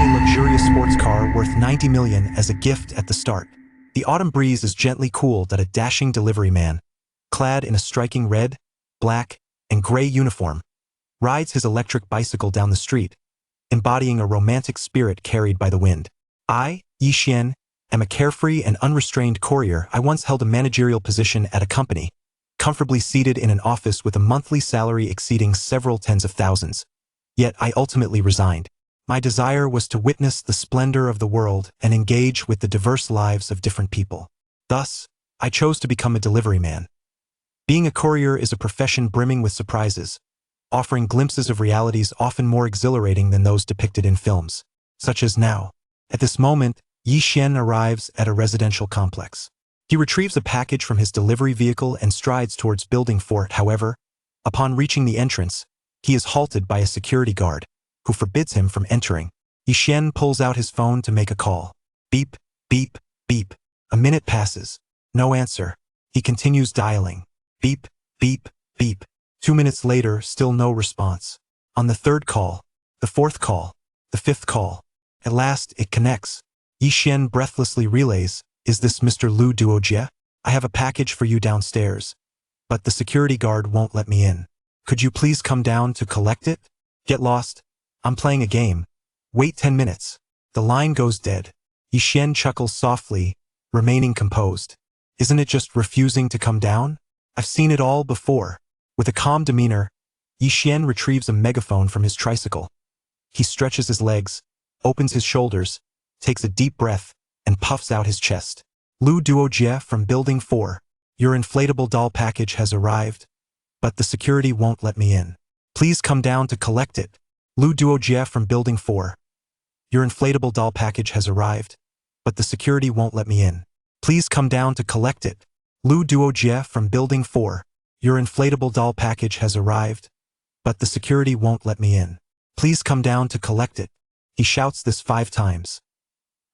a luxurious sports car worth 90 million as a gift at the start. The autumn breeze is gently cooled at a dashing delivery man, clad in a striking red, black, and gray uniform, rides his electric bicycle down the street, embodying a romantic spirit carried by the wind. I, Yi Xian, am a carefree and unrestrained courier. I once held a managerial position at a company, comfortably seated in an office with a monthly salary exceeding several tens of thousands. Yet I ultimately resigned. My desire was to witness the splendor of the world and engage with the diverse lives of different people. Thus, I chose to become a delivery man. Being a courier is a profession brimming with surprises, offering glimpses of realities often more exhilarating than those depicted in films, such as now. At this moment, Yi Xian arrives at a residential complex. He retrieves a package from his delivery vehicle and strides towards Building 4. However, upon reaching the entrance, he is halted by a security guard, who forbids him from entering. Yi Xian pulls out his phone to make a call. Beep, beep, beep. A minute passes. No answer. He continues dialing. Beep, beep, beep. 2 minutes later, still no response. On the third call, the fourth call, the fifth call. At last, it connects. Yi Xian breathlessly relays, "Is this Mr. Lu Duojie? I have a package for you downstairs. But the security guard won't let me in. Could you please come down to collect it? Get lost. I'm playing a game. Wait 10 minutes. The line goes dead. Yi Xian chuckles softly, remaining composed. Isn't it just refusing to come down? I've seen it all before. With a calm demeanor, Yi Xian retrieves a megaphone from his tricycle. He stretches his legs, opens his shoulders, takes a deep breath, and puffs out his chest. Lu Duojie from Building 4. Your inflatable doll package has arrived, but the security won't let me in. Please come down to collect it. Lu Duojie from Building 4. Your inflatable doll package has arrived, but the security won't let me in. Please come down to collect it. Lu Duojie from Building 4. Your inflatable doll package has arrived, but the security won't let me in. Please come down to collect it. He shouts this 5 times.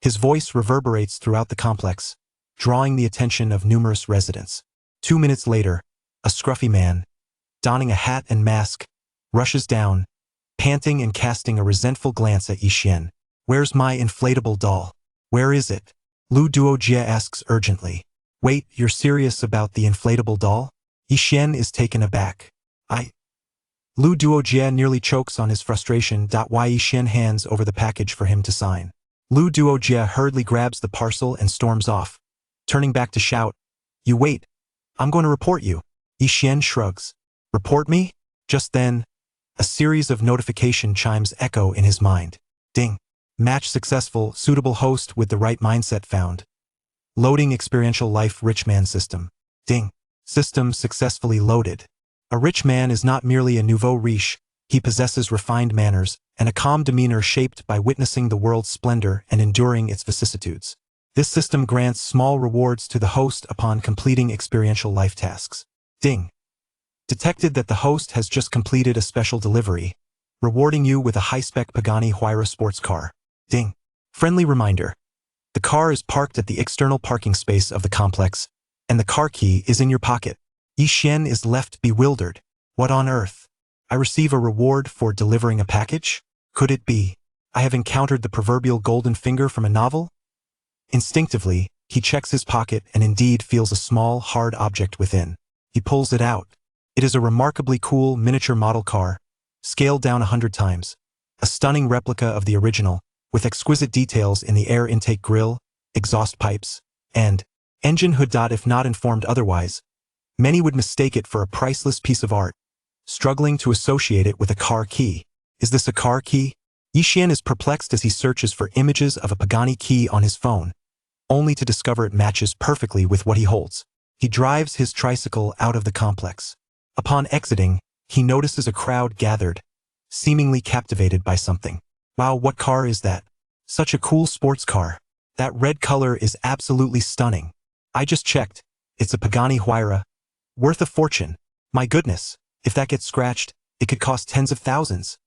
His voice reverberates throughout the complex, drawing the attention of numerous residents. 2 minutes later, a scruffy man, donning a hat and mask, rushes down, panting and casting a resentful glance at Yi Xian. Where's my inflatable doll? Where is it? Lu Duojie asks urgently. Wait, you're serious about the inflatable doll? Yi Xian is taken aback. Lu Duojie nearly chokes on his frustration. Why Yi Xian hands over the package for him to sign. Lu Duojie hurriedly grabs the parcel and storms off, turning back to shout, You wait. I'm going to report you. Yi Xian shrugs. Report me? Just then, a series of notification chimes echo in his mind. Ding. Match successful, suitable host with the right mindset found. Loading experiential life rich man system. Ding. System successfully loaded. A rich man is not merely a nouveau riche, he possesses refined manners and a calm demeanor shaped by witnessing the world's splendor and enduring its vicissitudes. This system grants small rewards to the host upon completing experiential life tasks. Ding. Detected that the host has just completed a special delivery, rewarding you with a high-spec Pagani Huayra sports car. Ding. Friendly reminder. The car is parked at the external parking space of the complex, and the car key is in your pocket. Yi Xian is left bewildered. What on earth? I receive a reward for delivering a package? Could it be I have encountered the proverbial golden finger from a novel? Instinctively, he checks his pocket and indeed feels a small, hard object within. He pulls it out. It is a remarkably cool miniature model car, scaled down 100 times. A stunning replica of the original, with exquisite details in the air intake grille, exhaust pipes, and engine hood. If not informed otherwise, many would mistake it for a priceless piece of art, struggling to associate it with a car key. Is this a car key? Yi Xian is perplexed as he searches for images of a Pagani key on his phone, only to discover it matches perfectly with what he holds. He drives his tricycle out of the complex. Upon exiting, he notices a crowd gathered, seemingly captivated by something. Wow, what car is that? Such a cool sports car. That red color is absolutely stunning. I just checked. It's a Pagani Huayra. Worth a fortune. My goodness, if that gets scratched, it could cost tens of thousands.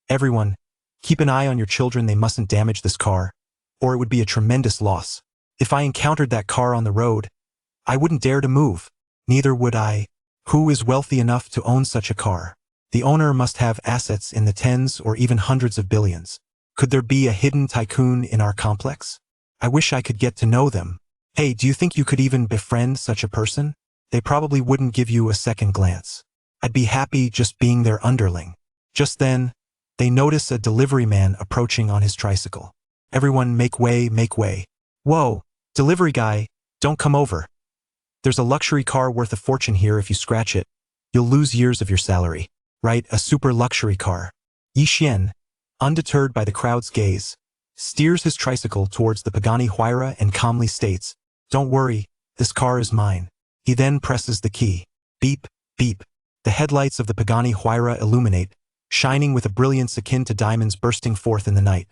Everyone, keep an eye on your children. They mustn't damage this car, or it would be a tremendous loss. If I encountered that car on the road, I wouldn't dare to move. Neither would I. Who is wealthy enough to own such a car? The owner must have assets in the tens or even hundreds of billions. Could there be a hidden tycoon in our complex? I wish I could get to know them. Hey, do you think you could even befriend such a person? They probably wouldn't give you a second glance. I'd be happy just being their underling. Just then, they notice a delivery man approaching on his tricycle. Everyone make way, make way. Whoa, delivery guy, don't come over. There's a luxury car worth a fortune here. If you scratch it, you'll lose years of your salary. Right, a super luxury car. Yi Xian, undeterred by the crowd's gaze, steers his tricycle towards the Pagani Huayra and calmly states, "Don't worry, this car is mine." He then presses the key. Beep, beep. The headlights of the Pagani Huayra illuminate, shining with a brilliance akin to diamonds bursting forth in the night.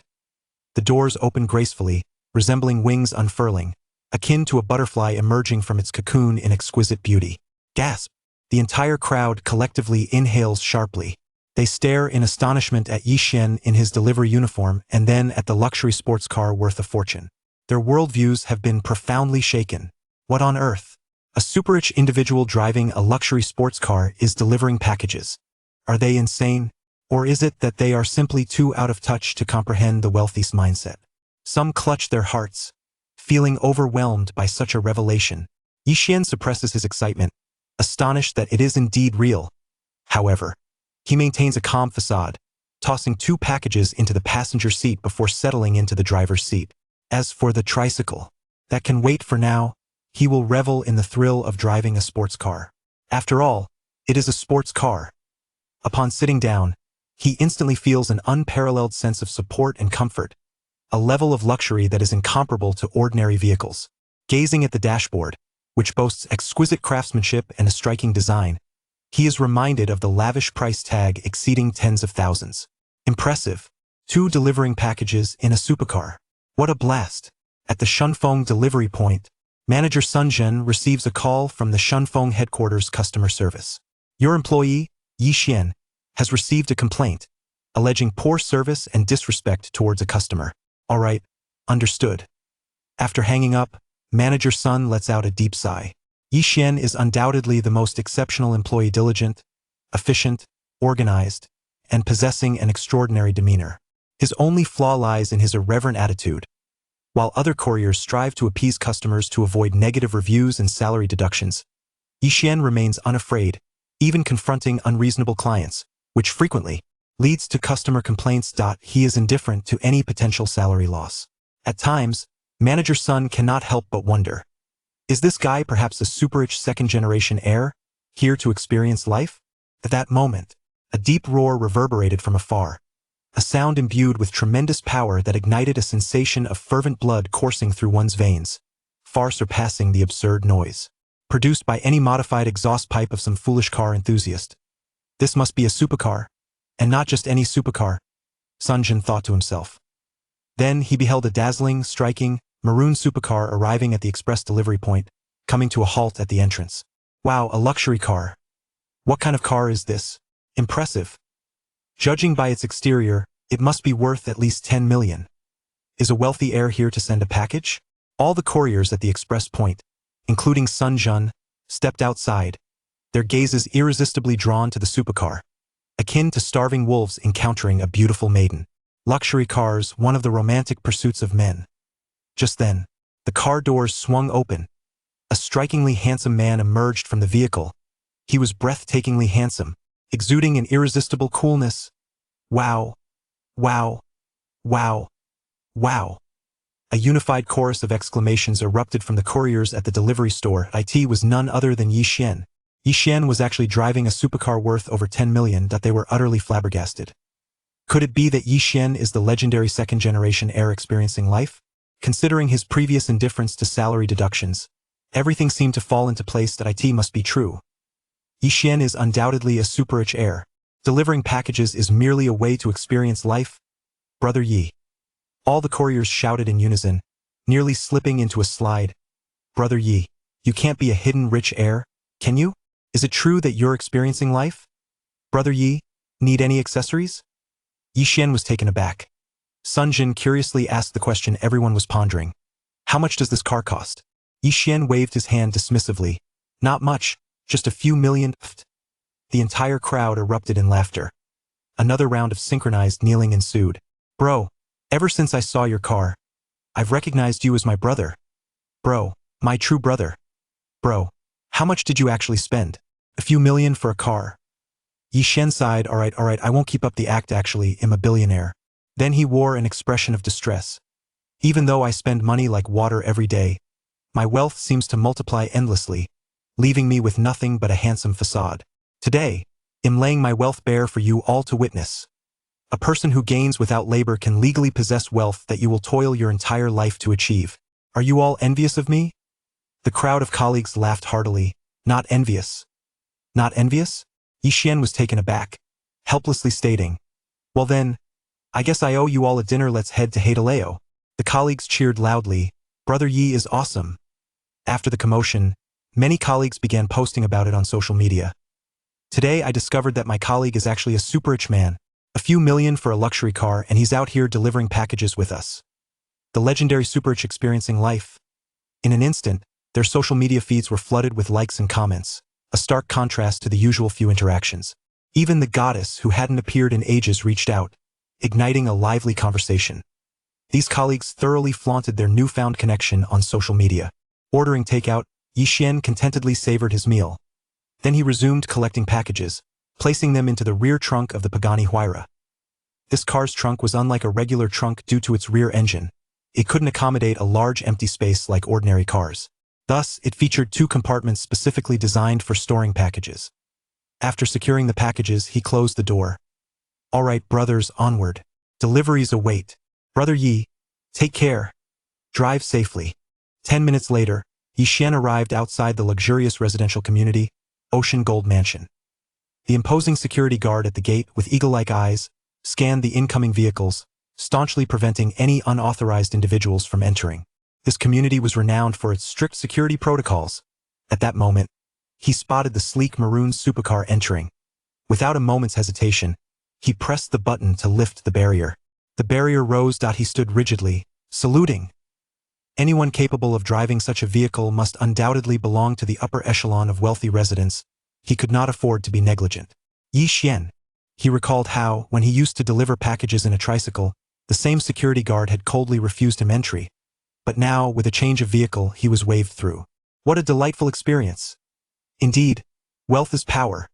The doors open gracefully, resembling wings unfurling, akin to a butterfly emerging from its cocoon in exquisite beauty. Gasp! The entire crowd collectively inhales sharply. They stare in astonishment at Yi Xian in his delivery uniform and then at the luxury sports car worth a fortune. Their worldviews have been profoundly shaken. What on earth? A super-rich individual driving a luxury sports car is delivering packages. Are they insane? Or is it that they are simply too out of touch to comprehend the wealthy's mindset? Some clutch their hearts, feeling overwhelmed by such a revelation. Yi Xian suppresses his excitement, astonished that it is indeed real. However, he maintains a calm facade, tossing 2 packages into the passenger seat before settling into the driver's seat. As for the tricycle, that can wait for now. He will revel in the thrill of driving a sports car. After all, it is a sports car. Upon sitting down, he instantly feels an unparalleled sense of support and comfort, a level of luxury that is incomparable to ordinary vehicles. Gazing at the dashboard, which boasts exquisite craftsmanship and a striking design, he is reminded of the lavish price tag exceeding tens of thousands. Impressive. 2 delivering packages in a supercar. What a blast. At the Shunfeng delivery point, Manager Sun Zhen receives a call from the Shunfeng headquarters customer service. Your employee, Yi Xian, has received a complaint, alleging poor service and disrespect towards a customer. All right, understood. After hanging up, Manager Sun lets out a deep sigh. Yi Xian is undoubtedly the most exceptional employee, diligent, efficient, organized, and possessing an extraordinary demeanor. His only flaw lies in his irreverent attitude. While other couriers strive to appease customers to avoid negative reviews and salary deductions, Yi Xian remains unafraid, even confronting unreasonable clients, which frequently leads to customer complaints. He is indifferent to any potential salary loss. At times, Manager Sun cannot help but wonder, is this guy perhaps a super-rich second-generation heir, here to experience life? At that moment, a deep roar reverberated from afar, a sound imbued with tremendous power that ignited a sensation of fervent blood coursing through one's veins, far surpassing the absurd noise produced by any modified exhaust pipe of some foolish car enthusiast. This must be a supercar, and not just any supercar, Sun Zhen thought to himself. Then he beheld a dazzling, striking, maroon supercar arriving at the express delivery point, coming to a halt at the entrance. Wow, a luxury car. What kind of car is this? Impressive. Judging by its exterior, it must be worth at least 10 million. Is a wealthy heir here to send a package? All the couriers at the express point, including Sun Zhen, stepped outside, their gazes irresistibly drawn to the supercar, akin to starving wolves encountering a beautiful maiden. Luxury cars, one of the romantic pursuits of men. Just then, the car doors swung open. A strikingly handsome man emerged from the vehicle. He was breathtakingly handsome, exuding an irresistible coolness. Wow! Wow! Wow! Wow! A unified chorus of exclamations erupted from the couriers at the delivery store. It was none other than Yi Xian. Yi Xian was actually driving a supercar worth over 10 million. They were utterly flabbergasted. Could it be that Yi Xian is the legendary second-generation heir experiencing life? Considering his previous indifference to salary deductions, everything seemed to fall into place. That it must be true. Yi Xian is undoubtedly a super-rich heir. Delivering packages is merely a way to experience life. Brother Yi. All the couriers shouted in unison, nearly slipping into a slide. Brother Yi, you can't be a hidden rich heir, can you? Is it true that you're experiencing life? Brother Yi, need any accessories? Yi Xian was taken aback. Sun Zhen curiously asked the question everyone was pondering. How much does this car cost? Yi Xian waved his hand dismissively. Not much, just a few million. The entire crowd erupted in laughter. Another round of synchronized kneeling ensued. Bro, Ever since I saw your car, I've recognized you as my brother. Bro, my true brother. Bro, how much did you actually spend? A few million for a car. Yi Xian sighed, alright, I won't keep up the act actually, I'm a billionaire. Then he wore an expression of distress. Even though I spend money like water every day, my wealth seems to multiply endlessly, leaving me with nothing but a handsome facade. Today, I'm laying my wealth bare for you all to witness. A person who gains without labor can legally possess wealth that you will toil your entire life to achieve. Are you all envious of me? The crowd of colleagues laughed heartily. Not envious. Not envious? Yi Xian was taken aback, helplessly stating, well then, I guess I owe you all a dinner, let's head to Hadaleo. The colleagues cheered loudly. Brother Yi is awesome. After the commotion, many colleagues began posting about it on social media. Today I discovered that my colleague is actually a super rich man. A few million for a luxury car, and he's out here delivering packages with us. The legendary super rich experiencing life. In an instant, their social media feeds were flooded with likes and comments, a stark contrast to the usual few interactions. Even the goddess, who hadn't appeared in ages, reached out, igniting a lively conversation. These colleagues thoroughly flaunted their newfound connection on social media. Ordering takeout, Yi Xian contentedly savored his meal. Then he resumed collecting packages, placing them into the rear trunk of the Pagani Huayra. This car's trunk was unlike a regular trunk due to its rear engine. It couldn't accommodate a large empty space like ordinary cars. Thus, it featured two compartments specifically designed for storing packages. After securing the packages, he closed the door. All right, brothers, onward. Deliveries await. Brother Yi, take care. Drive safely. 10 minutes later, Yi Xian arrived outside the luxurious residential community, Ocean Gold Mansion. The imposing security guard at the gate, with eagle-like eyes, scanned the incoming vehicles, staunchly preventing any unauthorized individuals from entering. This community was renowned for its strict security protocols. At that moment, he spotted the sleek maroon supercar entering. Without a moment's hesitation, he pressed the button to lift the barrier. The barrier rose. He stood rigidly, saluting. Anyone capable of driving such a vehicle must undoubtedly belong to the upper echelon of wealthy residents. He could not afford to be negligent. Yi Xian. He recalled how, when he used to deliver packages in a tricycle, the same security guard had coldly refused him entry. But now, with a change of vehicle, he was waved through. What a delightful experience. Indeed, wealth is power.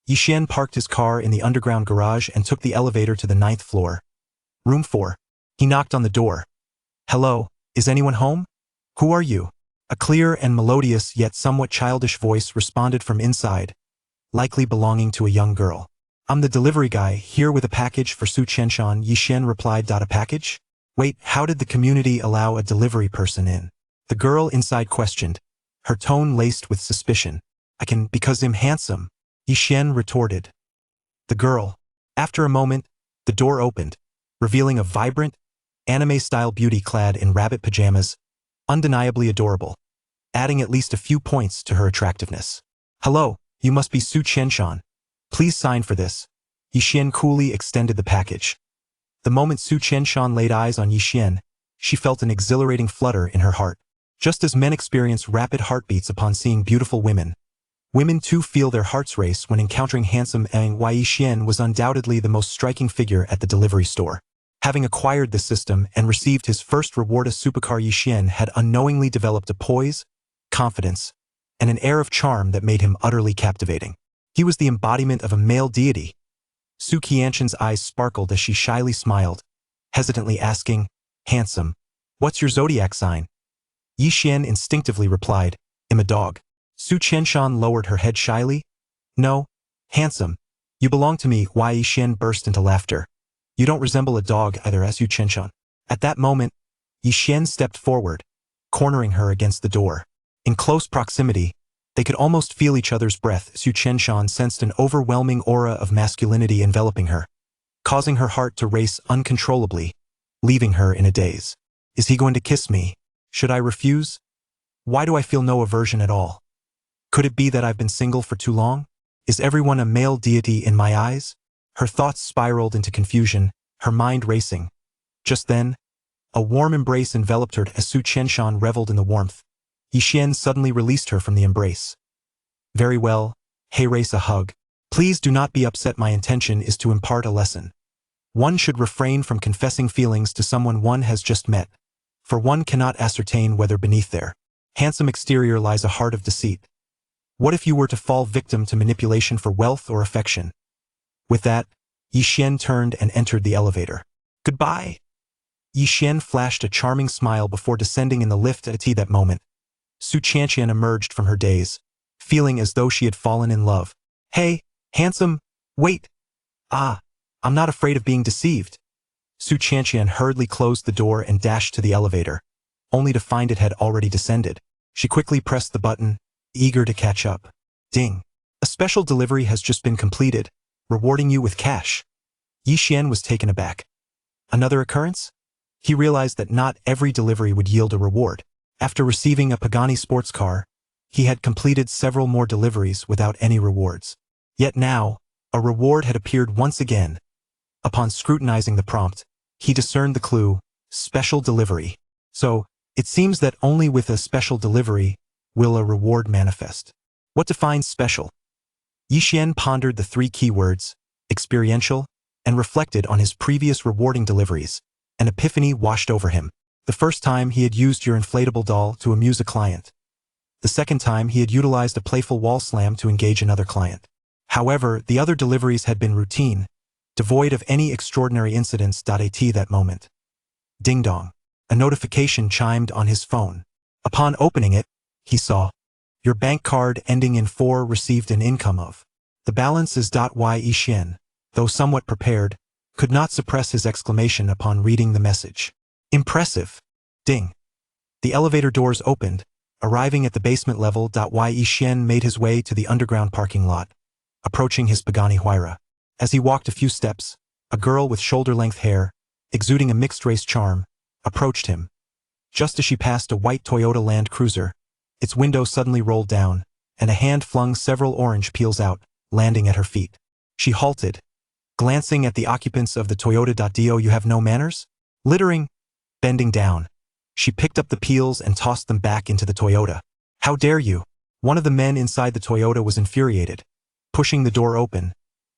Yi Xian parked his car in the underground garage and took the elevator to the 9th floor. Room 4. He knocked on the door. Hello, is anyone home? Who are you? A clear and melodious yet somewhat childish voice responded from inside, likely belonging to a young girl. I'm the delivery guy, here with a package for Su Qianshan. Yi Xian replied. A package? Wait, how did the community allow a delivery person in? The girl inside questioned, her tone laced with suspicion. Because I'm handsome, Yi Xian retorted. The girl. After a moment, the door opened, revealing a vibrant, anime-style beauty clad in rabbit pajamas, undeniably adorable, adding at least a few points to her attractiveness. Hello, you must be Su Qianshan. Please sign for this. Yi Xian coolly extended the package. The moment Su Qianshan laid eyes on Yi Xian, she felt an exhilarating flutter in her heart. Just as men experience rapid heartbeats upon seeing beautiful women, women too feel their hearts race when encountering handsome Yi Xian was undoubtedly the most striking figure at the delivery store. Having acquired this system and received his first reward, a supercar, Yi Xian had unknowingly developed a poise, confidence, and an air of charm that made him utterly captivating. He was the embodiment of a male deity. Su Qianshan's eyes sparkled as she shyly smiled, hesitantly asking, handsome, what's your zodiac sign? Yi Xian instinctively replied, I'm a dog. Su Qianshan lowered her head shyly. No, handsome, you belong to me. Yi Xian burst into laughter. You don't resemble a dog either, Su Qianshan. At that moment, Yi Xian stepped forward, cornering her against the door. In close proximity, they could almost feel each other's breath. Su Qianshan sensed an overwhelming aura of masculinity enveloping her, causing her heart to race uncontrollably, leaving her in a daze. Is he going to kiss me? Should I refuse? Why do I feel no aversion at all? Could it be that I've been single for too long? Is everyone a male deity in my eyes? Her thoughts spiraled into confusion, her mind racing. Just then, a warm embrace enveloped her as Su Qianshan reveled in the warmth. Yi Xian suddenly released her from the embrace. Very well, hey, race a hug. Please do not be upset, my intention is to impart a lesson. One should refrain from confessing feelings to someone one has just met, for one cannot ascertain whether beneath their handsome exterior lies a heart of deceit. What if you were to fall victim to manipulation for wealth or affection? With that, Yi Xian turned and entered the elevator. Goodbye. Yi Xian flashed a charming smile before descending in the lift at that moment. Su Qianqian emerged from her daze, feeling as though she had fallen in love. Hey, handsome, wait. I'm not afraid of being deceived. Su Qianqian hurriedly closed the door and dashed to the elevator, only to find it had already descended. She quickly pressed the button, eager to catch up. Ding. A special delivery has just been completed, rewarding you with cash. Yi Xian was taken aback. Another occurrence? He realized that not every delivery would yield a reward. After receiving a Pagani sports car, he had completed several more deliveries without any rewards. Yet now, a reward had appeared once again. Upon scrutinizing the prompt, he discerned the clue, special delivery. So, it seems that only with a special delivery will a reward manifest. What defines special? Yi Xian pondered the three keywords, experiential, and reflected on his previous rewarding deliveries. An epiphany washed over him. The first time he had used your inflatable doll to amuse a client. The second time he had utilized a playful wall slam to engage another client. However, the other deliveries had been routine, devoid of any extraordinary incidents. At that moment. Ding dong. A notification chimed on his phone. Upon opening it, he saw, your bank card ending in 4 received an income of. The balance is. Yi Xian, though somewhat prepared, could not suppress his exclamation upon reading the message. Impressive. Ding. The elevator doors opened, arriving at the basement level. Yi Xian made his way to the underground parking lot, approaching his Pagani Huayra. As he walked a few steps, a girl with shoulder-length hair, exuding a mixed-race charm, approached him. Just as she passed a white Toyota Land Cruiser, its window suddenly rolled down, and a hand flung several orange peels out, landing at her feet. She halted, glancing at the occupants of the Toyota. Do you have no manners? Littering. Bending down, she picked up the peels and tossed them back into the Toyota. How dare you? One of the men inside the Toyota was infuriated, pushing the door open,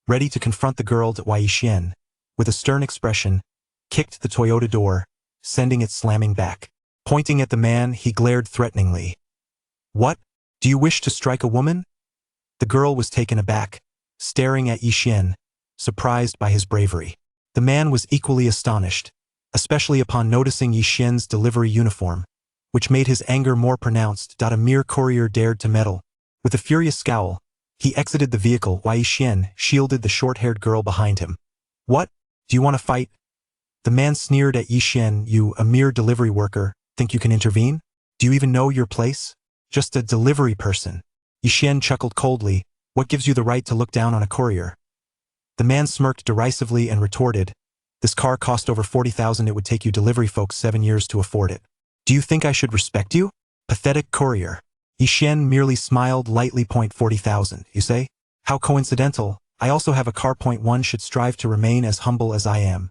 ready to confront the girl. Yi Xian, with a stern expression, kicked the Toyota door, sending it slamming back. Pointing at the man, he glared threateningly. What? Do you wish to strike a woman? The girl was taken aback, staring at Yi Xian, surprised by his bravery. The man was equally astonished, especially upon noticing Yi Xian's delivery uniform, which made his anger more pronounced. A mere courier dared to meddle. With a furious scowl, he exited the vehicle while Yi Xian shielded the short-haired girl behind him. What? Do you want to fight? The man sneered at Yi Xian. You, a mere delivery worker, think you can intervene? Do you even know your place? Just a delivery person. Yi Xian chuckled coldly. What gives you the right to look down on a courier? The man smirked derisively and retorted, this car cost over 40,000. It would take you delivery folks 7 years to afford it. Do you think I should respect you? Pathetic courier. Yi Xian merely smiled lightly. 40,000, you say? How coincidental. I also have a car. One should strive to remain as humble as I am.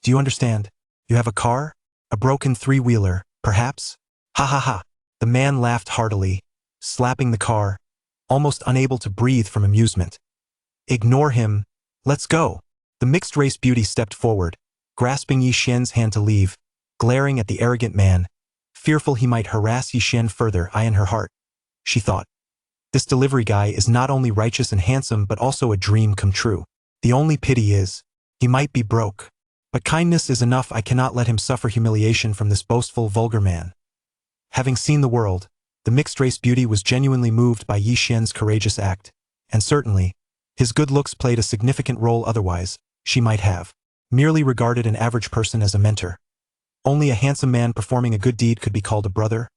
Do you understand? You have a car? A broken three-wheeler, perhaps? Ha ha ha. The man laughed heartily, slapping the car, almost unable to breathe from amusement. Ignore him. Let's go. The mixed-race beauty stepped forward, grasping Yi Xian's hand to leave, glaring at the arrogant man, fearful he might harass Yi Xian further. In her heart, she thought, this delivery guy is not only righteous and handsome but also a dream come true. The only pity is, he might be broke. But kindness is enough. I cannot let him suffer humiliation from this boastful, vulgar man. Having seen the world, the mixed-race beauty was genuinely moved by Yi Xian's courageous act, and certainly, his good looks played a significant role. Otherwise, she might have merely regarded an average person as a mentor. Only a handsome man performing a good deed could be called a brother.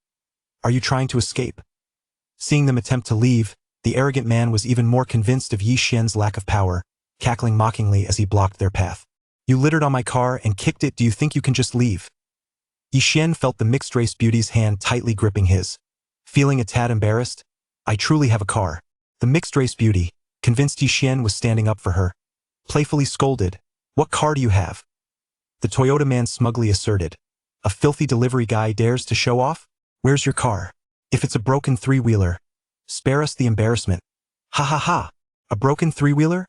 Are you trying to escape? Seeing them attempt to leave, the arrogant man was even more convinced of Yi Xian's lack of power, cackling mockingly as he blocked their path. You littered on my car and kicked it. Do you think you can just leave? Yi Xian felt the mixed-race beauty's hand tightly gripping his. Feeling a tad embarrassed, I truly have a car. The mixed-race beauty, convinced Yi Xian was standing up for her, playfully scolded, what car do you have? The Toyota man smugly asserted, a filthy delivery guy dares to show off? Where's your car? If it's a broken three-wheeler, spare us the embarrassment. Ha ha ha, a broken three-wheeler?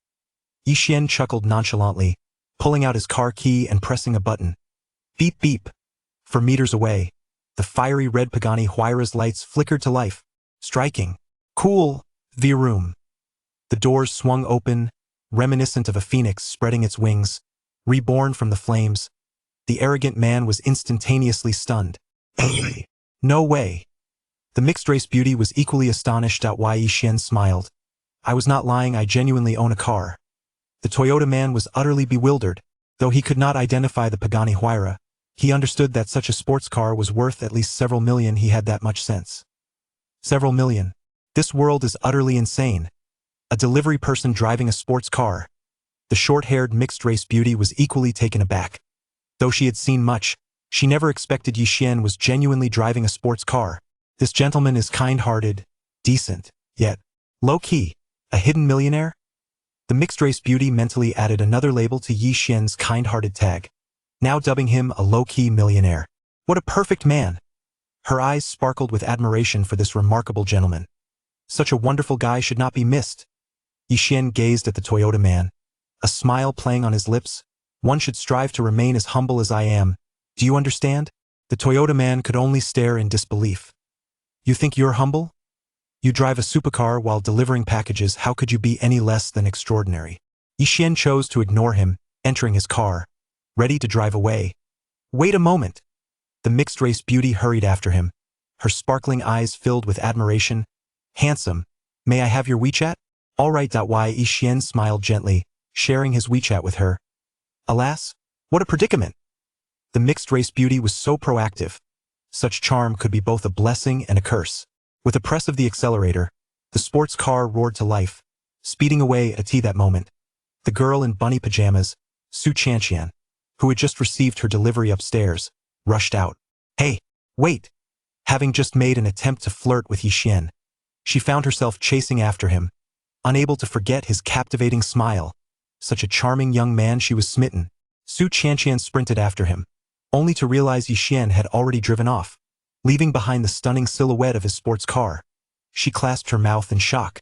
Yi Xian chuckled nonchalantly, pulling out his car key and pressing a button. Beep beep. For meters away, the fiery red Pagani Huayra's lights flickered to life, striking. Cool, the room. The doors swung open, reminiscent of a phoenix spreading its wings, reborn from the flames. The arrogant man was instantaneously stunned. No way. The mixed-race beauty was equally astonished at why Yixuan smiled. I was not lying, I genuinely own a car. The Toyota man was utterly bewildered. Though he could not identify the Pagani Huayra, he understood that such a sports car was worth at least several million. He had that much sense. Several million. This world is utterly insane. A delivery person driving a sports car. The short-haired mixed-race beauty was equally taken aback. Though she had seen much, she never expected Yixuan was genuinely driving a sports car. This gentleman is kind-hearted, decent, yet low-key, a hidden millionaire? The mixed-race beauty mentally added another label to Yixuan's kind-hearted tag, now dubbing him a low-key millionaire. What a perfect man! Her eyes sparkled with admiration for this remarkable gentleman. Such a wonderful guy should not be missed. Yixuan gazed at the Toyota man, a smile playing on his lips. One should strive to remain as humble as I am. Do you understand? The Toyota man could only stare in disbelief. You think you're humble? You drive a supercar while delivering packages. How could you be any less than extraordinary? Yixuan chose to ignore him, entering his car, ready to drive away. Wait a moment. The mixed-race beauty hurried after him, her sparkling eyes filled with admiration. Handsome, may I have your WeChat? All right. Why? Yixuan smiled gently, sharing his WeChat with her. Alas, what a predicament! The mixed-race beauty was so proactive. Such charm could be both a blessing and a curse. With a press of the accelerator, the sports car roared to life, speeding away at that moment. The girl in bunny pajamas, Su Chanqian, who had just received her delivery upstairs, rushed out. Hey, wait! Having just made an attempt to flirt with Yixuan, she found herself chasing after him, unable to forget his captivating smile. Such a charming young man, she was smitten. Su Chanqian sprinted after him, only to realize Yixuan had already driven off, leaving behind the stunning silhouette of his sports car. She clasped her mouth in shock.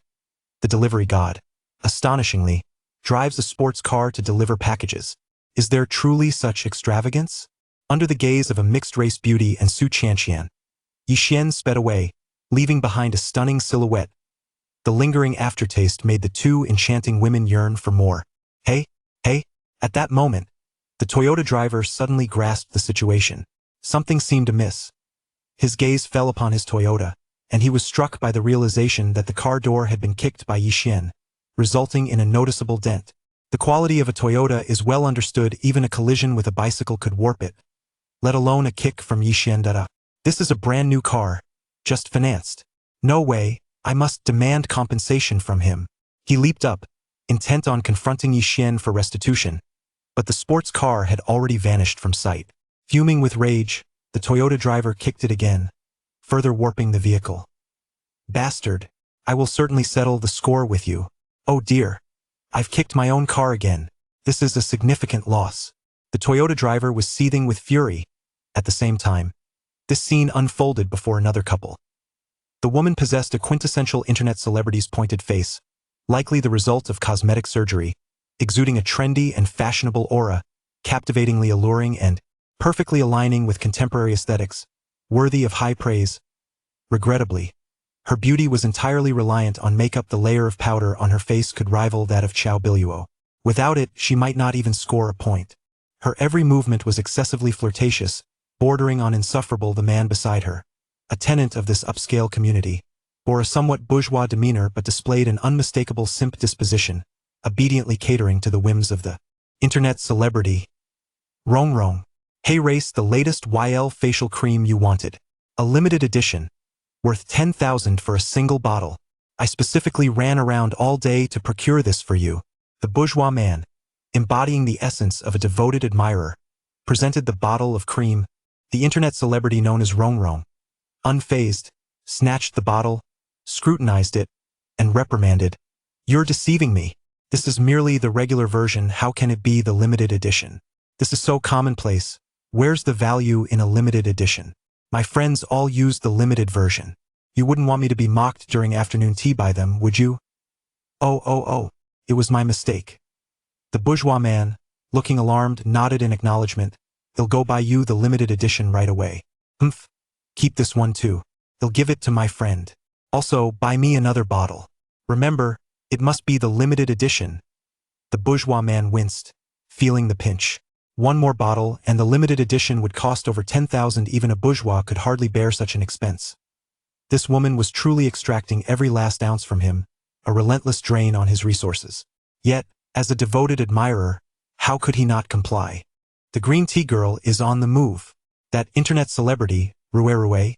The delivery god, astonishingly, drives a sports car to deliver packages. Is there truly such extravagance? Under the gaze of a mixed-race beauty and Su Chanqian, Yixuan sped away, leaving behind a stunning silhouette. The lingering aftertaste made the two enchanting women yearn for more. Hey! At that moment, the Toyota driver suddenly grasped the situation. Something seemed amiss. His gaze fell upon his Toyota, and he was struck by the realization that the car door had been kicked by Yixuan, resulting in a noticeable dent. The quality of a Toyota is well understood. Even a collision with a bicycle could warp it, let alone a kick from Yixuan. This is a brand new car, just financed. No way, I must demand compensation from him. He leaped up, intent on confronting Yixuan for restitution, but the sports car had already vanished from sight. Fuming with rage, the Toyota driver kicked it again, further warping the vehicle. Bastard, I will certainly settle the score with you. Oh dear, I've kicked my own car again. This is a significant loss. The Toyota driver was seething with fury. At the same time, this scene unfolded before another couple. The woman possessed a quintessential internet celebrity's pointed face, likely the result of cosmetic surgery, exuding a trendy and fashionable aura, captivatingly alluring and perfectly aligning with contemporary aesthetics, worthy of high praise. Regrettably, her beauty was entirely reliant on makeup. The layer of powder on her face could rival that of Deca-Billion. Without it, she might not even score a point. Her every movement was excessively flirtatious, bordering on insufferable. The man beside her, a tenant of this upscale community, bore a somewhat bourgeois demeanor but displayed an unmistakable simp disposition, obediently catering to the whims of the internet celebrity. Rong. Hey Race, the latest YL facial cream you wanted. A limited edition, worth 10,000 for a single bottle. I specifically ran around all day to procure this for you. The bourgeois man, embodying the essence of a devoted admirer, presented the bottle of cream. The internet celebrity known as Rong, unfazed, snatched the bottle, scrutinized it, and reprimanded. You're deceiving me. This is merely the regular version. How can it be the limited edition? This is so commonplace. Where's the value in a limited edition? My friends all use the limited version. You wouldn't want me to be mocked during afternoon tea by them, would you? Oh, it was my mistake. The bourgeois man, looking alarmed, nodded in acknowledgement. "They'll go buy you the limited edition right away." "Humph. Keep this one too. They'll give it to my friend. Also, buy me another bottle. Remember, it must be the limited edition." The bourgeois man winced, feeling the pinch. One more bottle, and the limited edition would cost over 10,000. Even a bourgeois could hardly bear such an expense. This woman was truly extracting every last ounce from him, a relentless drain on his resources. Yet, as a devoted admirer, how could he not comply? The green tea girl is on the move. That internet celebrity, Courier,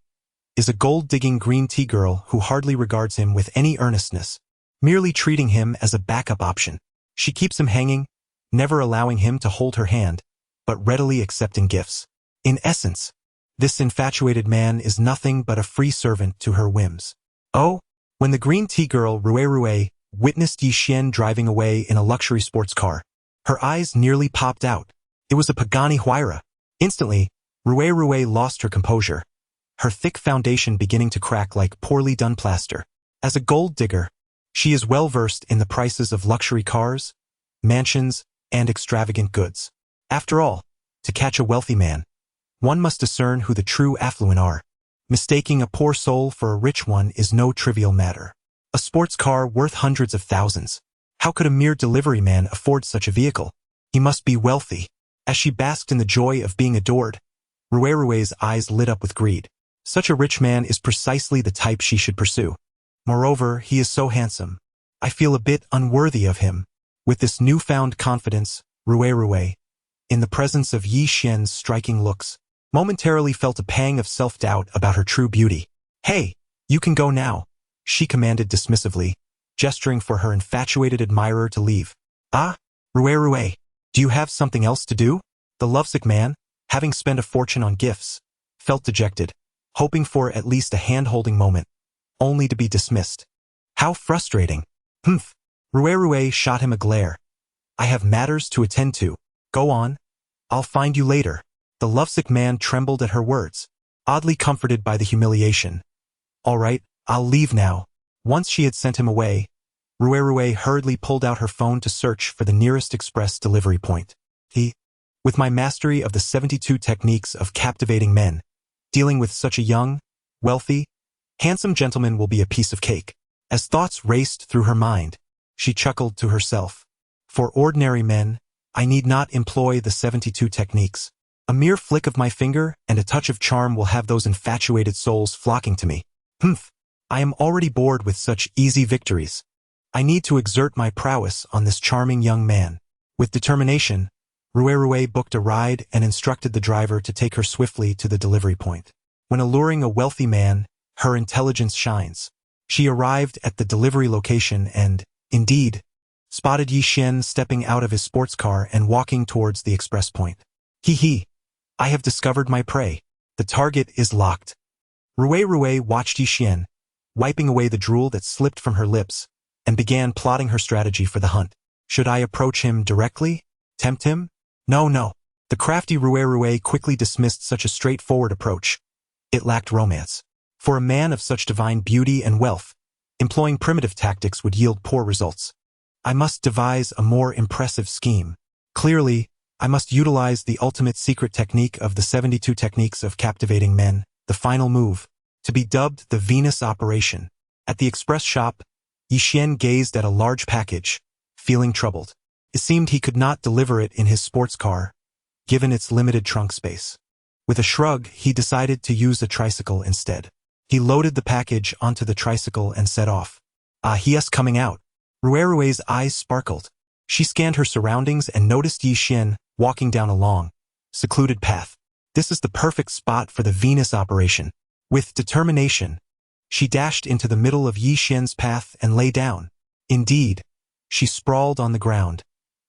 is a gold-digging green tea girl who hardly regards him with any earnestness, merely treating him as a backup option. She keeps him hanging, never allowing him to hold her hand, but readily accepting gifts. In essence, this infatuated man is nothing but a free servant to her whims. Oh, when the green tea girl Courier witnessed Yi Xian driving away in a luxury sports car, her eyes nearly popped out. It was a Pagani Huayra. Instantly, Courier lost her composure, her thick foundation beginning to crack like poorly done plaster. As a gold digger, she is well versed in the prices of luxury cars, mansions, and extravagant goods. After all, to catch a wealthy man, one must discern who the true affluent are. Mistaking a poor soul for a rich one is no trivial matter. A sports car worth hundreds of thousands. How could a mere delivery man afford such a vehicle? He must be wealthy. As she basked in the joy of being adored, Courier's eyes lit up with greed. Such a rich man is precisely the type she should pursue. Moreover, he is so handsome. I feel a bit unworthy of him. With this newfound confidence, Courier, in the presence of Yi Xian's striking looks, momentarily felt a pang of self-doubt about her true beauty. "Hey, you can go now," she commanded dismissively, gesturing for her infatuated admirer to leave. "Ah, Courier, do you have something else to do?" The lovesick man, having spent a fortune on gifts, felt dejected, hoping for at least a hand-holding moment, only to be dismissed. How frustrating. "Humph." Courier shot him a glare. "I have matters to attend to. Go on. I'll find you later." The lovesick man trembled at her words, oddly comforted by the humiliation. "All right, I'll leave now." Once she had sent him away, Courier hurriedly pulled out her phone to search for the nearest express delivery point. With my mastery of the 72 techniques of captivating men, dealing with such a young, wealthy, handsome gentleman will be a piece of cake." As thoughts raced through her mind, she chuckled to herself. "For ordinary men, I need not employ the 72 techniques. A mere flick of my finger and a touch of charm will have those infatuated souls flocking to me. Humph, I am already bored with such easy victories. I need to exert my prowess on this charming young man." With determination, Courier booked a ride and instructed the driver to take her swiftly to the delivery point. When alluring a wealthy man, her intelligence shines. She arrived at the delivery location and, indeed, spotted Yi Xian stepping out of his sports car and walking towards the express point. "Hee, I have discovered my prey. The target is locked." Courier watched Yi Xian, wiping away the drool that slipped from her lips, and began plotting her strategy for the hunt. Should I approach him directly? Tempt him? No. The crafty Courier quickly dismissed such a straightforward approach. It lacked romance. For a man of such divine beauty and wealth, employing primitive tactics would yield poor results. I must devise a more impressive scheme. Clearly, I must utilize the ultimate secret technique of the 72 techniques of captivating men, the final move, to be dubbed the Venus operation. At the express shop, Yi Xian gazed at a large package, feeling troubled. It seemed he could not deliver it in his sports car, given its limited trunk space. With a shrug, he decided to use a tricycle instead. He loaded the package onto the tricycle and set off. He is coming out. Courier's eyes sparkled. She scanned her surroundings and noticed Yi Xian walking down a long, secluded path. This is the perfect spot for the Venus operation. With determination, she dashed into the middle of Yi Xian's path and lay down. Indeed, she sprawled on the ground,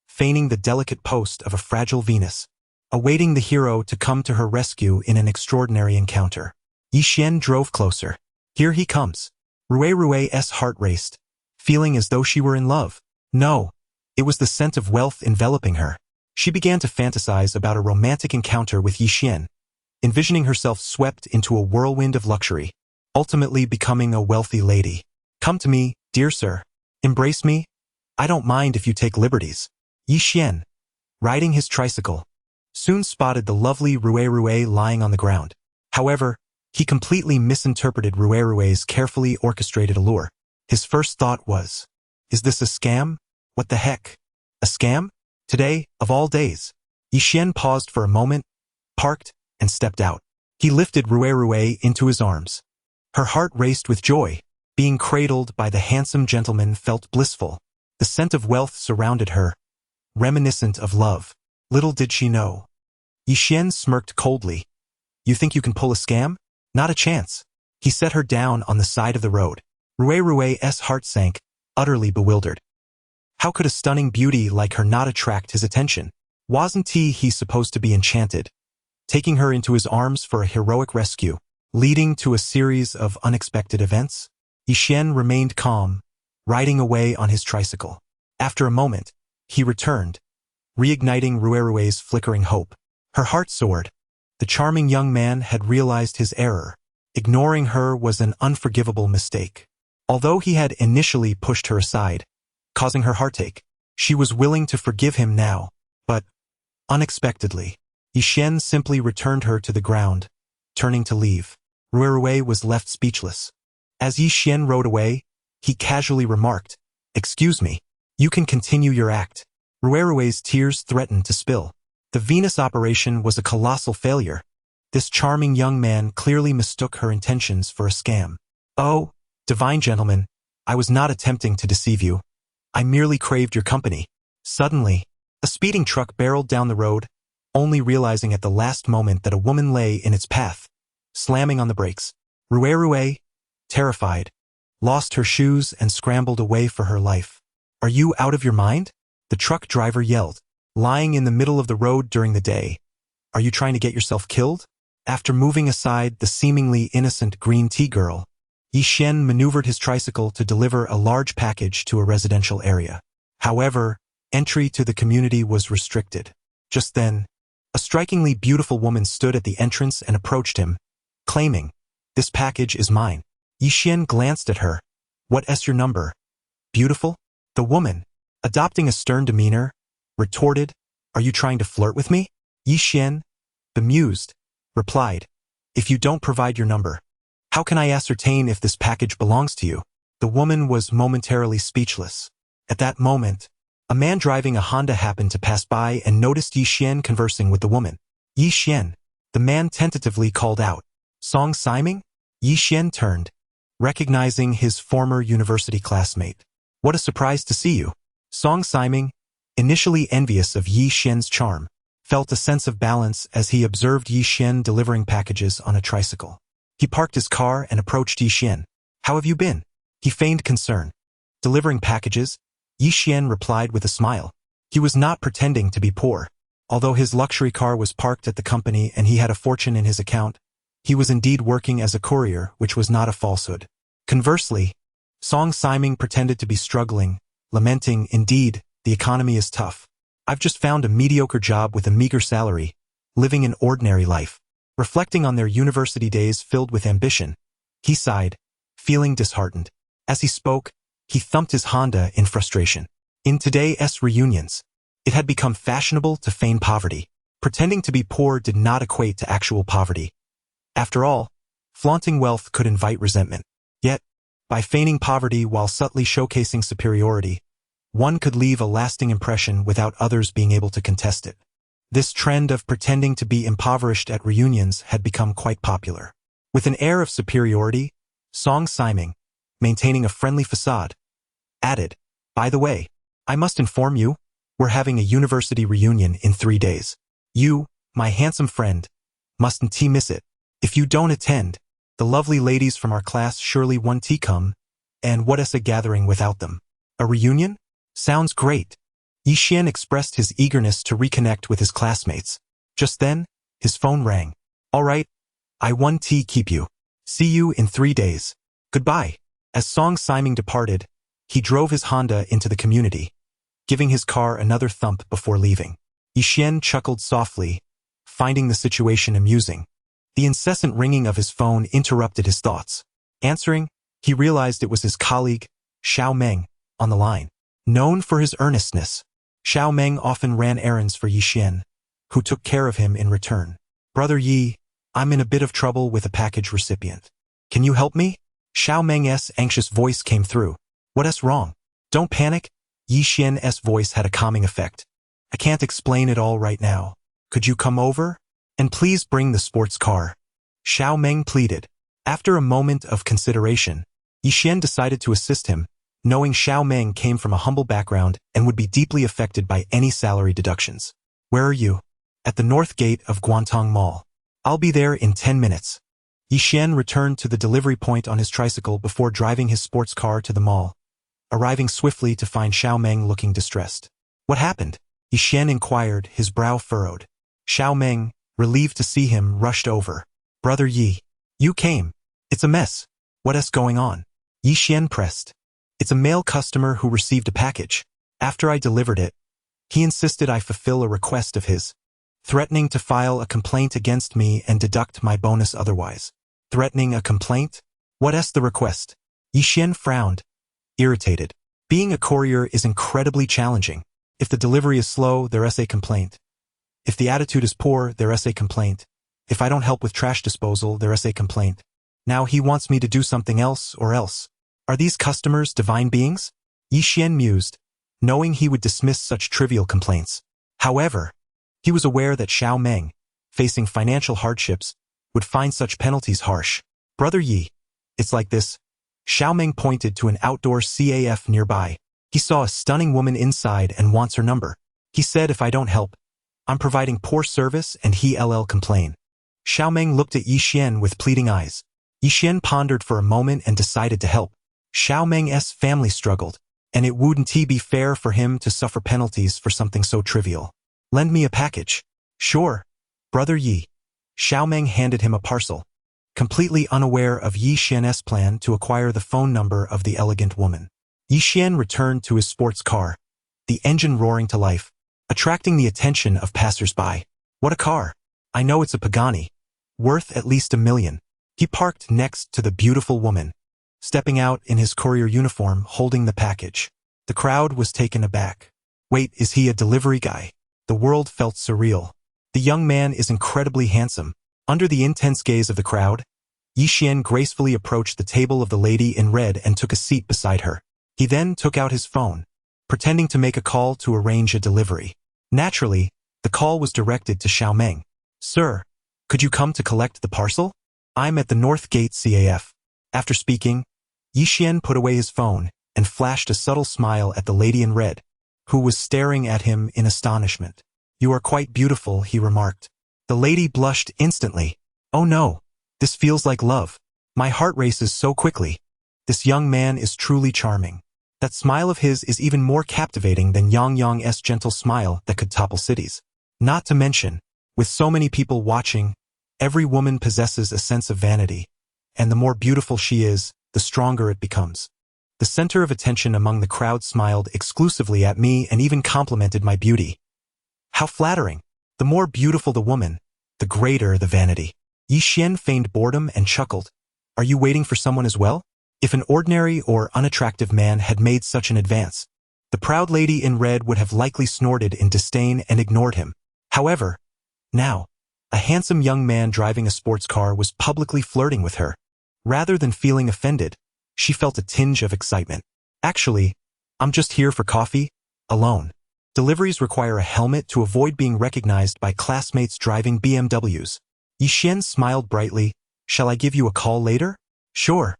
feigning the delicate post of a fragile Venus, awaiting the hero to come to her rescue in an extraordinary encounter. Yi Xian drove closer. Here he comes. Courier's heart raced, feeling as though she were in love. No, it was the scent of wealth enveloping her. She began to fantasize about a romantic encounter with Yi Xian, envisioning herself swept into a whirlwind of luxury, ultimately becoming a wealthy lady. "Come to me, dear sir. Embrace me. I don't mind if you take liberties." "Yi Xian." riding his tricycle, soon spotted the lovely Rue lying on the ground. However, he completely misinterpreted Rue's carefully orchestrated allure. His first thought was, is this a scam? What the heck? A scam? Today, of all days. Yixuan paused for a moment, parked, and stepped out. He lifted Rue into his arms. Her heart raced with joy. Being cradled by the handsome gentleman felt blissful. The scent of wealth surrounded her, reminiscent of love. Little did she know. Yixuan smirked coldly. You think you can pull a scam? Not a chance. He set her down on the side of the road. Rue's heart sank, utterly bewildered. How could a stunning beauty like her not attract his attention? Wasn't he supposed to be enchanted, taking her into his arms for a heroic rescue, leading to a series of unexpected events? Yixuan remained calm, riding away on his tricycle. After a moment, he returned, reigniting Rue's flickering hope. Her heart soared. The charming young man had realized his error. Ignoring her was an unforgivable mistake. Although he had initially pushed her aside, causing her heartache, she was willing to forgive him now. But, unexpectedly, Yixuan simply returned her to the ground, turning to leave. Rue was left speechless. As Yixuan rode away, he casually remarked, "Excuse me, you can continue your act." Rue's tears threatened to spill. The Venus operation was a colossal failure. This charming young man clearly mistook her intentions for a scam. "Oh, divine gentleman, I was not attempting to deceive you. I merely craved your company." Suddenly, a speeding truck barreled down the road, only realizing at the last moment that a woman lay in its path, slamming on the brakes. Rue, terrified, lost her shoes and scrambled away for her life. "Are you out of your mind?" the truck driver yelled. "Lying in the middle of the road during the day. Are you trying to get yourself killed?" After moving aside the seemingly innocent green tea girl, Yixuan maneuvered his tricycle to deliver a large package to a residential area. However, entry to the community was restricted. Just then, a strikingly beautiful woman stood at the entrance and approached him, claiming, "This package is mine." Yixuan glanced at her. "What's your number? Beautiful?" The woman, adopting a stern demeanor, retorted, "Are you trying to flirt with me?" Yixuan, bemused, replied, "If you don't provide your number, how can I ascertain if this package belongs to you?" The woman was momentarily speechless. At that moment, a man driving a Honda happened to pass by and noticed Yixuan conversing with the woman. "Yixuan," the man tentatively called out. "Song Siming?" Yixuan turned, recognizing his former university classmate. "What a surprise to see you." Song Siming, initially envious of Yixuan's charm, felt a sense of balance as he observed Yixuan delivering packages on a tricycle. He parked his car and approached Yixuan. "How have you been?" He feigned concern. "Delivering packages?" Yixuan replied with a smile. He was not pretending to be poor. Although his luxury car was parked at the company and he had a fortune in his account, he was indeed working as a courier, which was not a falsehood. Conversely, Song Siming pretended to be struggling, lamenting, "Indeed, the economy is tough. I've just found a mediocre job with a meager salary, living an ordinary life." Reflecting on their university days filled with ambition, he sighed, feeling disheartened. As he spoke, he thumped his Honda in frustration. In today's reunions, it had become fashionable to feign poverty. Pretending to be poor did not equate to actual poverty. After all, flaunting wealth could invite resentment. Yet, by feigning poverty while subtly showcasing superiority, one could leave a lasting impression without others being able to contest it. This trend of pretending to be impoverished at reunions had become quite popular. With an air of superiority, Song Siming, maintaining a friendly facade, added, "By the way, I must inform you, we're having a university reunion in 3 days. You, my handsome friend, mustn't miss it. If you don't attend, the lovely ladies from our class surely won't come, and what's a gathering without them? A reunion? Sounds great." Yixuan expressed his eagerness to reconnect with his classmates. Just then, his phone rang. "All right, I won't keep you. See you in 3 days. Goodbye." As Song Siming departed, he drove his Honda into the community, giving his car another thump before leaving. Yixuan chuckled softly, finding the situation amusing. The incessant ringing of his phone interrupted his thoughts. Answering, he realized it was his colleague, Xiao Meng, on the line. Known for his earnestness, Xiao Meng often ran errands for Yi Xian, who took care of him in return. Brother Yi, I'm in a bit of trouble with a package recipient. Can you help me? Xiao Meng's anxious voice came through. What's wrong? Don't panic. Yi Xian's voice had a calming effect. I can't explain it all right now. Could you come over? And please bring the sports car. Xiao Meng pleaded. After a moment of consideration, Yi Xian decided to assist him, knowing Xiao Meng came from a humble background and would be deeply affected by any salary deductions. Where are you? At the north gate of Guantang Mall. I'll be there in 10 minutes. Yi Xian returned to the delivery point on his tricycle before driving his sports car to the mall, arriving swiftly to find Xiao Meng looking distressed. What happened? Yi Xian inquired, his brow furrowed. Xiao Meng, relieved to see him, rushed over. Brother Yi, you came. It's a mess. What's going on? Yi Xian pressed. It's a male customer who received a package. After I delivered it, he insisted I fulfill a request of his, threatening to file a complaint against me and deduct my bonus otherwise. Threatening a complaint? What's the request? Yi Xian frowned, irritated. Being a courier is incredibly challenging. If the delivery is slow, there's a complaint. If the attitude is poor, there's a complaint. If I don't help with trash disposal, there's a complaint. Now he wants me to do something else or else. Are these customers divine beings? Yi Xian mused, knowing he would dismiss such trivial complaints. However, he was aware that Xiao Meng, facing financial hardships, would find such penalties harsh. Brother Yi, it's like this. Xiao Meng pointed to an outdoor CAF nearby. He saw a stunning woman inside and wants her number. He said if I don't help, I'm providing poor service and he'll complain. Xiao Meng looked at Yi Xian with pleading eyes. Yi Xian pondered for a moment and decided to help. Xiao Meng's family struggled, and it wouldn't be fair for him to suffer penalties for something so trivial. Lend me a package. Sure, Brother Yi. Xiao Meng handed him a parcel, completely unaware of Yi Xian's plan to acquire the phone number of the elegant woman. Yi Xian returned to his sports car, the engine roaring to life, attracting the attention of passers-by. What a car! I know it's a Pagani, worth at least $1 million. He parked next to the beautiful woman, stepping out in his courier uniform holding the package. The crowd was taken aback. Wait, is he a delivery guy? The world felt surreal. The young man is incredibly handsome. Under the intense gaze of the crowd, Yi Xian gracefully approached the table of the lady in red and took a seat beside her. He then took out his phone, pretending to make a call to arrange a delivery. Naturally, the call was directed to Xiao Meng. Sir, could you come to collect the parcel? I'm at the North Gate CAF. After speaking, Yi Xian put away his phone and flashed a subtle smile at the lady in red, who was staring at him in astonishment. You are quite beautiful, he remarked. The lady blushed instantly. Oh no, this feels like love. My heart races so quickly. This young man is truly charming. That smile of his is even more captivating than Yang Yang's gentle smile that could topple cities. Not to mention, with so many people watching, every woman possesses a sense of vanity, and the more beautiful she is, the stronger it becomes. The center of attention among the crowd smiled exclusively at me and even complimented my beauty. How flattering! The more beautiful the woman, the greater the vanity. Yi Xian feigned boredom and chuckled. Are you waiting for someone as well? If an ordinary or unattractive man had made such an advance, the proud lady in red would have likely snorted in disdain and ignored him. However, now, a handsome young man driving a sports car was publicly flirting with her. Rather than feeling offended, she felt a tinge of excitement. Actually, I'm just here for coffee, alone. Deliveries require a helmet to avoid being recognized by classmates driving BMWs. Yi Xian smiled brightly. Shall I give you a call later? Sure.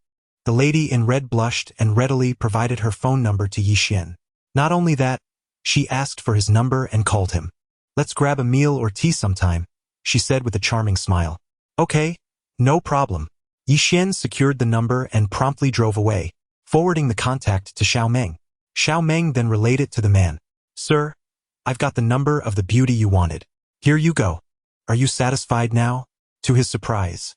The lady in red blushed and readily provided her phone number to Yi Xian. Not only that, she asked for his number and called him. Let's grab a meal or tea sometime, she said with a charming smile. Okay, no problem. Yi Xian secured the number and promptly drove away, forwarding the contact to Xiao Meng. Xiao Meng then relayed it to the man. Sir, I've got the number of the beauty you wanted. Here you go. Are you satisfied now? To his surprise,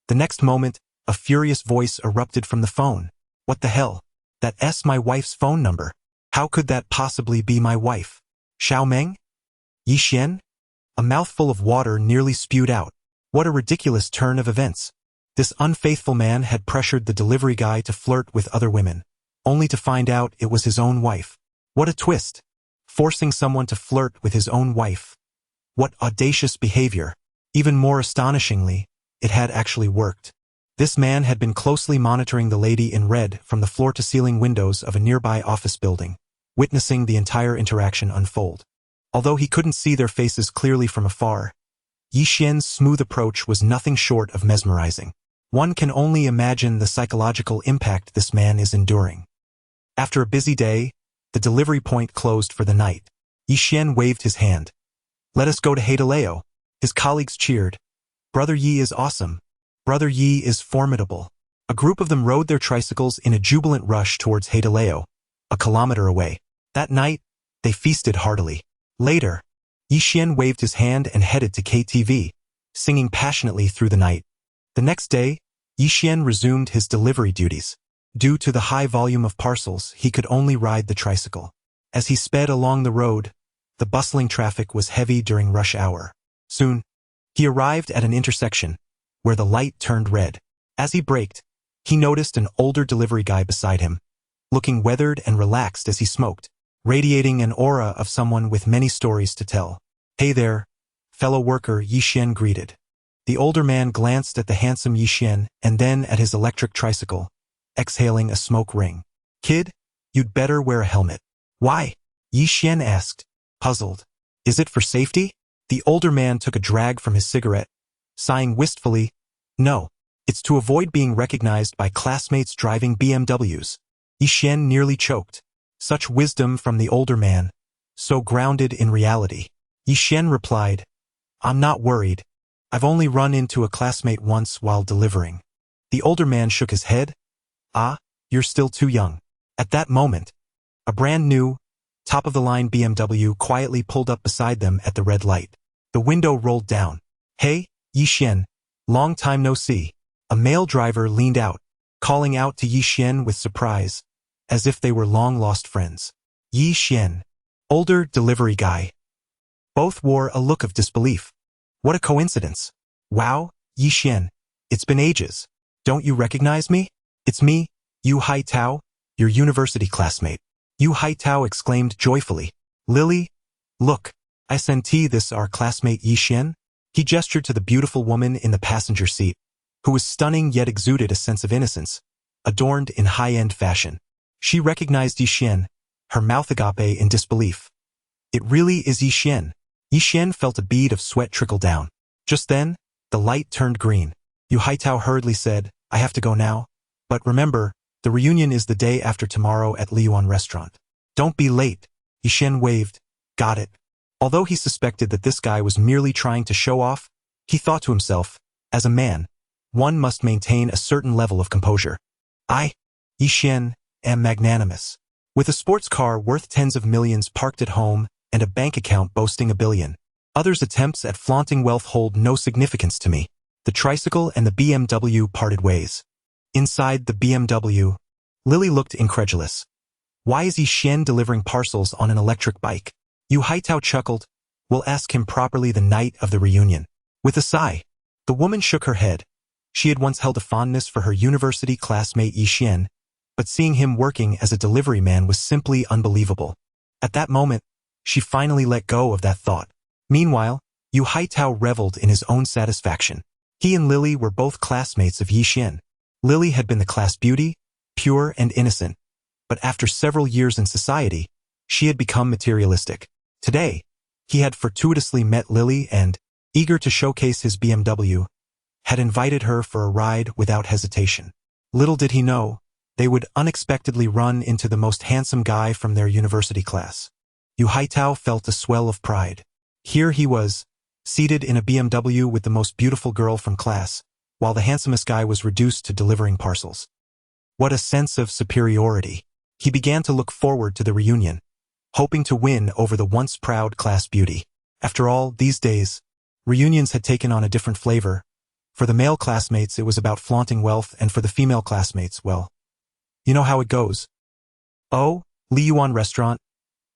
the next moment, a furious voice erupted from the phone. What the hell? That's my wife's phone number. How could that possibly be my wife? Xiao Meng? Yi Xian? A mouthful of water nearly spewed out. What a ridiculous turn of events. This unfaithful man had pressured the delivery guy to flirt with other women, only to find out it was his own wife. What a twist. forcing someone to flirt with his own wife. What audacious behavior! Even more astonishingly, it had actually worked. This man had been closely monitoring the lady in red from the floor-to-ceiling windows of a nearby office building, witnessing the entire interaction unfold. Although he couldn't see their faces clearly from afar, Yi Xian's smooth approach was nothing short of mesmerizing. One can only imagine the psychological impact this man is enduring. After a busy day, the delivery point closed for the night. Yi Xian waved his hand. "Let us go to Hadaleo." His colleagues cheered. "Brother Yi is awesome. Brother Yi is formidable." A group of them rode their tricycles in a jubilant rush towards Hadaleo, a kilometer away. That night, they feasted heartily. Later, Yi Xian waved his hand and headed to KTV, singing passionately through the night. The next day, Yi Xian resumed his delivery duties. Due to the high volume of parcels, he could only ride the tricycle. As he sped along the road, the bustling traffic was heavy during rush hour. Soon, he arrived at an intersection, where the light turned red. As he braked, he noticed an older delivery guy beside him, looking weathered and relaxed as he smoked, radiating an aura of someone with many stories to tell. "Hey there, fellow worker," Yi Xian greeted. The older man glanced at the handsome Yi Xian and then at his electric tricycle, exhaling a smoke ring. "Kid, you'd better wear a helmet." "Why?" Yi Xian asked, puzzled. "Is it for safety?" The older man took a drag from his cigarette, sighing wistfully. "No, it's to avoid being recognized by classmates driving BMWs. Yi Xian nearly choked. Such wisdom from the older man, so grounded in reality. Yi Xian replied, "I'm not worried. I've only run into a classmate once while delivering." The older man shook his head. "Ah, you're still too young." At that moment, a brand new, top-of-the-line BMW quietly pulled up beside them at the red light. The window rolled down. "Hey, Yi Xian, long time no see." A male driver leaned out, calling out to Yi Xian with surprise, as if they were long-lost friends. Yi Xian, older delivery guy. Both wore a look of disbelief. What a coincidence. "Wow, Yi Xian, it's been ages. Don't you recognize me? It's me, Yu Haitao, your university classmate." Yu Haitao exclaimed joyfully. "Lily, look, I sent this our classmate Yi Xian." He gestured to the beautiful woman in the passenger seat, who was stunning yet exuded a sense of innocence, adorned in high-end fashion. She recognized Yi Xian, her mouth agape in disbelief. "It really is Yi Xian." Yi Xian felt a bead of sweat trickle down. Just then, the light turned green. Yu Haitao hurriedly said, "I have to go now. But remember, the reunion is the day after tomorrow at Liyuan restaurant. Don't be late." Yi Xian waved. "Got it." Although he suspected that this guy was merely trying to show off, he thought to himself, as a man, one must maintain a certain level of composure. "I, Yi Xian, am magnanimous. With a sports car worth tens of millions parked at home and a bank account boasting $1 billion. Others' attempts at flaunting wealth hold no significance to me." The tricycle and the BMW parted ways. Inside the BMW, Lily looked incredulous. "Why is Yi Xian delivering parcels on an electric bike?" Yu Haitao chuckled. "We'll ask him properly the night of the reunion." With a sigh, the woman shook her head. She had once held a fondness for her university classmate Yi Xian, but seeing him working as a delivery man was simply unbelievable. At that moment, she finally let go of that thought. Meanwhile, Yu Haitao reveled in his own satisfaction. He and Lily were both classmates of Yi Xian. Lily had been the class beauty, pure and innocent, but after several years in society, she had become materialistic. Today, he had fortuitously met Lily and, eager to showcase his BMW, had invited her for a ride without hesitation. Little did he know, they would unexpectedly run into the most handsome guy from their university class. Yu Haitao felt a swell of pride. Here he was, seated in a BMW with the most beautiful girl from class, while the handsomest guy was reduced to delivering parcels. What a sense of superiority. He began to look forward to the reunion, hoping to win over the once proud class beauty. After all, these days, reunions had taken on a different flavor. For the male classmates, it was about flaunting wealth, and for the female classmates, well, you know how it goes. "Oh, Liyuan restaurant.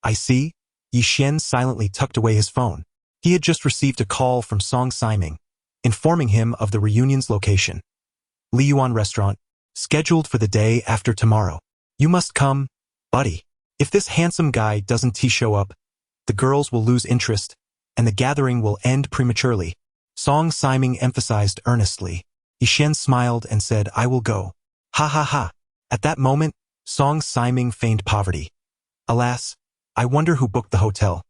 I see." Yi Xian silently tucked away his phone. He had just received a call from Song Siming, informing him of the reunion's location. "Liyuan restaurant, scheduled for the day after tomorrow. You must come, buddy. If this handsome guy doesn't show up, the girls will lose interest, and the gathering will end prematurely. Song Siming emphasized earnestly. Yixian smiled and said, I will go. Ha ha ha. At that moment, Song Siming feigned poverty. Alas, I wonder who booked the hotel.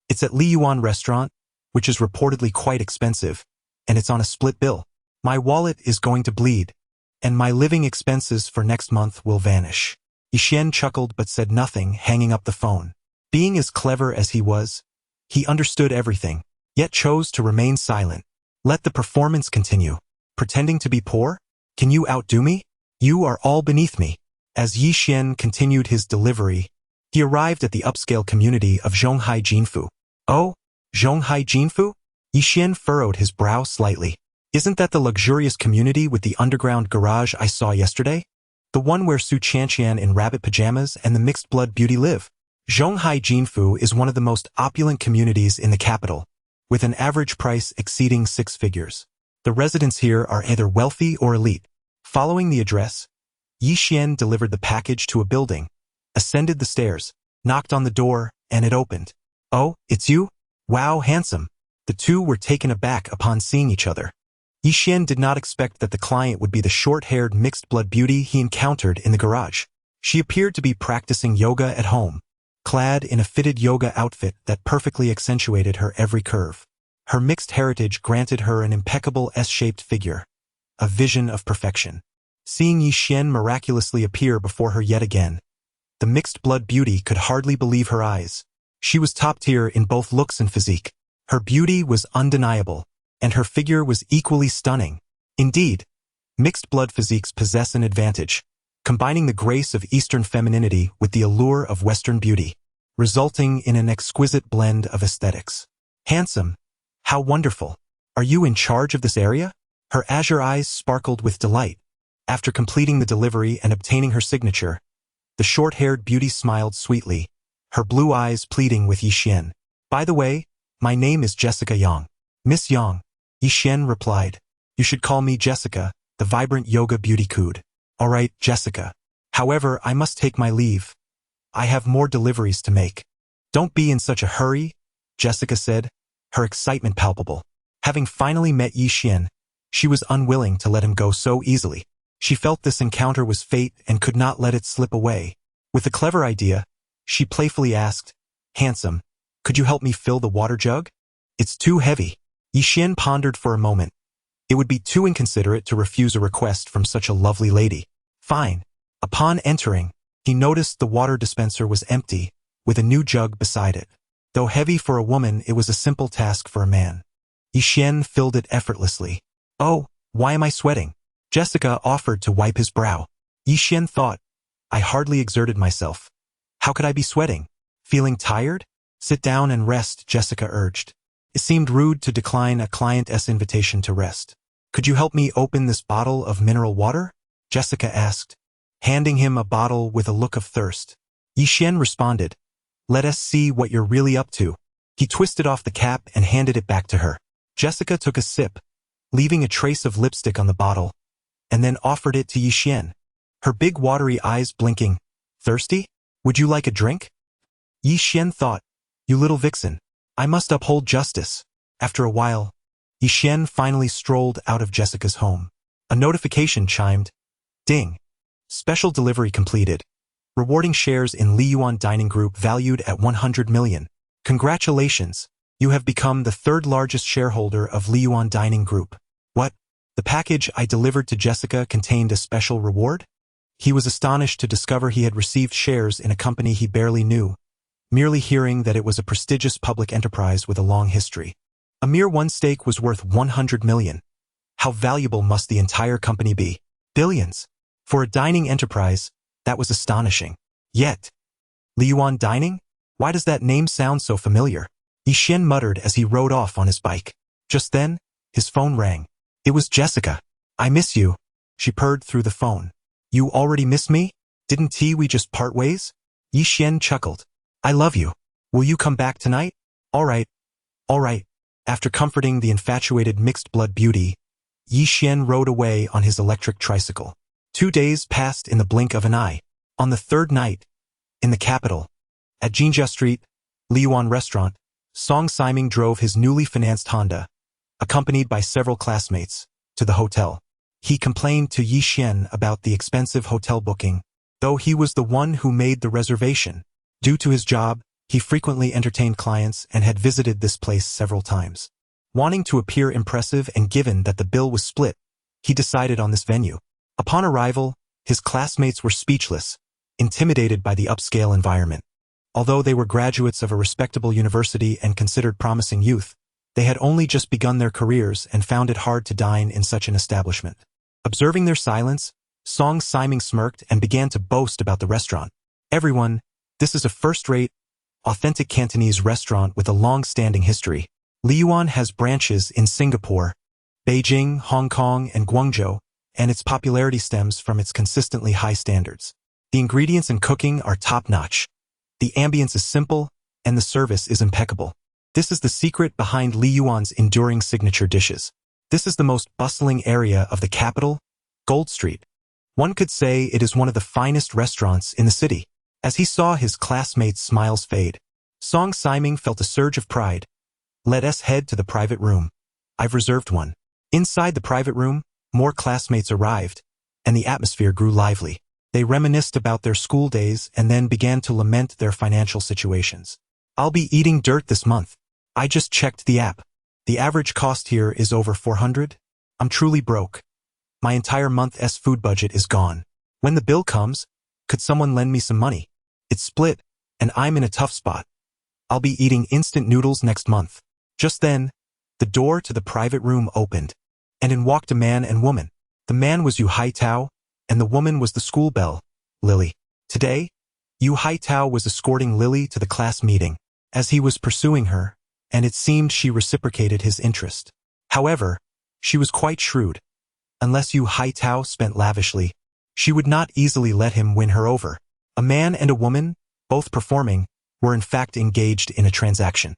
It's at Li Yuan restaurant, which is reportedly quite expensive, and it's on a split bill. My wallet is going to bleed, and my living expenses for next month will vanish. Yixian chuckled but said nothing, hanging up the phone. Being as clever as he was, he understood everything, yet chose to remain silent. Let the performance continue. Pretending to be poor? Can you outdo me? You are all beneath me. As Yixian continued his delivery, he arrived at the upscale community of Zhonghai Jinfu. Oh, Zhonghai Jinfu? Yixian furrowed his brow slightly. Isn't that the luxurious community with the underground garage I saw yesterday? The one where Su Chanqian in rabbit pajamas and the mixed-blood beauty live? Zhonghai Jinfu is one of the most opulent communities in the capital, with an average price exceeding 6 figures. The residents here are either wealthy or elite. Following the address, Yixian delivered the package to a building, ascended the stairs, knocked on the door, and it opened. Oh, it's you? Wow, handsome. The two were taken aback upon seeing each other. Yixian did not expect that the client would be the short-haired mixed-blood beauty he encountered in the garage. She appeared to be practicing yoga at home, clad in a fitted yoga outfit that perfectly accentuated her every curve. Her mixed heritage granted her an impeccable S-shaped figure, a vision of perfection. Seeing Yixian miraculously appear before her yet again, the mixed-blood beauty could hardly believe her eyes. She was top-tier in both looks and physique. Her beauty was undeniable, and her figure was equally stunning. Indeed, mixed-blood physiques possess an advantage, combining the grace of Eastern femininity with the allure of Western beauty, resulting in an exquisite blend of aesthetics. Handsome. How wonderful. Are you in charge of this area? Her azure eyes sparkled with delight. After completing the delivery and obtaining her signature, the short-haired beauty smiled sweetly, her blue eyes pleading with Yixian. By the way, my name is Jessica Yang. Miss Yang, Yixian replied. You should call me Jessica, the vibrant yoga beauty cood. All right, Jessica. However, I must take my leave. I have more deliveries to make. Don't be in such a hurry, Jessica said, her excitement palpable. Having finally met Yixian, she was unwilling to let him go so easily. She felt this encounter was fate and could not let it slip away. With a clever idea, she playfully asked, Handsome, could you help me fill the water jug? It's too heavy. Yixian pondered for a moment. It would be too inconsiderate to refuse a request from such a lovely lady. Fine. Upon entering, he noticed the water dispenser was empty, with a new jug beside it. Though heavy for a woman, it was a simple task for a man. Yixian filled it effortlessly. Oh, why am I sweating? Jessica offered to wipe his brow. Yixian thought, I hardly exerted myself. How could I be sweating? Feeling tired? Sit down and rest, Jessica urged. It seemed rude to decline a client's invitation to rest. Could you help me open this bottle of mineral water? Jessica asked, handing him a bottle with a look of thirst. Yixian responded, Let us see what you're really up to. He twisted off the cap and handed it back to her. Jessica took a sip, leaving a trace of lipstick on the bottle, and then offered it to Yixian, her big watery eyes blinking. Thirsty? Would you like a drink? Yixian thought, You little vixen. I must uphold justice. After a while, Yixian finally strolled out of Jessica's home. A notification chimed. Ding. Special delivery completed. Rewarding shares in Li Yuan Dining Group valued at 100 million. Congratulations. You have become the third largest shareholder of Li Yuan Dining Group. What? The package I delivered to Jessica contained a special reward? He was astonished to discover he had received shares in a company he barely knew, merely hearing that it was a prestigious public enterprise with a long history. A mere one stake was worth 100 million. How valuable must the entire company be? Billions. For a dining enterprise, that was astonishing. Yet, Li Yuan Dining? Why does that name sound so familiar? Yixian muttered as he rode off on his bike. Just then, his phone rang. It was Jessica. I miss you, she purred through the phone. You already miss me? Didn't we just part ways? Yixian chuckled. I love you. Will you come back tonight? All right. All right. After comforting the infatuated mixed-blood beauty, Yixian rode away on his electric tricycle. 2 days passed in the blink of an eye. On the third night, in the capital, at Jinjia Street, Liyuan Restaurant, Song Siming drove his newly financed Honda, accompanied by several classmates, to the hotel. He complained to Yi Xian about the expensive hotel booking, though he was the one who made the reservation. Due to his job, he frequently entertained clients and had visited this place several times. Wanting to appear impressive and given that the bill was split, he decided on this venue. Upon arrival, his classmates were speechless, intimidated by the upscale environment. Although they were graduates of a respectable university and considered promising youth, they had only just begun their careers and found it hard to dine in such an establishment. Observing their silence, Song Siming smirked and began to boast about the restaurant. Everyone, this is a first-rate, authentic Cantonese restaurant with a long-standing history. Liyuan has branches in Singapore, Beijing, Hong Kong, and Guangzhou, and its popularity stems from its consistently high standards. The ingredients and cooking are top-notch. The ambience is simple, and the service is impeccable. This is the secret behind Liyuan's enduring signature dishes. This is the most bustling area of the capital, Gold Street. One could say it is one of the finest restaurants in the city. As he saw his classmates' smiles fade, Song Siming felt a surge of pride. Let us head to the private room. I've reserved one. Inside the private room, more classmates arrived, and the atmosphere grew lively. They reminisced about their school days and then began to lament their financial situations. I'll be eating dirt this month. I just checked the app. The average cost here is over 400. I'm truly broke. My entire month's food budget is gone. When the bill comes, could someone lend me some money? It's split, and I'm in a tough spot. I'll be eating instant noodles next month. Just then, the door to the private room opened, and in walked a man and woman. The man was Yu Haitao, and the woman was the school belle, Lily. Today, Yu Haitao was escorting Lily to the class meeting, as he was pursuing her, and it seemed she reciprocated his interest. However, she was quite shrewd. Unless Yu Haitao spent lavishly, she would not easily let him win her over. A man and a woman, both performing, were in fact engaged in a transaction.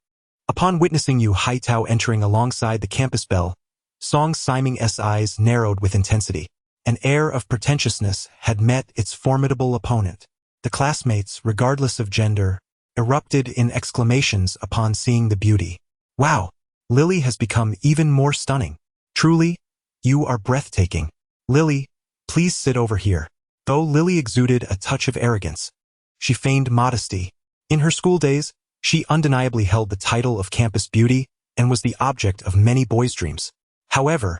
Upon witnessing Yu Haitao entering alongside the campus belle, Song Siming's eyes narrowed with intensity. An air of pretentiousness had met its formidable opponent. The classmates, regardless of gender, erupted in exclamations upon seeing the beauty. Wow! Lily has become even more stunning. Truly, you are breathtaking. Lily, please sit over here. Though Lily exuded a touch of arrogance, she feigned modesty. In her school days, she undeniably held the title of campus beauty and was the object of many boys' dreams. However,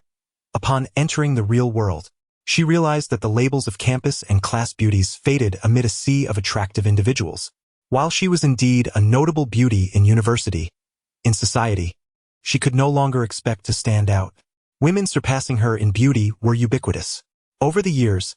upon entering the real world, she realized that the labels of campus and class beauties faded amid a sea of attractive individuals. While she was indeed a notable beauty in university, in society, she could no longer expect to stand out. Women surpassing her in beauty were ubiquitous. Over the years,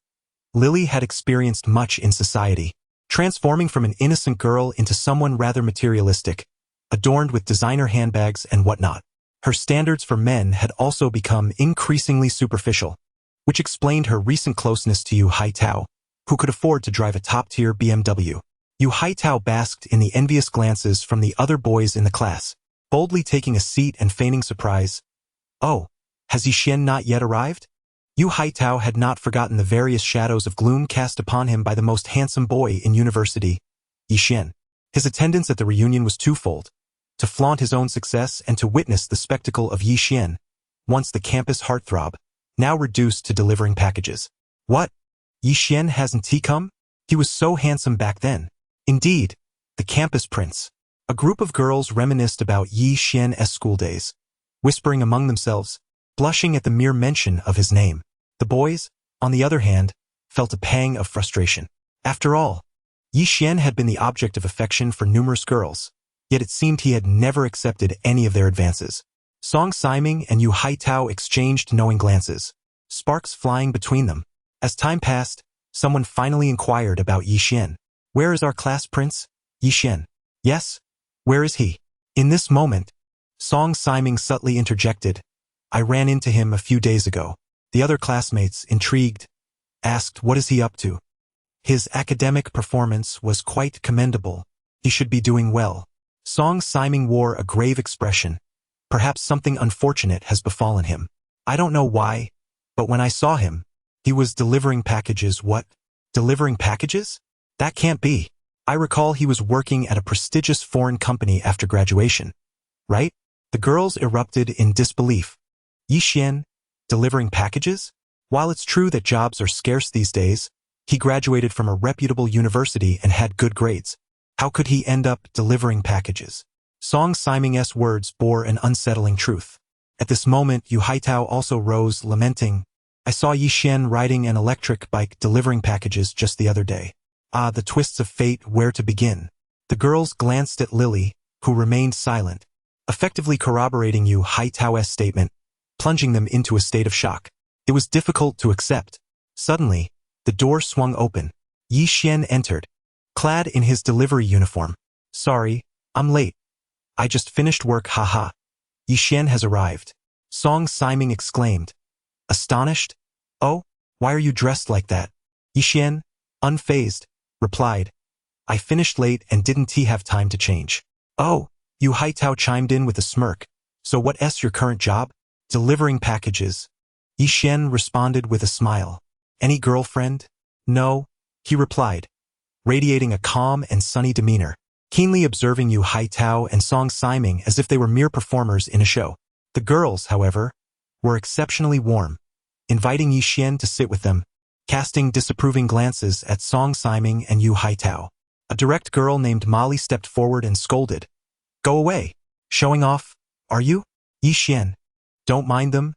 Lily had experienced much in society, transforming from an innocent girl into someone rather materialistic, adorned with designer handbags and whatnot. Her standards for men had also become increasingly superficial, which explained her recent closeness to Yu Haitao, who could afford to drive a top-tier BMW. Yu Haitao basked in the envious glances from the other boys in the class, boldly taking a seat and feigning surprise. Oh, has Yi Xian not yet arrived? Yu Haitao had not forgotten the various shadows of gloom cast upon him by the most handsome boy in university, Yi Xian. His attendance at the reunion was twofold: to flaunt his own success and to witness the spectacle of Yi Xian, once the campus heartthrob, now reduced to delivering packages. What? Yi Xian hasn't he come? He was so handsome back then. Indeed, the campus prince. A group of girls reminisced about Yi Xian's school days, whispering among themselves, blushing at the mere mention of his name. The boys, on the other hand, felt a pang of frustration. After all, Yi Xian had been the object of affection for numerous girls, yet it seemed he had never accepted any of their advances. Song Siming and Yu Haitao exchanged knowing glances, sparks flying between them. As time passed, someone finally inquired about Yi Xian. Where is our class prince, Yi Xian? Yes, where is he? In this moment, Song Siming subtly interjected, I ran into him a few days ago. The other classmates, intrigued, asked what is he up to. His academic performance was quite commendable. He should be doing well. Song Siming wore a grave expression. Perhaps something unfortunate has befallen him. I don't know why, but when I saw him, he was delivering packages. What? Delivering packages? That can't be. I recall he was working at a prestigious foreign company after graduation, right? The girls erupted in disbelief. Yi Xian, delivering packages? While it's true that jobs are scarce these days, he graduated from a reputable university and had good grades. How could he end up delivering packages? Song Siming's words bore an unsettling truth. At this moment, Yu Haitao also rose, lamenting, I saw Yi Xian riding an electric bike delivering packages just the other day. Ah, the twists of fate, where to begin? The girls glanced at Lily, who remained silent, effectively corroborating Yu Haitao's statement, plunging them into a state of shock. It was difficult to accept. Suddenly, the door swung open. Yi Xian entered, clad in his delivery uniform. Sorry, I'm late. I just finished work, haha. Yi Xian has arrived. Song Siming exclaimed. Astonished? Oh, why are you dressed like that? Yi Xian, unfazed, replied. I finished late and didn't have time to change. Oh, Yu Haitao chimed in with a smirk. So what's your current job? Delivering packages. Yi Xian responded with a smile. Any girlfriend? No, he replied, radiating a calm and sunny demeanor, keenly observing Yu Haitao and Song Siming as if they were mere performers in a show. The girls, however, were exceptionally warm, inviting Yi Xian to sit with them, casting disapproving glances at Song Siming and Yu Haitao. A direct girl named Molly stepped forward and scolded. Go away. Showing off, are you? Yi Xian. Don't mind them.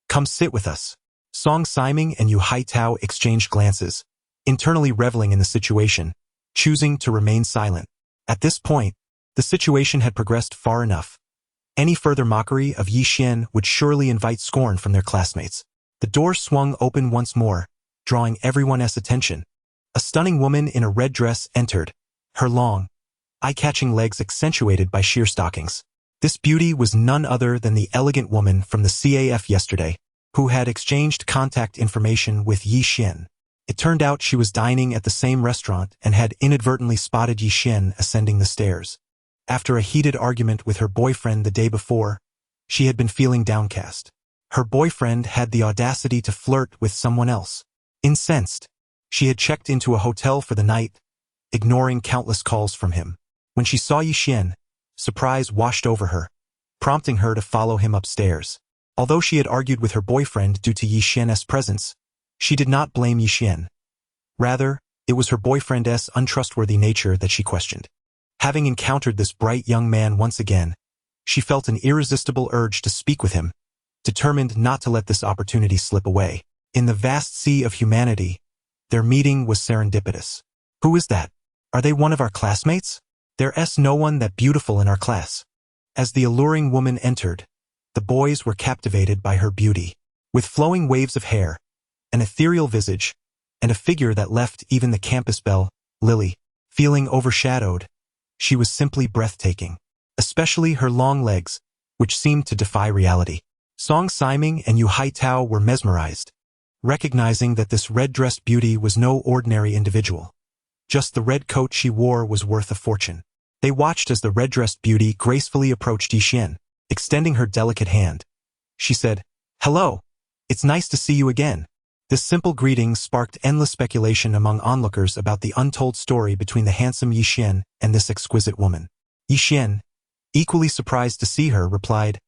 Come sit with us. Song Siming and Yu Haitao exchanged glances, internally reveling in the situation, choosing to remain silent. At this point, the situation had progressed far enough. Any further mockery of Yi Xian would surely invite scorn from their classmates. The door swung open once more, drawing everyone's attention. A stunning woman in a red dress entered, her long, eye-catching legs accentuated by sheer stockings. This beauty was none other than the elegant woman from the CAF yesterday, who had exchanged contact information with Yi Xian. It turned out she was dining at the same restaurant and had inadvertently spotted Yi Xian ascending the stairs. After a heated argument with her boyfriend the day before, she had been feeling downcast. Her boyfriend had the audacity to flirt with someone else. Incensed, she had checked into a hotel for the night, ignoring countless calls from him. When she saw Yi Xian, surprise washed over her, prompting her to follow him upstairs. Although she had argued with her boyfriend due to Yi Xian's presence, she did not blame Yi Xian. Rather, it was her boyfriend's untrustworthy nature that she questioned. Having encountered this bright young man once again, she felt an irresistible urge to speak with him, determined not to let this opportunity slip away. In the vast sea of humanity, their meeting was serendipitous. Who is that? Are they one of our classmates? There's no one that beautiful in our class. As the alluring woman entered, the boys were captivated by her beauty. With flowing waves of hair, an ethereal visage, and a figure that left even the campus belle, Lily, feeling overshadowed. She was simply breathtaking, especially her long legs, which seemed to defy reality. Song Siming and Yu Haitao were mesmerized, recognizing that this red-dressed beauty was no ordinary individual. Just the red coat she wore was worth a fortune. They watched as the red-dressed beauty gracefully approached Yi Xian, extending her delicate hand. She said, "Hello, it's nice to see you again." This simple greeting sparked endless speculation among onlookers about the untold story between the handsome Yi Xian and this exquisite woman. Yi Xian, equally surprised to see her, replied,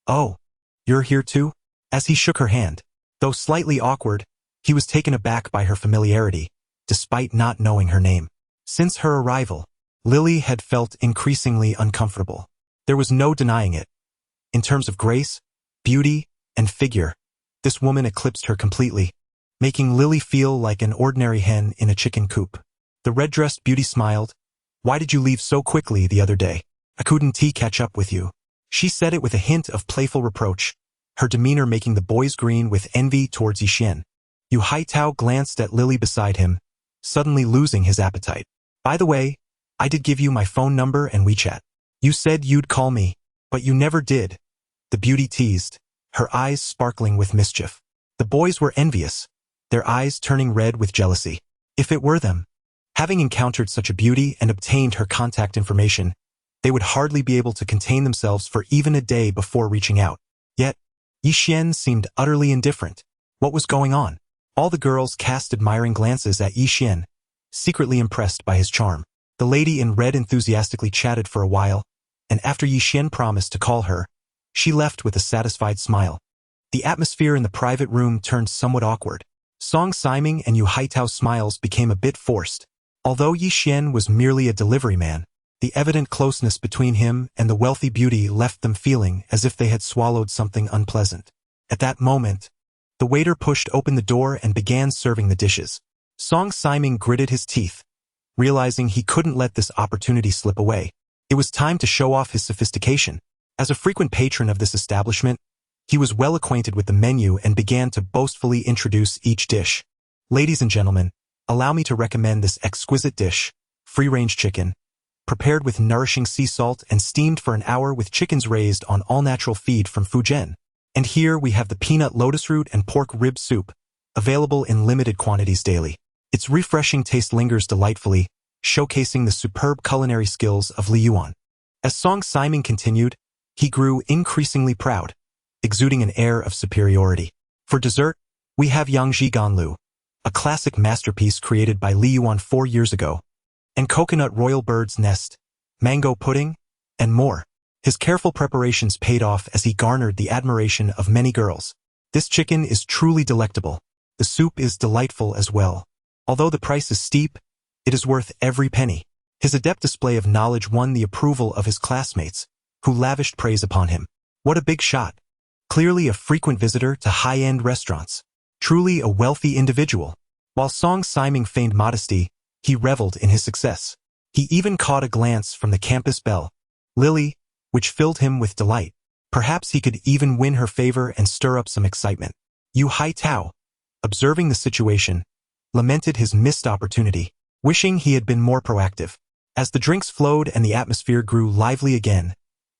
"Oh, you're here too?" As he shook her hand. Though slightly awkward, he was taken aback by her familiarity, despite not knowing her name. Since her arrival, Lily had felt increasingly uncomfortable. There was no denying it. In terms of grace, beauty, and figure, this woman eclipsed her completely, making Lily feel like an ordinary hen in a chicken coop. The red-dressed beauty smiled. "Why did you leave so quickly the other day? I couldn't catch up with you." She said it with a hint of playful reproach, her demeanor making the boys green with envy towards Yi Xian. Yu Haitao glanced at Lily beside him, suddenly losing his appetite. "By the way, I did give you my phone number and WeChat. You said you'd call me, but you never did," the beauty teased, her eyes sparkling with mischief. The boys were envious, their eyes turning red with jealousy. If it were them, having encountered such a beauty and obtained her contact information, they would hardly be able to contain themselves for even a day before reaching out. Yet, Yi Xian seemed utterly indifferent. What was going on? All the girls cast admiring glances at Yi Xian, secretly impressed by his charm. The lady in red enthusiastically chatted for a while, and after Yi Xian promised to call her, she left with a satisfied smile. The atmosphere in the private room turned somewhat awkward. Song Siming and Yu Haitao's smiles became a bit forced. Although Yi Xian was merely a delivery man, the evident closeness between him and the wealthy beauty left them feeling as if they had swallowed something unpleasant. At that moment, the waiter pushed open the door and began serving the dishes. Song Siming gritted his teeth, realizing he couldn't let this opportunity slip away. It was time to show off his sophistication. As a frequent patron of this establishment, he was well acquainted with the menu and began to boastfully introduce each dish. Ladies and gentlemen, allow me to recommend this exquisite dish, free-range chicken, prepared with nourishing sea salt and steamed for an hour with chickens raised on all-natural feed from Fujian. And here we have the peanut lotus root and pork rib soup, available in limited quantities daily. Its refreshing taste lingers delightfully, showcasing the superb culinary skills of Li Yuan. As Song Siming continued, he grew increasingly proud, exuding an air of superiority. For dessert, we have Yangji Ganlu, a classic masterpiece created by Li Yuan 4 years ago, and coconut royal bird's nest, mango pudding, and more. His careful preparations paid off as he garnered the admiration of many girls. This chicken is truly delectable. The soup is delightful as well. Although the price is steep, it is worth every penny. His adept display of knowledge won the approval of his classmates, who lavished praise upon him. What a big shot! Clearly a frequent visitor to high-end restaurants. Truly a wealthy individual. While Song Siming feigned modesty, he reveled in his success. He even caught a glance from the campus belle, Lily, which filled him with delight. Perhaps he could even win her favor and stir up some excitement. Yu Haitao, observing the situation, lamented his missed opportunity, wishing he had been more proactive. As the drinks flowed and the atmosphere grew lively again,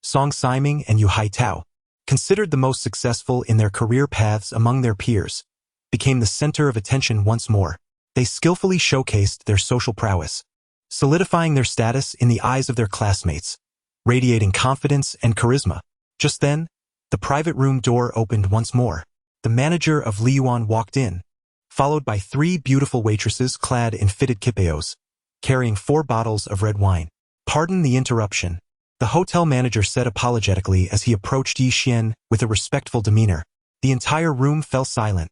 Song Siming and Yu Haitao, considered the most successful in their career paths among their peers, became the center of attention once more. They skillfully showcased their social prowess, solidifying their status in the eyes of their classmates, radiating confidence and charisma. Just then, the private room door opened once more. The manager of Li Yuan walked in, followed by 3 beautiful waitresses clad in fitted kipeos, carrying 4 bottles of red wine. Pardon the interruption, the hotel manager said apologetically as he approached Yi Xian with a respectful demeanor. The entire room fell silent,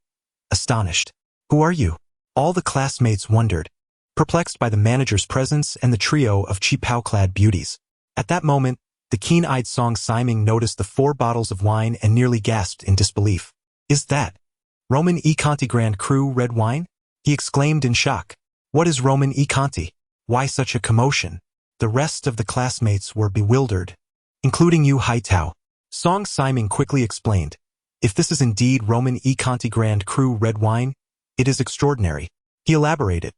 astonished. Who are you? All the classmates wondered, perplexed by the manager's presence and the trio of qipao-clad beauties. At that moment, the keen-eyed Song Siming noticed the 4 bottles of wine and nearly gasped in disbelief. Is that Roman e Conti Grand Cru red wine? He exclaimed in shock. What is Roman e Conti? Why such a commotion? The rest of the classmates were bewildered, including Yu Haitao. Song Siming quickly explained, if this is indeed Roman e Conti Grand Cru red wine, it is extraordinary. He elaborated,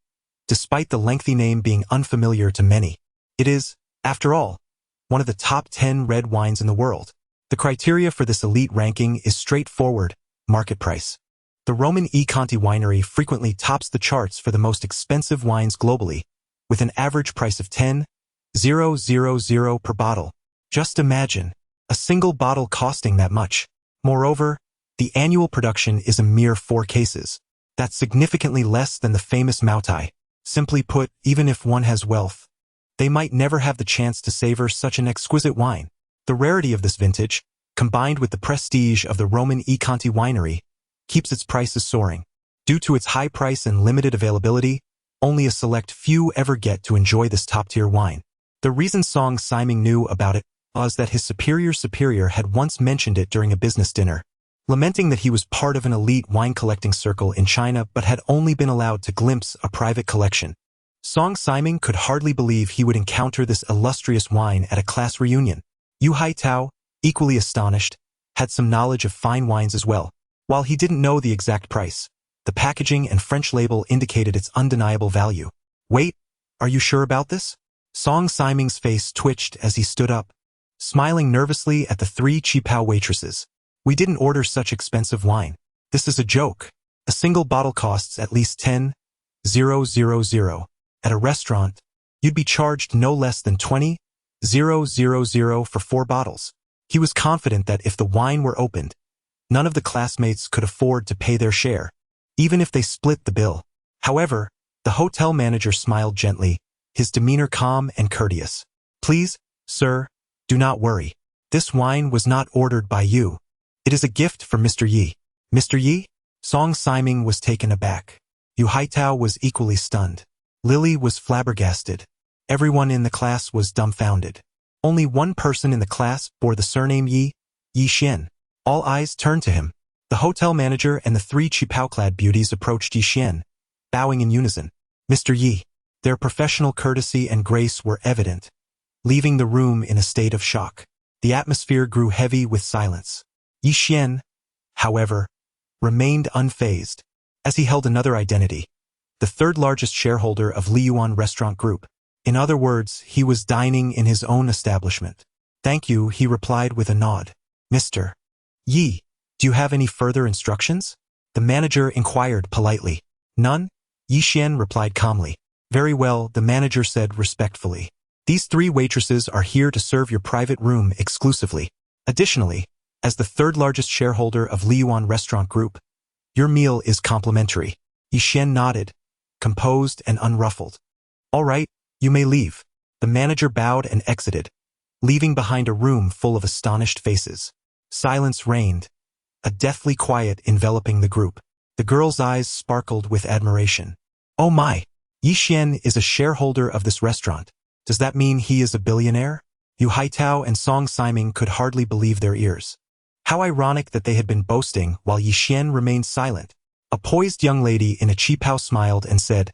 despite the lengthy name being unfamiliar to many. It is, after all, one of the top 10 red wines in the world. The criteria for this elite ranking is straightforward: market price. The Roman e Conti winery frequently tops the charts for the most expensive wines globally, with an average price of 10,000 per bottle. Just imagine, a single bottle costing that much. Moreover, the annual production is a mere 4 cases. That's significantly less than the famous Moutai. Simply put, even if one has wealth, they might never have the chance to savor such an exquisite wine. The rarity of this vintage, combined with the prestige of the Roman e Conti winery, keeps its prices soaring. Due to its high price and limited availability, only a select few ever get to enjoy this top-tier wine. The reason Song Siming knew about it was that his superior had once mentioned it during a business dinner, lamenting that he was part of an elite wine-collecting circle in China but had only been allowed to glimpse a private collection. Song Siming could hardly believe he would encounter this illustrious wine at a class reunion. Yu Haitao, equally astonished, had some knowledge of fine wines as well. While he didn't know the exact price, the packaging and French label indicated its undeniable value. Wait, are you sure about this? Song Siming's face twitched as he stood up, smiling nervously at the 3 qipao waitresses. We didn't order such expensive wine. This is a joke. A single bottle costs at least 10,000. At a restaurant, you'd be charged no less than 20,000 for 4 bottles. He was confident that if the wine were opened, none of the classmates could afford to pay their share, even if they split the bill. However, the hotel manager smiled gently, his demeanor calm and courteous. "Please, sir, do not worry. This wine was not ordered by you. It is a gift from Mr. Yi." "Mr. Yi?" Song Siming was taken aback. Yu Haitao was equally stunned. Lily was flabbergasted. Everyone in the class was dumbfounded. Only one person in the class bore the surname Yi, Yi Xian. All eyes turned to him. The hotel manager and the three qipao-clad beauties approached Yi Xian, bowing in unison. "Mr. Yi." Their professional courtesy and grace were evident, leaving the room in a state of shock. The atmosphere grew heavy with silence. Yi Xian, however, remained unfazed, as he held another identity, the third largest shareholder of Liyuan Restaurant Group. In other words, he was dining in his own establishment. "Thank you," he replied with a nod. "Mr. Yi, do you have any further instructions?" the manager inquired politely. "None," Yi Xian replied calmly. "Very well," the manager said respectfully. "These three waitresses are here to serve your private room exclusively. Additionally, as the third largest shareholder of Liyuan Restaurant Group, your meal is complimentary." Yi Xian nodded, composed and unruffled. "All right, you may leave." The manager bowed and exited, leaving behind a room full of astonished faces. Silence reigned, a deathly quiet enveloping the group. The girl's eyes sparkled with admiration. "Oh my! Yi Xian is a shareholder of this restaurant. Does that mean he is a billionaire?" Yu Haitao and Song Siming could hardly believe their ears. How ironic that they had been boasting while Yi Xian remained silent. A poised young lady in a qipao smiled and said,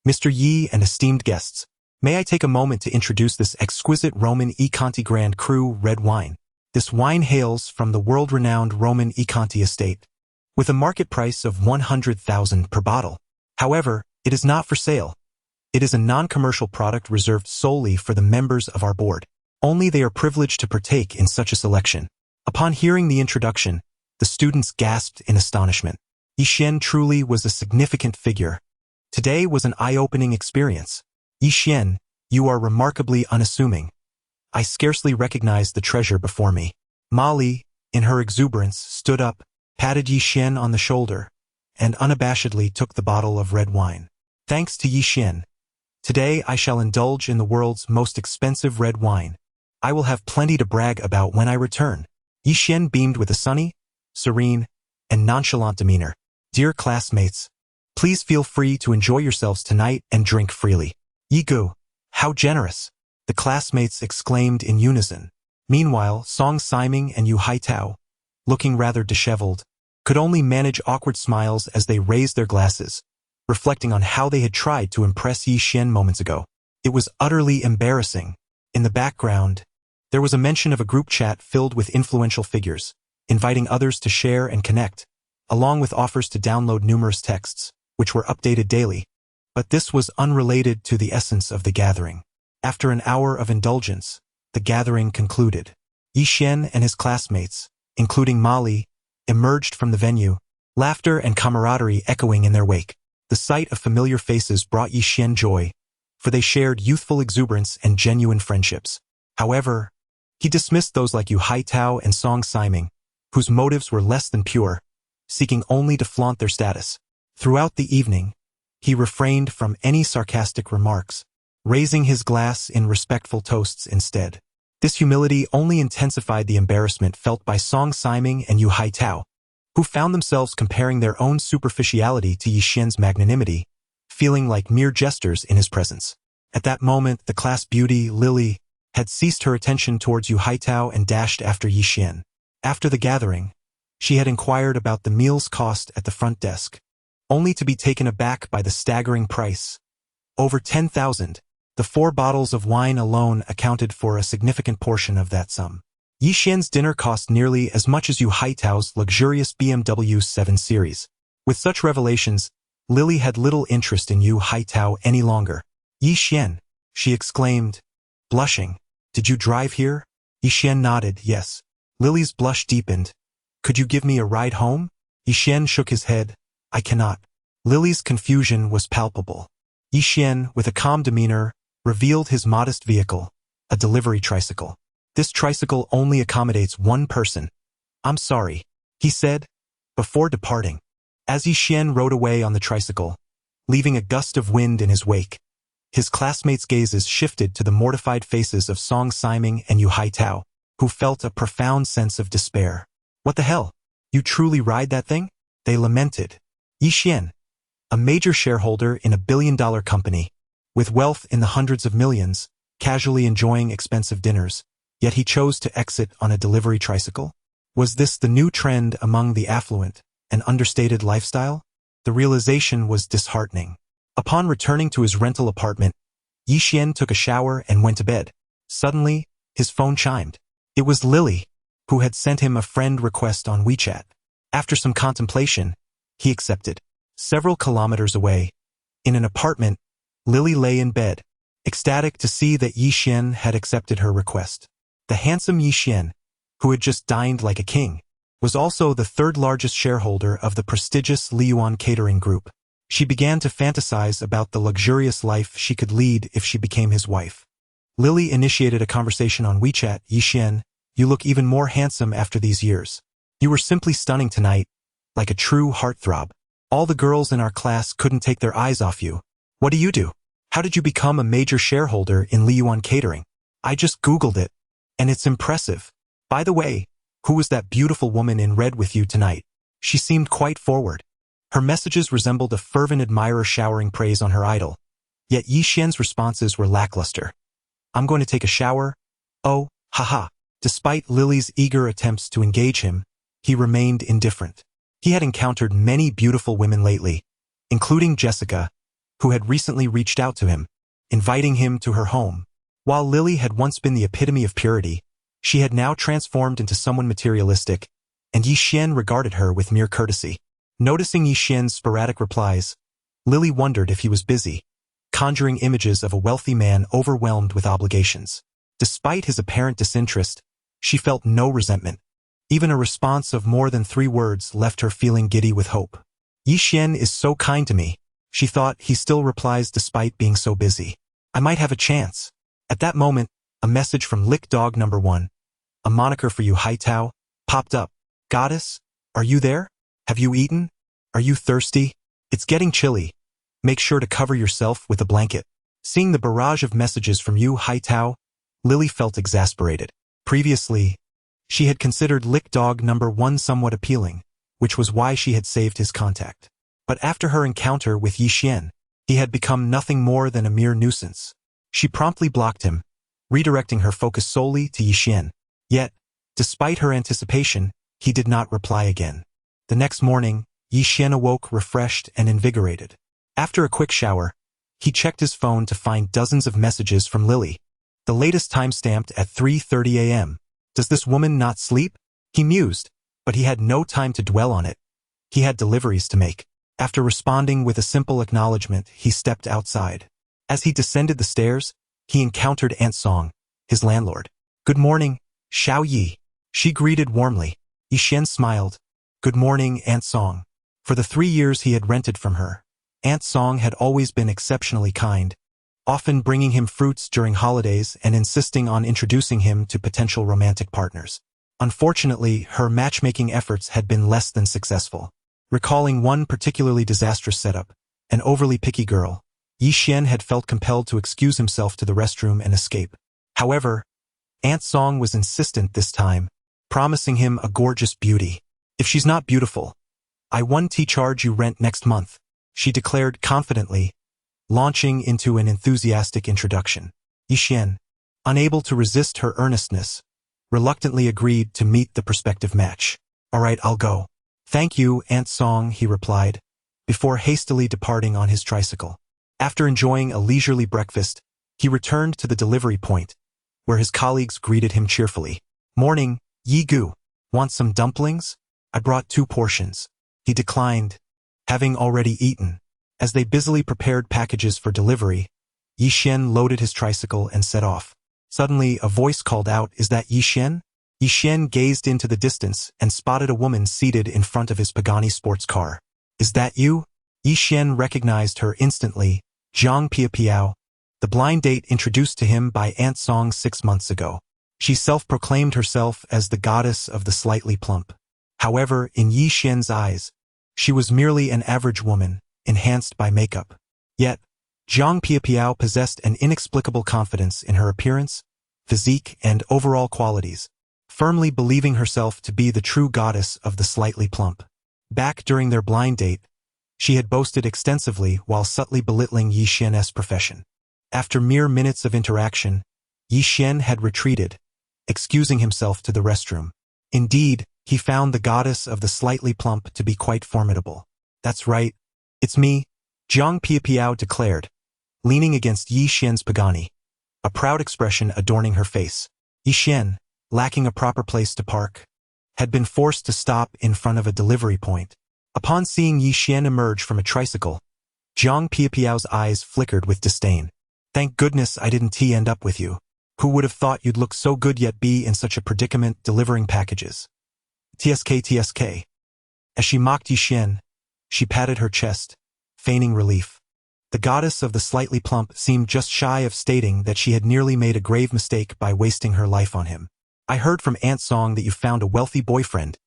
"Mr. Yi and esteemed guests, may I take a moment to introduce this exquisite Roman E. Conti Grand Cru red wine. This wine hails from the world-renowned Roman E. Conti estate, with a market price of 100,000 per bottle. However, it is not for sale. It is a non-commercial product reserved solely for the members of our board. Only they are privileged to partake in such a selection." Upon hearing the introduction, the students gasped in astonishment. Yi Xian truly was a significant figure. Today was an eye-opening experience. "Yi Xian, you are remarkably unassuming. I scarcely recognize the treasure before me." Molly, in her exuberance, stood up, patted Yi Xian on the shoulder, and unabashedly took the bottle of red wine. "Thanks to Yi Xian. Today I shall indulge in the world's most expensive red wine. I will have plenty to brag about when I return." Yi Xian beamed with a sunny, serene, and nonchalant demeanor. "Dear classmates, please feel free to enjoy yourselves tonight and drink freely." "Yi Gu, how generous!" the classmates exclaimed in unison. Meanwhile, Song Siming and Yu Haitao, looking rather disheveled, could only manage awkward smiles as they raised their glasses, reflecting on how they had tried to impress Yi Xian moments ago. It was utterly embarrassing. In the background, there was a mention of a group chat filled with influential figures, inviting others to share and connect, along with offers to download numerous texts, which were updated daily. But this was unrelated to the essence of the gathering. After an hour of indulgence, the gathering concluded. Yi Xian and his classmates, including Molly, emerged from the venue, laughter and camaraderie echoing in their wake. The sight of familiar faces brought Yi Xian joy, for they shared youthful exuberance and genuine friendships. However, he dismissed those like Yu Haitao and Song Siming, whose motives were less than pure, seeking only to flaunt their status. Throughout the evening, he refrained from any sarcastic remarks, raising his glass in respectful toasts instead. This humility only intensified the embarrassment felt by Song Siming and Yu Haitao, who found themselves comparing their own superficiality to Yi Xian's magnanimity, feeling like mere jesters in his presence. At that moment, the class beauty, Lily, had ceased her attention towards Yu Haitao and dashed after Yi Xian. After the gathering, she had inquired about the meal's cost at the front desk, only to be taken aback by the staggering price. Over 10,000. The 4 bottles of wine alone accounted for a significant portion of that sum. Yi Xian's dinner cost nearly as much as Yu Haitao's luxurious BMW 7 Series. With such revelations, Lily had little interest in Yu Haitao any longer. "Yi Xian," she exclaimed, blushing. "Did you drive here?" Yi Xian nodded, yes. Lily's blush deepened. "Could you give me a ride home?" Yi Xian shook his head. "I cannot." Lily's confusion was palpable. Yi Xian, with a calm demeanor, revealed his modest vehicle, a delivery tricycle. "This tricycle only accommodates one person. I'm sorry," he said, before departing. As Yi Xian rode away on the tricycle, leaving a gust of wind in his wake, His classmates' gazes shifted to the mortified faces of Song Siming and Yu Haitao, who felt a profound sense of despair. What the hell? You truly ride that thing? They lamented. Yi Xian, a major shareholder in a billion-dollar company, with wealth in the hundreds of millions, casually enjoying expensive dinners, yet he chose to exit on a delivery tricycle? Was this the new trend among the affluent, an understated lifestyle? The realization was disheartening. Upon returning to his rental apartment, Yi Xian took a shower and went to bed. Suddenly, his phone chimed. It was Lily, who had sent him a friend request on WeChat. After some contemplation, he accepted. Several kilometers away, in an apartment, Lily lay in bed, ecstatic to see that Yi Xian had accepted her request. The handsome Yi Xian, who had just dined like a king, was also the third-largest shareholder of the prestigious Liyuan Catering Group. She began to fantasize about the luxurious life she could lead if she became his wife. Lily initiated a conversation on WeChat. Yi Xian, you look even more handsome after these years. You were simply stunning tonight, like a true heartthrob. All the girls in our class couldn't take their eyes off you. What do you do? How did you become a major shareholder in Liyuan Catering? I just Googled it, and it's impressive. By the way, who was that beautiful woman in red with you tonight? She seemed quite forward. Her messages resembled a fervent admirer showering praise on her idol. Yet Yi Xian's responses were lackluster. I'm going to take a shower. Oh, haha. Despite Lily's eager attempts to engage him, he remained indifferent. He had encountered many beautiful women lately, including Jessica, who had recently reached out to him, inviting him to her home. While Lily had once been the epitome of purity, she had now transformed into someone materialistic, and Yi Xian regarded her with mere courtesy. Noticing Yi Xian's sporadic replies, Lily wondered if he was busy, conjuring images of a wealthy man overwhelmed with obligations. Despite his apparent disinterest, she felt no resentment. Even a response of more than 3 words left her feeling giddy with hope. Yi Xian is so kind to me, she thought. He still replies despite being so busy. I might have a chance. At that moment, a message from Lick Dog Number 1, a moniker for Yu Haitao, popped up. Goddess, are you there? Have you eaten? Are you thirsty? It's getting chilly. Make sure to cover yourself with a blanket. Seeing the barrage of messages from Yu Haitao, Lily felt exasperated. Previously, she had considered Lick Dog Number 1 somewhat appealing, which was why she had saved his contact. But after her encounter with Yi Xian, he had become nothing more than a mere nuisance. She promptly blocked him, redirecting her focus solely to Yi Xian. Yet, despite her anticipation, he did not reply again. The next morning, Yi Xian awoke refreshed and invigorated. After a quick shower, he checked his phone to find dozens of messages from Lily, the latest time stamped at 3:30 a.m. Does this woman not sleep? He mused, but he had no time to dwell on it. He had deliveries to make. After responding with a simple acknowledgement, he stepped outside. As he descended the stairs, he encountered Aunt Song, his landlord. Good morning, Xiao Yi. She greeted warmly. Yi Xian smiled. Good morning, Aunt Song. For the 3 years he had rented from her, Aunt Song had always been exceptionally kind, often bringing him fruits during holidays and insisting on introducing him to potential romantic partners. Unfortunately, her matchmaking efforts had been less than successful. Recalling one particularly disastrous setup, an overly picky girl, Yi Xian had felt compelled to excuse himself to the restroom and escape. However, Aunt Song was insistent this time, promising him a gorgeous beauty. If she's not beautiful, I won't charge you rent next month, she declared confidently, launching into an enthusiastic introduction. Yi Xian, unable to resist her earnestness, reluctantly agreed to meet the prospective match. All right, I'll go. Thank you, Aunt Song, he replied, before hastily departing on his tricycle. After enjoying a leisurely breakfast, he returned to the delivery point, where his colleagues greeted him cheerfully. Morning, Yi Gu. Want some dumplings? I brought 2 portions. He declined, having already eaten. As they busily prepared packages for delivery, Yi Xian loaded his tricycle and set off. Suddenly, a voice called out, Is that Yi Xian? Yi Xian gazed into the distance and spotted a woman seated in front of his Pagani sports car. Is that you? Yi Xian recognized her instantly, Zhang Piapiao, the blind date introduced to him by Aunt Song 6 months ago. She self-proclaimed herself as the goddess of the slightly plump. However, in Yi Xian's eyes, she was merely an average woman, enhanced by makeup. Yet, Jiang Piapiao possessed an inexplicable confidence in her appearance, physique, and overall qualities, firmly believing herself to be the true goddess of the slightly plump. Back during their blind date, she had boasted extensively while subtly belittling Yi Xian's profession. After mere minutes of interaction, Yi Xian had retreated, excusing himself to the restroom. Indeed, he found the goddess of the slightly plump to be quite formidable. "That's right. It's me," Jiang Piapiao declared, leaning against Yi Xian's pagani, a proud expression adorning her face. Yi Xian, lacking a proper place to park, had been forced to stop in front of a delivery point. Upon seeing Yi Xian emerge from a tricycle, Jiang Piapiao's eyes flickered with disdain. "Thank goodness I didn't end up with you. Who would have thought you'd look so good yet be in such a predicament delivering packages? TSK TSK. As she mocked Yi Xian, she patted her chest, feigning relief. The goddess of the slightly plump seemed just shy of stating that she had nearly made a grave mistake by wasting her life on him. "I heard from Aunt Song that you found a wealthy boyfriend,"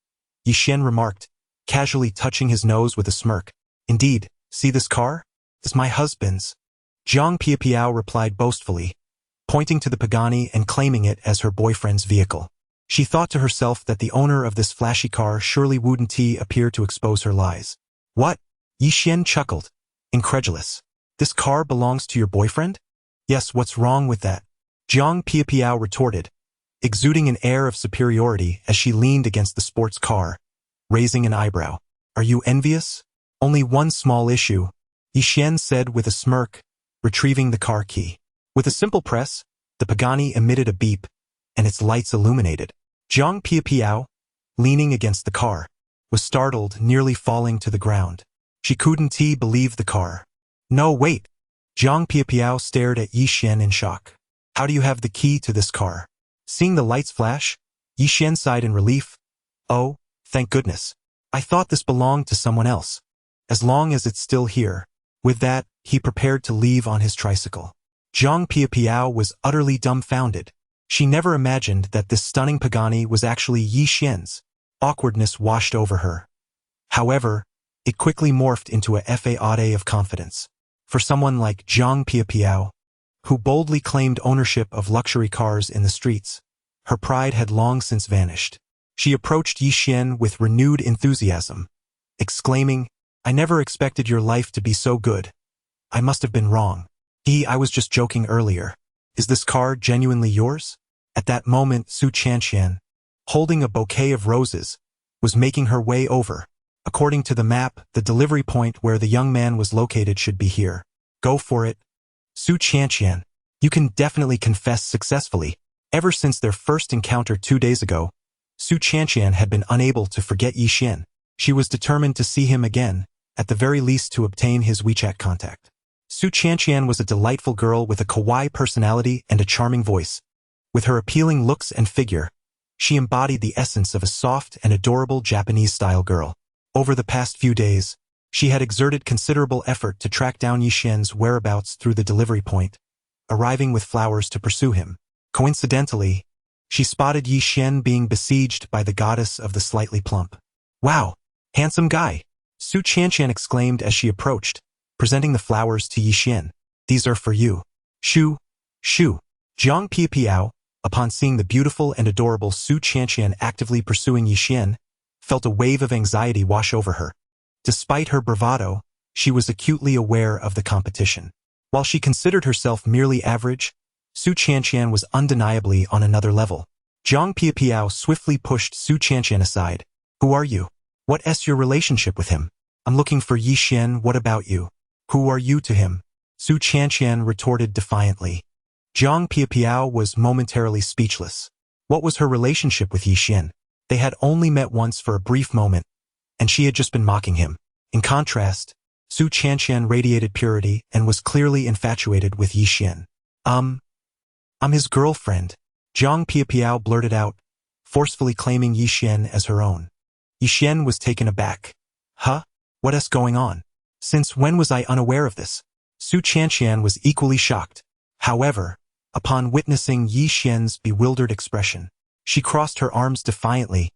Yi Xian remarked, casually touching his nose with a smirk. "Indeed, see this car? It's my husband's," Jiang Piapiao replied boastfully, pointing to the pagani and claiming it as her boyfriend's vehicle. She thought to herself that the owner of this flashy car surely wouldn't appear to expose her lies. "What?" Yi Xian chuckled, incredulous. "This car belongs to your boyfriend?" "Yes, what's wrong with that?" Jiang Piapiao retorted, exuding an air of superiority as she leaned against the sports car, raising an eyebrow. "Are you envious?" "Only one small issue," Yi Xian said with a smirk, retrieving the car key. With a simple press, the pagani emitted a beep, and its lights illuminated. Jiang Piapiao, leaning against the car, was startled, nearly falling to the ground. She couldn't believe the car. "No, wait." Jiang Piapiao stared at Yi Xian in shock. "How do you have the key to this car?" Seeing the lights flash, Yi Xian sighed in relief. "Oh, thank goodness. I thought this belonged to someone else. As long as it's still here." With that, he prepared to leave on his tricycle. Jiang Piapiao was utterly dumbfounded. She never imagined that this stunning pagani was actually Yi Xian's. Awkwardness washed over her. However, it quickly morphed into a fade of confidence. For someone like Jiang Piapiao, who boldly claimed ownership of luxury cars in the streets, her pride had long since vanished. She approached Yi Xian with renewed enthusiasm, exclaiming, "I never expected your life to be so good. I must have been wrong. I was just joking earlier. Is this car genuinely yours?" At that moment, Su Qianqian, holding a bouquet of roses, was making her way over. According to the map, the delivery point where the young man was located should be here. "Go for it, Su Qianqian. You can definitely confess successfully." Ever since their first encounter 2 days ago, Su Qianqian had been unable to forget Yi Xian. She was determined to see him again, at the very least to obtain his WeChat contact. Su Qianqian was a delightful girl with a kawaii personality and a charming voice. With her appealing looks and figure, she embodied the essence of a soft and adorable Japanese-style girl. Over the past few days, she had exerted considerable effort to track down Yi Xian's whereabouts through the delivery point, arriving with flowers to pursue him. Coincidentally, she spotted Yi Xian being besieged by the goddess of the slightly plump. "Wow, handsome guy," Su Qianqian exclaimed as she approached, presenting the flowers to Yi Xian. "These are for you." "Shoo, shoo." Jiang Piapiao, upon seeing the beautiful and adorable Su Qianqian actively pursuing Yi Xian, felt a wave of anxiety wash over her. Despite her bravado, she was acutely aware of the competition. While she considered herself merely average, Su Qianqian was undeniably on another level. Jiang Piapiao swiftly pushed Su Qianqian aside. "Who are you? What's your relationship with him?" "I'm looking for Yi Xian. What about you? Who are you to him?" Su Qianqian retorted defiantly. Jiang Piapiao was momentarily speechless. What was her relationship with Yi Xian? They had only met once for a brief moment, and she had just been mocking him. In contrast, Su Qianqian radiated purity and was clearly infatuated with Yi Xian. I'm his girlfriend," Jiang Piapiao blurted out, forcefully claiming Yi Xian as her own. Yi Xian was taken aback. "Huh? What's going on? Since when was I unaware of this?" Su Qianqian was equally shocked. However, upon witnessing Yi Xian's bewildered expression, she crossed her arms defiantly.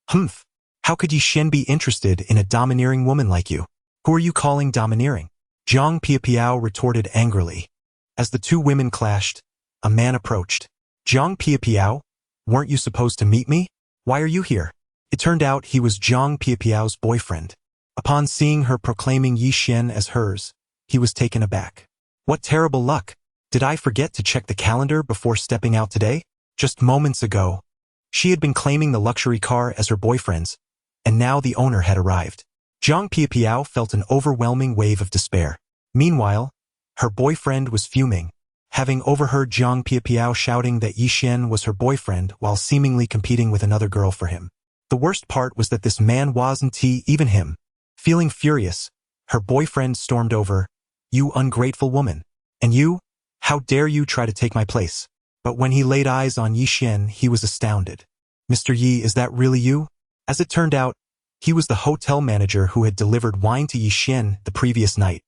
"Humph! How could Yi Xian be interested in a domineering woman like you?" "Who are you calling domineering?" Zhang Piapiao retorted angrily. As the two women clashed, a man approached. Zhang Piapiao, weren't you supposed to meet me? Why are you here? It turned out he was Zhang Piapiao's boyfriend. Upon seeing her proclaiming Yi Xian as hers, he was taken aback. What terrible luck! Did I forget to check the calendar before stepping out today? Just moments ago, she had been claiming the luxury car as her boyfriend's, and now the owner had arrived. Zhang Piapiao felt an overwhelming wave of despair. Meanwhile, her boyfriend was fuming, having overheard Zhang Piapiao shouting that Yi Xian was her boyfriend while seemingly competing with another girl for him. The worst part was that this man wasn't even him. Feeling furious, her boyfriend stormed over. You ungrateful woman. And you? How dare you try to take my place? But when he laid eyes on Yi Xian, he was astounded. Mr. Yi, is that really you? As it turned out, he was the hotel manager who had delivered wine to Yi Xian the previous night.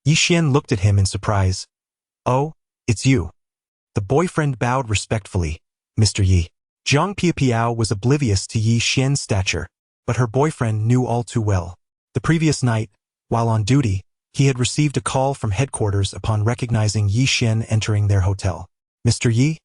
Yi Xian looked at him in surprise. Oh, it's you. The boyfriend bowed respectfully. Mr. Yi. Zhang Piapiao was oblivious to Yi Xian's stature, but her boyfriend knew all too well. The previous night, while on duty, he had received a call from headquarters upon recognizing Yi Xian entering their hotel. Mr. Yi?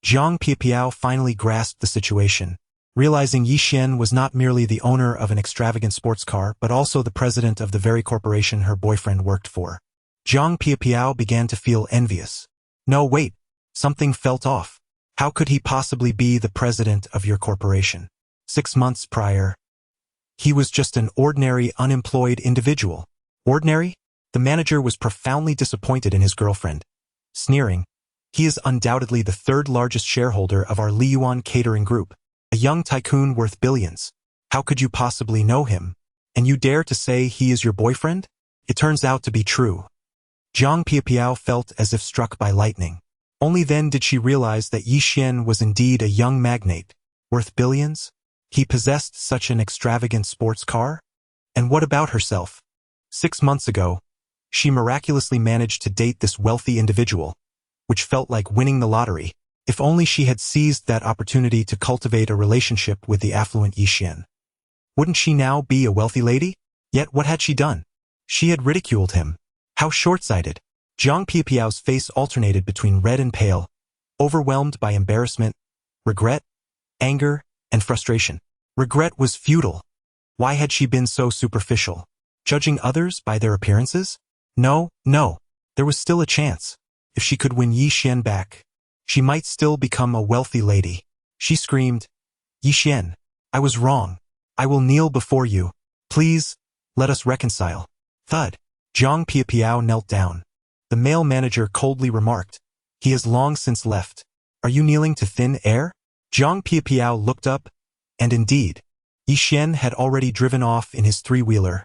Zhang Piapiao finally grasped the situation, realizing Yi Xian was not merely the owner of an extravagant sports car but also the president of the very corporation her boyfriend worked for. Zhang Piapiao began to feel envious. No, wait, something felt off. How could he possibly be the president of your corporation? 6 months prior, he was just an ordinary, unemployed individual. Ordinary? The manager was profoundly disappointed in his girlfriend. Sneering, he is undoubtedly the third largest shareholder of our Liyuan catering group, a young tycoon worth billions. How could you possibly know him? And you dare to say he is your boyfriend? It turns out to be true. Zhang Piapiao felt as if struck by lightning. Only then did she realize that Yi Xian was indeed a young magnate, worth billions. He possessed such an extravagant sports car? And what about herself? 6 months ago, she miraculously managed to date this wealthy individual, which felt like winning the lottery. If only she had seized that opportunity to cultivate a relationship with the affluent Yi Xian. Wouldn't she now be a wealthy lady? Yet what had she done? She had ridiculed him. How short-sighted. Zhang Piapiao's face alternated between red and pale, overwhelmed by embarrassment, regret, anger, and frustration. Regret was futile. Why had she been so superficial? Judging others by their appearances? No, there was still a chance. If she could win Yi Xian back, she might still become a wealthy lady. She screamed, Yi Xian, I was wrong. I will kneel before you. Please, let us reconcile. Thud. Zhang Piapiao knelt down. The male manager coldly remarked, he has long since left. Are you kneeling to thin air? Zhang Piapiao looked up, and indeed, Yi Xian had already driven off in his three-wheeler,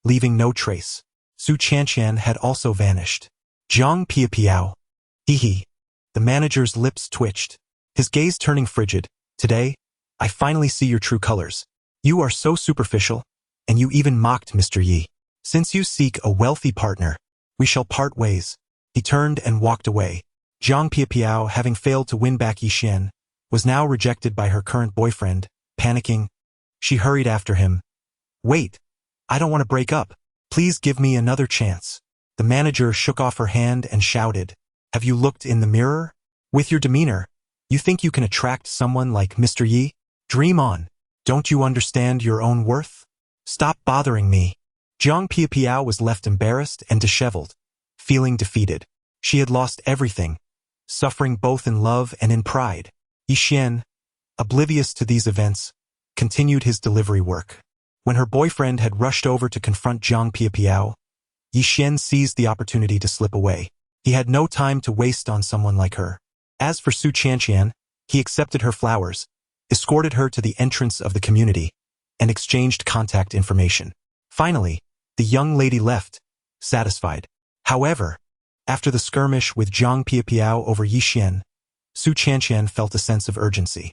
leaving no trace. Su Qianqian had also vanished. Zhang Piapiao. Hee. The manager's lips twitched, his gaze turning frigid. Today, I finally see your true colors. You are so superficial, and you even mocked Mr. Yi. Since you seek a wealthy partner, we shall part ways. He turned and walked away. Zhang Piapiao, having failed to win back Yi Xian, was now rejected by her current boyfriend. Panicking, she hurried after him. Wait, I don't want to break up. Please give me another chance. The manager shook off her hand and shouted, have you looked in the mirror? With your demeanor, you think you can attract someone like Mr. Yi? Dream on. Don't you understand your own worth? Stop bothering me. Zhang Piapiao was left embarrassed and disheveled, feeling defeated. She had lost everything, suffering both in love and in pride. Yi Xian, oblivious to these events, continued his delivery work. When her boyfriend had rushed over to confront Zhang Piapiao, Yi Xian seized the opportunity to slip away. He had no time to waste on someone like her. As for Su Qianqian, he accepted her flowers, escorted her to the entrance of the community, and exchanged contact information. Finally, the young lady left, satisfied. However, after the skirmish with Zhang Piapiao over Yi Xian, Su Qianqian felt a sense of urgency.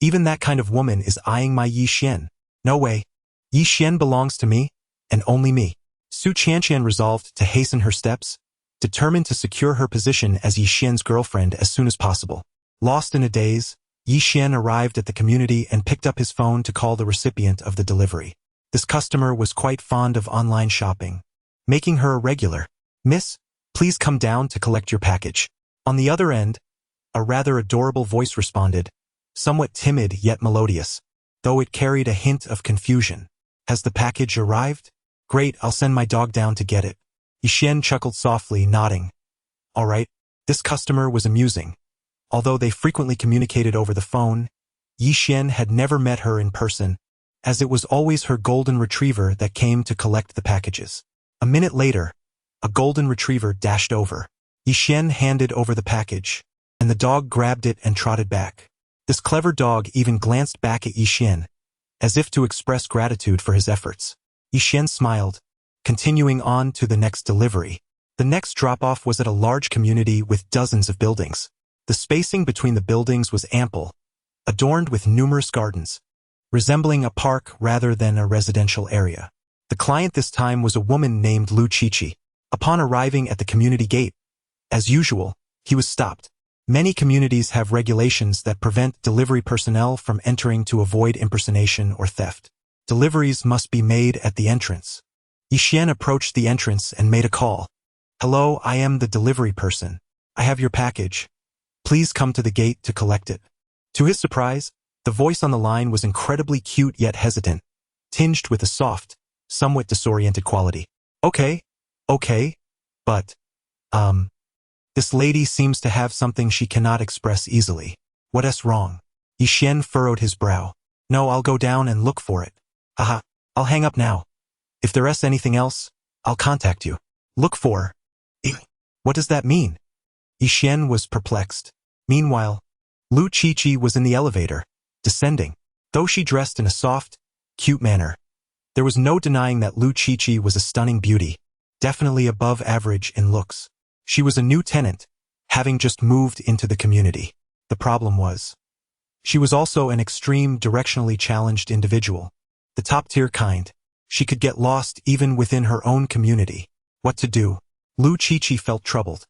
Even that kind of woman is eyeing my Yi Xian. No way. Yi Xian belongs to me, and only me. Su Qianqian resolved to hasten her steps, determined to secure her position as Yi Xian's girlfriend as soon as possible. Lost in a daze, Yi Xian arrived at the community and picked up his phone to call the recipient of the delivery. This customer was quite fond of online shopping. making her a regular. "Miss, please come down to collect your package." On the other end, a rather adorable voice responded, somewhat timid yet melodious, though it carried a hint of confusion. "Has the package arrived? Great, I'll send my dog down to get it." Yixian chuckled softly, nodding. All right, this customer was amusing. Although they frequently communicated over the phone, Yixian had never met her in person, as it was always her golden retriever that came to collect the packages. A minute later, a golden retriever dashed over. Yixian handed over the package, and the dog grabbed it and trotted back. This clever dog even glanced back at Yixian, as if to express gratitude for his efforts. Yixian smiled, continuing on to the next delivery. The next drop-off was at a large community with dozens of buildings. The spacing between the buildings was ample, adorned with numerous gardens, resembling a park rather than a residential area. The client this time was a woman named Lu Qiqi. Upon arriving at the community gate, as usual, he was stopped. Many communities have regulations that prevent delivery personnel from entering to avoid impersonation or theft. Deliveries must be made at the entrance. Yixian approached the entrance and made a call. "Hello, I am the delivery person. I have your package. Please come to the gate to collect it." To his surprise, the voice on the line was incredibly cute yet hesitant, tinged with a soft, somewhat disoriented quality. Okay, but, this lady seems to have something she cannot express easily. What's wrong? Yixian furrowed his brow. "No, I'll go down and look for it. Aha, I'll hang up now. If there's anything else, I'll contact you." "Look for? What does that mean?" Yixian was perplexed. Meanwhile, Lu Qiqi was in the elevator, descending. Though she dressed in a soft, cute manner, there was no denying that Lu Qiqi was a stunning beauty, definitely above average in looks. She was a new tenant, having just moved into the community. The problem was, she was also an extreme directionally challenged individual, the top-tier kind. She could get lost even within her own community. What to do? Lu Qiqi felt troubled.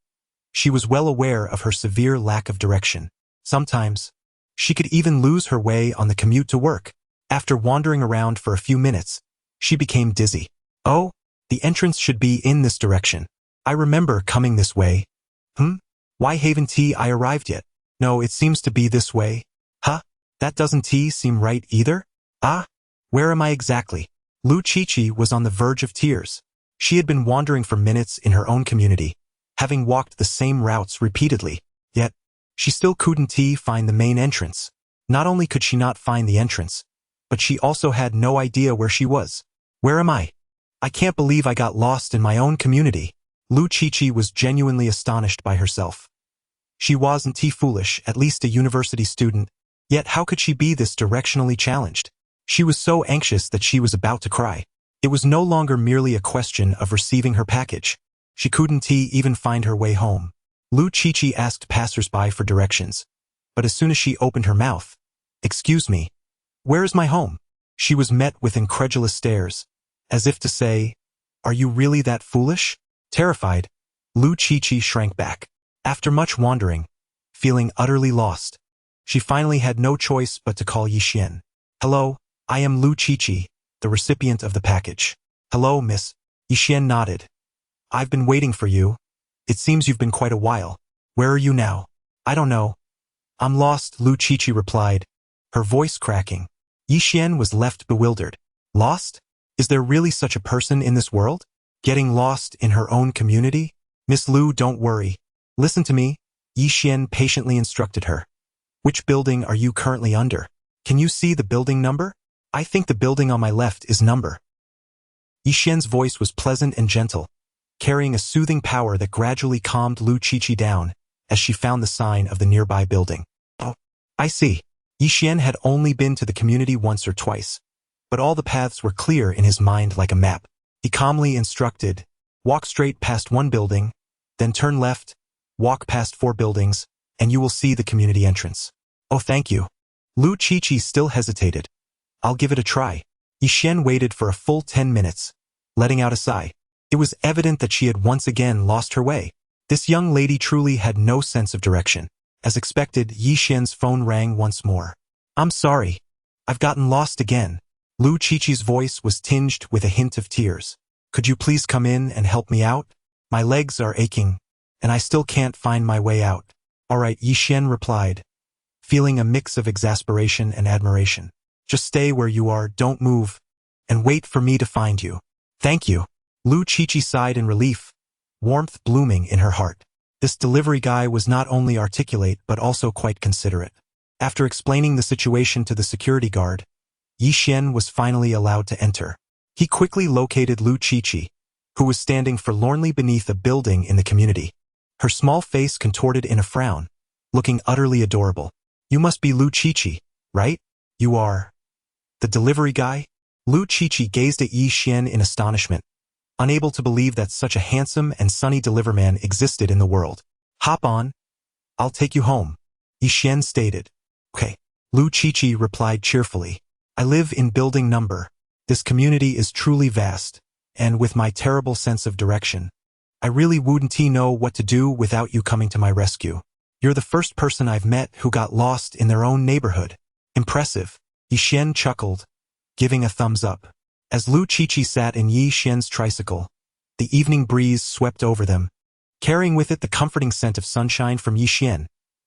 She was well aware of her severe lack of direction. Sometimes, she could even lose her way on the commute to work. After wandering around for a few minutes, she became dizzy. "Oh, the entrance should be in this direction. I remember coming this way. Why haven't I arrived yet? No, it seems to be this way. Huh? That doesn't seem right either? Where am I exactly?" Lu Qiqi was on the verge of tears. She had been wandering for minutes in her own community, having walked the same routes repeatedly, yet she still couldn't find the main entrance. Not only could she not find the entrance, but she also had no idea where she was. "Where am I? I can't believe I got lost in my own community." Lu Qiqi was genuinely astonished by herself. She wasn't foolish, at least a university student, yet how could she be this directionally challenged? She was so anxious that she was about to cry. It was no longer merely a question of receiving her package. She couldn't even find her way home. Lu Qiqi asked passers-by for directions, but as soon as she opened her mouth, "Excuse me, where is my home?" she was met with incredulous stares, as if to say, "Are you really that foolish?" Terrified, Lu Qiqi shrank back. After much wandering, feeling utterly lost, she finally had no choice but to call Yixian. "Hello, I am Lu Qiqi, the recipient of the package." "Hello, miss." Yixian nodded. "I've been waiting for you. It seems you've been quite a while. Where are you now?" "I don't know. I'm lost," Lu Qiqi replied, her voice cracking. Yixian was left bewildered. Lost? Is there really such a person in this world? Getting lost in her own community? "Miss Lu, don't worry. Listen to me," Yixian patiently instructed her. "Which building are you currently under? Can you see the building number? I think the building on my left is number." Yixian's voice was pleasant and gentle, carrying a soothing power that gradually calmed Lu Qiqi down as she found the sign of the nearby building. "Oh, I see." Yixian had only been to the community once or twice, but all the paths were clear in his mind like a map. He calmly instructed, "Walk straight past one building, then turn left, walk past 4 buildings, and you will see the community entrance." "Oh, thank you." Lu Qiqi still hesitated. "I'll give it a try." Yixian waited for a full 10 minutes, letting out a sigh. It was evident that she had once again lost her way. This young lady truly had no sense of direction. As expected, Yixian's phone rang once more. "I'm sorry. I've gotten lost again." Lu Qiqi's voice was tinged with a hint of tears. Could you please come in and help me out? My legs are aching, and I still can't find my way out. All right, Yi Xian replied, feeling a mix of exasperation and admiration. Just stay where you are, don't move, and wait for me to find you. Thank you. Lu Qiqi sighed in relief, warmth blooming in her heart. This delivery guy was not only articulate but also quite considerate. After explaining the situation to the security guard, Yi Xian was finally allowed to enter. He quickly located Lu Qiqi, who was standing forlornly beneath a building in the community. Her small face contorted in a frown, looking utterly adorable. You must be Lu Qiqi, right? You are the delivery guy? Lu Qiqi gazed at Yi Xian in astonishment, unable to believe that such a handsome and sunny deliverman existed in the world. Hop on. I'll take you home, Yi Xian stated. Okay. Lu Qiqi replied cheerfully. I live in building number. This community is truly vast, and with my terrible sense of direction, I really wouldn't know what to do without you coming to my rescue. You're the first person I've met who got lost in their own neighborhood. Impressive. Yi Xian chuckled, giving a thumbs up. As Lu Qiqi sat in Yi Xian's tricycle, the evening breeze swept over them, carrying with it the comforting scent of sunshine from Yi Xian,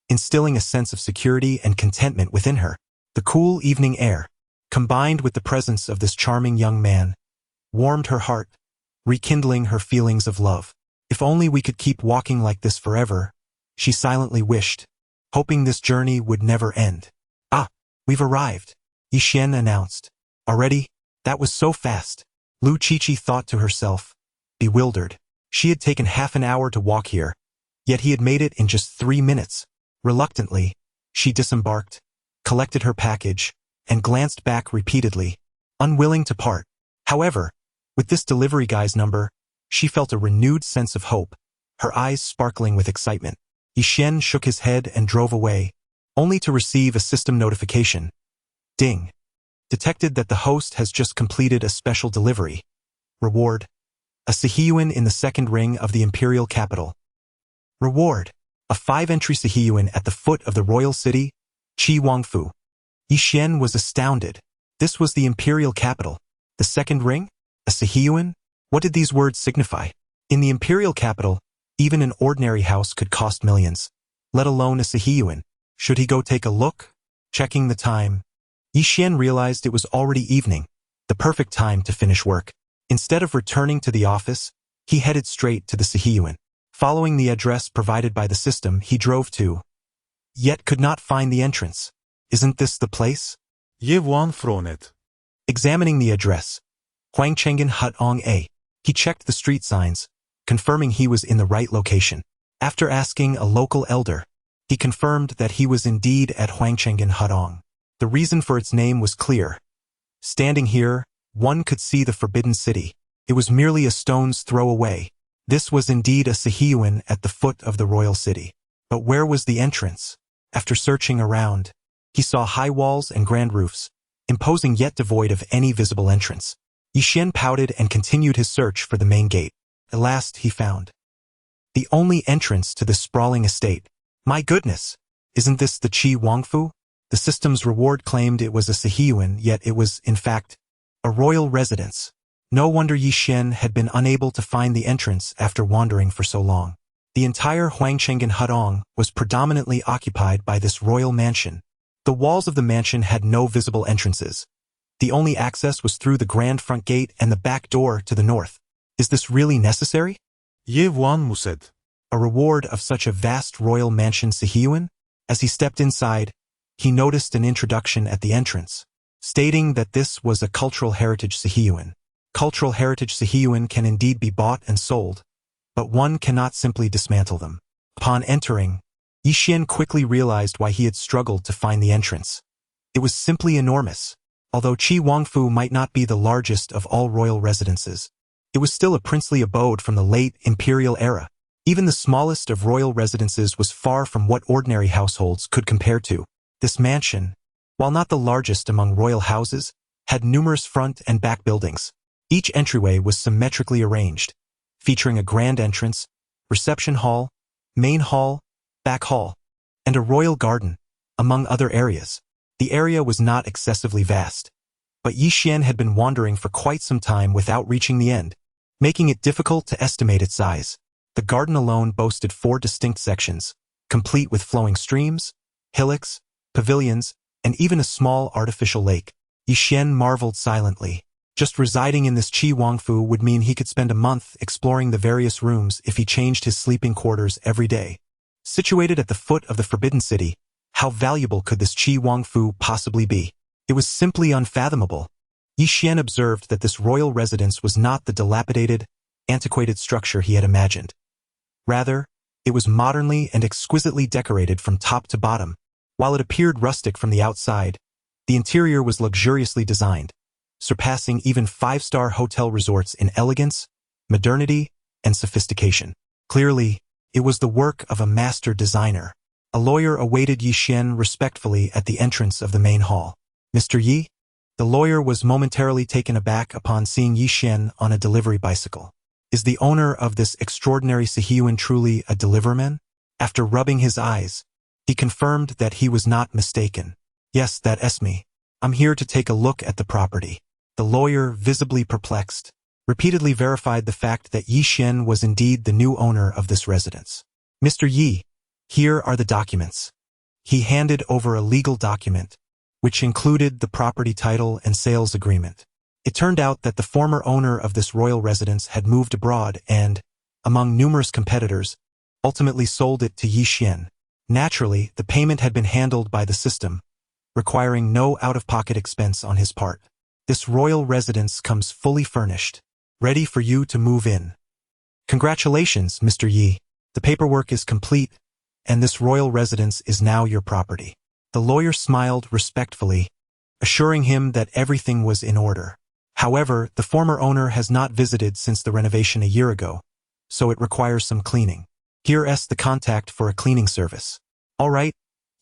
instilling a sense of security and contentment within her. The cool evening air, combined with the presence of this charming young man, warmed her heart, rekindling her feelings of love. If only we could keep walking like this forever, she silently wished, hoping this journey would never end. Ah, we've arrived, Yi Xian announced. Already? That was so fast. Lu Qiqi thought to herself, bewildered. She had taken half an hour to walk here, yet he had made it in just 3 minutes. Reluctantly, she disembarked, collected her package, and glanced back repeatedly, unwilling to part. However, with this delivery guy's number, she felt a renewed sense of hope, her eyes sparkling with excitement. Yi Xian shook his head and drove away, only to receive a system notification. Ding. Detected that the host has just completed a special delivery. Reward: a Sihiyuan in the second ring of the imperial capital. Reward: a 5-entry Sihiyuan at the foot of the royal city, Qi Wangfu. Yi Xian was astounded. This was the imperial capital. The second ring? A Sihiyuan? What did these words signify? In the imperial capital, even an ordinary house could cost millions, let alone a Sihiyuan. Should he go take a look? Checking the time, Yi Xian realized it was already evening, the perfect time to finish work. Instead of returning to the office, he headed straight to the Sihiyuan. Following the address provided by the system, he drove to, yet could not find the entrance. Isn't this the place? Examining the address, Huangchengan Hutong A. He checked the street signs, confirming he was in the right location. After asking a local elder, he confirmed that he was indeed at Huangchengan Hutong. The reason for its name was clear. Standing here, one could see the Forbidden City. It was merely a stone's throw away. This was indeed a Sihiyuan at the foot of the royal city. But where was the entrance? After searching around, he saw high walls and grand roofs, imposing yet devoid of any visible entrance. Yi Xian pouted and continued his search for the main gate. At last he found the only entrance to this sprawling estate. My goodness! Isn't this the Qi Wangfu? The system's reward claimed it was a Sihiyuan, yet it was, in fact, a royal residence. No wonder Yi Xian had been unable to find the entrance after wandering for so long. The entire Huangchengan Hutong was predominantly occupied by this royal mansion. The walls of the mansion had no visible entrances. The only access was through the grand front gate and the back door to the north. Is this really necessary? A reward of such a vast royal mansion Sihiyuan? As he stepped inside, he noticed an introduction at the entrance, stating that this was a cultural heritage Sihiyuan. Cultural heritage Sihiyuan can indeed be bought and sold, but one cannot simply dismantle them. Upon entering, Yi Xian quickly realized why he had struggled to find the entrance. It was simply enormous. Although Qi Wangfu might not be the largest of all royal residences, it was still a princely abode from the late imperial era. Even the smallest of royal residences was far from what ordinary households could compare to. This mansion, while not the largest among royal houses, had numerous front and back buildings. Each entryway was symmetrically arranged, featuring a grand entrance, reception hall, main hall, back hall, and a royal garden, among other areas. The area was not excessively vast, but Yi Xian had been wandering for quite some time without reaching the end. making it difficult to estimate its size. The garden alone boasted 4 distinct sections, complete with flowing streams, hillocks, pavilions, and even a small artificial lake. Yixian marveled silently. Just residing in this Qi Wangfu would mean he could spend a month exploring the various rooms if he changed his sleeping quarters every day. Situated at the foot of the Forbidden City, how valuable could this Qi Wangfu possibly be? It was simply unfathomable. Yixian observed that this royal residence was not the dilapidated, antiquated structure he had imagined. Rather, it was modernly and exquisitely decorated from top to bottom. While it appeared rustic from the outside, the interior was luxuriously designed, surpassing even 5-star hotel resorts in elegance, modernity, and sophistication. Clearly, it was the work of a master designer. A lawyer awaited Yixian respectfully at the entrance of the main hall. "Mr. Yi?" The lawyer was momentarily taken aback upon seeing Yixian on a delivery bicycle. "Is the owner of this extraordinary Sihiyuan truly a deliverman?" After rubbing his eyes, he confirmed that he was not mistaken. "Yes, that's me. I'm here to take a look at the property." The lawyer, visibly perplexed, repeatedly verified the fact that Yixian was indeed the new owner of this residence. "Mr. Yi, here are the documents." He handed over a legal document, which included the property title and sales agreement. It turned out that the former owner of this royal residence had moved abroad and, among numerous competitors, ultimately sold it to Yixian. Naturally, the payment had been handled by the system, requiring no out-of-pocket expense on his part. "This royal residence comes fully furnished, ready for you to move in." "Congratulations, Mr. Yi. The paperwork is complete, and this royal residence is now your property." The lawyer smiled respectfully, assuring him that everything was in order. However, the former owner has not visited since the renovation a year ago, so it requires some cleaning. Here's the contact for a cleaning service. "All right,"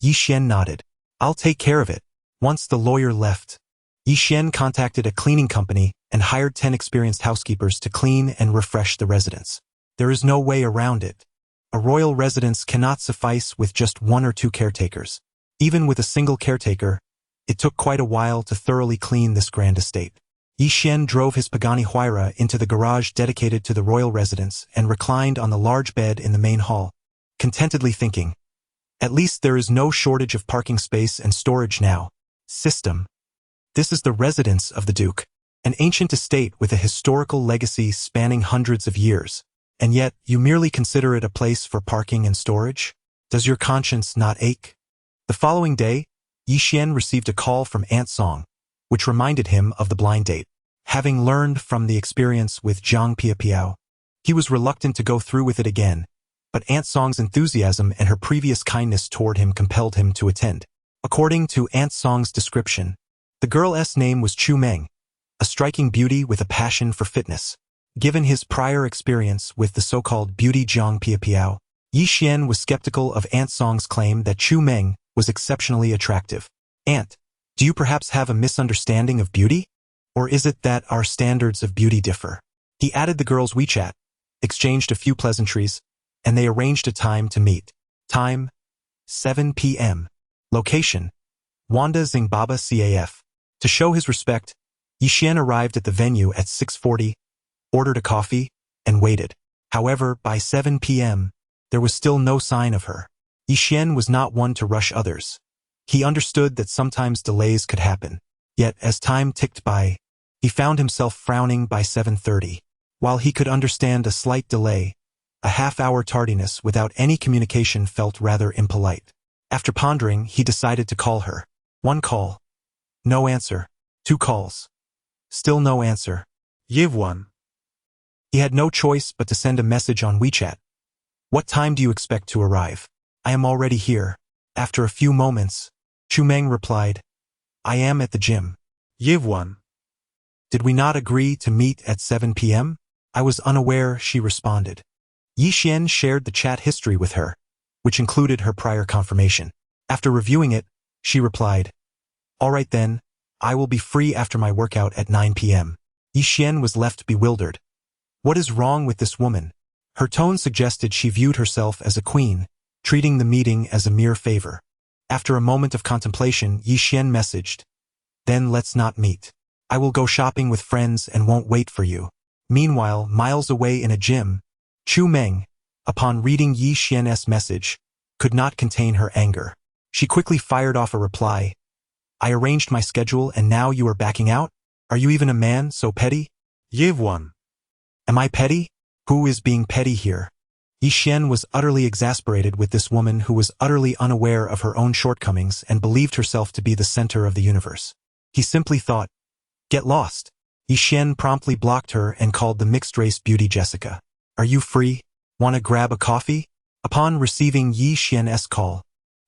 Yixian nodded. "I'll take care of it." Once the lawyer left, Yixian contacted a cleaning company and hired 10 experienced housekeepers to clean and refresh the residence. There is no way around it. A royal residence cannot suffice with just 1 or 2 caretakers. Even with a single caretaker, it took quite a while to thoroughly clean this grand estate. Yixian drove his Pagani Huayra into the garage dedicated to the royal residence and reclined on the large bed in the main hall, contentedly thinking, "At least there is no shortage of parking space and storage now." System. This is the residence of the Duke, an ancient estate with a historical legacy spanning hundreds of years, and yet you merely consider it a place for parking and storage? Does your conscience not ache? The following day, Yixian received a call from Aunt Song, which reminded him of the blind date. Having learned from the experience with Zhang Piapiao, he was reluctant to go through with it again, but Aunt Song's enthusiasm and her previous kindness toward him compelled him to attend. According to Aunt Song's description, the girl's name was Chu Meng, a striking beauty with a passion for fitness. Given his prior experience with the so-called beauty Zhang Piapiao, Yixian was skeptical of Aunt Song's claim that Chu Meng was exceptionally attractive. "Aunt, do you perhaps have a misunderstanding of beauty? Or is it that our standards of beauty differ?" He added the girl's WeChat, exchanged a few pleasantries, and they arranged a time to meet. Time, 7 p.m. Location, Wanda Zingbaba CAF. To show his respect, Yixian arrived at the venue at 6:40, ordered a coffee, and waited. However, by 7 p.m., there was still no sign of her. Yixian was not one to rush others. He understood that sometimes delays could happen. Yet, as time ticked by, he found himself frowning by 7:30. While he could understand a slight delay, a half-hour tardiness without any communication felt rather impolite. After pondering, he decided to call her. 1 call. No answer. 2 calls. Still no answer. Yiv 1. He had no choice but to send a message on WeChat. "What time do you expect to arrive?" "I am already here." After a few moments, Chu Meng replied, "I am at the gym." Yiv 1. "Did we not agree to meet at 7 p.m.? "I was unaware," she responded. Yixian shared the chat history with her, which included her prior confirmation. After reviewing it, she replied, "All right then, I will be free after my workout at 9 p.m. Yixian was left bewildered. What is wrong with this woman? Her tone suggested she viewed herself as a queen, treating the meeting as a mere favor. After a moment of contemplation, Yixian messaged, "Then let's not meet. I will go shopping with friends and won't wait for you." Meanwhile, miles away in a gym, Chu Meng, upon reading Yi Xian's message, could not contain her anger. She quickly fired off a reply. I arranged my schedule and now you are backing out? Are you even a man so petty? Yev one. Am I petty? Who is being petty here? Yi Xian was utterly exasperated with this woman who was utterly unaware of her own shortcomings and believed herself to be the center of the universe. He simply thought, get lost. Yi Xian promptly blocked her and called the mixed-race beauty Jessica. Are you free? Wanna grab a coffee? Upon receiving Yi Xian's call,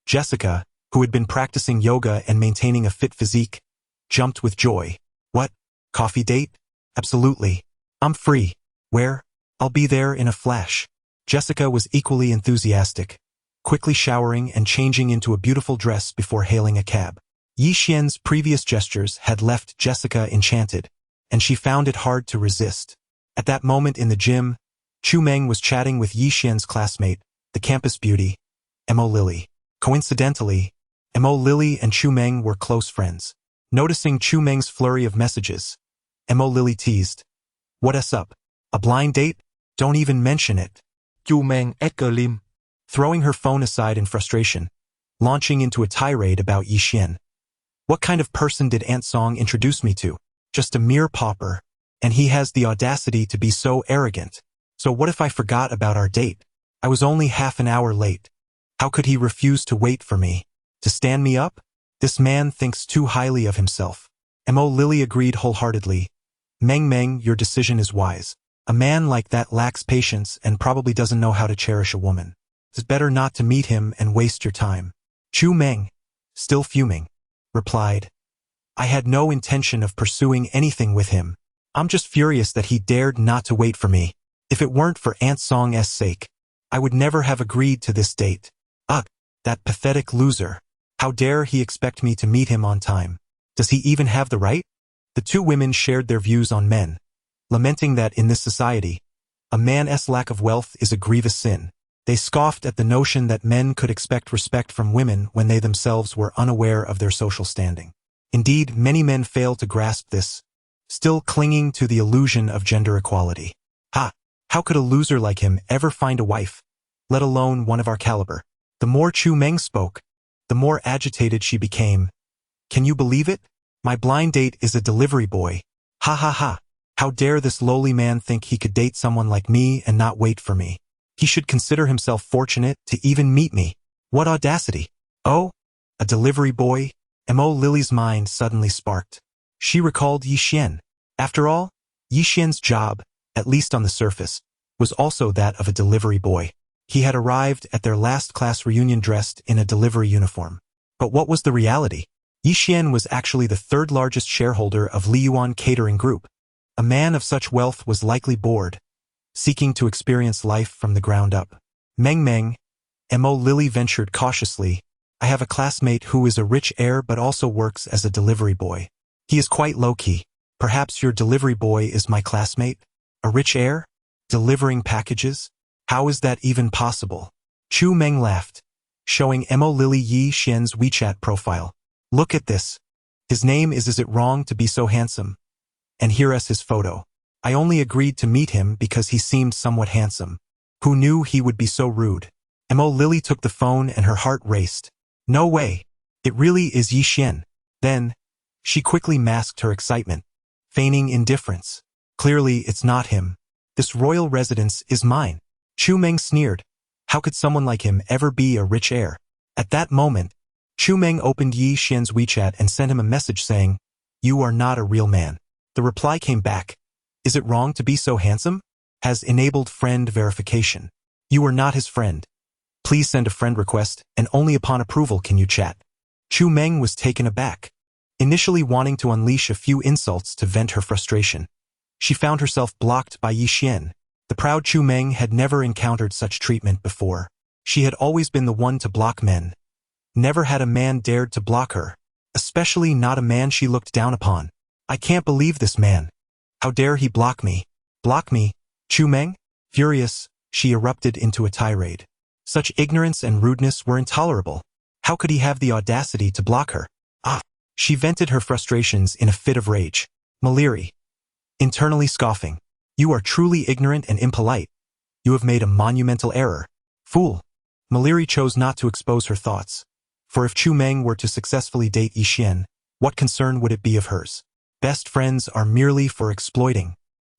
Jessica, who had been practicing yoga and maintaining a fit physique, jumped with joy. What? Coffee date? Absolutely. I'm free. Where? I'll be there in a flash. Jessica was equally enthusiastic, quickly showering and changing into a beautiful dress before hailing a cab. Yi Xian's previous gestures had left Jessica enchanted, and she found it hard to resist. At that moment in the gym, Chu Meng was chatting with Yi Xian's classmate, the campus beauty, Mo Lily. Coincidentally, Mo Lily and Chu Meng were close friends. Noticing Chu Meng's flurry of messages, Mo Lily teased, "What's up? A blind date? Don't even mention it." Chu Meng lim. Throwing her phone aside in frustration, launching into a tirade about Yi Xian. What kind of person did Aunt Song introduce me to? Just a mere pauper. And he has the audacity to be so arrogant. So what if I forgot about our date? I was only half an hour late. How could he refuse to wait for me? To stand me up? This man thinks too highly of himself. Mo Lily agreed wholeheartedly. Meng, your decision is wise. A man like that lacks patience and probably doesn't know how to cherish a woman. It's better not to meet him and waste your time. Chu Meng, still fuming, replied, I had no intention of pursuing anything with him. I'm just furious that he dared not to wait for me. If it weren't for Aunt Song's sake, I would never have agreed to this date. Ugh, that pathetic loser. How dare he expect me to meet him on time? Does he even have the right? The two women shared their views on men, lamenting that in this society, a man's lack of wealth is a grievous sin. They scoffed at the notion that men could expect respect from women when they themselves were unaware of their social standing. Indeed, many men fail to grasp this, still clinging to the illusion of gender equality. How could a loser like him ever find a wife, let alone one of our caliber? The more Chu Meng spoke, the more agitated she became. Can you believe it? My blind date is a delivery boy. Ha ha ha. How dare this lowly man think he could date someone like me and not wait for me? He should consider himself fortunate to even meet me. What audacity! Oh, a delivery boy? Mo Lily's mind suddenly sparked. She recalled Yi Xian. After all, Yi Xian's job, at least on the surface, was also that of a delivery boy. He had arrived at their last class reunion dressed in a delivery uniform. But what was the reality? Yi Xian was actually the third largest shareholder of Li Yuan Catering Group. A man of such wealth was likely bored, seeking to experience life from the ground up. Meng, Mo Lily ventured cautiously, I have a classmate who is a rich heir but also works as a delivery boy. He is quite low-key. Perhaps your delivery boy is my classmate? A rich heir? Delivering packages? How is that even possible? Chu Meng laughed, showing Mo Lily Yi Xian's WeChat profile. Look at this. His name is it wrong to be so handsome? And here is his photo. I only agreed to meet him because he seemed somewhat handsome. Who knew he would be so rude? Mo Lily took the phone and her heart raced. No way. It really is Yi Xian. Then, she quickly masked her excitement, feigning indifference. Clearly, it's not him. This royal residence is mine. Chu Meng sneered. How could someone like him ever be a rich heir? At that moment, Chu Meng opened Yi Xian's WeChat and sent him a message saying, You are not a real man. The reply came back. Is it wrong to be so handsome? Has enabled friend verification. You are not his friend. Please send a friend request, and only upon approval can you chat. Chu Meng was taken aback, initially wanting to unleash a few insults to vent her frustration. She found herself blocked by Yi Xian. The proud Chu Meng had never encountered such treatment before. She had always been the one to block men. Never had a man dared to block her, especially not a man she looked down upon. I can't believe this man. How dare he block me? Block me? Chu Meng? Furious, she erupted into a tirade. Such ignorance and rudeness were intolerable. How could he have the audacity to block her? She vented her frustrations in a fit of rage. Maliri. Internally scoffing. You are truly ignorant and impolite. You have made a monumental error. Fool. Maliri chose not to expose her thoughts. For if Chu Meng were to successfully date Yixian, what concern would it be of hers? Best friends are merely for exploiting.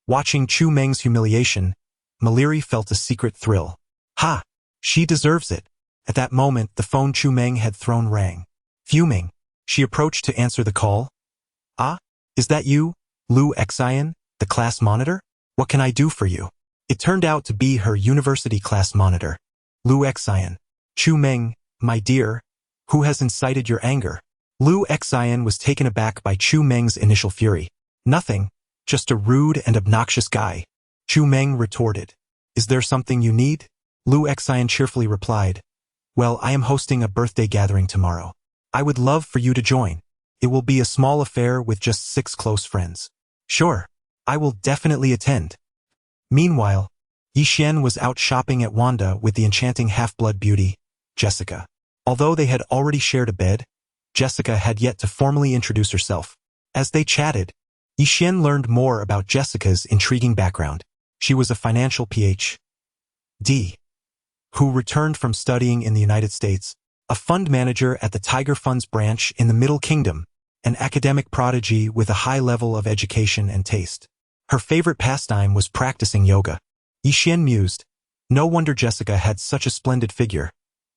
Watching Chu Meng's humiliation, Maliri felt a secret thrill. Ha! She deserves it. At that moment, the phone Chu Meng had thrown rang. Fuming, she approached to answer the call. Ah? Is that you, Lu Xian, the class monitor? What can I do for you? It turned out to be her university class monitor. Lu Xian. Chu Meng, my dear, who has incited your anger? Lu Xian was taken aback by Chu Meng's initial fury. Nothing, just a rude and obnoxious guy. Chu Meng retorted. Is there something you need? Lu Xian cheerfully replied. Well, I am hosting a birthday gathering tomorrow. I would love for you to join. It will be a small affair with just 6 close friends. Sure, I will definitely attend. Meanwhile, Yixian was out shopping at Wanda with the enchanting half-blood beauty, Jessica. Although they had already shared a bed, Jessica had yet to formally introduce herself. As they chatted, Yixian learned more about Jessica's intriguing background. She was a financial Ph.D. who returned from studying in the United States, a fund manager at the Tiger Funds branch in the Middle Kingdom, an academic prodigy with a high level of education and taste. Her favorite pastime was practicing yoga. Yixian mused, no wonder Jessica had such a splendid figure.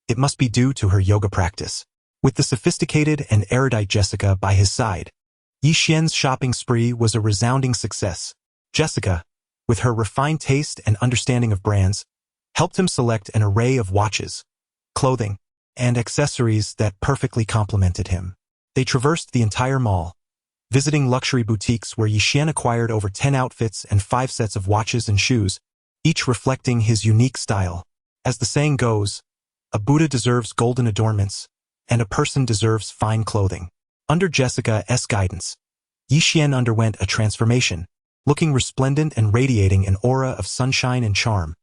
It must be due to her yoga practice. With the sophisticated and erudite Jessica by his side, Yixian's shopping spree was a resounding success. Jessica, with her refined taste and understanding of brands, helped him select an array of watches, clothing, and accessories that perfectly complemented him. They traversed the entire mall, visiting luxury boutiques where Yixian acquired over 10 outfits and 5 sets of watches and shoes, each reflecting his unique style. As the saying goes, a Buddha deserves golden adornments, and a person deserves fine clothing. Under Jessica's guidance, Yixian underwent a transformation, looking resplendent and radiating an aura of sunshine and charm.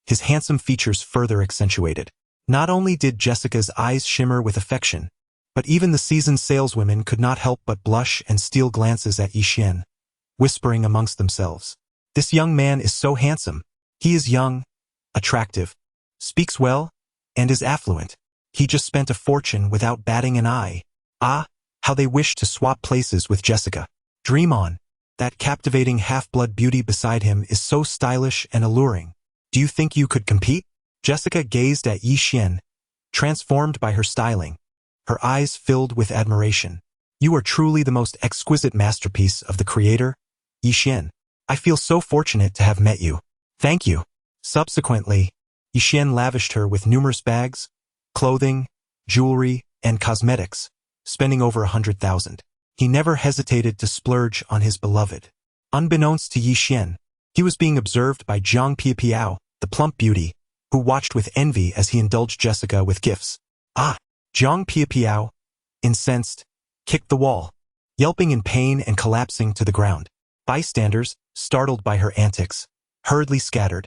His handsome features further accentuated. Not only did Jessica's eyes shimmer with affection, but even the seasoned saleswomen could not help but blush and steal glances at Yixian, whispering amongst themselves. This young man is so handsome. He is young, attractive, speaks well, and is affluent. He just spent a fortune without batting an eye. Ah, how they wished to swap places with Jessica. Dream on. That captivating half-blood beauty beside him is so stylish and alluring. Do you think you could compete? Jessica gazed at Yixian, transformed by her styling. Her eyes filled with admiration. You are truly the most exquisite masterpiece of the creator, Yixian. I feel so fortunate to have met you. Thank you. Subsequently, Yixian lavished her with numerous bags, clothing, jewelry, and cosmetics, spending over 100,000. He never hesitated to splurge on his beloved. Unbeknownst to Yixian, he was being observed by Zhang Piapiao, the plump beauty, who watched with envy as he indulged Jessica with gifts. Ah! Zhang Piapiao, incensed, kicked the wall, yelping in pain and collapsing to the ground. Bystanders, startled by her antics, hurriedly scattered.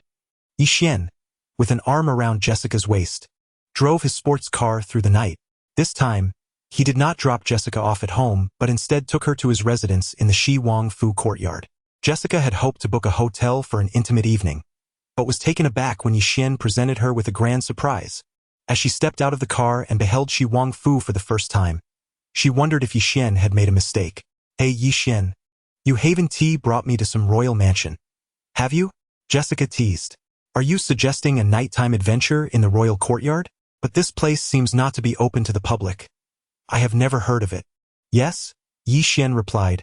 Yixian, with an arm around Jessica's waist, drove his sports car through the night. This time, he did not drop Jessica off at home, but instead took her to his residence in the Shi Wang Fu courtyard. Jessica had hoped to book a hotel for an intimate evening, but was taken aback when Yixian presented her with a grand surprise. As she stepped out of the car and beheld Shi Wang Fu for the first time, she wondered if Yixian had made a mistake. Hey Yixian, you Haven Tea brought me to some royal mansion. Have you? Jessica teased. Are you suggesting a nighttime adventure in the royal courtyard? But this place seems not to be open to the public. I have never heard of it. Yes? Yixian replied,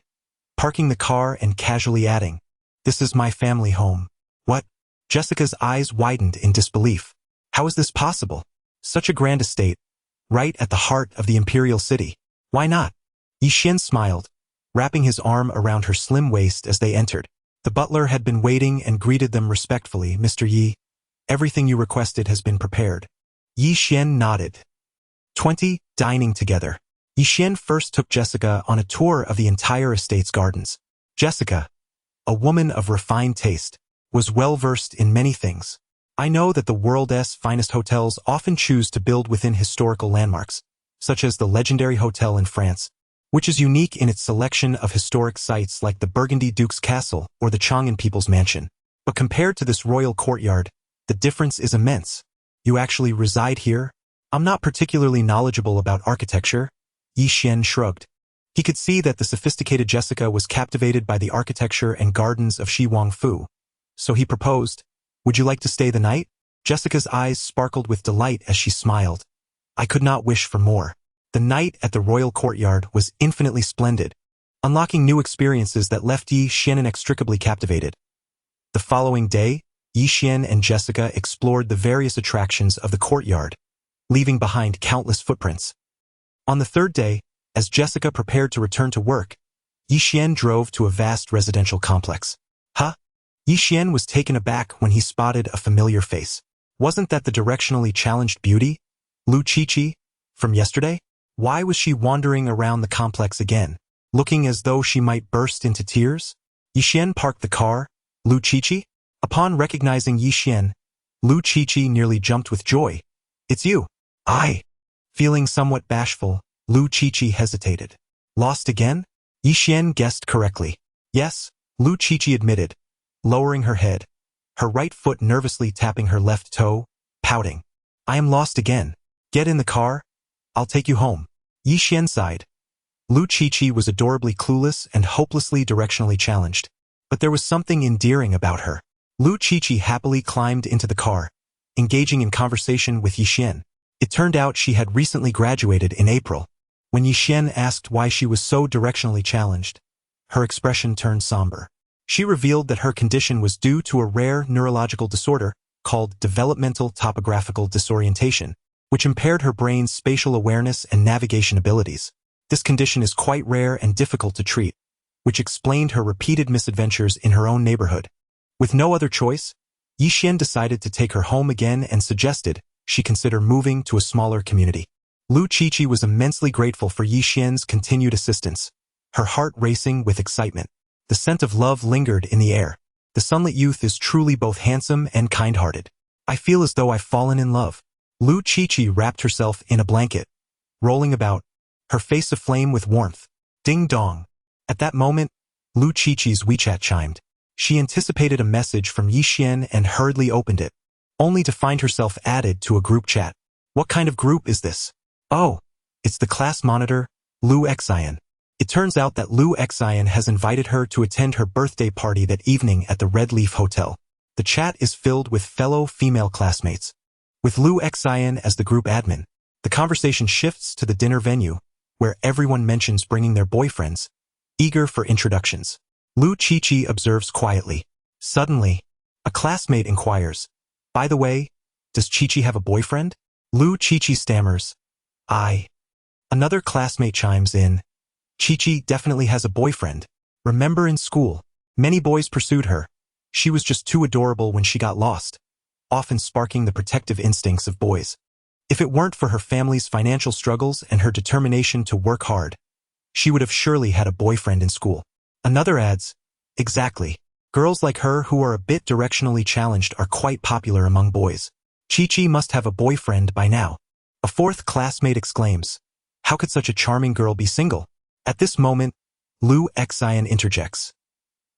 parking the car and casually adding, this is my family home. What? Jessica's eyes widened in disbelief. How is this possible? Such a grand estate, right at the heart of the imperial city. Why not? Yixian smiled, wrapping his arm around her slim waist as they entered. The butler had been waiting and greeted them respectfully. Mr. Yi, everything you requested has been prepared. Yixian nodded. 20. Dining together. Yixian first took Jessica on a tour of the entire estate's gardens. Jessica, a woman of refined taste, was well-versed in many things. I know that the world's finest hotels often choose to build within historical landmarks, such as the legendary hotel in France, which is unique in its selection of historic sites like the Burgundy Duke's Castle or the Chang'an People's Mansion. But compared to this royal courtyard, the difference is immense. You actually reside here? I'm not particularly knowledgeable about architecture. Yi Xian shrugged. He could see that the sophisticated Jessica was captivated by the architecture and gardens of Shi Wangfu. So he proposed, "Would you like to stay the night?" Jessica's eyes sparkled with delight as she smiled. I could not wish for more. The night at the royal courtyard was infinitely splendid, unlocking new experiences that left Yi Xian inextricably captivated. The following day, Yi Xian and Jessica explored the various attractions of the courtyard, leaving behind countless footprints. On the third day, as Jessica prepared to return to work, Yi Xian drove to a vast residential complex. Huh? Yi Xian was taken aback when he spotted a familiar face. Wasn't that the directionally challenged beauty, Lu Qiqi, from yesterday? Why was she wandering around the complex again, looking as though she might burst into tears? Yi Xian parked the car. Lu Qiqi? Upon recognizing Yi Xian, Lu Qiqi nearly jumped with joy. It's you. I. Feeling somewhat bashful, Lu Qiqi hesitated. Lost again? Yi Xian guessed correctly. Yes, Lu Qiqi admitted, lowering her head, her right foot nervously tapping her left toe, pouting. I am lost again. Get in the car. I'll take you home. Yi Xian sighed. Lu Qiqi was adorably clueless and hopelessly directionally challenged. But there was something endearing about her. Lu Qiqi happily climbed into the car, engaging in conversation with Yi Xian. It turned out she had recently graduated in April. When Yi Xian asked why she was so directionally challenged, her expression turned somber. She revealed that her condition was due to a rare neurological disorder called developmental topographical disorientation, which impaired her brain's spatial awareness and navigation abilities. This condition is quite rare and difficult to treat, which explained her repeated misadventures in her own neighborhood. With no other choice, Yi Xian decided to take her home again and suggested she consider moving to a smaller community. Lu Qiqi was immensely grateful for Yi Xian's continued assistance, her heart racing with excitement. The scent of love lingered in the air. The sunlit youth is truly both handsome and kind-hearted. I feel as though I've fallen in love. Lu Qiqi wrapped herself in a blanket, rolling about, her face aflame with warmth. Ding dong. At that moment, Lu Qiqi's WeChat chimed. She anticipated a message from Yi Xian and hurriedly opened it, only to find herself added to a group chat. What kind of group is this? Oh, it's the class monitor, Lu Xian. It turns out that Lu Xian has invited her to attend her birthday party that evening at the Red Leaf Hotel. The chat is filled with fellow female classmates. With Lu Xian as the group admin, the conversation shifts to the dinner venue, where everyone mentions bringing their boyfriends, eager for introductions. Lu Qiqi observes quietly. Suddenly, a classmate inquires, "By the way, does Qiqi have a boyfriend?" Lu Qiqi stammers, "I." Another classmate chimes in, "Qiqi definitely has a boyfriend. Remember in school, many boys pursued her. She was just too adorable when she got lost," often sparking the protective instincts of boys. If it weren't for her family's financial struggles and her determination to work hard, she would have surely had a boyfriend in school. Another adds, "Exactly. Girls like her who are a bit directionally challenged are quite popular among boys. Qiqi must have a boyfriend by now." A fourth classmate exclaims, "How could such a charming girl be single?" At this moment, Lu Xian interjects,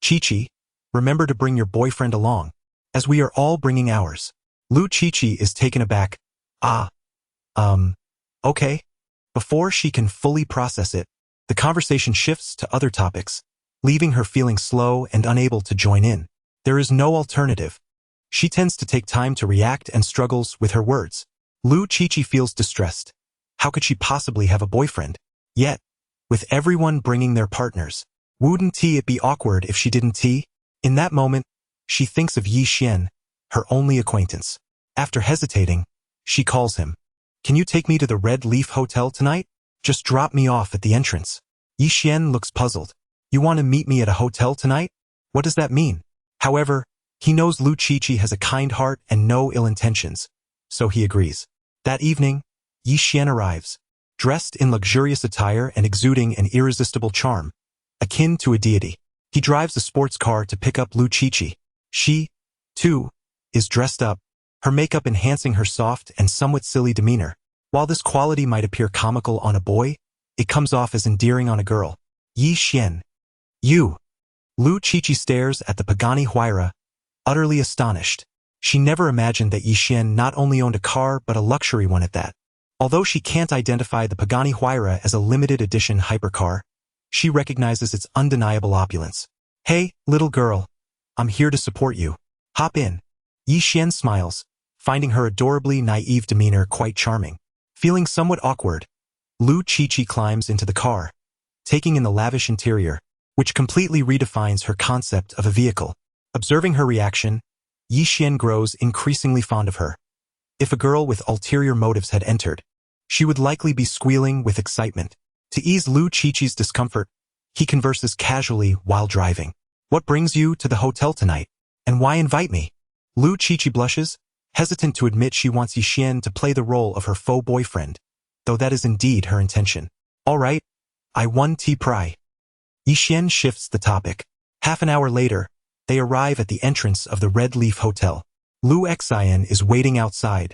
"Qiqi, remember to bring your boyfriend along, as we are all bringing ours." Lu Qiqi is taken aback. Okay. Before she can fully process it, the conversation shifts to other topics, leaving her feeling slow and unable to join in. There is no alternative. She tends to take time to react and struggles with her words. Lu Qiqi feels distressed. How could she possibly have a boyfriend? Yet, with everyone bringing their partners, wouldn't it be awkward if she didn't? In that moment, she thinks of Yi Xian, her only acquaintance. After hesitating, she calls him. "Can you take me to the Red Leaf Hotel tonight? Just drop me off at the entrance." Yi Xian looks puzzled. "You want to meet me at a hotel tonight? What does that mean?" However, he knows Lu Qiqi has a kind heart and no ill intentions, so he agrees. That evening, Yi Xian arrives, dressed in luxurious attire and exuding an irresistible charm, akin to a deity. He drives a sports car to pick up Lu Qiqi. She, too, is dressed up, her makeup enhancing her soft and somewhat silly demeanor. While this quality might appear comical on a boy, it comes off as endearing on a girl. Yi Xian. You. Lu Qiqi stares at the Pagani Huayra, utterly astonished. She never imagined that Yixian not only owned a car but a luxury one at that. Although she can't identify the Pagani Huayra as a limited edition hypercar, she recognizes its undeniable opulence. "Hey, little girl. I'm here to support you. Hop in." Yixian smiles, finding her adorably naive demeanor quite charming. Feeling somewhat awkward, Lu Qiqi climbs into the car, taking in the lavish interior, which completely redefines her concept of a vehicle. Observing her reaction, Yixian grows increasingly fond of her. If a girl with ulterior motives had entered, she would likely be squealing with excitement. To ease Lu Qiqi's discomfort, he converses casually while driving. "What brings you to the hotel tonight? And why invite me?" Lu Qiqi blushes, hesitant to admit she wants Yixian to play the role of her faux boyfriend, though that is indeed her intention. "All right, I won tea pry." Yixian shifts the topic. Half an hour later, they arrive at the entrance of the Red Leaf Hotel. Lu Xian is waiting outside.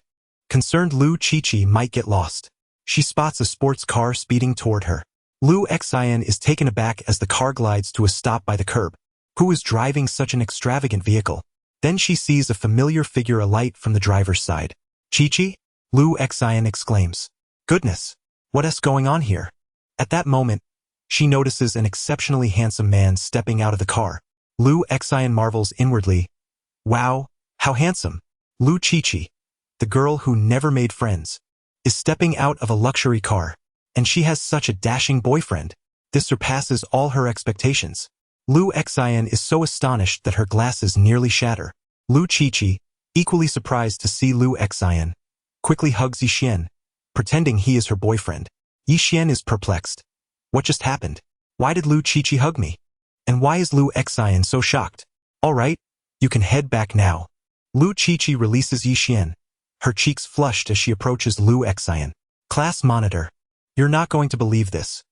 Concerned Lu Qiqi might get lost, she spots a sports car speeding toward her. Lu Xian is taken aback as the car glides to a stop by the curb. Who is driving such an extravagant vehicle? Then she sees a familiar figure alight from the driver's side. "Qiqi?" Lu Xian exclaims. "Goodness, what's going on here?" At that moment, she notices an exceptionally handsome man stepping out of the car. Lu Xian marvels inwardly. Wow, how handsome. Lu Qiqi, the girl who never made friends, is stepping out of a luxury car, and she has such a dashing boyfriend. This surpasses all her expectations. Lu Xian is so astonished that her glasses nearly shatter. Lu Qiqi, equally surprised to see Lu Xian, quickly hugs Yixian, pretending he is her boyfriend. Yixian is perplexed. What just happened? Why did Lu Qiqi hug me? And why is Lu Xian so shocked? "All right, you can head back now." Lu Qiqi releases Yixian, her cheeks flushed as she approaches Lu Xian. "Class monitor. You're not going to believe this.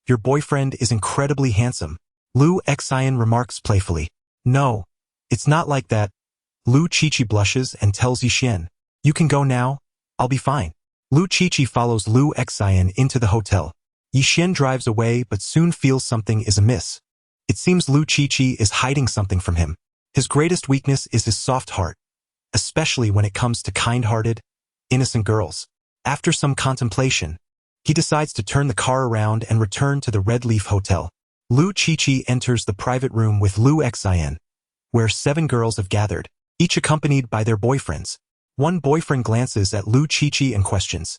Your boyfriend is incredibly handsome." Lu Xian remarks playfully. "No, it's not like that." Lu Qiqi blushes and tells Yixian, "You can go now, I'll be fine." Lu Qiqi follows Lu Xian into the hotel. Yixian drives away but soon feels something is amiss. It seems Lu Qiqi is hiding something from him. His greatest weakness is his soft heart, especially when it comes to kind-hearted, innocent girls. After some contemplation, he decides to turn the car around and return to the Red Leaf Hotel. Lu Qiqi enters the private room with Lu Xian, where 7 girls have gathered, each accompanied by their boyfriends. One boyfriend glances at Lu Qiqi and questions,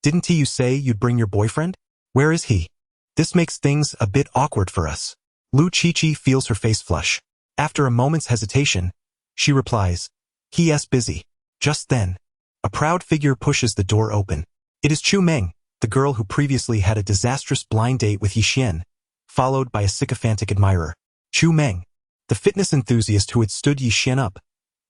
"Didn't you say you'd bring your boyfriend? Where is he?" This makes things a bit awkward for us. Lu Qiqi feels her face flush. After a moment's hesitation, she replies, "He's busy." Just then, a proud figure pushes the door open. It is Chu Meng, the girl who previously had a disastrous blind date with Yixian, followed by a sycophantic admirer. Chu Meng, the fitness enthusiast who had stood Yixian up,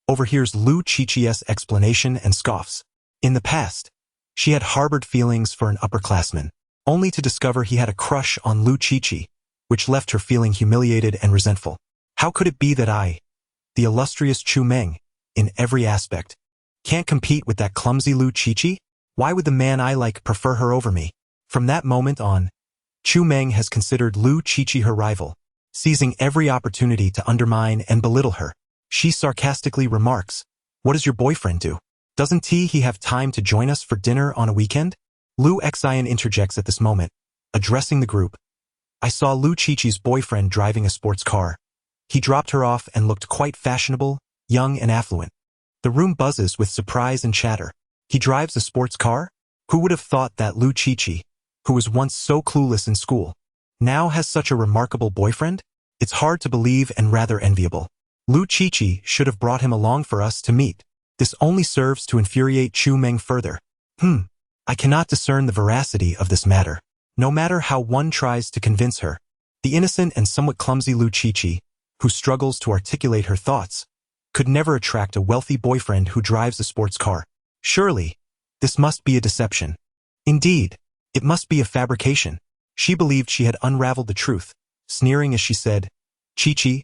overhears Lu Qiqi's explanation and scoffs. In the past, she had harbored feelings for an upperclassman, only to discover he had a crush on Lu Qiqi, which left her feeling humiliated and resentful. How could it be that I, the illustrious Chu Meng, in every aspect, can't compete with that clumsy Lu Qiqi? Why would the man I like prefer her over me? From that moment on, Chu Meng has considered Lu Qiqi her rival, seizing every opportunity to undermine and belittle her. She sarcastically remarks, "What does your boyfriend do? Doesn't he have time to join us for dinner on a weekend?" Lu Xian interjects at this moment, addressing the group. "I saw Lu Qiqi's boyfriend driving a sports car. He dropped her off and looked quite fashionable, young and affluent." The room buzzes with surprise and chatter. He drives a sports car? Who would have thought that Lu Qiqi, who was once so clueless in school, now has such a remarkable boyfriend? It's hard to believe and rather enviable. Lu Qiqi should have brought him along for us to meet. This only serves to infuriate Chu Meng further. I cannot discern the veracity of this matter. No matter how one tries to convince her, the innocent and somewhat clumsy Lu Qiqi, who struggles to articulate her thoughts, could never attract a wealthy boyfriend who drives a sports car. Surely, this must be a deception. Indeed, it must be a fabrication. She believed she had unraveled the truth, sneering as she said, "Qiqi,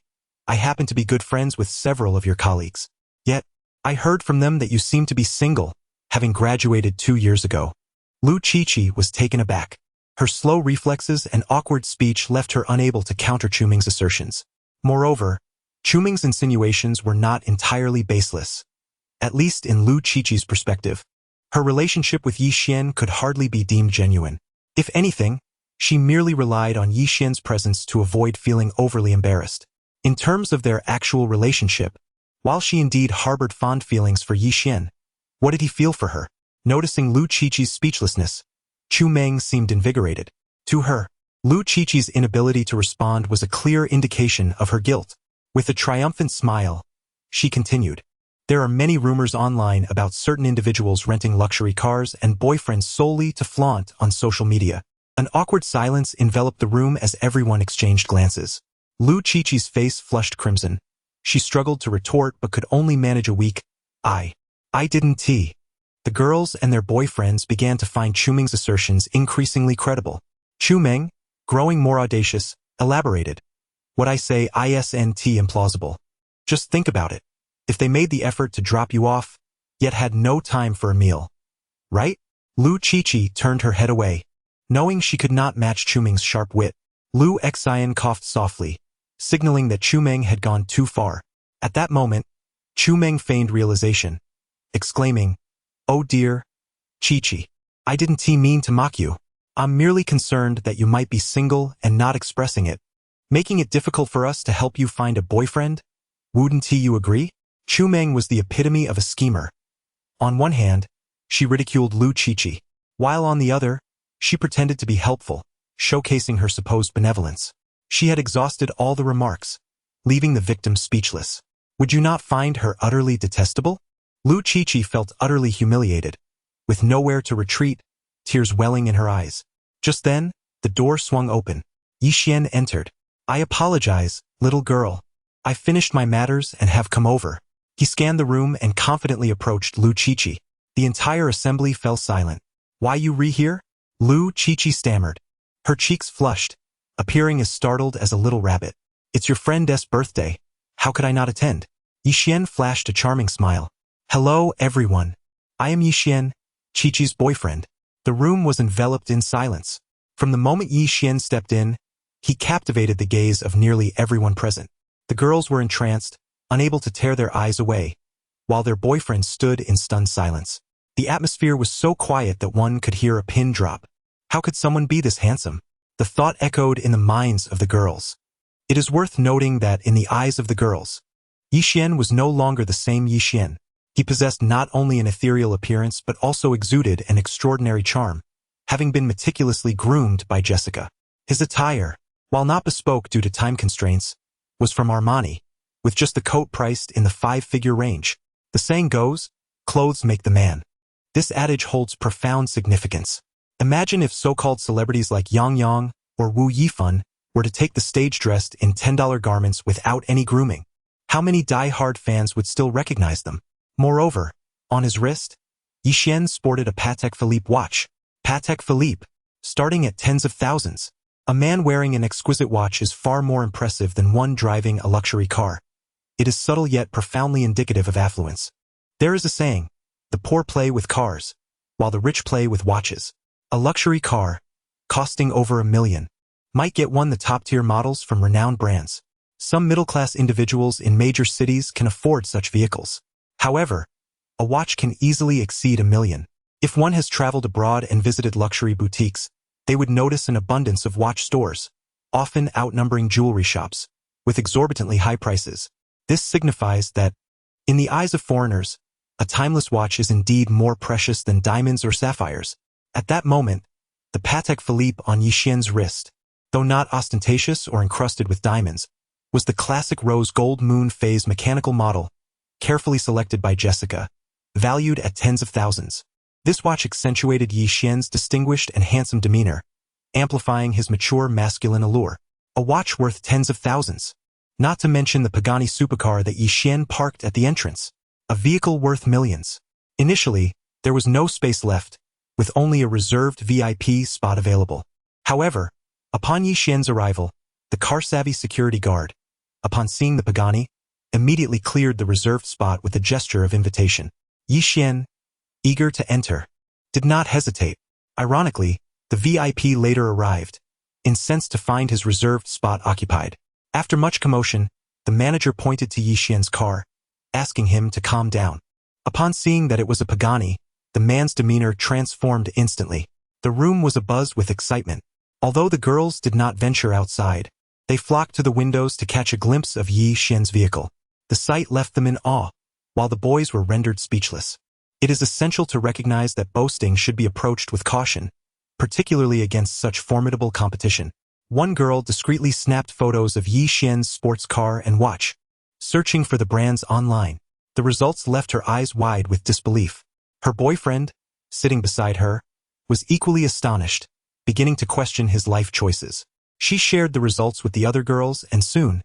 I happen to be good friends with several of your colleagues. Yet, I heard from them that you seem to be single, having graduated 2 years ago." Lu Qiqi was taken aback. Her slow reflexes and awkward speech left her unable to counter Chu Meng's assertions. Moreover, Chuming's insinuations were not entirely baseless, at least in Lu Qiqi's perspective. Her relationship with Yi Xian could hardly be deemed genuine. If anything, she merely relied on Yi Xian's presence to avoid feeling overly embarrassed. In terms of their actual relationship, while she indeed harbored fond feelings for Yi Xian, what did he feel for her? Noticing Lu Qiqi's speechlessness, Chu Meng seemed invigorated. To her, Lu Qiqi's inability to respond was a clear indication of her guilt. With a triumphant smile, she continued, "There are many rumors online about certain individuals renting luxury cars and boyfriends solely to flaunt on social media." An awkward silence enveloped the room as everyone exchanged glances. Lu Qiqi's face flushed crimson. She struggled to retort but could only manage a weak, I didn't. The girls and their boyfriends began to find Chuming's assertions increasingly credible. Chu Meng, growing more audacious, elaborated, "What I say isn't implausible. Just think about it. If they made the effort to drop you off, yet had no time for a meal. Right?" Lu Qiqi turned her head away, knowing she could not match Chuming's sharp wit. Lu Xian coughed softly, signaling that Chu Meng had gone too far. At that moment, Chu Meng feigned realization, exclaiming, "Oh dear, Qiqi, I didn't mean to mock you. I'm merely concerned that you might be single and not expressing it, making it difficult for us to help you find a boyfriend. Wouldn't you agree?" Chu Meng was the epitome of a schemer. On one hand, she ridiculed Lu Qiqi, while on the other, she pretended to be helpful, showcasing her supposed benevolence. She had exhausted all the remarks, leaving the victim speechless. Would you not find her utterly detestable? Lu Qiqi felt utterly humiliated, with nowhere to retreat, tears welling in her eyes. Just then, the door swung open. Yi Xian entered. "I apologize, little girl. I finished my matters and have come over." He scanned the room and confidently approached Lu Qiqi. The entire assembly fell silent. "Why you here?" Lu Qiqi stammered. Her cheeks flushed, appearing as startled as a little rabbit. "It's your friend's birthday. How could I not attend?" Yi Xian flashed a charming smile. "Hello, everyone. I am Yi Xian, Qiqi's boyfriend." The room was enveloped in silence. From the moment Yi Xian stepped in, he captivated the gaze of nearly everyone present. The girls were entranced, unable to tear their eyes away, while their boyfriends stood in stunned silence. The atmosphere was so quiet that one could hear a pin drop. How could someone be this handsome? The thought echoed in the minds of the girls. It is worth noting that in the eyes of the girls, Yi Xian was no longer the same Yi Xian. He possessed not only an ethereal appearance but also exuded an extraordinary charm, having been meticulously groomed by Jessica. His attire, while not bespoke due to time constraints, was from Armani, with just the coat priced in the 5-figure range. The saying goes, "Clothes make the man." This adage holds profound significance. Imagine if so-called celebrities like Yang Yang or Wu Yifan were to take the stage dressed in $10 garments without any grooming. How many die-hard fans would still recognize them? Moreover, on his wrist, Yi Xian sported a Patek Philippe watch. Patek Philippe, starting at tens of thousands. A man wearing an exquisite watch is far more impressive than one driving a luxury car. It is subtle yet profoundly indicative of affluence. There is a saying, the poor play with cars, while the rich play with watches. A luxury car, costing over $1 million, might get one the top-tier models from renowned brands. Some middle-class individuals in major cities can afford such vehicles. However, a watch can easily exceed $1 million. If one has traveled abroad and visited luxury boutiques, they would notice an abundance of watch stores, often outnumbering jewelry shops, with exorbitantly high prices. This signifies that, in the eyes of foreigners, a timeless watch is indeed more precious than diamonds or sapphires. At that moment, the Patek Philippe on Yi Xian's wrist, though not ostentatious or encrusted with diamonds, was the classic rose gold moon phase mechanical model, carefully selected by Jessica, valued at tens of thousands. This watch accentuated Yi Xian's distinguished and handsome demeanor, amplifying his mature masculine allure. A watch worth tens of thousands. Not to mention the Pagani supercar that Yi Xian parked at the entrance. A vehicle worth millions. Initially, there was no space left, with only a reserved VIP spot available. However, upon Yi Xian's arrival, the car-savvy security guard, upon seeing the Pagani, immediately cleared the reserved spot with a gesture of invitation. Yi Xian, eager to enter, did not hesitate. Ironically, the VIP later arrived, incensed to find his reserved spot occupied. After much commotion, The manager pointed to Yi Xian's car, asking him to calm down. Upon seeing that it was a Pagani, the man's demeanor transformed instantly. The room was abuzz with excitement. Although the girls did not venture outside, they flocked to the windows to catch a glimpse of Yi Xian's vehicle. The sight left them in awe, while the boys were rendered speechless. It is essential to recognize that boasting should be approached with caution, particularly against such formidable competition. One girl discreetly snapped photos of Yi Xian's sports car and watch, searching for the brands online. The results left her eyes wide with disbelief. Her boyfriend, sitting beside her, was equally astonished, beginning to question his life choices. She shared the results with the other girls, and soon,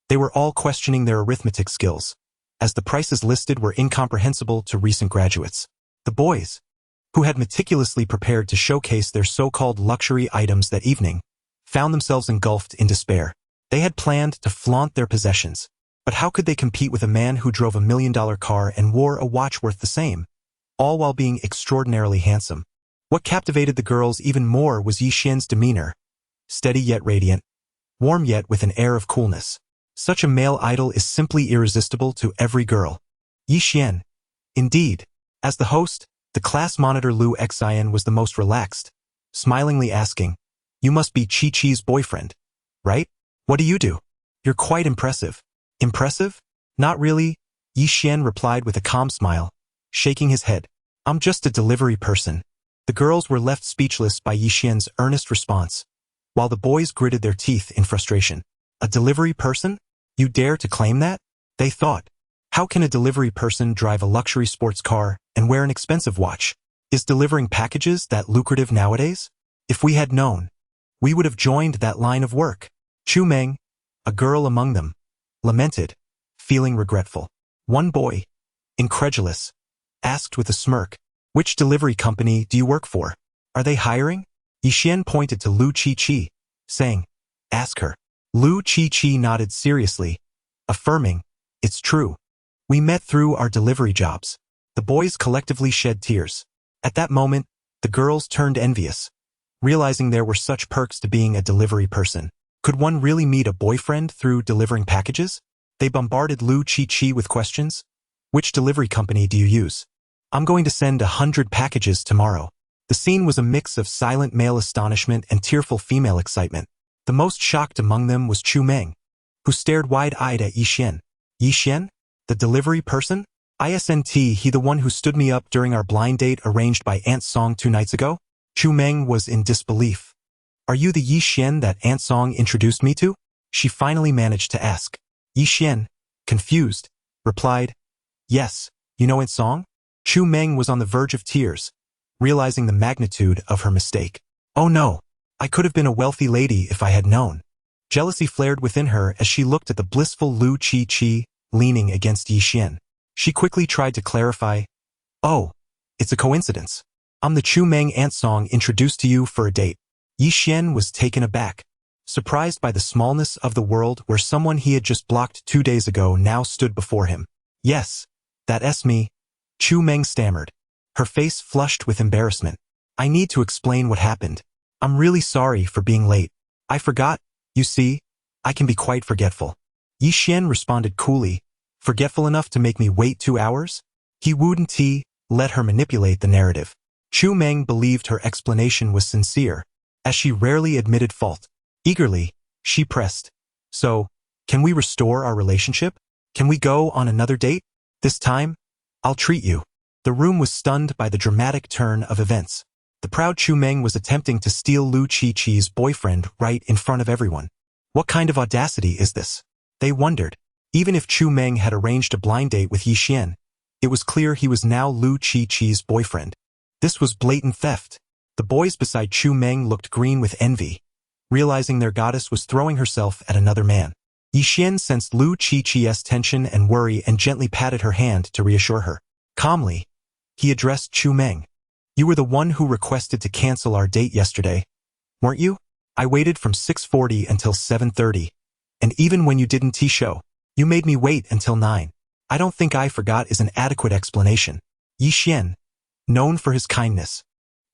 they were all questioning their arithmetic skills, as the prices listed were incomprehensible to recent graduates. The boys, who had meticulously prepared to showcase their so-called luxury items that evening, found themselves engulfed in despair. They had planned to flaunt their possessions, but how could they compete with a man who drove $1 million car and wore a watch worth the same, all while being extraordinarily handsome? What captivated the girls even more was Yi Xian's demeanor, steady yet radiant, warm yet with an air of coolness. Such a male idol is simply irresistible to every girl. Yi Xian, indeed. As the host, the class monitor Lu Xian was the most relaxed, smilingly asking, "You must be Chi-Chi's boyfriend, right? What do you do? You're quite impressive." "Impressive? Not really," Yi Xian replied with a calm smile, shaking his head. "I'm just a delivery person." The girls were left speechless by Yi Xian's earnest response, while the boys gritted their teeth in frustration. "A delivery person? You dare to claim that?" They thought. How can a delivery person drive a luxury sports car and wear an expensive watch? Is delivering packages that lucrative nowadays? If we had known, we would have joined that line of work. Chu Meng, a girl among them, lamented, feeling regretful. One boy, incredulous, asked with a smirk, "Which delivery company do you work for? Are they hiring?" Yi Xian pointed to Lu Chi-Chi, saying, "Ask her." Lu Chi-Chi nodded seriously, affirming, "It's true. We met through our delivery jobs." The boys collectively shed tears. At that moment, the girls turned envious, realizing there were such perks to being a delivery person. Could one really meet a boyfriend through delivering packages? They bombarded Lu Chi-Chi with questions. "Which delivery company do you use? I'm going to send 100 packages tomorrow." The scene was a mix of silent male astonishment and tearful female excitement. The most shocked among them was Chu Meng, who stared wide-eyed at Yi Xian. "Yi Xian? The delivery person? Isn't he the one who stood me up during our blind date arranged by Aunt Song 2 nights ago?" Chu Meng was in disbelief. "Are you the Yi Xian that Aunt Song introduced me to?" She finally managed to ask. Yi Xian, confused, replied, "Yes, you know Aunt Song?" Chu Meng was on the verge of tears, realizing the magnitude of her mistake. "Oh no, I could have been a wealthy lady if I had known." Jealousy flared within her as she looked at the blissful Lu Chi-Chi leaning against Yi Xian. She quickly tried to clarify, "Oh, it's a coincidence. I'm the Chu Meng Aunt Song introduced to you for a date." Yi Xian was taken aback, surprised by the smallness of the world where someone he had just blocked 2 days ago now stood before him. "Yes, that's me," Chu Meng stammered, her face flushed with embarrassment. "I need to explain what happened. I'm really sorry for being late. I forgot, you see, I can be quite forgetful." Yi Xian responded coolly, "Forgetful enough to make me wait 2 hours?" He wouldn't let her manipulate the narrative. Chu Meng believed her explanation was sincere, as she rarely admitted fault. Eagerly, she pressed, "So, can we restore our relationship? Can we go on another date? This time, I'll treat you." The room was stunned by the dramatic turn of events. The proud Chu Meng was attempting to steal Lu Chi-Chi's boyfriend right in front of everyone. What kind of audacity is this? They wondered. Even if Chu Meng had arranged a blind date with Yi Xian, it was clear he was now Lu Chi-Chi's boyfriend. This was blatant theft. The boys beside Chu Meng looked green with envy, realizing their goddess was throwing herself at another man. Yi Xian sensed Lu Chi-Chi's tension and worry and gently patted her hand to reassure her. Calmly, he addressed Chu Meng. "You were the one who requested to cancel our date yesterday, weren't you? I waited from 6:40 until 7:30, and even when you didn't show, you made me wait until 9. I don't think I forgot is an adequate explanation." Yi Xian, known for his kindness,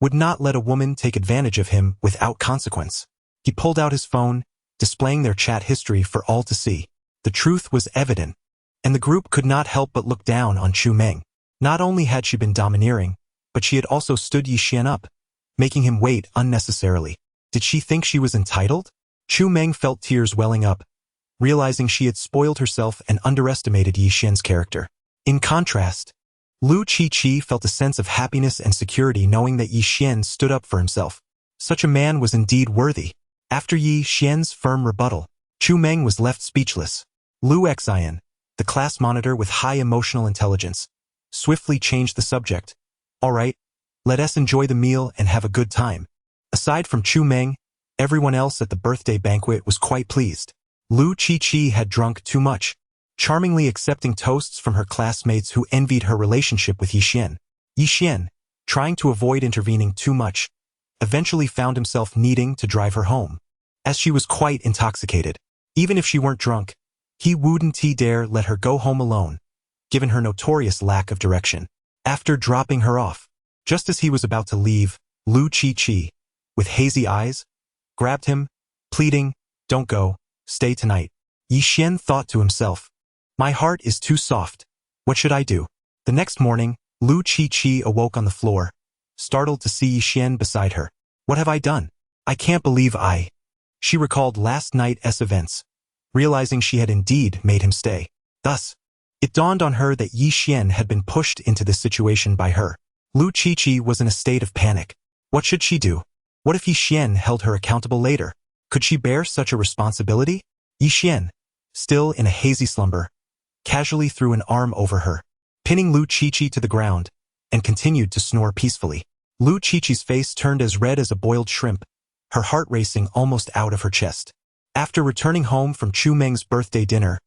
would not let a woman take advantage of him without consequence. He pulled out his phone, displaying their chat history for all to see. The truth was evident, and the group could not help but look down on Chu Meng. Not only had she been domineering, but she had also stood Yi Xian up, making him wait unnecessarily. Did she think she was entitled? Chu Meng felt tears welling up, realizing she had spoiled herself and underestimated Yi Xian's character. In contrast, Lu Qiqi felt a sense of happiness and security knowing that Yi Xian stood up for himself. Such a man was indeed worthy. After Yi Xian's firm rebuttal, Chu Meng was left speechless. Lu Xian, the class monitor with high emotional intelligence, swiftly changed the subject. All right, let us enjoy the meal and have a good time. Aside from Chu Meng, everyone else at the birthday banquet was quite pleased. Lu Qiqi had drunk too much, charmingly accepting toasts from her classmates who envied her relationship with Yi Xian. Yi Xian, trying to avoid intervening too much, eventually found himself needing to drive her home, as she was quite intoxicated. Even if she weren't drunk, he wouldn't dare let her go home alone, given her notorious lack of direction. After dropping her off, just as he was about to leave, Lu Qiqi, with hazy eyes, grabbed him, pleading, "Don't go, stay tonight." Yi Xian thought to himself, "My heart is too soft. What should I do?" The next morning, Lu Qiqi awoke on the floor, startled to see Yi Xian beside her. "What have I done? I can't believe I..." She recalled last night's events, realizing she had indeed made him stay. Thus, it dawned on her that Yi Xian had been pushed into this situation by her. Lu Qiqi was in a state of panic. What should she do? What if Yi Xian held her accountable later? Could she bear such a responsibility? Yi Xian, still in a hazy slumber, casually threw an arm over her, pinning Lu Qiqi to the ground, and continued to snore peacefully. Lu Qiqi's face turned as red as a boiled shrimp, her heart racing almost out of her chest. After returning home from Chu Meng's birthday dinner,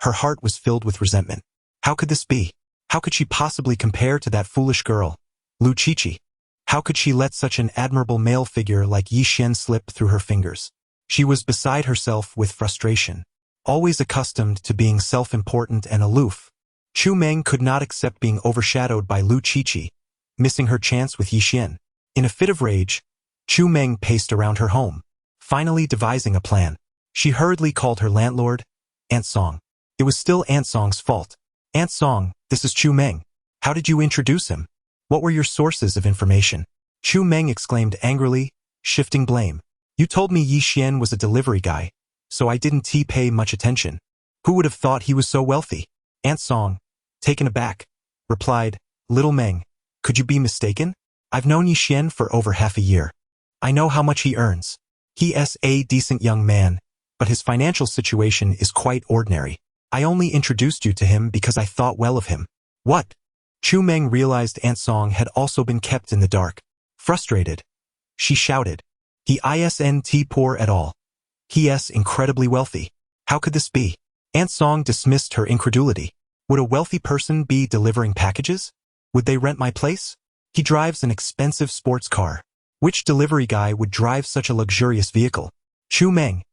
her heart was filled with resentment. How could this be? How could she possibly compare to that foolish girl, Lu Qiqi? How could she let such an admirable male figure like Yi Xian slip through her fingers? She was beside herself with frustration. Always accustomed to being self-important and aloof, Chu Meng could not accept being overshadowed by Lu Qiqi, missing her chance with Yi Xian. In a fit of rage, Chu Meng paced around her home, finally devising a plan. She hurriedly called her landlord, Aunt Song. It was still Aunt Song's fault. "Aunt Song, this is Chu Meng. How did you introduce him? What were your sources of information?" Chu Meng exclaimed angrily, shifting blame. "You told me Yi Xian was a delivery guy, so I didn't pay much attention. Who would have thought he was so wealthy?" Aunt Song, taken aback, replied, "Little Meng, could you be mistaken? I've known Yi Xian for over half a year. I know how much he earns. He's a decent young man, but his financial situation is quite ordinary. I only introduced you to him because I thought well of him." "What?" Chu Meng realized Aunt Song had also been kept in the dark. Frustrated, she shouted, "He isn't poor at all. He's incredibly wealthy. How could this be?" Aunt Song dismissed her incredulity. "Would a wealthy person be delivering packages? Would they rent my place? He drives an expensive sports car. Which delivery guy would drive such a luxurious vehicle?" Chu Meng,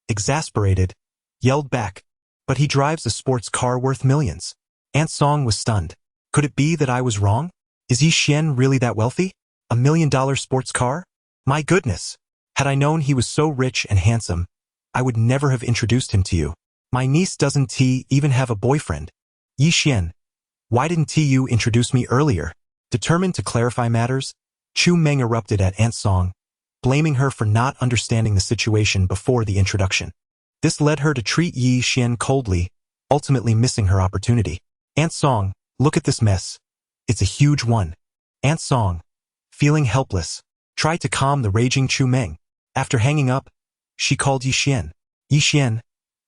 exasperated, yelled back, "But he drives a sports car worth millions." Aunt Song was stunned. "Could it be that I was wrong? Is Yi Xian really that wealthy? $1 million sports car? My goodness! Had I known he was so rich and handsome, I would never have introduced him to you. My niece doesn't even have a boyfriend. Yi Xian, why didn't you introduce me earlier?" Determined to clarify matters, Chu Meng erupted at Aunt Song, blaming her for not understanding the situation before the introduction. This led her to treat Yi Xian coldly, ultimately missing her opportunity. "Aunt Song, look at this mess. It's a huge one." Aunt Song, feeling helpless, tried to calm the raging Chu Meng. After hanging up, she called Yi Xian. "Yi Xian,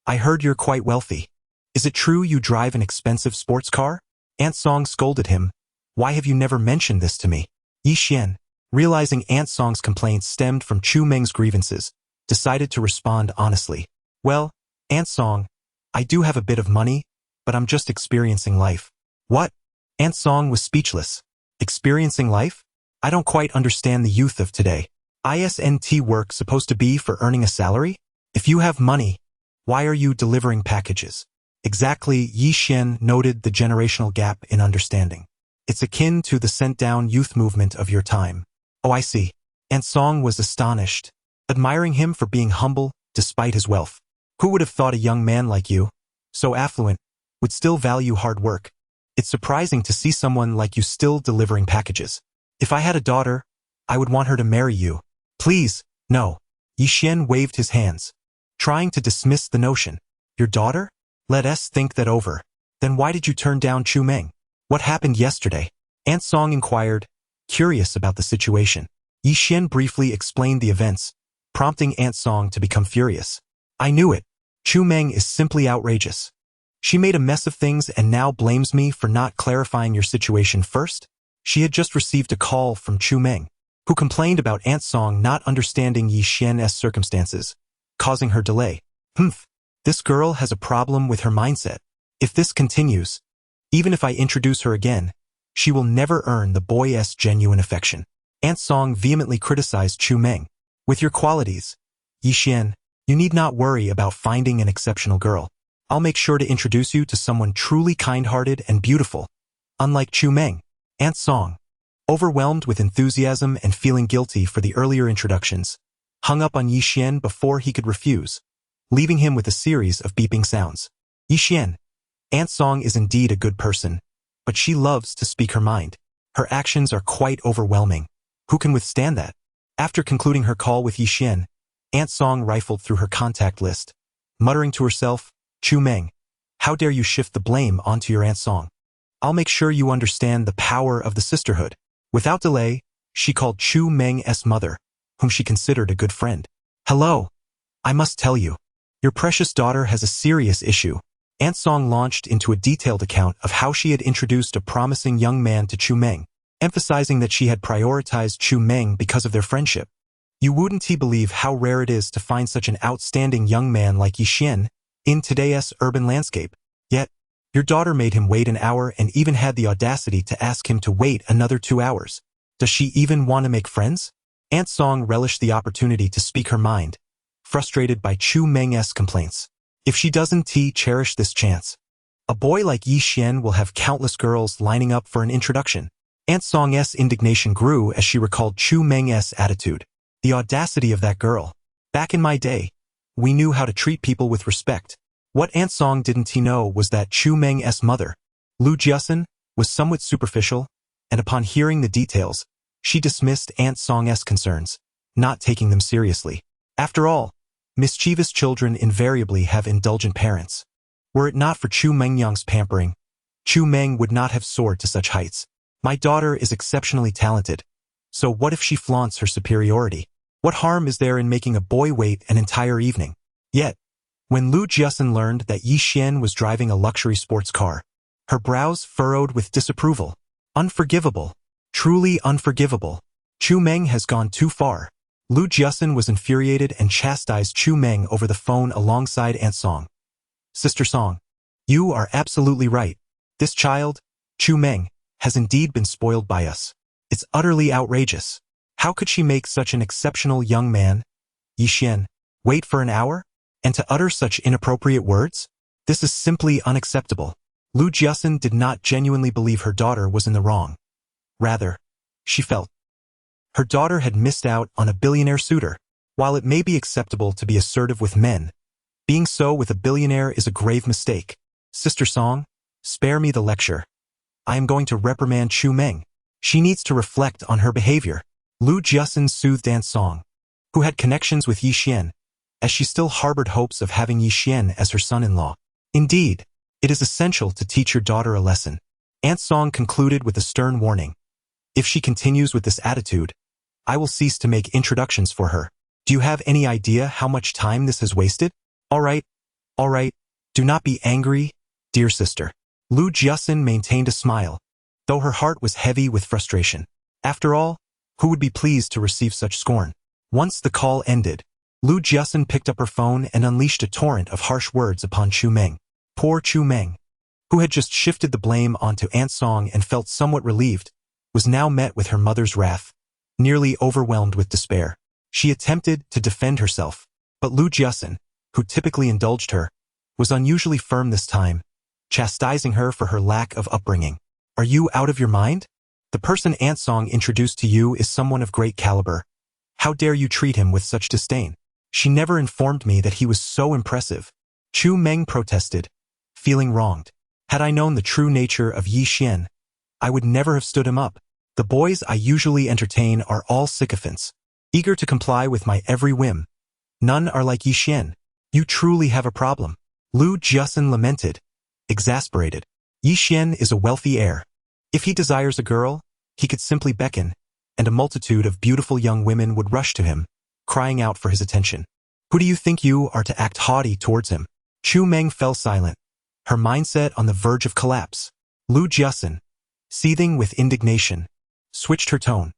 I heard you're quite wealthy. Is it true you drive an expensive sports car?" Aunt Song scolded him. "Why have you never mentioned this to me?" Yi Xian, realizing Aunt Song's complaints stemmed from Chu Meng's grievances, decided to respond honestly. "Well, Aunt Song, I do have a bit of money, but I'm just experiencing life." "What?" Aunt Song was speechless. "Experiencing life? I don't quite understand the youth of today. Isn't work supposed to be for earning a salary? If you have money, why are you delivering packages?" Exactly, Yi Xian noted the generational gap in understanding. "It's akin to the sent-down youth movement of your time." "Oh, I see." Aunt Song was astonished, admiring him for being humble despite his wealth. "Who would have thought a young man like you, so affluent, would still value hard work. It's surprising to see someone like you still delivering packages. If I had a daughter, I would want her to marry you. Please, no. Yixian waved his hands, trying to dismiss the notion. Your daughter? Let us think that over. Then why did you turn down Chu Meng? What happened yesterday? Aunt Song inquired, curious about the situation. Yixian briefly explained the events, prompting Aunt Song to become furious. I knew it. Chu Meng is simply outrageous. She made a mess of things and now blames me for not clarifying your situation first? She had just received a call from Chu Meng, who complained about Aunt Song not understanding Yixian's circumstances, causing her delay. This girl has a problem with her mindset. If this continues, even if I introduce her again, she will never earn the boy's genuine affection. Aunt Song vehemently criticized Chu Meng. With your qualities, Yixian, you need not worry about finding an exceptional girl. I'll make sure to introduce you to someone truly kind-hearted and beautiful, unlike Chu Meng. Aunt Song, overwhelmed with enthusiasm and feeling guilty for the earlier introductions, hung up on Yixian before he could refuse, leaving him with a series of beeping sounds. Yixian, Aunt Song is indeed a good person, but she loves to speak her mind. Her actions are quite overwhelming. Who can withstand that? After concluding her call with Yixian, Aunt Song rifled through her contact list, muttering to herself, Chu Meng, how dare you shift the blame onto your Aunt Song? I'll make sure you understand the power of the sisterhood. Without delay, she called Chu Meng's mother, whom she considered a good friend. Hello. I must tell you, your precious daughter has a serious issue. Aunt Song launched into a detailed account of how she had introduced a promising young man to Chu Meng, emphasizing that she had prioritized Chu Meng because of their friendship. You wouldn't believe how rare it is to find such an outstanding young man like Yixian in today's urban landscape. Yet, your daughter made him wait an hour and even had the audacity to ask him to wait another 2 hours. Does she even want to make friends? Aunt Song relished the opportunity to speak her mind, frustrated by Chu Meng's complaints. If she doesn't cherish this chance, a boy like Yixian will have countless girls lining up for an introduction. Aunt Song's indignation grew as she recalled Chu Meng's attitude. The audacity of that girl. Back in my day, we knew how to treat people with respect. What Aunt Song didn't know was that Chu Meng's mother, Lu Jiasun, was somewhat superficial, and upon hearing the details, she dismissed Aunt Song's concerns, not taking them seriously. After all, mischievous children invariably have indulgent parents. Were it not for Chu Mengyang's pampering, Chu Meng would not have soared to such heights. My daughter is exceptionally talented, so what if she flaunts her superiority? What harm is there in making a boy wait an entire evening? Yet, when Lu Jiasun learned that Yixian was driving a luxury sports car, her brows furrowed with disapproval. Unforgivable. Truly unforgivable. Chu Meng has gone too far. Lu Jiasun was infuriated and chastised Chu Meng over the phone alongside Aunt Song. Sister Song, you are absolutely right. This child, Chu Meng, has indeed been spoiled by us. It's utterly outrageous. How could she make such an exceptional young man, Yixian, wait for an hour? And to utter such inappropriate words? This is simply unacceptable. Lu Jiasun did not genuinely believe her daughter was in the wrong. Rather, she felt her daughter had missed out on a billionaire suitor. While it may be acceptable to be assertive with men, being so with a billionaire is a grave mistake. Sister Song, spare me the lecture. I am going to reprimand Chu Meng. She needs to reflect on her behavior. Lu Jiasun soothed Aunt Song, who had connections with Yixian, as she still harbored hopes of having Yixian as her son-in-law. Indeed, it is essential to teach your daughter a lesson. Aunt Song concluded with a stern warning. If she continues with this attitude, I will cease to make introductions for her. Do you have any idea how much time this has wasted? All right, do not be angry, dear sister. Lu Jiasun maintained a smile, though her heart was heavy with frustration. After all, who would be pleased to receive such scorn? Once the call ended, Lu Jiasun picked up her phone and unleashed a torrent of harsh words upon Chu Meng. Poor Chu Meng, who had just shifted the blame onto Aunt Song and felt somewhat relieved, was now met with her mother's wrath, nearly overwhelmed with despair. She attempted to defend herself, but Lu Jiasun, who typically indulged her, was unusually firm this time, chastising her for her lack of upbringing. Are you out of your mind? The person Aunt Song introduced to you is someone of great caliber. How dare you treat him with such disdain? She never informed me that he was so impressive. Chu Meng protested, feeling wronged. Had I known the true nature of Yi Xian, I would never have stood him up. The boys I usually entertain are all sycophants, eager to comply with my every whim. None are like Yi Xian. You truly have a problem. Lu Jiasun lamented, exasperated. Yi Xian is a wealthy heir. If he desires a girl, he could simply beckon, and a multitude of beautiful young women would rush to him, crying out for his attention. Who do you think you are to act haughty towards him? Chu Meng fell silent, her mindset on the verge of collapse. Lu Jiasun, seething with indignation, switched her tone.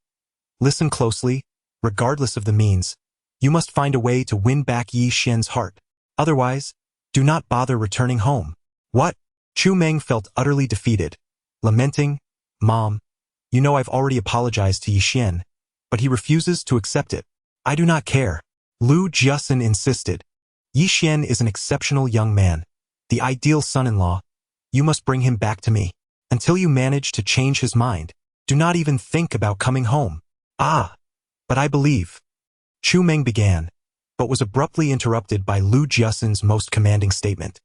Listen closely, regardless of the means. You must find a way to win back Yi Xian's heart. Otherwise, do not bother returning home. What? Chu Meng felt utterly defeated, lamenting, Mom, you know I've already apologized to Yi Xian, but he refuses to accept it. I do not care. Lu Jiasun insisted. Yi Xian is an exceptional young man, the ideal son-in-law. You must bring him back to me. Until you manage to change his mind, do not even think about coming home. Ah, but I believe. Chu Meng began, but was abruptly interrupted by Lu Jiasun's most commanding statement.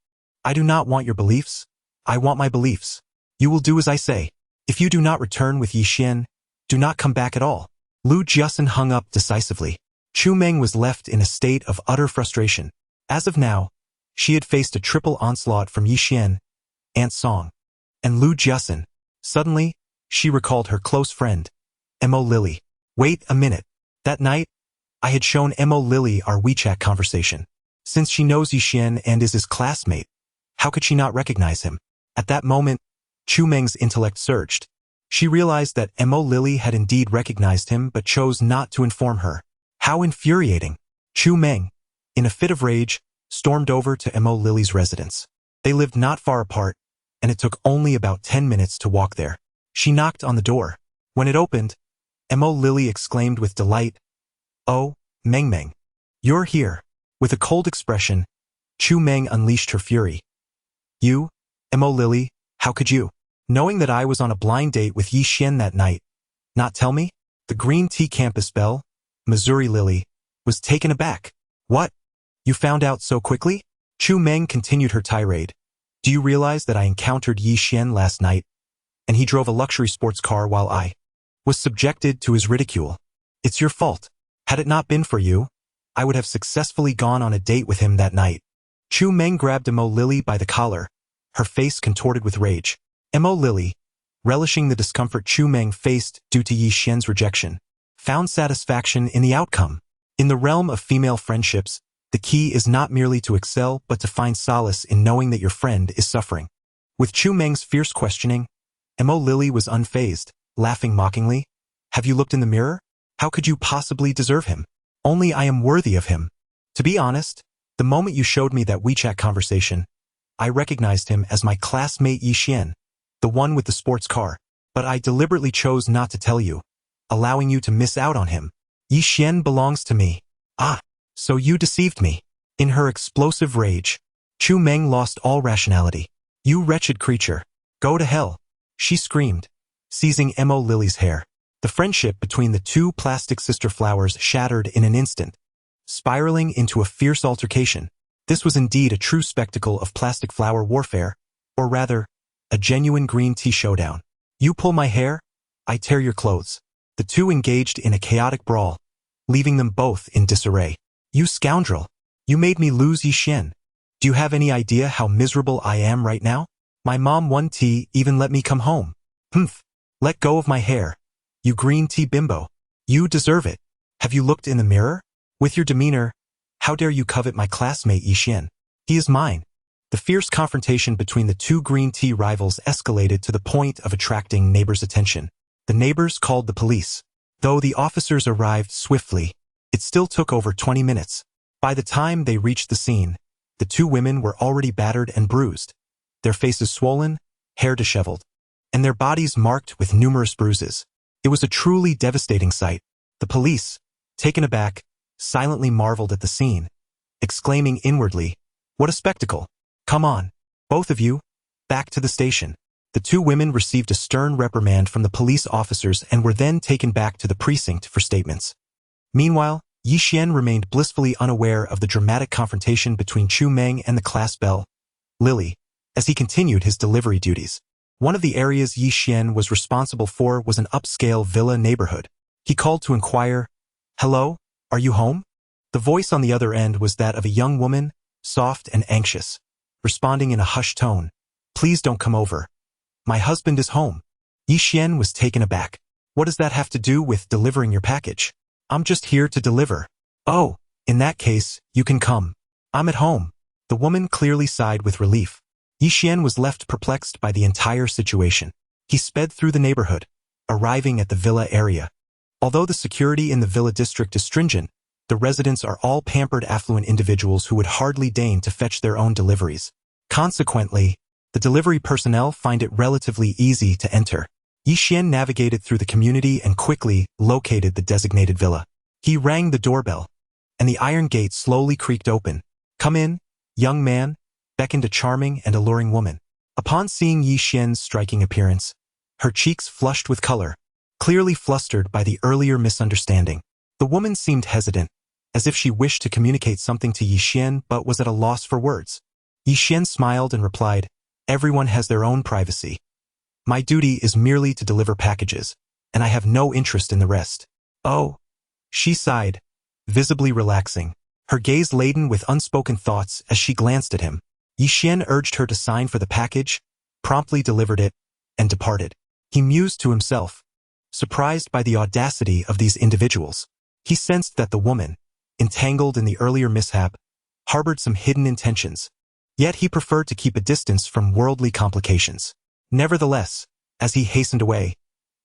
I do not want your beliefs. I want my beliefs. You will do as I say. If you do not return with Yi Xian, do not come back at all. Lu Jiasun hung up decisively. Chu Meng was left in a state of utter frustration. As of now, she had faced a triple onslaught from Yi Xian, Aunt Song, and Lu Jiasun. Suddenly, she recalled her close friend, Mo Lily. Wait a minute. That night, I had shown Mo Lily our WeChat conversation. Since she knows Yi Xian and is his classmate, how could she not recognize him? At that moment, Chu Meng's intellect surged. She realized that Mo Lily had indeed recognized him but chose not to inform her. How infuriating! Chu Meng, in a fit of rage, stormed over to Mo Lily's residence. They lived not far apart, and it took only about 10 minutes to walk there. She knocked on the door. When it opened, Mo Lily exclaimed with delight, Oh, Meng Meng, you're here. With a cold expression, Chu Meng unleashed her fury. You, Mo Lily, how could you, knowing that I was on a blind date with Yi Xian that night, not tell me? The Green Tea Campus belle, Missouri Lily, was taken aback. What? You found out so quickly? Chu Meng continued her tirade. Do you realize that I encountered Yi Xian last night, and he drove a luxury sports car while I was subjected to his ridicule? It's your fault. Had it not been for you, I would have successfully gone on a date with him that night. Chu Meng grabbed Mo Lily by the collar, her face contorted with rage. Mo Lily, relishing the discomfort Chu Meng faced due to Yi Xian's rejection, found satisfaction in the outcome. In the realm of female friendships, the key is not merely to excel but to find solace in knowing that your friend is suffering. With Chu Meng's fierce questioning, Mo Lily was unfazed, laughing mockingly. Have you looked in the mirror? How could you possibly deserve him? Only I am worthy of him. To be honest, the moment you showed me that WeChat conversation, I recognized him as my classmate Yi Xian, the one with the sports car, but I deliberately chose not to tell you, allowing you to miss out on him. Yi Xian belongs to me. Ah, so you deceived me. In her explosive rage, Chu Meng lost all rationality. You wretched creature, go to hell, she screamed, seizing Mo Lily's hair. The friendship between the two plastic sister flowers shattered in an instant, spiraling into a fierce altercation. This was indeed a true spectacle of plastic flower warfare, or rather, a genuine green tea showdown. You pull my hair, I tear your clothes. The two engaged in a chaotic brawl, leaving them both in disarray. You scoundrel! You made me lose Yi Xian. Do you have any idea how miserable I am right now? My mom one tea even let me come home. Humph! Let go of my hair. You green tea bimbo. You deserve it. Have you looked in the mirror? With your demeanor, how dare you covet my classmate Yi Xian? He is mine. The fierce confrontation between the two green tea rivals escalated to the point of attracting neighbors' attention. The neighbors called the police. Though the officers arrived swiftly, it still took over 20 minutes. By the time they reached the scene, the two women were already battered and bruised, their faces swollen, hair disheveled, and their bodies marked with numerous bruises. It was a truly devastating sight. The police, taken aback, silently marveled at the scene, exclaiming inwardly, "What a spectacle! Come on, both of you, back to the station." The two women received a stern reprimand from the police officers and were then taken back to the precinct for statements. Meanwhile, Yi Xian remained blissfully unaware of the dramatic confrontation between Chu Meng and the class belle, Lily, as he continued his delivery duties. One of the areas Yi Xian was responsible for was an upscale villa neighborhood. He called to inquire, "Hello, are you home?" The voice on the other end was that of a young woman, soft and anxious, responding in a hushed tone, "Please don't come over. My husband is home." Yi Xian was taken aback. "What does that have to do with delivering your package? I'm just here to deliver." "Oh, in that case, you can come. I'm at home." The woman clearly sighed with relief. Yi Xian was left perplexed by the entire situation. He sped through the neighborhood, arriving at the villa area. Although the security in the villa district is stringent, the residents are all pampered affluent individuals who would hardly deign to fetch their own deliveries. Consequently, the delivery personnel find it relatively easy to enter. Yi Xian navigated through the community and quickly located the designated villa. He rang the doorbell, and the iron gate slowly creaked open. "Come in, young man," beckoned a charming and alluring woman. Upon seeing Yi Xian's striking appearance, her cheeks flushed with color, clearly flustered by the earlier misunderstanding. The woman seemed hesitant, as if she wished to communicate something to Yi Xian but was at a loss for words. Yi Xian smiled and replied, "Everyone has their own privacy. My duty is merely to deliver packages, and I have no interest in the rest." "Oh," she sighed, visibly relaxing, her gaze laden with unspoken thoughts as she glanced at him. Yi Xian urged her to sign for the package, promptly delivered it, and departed. He mused to himself, surprised by the audacity of these individuals. He sensed that the woman, entangled in the earlier mishap, harbored some hidden intentions, yet he preferred to keep a distance from worldly complications. Nevertheless, as he hastened away,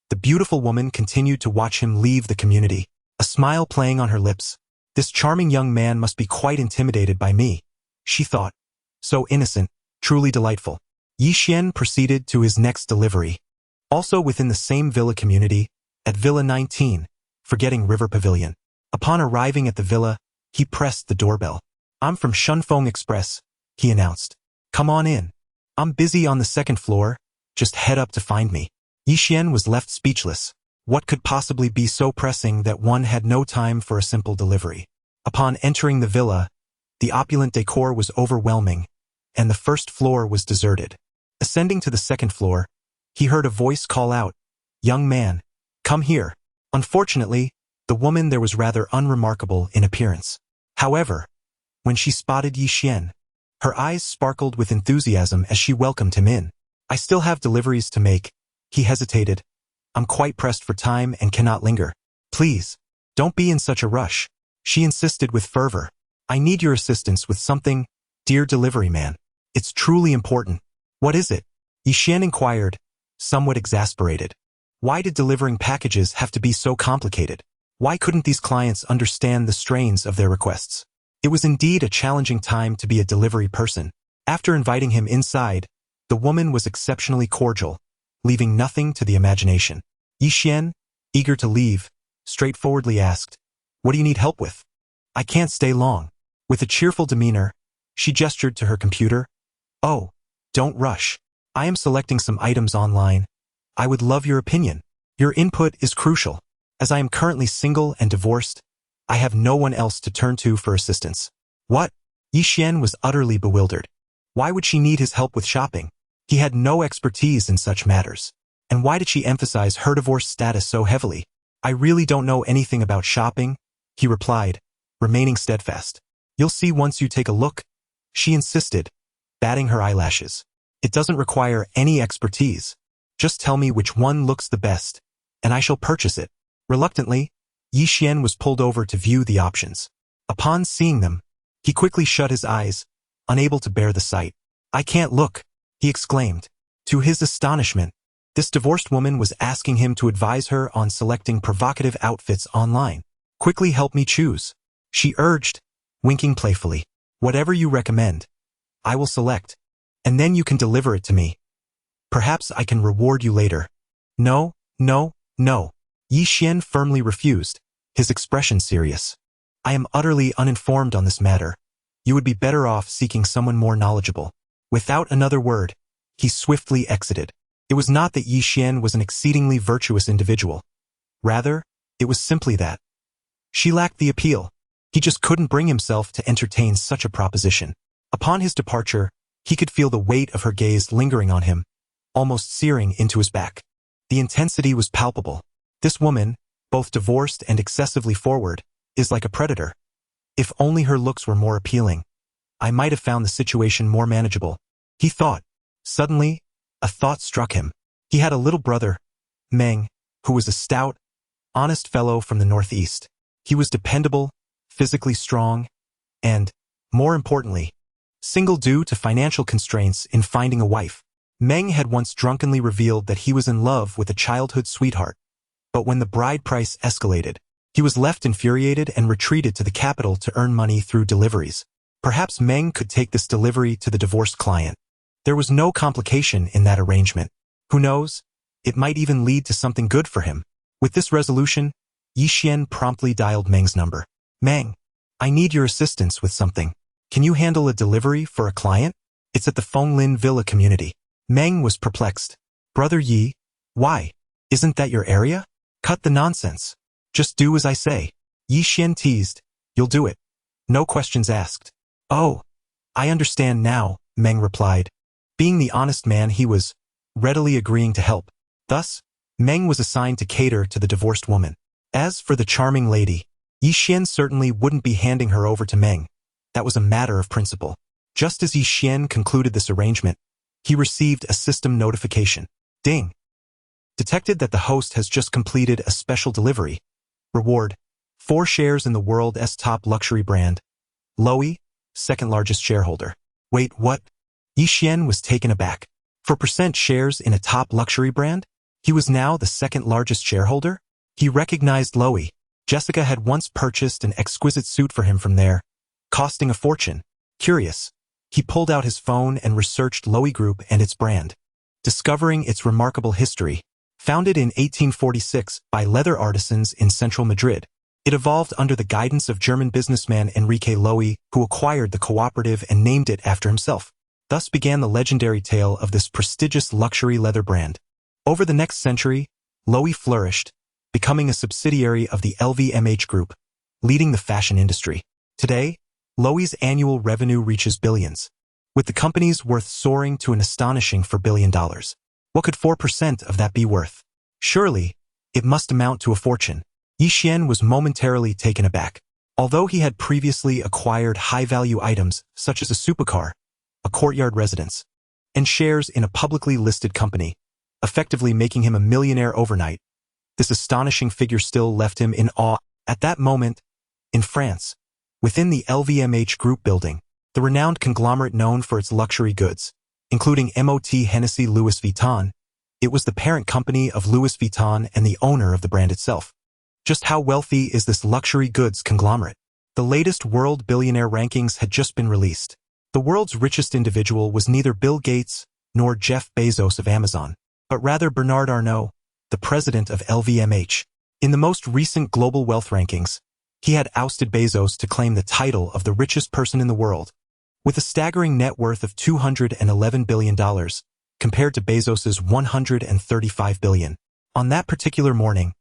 the beautiful woman continued to watch him leave the community, a smile playing on her lips. "This charming young man must be quite intimidated by me," she thought. "So innocent, truly delightful." Yi Xian proceeded to his next delivery. Also within the same villa community, at Villa 19, forgetting River Pavilion. Upon arriving at the villa, he pressed the doorbell. "I'm from Shunfeng Express," he announced. "Come on in. I'm busy on the second floor, just head up to find me." Yi Xian was left speechless. What could possibly be so pressing that one had no time for a simple delivery? Upon entering the villa, the opulent decor was overwhelming, and the first floor was deserted. Ascending to the second floor, he heard a voice call out, "Young man, come here." Unfortunately, the woman there was rather unremarkable in appearance. However, when she spotted Yi Xian, her eyes sparkled with enthusiasm as she welcomed him in. "I still have deliveries to make," he hesitated. "I'm quite pressed for time and cannot linger." "Please, don't be in such a rush," she insisted with fervor. "I need your assistance with something, dear delivery man. It's truly important." "What is it?" Yi Xian inquired, somewhat exasperated. Why did delivering packages have to be so complicated? Why couldn't these clients understand the strains of their requests? It was indeed a challenging time to be a delivery person. After inviting him inside, the woman was exceptionally cordial, leaving nothing to the imagination. Yi Xian, eager to leave, straightforwardly asked, "What do you need help with?" "I can't stay long." With a cheerful demeanor, she gestured to her computer. "Oh, don't rush. I am selecting some items online. I would love your opinion. Your input is crucial. As I am currently single and divorced, I have no one else to turn to for assistance." "What?" Yi Xian was utterly bewildered. Why would she need his help with shopping? He had no expertise in such matters. And why did she emphasize her divorce status so heavily? "I really don't know anything about shopping," he replied, remaining steadfast. "You'll see once you take a look," she insisted, batting her eyelashes. "It doesn't require any expertise. Just tell me which one looks the best, and I shall purchase it." Reluctantly, Yi Xian was pulled over to view the options. Upon seeing them, he quickly shut his eyes, unable to bear the sight. "I can't look," he exclaimed. To his astonishment, this divorced woman was asking him to advise her on selecting provocative outfits online. "Quickly help me choose," she urged, winking playfully. "Whatever you recommend, I will select, and then you can deliver it to me. Perhaps I can reward you later." "No, no, no." Yi Xian firmly refused, his expression serious. "I am utterly uninformed on this matter. You would be better off seeking someone more knowledgeable." Without another word, he swiftly exited. It was not that Yi Xian was an exceedingly virtuous individual. Rather, it was simply that she lacked the appeal. He just couldn't bring himself to entertain such a proposition. Upon his departure, He could feel the weight of her gaze lingering on him, almost searing into his back. The intensity was palpable. This woman, both divorced and excessively forward, is like a predator. If only her looks were more appealing, I might have found the situation more manageable, he thought. Suddenly, a thought struck him. He had a little brother, Meng, who was a stout, honest fellow from the Northeast. He was dependable, physically strong, and, more importantly, single due to financial constraints in finding a wife. Meng had once drunkenly revealed that he was in love with a childhood sweetheart, but when the bride price escalated, he was left infuriated and retreated to the capital to earn money through deliveries. Perhaps Meng could take this delivery to the divorced client. There was no complication in that arrangement. Who knows? It might even lead to something good for him. With this resolution, Yixian promptly dialed Meng's number. Meng, I need your assistance with something. Can you handle a delivery for a client? It's at the Fenglin Villa community. Meng was perplexed. Brother Yi, why? Isn't that your area? Cut the nonsense. Just do as I say. Yixian teased. You'll do it. No questions asked. Oh, I understand now, Meng replied. Being the honest man he was, readily agreeing to help. Thus, Meng was assigned to cater to the divorced woman. As for the charming lady, Yixian certainly wouldn't be handing her over to Meng. That was a matter of principle. Just as Yixian concluded this arrangement, he received a system notification. Ding! Detected that the host has just completed a special delivery. Reward: 4 shares in the world's top luxury brand. Lowy, second largest shareholder. Wait, what? Yixian was taken aback. 4% shares in a top luxury brand? He was now the second largest shareholder? He recognized Lowy. Jessica had once purchased an exquisite suit for him from there, costing a fortune. Curious, he pulled out his phone and researched Lowy Group and its brand, discovering its remarkable history. Founded in 1846 by leather artisans in central Madrid, it evolved under the guidance of German businessman Enrique Lowy, who acquired the cooperative and named it after himself. Thus began the legendary tale of this prestigious luxury leather brand. Over the next century, Lowy flourished, becoming a subsidiary of the LVMH Group, leading the fashion industry. Today, Lowy's annual revenue reaches billions, with the company's worth soaring to an astonishing $4 billion. What could 4% of that be worth? Surely, it must amount to a fortune. Yixian was momentarily taken aback. Although he had previously acquired high-value items such as a supercar, a courtyard residence, and shares in a publicly listed company, effectively making him a millionaire overnight, this astonishing figure still left him in awe. At that moment, in France, within the LVMH Group building, the renowned conglomerate known for its luxury goods, including Mot Hennessy Louis Vuitton, it was the parent company of Louis Vuitton and the owner of the brand itself. Just how wealthy is this luxury goods conglomerate? The latest world billionaire rankings had just been released. The world's richest individual was neither Bill Gates nor Jeff Bezos of Amazon, but rather Bernard Arnault, the president of LVMH. In the most recent global wealth rankings, he had ousted Bezos to claim the title of the richest person in the world, with a staggering net worth of $211 billion, compared to Bezos's $135 billion. On that particular morning,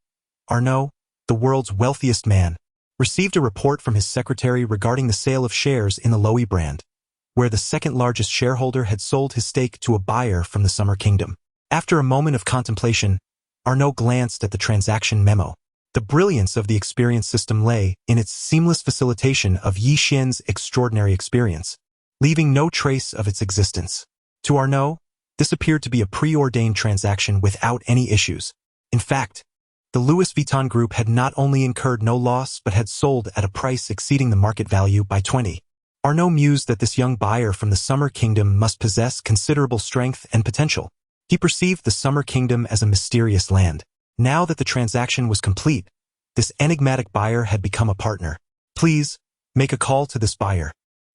Arnault, the world's wealthiest man, received a report from his secretary regarding the sale of shares in the Lowy brand, where the second-largest shareholder had sold his stake to a buyer from the Summer Kingdom. After a moment of contemplation, Arnault glanced at the transaction memo. The brilliance of the experience system lay in its seamless facilitation of Yixian's extraordinary experience, leaving no trace of its existence. To Arnault, this appeared to be a preordained transaction without any issues. In fact, the Louis Vuitton Group had not only incurred no loss but had sold at a price exceeding the market value by 20. Arnault mused that this young buyer from the Summer Kingdom must possess considerable strength and potential. He perceived the Summer Kingdom as a mysterious land. Now that the transaction was complete, this enigmatic buyer had become a partner. Please, make a call to this buyer.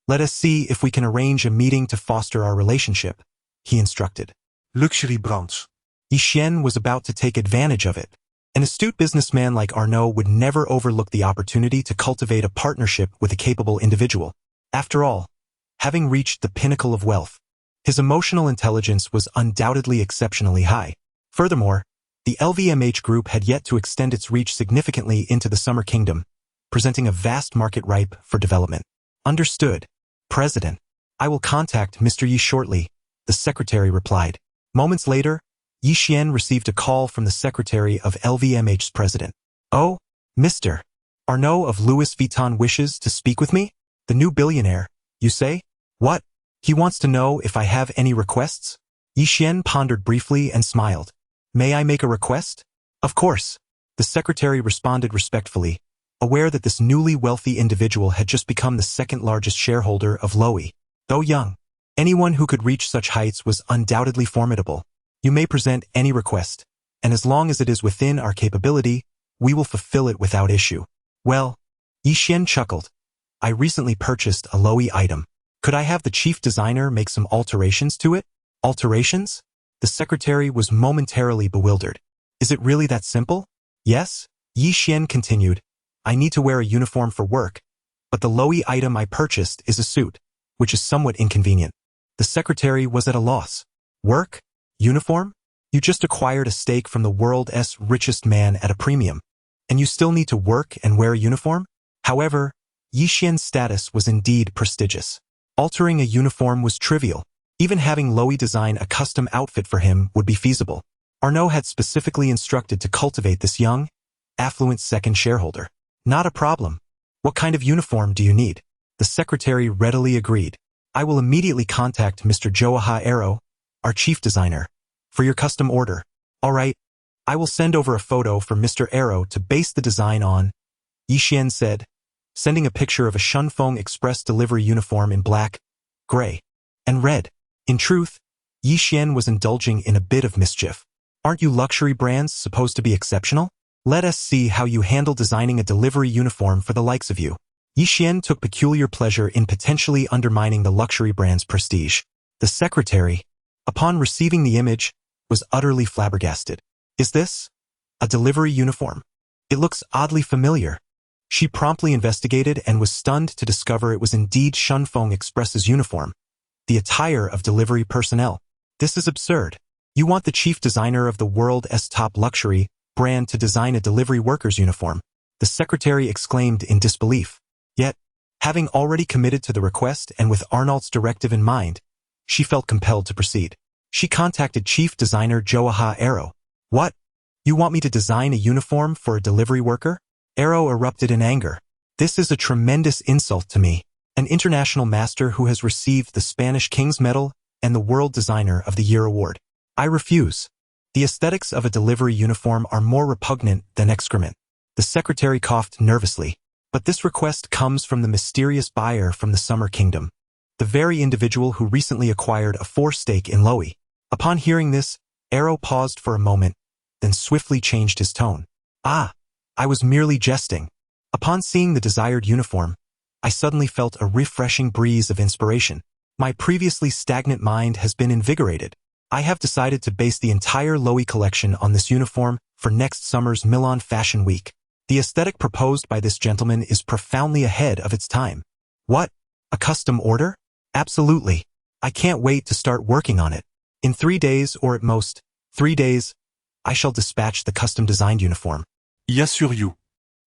Let us see if we can arrange a meeting to foster our relationship, he instructed. Luxury brands. Yixian was about to take advantage of it. An astute businessman like Arnault would never overlook the opportunity to cultivate a partnership with a capable individual. After all, having reached the pinnacle of wealth, his emotional intelligence was undoubtedly exceptionally high. Furthermore, the LVMH Group had yet to extend its reach significantly into the Summer Kingdom, presenting a vast market ripe for development. Understood, President. I will contact Mr. Yi shortly, the secretary replied. Moments later, Yi Xian received a call from the secretary of LVMH's president. Oh, Mr. Arnaud of Louis Vuitton wishes to speak with me? The new billionaire, you say? What? He wants to know if I have any requests? Yi Xian pondered briefly and smiled. May I make a request? Of course. The secretary responded respectfully, aware that this newly wealthy individual had just become the second-largest shareholder of Loewe. Though young, anyone who could reach such heights was undoubtedly formidable. You may present any request, and as long as it is within our capability, we will fulfill it without issue. Well, Yi Xian chuckled. I recently purchased a Loewe item. Could I have the chief designer make some alterations to it? Alterations? The secretary was momentarily bewildered. Is it really that simple? Yes, Yi Xian continued. I need to wear a uniform for work, but the Loewe item I purchased is a suit, which is somewhat inconvenient. The secretary was at a loss. Work? Uniform? You just acquired a stake from the world's richest man at a premium, and you still need to work and wear a uniform? However, Yi Xian's status was indeed prestigious. Altering a uniform was trivial. Even having Loewe design a custom outfit for him would be feasible. Arnaud had specifically instructed to cultivate this young, affluent second shareholder. Not a problem. What kind of uniform do you need? The secretary readily agreed. I will immediately contact Mr. Joaha Arrow, our chief designer, for your custom order. All right, I will send over a photo for Mr. Arrow to base the design on, Yi Xian said, sending a picture of a Shunfeng Express delivery uniform in black, gray, and red. In truth, Yi Xian was indulging in a bit of mischief. Aren't you luxury brands supposed to be exceptional? Let us see how you handle designing a delivery uniform for the likes of you. Yi Xian took peculiar pleasure in potentially undermining the luxury brand's prestige. The secretary, upon receiving the image, was utterly flabbergasted. Is this a delivery uniform? It looks oddly familiar. She promptly investigated and was stunned to discover it was indeed Shunfeng Express's uniform, the attire of delivery personnel. This is absurd. You want the chief designer of the world's top luxury brand to design a delivery worker's uniform, the secretary exclaimed in disbelief. Yet, having already committed to the request and with Arnaud's directive in mind, she felt compelled to proceed. She contacted chief designer Joaha Arrow. What? You want me to design a uniform for a delivery worker? Arrow erupted in anger. This is a tremendous insult to me, an international master who has received the Spanish King's Medal and the World Designer of the Year award. I refuse. The aesthetics of a delivery uniform are more repugnant than excrement. The secretary coughed nervously. But this request comes from the mysterious buyer from the Summer Kingdom, the very individual who recently acquired a stake in Loewe. Upon hearing this, Arrow paused for a moment, then swiftly changed his tone. Ah, I was merely jesting. Upon seeing the desired uniform, I suddenly felt a refreshing breeze of inspiration. My previously stagnant mind has been invigorated. I have decided to base the entire Loewe collection on this uniform for next summer's Milan Fashion Week. The aesthetic proposed by this gentleman is profoundly ahead of its time. What? A custom order? Absolutely. I can't wait to start working on it. In 3 days, or at most, 3 days, I shall dispatch the custom-designed uniform. Y assure you.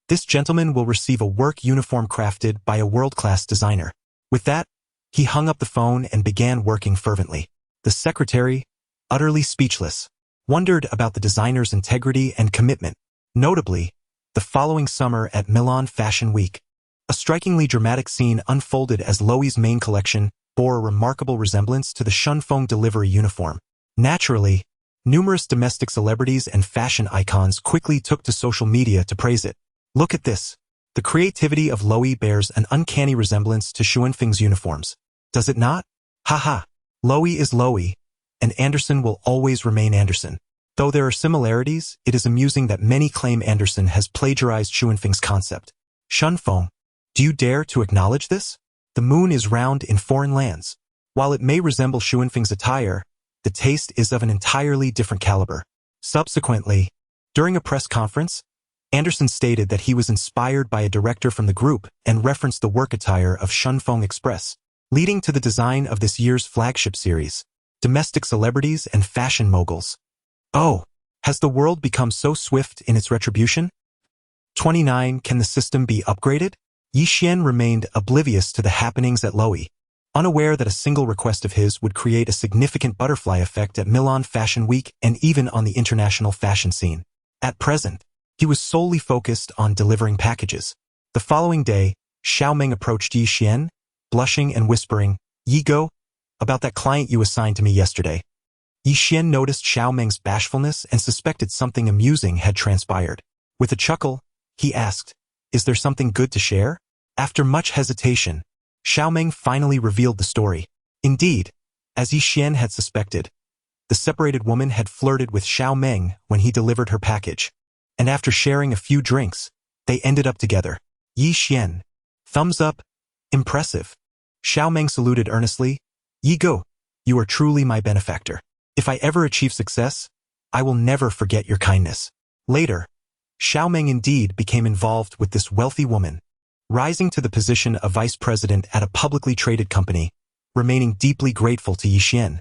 This gentleman will receive a work uniform crafted by a world-class designer. With that, he hung up the phone and began working fervently. The secretary, utterly speechless, wondered about the designer's integrity and commitment. Notably, the following summer at Milan Fashion Week, a strikingly dramatic scene unfolded as Loewe's main collection bore a remarkable resemblance to the Shunfeng delivery uniform. Naturally, numerous domestic celebrities and fashion icons quickly took to social media to praise it. Look at this. The creativity of Loewe bears an uncanny resemblance to Schunfeng's uniforms. Does it not? Haha. Loewe is Loewe, and Anderson will always remain Anderson. Though there are similarities, it is amusing that many claim Anderson has plagiarized Schunfeng's concept. Shunfeng, do you dare to acknowledge this? The moon is round in foreign lands. While it may resemble Schunfeng's attire, the taste is of an entirely different caliber. Subsequently, during a press conference, Anderson stated that he was inspired by a director from the group and referenced the work attire of Shunfeng Express, leading to the design of this year's flagship series, domestic celebrities and fashion moguls. Oh, has the world become so swift in its retribution? 29. Can the system be upgraded? Yi Xian remained oblivious to the happenings at Loewe. unaware that a single request of his would create a significant butterfly effect at Milan Fashion Week and even on the international fashion scene. At present, he was solely focused on delivering packages. The following day, Xiaomeng approached Yi Xian, blushing and whispering, "Yi Go, about that client you assigned to me yesterday." Yi Xian noticed Xiaomeng's bashfulness and suspected something amusing had transpired. With a chuckle, he asked, "Is there something good to share?" After much hesitation, Xiaomeng finally revealed the story. Indeed, as Yi Xian had suspected, the separated woman had flirted with Xiaomeng when he delivered her package, and after sharing a few drinks, they ended up together. Yi Xian. Thumbs up. Impressive. Xiaomeng saluted earnestly. "Yi Go, you are truly my benefactor. If I ever achieve success, I will never forget your kindness." Later, Xiaomeng indeed became involved with this wealthy woman, rising to the position of vice president at a publicly traded company, remaining deeply grateful to Yi Xian.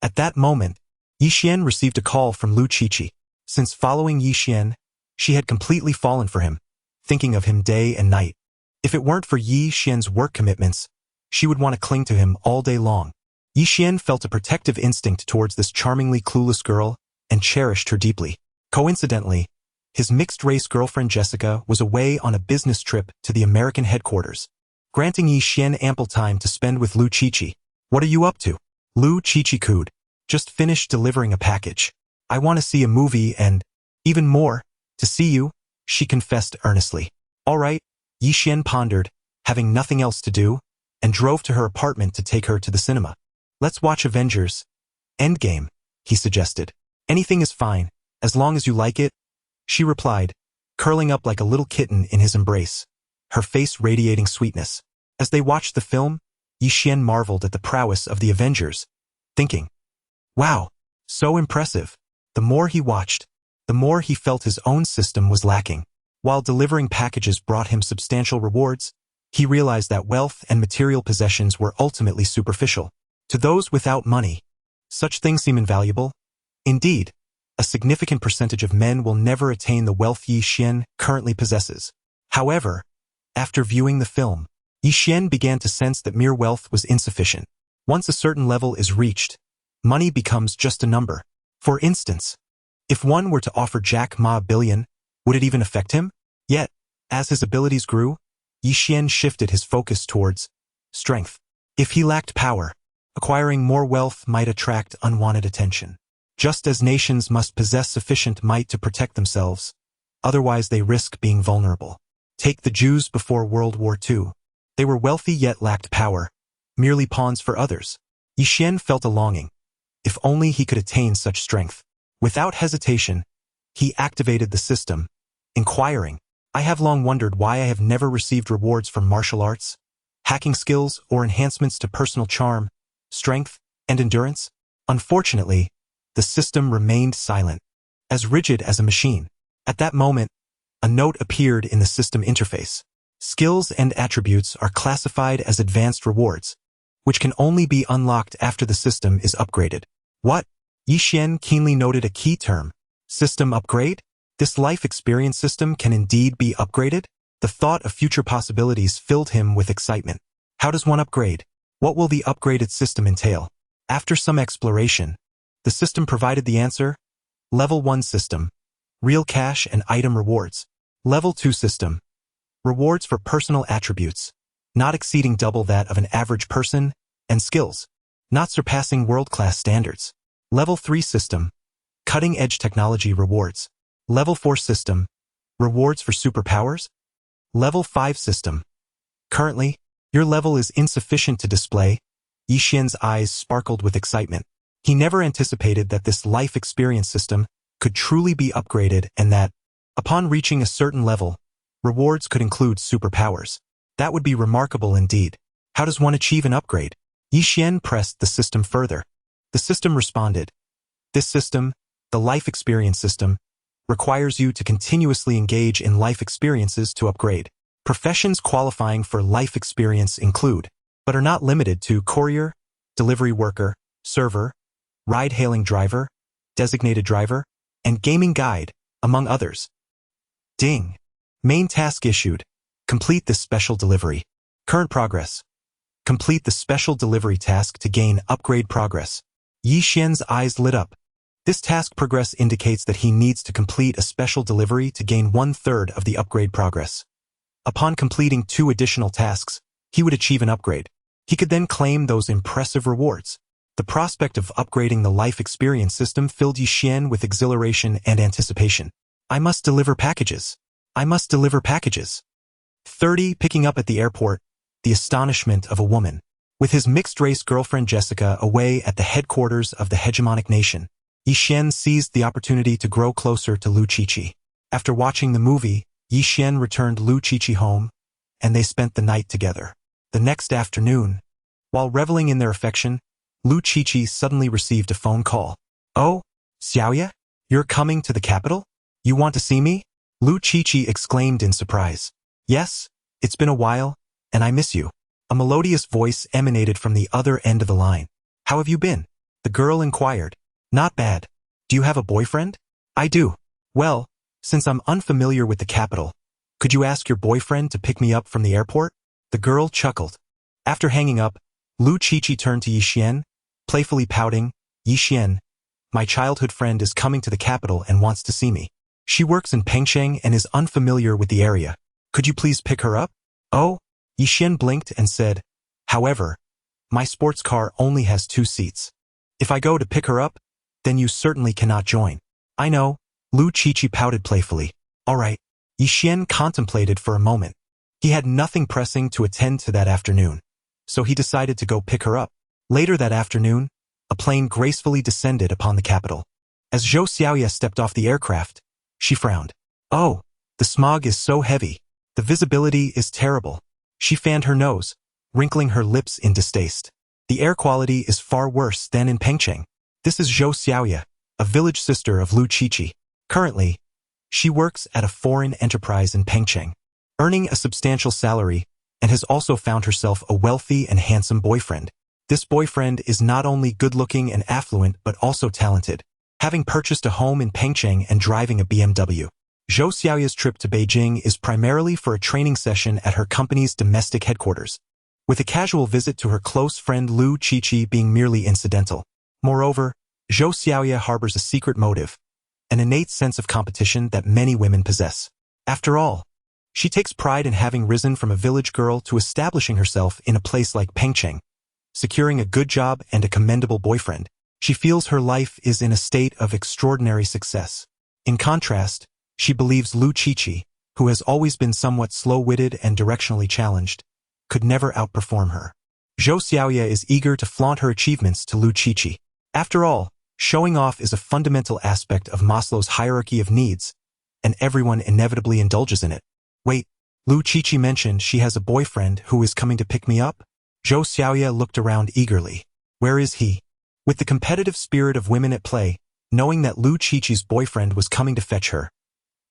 At that moment, Yi Xian received a call from Lu Qiqi. Since following Yi Xian, she had completely fallen for him, thinking of him day and night. If it weren't for Yi Xian's work commitments, she would want to cling to him all day long. Yi Xian felt a protective instinct towards this charmingly clueless girl and cherished her deeply. Coincidentally, his mixed-race girlfriend Jessica was away on a business trip to the American headquarters, granting Yi Xian ample time to spend with Lu Qiqi. "What are you up to?" Lu Qiqi cooed. "Just finished delivering a package. I want to see a movie and, even more, to see you," she confessed earnestly. "All right," Yi Xian pondered, having nothing else to do, and drove to her apartment to take her to the cinema. "Let's watch Avengers Endgame," he suggested. "Anything is fine, as long as you like it," she replied, curling up like a little kitten in his embrace, her face radiating sweetness. As they watched the film, Yi Xian marveled at the prowess of the Avengers, thinking, "Wow, so impressive." The more he watched, the more he felt his own system was lacking. While delivering packages brought him substantial rewards, he realized that wealth and material possessions were ultimately superficial. To those without money, such things seem invaluable. Indeed, a significant percentage of men will never attain the wealth Yi Xian currently possesses. However, after viewing the film, Yi Xian began to sense that mere wealth was insufficient. Once a certain level is reached, money becomes just a number. For instance, if one were to offer Jack Ma $1 billion, would it even affect him? Yet, as his abilities grew, Yi Xian shifted his focus towards strength. If he lacked power, acquiring more wealth might attract unwanted attention. Just as nations must possess sufficient might to protect themselves, otherwise they risk being vulnerable. Take the Jews before World War II. They were wealthy yet lacked power, merely pawns for others. Yi Xian felt a longing. If only he could attain such strength. Without hesitation, he activated the system, inquiring, "I have long wondered why I have never received rewards from martial arts, hacking skills, or enhancements to personal charm, strength, and endurance." Unfortunately, the system remained silent, as rigid as a machine. At that moment, a note appeared in the system interface. Skills and attributes are classified as advanced rewards, which can only be unlocked after the system is upgraded. What? Yi Xian keenly noted a key term. System upgrade? This life experience system can indeed be upgraded? The thought of future possibilities filled him with excitement. How does one upgrade? What will the upgraded system entail? After some exploration, the system provided the answer. Level 1 system. Real cash and item rewards. Level 2 system. Rewards for personal attributes, not exceeding double that of an average person, and skills, not surpassing world-class standards. Level 3 system. Cutting-edge technology rewards. Level 4 system. Rewards for superpowers. Level 5 system. Currently, your level is insufficient to display. Yi Xian's eyes sparkled with excitement. He never anticipated that this life experience system could truly be upgraded and that, upon reaching a certain level, rewards could include superpowers. That would be remarkable indeed. How does one achieve an upgrade? Yi Xian pressed the system further. The system responded. This system, the life experience system, requires you to continuously engage in life experiences to upgrade. Professions qualifying for life experience include, but are not limited to courier, delivery worker, server, ride-hailing driver, designated driver, and gaming guide, among others. Ding. Main task issued. Complete this special delivery. Current progress. Complete the special delivery task to gain upgrade progress. Yi Xian's eyes lit up. This task progress indicates that he needs to complete a special delivery to gain 1/3 of the upgrade progress. Upon completing 2 additional tasks, he would achieve an upgrade. He could then claim those impressive rewards. The prospect of upgrading the life experience system filled Yi Xian with exhilaration and anticipation. I must deliver packages. I must deliver packages. 30. Picking up at the airport, the astonishment of a woman. With his mixed-race girlfriend Jessica away at the headquarters of the hegemonic nation, Yi Xian seized the opportunity to grow closer to Lu Qiqi. After watching the movie, Yi Xian returned Lu Qiqi home, and they spent the night together. The next afternoon, while reveling in their affection, Lu Qiqi suddenly received a phone call. Oh, Xiaoya? You're coming to the capital? You want to see me? Lu Qiqi exclaimed in surprise. Yes, it's been a while, and I miss you. A melodious voice emanated from the other end of the line. How have you been? The girl inquired. Not bad. Do you have a boyfriend? I do. Well, since I'm unfamiliar with the capital, could you ask your boyfriend to pick me up from the airport? The girl chuckled. After hanging up, Lu Qiqi turned to Yi Xian, playfully pouting, Yi Xian, my childhood friend is coming to the capital and wants to see me. She works in Pengcheng and is unfamiliar with the area. Could you please pick her up? Oh, Yi Xian blinked and said, however, my sports car only has 2 seats. If I go to pick her up, then you certainly cannot join. I know, Lu Qiqi pouted playfully. All right. Yi Xian contemplated for a moment. He had nothing pressing to attend to that afternoon, so he decided to go pick her up. Later that afternoon, a plane gracefully descended upon the capital. As Zhou Xiaoya stepped off the aircraft, she frowned. Oh, the smog is so heavy. The visibility is terrible. She fanned her nose, wrinkling her lips in distaste. The air quality is far worse than in Pengcheng. This is Zhou Xiaoya, a village sister of Lu Qiqi. Currently, she works at a foreign enterprise in Pengcheng, earning a substantial salary, and has also found herself a wealthy and handsome boyfriend. This boyfriend is not only good-looking and affluent but also talented, having purchased a home in Pengcheng and driving a BMW. Zhou Xiaoya's trip to Beijing is primarily for a training session at her company's domestic headquarters, with a casual visit to her close friend Lu Qiqi being merely incidental. Moreover, Zhou Xiaoya harbors a secret motive, an innate sense of competition that many women possess. After all, she takes pride in having risen from a village girl to establishing herself in a place like Pengcheng, securing a good job and a commendable boyfriend. She feels her life is in a state of extraordinary success. In contrast, she believes Lu Qiqi, who has always been somewhat slow-witted and directionally challenged, could never outperform her. Zhou Xiaoya is eager to flaunt her achievements to Lu Qiqi. After all, showing off is a fundamental aspect of Maslow's hierarchy of needs, and everyone inevitably indulges in it. Wait, Lu Qiqi mentioned she has a boyfriend who is coming to pick me up? Zhou Xiaoya looked around eagerly. Where is he? With the competitive spirit of women at play, knowing that Lu Qiqi's boyfriend was coming to fetch her,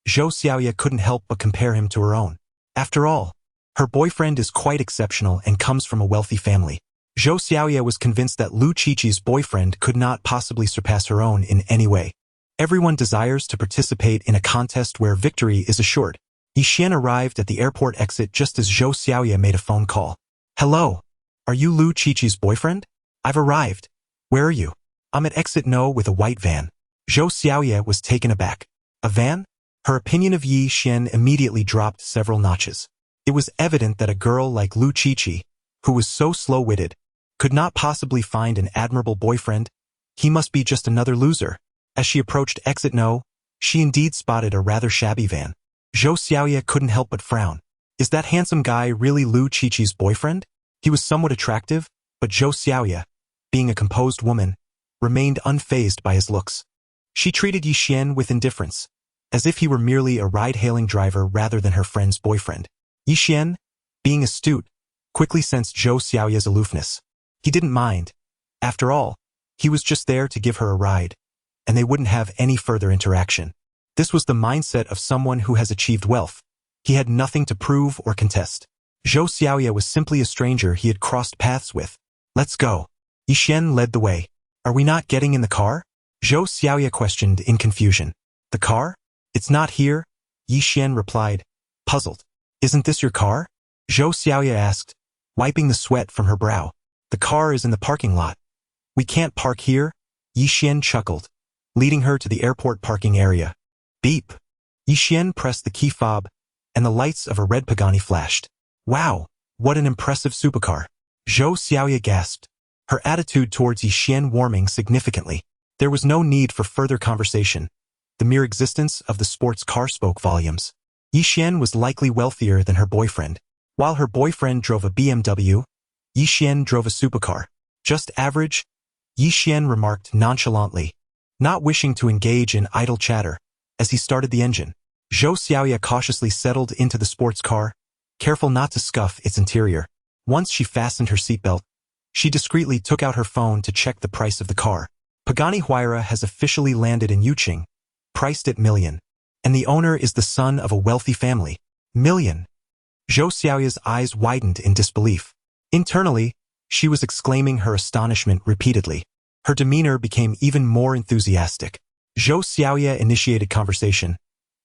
Zhou Xiaoya couldn't help but compare him to her own. After all, her boyfriend is quite exceptional and comes from a wealthy family. Zhou Xiaoya was convinced that Lu Qiqi's boyfriend could not possibly surpass her own in any way. Everyone desires to participate in a contest where victory is assured. Yi Xian arrived at the airport exit just as Zhou Xiaoya made a phone call. Hello, are you Lu Qiqi's boyfriend? I've arrived. Where are you? I'm at exit No with a white van. Zhou Xiaoya was taken aback. A van? Her opinion of Yi Xian immediately dropped several notches. It was evident that a girl like Lu Qiqi, who was so slow-witted, could not possibly find an admirable boyfriend. He must be just another loser. As she approached exit No, she indeed spotted a rather shabby van. Zhou Xiaoya couldn't help but frown. Is that handsome guy really Lu Qiqi's boyfriend? He was somewhat attractive, but Zhou Xiaoya, being a composed woman, remained unfazed by his looks. She treated Yi Xian with indifference, as if he were merely a ride-hailing driver rather than her friend's boyfriend. Yi Xian, being astute, quickly sensed Zhou Xiaoya's aloofness. He didn't mind. After all, he was just there to give her a ride, and they wouldn't have any further interaction. This was the mindset of someone who has achieved wealth. He had nothing to prove or contest. Zhou Xiaoya was simply a stranger he had crossed paths with. Let's go. Yi Xian led the way. Are we not getting in the car? Zhou Xiaoya questioned in confusion. The car? It's not here, Yi Xian replied, puzzled. Isn't this your car? Zhou Xiaoya asked, wiping the sweat from her brow. The car is in the parking lot. We can't park here, Yixian chuckled, leading her to the airport parking area. Beep. Yixian pressed the key fob, and the lights of a red Pagani flashed. Wow, what an impressive supercar. Zhou Xiaoya gasped, her attitude towards Yixian warming significantly. There was no need for further conversation. The mere existence of the sports car spoke volumes. Yixian was likely wealthier than her boyfriend. While her boyfriend drove a BMW, Yixian drove a supercar. Just average, Yixian remarked nonchalantly, not wishing to engage in idle chatter, as he started the engine. Zhou Xiaoya cautiously settled into the sports car, careful not to scuff its interior. Once she fastened her seatbelt, she discreetly took out her phone to check the price of the car. Pagani Huayra has officially landed in Yuqing, priced at million, and the owner is the son of a wealthy family. Million. Zhou Xiaoya's eyes widened in disbelief. Internally, she was exclaiming her astonishment repeatedly. Her demeanor became even more enthusiastic. Zhou Xiaoya initiated conversation.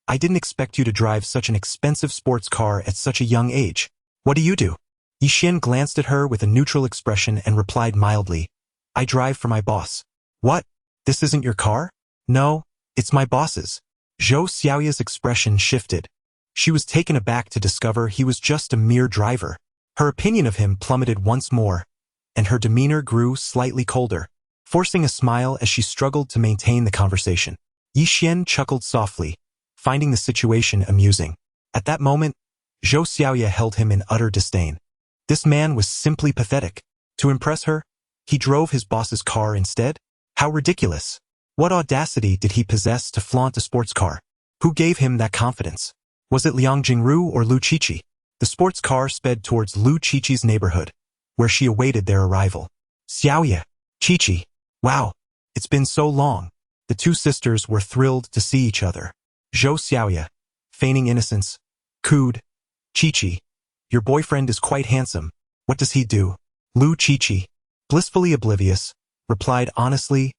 I didn't expect you to drive such an expensive sports car at such a young age. What do you do? Yixian glanced at her with a neutral expression and replied mildly, I drive for my boss. What? This isn't your car? No, it's my boss's. Zhou Xiaoya's expression shifted. She was taken aback to discover he was just a mere driver. Her opinion of him plummeted once more, and her demeanor grew slightly colder, forcing a smile as she struggled to maintain the conversation. Yixian chuckled softly, finding the situation amusing. At that moment, Zhou Xiaoya held him in utter disdain. This man was simply pathetic. To impress her, he drove his boss's car instead? How ridiculous. What audacity did he possess to flaunt a sports car? Who gave him that confidence? Was it Liang Jingru or Lu Qiqi? The sports car sped towards Lu Qiqi's neighborhood, where she awaited their arrival. Xiaoya, Qiqi, wow, it's been so long. The two sisters were thrilled to see each other. Zhou Xiaoya, feigning innocence, cooed, Qiqi, your boyfriend is quite handsome. What does he do? Lu Qiqi, blissfully oblivious, replied honestly,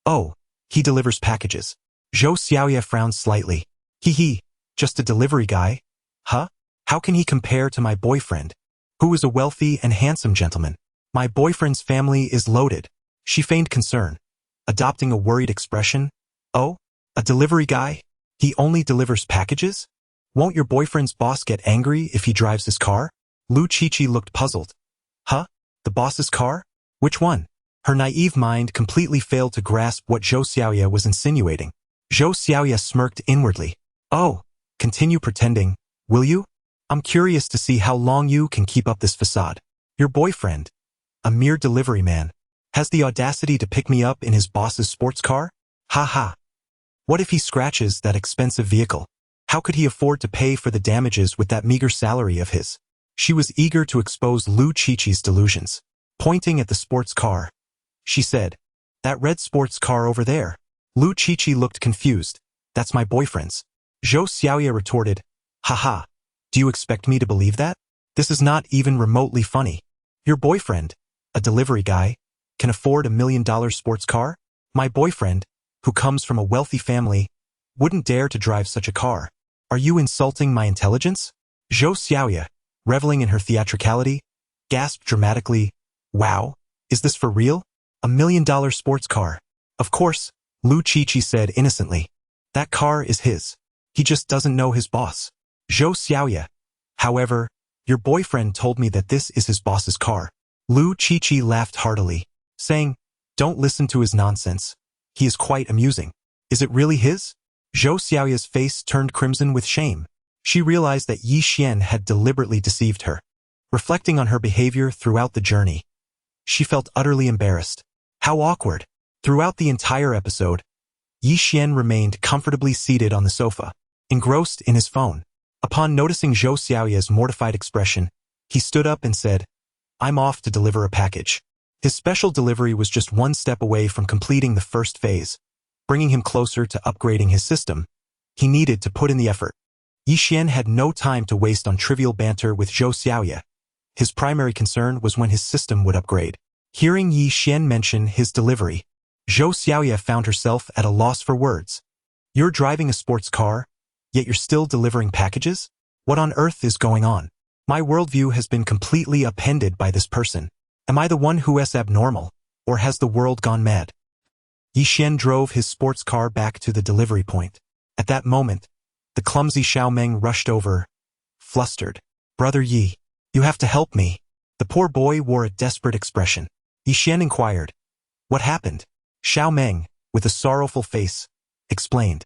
oh, he delivers packages. Zhou Xiaoya frowned slightly. He, just a delivery guy? Huh? How can he compare to my boyfriend, who is a wealthy and handsome gentleman? My boyfriend's family is loaded. She feigned concern, adopting a worried expression. Oh, a delivery guy? He only delivers packages? Won't your boyfriend's boss get angry if he drives his car? Lu Qiqi looked puzzled. Huh? The boss's car? Which one? Her naive mind completely failed to grasp what Zhou Xiaoya was insinuating. Zhou Xiaoya smirked inwardly. Oh, continue pretending, will you? I'm curious to see how long you can keep up this facade. Your boyfriend, a mere delivery man, has the audacity to pick me up in his boss's sports car? Ha ha. What if he scratches that expensive vehicle? How could he afford to pay for the damages with that meager salary of his? She was eager to expose Lu Qiqi's delusions. Pointing at the sports car, she said, that red sports car over there. Lu Qiqi looked confused. That's my boyfriend's. Zhou Xiaoya retorted, haha, do you expect me to believe that? This is not even remotely funny. Your boyfriend, a delivery guy, can afford $1 million sports car? My boyfriend, who comes from a wealthy family, wouldn't dare to drive such a car. Are you insulting my intelligence? Zhou Xiaoya, reveling in her theatricality, gasped dramatically, wow, is this for real? $1 million sports car. Of course, Lu Qiqi said innocently. That car is his. He just doesn't know his boss. Zhou Xiaoya, however, your boyfriend told me that this is his boss's car. Lu Qiqi laughed heartily, saying, don't listen to his nonsense. He is quite amusing. Is it really his? Zhou Xiaoya's face turned crimson with shame. She realized that Yixian had deliberately deceived her. Reflecting on her behavior throughout the journey, she felt utterly embarrassed. How awkward. Throughout the entire episode, Yixian remained comfortably seated on the sofa, engrossed in his phone. Upon noticing Zhou Xiaoya's mortified expression, he stood up and said, I'm off to deliver a package. His special delivery was just one step away from completing the first phase, bringing him closer to upgrading his system. He needed to put in the effort. Yixian had no time to waste on trivial banter with Zhou Xiaoya. His primary concern was when his system would upgrade. Hearing Yixian mention his delivery, Zhou Xiaoya found herself at a loss for words. You're driving a sports car, yet you're still delivering packages? What on earth is going on? My worldview has been completely upended by this person. Am I the one who is abnormal, or has the world gone mad? Yi Xian drove his sports car back to the delivery point. At that moment, the clumsy Xiao Meng rushed over, flustered. Brother Yi, you have to help me. The poor boy wore a desperate expression. Yi Xian inquired, what happened? Xiao Meng, with a sorrowful face, explained.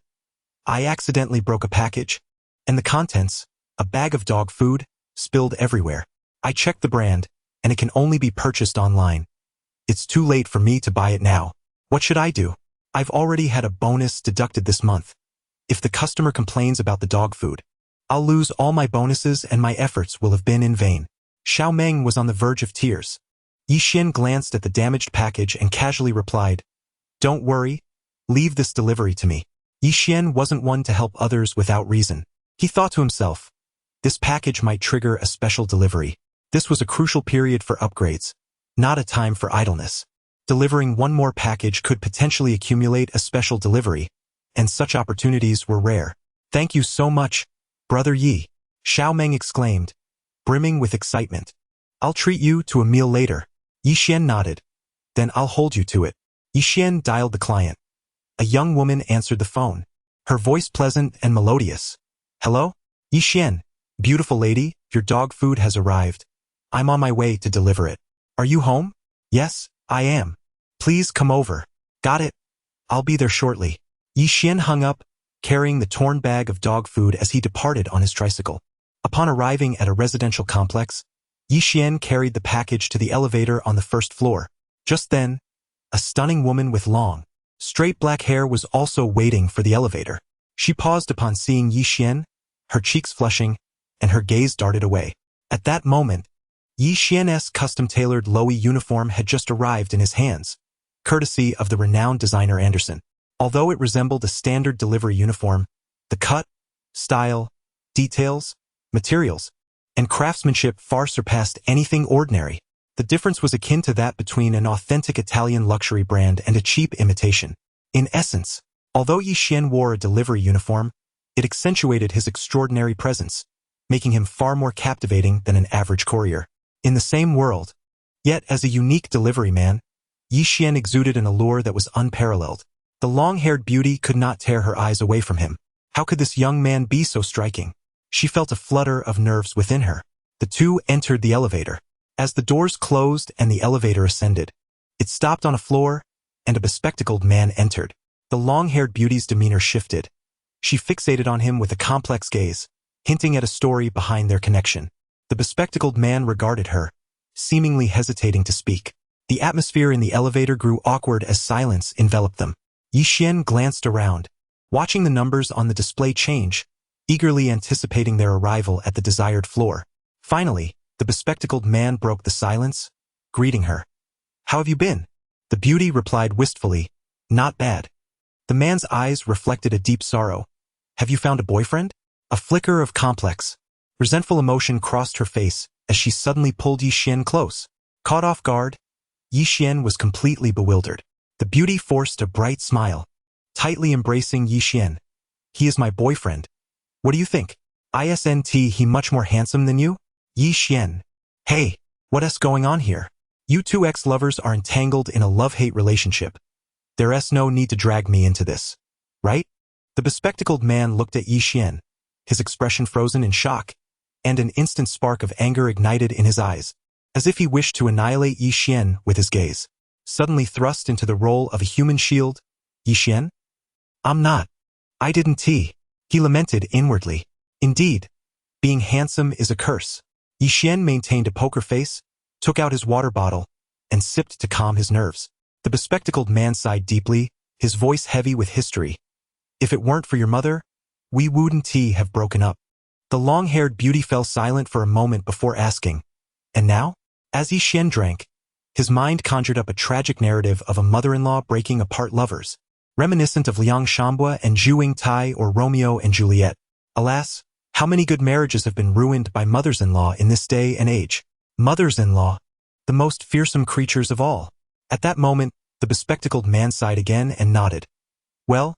I accidentally broke a package, and the contents, a bag of dog food, spilled everywhere. I checked the brand, and it can only be purchased online. It's too late for me to buy it now. What should I do? I've already had a bonus deducted this month. If the customer complains about the dog food, I'll lose all my bonuses and my efforts will have been in vain. Xiao Meng was on the verge of tears. Yi Xian glanced at the damaged package and casually replied, Don't worry, leave this delivery to me. Yi Xian wasn't one to help others without reason. He thought to himself, this package might trigger a special delivery. This was a crucial period for upgrades, not a time for idleness. Delivering one more package could potentially accumulate a special delivery, and such opportunities were rare. Thank you so much, Brother Yi, Xiao Meng exclaimed, brimming with excitement. I'll treat you to a meal later. Yi Xian nodded. Then I'll hold you to it. Yi Xian dialed the client. A young woman answered the phone, her voice pleasant and melodious. Hello? Yi Xian, beautiful lady, your dog food has arrived. I'm on my way to deliver it. Are you home? Yes, I am. Please come over. Got it. I'll be there shortly. Yi Xian hung up, carrying the torn bag of dog food as he departed on his tricycle. Upon arriving at a residential complex, Yi Xian carried the package to the elevator on the first floor. Just then, a stunning woman with long, straight black hair was also waiting for the elevator. She paused upon seeing Yi Xian, her cheeks flushing, and her gaze darted away. At that moment, Yi Xian's custom-tailored Loewe uniform had just arrived in his hands, courtesy of the renowned designer Anderson. Although it resembled a standard delivery uniform, the cut, style, details, materials, and craftsmanship far surpassed anything ordinary. The difference was akin to that between an authentic Italian luxury brand and a cheap imitation. In essence, although Yi Xian wore a delivery uniform, it accentuated his extraordinary presence, making him far more captivating than an average courier. In the same world, yet as a unique delivery man, Yi Xian exuded an allure that was unparalleled. The long-haired beauty could not tear her eyes away from him. How could this young man be so striking? She felt a flutter of nerves within her. The two entered the elevator. As the doors closed and the elevator ascended, it stopped on a floor, and a bespectacled man entered. The long-haired beauty's demeanor shifted. She fixated on him with a complex gaze, hinting at a story behind their connection. The bespectacled man regarded her, seemingly hesitating to speak. The atmosphere in the elevator grew awkward as silence enveloped them. Yi Xian glanced around, watching the numbers on the display change, eagerly anticipating their arrival at the desired floor. Finally, the bespectacled man broke the silence, greeting her. How have you been? The beauty replied wistfully, Not bad. The man's eyes reflected a deep sorrow. Have you found a boyfriend? A flicker of complex, resentful emotion crossed her face as she suddenly pulled Yi Xian close. Caught off guard, Yi Xian was completely bewildered. The beauty forced a bright smile, tightly embracing Yi Xian. He is my boyfriend. What do you think? Isn't he much more handsome than you? Yi Xian. Hey, what's going on here? You two ex-lovers are entangled in a love-hate relationship. There's no need to drag me into this, right? The bespectacled man looked at Yi Xian, his expression frozen in shock, and an instant spark of anger ignited in his eyes, as if he wished to annihilate Yi Xian with his gaze. Suddenly thrust into the role of a human shield, Yi Xian? I'm not. I didn't. He lamented inwardly. Indeed, being handsome is a curse. Yi Xian maintained a poker face, took out his water bottle, and sipped to calm his nerves. The bespectacled man sighed deeply, his voice heavy with history. If it weren't for your mother, we wouldn't have broken up. The long-haired beauty fell silent for a moment before asking, and now? As Yi Xian drank, his mind conjured up a tragic narrative of a mother-in-law breaking apart lovers, reminiscent of Liang Shambua and Zhu Yingtai or Romeo and Juliet. Alas, how many good marriages have been ruined by mothers-in-law in this day and age? Mothers-in-law, the most fearsome creatures of all. At that moment, the bespectacled man sighed again and nodded. Well,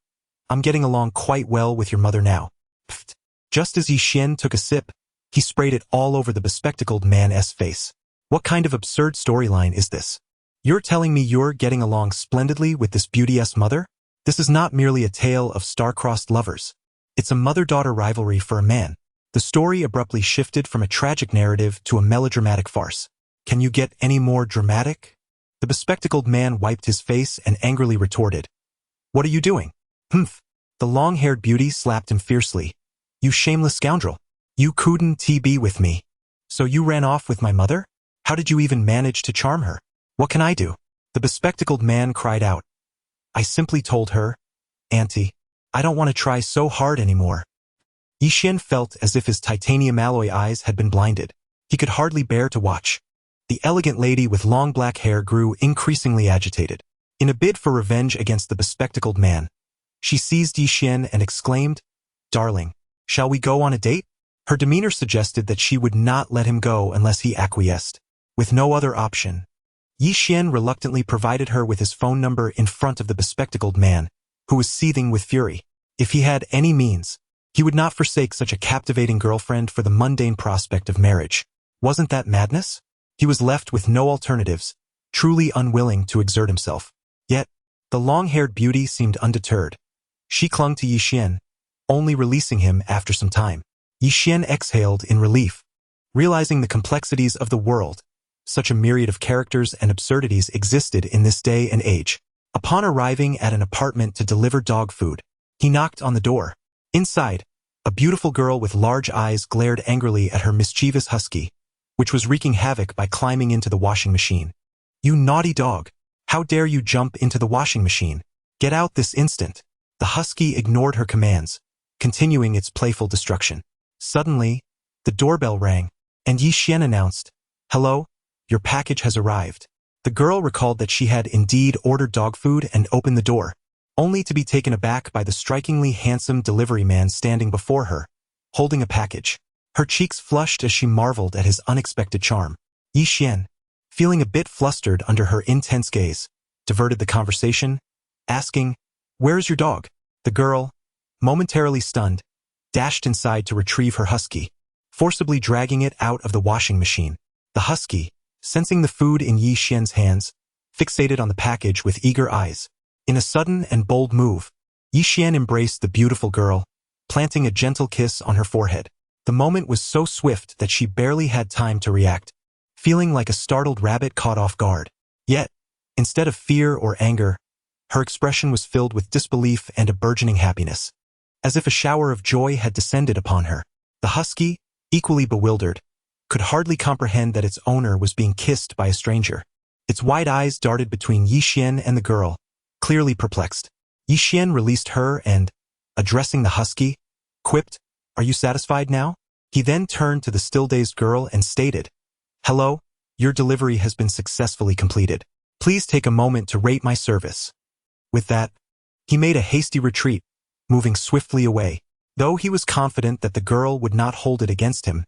I'm getting along quite well with your mother now. Pfft. Just as Yi Xian took a sip, He sprayed it all over the bespectacled man's face. What kind of absurd storyline is this? You're telling me you're getting along splendidly with this beauteous mother? This is not merely a tale of star-crossed lovers. It's a mother-daughter rivalry for a man. The story abruptly shifted from a tragic narrative to a melodramatic farce. Can you get any more dramatic? The bespectacled man wiped his face and angrily retorted. What are you doing? Humph. The long-haired beauty slapped him fiercely. You shameless scoundrel. You couldn't be with me. So you ran off with my mother? How did you even manage to charm her? What can I do? The bespectacled man cried out. I simply told her, Auntie, I don't want to try so hard anymore. Yixian felt as if his titanium alloy eyes had been blinded. He could hardly bear to watch. The elegant lady with long black hair grew increasingly agitated. In a bid for revenge against the bespectacled man, she seized Yixian and exclaimed, Darling, shall we go on a date? Her demeanor suggested that she would not let him go unless he acquiesced. With no other option, Yixian reluctantly provided her with his phone number in front of the bespectacled man, who was seething with fury. If he had any means, he would not forsake such a captivating girlfriend for the mundane prospect of marriage. Wasn't that madness? He was left with no alternatives, truly unwilling to exert himself. Yet, the long-haired beauty seemed undeterred. She clung to Yixian, only releasing him after some time. Yixian exhaled in relief, realizing the complexities of the world. Such a myriad of characters and absurdities existed in this day and age. Upon arriving at an apartment to deliver dog food, he knocked on the door. Inside, a beautiful girl with large eyes glared angrily at her mischievous husky, which was wreaking havoc by climbing into the washing machine. You naughty dog! How dare you jump into the washing machine? Get out this instant! The husky ignored her commands, continuing its playful destruction. Suddenly, the doorbell rang, and Yixian announced, Hello, your package has arrived. The girl recalled that she had indeed ordered dog food and opened the door, only to be taken aback by the strikingly handsome delivery man standing before her, holding a package. Her cheeks flushed as she marveled at his unexpected charm. Yixian, feeling a bit flustered under her intense gaze, diverted the conversation, asking, Where's your dog? The girl, momentarily stunned, dashed inside to retrieve her husky, forcibly dragging it out of the washing machine. The husky, sensing the food in Yixian's hands, fixated on the package with eager eyes. In a sudden and bold move, Yixian embraced the beautiful girl, planting a gentle kiss on her forehead. The moment was so swift that she barely had time to react, feeling like a startled rabbit caught off guard. Yet, instead of fear or anger, her expression was filled with disbelief and a burgeoning happiness, as if a shower of joy had descended upon her. The husky, equally bewildered, could hardly comprehend that its owner was being kissed by a stranger. Its wide eyes darted between Yixian and the girl, clearly perplexed. Yixian released her and, addressing the husky, quipped, Are you satisfied now? He then turned to the still-dazed girl and stated, Hello, your delivery has been successfully completed. Please take a moment to rate my service. With that, he made a hasty retreat, moving swiftly away. Though he was confident that the girl would not hold it against him,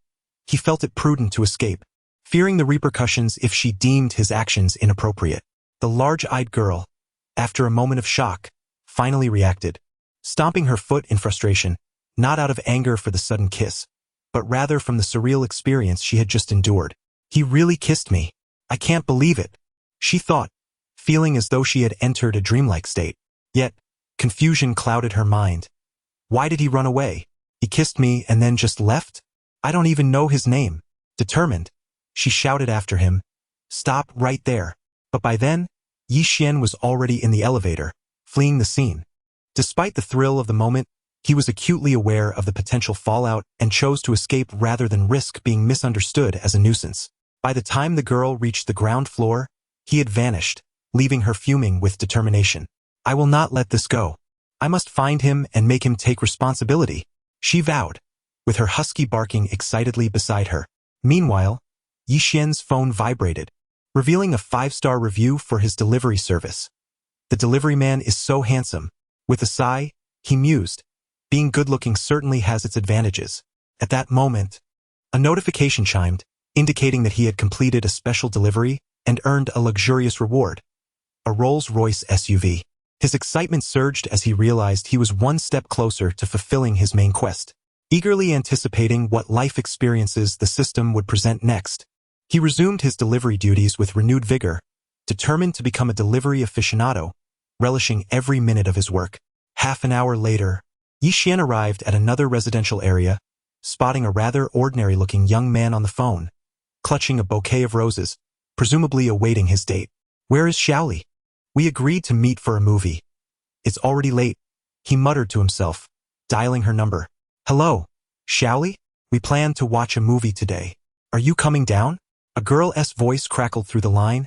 he felt it prudent to escape, fearing the repercussions if she deemed his actions inappropriate. The large-eyed girl, after a moment of shock, finally reacted, stomping her foot in frustration, not out of anger for the sudden kiss, but rather from the surreal experience she had just endured. He really kissed me. I can't believe it, she thought, feeling as though she had entered a dreamlike state. Yet, confusion clouded her mind. Why did he run away? He kissed me and then just left? I don't even know his name. Determined, she shouted after him, Stop right there. But by then, Yixian was already in the elevator, fleeing the scene. Despite the thrill of the moment, he was acutely aware of the potential fallout and chose to escape rather than risk being misunderstood as a nuisance. By the time the girl reached the ground floor, he had vanished, leaving her fuming with determination. I will not let this go. I must find him and make him take responsibility, she vowed, with her husky barking excitedly beside her. Meanwhile, Yixian's phone vibrated, revealing a 5-star review for his delivery service. The delivery man is so handsome. With a sigh, he mused, being good-looking certainly has its advantages. At that moment, a notification chimed, indicating that he had completed a special delivery and earned a luxurious reward, a Rolls-Royce SUV. His excitement surged as he realized he was one step closer to fulfilling his main quest. eagerly anticipating what life experiences the system would present next. He resumed his delivery duties with renewed vigor, determined to become a delivery aficionado, relishing every minute of his work. Half an hour later, Yixian arrived at another residential area, spotting a rather ordinary-looking young man on the phone, clutching a bouquet of roses, presumably awaiting his date. "Where is Xiaoli? We agreed to meet for a movie. It's already late," he muttered to himself, dialing her number. "Hello, Xiaoli? We planned to watch a movie today. Are you coming down?" A girl's voice crackled through the line.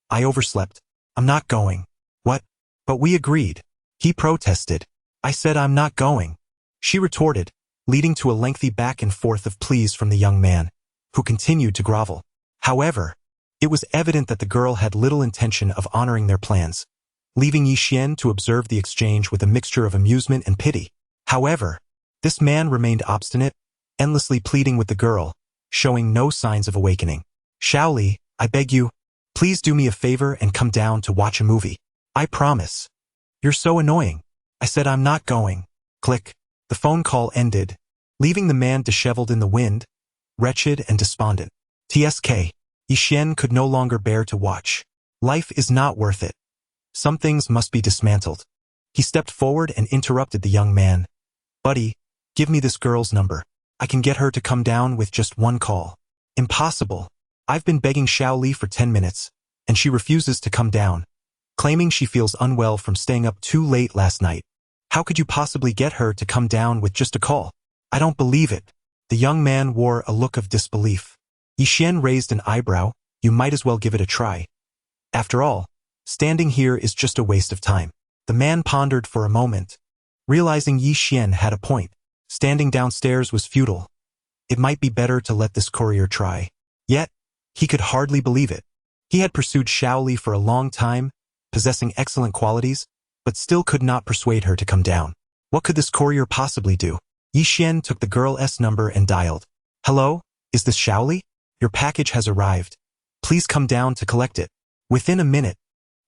"I overslept. I'm not going." "What? But we agreed." He protested. "I said I'm not going," she retorted, leading to a lengthy back and forth of pleas from the young man, who continued to grovel. However, it was evident that the girl had little intention of honoring their plans, leaving Yixian to observe the exchange with a mixture of amusement and pity. However, this man remained obstinate, endlessly pleading with the girl, showing no signs of awakening. "Xiaoli, I beg you, please do me a favor and come down to watch a movie. I promise." "You're so annoying." "I said I'm not going." Click. The phone call ended, leaving the man disheveled in the wind, wretched and despondent. TSK. Yixian could no longer bear to watch. Life is not worth it. Some things must be dismantled. He stepped forward and interrupted the young man. "Buddy, give me this girl's number. I can get her to come down with just one call." "Impossible. I've been begging Xiaoli for 10 minutes, and she refuses to come down, claiming she feels unwell from staying up too late last night. How could you possibly get her to come down with just a call?" "I don't believe it." The young man wore a look of disbelief. Yixian raised an eyebrow. "You might as well give it a try. After all, standing here is just a waste of time." The man pondered for a moment, realizing Yixian had a point. Standing downstairs was futile. It might be better to let this courier try. Yet, he could hardly believe it. He had pursued Xiaoli for a long time, possessing excellent qualities, but still could not persuade her to come down. What could this courier possibly do? Yixian took the girl's number and dialed. "Hello, is this Xiaoli? Your package has arrived. Please come down to collect it." Within a minute,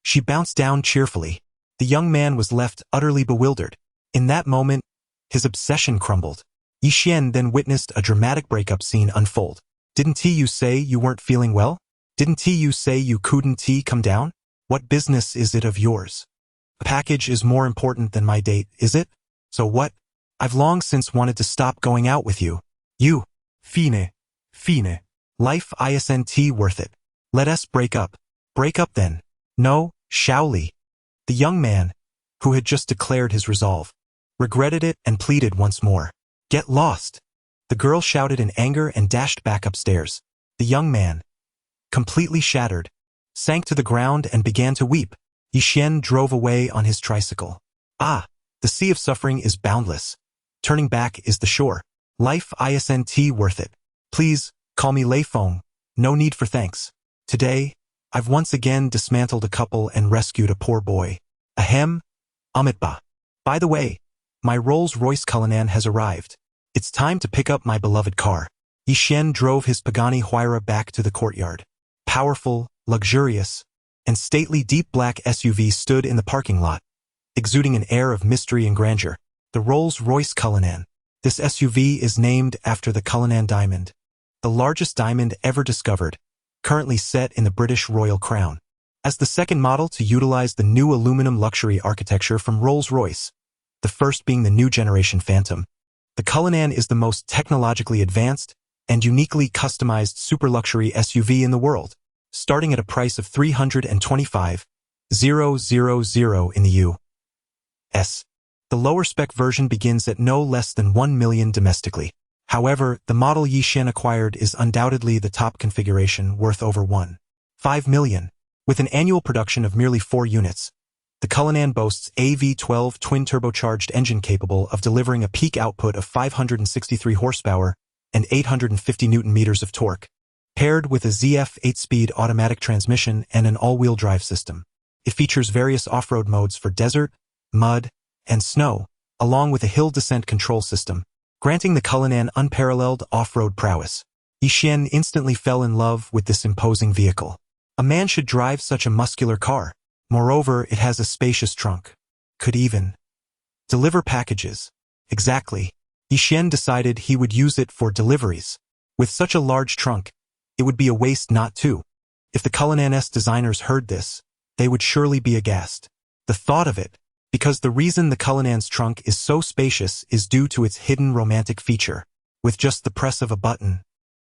she bounced down cheerfully. The young man was left utterly bewildered. In that moment, his obsession crumbled. Yixian then witnessed a dramatic breakup scene unfold. "Didn't you say you weren't feeling well? Didn't you say you couldn't come down? What business is it of yours? A package is more important than my date, is it? So what? I've long since wanted to stop going out with you. You. Fine. Life isn't worth it. Let us break up." "Break up then." "No, Xiaoli." The young man, who had just declared his resolve, regretted it and pleaded once more. "Get lost." The girl shouted in anger and dashed back upstairs. The young man, completely shattered, sank to the ground and began to weep. Yixian drove away on his tricycle. Ah, the sea of suffering is boundless. Turning back is the shore. Life isn't worth it. Please, call me Lei Feng. No need for thanks. Today, I've once again dismantled a couple and rescued a poor boy. Ahem, Amitba. By the way, my Rolls-Royce Cullinan has arrived. It's time to pick up my beloved car. Yixian drove his Pagani Huayra back to the courtyard. Powerful, luxurious, and stately deep black SUV stood in the parking lot, exuding an air of mystery and grandeur. The Rolls-Royce Cullinan. This SUV is named after the Cullinan diamond, the largest diamond ever discovered, currently set in the British Royal Crown. As the second model to utilize the new aluminum luxury architecture from Rolls-Royce, the first being the new generation Phantom, the Cullinan is the most technologically advanced and uniquely customized super luxury SUV in the world, starting at a price of $325,000 in the U.S. The lower spec version begins at no less than $1 million domestically. However, the model Yixian acquired is undoubtedly the top configuration, worth over $1.5 million. With an annual production of merely 4 units, the Cullinan boasts a V12 twin-turbocharged engine capable of delivering a peak output of 563 horsepower and 850 Newton-meters of torque, paired with a ZF 8-speed automatic transmission and an all-wheel drive system. It features various off-road modes for desert, mud, and snow, along with a hill descent control system, granting the Cullinan unparalleled off-road prowess. Yixian instantly fell in love with this imposing vehicle. A man should drive such a muscular car. Moreover, it has a spacious trunk. Could even deliver packages. Exactly. Yi Xian decided he would use it for deliveries. With such a large trunk, it would be a waste not to. If the Cullinan's designers heard this, they would surely be aghast. The thought of it, because the reason the Cullinan's trunk is so spacious is due to its hidden romantic feature. With just the press of a button,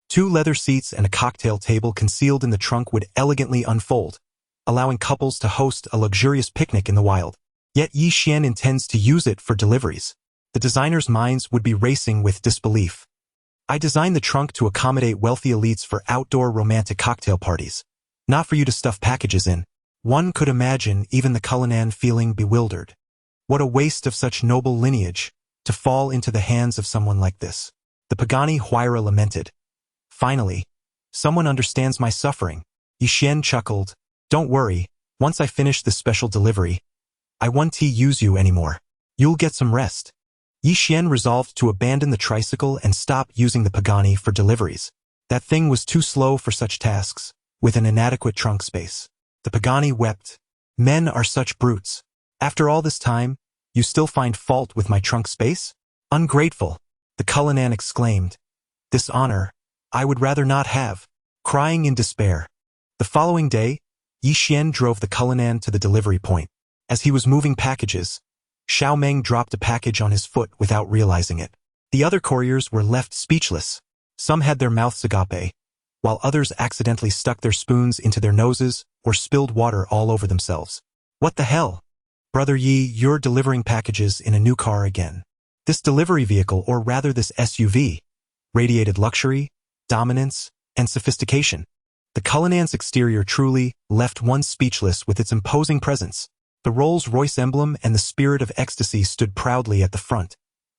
2 leather seats and a cocktail table concealed in the trunk would elegantly unfold, allowing couples to host a luxurious picnic in the wild. Yet Yi Xian intends to use it for deliveries. The designers' minds would be racing with disbelief. I designed the trunk to accommodate wealthy elites for outdoor romantic cocktail parties, not for you to stuff packages in. One could imagine even the Cullinan feeling bewildered. What a waste of such noble lineage to fall into the hands of someone like this. The Pagani Huayra lamented. Finally, someone understands my suffering. Yi Xian chuckled. Don't worry, once I finish this special delivery, I won't use you anymore. You'll get some rest. Yi Xian resolved to abandon the tricycle and stop using the Pagani for deliveries. That thing was too slow for such tasks, with an inadequate trunk space. The Pagani wept. Men are such brutes. After all this time, you still find fault with my trunk space? Ungrateful, the Cullinan exclaimed. This honor, I would rather not have. Crying in despair. The following day, Yi Xian drove the Cullinan to the delivery point. As he was moving packages, Xiao Meng dropped a package on his foot without realizing it. The other couriers were left speechless. Some had their mouths agape, while others accidentally stuck their spoons into their noses or spilled water all over themselves. What the hell? Brother Yi, you're delivering packages in a new car again. This delivery vehicle, or rather this SUV, radiated luxury, dominance, and sophistication. The Cullinan's exterior truly left one speechless with its imposing presence. The Rolls-Royce emblem and the spirit of ecstasy stood proudly at the front,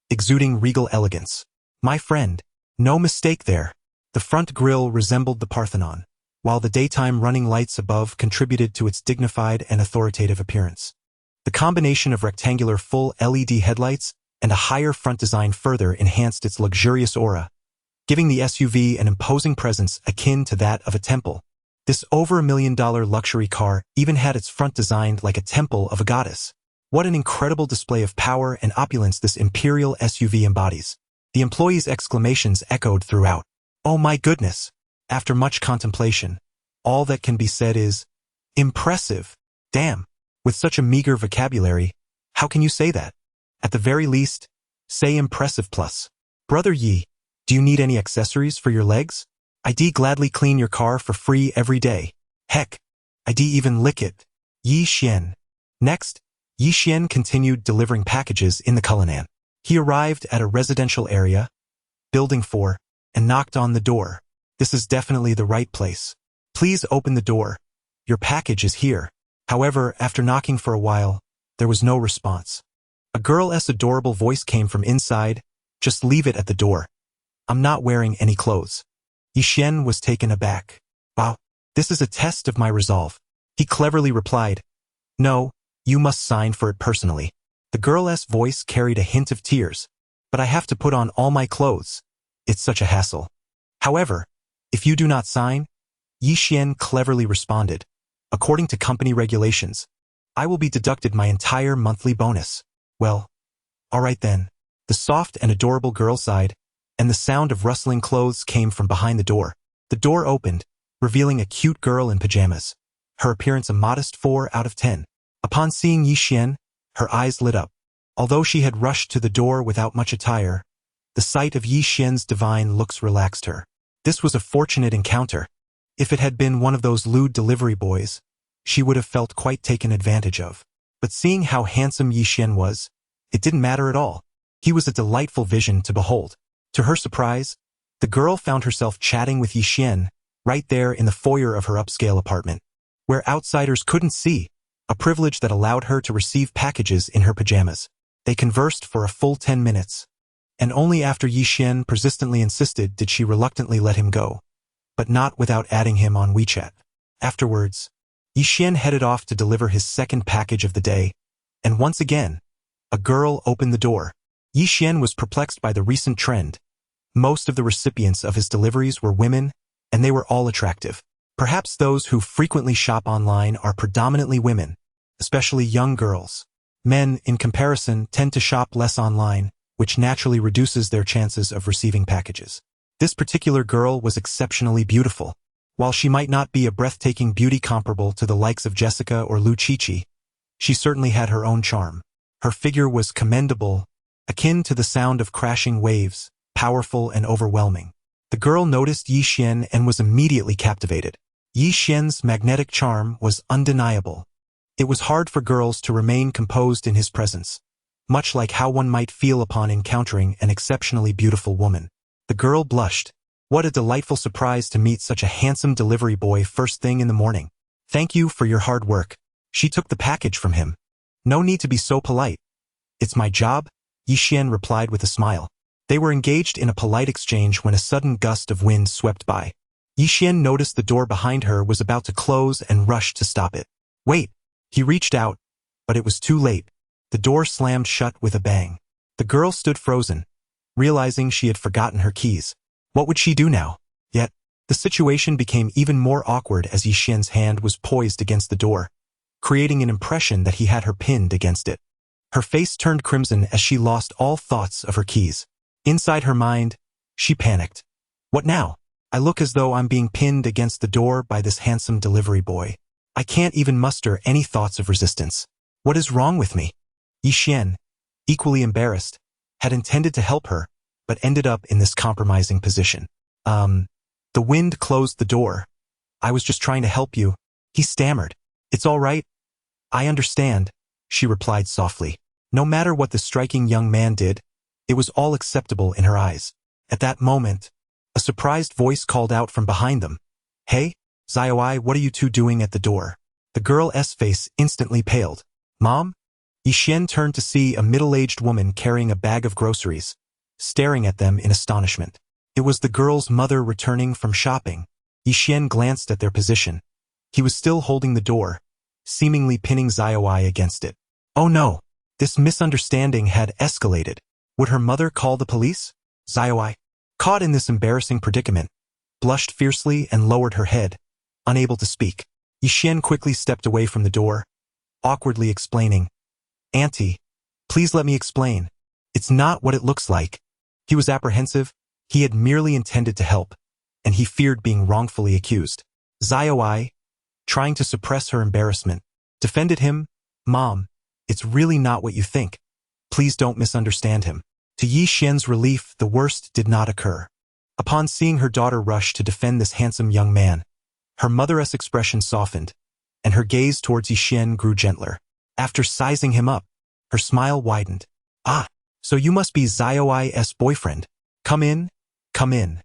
exuding regal elegance. My friend, no mistake there. The front grille resembled the Parthenon, while the daytime running lights above contributed to its dignified and authoritative appearance. The combination of rectangular full LED headlights and a higher front design further enhanced its luxurious aura, giving the SUV an imposing presence akin to that of a temple. This over $1 million luxury car even had its front designed like a temple of a goddess. What an incredible display of power and opulence this imperial SUV embodies. The employees' exclamations echoed throughout. Oh my goodness! After much contemplation, all that can be said is, impressive. Damn! With such a meager vocabulary, how can you say that? At the very least, say impressive plus. Brother Yi, do you need any accessories for your legs? I'd gladly clean your car for free every day. Heck, I'd even lick it. Yi Xian. Next, Yi Xian continued delivering packages in the Cullinan. He arrived at a residential area, Building 4, and knocked on the door. This is definitely the right place. Please open the door. Your package is here. However, after knocking for a while, there was no response. A girl's adorable voice came from inside. Just leave it at the door. I'm not wearing any clothes. Yi Xian was taken aback. Wow, this is a test of my resolve. He cleverly replied, No, you must sign for it personally. The girl's voice carried a hint of tears. But I have to put on all my clothes. It's such a hassle. However, if you do not sign, Yi Xian cleverly responded, according to company regulations, I will be deducted my entire monthly bonus. Well, all right then. The soft and adorable girl sighed, and the sound of rustling clothes came from behind the door. The door opened, revealing a cute girl in pajamas. Her appearance a modest 4 out of 10. Upon seeing Yi Xian, her eyes lit up. Although she had rushed to the door without much attire, the sight of Yi Xian's divine looks relaxed her. This was a fortunate encounter. If it had been one of those lewd delivery boys, she would have felt quite taken advantage of. But seeing how handsome Yi Xian was, it didn't matter at all. He was a delightful vision to behold. To her surprise, the girl found herself chatting with Yi Xian right there in the foyer of her upscale apartment, where outsiders couldn't see, a privilege that allowed her to receive packages in her pajamas. They conversed for a full 10 minutes, and only after Yi Xian persistently insisted did she reluctantly let him go, but not without adding him on WeChat. Afterwards, Yi Xian headed off to deliver his second package of the day, and once again, a girl opened the door. Yi Xian was perplexed by the recent trend. Most of the recipients of his deliveries were women, and they were all attractive. Perhaps those who frequently shop online are predominantly women, especially young girls. Men, in comparison, tend to shop less online, which naturally reduces their chances of receiving packages. This particular girl was exceptionally beautiful. While she might not be a breathtaking beauty comparable to the likes of Jessica or Lu Chichi, she certainly had her own charm. Her figure was commendable, akin to the sound of crashing waves, powerful and overwhelming. The girl noticed Yi Xian and was immediately captivated. Yi Xian's magnetic charm was undeniable. It was hard for girls to remain composed in his presence, much like how one might feel upon encountering an exceptionally beautiful woman. The girl blushed. What a delightful surprise to meet such a handsome delivery boy first thing in the morning. Thank you for your hard work. She took the package from him. No need to be so polite. It's my job, Yi Xian replied with a smile. They were engaged in a polite exchange when a sudden gust of wind swept by. Yi Xian noticed the door behind her was about to close and rushed to stop it. Wait! He reached out, but it was too late. The door slammed shut with a bang. The girl stood frozen, realizing she had forgotten her keys. What would she do now? Yet, the situation became even more awkward as Yi Xian's hand was poised against the door, creating an impression that he had her pinned against it. Her face turned crimson as she lost all thoughts of her keys. Inside her mind, she panicked. What now? I look as though I'm being pinned against the door by this handsome delivery boy. I can't even muster any thoughts of resistance. What is wrong with me? Yi Xian, equally embarrassed, had intended to help her, but ended up in this compromising position. The wind closed the door. I was just trying to help you. He stammered. It's all right. I understand, she replied softly. No matter what the striking young man did, it was all acceptable in her eyes. At that moment, a surprised voice called out from behind them. Hey, Xiaowai, what are you two doing at the door? The girl's face instantly paled. Mom? Yi Xian turned to see a middle-aged woman carrying a bag of groceries, staring at them in astonishment. It was the girl's mother returning from shopping. Yi Xian glanced at their position. He was still holding the door, seemingly pinning Xiaowai against it. Oh no! This misunderstanding had escalated. Would her mother call the police? Xiaowai, caught in this embarrassing predicament, blushed fiercely and lowered her head, unable to speak. Yi Xian quickly stepped away from the door, awkwardly explaining, Auntie, please let me explain. It's not what it looks like. He was apprehensive. He had merely intended to help, and he feared being wrongfully accused. Xiaowai, trying to suppress her embarrassment, defended him. Mom, it's really not what you think. Please don't misunderstand him. To Yi Xian's relief, the worst did not occur. Upon seeing her daughter rush to defend this handsome young man, her mother's expression softened, and her gaze towards Yi Xian grew gentler. After sizing him up, her smile widened. Ah, so you must be Xiaowai's boyfriend. Come in, come in.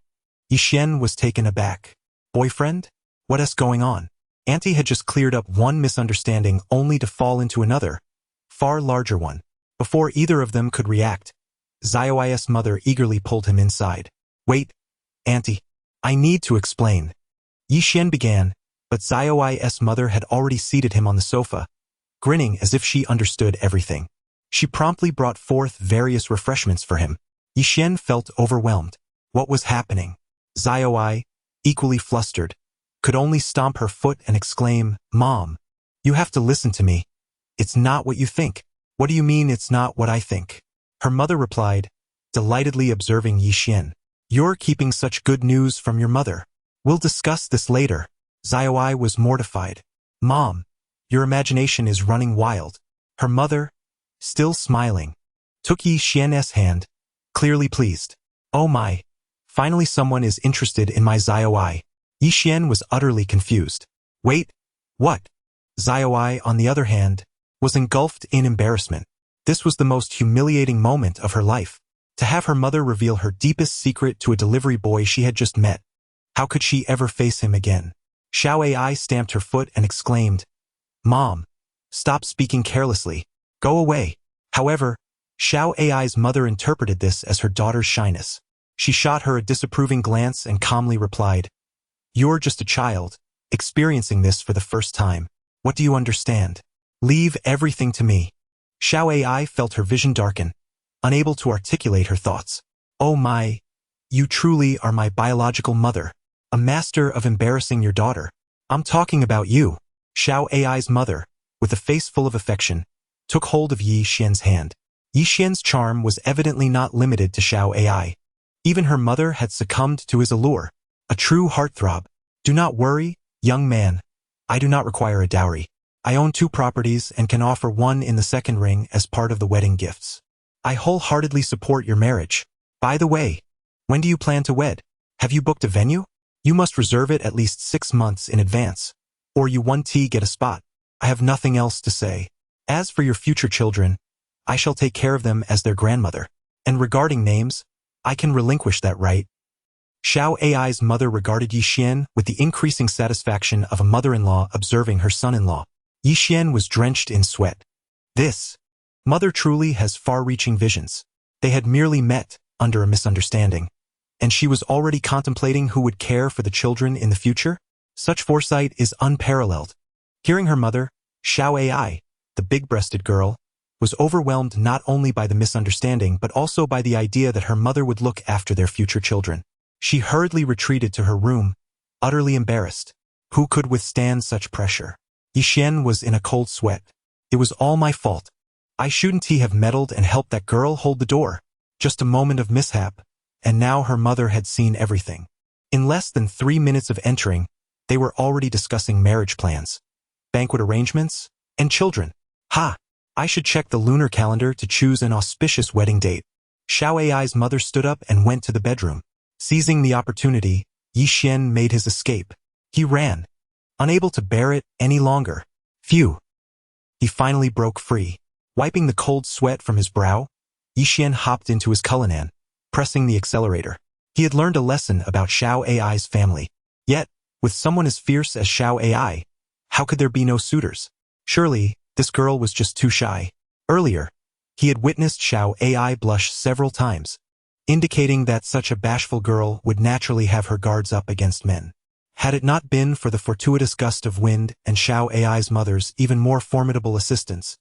Yi Xian was taken aback. Boyfriend? What is going on? Auntie had just cleared up one misunderstanding only to fall into another, far larger one. Before either of them could react, Xiaowai's mother eagerly pulled him inside. Wait, Auntie, I need to explain. Yi Xian began, but Xiaowai's mother had already seated him on the sofa, grinning as if she understood everything. She promptly brought forth various refreshments for him. Yi Xian felt overwhelmed. What was happening? Xiaowai, equally flustered, could only stomp her foot and exclaim, Mom, you have to listen to me. It's not what you think. What do you mean it's not what I think? Her mother replied, delightedly observing Yi Xian. You're keeping such good news from your mother. We'll discuss this later. Xiaowai was mortified. Mom, your imagination is running wild. Her mother, still smiling, took Yi Xian's hand, clearly pleased. Oh my, finally someone is interested in my Xiaowai. Yi Xian was utterly confused. Wait, what? Xiaowai, on the other hand, was engulfed in embarrassment. This was the most humiliating moment of her life. To have her mother reveal her deepest secret to a delivery boy she had just met. How could she ever face him again? Xiao Ai stamped her foot and exclaimed, Mom, stop speaking carelessly. Go away. However, Xiao Ai's mother interpreted this as her daughter's shyness. She shot her a disapproving glance and calmly replied, You're just a child, experiencing this for the first time. What do you understand? Leave everything to me. Xiao Ai felt her vision darken, unable to articulate her thoughts. Oh my, you truly are my biological mother, a master of embarrassing your daughter. I'm talking about you. Xiao Ai's mother, with a face full of affection, took hold of Yi Xian's hand. Yixian's charm was evidently not limited to Xiao AI. Even her mother had succumbed to his allure. A true heartthrob. Do not worry, young man. I do not require a dowry. I own 2 properties and can offer one in the second ring as part of the wedding gifts. I wholeheartedly support your marriage. By the way, when do you plan to wed? Have you booked a venue? You must reserve it at least 6 months in advance, or you 1T get a spot. I have nothing else to say. As for your future children, I shall take care of them as their grandmother. And regarding names, I can relinquish that right. Xiao Ai's mother regarded Yixian with the increasing satisfaction of a mother-in-law observing her son-in-law. Yixian was drenched in sweat. This mother truly has far-reaching visions. They had merely met under a misunderstanding, and she was already contemplating who would care for the children in the future. Such foresight is unparalleled. Hearing her mother, Xiao Ai, the big-breasted girl, was overwhelmed not only by the misunderstanding but also by the idea that her mother would look after their future children. She hurriedly retreated to her room, utterly embarrassed. Who could withstand such pressure? Yixian was in a cold sweat. It was all my fault. I shouldn't have meddled and helped that girl hold the door. Just a moment of mishap, and now her mother had seen everything. In less than 3 minutes of entering, they were already discussing marriage plans, banquet arrangements, and children. Ha! I should check the lunar calendar to choose an auspicious wedding date. Xiao Ai's mother stood up and went to the bedroom. Seizing the opportunity, Yixian made his escape. He ran, unable to bear it any longer. Phew! He finally broke free. Wiping the cold sweat from his brow, Yixian hopped into his Cullinan, pressing the accelerator. He had learned a lesson about Xiao Ai's family. Yet, with someone as fierce as Xiao Ai, how could there be no suitors? Surely, this girl was just too shy. Earlier, he had witnessed Xiao Ai blush several times, indicating that such a bashful girl would naturally have her guards up against men. Had it not been for the fortuitous gust of wind and Xiao Ai's mother's even more formidable assistance,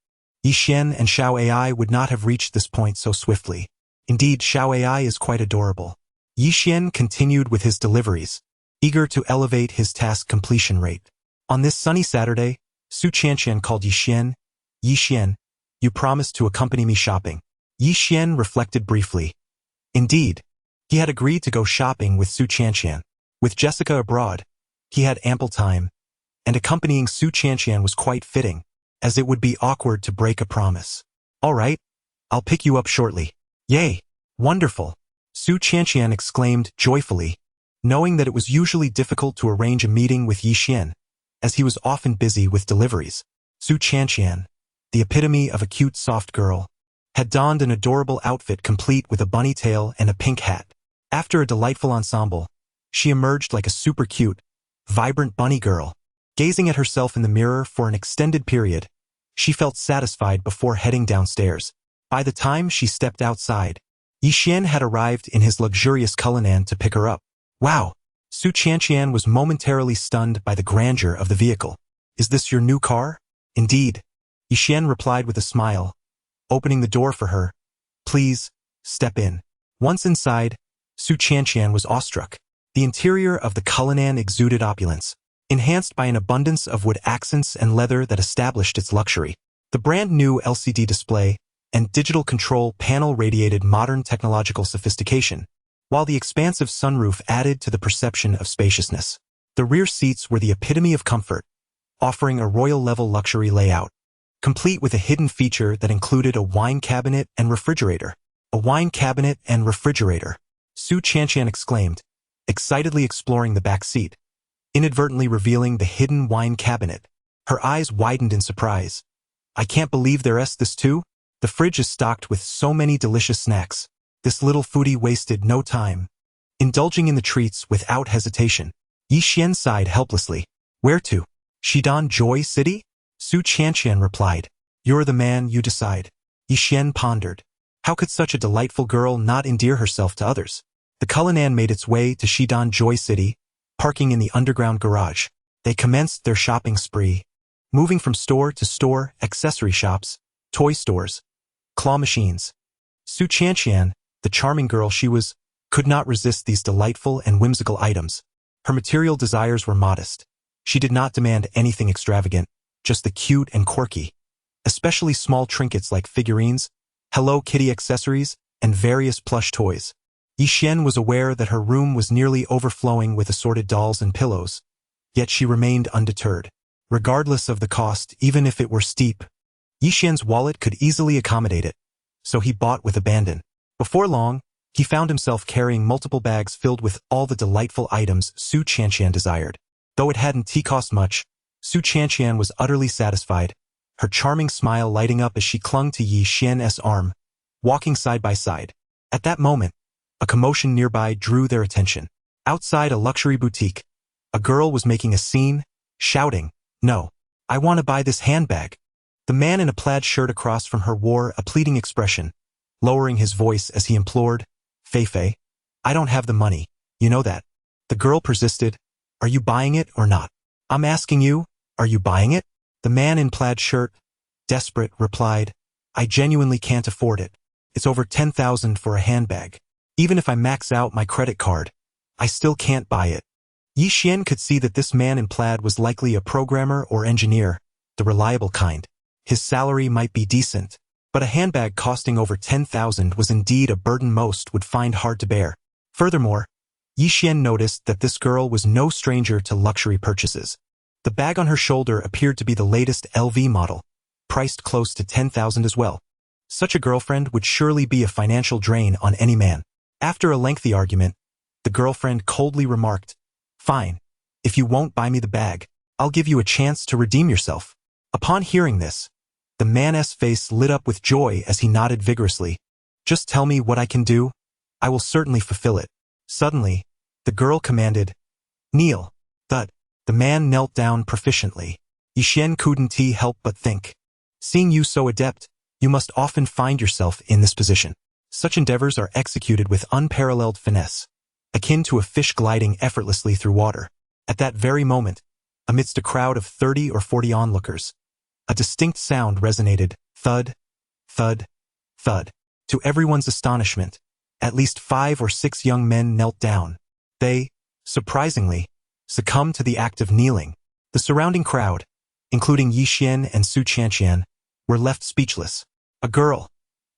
Yixian and Xiao Ai would not have reached this point so swiftly. Indeed, Xiao Ai is quite adorable. Yixian continued with his deliveries, eager to elevate his task completion rate. On this sunny Saturday, Su Qianqian called Yixian. Yixian, you promised to accompany me shopping. Yixian reflected briefly. Indeed, he had agreed to go shopping with Su Qianqian. With Jessica abroad, he had ample time, and accompanying Su Qianqian was quite fitting, as it would be awkward to break a promise. All right, I'll pick you up shortly. Yay! Wonderful! Su Qianqian exclaimed joyfully, knowing that it was usually difficult to arrange a meeting with Yixian, as he was often busy with deliveries. Su Qianqian, the epitome of a cute soft girl, had donned an adorable outfit complete with a bunny tail and a pink hat. After a delightful ensemble, she emerged like a super cute, vibrant bunny girl. Gazing at herself in the mirror for an extended period, she felt satisfied before heading downstairs. By the time she stepped outside, Yixian had arrived in his luxurious Cullinan to pick her up. Wow! Su Qianqian was momentarily stunned by the grandeur of the vehicle. Is this your new car? Indeed. Yixian replied with a smile, opening the door for her. Please, step in. Once inside, Su Qianqian was awestruck. The interior of the Cullinan exuded opulence, enhanced by an abundance of wood accents and leather that established its luxury. The brand-new LCD display and digital control panel radiated modern technological sophistication, while the expansive sunroof added to the perception of spaciousness. The rear seats were the epitome of comfort, offering a royal-level luxury layout, complete with a hidden feature that included a wine cabinet and refrigerator. A wine cabinet and refrigerator, Su Qianqian exclaimed, excitedly exploring the back seat, inadvertently revealing the hidden wine cabinet. Her eyes widened in surprise. I can't believe there's this too. The fridge is stocked with so many delicious snacks. This little foodie wasted no time, indulging in the treats without hesitation. Yixian sighed helplessly. Where to? Shidong Joy City? Su Qianqian replied. You're the man, you decide. Yixian pondered. How could such a delightful girl not endear herself to others? The Cullinan made its way to Shidong Joy City, parking in the underground garage. They commenced their shopping spree, moving from store to store, accessory shops, toy stores, claw machines. Su Qianqian, the charming girl she was, could not resist these delightful and whimsical items. Her material desires were modest. She did not demand anything extravagant, just the cute and quirky. Especially small trinkets like figurines, Hello Kitty accessories, and various plush toys. Yi Xian was aware that her room was nearly overflowing with assorted dolls and pillows, yet she remained undeterred. Regardless of the cost, even if it were steep, Yi Xian's wallet could easily accommodate it, so he bought with abandon. Before long, he found himself carrying multiple bags filled with all the delightful items Su Qianqian desired. Though it hadn't cost much, Su Qianqian was utterly satisfied, her charming smile lighting up as she clung to Yi Xian's arm, walking side by side. At that moment, a commotion nearby drew their attention. Outside a luxury boutique, a girl was making a scene, shouting, "No, I want to buy this handbag." The man in a plaid shirt across from her wore a pleading expression, lowering his voice as he implored, "Fei, I don't have the money, you know that." The girl persisted, "Are you buying it or not? I'm asking you, are you buying it?" The man in plaid shirt, desperate, replied, "I genuinely can't afford it. It's over 10,000 for a handbag. Even if I max out my credit card, I still can't buy it." Yi Xian could see that this man in plaid was likely a programmer or engineer, the reliable kind. His salary might be decent, but a handbag costing over 10,000 was indeed a burden most would find hard to bear. Furthermore, Yi Xian noticed that this girl was no stranger to luxury purchases. The bag on her shoulder appeared to be the latest LV model, priced close to 10,000 as well. Such a girlfriend would surely be a financial drain on any man. After a lengthy argument, the girlfriend coldly remarked, "Fine, if you won't buy me the bag, I'll give you a chance to redeem yourself." Upon hearing this, the man's face lit up with joy as he nodded vigorously. "Just tell me what I can do. I will certainly fulfill it." Suddenly, the girl commanded, "Kneel." The man knelt down proficiently. Yi Xian couldn't help but think, "Seeing you so adept, you must often find yourself in this position." Such endeavors are executed with unparalleled finesse, akin to a fish gliding effortlessly through water. At that very moment, amidst a crowd of 30 or 40 onlookers, a distinct sound resonated, thud, thud, thud. To everyone's astonishment, at least 5 or 6 young men knelt down. They, surprisingly, succumbed to the act of kneeling. The surrounding crowd, including Yi Xian and Su Qianqian, were left speechless. A girl,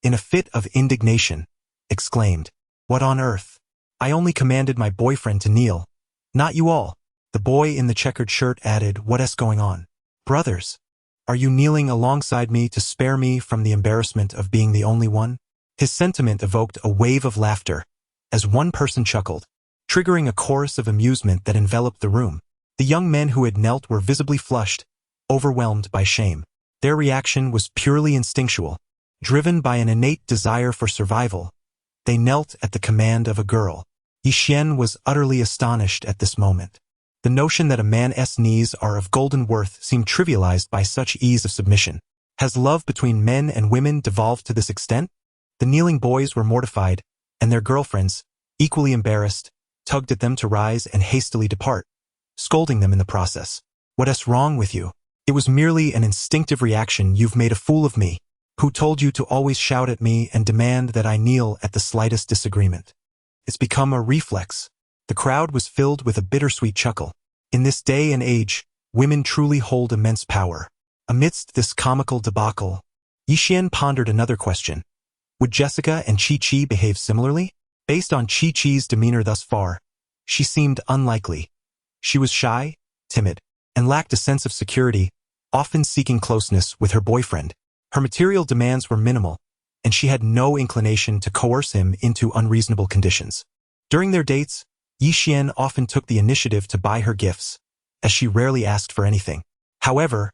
in a fit of indignation, exclaimed, "What on earth? I only commanded my boyfriend to kneel, not you all." The boy in the checkered shirt added, "What's going on? Brothers, are you kneeling alongside me to spare me from the embarrassment of being the only one?" His sentiment evoked a wave of laughter, as one person chuckled, triggering a chorus of amusement that enveloped the room. The young men who had knelt were visibly flushed, overwhelmed by shame. Their reaction was purely instinctual, driven by an innate desire for survival. They knelt at the command of a girl. Yi Xian was utterly astonished at this moment. The notion that a man's knees are of golden worth seemed trivialized by such ease of submission. Has love between men and women devolved to this extent? The kneeling boys were mortified, and their girlfriends, equally embarrassed, tugged at them to rise and hastily depart, scolding them in the process. "What's wrong with you? It was merely an instinctive reaction. You've made a fool of me. Who told you to always shout at me and demand that I kneel at the slightest disagreement? It's become a reflex." The crowd was filled with a bittersweet chuckle. In this day and age, women truly hold immense power. Amidst this comical debacle, Yi Xian pondered another question. Would Jessica and Chi-Chi behave similarly? Based on Chi-Chi's demeanor thus far, she seemed unlikely. She was shy, timid, and lacked a sense of security, often seeking closeness with her boyfriend. Her material demands were minimal, and she had no inclination to coerce him into unreasonable conditions. During their dates, Yi Xian often took the initiative to buy her gifts, as she rarely asked for anything. However,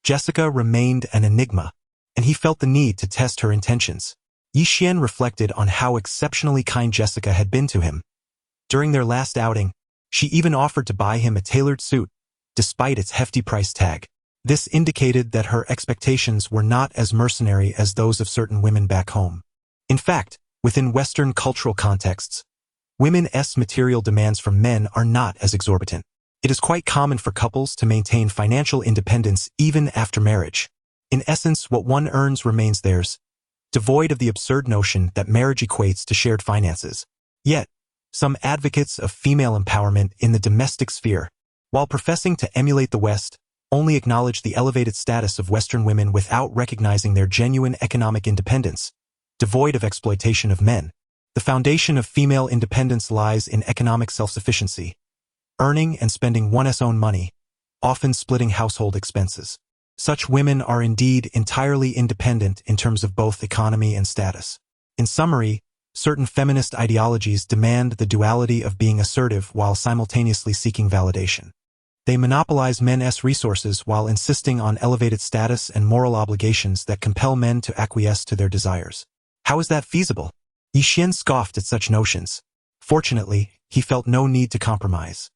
Jessica remained an enigma, and he felt the need to test her intentions. Yi Xian reflected on how exceptionally kind Jessica had been to him. During their last outing, she even offered to buy him a tailored suit, despite its hefty price tag. This indicated that her expectations were not as mercenary as those of certain women back home. In fact, within Western cultural contexts, women's material demands from men are not as exorbitant. It is quite common for couples to maintain financial independence even after marriage. In essence, what one earns remains theirs, devoid of the absurd notion that marriage equates to shared finances. Yet, some advocates of female empowerment in the domestic sphere, while professing to emulate the West, only acknowledge the elevated status of Western women without recognizing their genuine economic independence. devoid of exploitation of men. The foundation of female independence lies in economic self-sufficiency, earning and spending one's own money, often splitting household expenses. Such women are indeed entirely independent in terms of both economy and status. In summary, certain feminist ideologies demand the duality of being assertive while simultaneously seeking validation. They monopolize men's resources while insisting on elevated status and moral obligations that compel men to acquiesce to their desires. How is that feasible? Yi Xian scoffed at such notions. Fortunately, he felt no need to compromise.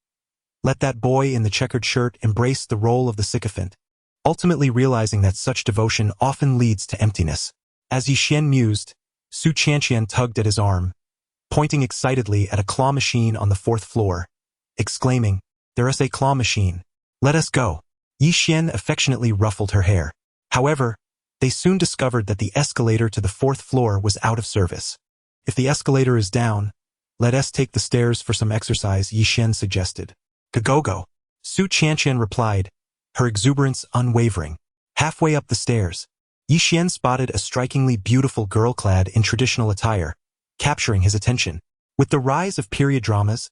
Let that boy in the checkered shirt embrace the role of the sycophant, ultimately realizing that such devotion often leads to emptiness. As Yi Xian mused, Su Qianqian tugged at his arm, pointing excitedly at a claw machine on the 4th floor, exclaiming, "There is a claw machine. Let us go." Yi Xian affectionately ruffled her hair. However, they soon discovered that the escalator to the 4th floor was out of service. "If the escalator is down, let us take the stairs for some exercise," Yi Xian suggested. "Go. Su Qianqian replied, her exuberance unwavering. Halfway up the stairs, Yi Xian spotted a strikingly beautiful girl clad in traditional attire, capturing his attention. With the rise of period dramas,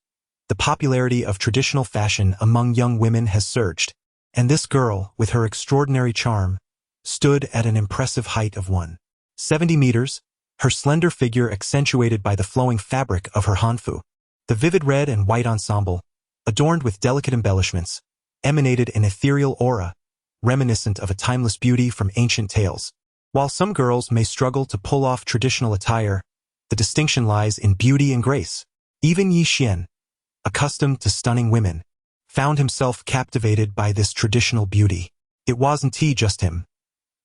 the popularity of traditional fashion among young women has surged, and this girl, with her extraordinary charm, stood at an impressive height of 170 meters, her slender figure accentuated by the flowing fabric of her hanfu. The vivid red and white ensemble, adorned with delicate embellishments, emanated an ethereal aura, reminiscent of a timeless beauty from ancient tales. While some girls may struggle to pull off traditional attire, the distinction lies in beauty and grace. Even Yi Xian, accustomed to stunning women, found himself captivated by this traditional beauty. It wasn't just him.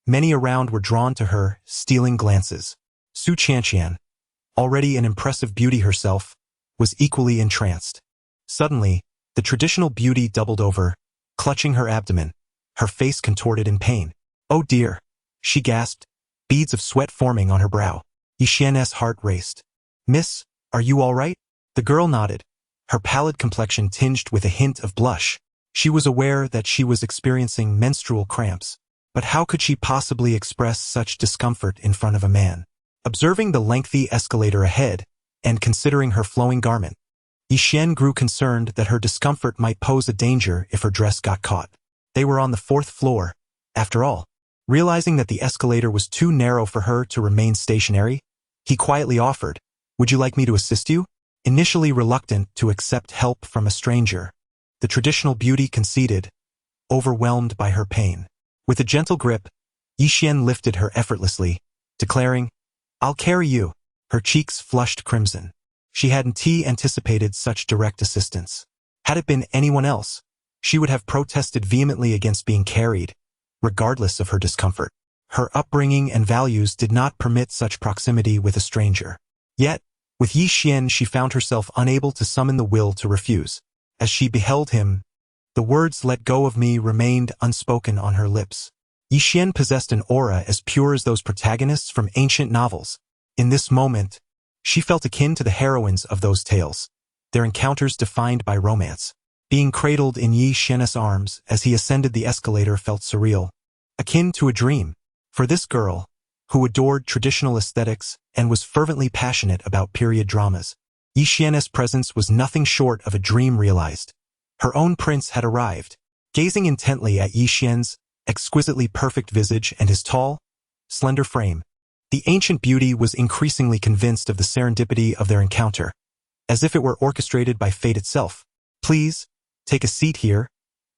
Many around were drawn to her, stealing glances. Su Qianqian, already an impressive beauty herself, was equally entranced. Suddenly, the traditional beauty doubled over, clutching her abdomen, her face contorted in pain. "Oh dear," she gasped, beads of sweat forming on her brow. Yi Xian's heart raced. "Miss, are you all right?" The girl nodded, her pallid complexion tinged with a hint of blush. She was aware that she was experiencing menstrual cramps, but how could she possibly express such discomfort in front of a man? Observing the lengthy escalator ahead, and considering her flowing garment, Yi Xian grew concerned that her discomfort might pose a danger if her dress got caught. They were on the 4th floor, after all. Realizing that the escalator was too narrow for her to remain stationary, he quietly offered, "Would you like me to assist you?" Initially reluctant to accept help from a stranger, the traditional beauty conceded, overwhelmed by her pain. With a gentle grip, Yi Xian lifted her effortlessly, declaring, "I'll carry you." Her cheeks flushed crimson. She hadn't anticipated such direct assistance. Had it been anyone else, she would have protested vehemently against being carried, regardless of her discomfort. Her upbringing and values did not permit such proximity with a stranger. Yet, with Yi Xian she found herself unable to summon the will to refuse. As she beheld him, the words "let go of me" remained unspoken on her lips. Yi Xian possessed an aura as pure as those protagonists from ancient novels. In this moment, she felt akin to the heroines of those tales, their encounters defined by romance. Being cradled in Yi Xian's arms as he ascended the escalator felt surreal, akin to a dream. For this girl, who adored traditional aesthetics and was fervently passionate about period dramas, Yi Xian's presence was nothing short of a dream realized. Her own prince had arrived. Gazing intently at Yi Xian's exquisitely perfect visage and his tall, slender frame, the ancient beauty was increasingly convinced of the serendipity of their encounter, as if it were orchestrated by fate itself. "Please, take a seat here,"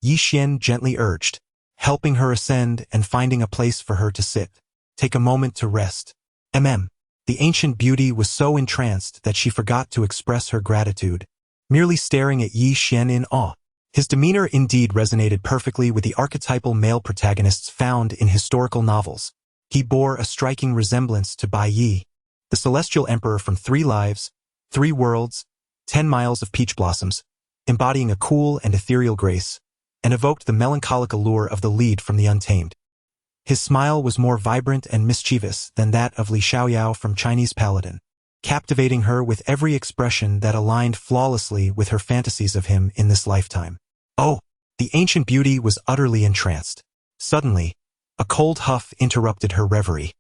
Yi Xian gently urged, helping her ascend and finding a place for her to sit. "Take a moment to rest." The ancient beauty was so entranced that she forgot to express her gratitude, merely staring at Yi Xian in awe. His demeanor indeed resonated perfectly with the archetypal male protagonists found in historical novels. He bore a striking resemblance to Bai Yi, the celestial emperor from 3 lives, 3 worlds, 10 miles of peach blossoms, embodying a cool and ethereal grace, and evoked the melancholic allure of the lead from the Untamed. His smile was more vibrant and mischievous than that of Li Xiaoyao from Chinese Paladin, captivating her with every expression that aligned flawlessly with her fantasies of him in this lifetime. Oh, the ancient beauty was utterly entranced. Suddenly, a cold huff interrupted her reverie.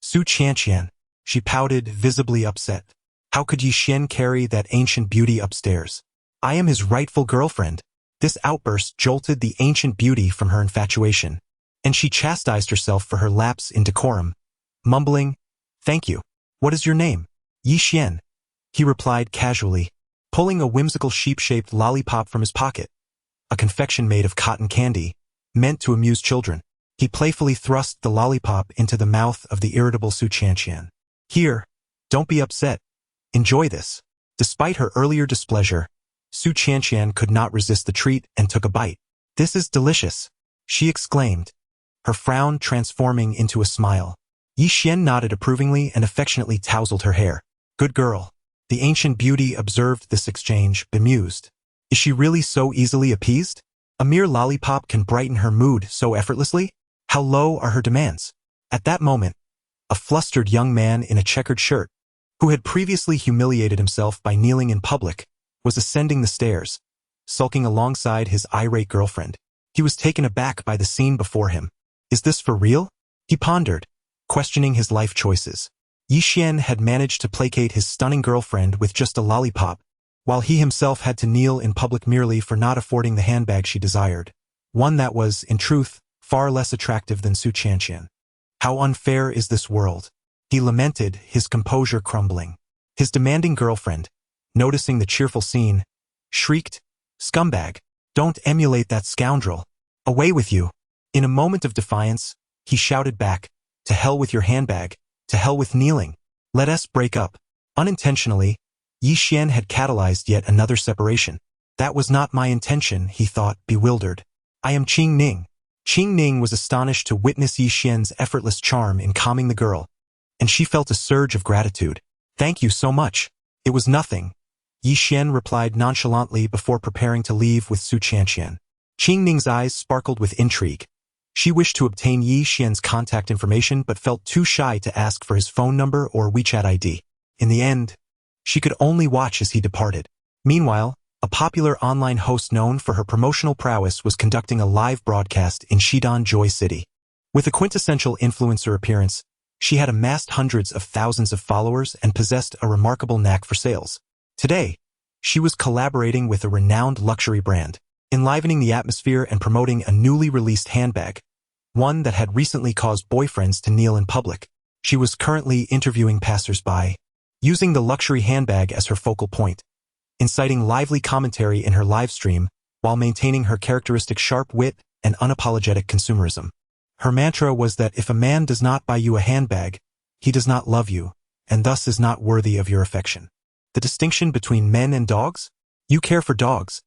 "Su Qianqian," She pouted, visibly upset. How could Yi Xian carry that ancient beauty upstairs? I am his rightful girlfriend. This outburst jolted the ancient beauty from her infatuation, and she chastised herself for her lapse in decorum, mumbling, "Thank you. What is your name?" "Yi Xian," he replied casually, pulling a whimsical sheep-shaped lollipop from his pocket, a confection made of cotton candy, meant to amuse children. He playfully thrust the lollipop into the mouth of the irritable Su Qianqian. "Here, don't be upset. Enjoy this." Despite her earlier displeasure, Su Qianqian could not resist the treat and took a bite. "This is delicious," she exclaimed, her frown transforming into a smile. Yi Xian nodded approvingly and affectionately tousled her hair. "Good girl." The ancient beauty observed this exchange, bemused. Is she really so easily appeased? A mere lollipop can brighten her mood so effortlessly? How low are her demands? At that moment, a flustered young man in a checkered shirt, who had previously humiliated himself by kneeling in public, was ascending the stairs, sulking alongside his irate girlfriend. He was taken aback by the scene before him. Is this for real? He pondered, questioning his life choices. Yi Xian had managed to placate his stunning girlfriend with just a lollipop, while he himself had to kneel in public merely for not affording the handbag she desired, one that was, in truth, far less attractive than Su Qianqian. How unfair is this world? He lamented, his composure crumbling. His demanding girlfriend, noticing the cheerful scene, shrieked, "Scumbag! Don't emulate that scoundrel! Away with you!" In a moment of defiance, he shouted back, "To hell with your handbag, to hell with kneeling. Let us break up." Unintentionally, Yi Xian had catalyzed yet another separation. That was not my intention, he thought, bewildered. I am Qing Ning. Qing Ning was astonished to witness Yi Xian's effortless charm in calming the girl, and she felt a surge of gratitude. "Thank you so much. It was nothing," Yi Xian replied nonchalantly before preparing to leave with Su Qianqian. Qing Ning's eyes sparkled with intrigue. She wished to obtain Yi Xian's contact information but felt too shy to ask for his phone number or WeChat ID. In the end, she could only watch as he departed. Meanwhile, a popular online host known for her promotional prowess was conducting a live broadcast in Xidan Joy City. With a quintessential influencer appearance, she had amassed hundreds of thousands of followers and possessed a remarkable knack for sales. Today, she was collaborating with a renowned luxury brand, enlivening the atmosphere and promoting a newly released handbag, one that had recently caused boyfriends to kneel in public. She was currently interviewing passers-by, using the luxury handbag as her focal point, inciting lively commentary in her live stream while maintaining her characteristic sharp wit and unapologetic consumerism. Her mantra was that if a man does not buy you a handbag, he does not love you, and thus is not worthy of your affection. The distinction between men and dogs? You care for dogs.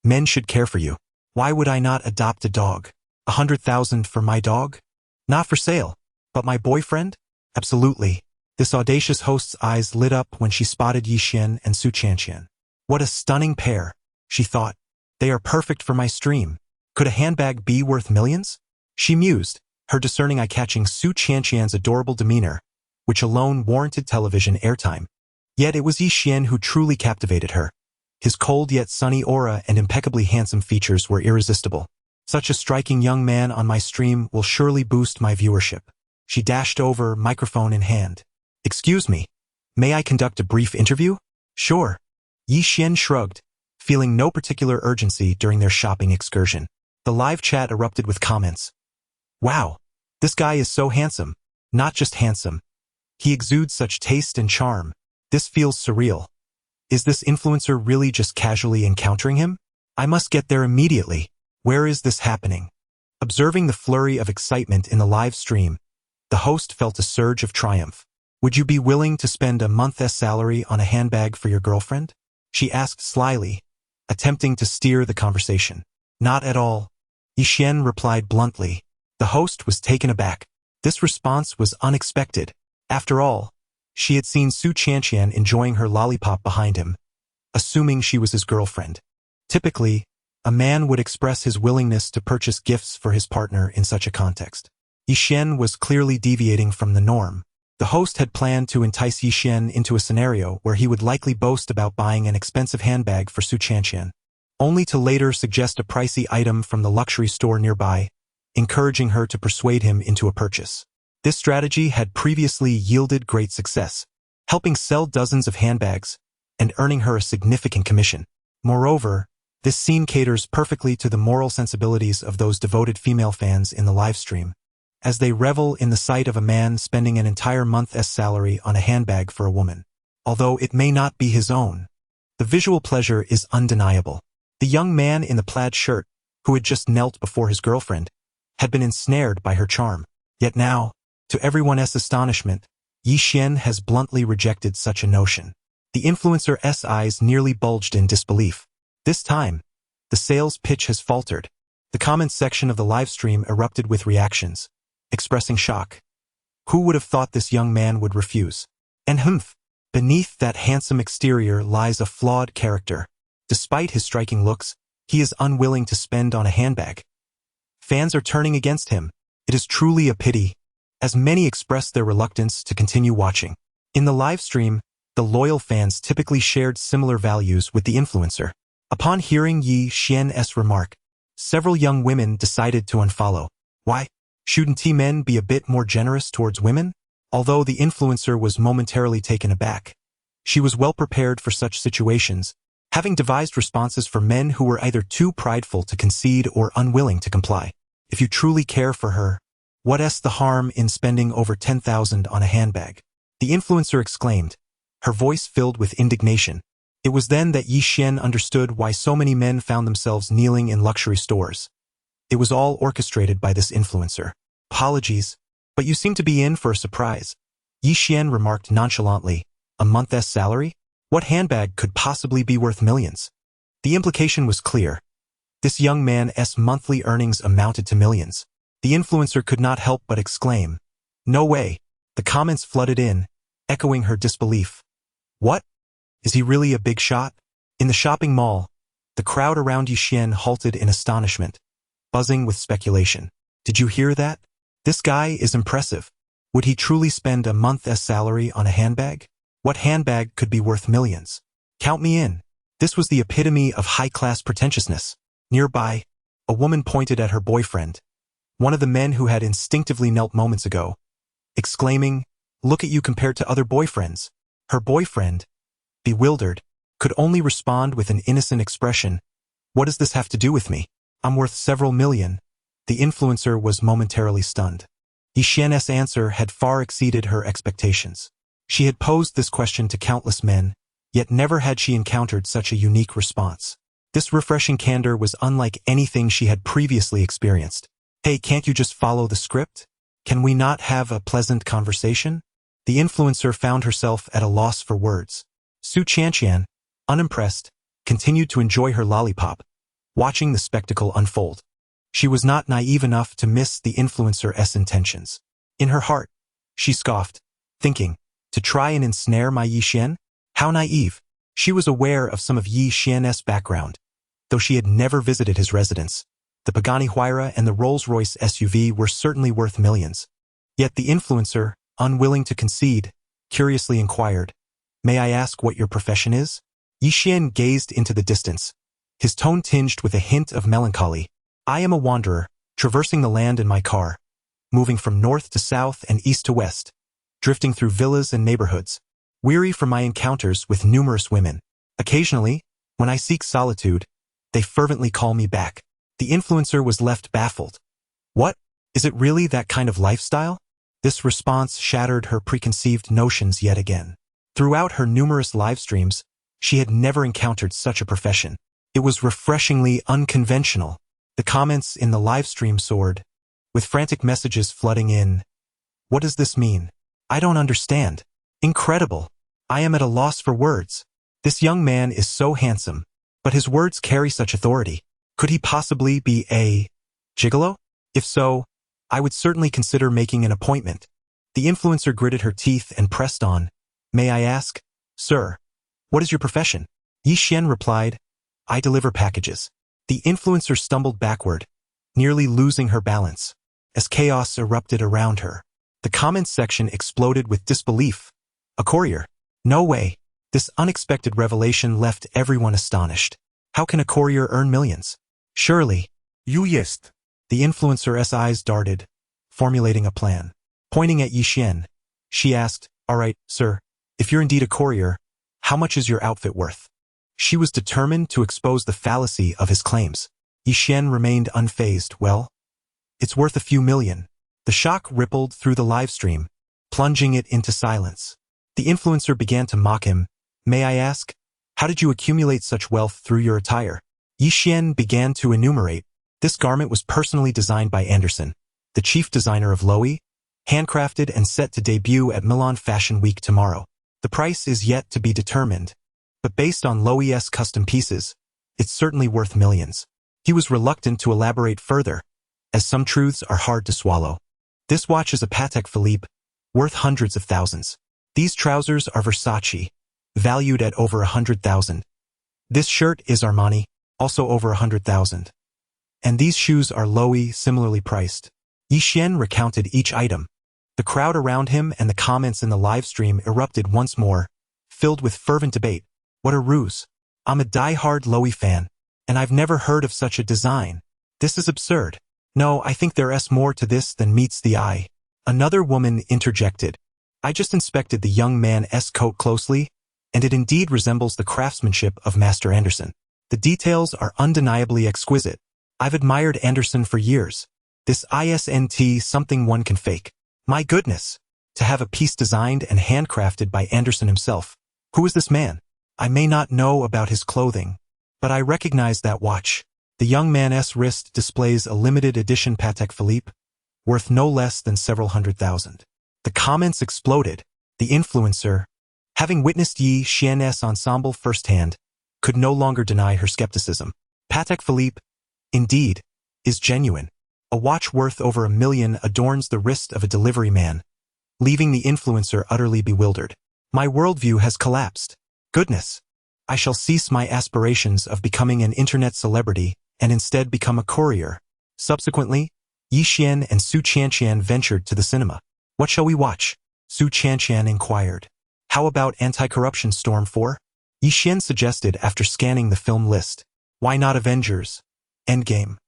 Men should care for you. Why would I not adopt a dog? 100,000 for my dog? Not for sale. But my boyfriend? Absolutely. This audacious host's eyes lit up when she spotted Yi Xian and Su Qianqian. What a stunning pair, she thought. They are perfect for my stream. Could a handbag be worth millions? She mused, her discerning eye catching Su Qianqian's adorable demeanor, which alone warranted television airtime. Yet it was Yi Xian who truly captivated her. His cold yet sunny aura and impeccably handsome features were irresistible. Such a striking young man on my stream will surely boost my viewership. She dashed over, microphone in hand. Excuse me, may I conduct a brief interview? Sure. Yi Xian shrugged, feeling no particular urgency during their shopping excursion. The live chat erupted with comments. Wow, this guy is so handsome. Not just handsome. He exudes such taste and charm. This feels surreal. Is this influencer really just casually encountering him? I must get there immediately. Where is this happening? Observing the flurry of excitement in the live stream, the host felt a surge of triumph. Would you be willing to spend a month's salary on a handbag for your girlfriend? She asked slyly, attempting to steer the conversation. Not at all. Yi Xian replied bluntly. The host was taken aback. This response was unexpected. After all, she had seen Su Qianqian enjoying her lollipop behind him, assuming she was his girlfriend. Typically, a man would express his willingness to purchase gifts for his partner in such a context. Yi Xian was clearly deviating from the norm. The host had planned to entice Yi Xian into a scenario where he would likely boast about buying an expensive handbag for Su Qianqian, only to later suggest a pricey item from the luxury store nearby, encouraging her to persuade him into a purchase. This strategy had previously yielded great success, helping sell dozens of handbags and earning her a significant commission. Moreover, this scene caters perfectly to the moral sensibilities of those devoted female fans in the livestream, as they revel in the sight of a man spending an entire month's salary on a handbag for a woman. Although it may not be his own, the visual pleasure is undeniable. The young man in the plaid shirt, who had just knelt before his girlfriend, had been ensnared by her charm. Yet now, to everyone's astonishment, Yi Xian has bluntly rejected such a notion. The influencer's eyes nearly bulged in disbelief. This time, the sales pitch has faltered. The comments section of the livestream erupted with reactions, expressing shock. Who would have thought this young man would refuse? And beneath that handsome exterior lies a flawed character. Despite his striking looks, he is unwilling to spend on a handbag. Fans are turning against him. It is truly a pity, as many expressed their reluctance to continue watching. In the livestream, the loyal fans typically shared similar values with the influencer. Upon hearing Yi Xian's remark, several young women decided to unfollow. Why? Shouldn't men be a bit more generous towards women? Although the influencer was momentarily taken aback, she was well prepared for such situations, having devised responses for men who were either too prideful to concede or unwilling to comply. If you truly care for her, what's the harm in spending over 10,000 on a handbag? The influencer exclaimed, her voice filled with indignation. It was then that Yi Xian understood why so many men found themselves kneeling in luxury stores. It was all orchestrated by this influencer. Apologies, but you seem to be in for a surprise. Yi Xian remarked nonchalantly, a month's salary? What handbag could possibly be worth millions? The implication was clear. This young man's monthly earnings amounted to millions. The influencer could not help but exclaim, no way. The comments flooded in, echoing her disbelief. What? Is he really a big shot? In the shopping mall, the crowd around Yi Xian halted in astonishment, buzzing with speculation. Did you hear that? This guy is impressive. Would he truly spend a month's salary on a handbag? What handbag could be worth millions? Count me in. This was the epitome of high-class pretentiousness. Nearby, a woman pointed at her boyfriend, one of the men who had instinctively knelt moments ago, exclaiming, look at you compared to other boyfriends. Her boyfriend, bewildered, could only respond with an innocent expression. What does this have to do with me? I'm worth several million. The influencer was momentarily stunned. Yi Xian's answer had far exceeded her expectations. She had posed this question to countless men, yet never had she encountered such a unique response. This refreshing candor was unlike anything she had previously experienced. Hey, can't you just follow the script? Can we not have a pleasant conversation? The influencer found herself at a loss for words. Su Qianqian, unimpressed, continued to enjoy her lollipop, watching the spectacle unfold. She was not naive enough to miss the influencer's intentions. In her heart, she scoffed, thinking, to try and ensnare my Yi Xian? How naive! She was aware of some of Yi Xian's background, though she had never visited his residence. The Pagani Huayra and the Rolls-Royce SUV were certainly worth millions. Yet the influencer, unwilling to concede, curiously inquired, may I ask what your profession is? Yi Xian gazed into the distance, his tone tinged with a hint of melancholy. I am a wanderer, traversing the land in my car, moving from north to south and east to west, drifting through villas and neighborhoods, weary from my encounters with numerous women. Occasionally, when I seek solitude, they fervently call me back. The influencer was left baffled. What? Is it really that kind of lifestyle? This response shattered her preconceived notions yet again. Throughout her numerous live streams, she had never encountered such a profession. It was refreshingly unconventional. The comments in the live stream soared, with frantic messages flooding in. What does this mean? I don't understand. Incredible. I am at a loss for words. This young man is so handsome, but his words carry such authority. Could he possibly be a gigolo? If so, I would certainly consider making an appointment. The influencer gritted her teeth and pressed on. May I ask, sir, what is your profession? Yi Xian replied, I deliver packages. The influencer stumbled backward, nearly losing her balance, as chaos erupted around her. The comments section exploded with disbelief. A courier? No way. This unexpected revelation left everyone astonished. How can a courier earn millions? Surely. You jest. The influencer's eyes darted, formulating a plan. Pointing at Yi Xian, she asked, "All right, sir, if you're indeed a courier, how much is your outfit worth?" She was determined to expose the fallacy of his claims. Yi Xian remained unfazed. "Well, it's worth a few million." The shock rippled through the live stream, plunging it into silence. The influencer began to mock him. "May I ask, how did you accumulate such wealth through your attire?" Yi Xian began to enumerate. This garment was personally designed by Anderson, the chief designer of Loewe, handcrafted and set to debut at Milan Fashion Week tomorrow. The price is yet to be determined, but based on Loewe's custom pieces, it's certainly worth millions. He was reluctant to elaborate further, as some truths are hard to swallow. This watch is a Patek Philippe, worth hundreds of thousands. These trousers are Versace, valued at over 100,000. This shirt is Armani, also over 100,000. And these shoes are Loewe, similarly priced. Yi Xian recounted each item. The crowd around him and the comments in the live stream erupted once more, filled with fervent debate. "What a ruse. I'm a die-hard Loewe fan, and I've never heard of such a design. This is absurd. No, I think there's more to this than meets the eye." Another woman interjected. "I just inspected the young man's coat closely, and it indeed resembles the craftsmanship of Master Anderson. The details are undeniably exquisite. I've admired Anderson for years. This isn't something one can fake. My goodness, to have a piece designed and handcrafted by Anderson himself. Who is this man? I may not know about his clothing, but I recognize that watch. The young man's wrist displays a limited edition Patek Philippe, worth no less than several 100,000. The comments exploded. The influencer, having witnessed Yi Xian's ensemble firsthand, could no longer deny her skepticism. Patek Philippe, indeed, is genuine. A watch worth over $1 million adorns the wrist of a delivery man, leaving the influencer utterly bewildered. My worldview has collapsed. Goodness, I shall cease my aspirations of becoming an internet celebrity and instead become a courier. Subsequently, Yi Xian and Su Qianqian ventured to the cinema. What shall we watch? Su Qianqian inquired. How about Anti-Corruption Storm 4? Yi Xian suggested after scanning the film list. Why not Avengers? Endgame?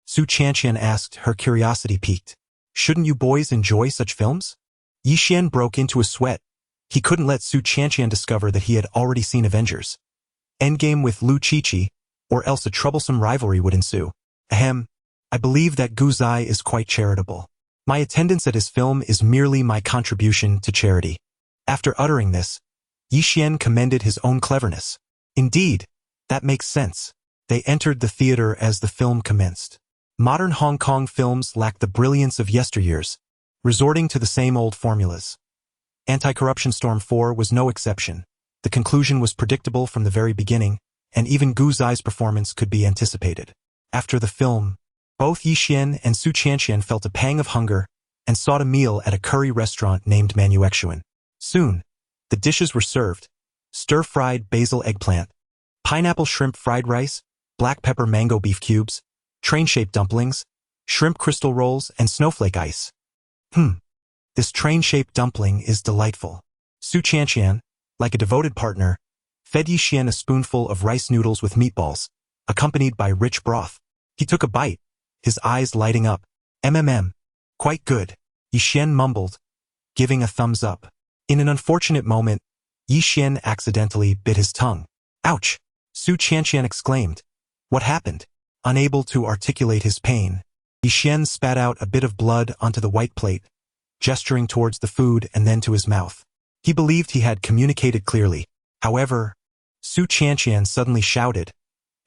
Su Qianqian asked, her curiosity piqued. Shouldn't you boys enjoy such films? Yi Xian broke into a sweat. He couldn't let Su Qianqian discover that he had already seen Avengers. Endgame with Lu Qiqi, or else a troublesome rivalry would ensue. Ahem, I believe that Gu Zai is quite charitable. My attendance at his film is merely my contribution to charity. After uttering this, Yi Xian commended his own cleverness. Indeed, that makes sense. They entered the theater as the film commenced. Modern Hong Kong films lack the brilliance of yesteryears, resorting to the same old formulas. Anti-Corruption Storm 4 was no exception. The conclusion was predictable from the very beginning, and even Gu Zai's performance could be anticipated. After the film, both Yi Xian and Su Qianqian felt a pang of hunger and sought a meal at a curry restaurant named Manuexuan. Soon, the dishes were served: stir-fried basil eggplant, pineapple shrimp fried rice, black pepper mango beef cubes, train-shaped dumplings, shrimp crystal rolls, and snowflake ice. This train-shaped dumpling is delightful. Su Qianqian, like a devoted partner, fed Yi Xian a spoonful of rice noodles with meatballs, accompanied by rich broth. He took a bite, his eyes lighting up. Quite good, Yi Xian mumbled, giving a thumbs up. In an unfortunate moment, Yi Xian accidentally bit his tongue. Ouch! Su Qianqian exclaimed. What happened? Unable to articulate his pain, Yi Xian spat out a bit of blood onto the white plate, gesturing towards the food and then to his mouth. He believed he had communicated clearly. However, Su Qianqian suddenly shouted,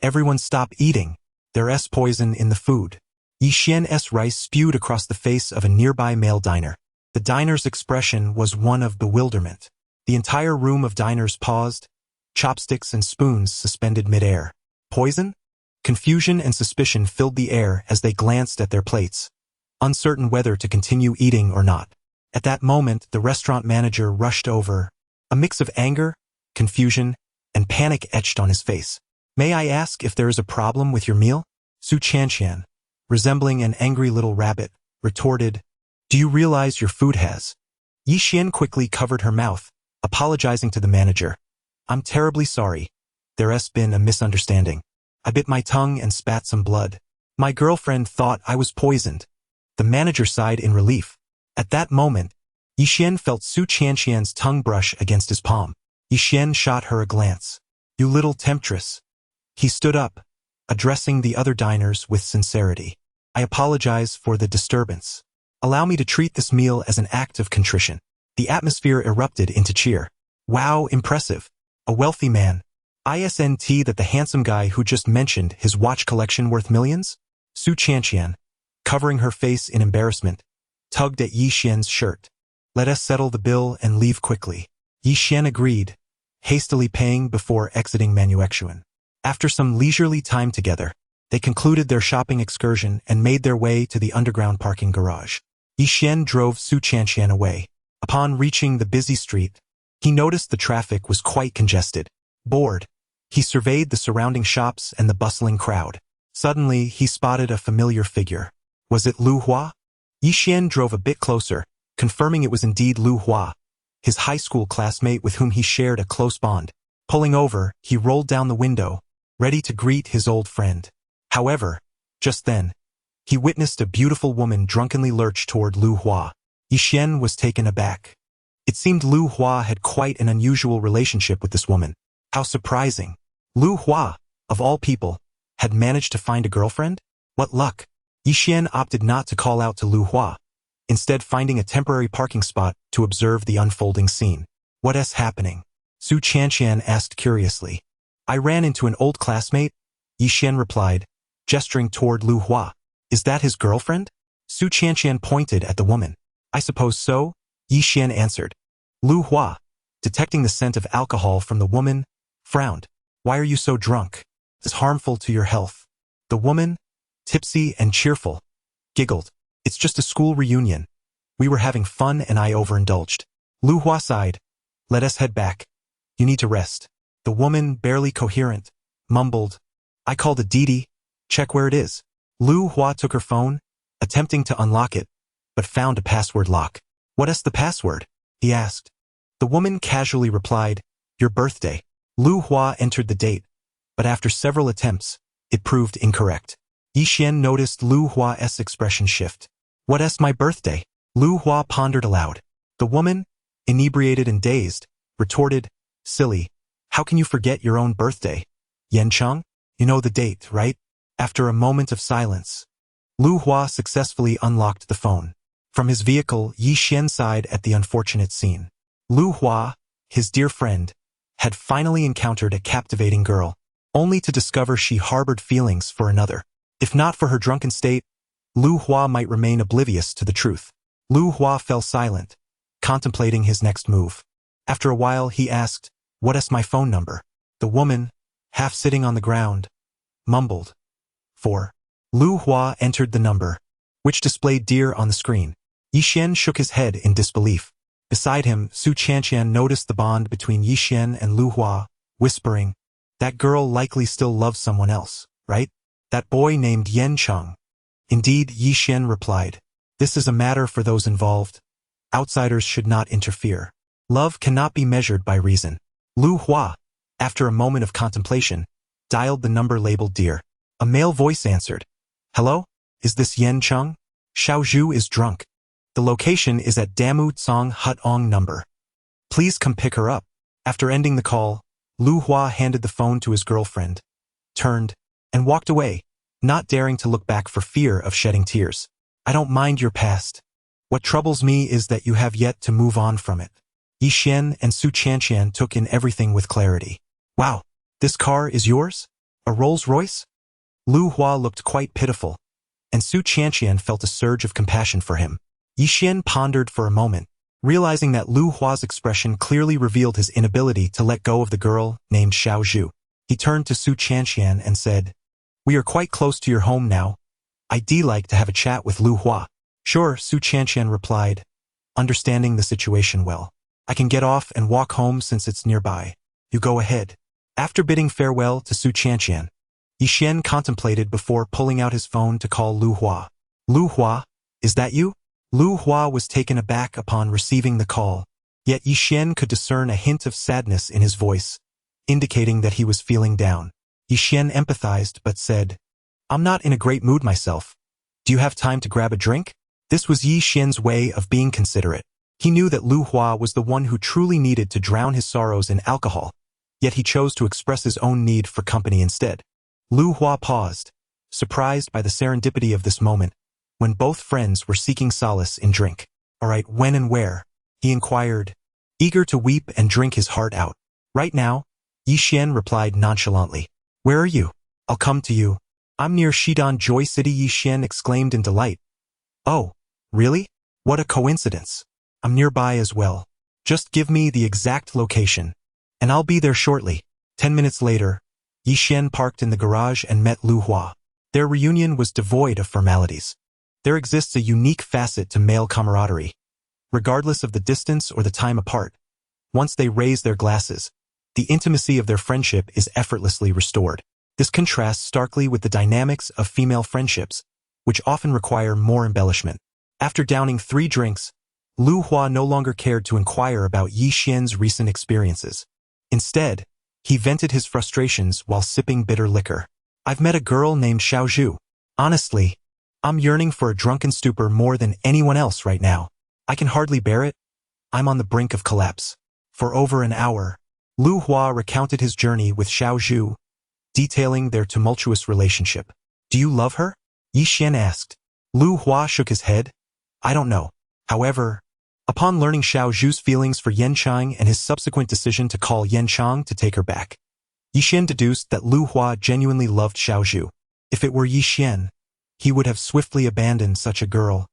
Everyone stop eating. There's poison in the food. Yi Xian's rice spewed across the face of a nearby male diner. The diner's expression was one of bewilderment. The entire room of diners paused, chopsticks and spoons suspended midair. Poison? Confusion and suspicion filled the air as they glanced at their plates, uncertain whether to continue eating or not. At that moment, the restaurant manager rushed over. A mix of anger, confusion, and panic etched on his face. May I ask if there is a problem with your meal? Su Qianqian, resembling an angry little rabbit, retorted, Do you realize your food has? Yi Xian quickly covered her mouth, apologizing to the manager. I'm terribly sorry. There's been a misunderstanding. I bit my tongue and spat some blood. My girlfriend thought I was poisoned. The manager sighed in relief. At that moment, Yixian felt Su Qianqian's tongue brush against his palm. Yixian shot her a glance. "You little temptress." He stood up, addressing the other diners with sincerity. "I apologize for the disturbance. Allow me to treat this meal as an act of contrition." The atmosphere erupted into cheer. "Wow, impressive. A wealthy man. Isn't that the handsome guy who just mentioned his watch collection worth millions?" Su Qianqian, covering her face in embarrassment, tugged at Yixian's shirt. "Let us settle the bill and leave quickly." Yixian agreed, hastily paying before exiting Manuexuan. After some leisurely time together, they concluded their shopping excursion and made their way to the underground parking garage. Yixian drove Su Qianqian away. Upon reaching the busy street, he noticed the traffic was quite congested. Bored, he surveyed the surrounding shops and the bustling crowd. Suddenly, he spotted a familiar figure. Was it Lu Hua? Yixian drove a bit closer, confirming it was indeed Lu Hua, his high school classmate with whom he shared a close bond. Pulling over, he rolled down the window, ready to greet his old friend. However, just then, he witnessed a beautiful woman drunkenly lurch toward Lu Hua. Yixian was taken aback. It seemed Lu Hua had quite an unusual relationship with this woman. How surprising. Lu Hua, of all people, had managed to find a girlfriend? What luck. Yixian opted not to call out to Lu Hua, instead finding a temporary parking spot to observe the unfolding scene. "What is happening?" Su Qianqian asked curiously. "I ran into an old classmate," Yixian replied, gesturing toward Lu Hua. "Is that his girlfriend?" Su Qianqian pointed at the woman. "I suppose so," Yixian answered. Lu Hua, detecting the scent of alcohol from the woman, frowned. "Why are you so drunk? It's harmful to your health." The woman, tipsy and cheerful, giggled. "It's just a school reunion. We were having fun and I overindulged." Lu Hua sighed. "Let us head back. You need to rest." The woman, barely coherent, mumbled, "I called a Didi. Check where it is." Lu Hua took her phone, attempting to unlock it, but found a password lock. "What is the password?" he asked. The woman casually replied, "Your birthday." Lu Hua entered the date, but after several attempts, it proved incorrect. Yixian noticed Lu Hua's expression shift. "What is my birthday?" Lu Hua pondered aloud. The woman, inebriated and dazed, retorted, "Silly, how can you forget your own birthday? Yancheng? You know the date, right?" After a moment of silence, Lu Hua successfully unlocked the phone. From his vehicle, Yixian sighed at the unfortunate scene. Lu Hua, his dear friend, had finally encountered a captivating girl, only to discover she harbored feelings for another. If not for her drunken state, Lu Hua might remain oblivious to the truth. Lu Hua fell silent, contemplating his next move. After a while, he asked, "What is my phone number?" The woman, half sitting on the ground, mumbled, "4." Lu Hua entered the number, which displayed dear on the screen. Yixian shook his head in disbelief. Beside him, Su Qianqian noticed the bond between Yixian and Lu Hua, whispering, "That girl likely still loves someone else, right? That boy named Yancheng." "Indeed," Yixian replied. "This is a matter for those involved. Outsiders should not interfere. Love cannot be measured by reason." Lu Hua, after a moment of contemplation, dialed the number labeled dear. A male voice answered. "Hello? Is this Yancheng? Xiaozhu is drunk. The location is at Damu Tsong Hutong number. Please come pick her up." After ending the call, Lu Hua handed the phone to his girlfriend, turned, and walked away, not daring to look back for fear of shedding tears. "I don't mind your past. What troubles me is that you have yet to move on from it." Yixian and Su Qianqian took in everything with clarity. "Wow, this car is yours? A Rolls-Royce?" Lu Hua looked quite pitiful, and Su Qianqian felt a surge of compassion for him. Yixian pondered for a moment, realizing that Lu Hua's expression clearly revealed his inability to let go of the girl named Xiaozhu. He turned to Su Qianqian and said, "We are quite close to your home now. I'd like to have a chat with Lu Hua." "Sure," Su Qianqian replied, understanding the situation well. "I can get off and walk home since it's nearby. You go ahead." After bidding farewell to Su Qianqian, Yixian contemplated before pulling out his phone to call Lu Hua. "Lu Hua, is that you?" Lu Hua was taken aback upon receiving the call, yet Yixian could discern a hint of sadness in his voice, indicating that he was feeling down. Yixian empathized but said, "I'm not in a great mood myself. Do you have time to grab a drink?" This was Yi Xian's way of being considerate. He knew that Lu Hua was the one who truly needed to drown his sorrows in alcohol, yet he chose to express his own need for company instead. Lu Hua paused, surprised by the serendipity of this moment, when both friends were seeking solace in drink. "All right, when and where?" he inquired, eager to weep and drink his heart out. "Right now," Yi Xian replied nonchalantly. "Where are you?" "I'll come to you. I'm near Shidan Joy City," Yi Xian exclaimed in delight. "Oh, really? What a coincidence. I'm nearby as well. Just give me the exact location, and I'll be there shortly." 10 minutes later, Yi Xian parked in the garage and met Lu Hua. Their reunion was devoid of formalities. There exists a unique facet to male camaraderie. Regardless of the distance or the time apart, once they raise their glasses, the intimacy of their friendship is effortlessly restored. This contrasts starkly with the dynamics of female friendships, which often require more embellishment. After downing 3 drinks, Lu Hua no longer cared to inquire about Yi Xian's recent experiences. Instead, he vented his frustrations while sipping bitter liquor. "I've met a girl named Xiaozhu. Honestly, I'm yearning for a drunken stupor more than anyone else right now. I can hardly bear it. I'm on the brink of collapse." For over an hour, Lu Hua recounted his journey with Xiaozhu, detailing their tumultuous relationship. "Do you love her?" Yi Xian asked. Lu Hua shook his head. "I don't know." However, upon learning Xiaozhu's feelings for Yanchang and his subsequent decision to call Yanchang to take her back, Yi Xian deduced that Lu Hua genuinely loved Xiaozhu. If it were Yi Xian, he would have swiftly abandoned such a girl,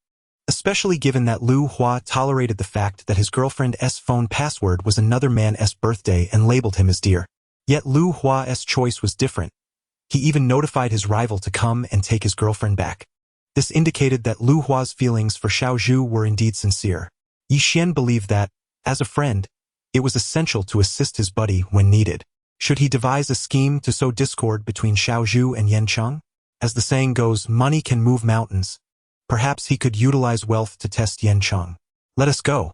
especially given that Lu Hua tolerated the fact that his girlfriend's phone password was another man's birthday and labeled him as dear. Yet Lu Hua's choice was different. He even notified his rival to come and take his girlfriend back. This indicated that Lu Hua's feelings for Xiaozhu were indeed sincere. Yi Xian believed that, as a friend, it was essential to assist his buddy when needed. Should he devise a scheme to sow discord between Xiaozhu and Yanchang? As the saying goes, money can move mountains. Perhaps he could utilize wealth to test Yanchang. "Let us go.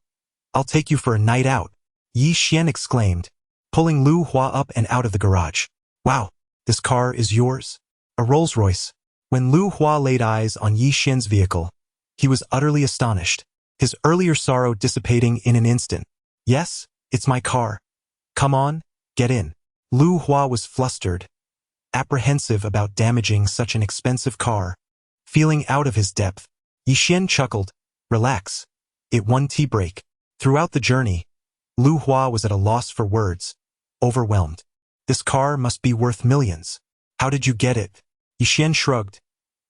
I'll take you for a night out," Yi Xian exclaimed, pulling Lu Hua up and out of the garage. "Wow, this car is yours?" "A Rolls-Royce." When Lu Hua laid eyes on Yi Xian's vehicle, he was utterly astonished, his earlier sorrow dissipating in an instant. "Yes, it's my car. Come on, get in." Lu Hua was flustered, apprehensive about damaging such an expensive car. Feeling out of his depth, Yi Xian chuckled. "Relax. It one tea break." Throughout the journey, Lu Hua was at a loss for words, overwhelmed. "This car must be worth millions. How did you get it?" Yi Xian shrugged.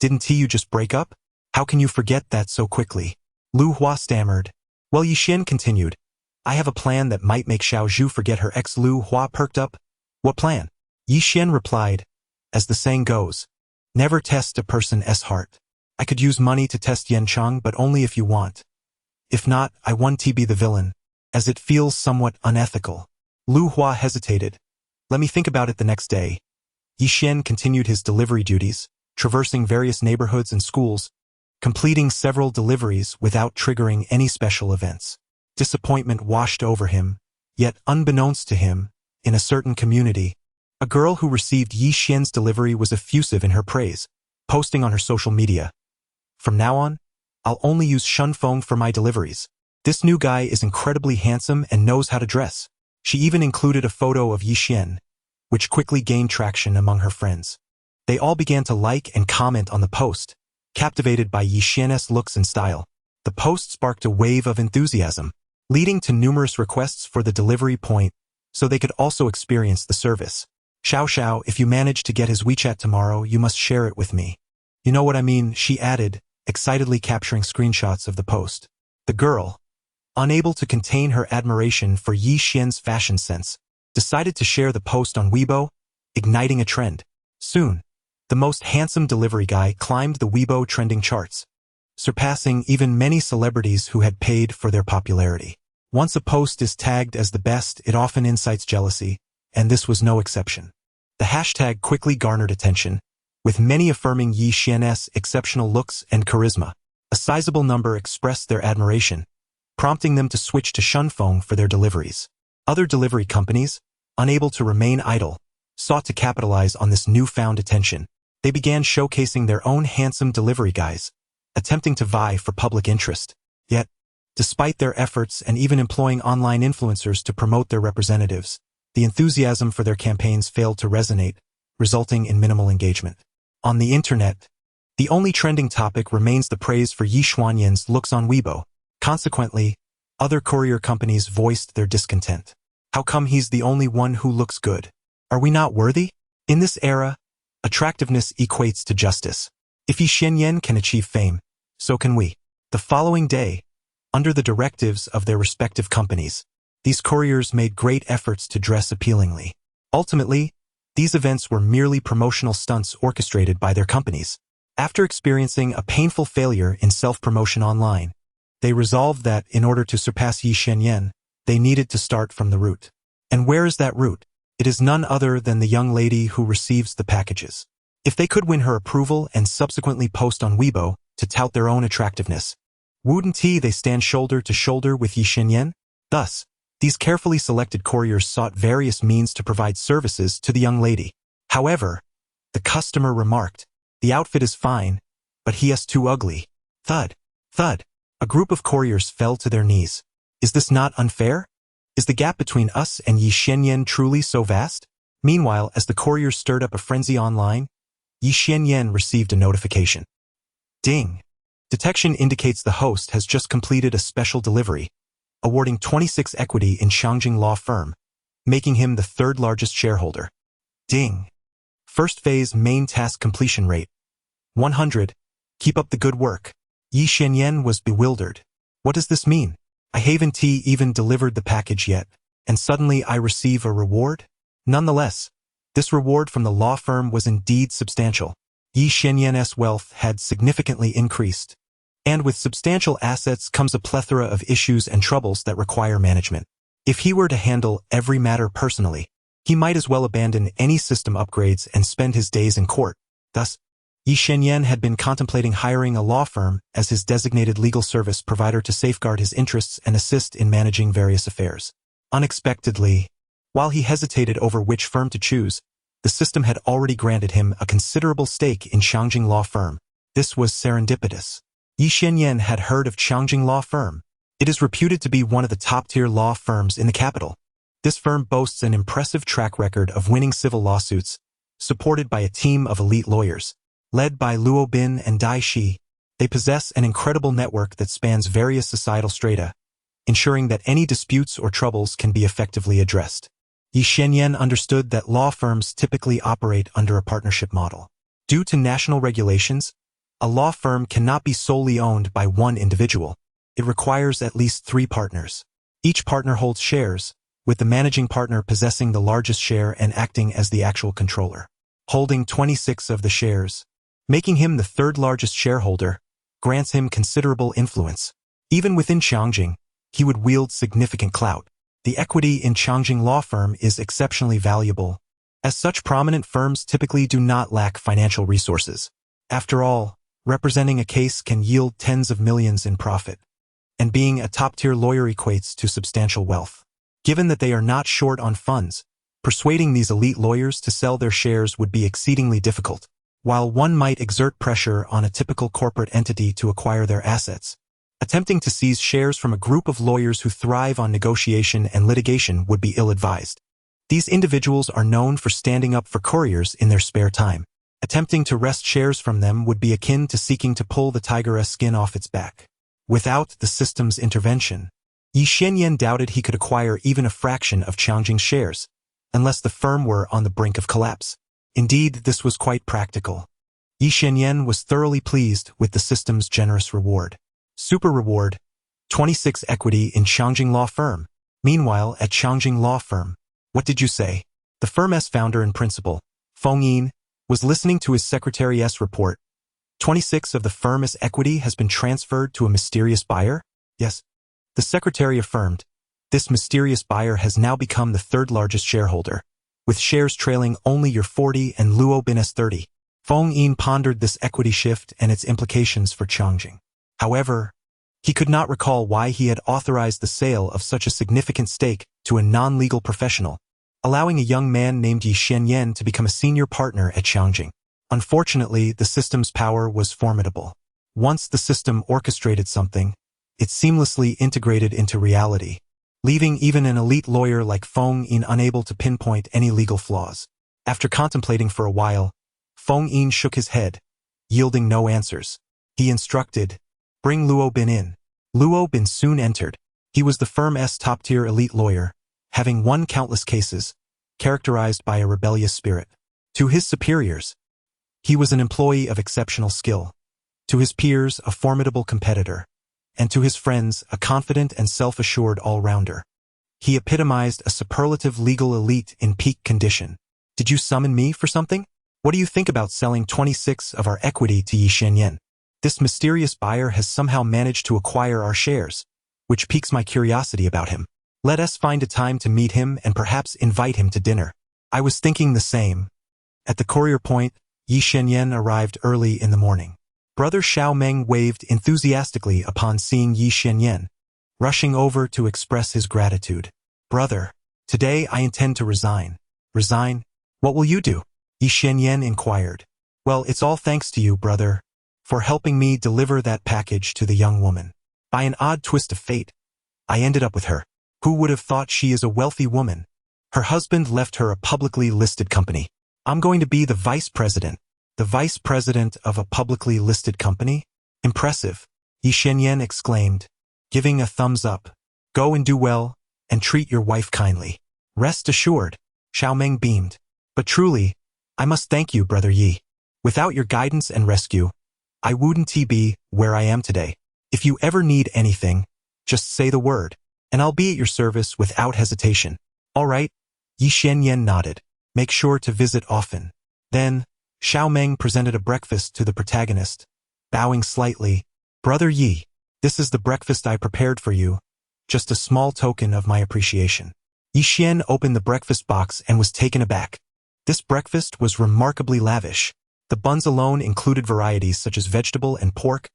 "Didn't you just break up? How can you forget that so quickly?" Lu Hua stammered. Well, Yi Xian continued, "I have a plan that might make Xiaozhu forget her ex." Lu Hua perked up. "What plan?" Yi Xian replied, "As the saying goes, never test a person's heart. I could use money to test Yanchang, but only if you want. If not, I want to be the villain, as it feels somewhat unethical." Lu Hua hesitated. "Let me think about it the next day." Yi Xian continued his delivery duties, traversing various neighborhoods and schools, completing several deliveries without triggering any special events. Disappointment washed over him, yet unbeknownst to him, in a certain community, a girl who received Yi Xian's delivery was effusive in her praise, posting on her social media, "From now on, I'll only use Shunfeng for my deliveries. This new guy is incredibly handsome and knows how to dress." She even included a photo of Yi Xian, which quickly gained traction among her friends. They all began to like and comment on the post, captivated by Yi Xian's looks and style. The post sparked a wave of enthusiasm, leading to numerous requests for the delivery point, so they could also experience the service. "Xiao Xiao, if you manage to get his WeChat tomorrow, you must share it with me. You know what I mean," she added, excitedly capturing screenshots of the post. The girl, unable to contain her admiration for Yi Xian's fashion sense, decided to share the post on Weibo, igniting a trend. Soon, the most handsome delivery guy climbed the Weibo trending charts, surpassing even many celebrities who had paid for their popularity. Once a post is tagged as the best, it often incites jealousy, and this was no exception. The hashtag quickly garnered attention, with many affirming Yi Xian's exceptional looks and charisma. A sizable number expressed their admiration, prompting them to switch to Shunfeng for their deliveries. Other delivery companies, unable to remain idle, sought to capitalize on this newfound attention. They began showcasing their own handsome delivery guys, attempting to vie for public interest. Yet, despite their efforts and even employing online influencers to promote their representatives, the enthusiasm for their campaigns failed to resonate, resulting in minimal engagement. On the internet, the only trending topic remains the praise for Yi Xuanyan's looks on Weibo. Consequently, other courier companies voiced their discontent. How come he's the only one who looks good? Are we not worthy? In this era, attractiveness equates to justice. If Yi Xuanyan can achieve fame, so can we. The following day, under the directives of their respective companies, these couriers made great efforts to dress appealingly. Ultimately, these events were merely promotional stunts orchestrated by their companies. After experiencing a painful failure in self-promotion online, they resolved that in order to surpass Yi Xuanyan, they needed to start from the root. And where is that root? It is none other than the young lady who receives the packages. If they could win her approval and subsequently post on Weibo to tout their own attractiveness, wouldn't they stand shoulder to shoulder with Yi Xuanyan? Thus, these carefully selected couriers sought various means to provide services to the young lady. However, the customer remarked, "The outfit is fine, but he is too ugly." Thud, thud. A group of couriers fell to their knees. Is this not unfair? Is the gap between us and Yi Xuanyan truly so vast? Meanwhile, as the couriers stirred up a frenzy online, Yi Xuanyan received a notification. Ding. Detection indicates the host has just completed a special delivery, awarding 26 equity in Changjing law firm, making him the third largest shareholder. Ding. First phase main task completion rate. 100. Keep up the good work. Yi Xuanyan was bewildered. What does this mean? I haven't even delivered the package yet, and suddenly I receive a reward? Nonetheless, this reward from the law firm was indeed substantial. Yi Xuanyan's wealth had significantly increased, and with substantial assets comes a plethora of issues and troubles that require management. If he were to handle every matter personally, he might as well abandon any system upgrades and spend his days in court. Thus, Yi Xuanyan had been contemplating hiring a law firm as his designated legal service provider to safeguard his interests and assist in managing various affairs. Unexpectedly, while he hesitated over which firm to choose, the system had already granted him a considerable stake in Changjing law firm. This was serendipitous. Yi Xuanyan had heard of Changjing law firm. It is reputed to be one of the top-tier law firms in the capital. This firm boasts an impressive track record of winning civil lawsuits, supported by a team of elite lawyers. Led by Luo Bin and Dai Shi, they possess an incredible network that spans various societal strata, ensuring that any disputes or troubles can be effectively addressed. Yi Xuanyan understood that law firms typically operate under a partnership model. Due to national regulations, a law firm cannot be solely owned by one individual. It requires at least 3 partners. Each partner holds shares, with the managing partner possessing the largest share and acting as the actual controller. Holding 26 of the shares, making him the third largest shareholder, grants him considerable influence. Even within Changjing, he would wield significant clout. The equity in Changjing law firm is exceptionally valuable, as such prominent firms typically do not lack financial resources. After all, representing a case can yield tens of millions in profit, and being a top-tier lawyer equates to substantial wealth. Given that they are not short on funds, persuading these elite lawyers to sell their shares would be exceedingly difficult. While one might exert pressure on a typical corporate entity to acquire their assets, attempting to seize shares from a group of lawyers who thrive on negotiation and litigation would be ill-advised. These individuals are known for standing up for couriers in their spare time. Attempting to wrest shares from them would be akin to seeking to pull the tiger's skin off its back. Without the system's intervention, Yi Xuanyan doubted he could acquire even a fraction of Changjing's shares, unless the firm were on the brink of collapse. Indeed, this was quite practical. Yi Xuanyan was thoroughly pleased with the system's generous reward. Super reward, 26 equity in Changjing law firm. Meanwhile, at Changjing law firm, what did you say? The firm's founder and principal, Feng Yin, was listening to his secretary's report. 26 of the firm's equity has been transferred to a mysterious buyer? Yes. The secretary affirmed. This mysterious buyer has now become the third largest shareholder, with shares trailing only your 40 and Luo Bin's 30. Feng Yin pondered this equity shift and its implications for Changjing. However, he could not recall why he had authorized the sale of such a significant stake to a non-legal professional, allowing a young man named Yi Xuanyan to become a senior partner at Changjing. Unfortunately, the system's power was formidable. Once the system orchestrated something, it seamlessly integrated into reality, leaving even an elite lawyer like Feng Yin unable to pinpoint any legal flaws. After contemplating for a while, Feng Yin shook his head, yielding no answers. He instructed, "Bring Luo Bin in." Luo Bin soon entered. He was the firm's top-tier elite lawyer, having won countless cases, characterized by a rebellious spirit. To his superiors, he was an employee of exceptional skill. To his peers, a formidable competitor. And to his friends, a confident and self-assured all-rounder. He epitomized a superlative legal elite in peak condition. "Did you summon me for something? What do you think about selling 26 of our equity to Yi Shenyan? This mysterious buyer has somehow managed to acquire our shares, which piques my curiosity about him. Let us find a time to meet him and perhaps invite him to dinner." I was thinking the same. At the Courier point, Yi Shenyan arrived early in the morning. Brother Xiao Meng waved enthusiastically upon seeing Yi Shenyan, rushing over to express his gratitude. "Brother, today I intend to resign." "Resign? What will you do?" Yi Shenyan inquired. "Well, it's all thanks to you, brother, for helping me deliver that package to the young woman. By an odd twist of fate, I ended up with her. Who would have thought she is a wealthy woman? Her husband left her a publicly listed company. I'm going to be the vice president." "The vice president of a publicly listed company? Impressive," Yi Shenyan exclaimed, giving a thumbs up. "Go and do well, and treat your wife kindly." "Rest assured," Xiao Meng beamed. "But truly, I must thank you, Brother Yi. Without your guidance and rescue, I wouldn't be where I am today. If you ever need anything, just say the word, and I'll be at your service without hesitation." "All right," Yi Shenyan nodded. "Make sure to visit often." Then, Xiao Meng presented a breakfast to the protagonist, bowing slightly. "Brother Yi, this is the breakfast I prepared for you, just a small token of my appreciation." Yi Xian opened the breakfast box and was taken aback. This breakfast was remarkably lavish. The buns alone included varieties such as vegetable and pork,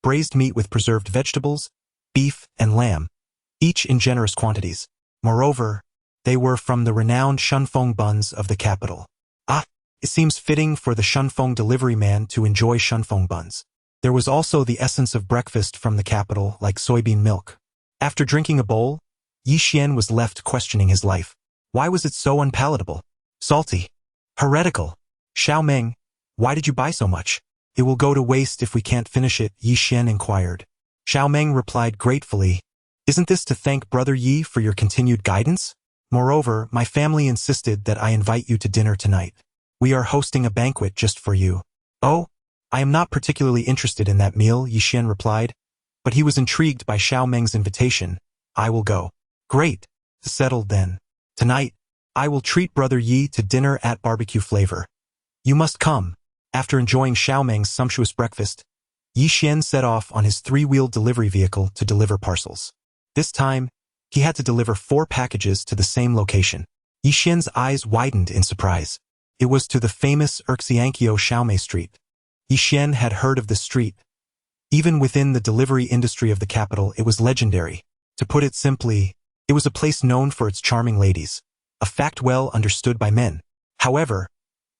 braised meat with preserved vegetables, beef and lamb, each in generous quantities. Moreover, they were from the renowned Shunfeng buns of the capital. It seems fitting for the Shunfeng delivery man to enjoy Shunfeng buns. There was also the essence of breakfast from the capital, like soybean milk. After drinking a bowl, Yi Xian was left questioning his life. Why was it so unpalatable? Salty. Heretical. "Xiao Meng, why did you buy so much?" "It will go to waste if we can't finish it," Yi Xian inquired. Xiao Meng replied gratefully, "Isn't this to thank Brother Yi for your continued guidance? Moreover, my family insisted that I invite you to dinner tonight. We are hosting a banquet just for you." "Oh, I am not particularly interested in that meal," Yi Xian replied, but he was intrigued by Xiao Meng's invitation. "I will go." "Great. Settled then. Tonight, I will treat Brother Yi to dinner at Barbecue Flavor. You must come." After enjoying Xiao Meng's sumptuous breakfast, Yi Xian set off on his three-wheeled delivery vehicle to deliver parcels. This time, he had to deliver 4 packages to the same location. Yi Xian's eyes widened in surprise. It was to the famous Erxiankyo Xiaomei Street. Yi Xian had heard of this street. Even within the delivery industry of the capital, it was legendary. To put it simply, it was a place known for its charming ladies, a fact well understood by men. However,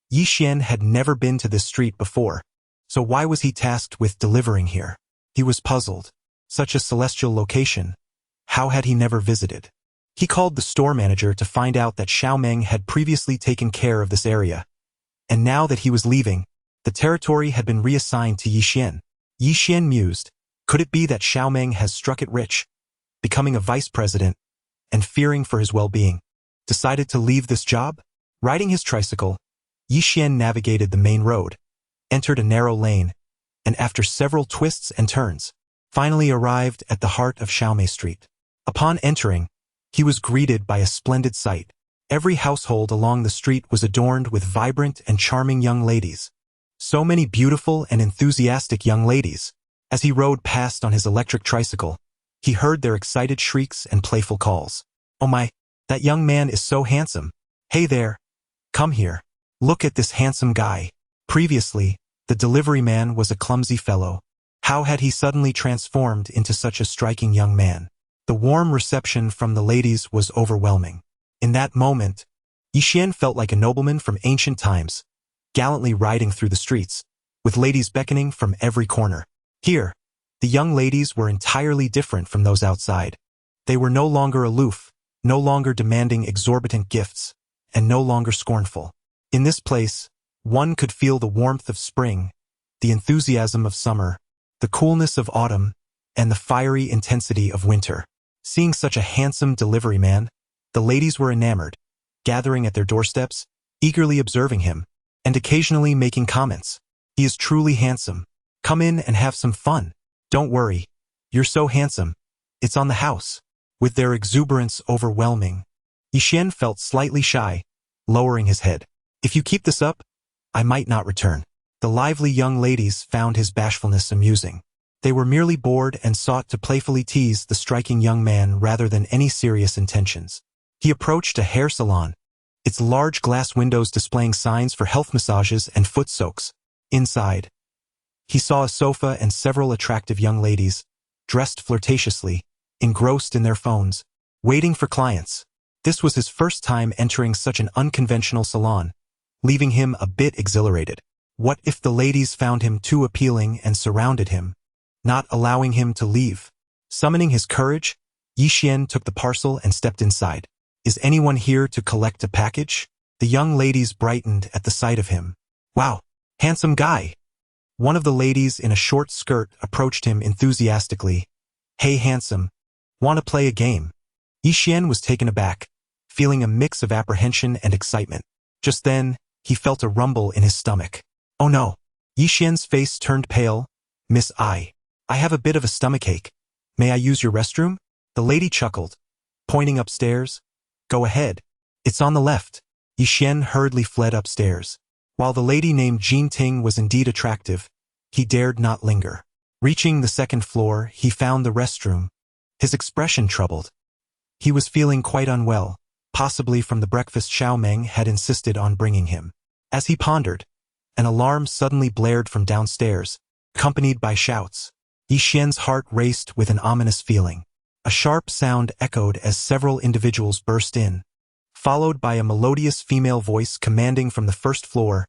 Yi Xian had never been to this street before, so why was he tasked with delivering here? He was puzzled. Such a celestial location, how had he never visited? He called the store manager to find out that Xiao Meng had previously taken care of this area, and now that he was leaving, the territory had been reassigned to Yi Xian. Yi Xian mused, could it be that Xiao Meng has struck it rich, becoming a vice president, and fearing for his well-being, decided to leave this job? Riding his tricycle, Yi Xian navigated the main road, entered a narrow lane, and after several twists and turns, finally arrived at the heart of Xiaomei Street. Upon entering, he was greeted by a splendid sight. Every household along the street was adorned with vibrant and charming young ladies. So many beautiful and enthusiastic young ladies. As he rode past on his electric tricycle, he heard their excited shrieks and playful calls. "Oh my, that young man is so handsome. Hey there. Come here. Look at this handsome guy." Previously, the delivery man was a clumsy fellow. How had he suddenly transformed into such a striking young man? The warm reception from the ladies was overwhelming. In that moment, Yi Xian felt like a nobleman from ancient times, gallantly riding through the streets, with ladies beckoning from every corner. Here, the young ladies were entirely different from those outside. They were no longer aloof, no longer demanding exorbitant gifts, and no longer scornful. In this place, one could feel the warmth of spring, the enthusiasm of summer, the coolness of autumn, and the fiery intensity of winter. Seeing such a handsome delivery man, the ladies were enamored, gathering at their doorsteps, eagerly observing him, and occasionally making comments. He is truly handsome. Come in and have some fun. Don't worry. You're so handsome. It's on the house. With their exuberance overwhelming, Yixian felt slightly shy, lowering his head. If you keep this up, I might not return. The lively young ladies found his bashfulness amusing. They were merely bored and sought to playfully tease the striking young man rather than any serious intentions. He approached a hair salon, its large glass windows displaying signs for health massages and foot soaks. Inside, he saw a sofa and several attractive young ladies, dressed flirtatiously, engrossed in their phones, waiting for clients. This was his first time entering such an unconventional salon, leaving him a bit exhilarated. What if the ladies found him too appealing and surrounded him, not allowing him to leave? Summoning his courage, Yixian took the parcel and stepped inside. Is anyone here to collect a package? The young ladies brightened at the sight of him. Wow, handsome guy. One of the ladies in a short skirt approached him enthusiastically. Hey handsome, want to play a game? Yixian was taken aback, feeling a mix of apprehension and excitement. Just then, he felt a rumble in his stomach. Oh no. Yixian's face turned pale. Miss I have a bit of a stomachache. May I use your restroom? The lady chuckled, pointing upstairs. Go ahead. It's on the left. Yixian hurriedly fled upstairs. While the lady named Jean Ting was indeed attractive, he dared not linger. Reaching the second floor, he found the restroom, his expression troubled. He was feeling quite unwell, possibly from the breakfast Xiao Meng had insisted on bringing him. As he pondered, an alarm suddenly blared from downstairs, accompanied by shouts. Yixian's heart raced with an ominous feeling. A sharp sound echoed as several individuals burst in, followed by a melodious female voice commanding from the first floor,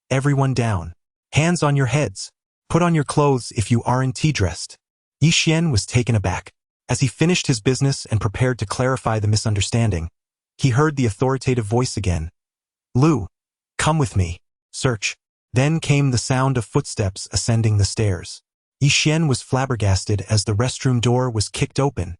everyone down. Hands on your heads. Put on your clothes if you aren't tea-dressed. Yixian was taken aback. As he finished his business and prepared to clarify the misunderstanding, he heard the authoritative voice again. Lu, come with me. Search. Then came the sound of footsteps ascending the stairs. Yixian was flabbergasted as the restroom door was kicked open.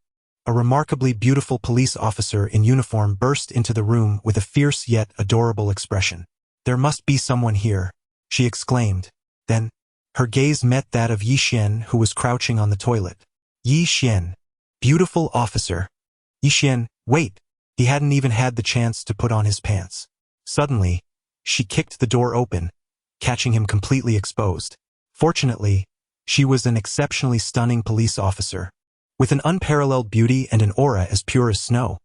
A remarkably beautiful police officer in uniform burst into the room with a fierce yet adorable expression. There must be someone here, she exclaimed. Then, her gaze met that of Yixian, who was crouching on the toilet. Yixian. Beautiful officer. Yixian, wait. He hadn't even had the chance to put on his pants. Suddenly, she kicked the door open, catching him completely exposed. Fortunately, she was an exceptionally stunning police officer, with an unparalleled beauty and an aura as pure as snow.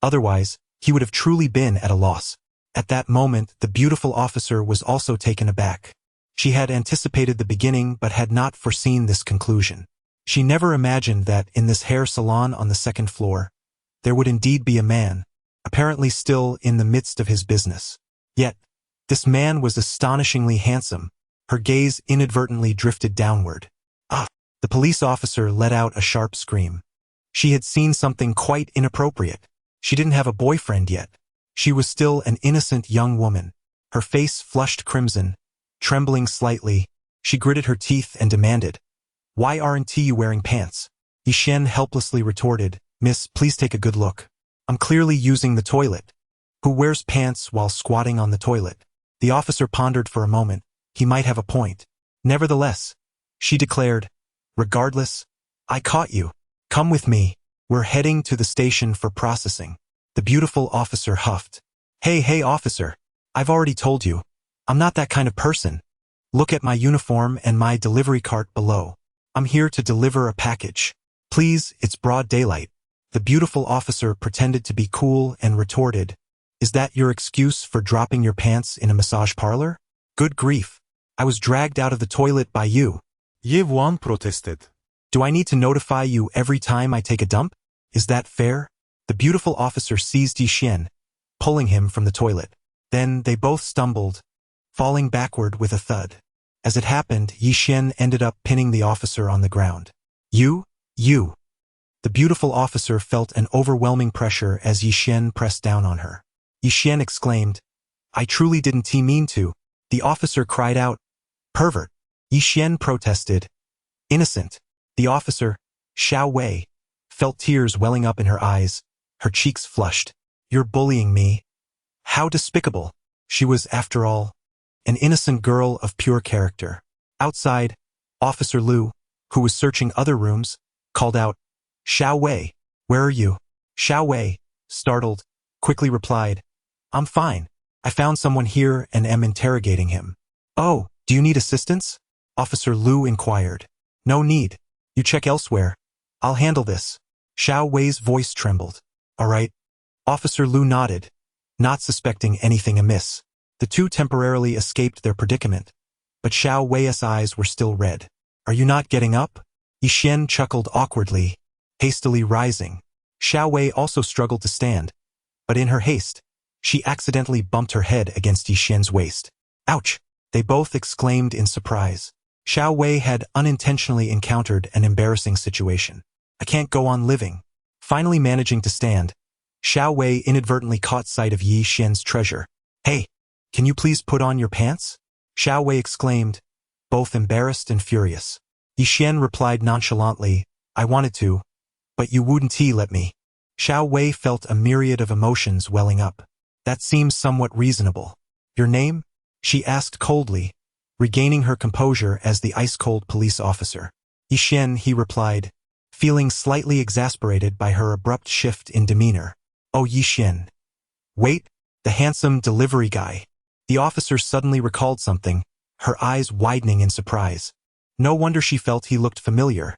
Otherwise, he would have truly been at a loss. At that moment, the beautiful officer was also taken aback. She had anticipated the beginning but had not foreseen this conclusion. She never imagined that in this hair salon on the second floor, there would indeed be a man, apparently still in the midst of his business. Yet, this man was astonishingly handsome. Her gaze inadvertently drifted downward. Ah! The police officer let out a sharp scream. She had seen something quite inappropriate. She didn't have a boyfriend yet. She was still an innocent young woman. Her face flushed crimson. Trembling slightly, she gritted her teeth and demanded, Why aren't you wearing pants? Yixian helplessly retorted, Miss, please take a good look. I'm clearly using the toilet. Who wears pants while squatting on the toilet? The officer pondered for a moment. He might have a point. Nevertheless, she declared, Regardless, I caught you. Come with me. We're heading to the station for processing. The beautiful officer huffed. Hey officer. I've already told you. I'm not that kind of person. Look at my uniform and my delivery cart below. I'm here to deliver a package. Please, it's broad daylight. The beautiful officer pretended to be cool and retorted, Is that your excuse for dropping your pants in a massage parlor? Good grief. I was dragged out of the toilet by you. Yiwan protested. Do I need to notify you every time I take a dump? Is that fair? The beautiful officer seized Yixian, pulling him from the toilet. Then they both stumbled, falling backward with a thud. As it happened, Yi Xian ended up pinning the officer on the ground. You. The beautiful officer felt an overwhelming pressure as Yi Xian pressed down on her. Yi Xian exclaimed, I truly didn't mean to. The officer cried out, Pervert. Yi Xian protested, Innocent. The officer, Xiao Wei, felt tears welling up in her eyes, her cheeks flushed. You're bullying me. How despicable. She was, after all, an innocent girl of pure character. Outside, Officer Liu, who was searching other rooms, called out, Xiao Wei, where are you? Xiao Wei, startled, quickly replied, I'm fine. I found someone here and am interrogating him. Oh, do you need assistance? Officer Liu inquired. No need. You check elsewhere. I'll handle this. Xiao Wei's voice trembled. All right. Officer Liu nodded, not suspecting anything amiss. The two temporarily escaped their predicament, but Xiao Wei's eyes were still red. Are you not getting up? Yi Xian chuckled awkwardly, hastily rising. Xiao Wei also struggled to stand, but in her haste, she accidentally bumped her head against Yi Xian's waist. Ouch! They both exclaimed in surprise. Xiao Wei had unintentionally encountered an embarrassing situation. I can't go on living. Finally managing to stand, Xiao Wei inadvertently caught sight of Yi Xian's treasure. Hey, can you please put on your pants? Xiao Wei exclaimed, both embarrassed and furious. Yi Xian replied nonchalantly, I wanted to, but you wouldn't let me. Xiao Wei felt a myriad of emotions welling up. That seems somewhat reasonable. Your name? She asked coldly, regaining her composure as the ice-cold police officer. Yi Xian, he replied, feeling slightly exasperated by her abrupt shift in demeanor. Oh, Yi Xian. Wait, the handsome delivery guy. The officer suddenly recalled something, her eyes widening in surprise. No wonder she felt he looked familiar.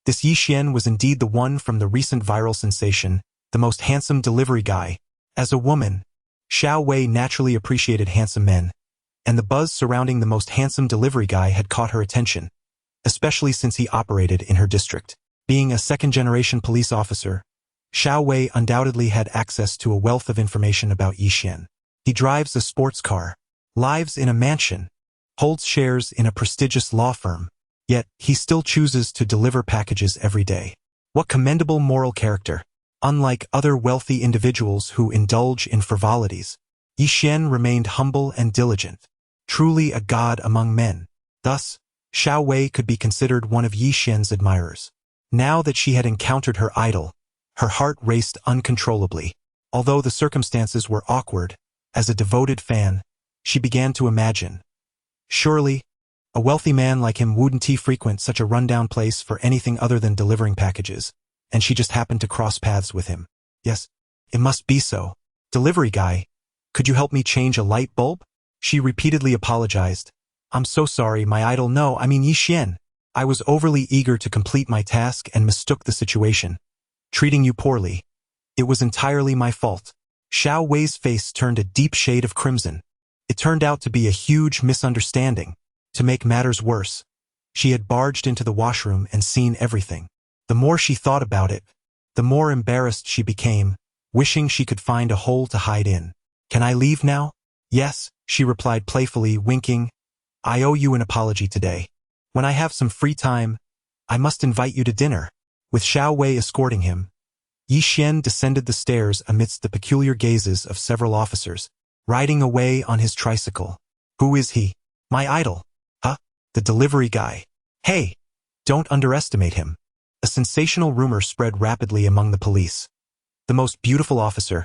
This Yi Xian was indeed the one from the recent viral sensation, the most handsome delivery guy. As a woman, Xiao Wei naturally appreciated handsome men, and the buzz surrounding the most handsome delivery guy had caught her attention, especially since he operated in her district. Being a second-generation police officer, Xiao Wei undoubtedly had access to a wealth of information about Yi Xian. He drives a sports car, lives in a mansion, holds shares in a prestigious law firm, yet he still chooses to deliver packages every day. What commendable moral character! Unlike other wealthy individuals who indulge in frivolities, Yi Xian remained humble and diligent, truly a god among men. Thus, Xiao Wei could be considered one of Yi Xian's admirers. Now that she had encountered her idol, her heart raced uncontrollably. Although the circumstances were awkward, as a devoted fan, she began to imagine. Surely, a wealthy man like him wouldn't frequent such a rundown place for anything other than delivering packages, and she just happened to cross paths with him. Yes, it must be so. Delivery guy, could you help me change a light bulb? She repeatedly apologized. I'm so sorry, my idol. No, I mean Yi Xian. I was overly eager to complete my task and mistook the situation. Treating you poorly. It was entirely my fault. Xiao Wei's face turned a deep shade of crimson. It turned out to be a huge misunderstanding. To make matters worse, she had barged into the washroom and seen everything. The more she thought about it, the more embarrassed she became, wishing she could find a hole to hide in. Can I leave now? Yes, she replied playfully, winking. I owe you an apology today. When I have some free time, I must invite you to dinner. With Xiao Wei escorting him, Yi Xian descended the stairs amidst the peculiar gazes of several officers, riding away on his tricycle. Who is he? My idol. Huh? The delivery guy. Hey! Don't underestimate him. A sensational rumor spread rapidly among the police. The most beautiful officer,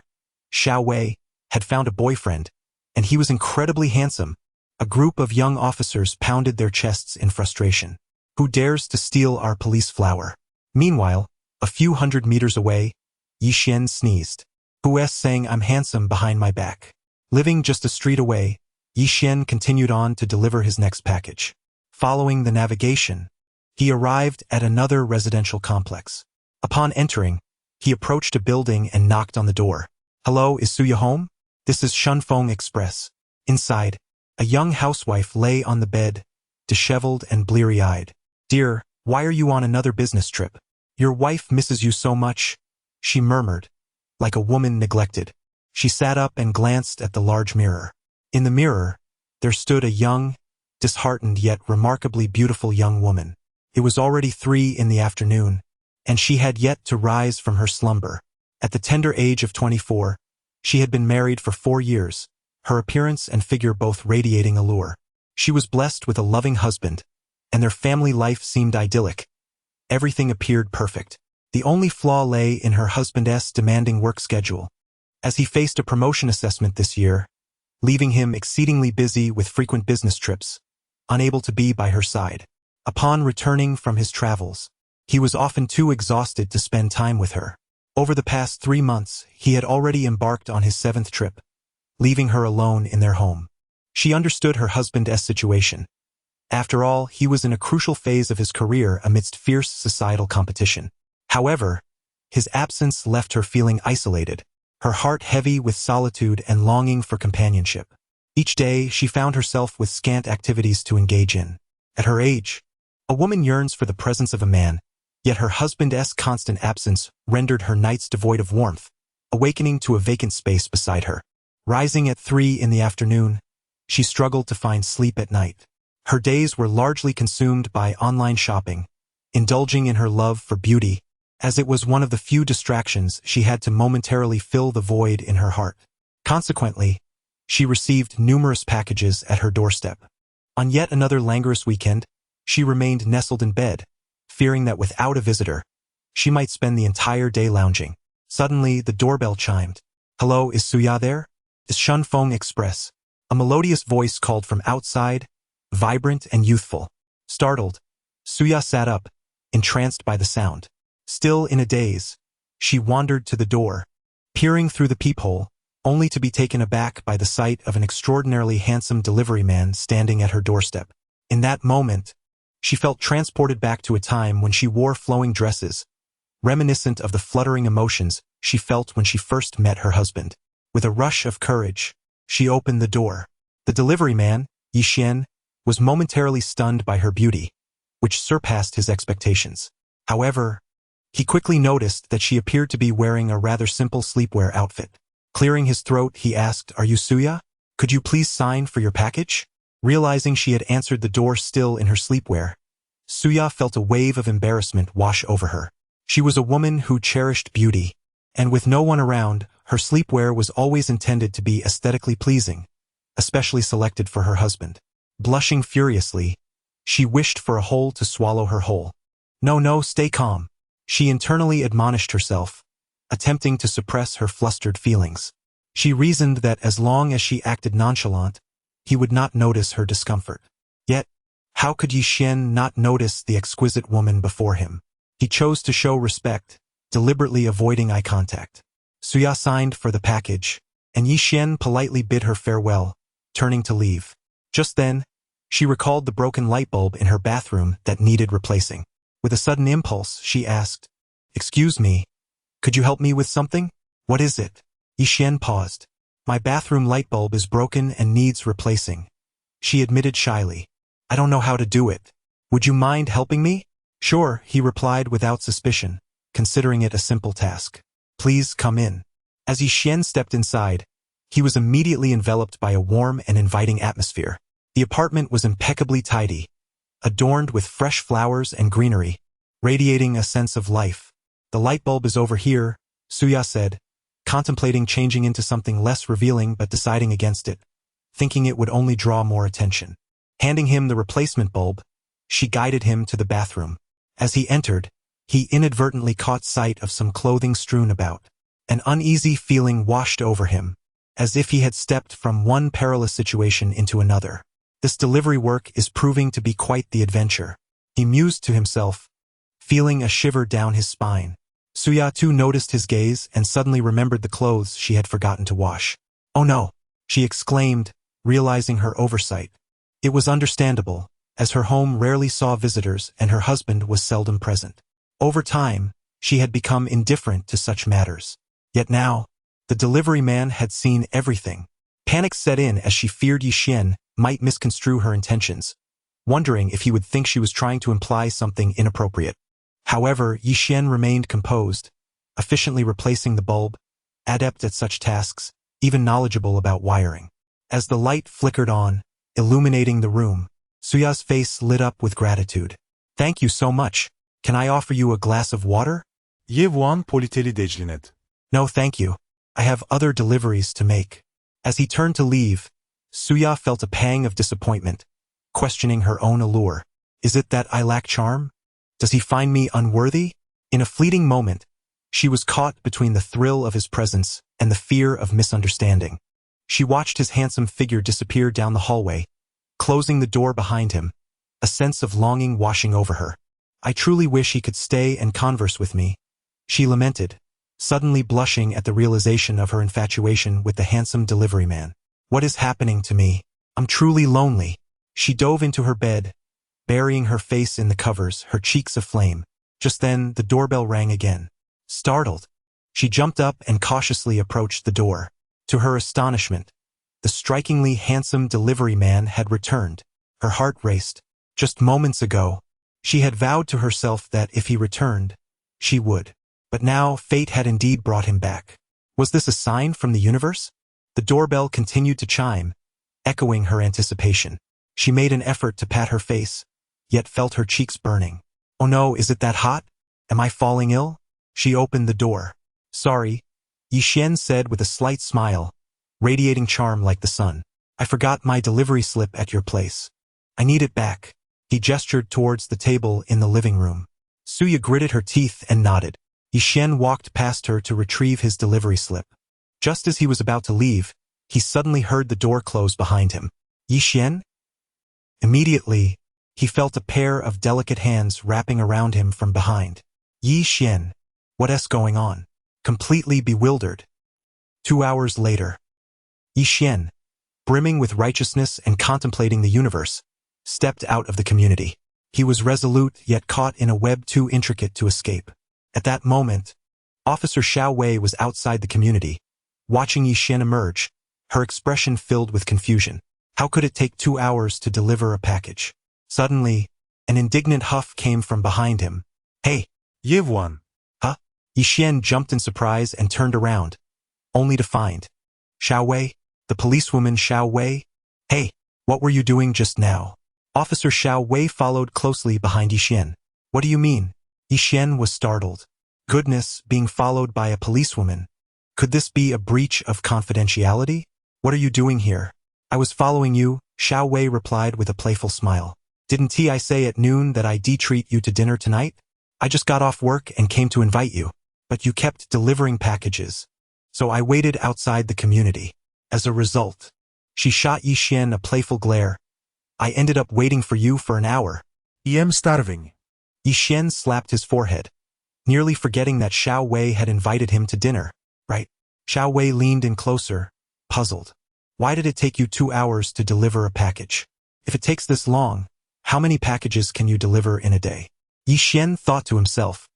Xiao Wei, had found a boyfriend, and he was incredibly handsome. A group of young officers pounded their chests in frustration. Who dares to steal our police flower? Meanwhile, a few hundred meters away, Yi Xian sneezed. Who's saying I'm handsome behind my back? Living just a street away, Yi Xian continued on to deliver his next package. Following the navigation, he arrived at another residential complex. Upon entering, he approached a building and knocked on the door. Hello, is Suya home? This is Shunfeng Express. Inside, a young housewife lay on the bed, disheveled and bleary-eyed. Dear, why are you on another business trip? Your wife misses you so much, she murmured, like a woman neglected. She sat up and glanced at the large mirror. In the mirror, there stood a young, disheartened yet remarkably beautiful young woman. It was already 3 in the afternoon, and she had yet to rise from her slumber. At the tender age of 24, she had been married for 4 years, her appearance and figure both radiating allure. She was blessed with a loving husband, and their family life seemed idyllic. Everything appeared perfect. The only flaw lay in her husband's demanding work schedule, as he faced a promotion assessment this year, leaving him exceedingly busy with frequent business trips, unable to be by her side. Upon returning from his travels, he was often too exhausted to spend time with her. Over the past 3 months, he had already embarked on his 7th trip, leaving her alone in their home. She understood her husband's situation. After all, he was in a crucial phase of his career amidst fierce societal competition. However, his absence left her feeling isolated, her heart heavy with solitude and longing for companionship. Each day, she found herself with scant activities to engage in. At her age, a woman yearns for the presence of a man, yet her husband's constant absence rendered her nights devoid of warmth, awakening to a vacant space beside her. Rising at 3 in the afternoon, she struggled to find sleep at night. Her days were largely consumed by online shopping, indulging in her love for beauty, as it was one of the few distractions she had to momentarily fill the void in her heart. Consequently, she received numerous packages at her doorstep. On yet another languorous weekend, she remained nestled in bed, fearing that without a visitor, she might spend the entire day lounging. Suddenly, the doorbell chimed. "Hello, is Suya there?" "Is Shunfeng Express?" A melodious voice called from outside, vibrant and youthful. Startled, Suya sat up, entranced by the sound. Still in a daze, she wandered to the door, peering through the peephole, only to be taken aback by the sight of an extraordinarily handsome delivery man standing at her doorstep. In that moment, she felt transported back to a time when she wore flowing dresses, reminiscent of the fluttering emotions she felt when she first met her husband. With a rush of courage, she opened the door. The delivery man, Yixian, was momentarily stunned by her beauty, which surpassed his expectations. However, he quickly noticed that she appeared to be wearing a rather simple sleepwear outfit. Clearing his throat, he asked, "Are you Suya? Could you please sign for your package?" Realizing she had answered the door still in her sleepwear, Suya felt a wave of embarrassment wash over her. She was a woman who cherished beauty, and with no one around, her sleepwear was always intended to be aesthetically pleasing, especially selected for her husband. Blushing furiously, she wished for a hole to swallow her whole. No, stay calm," she internally admonished herself, attempting to suppress her flustered feelings. She reasoned that as long as she acted nonchalant, he would not notice her discomfort. Yet, how could Yixian not notice the exquisite woman before him? He chose to show respect, deliberately avoiding eye contact. Suya signed for the package, and Yixian politely bid her farewell, turning to leave. Just then, she recalled the broken light bulb in her bathroom that needed replacing. With a sudden impulse, she asked, "Excuse me, could you help me with something?" "What is it?" Yixian paused. "My bathroom light bulb is broken and needs replacing," she admitted shyly. "I don't know how to do it. Would you mind helping me?" "Sure," he replied without suspicion, considering it a simple task. "Please come in." As Yixian stepped inside, he was immediately enveloped by a warm and inviting atmosphere. The apartment was impeccably tidy, adorned with fresh flowers and greenery, radiating a sense of life. "The light bulb is over here," Suya said, contemplating changing into something less revealing but deciding against it, thinking it would only draw more attention. Handing him the replacement bulb, she guided him to the bathroom. As he entered, he inadvertently caught sight of some clothing strewn about. An uneasy feeling washed over him, as if he had stepped from one perilous situation into another. This delivery work is proving to be quite the adventure, he mused to himself, feeling a shiver down his spine. Suya too noticed his gaze and suddenly remembered the clothes she had forgotten to wash. "Oh no," she exclaimed, realizing her oversight. It was understandable, as her home rarely saw visitors and her husband was seldom present. Over time, she had become indifferent to such matters. Yet now, the delivery man had seen everything. Panic set in as she feared Yixian might misconstrue her intentions, wondering if he would think she was trying to imply something inappropriate. However, Yixian remained composed, efficiently replacing the bulb, adept at such tasks, even knowledgeable about wiring. As the light flickered on, illuminating the room, Suya's face lit up with gratitude. Thank you so much. Can I offer you a glass of water? Yevuan politeli declined. No, thank you. I have other deliveries to make. As he turned to leave, Suya felt a pang of disappointment, questioning her own allure. Is it that I lack charm? Does he find me unworthy? In a fleeting moment, she was caught between the thrill of his presence and the fear of misunderstanding. She watched his handsome figure disappear down the hallway, closing the door behind him, a sense of longing washing over her. I truly wish he could stay and converse with me, she lamented, suddenly blushing at the realization of her infatuation with the handsome delivery man. What is happening to me? I'm truly lonely. She dove into her bed, burying her face in the covers, her cheeks aflame. Just then, the doorbell rang again. Startled, she jumped up and cautiously approached the door. To her astonishment, the strikingly handsome delivery man had returned. Her heart raced. Just moments ago, she had vowed to herself that if he returned, she would. But now, fate had indeed brought him back. Was this a sign from the universe? The doorbell continued to chime, echoing her anticipation. She made an effort to pat her face, yet felt her cheeks burning. Oh no, is it that hot? Am I falling ill? She opened the door. Sorry, Yi Xian said with a slight smile, radiating charm like the sun. I forgot my delivery slip at your place. I need it back. He gestured towards the table in the living room. Suya gritted her teeth and nodded. Yi Xian walked past her to retrieve his delivery slip. Just as he was about to leave, he suddenly heard the door close behind him. Yi Xian? Immediately, he felt a pair of delicate hands wrapping around him from behind. Yi Xian, what's going on? Completely bewildered. 2 hours later, Yi Xian, brimming with righteousness and contemplating the universe, stepped out of the community. He was resolute yet caught in a web too intricate to escape. At that moment, Officer Xiao Wei was outside the community, watching Yi Xian emerge, her expression filled with confusion. How could it take 2 hours to deliver a package? Suddenly, an indignant huff came from behind him. Hey! Yevuan. Huh? Yi Xian jumped in surprise and turned around, only to find Xiao Wei, the policewoman Xiao Wei. Hey, what were you doing just now? Officer Xiao Wei followed closely behind Yi Xian. What do you mean? Yi Xian was startled. Goodness, being followed by a policewoman. Could this be a breach of confidentiality? What are you doing here? I was following you, Xiao Wei replied with a playful smile. Didn't I say at noon that I'd treat you to dinner tonight? I just got off work and came to invite you. But you kept delivering packages. So I waited outside the community. As a result, she shot Yi Xian a playful glare. I ended up waiting for you for an hour. I am starving. Yi Xian slapped his forehead, nearly forgetting that Xiao Wei had invited him to dinner. Right? Xiao Wei leaned in closer, puzzled. Why did it take you 2 hours to deliver a package? If it takes this long, how many packages can you deliver in a day? Yi Xian thought to himself.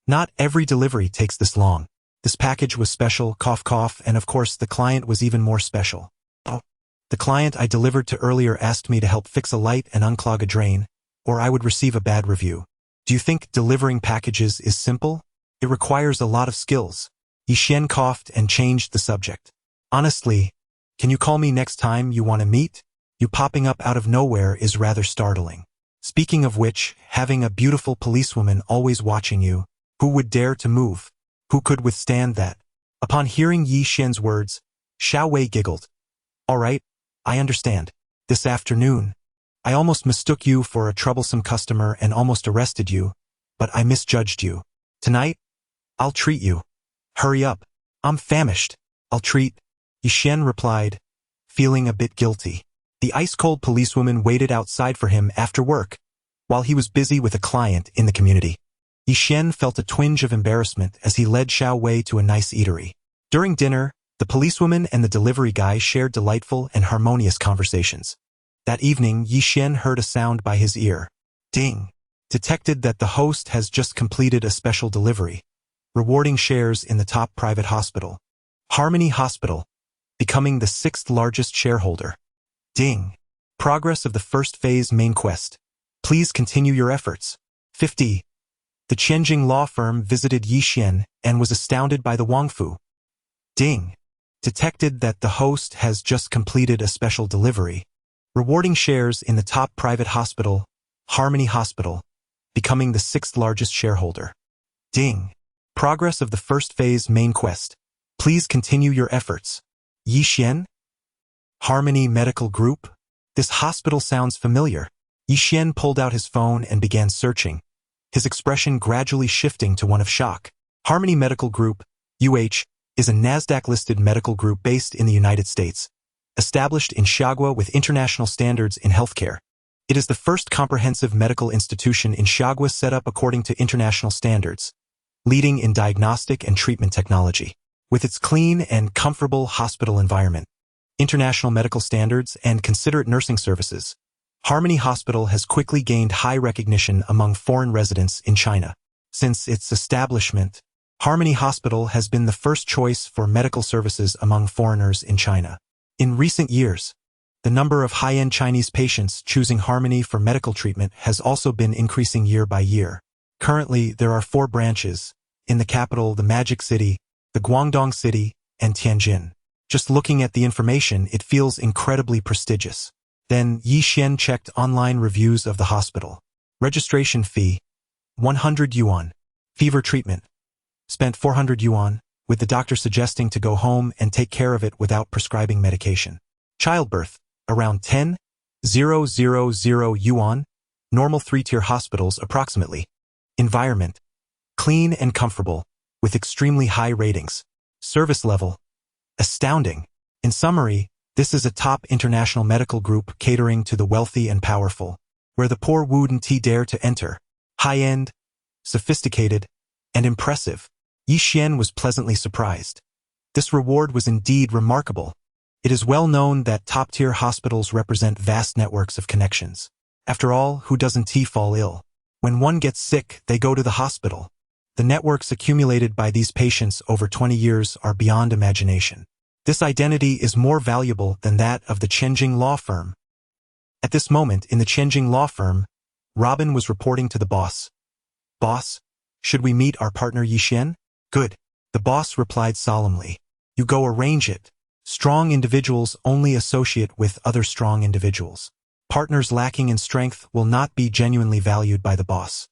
Not every delivery takes this long. This package was special, cough cough, and of course the client was even more special. Oh, the client I delivered to earlier asked me to help fix a light and unclog a drain, or I would receive a bad review. Do you think delivering packages is simple? It requires a lot of skills. Yi Xian coughed and changed the subject. Honestly, can you call me next time you want to meet? You popping up out of nowhere is rather startling. Speaking of which, having a beautiful policewoman always watching you, who would dare to move? Who could withstand that? Upon hearing Yi Xian's words, Xiao Wei giggled. All right, I understand. This afternoon, I almost mistook you for a troublesome customer and almost arrested you, but I misjudged you. Tonight, I'll treat you. Hurry up. I'm famished. I'll treat. Yi Xian replied, feeling a bit guilty. The ice-cold policewoman waited outside for him after work, while he was busy with a client in the community. Yi Xian felt a twinge of embarrassment as he led Xiao Wei to a nice eatery. During dinner, the policewoman and the delivery guy shared delightful and harmonious conversations. That evening, Yi Xian heard a sound by his ear. Ding! Detected that the host has just completed a special delivery, rewarding shares in the top private hospital, Harmony Hospital, becoming the 6th largest shareholder. Ding! Progress of the first phase main quest. Please continue your efforts. 50. The Tianjing law firm visited Yi Xian and was astounded by the Wangfu. Ding! Detected that the host has just completed a special delivery, rewarding shares in the top private hospital, Harmony Hospital, becoming the 6th largest shareholder. Ding. Progress of the first phase main quest. Please continue your efforts. Yixian? Harmony Medical Group? This hospital sounds familiar. Yixian pulled out his phone and began searching, his expression gradually shifting to one of shock. Harmony Medical Group, UH, is a NASDAQ-listed medical group based in the United States, established in Chihuahua with international standards in healthcare. It is the first comprehensive medical institution in Chihuahua set up according to international standards, leading in diagnostic and treatment technology. With its clean and comfortable hospital environment, international medical standards, and considerate nursing services, Harmony Hospital has quickly gained high recognition among foreign residents in China. Since its establishment, Harmony Hospital has been the first choice for medical services among foreigners in China. In recent years, the number of high-end Chinese patients choosing Harmony for medical treatment has also been increasing year by year. Currently, there are 4 branches, in the capital, the Magic City, the Guangdong City, and Tianjin. Just looking at the information, it feels incredibly prestigious. Then Yixian checked online reviews of the hospital. Registration fee, 100 yuan. Fever treatment, spent 400 yuan, with the doctor suggesting to go home and take care of it without prescribing medication. Childbirth, around 10,000 yuan, normal 3-tier hospitals approximately. Environment, clean and comfortable, with extremely high ratings. Service level, astounding. In summary, this is a top international medical group catering to the wealthy and powerful, where the poor wouldn't dare to enter. High-end, sophisticated, and impressive. Yixian was pleasantly surprised. This reward was indeed remarkable. It is well known that top-tier hospitals represent vast networks of connections. After all, who doesn't fall ill? When one gets sick, they go to the hospital. The networks accumulated by these patients over 20 years are beyond imagination. This identity is more valuable than that of the Chenjing law firm. At this moment, in the Chenjing law firm, Robin was reporting to the boss. Boss, should we meet our partner Yixian? Good. The boss replied solemnly. You go arrange it. Strong individuals only associate with other strong individuals. Partners lacking in strength will not be genuinely valued by the boss.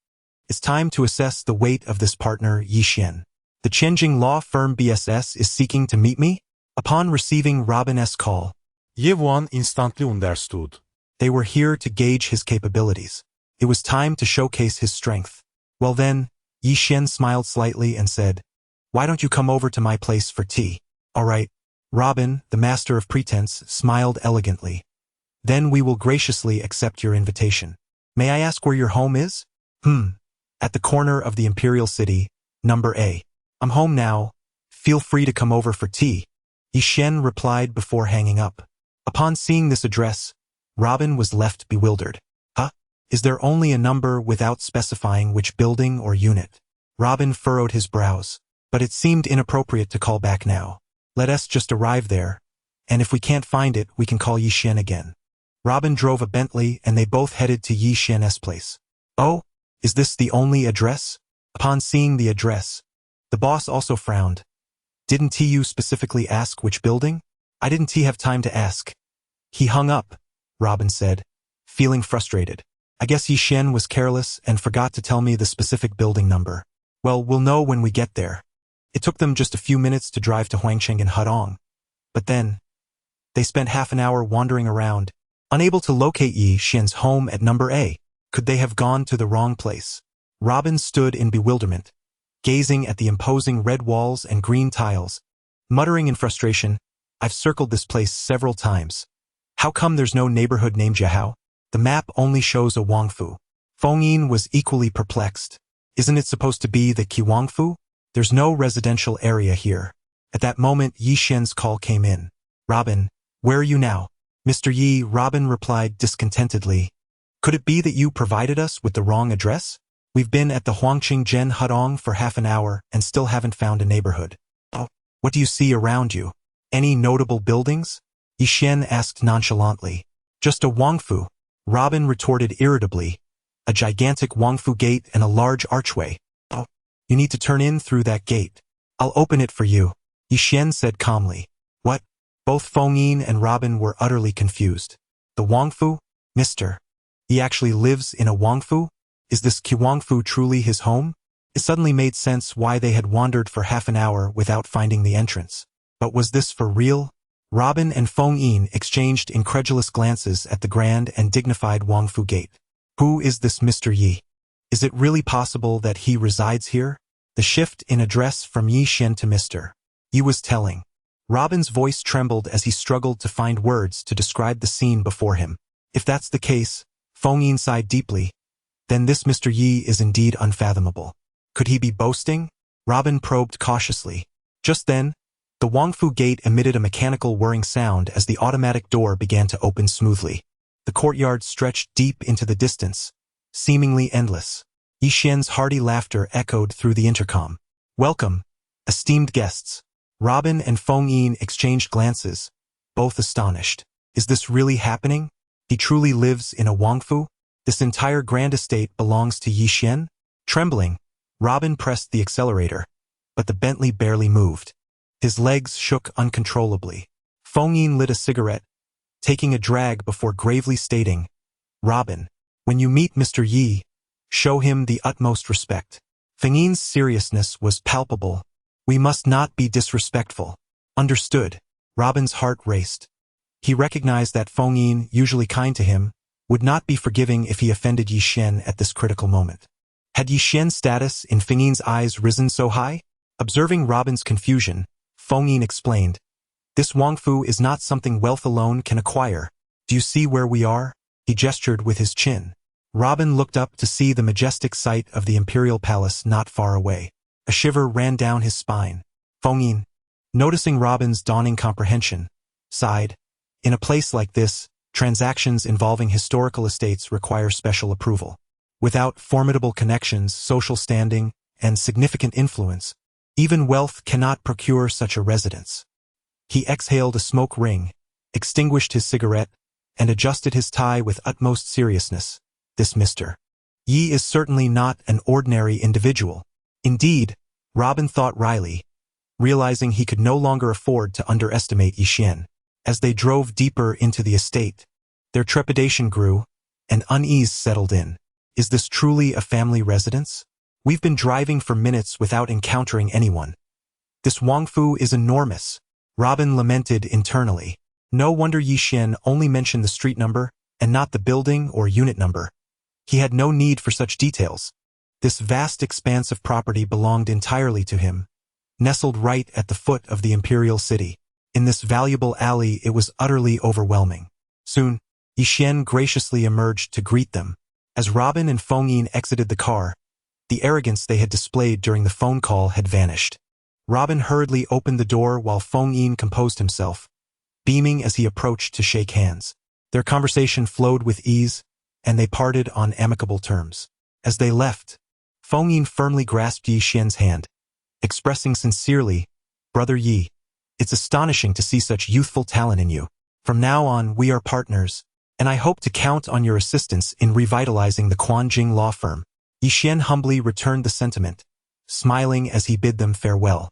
It's time to assess the weight of this partner, Yixian. The Chenjing law firm BSS is seeking to meet me? Upon receiving Robin's call, Yevuan instantly understood. they were here to gauge his capabilities. It was time to showcase his strength. Well then, Yixian smiled slightly and said, why don't you come over to my place for tea? All right. Robin, the master of pretense, smiled elegantly. Then we will graciously accept your invitation. May I ask where your home is? At the corner of the Imperial City, number A. I'm home now. Feel free to come over for tea. Yixian replied before hanging up. Upon seeing this address, Robin was left bewildered. Huh? Is there only a number without specifying which building or unit? Robin furrowed his brows. But it seemed inappropriate to call back now. Let us just arrive there, and if we can't find it, we can call Yixian again. Robin drove a Bentley and they both headed to Yixian's place. Oh, is this the only address? Upon seeing the address, the boss also frowned. Didn't you specifically ask which building? I didn't have time to ask. He hung up, Robin said, feeling frustrated. I guess Yixian was careless and forgot to tell me the specific building number. Well, we'll know when we get there. It took them just a few minutes to drive to Huangcheng and Hudong. But then, they spent half an hour wandering around, unable to locate Yixian's home at number A. Could they have gone to the wrong place? Robin stood in bewilderment, gazing at the imposing red walls and green tiles, muttering in frustration, I've circled this place several times. How come there's no neighborhood named Jiahao? The map only shows a Wangfu. Fengyin was equally perplexed. Isn't it supposed to be the Kiwangfu? There's no residential area here. At that moment, Yixian's call came in. Robin, where are you now? Mr. Yi, Robin replied discontentedly. Could it be that you provided us with the wrong address? We've been at the Huangqing Hudong for half an hour and still haven't found a neighborhood. Oh, what do you see around you? Any notable buildings? Yixian asked nonchalantly. Just a Wangfu, Robin retorted irritably. A gigantic Wangfu gate and a large archway. Oh, you need to turn in through that gate. I'll open it for you, Yixian said calmly. What? Both Fengyin and Robin were utterly confused. The Wangfu? Mr. He actually lives in a Wangfu? Is this Kiwangfu truly his home? It suddenly made sense why they had wandered for half an hour without finding the entrance. But was this for real? Robin and Feng Yin exchanged incredulous glances at the grand and dignified Wangfu gate. Who is this Mr. Yi? Is it really possible that he resides here? The shift in address from Yi Xian to Mr. Yi was telling. Robin's voice trembled as he struggled to find words to describe the scene before him. If that's the case, Feng Yin sighed deeply, then this Mr. Yi is indeed unfathomable. Could he be boasting? Robin probed cautiously. Just then, the Wangfu gate emitted a mechanical whirring sound as the automatic door began to open smoothly. The courtyard stretched deep into the distance, seemingly endless. Yi Xian's hearty laughter echoed through the intercom. Welcome, esteemed guests. Robin and Feng Yin exchanged glances, both astonished. Is this really happening? He truly lives in a Wangfu? This entire grand estate belongs to Yi Xian? Trembling, Robin pressed the accelerator, but the Bentley barely moved. His legs shook uncontrollably. Feng Yin lit a cigarette, taking a drag before gravely stating, Robin, when you meet Mr. Yi, show him the utmost respect. Feng Yin's seriousness was palpable. We must not be disrespectful. Understood. Robin's heart raced. He recognized that Feng Yin, usually kind to him, would not be forgiving if he offended Yi Xian at this critical moment. Had Yi Xian's status in Feng Yin's eyes risen so high? Observing Robin's confusion, Feng Yin explained, This Wangfu is not something wealth alone can acquire. Do you see where we are? He gestured with his chin. Robin looked up to see the majestic sight of the imperial palace not far away. A shiver ran down his spine. Feng Yin, noticing Robin's dawning comprehension, sighed. In a place like this, transactions involving historical estates require special approval. Without formidable connections, social standing, and significant influence, even wealth cannot procure such a residence. He exhaled a smoke ring, extinguished his cigarette, and adjusted his tie with utmost seriousness. This Mr. Yi is certainly not an ordinary individual. Indeed, Robin thought wryly, realizing he could no longer afford to underestimate Yi Xian. As they drove deeper into the estate, their trepidation grew, and unease settled in. Is this truly a family residence? We've been driving for minutes without encountering anyone. This Wangfu is enormous, Robin lamented internally. No wonder Yi Xian only mentioned the street number, and not the building or unit number. He had no need for such details. This vast expanse of property belonged entirely to him, nestled right at the foot of the imperial city. In this valuable alley, it was utterly overwhelming. Soon, Yi Xian graciously emerged to greet them. As Robin and Feng Yin exited the car, the arrogance they had displayed during the phone call had vanished. Robin hurriedly opened the door while Feng Yin composed himself, beaming as he approached to shake hands. Their conversation flowed with ease, and they parted on amicable terms. As they left, Feng Yin firmly grasped Yi Xian's hand, expressing sincerely, Brother Yi, it's astonishing to see such youthful talent in you. From now on, we are partners, and I hope to count on your assistance in revitalizing the Quanjing law firm. Yi Xian humbly returned the sentiment, smiling as he bid them farewell.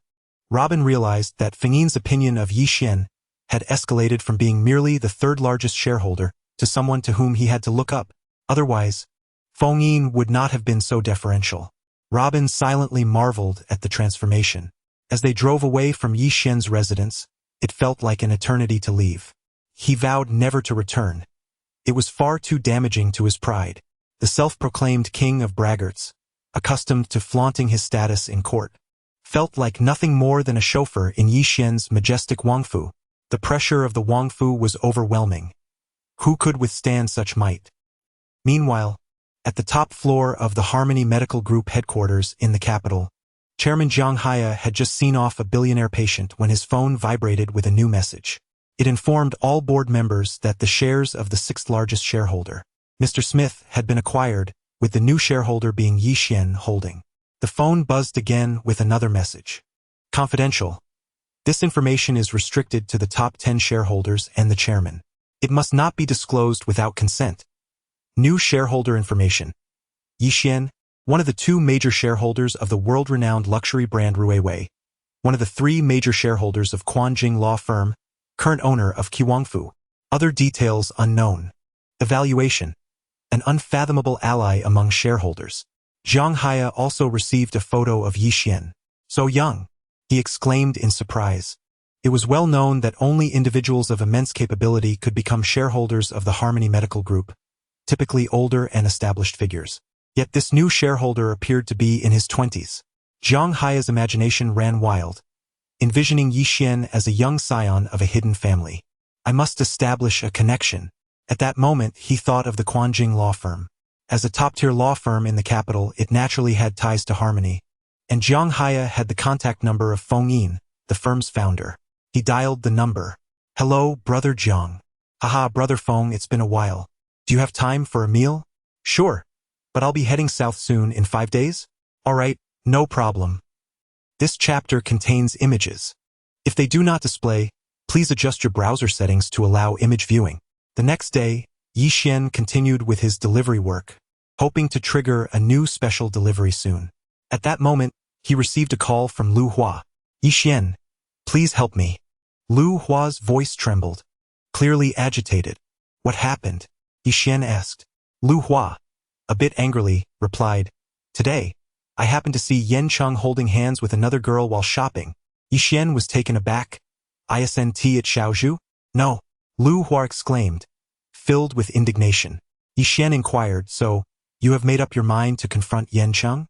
Robin realized that Feng Yin's opinion of Yi Xian had escalated from being merely the third-largest shareholder to someone to whom he had to look up. Otherwise, Feng Yin would not have been so deferential. Robin silently marveled at the transformation. As they drove away from Yi Xian's residence, it felt like an eternity to leave. He vowed never to return. It was far too damaging to his pride. The self-proclaimed king of braggarts, accustomed to flaunting his status in court, felt like nothing more than a chauffeur in Yi Xian's majestic Wangfu. The pressure of the Wangfu was overwhelming. Who could withstand such might? Meanwhile, at the top floor of the Harmony Medical Group headquarters in the capital, Chairman Jiang Haya had just seen off a billionaire patient when his phone vibrated with a new message. It informed all board members that the shares of the sixth-largest shareholder, Mr. Smith, had been acquired, with the new shareholder being Yi Xian Holding. The phone buzzed again with another message. Confidential. This information is restricted to the top 10 shareholders and the chairman. It must not be disclosed without consent. New shareholder information. Yi Xian, one of the two major shareholders of the world-renowned luxury brand Ruiwei, one of the three major shareholders of Quanjing law firm, current owner of Kiwangfu, Other details unknown. Evaluation. An unfathomable ally among shareholders. Zhang Haya also received a photo of Yixian. So young, he exclaimed in surprise. It was well known that only individuals of immense capability could become shareholders of the Harmony Medical Group, typically older and established figures. Yet this new shareholder appeared to be in his 20s. Zhang Hai's imagination ran wild, envisioning Yixian as a young scion of a hidden family. I must establish a connection. At that moment, he thought of the Quanjing law firm. As a top-tier law firm in the capital, it naturally had ties to Harmony, and Zhang Haya had the contact number of Feng Yin, the firm's founder. He dialed the number. Hello, Brother Zhang. Haha, Brother Feng, it's been a while. Do you have time for a meal? Sure, but I'll be heading south soon in 5 days? Alright, no problem. This chapter contains images. If they do not display, please adjust your browser settings to allow image viewing. The next day, Yixian continued with his delivery work, hoping to trigger a new special delivery soon. At that moment, he received a call from Lu Hua. Yixian, please help me. Lu Hua's voice trembled, clearly agitated. What happened? Yixian asked. Lu Hua, a bit angrily, replied, Today, I happened to see Yan Cheng holding hands with another girl while shopping. Yixian was taken aback. Isn't at Xiaozhu? No, Lu Hua exclaimed, filled with indignation. Yixian inquired, So, you have made up your mind to confront Yan Cheng?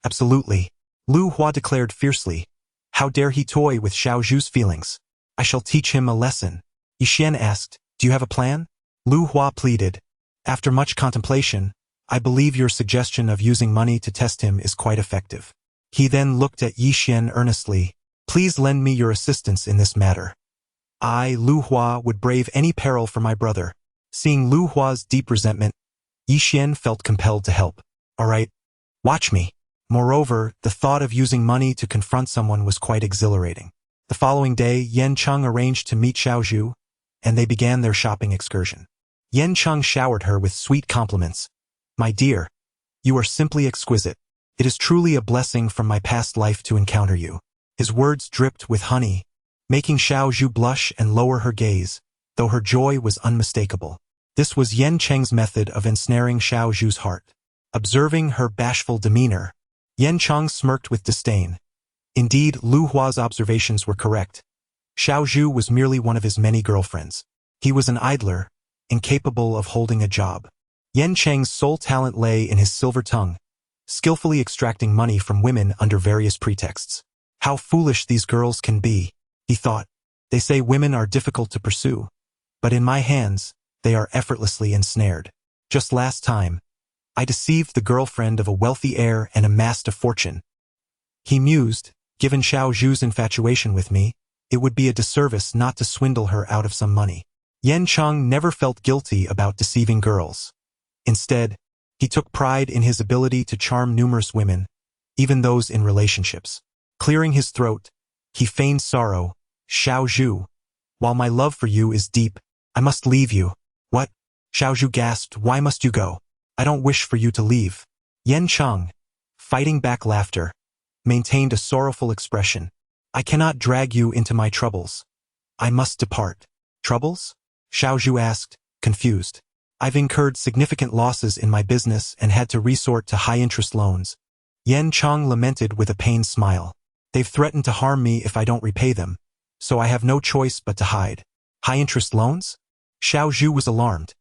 Absolutely. Lu Hua declared fiercely. How dare he toy with Xiaozhu's feelings? I shall teach him a lesson. Yixian asked, Do you have a plan? Lu Hua pleaded. After much contemplation, I believe your suggestion of using money to test him is quite effective. He then looked at Yixian earnestly. Please lend me your assistance in this matter. I, Lu Hua, would brave any peril for my brother. Seeing Lu Hua's deep resentment, Yixian felt compelled to help. Alright, watch me. Moreover, the thought of using money to confront someone was quite exhilarating. The following day, Yan Cheng arranged to meet Xiaozhu, and they began their shopping excursion. Yan Cheng showered her with sweet compliments. My dear, you are simply exquisite. It is truly a blessing from my past life to encounter you. His words dripped with honey, making Xiaozhu blush and lower her gaze, though her joy was unmistakable. This was Yan Cheng's method of ensnaring Xiaozhu's heart. Observing her bashful demeanor, Yan Cheng smirked with disdain. Indeed, Lu Hua's observations were correct. Xiaozhu was merely one of his many girlfriends. He was an idler, incapable of holding a job. Yan Cheng's sole talent lay in his silver tongue, skillfully extracting money from women under various pretexts. How foolish these girls can be, he thought. They say women are difficult to pursue, but in my hands, they are effortlessly ensnared. Just last time, I deceived the girlfriend of a wealthy heir and amassed a fortune. He mused, given Xiaozhu's infatuation with me, it would be a disservice not to swindle her out of some money. Yan Cheng never felt guilty about deceiving girls. Instead, he took pride in his ability to charm numerous women, even those in relationships. Clearing his throat, he feigned sorrow. Xiaozhu, while my love for you is deep, I must leave you. What? Xiaozhu gasped, Why must you go? I don't wish for you to leave. Yan Cheng, fighting back laughter, maintained a sorrowful expression. I cannot drag you into my troubles. I must depart. Troubles? Xiaozhu asked, confused. I've incurred significant losses in my business and had to resort to high-interest loans. Yan Cheng lamented with a pained smile. They've threatened to harm me if I don't repay them, so I have no choice but to hide. High-interest loans? Xiaozhu was alarmed.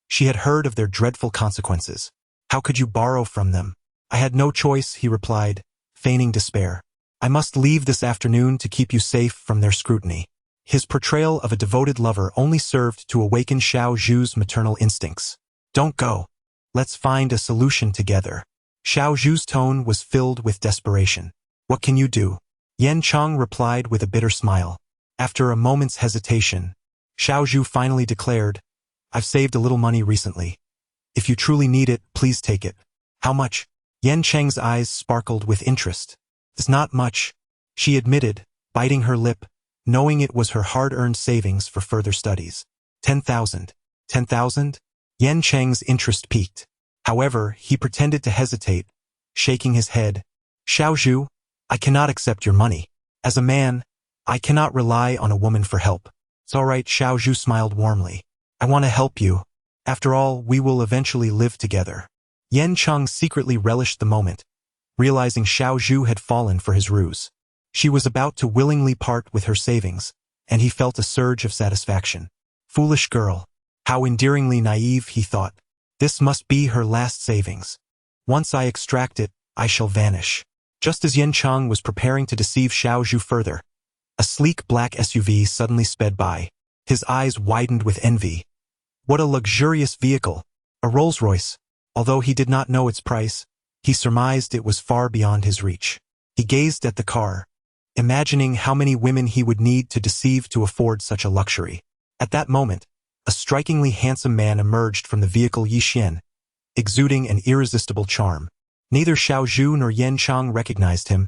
She had heard of their dreadful consequences. How could you borrow from them? I had no choice, he replied, feigning despair. I must leave this afternoon to keep you safe from their scrutiny. His portrayal of a devoted lover only served to awaken Xiaozhu's maternal instincts. Don't go. Let's find a solution together. Xiaozhu's tone was filled with desperation. What can you do? Yan Cheng replied with a bitter smile. After a moment's hesitation, Xiaozhu finally declared, I've saved a little money recently. If you truly need it, please take it. How much? Yan Cheng's eyes sparkled with interest. It's not much, she admitted, biting her lip, knowing it was her hard-earned savings for further studies. 10,000. 10,000? Yan Cheng's interest peaked. However, he pretended to hesitate, shaking his head. Xiaozhu, I cannot accept your money. As a man, I cannot rely on a woman for help. It's all right, Xiaozhu smiled warmly. I want to help you. After all, we will eventually live together. Yan Cheng secretly relished the moment, realizing Xiao Zhu had fallen for his ruse. She was about to willingly part with her savings, and he felt a surge of satisfaction. Foolish girl. How endearingly naive, he thought. This must be her last savings. Once I extract it, I shall vanish. Just as Yan Cheng was preparing to deceive Xiao Zhu further, a sleek black SUV suddenly sped by. His eyes widened with envy. What a luxurious vehicle! A Rolls-Royce. Although he did not know its price, he surmised it was far beyond his reach. He gazed at the car, imagining how many women he would need to deceive to afford such a luxury. At that moment, a strikingly handsome man emerged from the vehicle Yi Xian, exuding an irresistible charm. Neither Xiao Zhu nor Yan Cheng recognized him,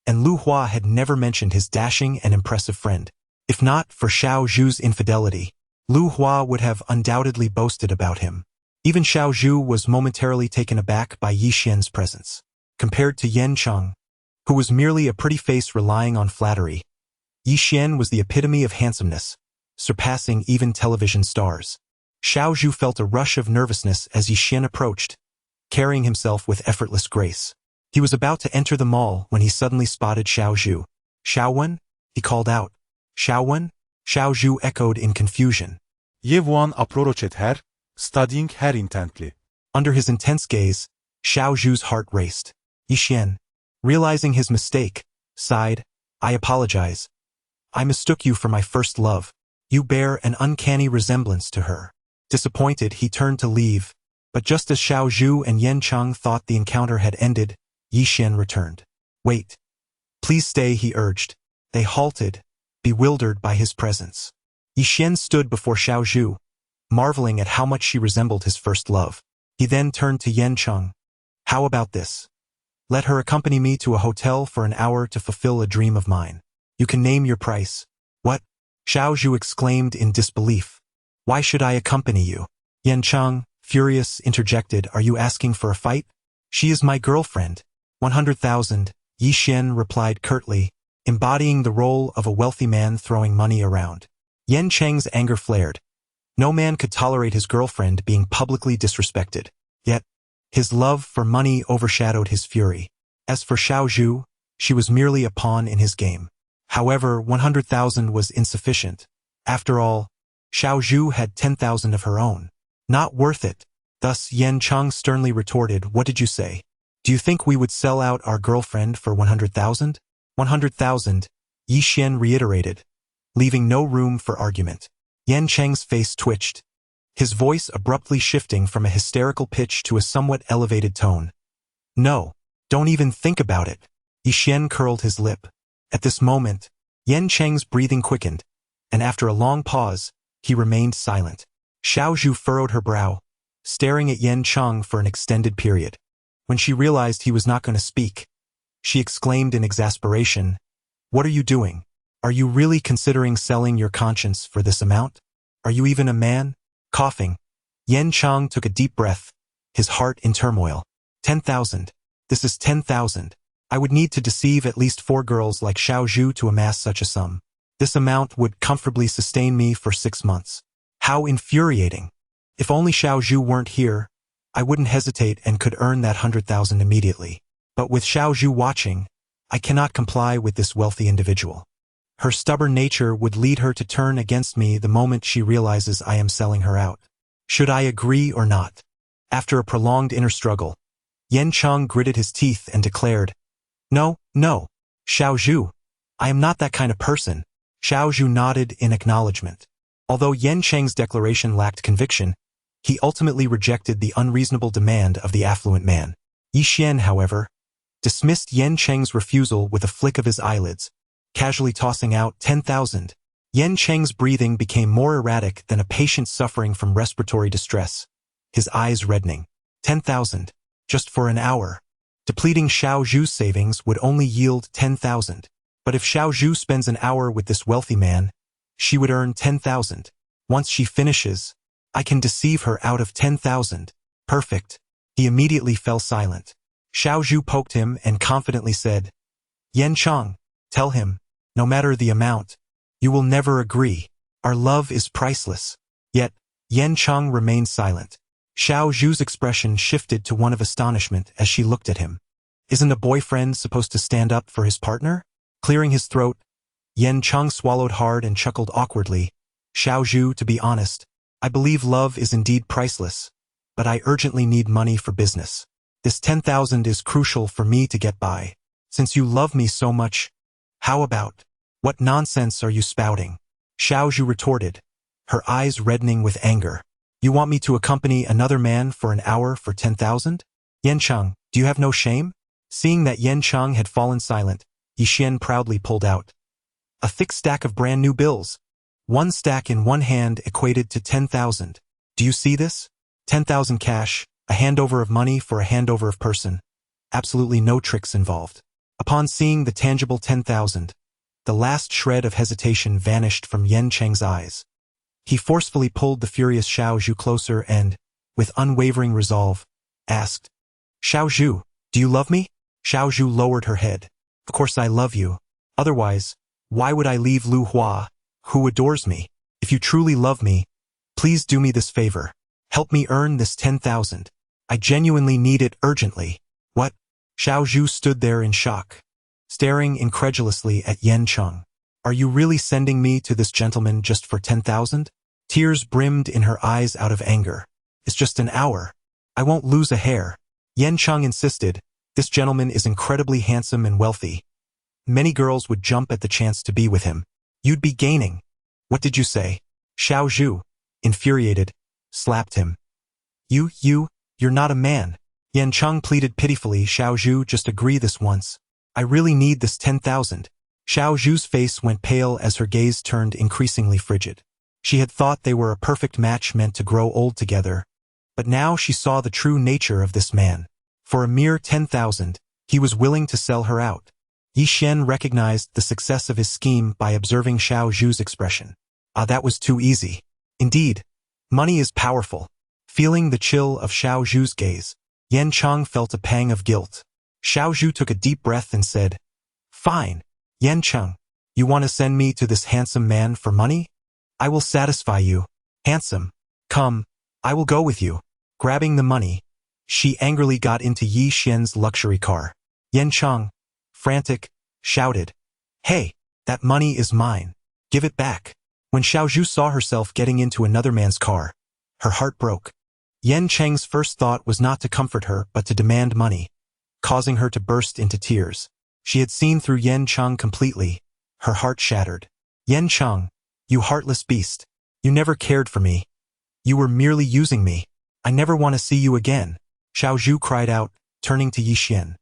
and Lu Hua had never mentioned his dashing and impressive friend. If not for Xiao Zhu's infidelity, Lu Hua would have undoubtedly boasted about him. Even Xiao Zhu was momentarily taken aback by Yi Xian's presence. Compared to Yan Cheng, who was merely a pretty face relying on flattery, Yi Xian was the epitome of handsomeness, surpassing even television stars. Xiao Zhu felt a rush of nervousness as Yi Xian approached, carrying himself with effortless grace. He was about to enter the mall when he suddenly spotted Xiao Zhu. "Xiao Wen?" he called out. "Xiao Wen?" Xiao Zhu echoed in confusion. Ye Wan approached her, studying her intently. Under his intense gaze, Xiao Zhu's heart raced. Yi Xian, realizing his mistake, sighed, "I apologize. I mistook you for my first love. You bear an uncanny resemblance to her." Disappointed, he turned to leave, but just as Xiao Zhu and Yan Cheng thought the encounter had ended, Yi Xian returned. "Wait. Please stay," he urged. They halted, bewildered by his presence. Yi Xian stood before Xiao Zhu, marveling at how much she resembled his first love. He then turned to Yan Cheng. "How about this? Let her accompany me to a hotel for an hour to fulfill a dream of mine. You can name your price." "What?" Xiao Zhu exclaimed in disbelief. "Why should I accompany you?" Yan Cheng, furious, interjected, "Are you asking for a fight? She is my girlfriend." 100,000, Yi Xian replied curtly, embodying the role of a wealthy man throwing money around. Yan Cheng's anger flared. No man could tolerate his girlfriend being publicly disrespected. Yet, his love for money overshadowed his fury. As for Xiao Zhu, she was merely a pawn in his game. However, 100,000 was insufficient. After all, Xiao Zhu had 10,000 of her own. Not worth it. Thus Yan Cheng sternly retorted, "What did you say? Do you think we would sell out our girlfriend for 100,000? 100,000, Yi Xian reiterated, leaving no room for argument. Yan Cheng's face twitched, his voice abruptly shifting from a hysterical pitch to a somewhat elevated tone. "No, don't even think about it." Yi Xian curled his lip. At this moment, Yan Cheng's breathing quickened, and after a long pause, he remained silent. Xiao Zhu furrowed her brow, staring at Yan Cheng for an extended period. When she realized he was not going to speak, she exclaimed in exasperation, "What are you doing? Are you really considering selling your conscience for this amount? Are you even a man?" Coughing, Yan Cheng took a deep breath, his heart in turmoil. 10,000. This is 10,000. I would need to deceive at least 4 girls like Xiao Zhu to amass such a sum. This amount would comfortably sustain me for 6 months. How infuriating. If only Xiao Zhu weren't here, I wouldn't hesitate and could earn that 100,000 immediately. But with Xiao Zhu watching, I cannot comply with this wealthy individual. Her stubborn nature would lead her to turn against me the moment she realizes I am selling her out. Should I agree or not? After a prolonged inner struggle, Yan Cheng gritted his teeth and declared, "No, no, Xiao Zhu, I am not that kind of person." Xiao Zhu nodded in acknowledgement. Although Yan Cheng's declaration lacked conviction, he ultimately rejected the unreasonable demand of the affluent man. Yi Xian, however, dismissed Yan Cheng's refusal with a flick of his eyelids, casually tossing out 10,000. Yan Cheng's breathing became more erratic than a patient suffering from respiratory distress, his eyes reddening. 10,000, just for an hour. Depleting Xiao Zhu's savings would only yield 10,000. But if Xiao Zhu spends an hour with this wealthy man, she would earn 10,000. Once she finishes, I can deceive her out of 10,000. Perfect. He immediately fell silent. Xiao Zhu poked him and confidently said, "Yan Cheng, tell him, no matter the amount, you will never agree. Our love is priceless." Yet, Yan Cheng remained silent. Xiao Zhu's expression shifted to one of astonishment as she looked at him. Isn't a boyfriend supposed to stand up for his partner? Clearing his throat, Yan Cheng swallowed hard and chuckled awkwardly. Xiao Zhu, to be honest, I believe love is indeed priceless, but I urgently need money for business. This 10,000 is crucial for me to get by. Since you love me so much, how about? What nonsense are you spouting? Xiao Zhu retorted, her eyes reddening with anger. You want me to accompany another man for an hour for 10,000? Yan Cheng, do you have no shame? Seeing that Yan Cheng had fallen silent, Yixin proudly pulled out a thick stack of brand new bills. One stack in one hand equated to 10,000. Do you see this? 10,000 cash, a handover of money for a handover of person. Absolutely no tricks involved. Upon seeing the tangible 10,000, the last shred of hesitation vanished from Yan Cheng's eyes. He forcefully pulled the furious Xiao Zhu closer and, with unwavering resolve, asked, Xiao Zhu, do you love me? Xiao Zhu lowered her head. Of course I love you. Otherwise, why would I leave Lu Hua, who adores me? If you truly love me, please do me this favor. Help me earn this 10,000. I genuinely need it urgently. What? Xiao Zhu stood there in shock, staring incredulously at Yan Cheng. Are you really sending me to this gentleman just for 10,000? Tears brimmed in her eyes out of anger. It's just an hour. I won't lose a hair. Yan Cheng insisted, this gentleman is incredibly handsome and wealthy. Many girls would jump at the chance to be with him. You'd be gaining. What did you say? Xiao Zhu, infuriated, slapped him. You're not a man. Yan Cheng pleaded pitifully. Xiao Zhu, just agree this once. I really need this 10,000. Xiao Zhu's face went pale as her gaze turned increasingly frigid. She had thought they were a perfect match meant to grow old together, but now she saw the true nature of this man. For a mere 10,000, he was willing to sell her out. Yixin recognized the success of his scheme by observing Xiao Zhu's expression. That was too easy. Indeed, money is powerful. Feeling the chill of Xiao Zhu's gaze, Yan Cheng felt a pang of guilt. Xiao Zhu took a deep breath and said, Fine, Yan Cheng, you want to send me to this handsome man for money? I will satisfy you. Handsome. Come, I will go with you. Grabbing the money, she angrily got into Yixin's luxury car. Yan Cheng, frantic, shouted, Hey, that money is mine. Give it back. When Xiao Zhu saw herself getting into another man's car, her heart broke. Yan Cheng's first thought was not to comfort her but to demand money, causing her to burst into tears. She had seen through Yan Cheng completely, her heart shattered. Yan Cheng, you heartless beast. You never cared for me. You were merely using me. I never want to see you again. Xiao Zhu cried out, turning to Yixin.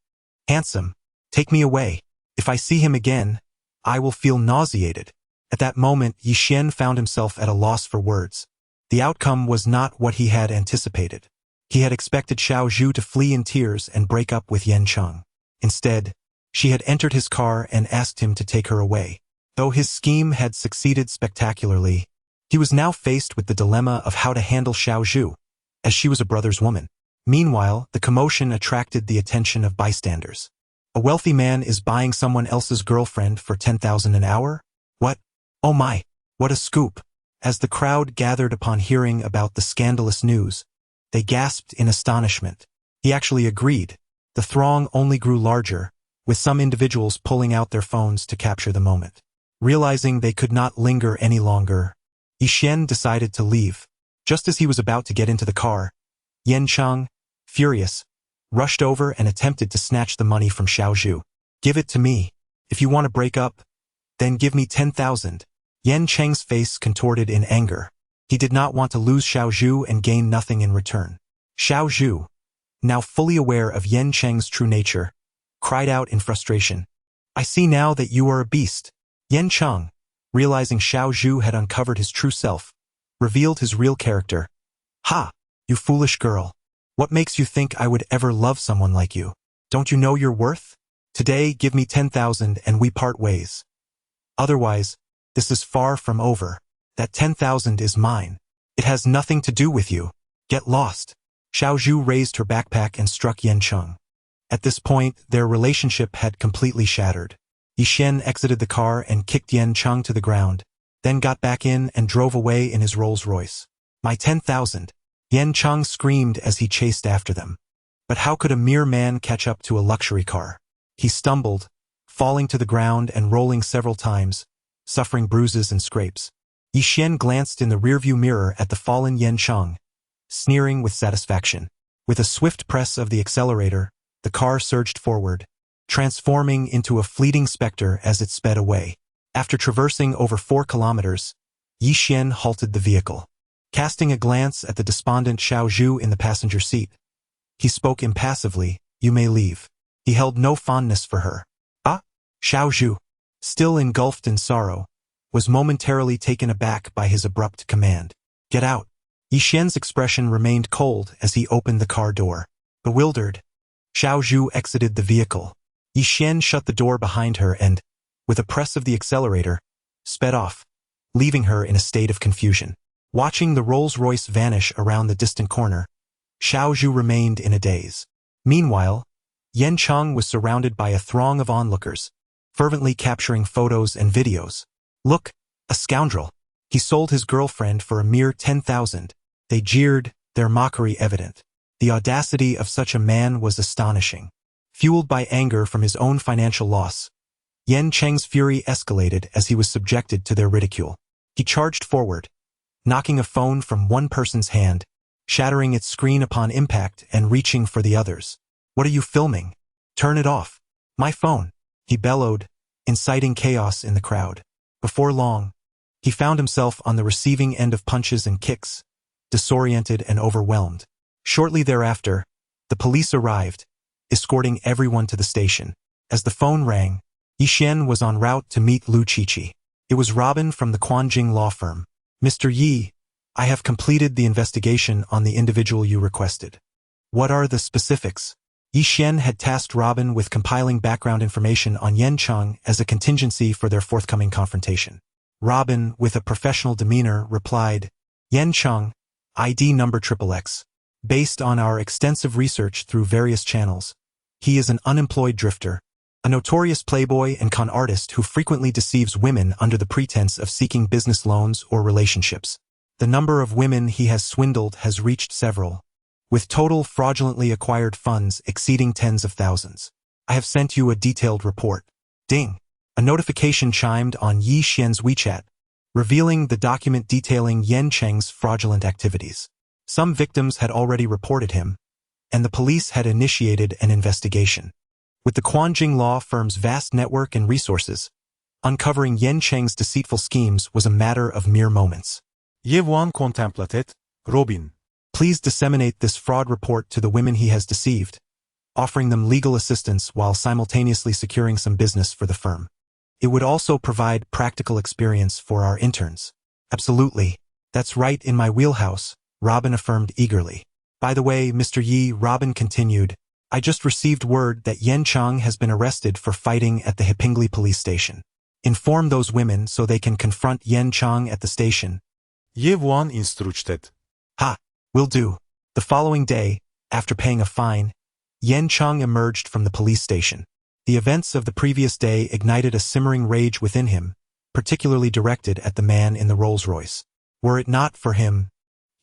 Handsome, take me away. If I see him again, I will feel nauseated. At that moment, Yixin found himself at a loss for words. The outcome was not what he had anticipated. He had expected Xiao Zhu to flee in tears and break up with Yan Cheng. Instead, she had entered his car and asked him to take her away. Though his scheme had succeeded spectacularly, he was now faced with the dilemma of how to handle Xiao Zhu, as she was a brother's woman. Meanwhile, the commotion attracted the attention of bystanders. A wealthy man is buying someone else's girlfriend for 10,000 an hour? What? Oh my, what a scoop! As the crowd gathered upon hearing about the scandalous news, they gasped in astonishment. He actually agreed. The throng only grew larger, with some individuals pulling out their phones to capture the moment. Realizing they could not linger any longer, Yixin decided to leave. Just as he was about to get into the car, Yan Cheng, furious, rushed over and attempted to snatch the money from Xiao Zhu. Give it to me. If you want to break up, then give me 10,000. Yan Cheng's face contorted in anger. He did not want to lose Xiao Zhu and gain nothing in return. Xiao Zhu, now fully aware of Yan Cheng's true nature, cried out in frustration. I see now that you are a beast. Yan Cheng, realizing Xiao Zhu had uncovered his true self, revealed his real character. Ha! You foolish girl. What makes you think I would ever love someone like you? Don't you know your worth? Today, give me 10,000 and we part ways. Otherwise, this is far from over. That 10,000 is mine. It has nothing to do with you. Get lost. Xiao Zhu raised her backpack and struck Yan Cheng. At this point, their relationship had completely shattered. Yixin exited the car and kicked Yan Cheng to the ground, then got back in and drove away in his Rolls-Royce. My 10,000. Yen Cheng screamed as he chased after them. But how could a mere man catch up to a luxury car? He stumbled, falling to the ground and rolling several times, suffering bruises and scrapes. Yi Xian glanced in the rearview mirror at the fallen Yen Cheng, sneering with satisfaction. With a swift press of the accelerator, the car surged forward, transforming into a fleeting specter as it sped away. After traversing over 4 kilometers, Yi Xian halted the vehicle. Casting a glance at the despondent Xiao Zhu in the passenger seat, he spoke impassively, "You may leave." He held no fondness for her. Ah! Xiao Zhu, still engulfed in sorrow, was momentarily taken aback by his abrupt command. "Get out." Yi Xian's expression remained cold as he opened the car door. Bewildered, Xiao Zhu exited the vehicle. Yi Xian shut the door behind her and, with a press of the accelerator, sped off, leaving her in a state of confusion. Watching the Rolls-Royce vanish around the distant corner, Xiao Zhu remained in a daze. Meanwhile, Yen Cheng was surrounded by a throng of onlookers, fervently capturing photos and videos. "Look, a scoundrel. He sold his girlfriend for a mere 10,000. They jeered, their mockery evident. The audacity of such a man was astonishing. Fueled by anger from his own financial loss, Yen Cheng's fury escalated as he was subjected to their ridicule. He charged forward, knocking a phone from one person's hand, shattering its screen upon impact and reaching for the others. "What are you filming? Turn it off. My phone," he bellowed, inciting chaos in the crowd. Before long, he found himself on the receiving end of punches and kicks, disoriented and overwhelmed. Shortly thereafter, the police arrived, escorting everyone to the station. As the phone rang, Yi Xian was en route to meet Lu Qiqi. It was Robin from the Quanjing law firm. "Mr. Yi, I have completed the investigation on the individual you requested." "What are the specifics?" Yi Xian had tasked Robin with compiling background information on Yen Cheng as a contingency for their forthcoming confrontation. Robin, with a professional demeanor, replied, "Yen Cheng, ID number XXX. Based on our extensive research through various channels, he is an unemployed drifter, a notorious playboy and con artist who frequently deceives women under the pretense of seeking business loans or relationships. The number of women he has swindled has reached several, with total fraudulently acquired funds exceeding tens of thousands. I have sent you a detailed report." Ding! A notification chimed on Yi Xian's WeChat, revealing the document detailing Yen Cheng's fraudulent activities. Some victims had already reported him, and the police had initiated an investigation. With the Quanjing law firm's vast network and resources, uncovering Yen Cheng's deceitful schemes was a matter of mere moments. Je vuan contemplatet, Robin. Please disseminate this fraud report to the women he has deceived, offering them legal assistance while simultaneously securing some business for the firm. It would also provide practical experience for our interns. "Absolutely. That's right in my wheelhouse," Robin affirmed eagerly. "By the way, Mr. Yi," Robin continued, "I just received word that Yen Cheng has been arrested for fighting at the Hipingli police station. Inform those women so they can confront Yen Cheng at the station." Je vuan instructed. "Ha! Will do." The following day, after paying a fine, Yen Cheng emerged from the police station. The events of the previous day ignited a simmering rage within him, particularly directed at the man in the Rolls-Royce. Were it not for him,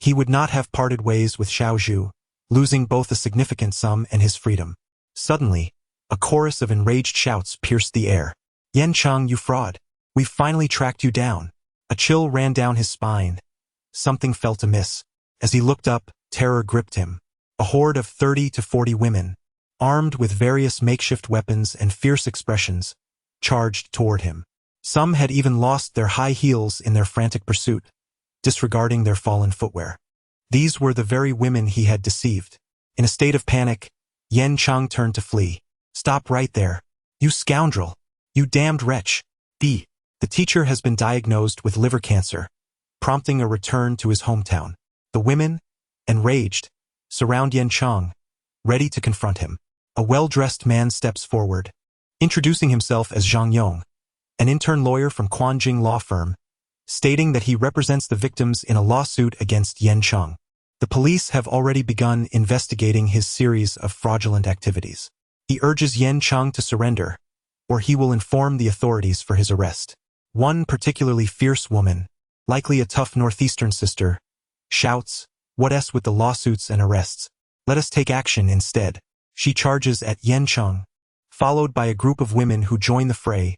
he would not have parted ways with Xiao Zhu, losing both a significant sum and his freedom. Suddenly, a chorus of enraged shouts pierced the air. "Yen Cheng, you fraud! We've finally tracked you down." A chill ran down his spine. Something felt amiss. As he looked up, terror gripped him. A horde of 30 to 40 women, armed with various makeshift weapons and fierce expressions, charged toward him. Some had even lost their high heels in their frantic pursuit, disregarding their fallen footwear. These were the very women he had deceived. In a state of panic, Yen Cheng turned to flee. "Stop right there. You scoundrel! You damned wretch!" The teacher has been diagnosed with liver cancer, prompting a return to his hometown. The women, enraged, surround Yen Cheng, ready to confront him. A well-dressed man steps forward, introducing himself as Zhang Yong, an intern lawyer from Quanjing law firm, stating that he represents the victims in a lawsuit against Yen Cheng. The police have already begun investigating his series of fraudulent activities. He urges Yen Cheng to surrender, or he will inform the authorities for his arrest. One particularly fierce woman, likely a tough northeastern sister, shouts, "What s with the lawsuits and arrests? Let us take action instead." She charges at Yencheng, followed by a group of women who join the fray,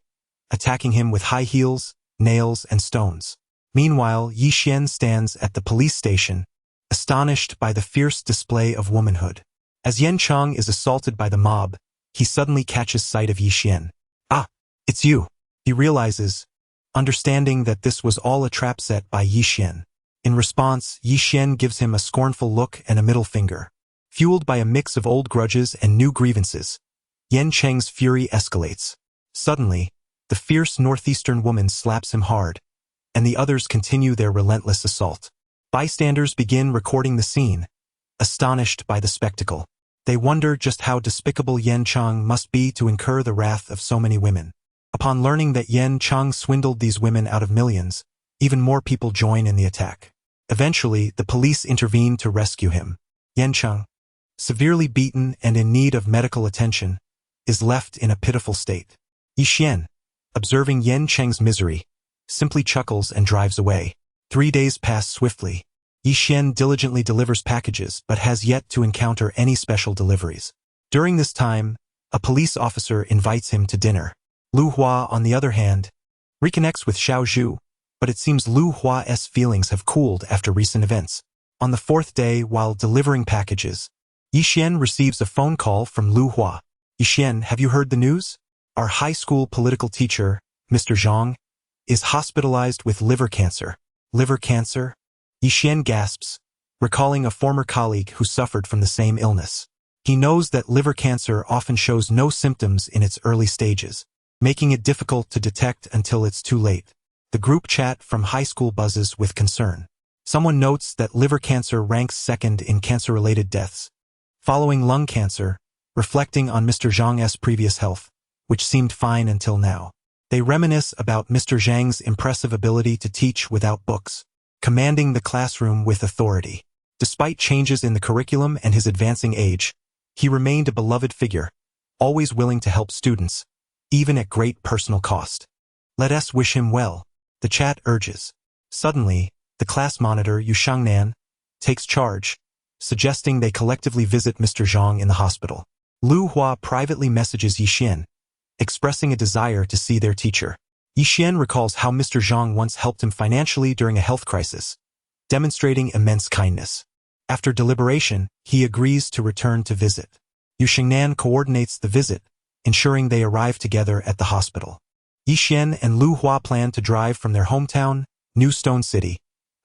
attacking him with high heels, nails, and stones. Meanwhile, Yixian stands at the police station, astonished by the fierce display of womanhood. As Yencheng is assaulted by the mob, he suddenly catches sight of Yixian. "Ah, it's you," he realizes, understanding that this was all a trap set by Yixian. In response, Yixian gives him a scornful look and a middle finger. Fueled by a mix of old grudges and new grievances, Yencheng's fury escalates. Suddenly, the fierce northeastern woman slaps him hard, and the others continue their relentless assault. Bystanders begin recording the scene, astonished by the spectacle. They wonder just how despicable Yencheng must be to incur the wrath of so many women. Upon learning that Yencheng swindled these women out of millions, even more people join in the attack. Eventually, the police intervene to rescue him. Yencheng, severely beaten and in need of medical attention, is left in a pitiful state. Yixian, observing Yencheng's misery, simply chuckles and drives away. 3 days pass swiftly. Yixian diligently delivers packages but has yet to encounter any special deliveries. During this time, a police officer invites him to dinner. Lu Hua, on the other hand, reconnects with Xiao Zhu, but it seems Lu Hua's feelings have cooled after recent events. On the 4th day, while delivering packages, Yixian receives a phone call from Lu Hua. "Yixian, have you heard the news? Our high school political teacher, Mr. Zhang, is hospitalized with liver cancer." "Liver cancer?" Yixian gasps, recalling a former colleague who suffered from the same illness. He knows that liver cancer often shows no symptoms in its early stages, making it difficult to detect until it's too late. The group chat from high school buzzes with concern. Someone notes that liver cancer ranks second in cancer-related deaths, following lung cancer, reflecting on Mr. Zhang's previous health, which seemed fine until now. They reminisce about Mr. Zhang's impressive ability to teach without books, commanding the classroom with authority. Despite changes in the curriculum and his advancing age, he remained a beloved figure, always willing to help students, even at great personal cost. "Let us wish him well," the chat urges. Suddenly, the class monitor, Yu Shangnan, takes charge, suggesting they collectively visit Mr. Zhang in the hospital. Lu Hua privately messages Yixian, expressing a desire to see their teacher. Yixian recalls how Mr. Zhang once helped him financially during a health crisis, demonstrating immense kindness. After deliberation, he agrees to return to visit. Yu Shangnan coordinates the visit, ensuring they arrive together at the hospital. Yixian and Lu Hua plan to drive from their hometown, New Stone City,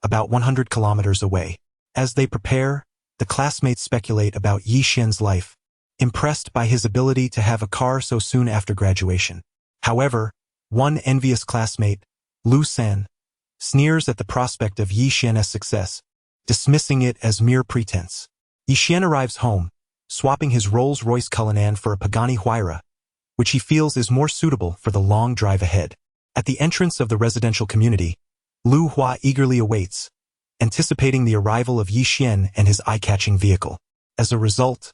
about 100 kilometers away. As they prepare, the classmates speculate about Yixian's life, impressed by his ability to have a car so soon after graduation. However, one envious classmate, Lu San, sneers at the prospect of Yixian's success, dismissing it as mere pretense. Yixian arrives home, swapping his Rolls-Royce Cullinan for a Pagani Huayra, which he feels is more suitable for the long drive ahead. At the entrance of the residential community, Lu Hua eagerly awaits, anticipating the arrival of Yixian and his eye-catching vehicle. As a result,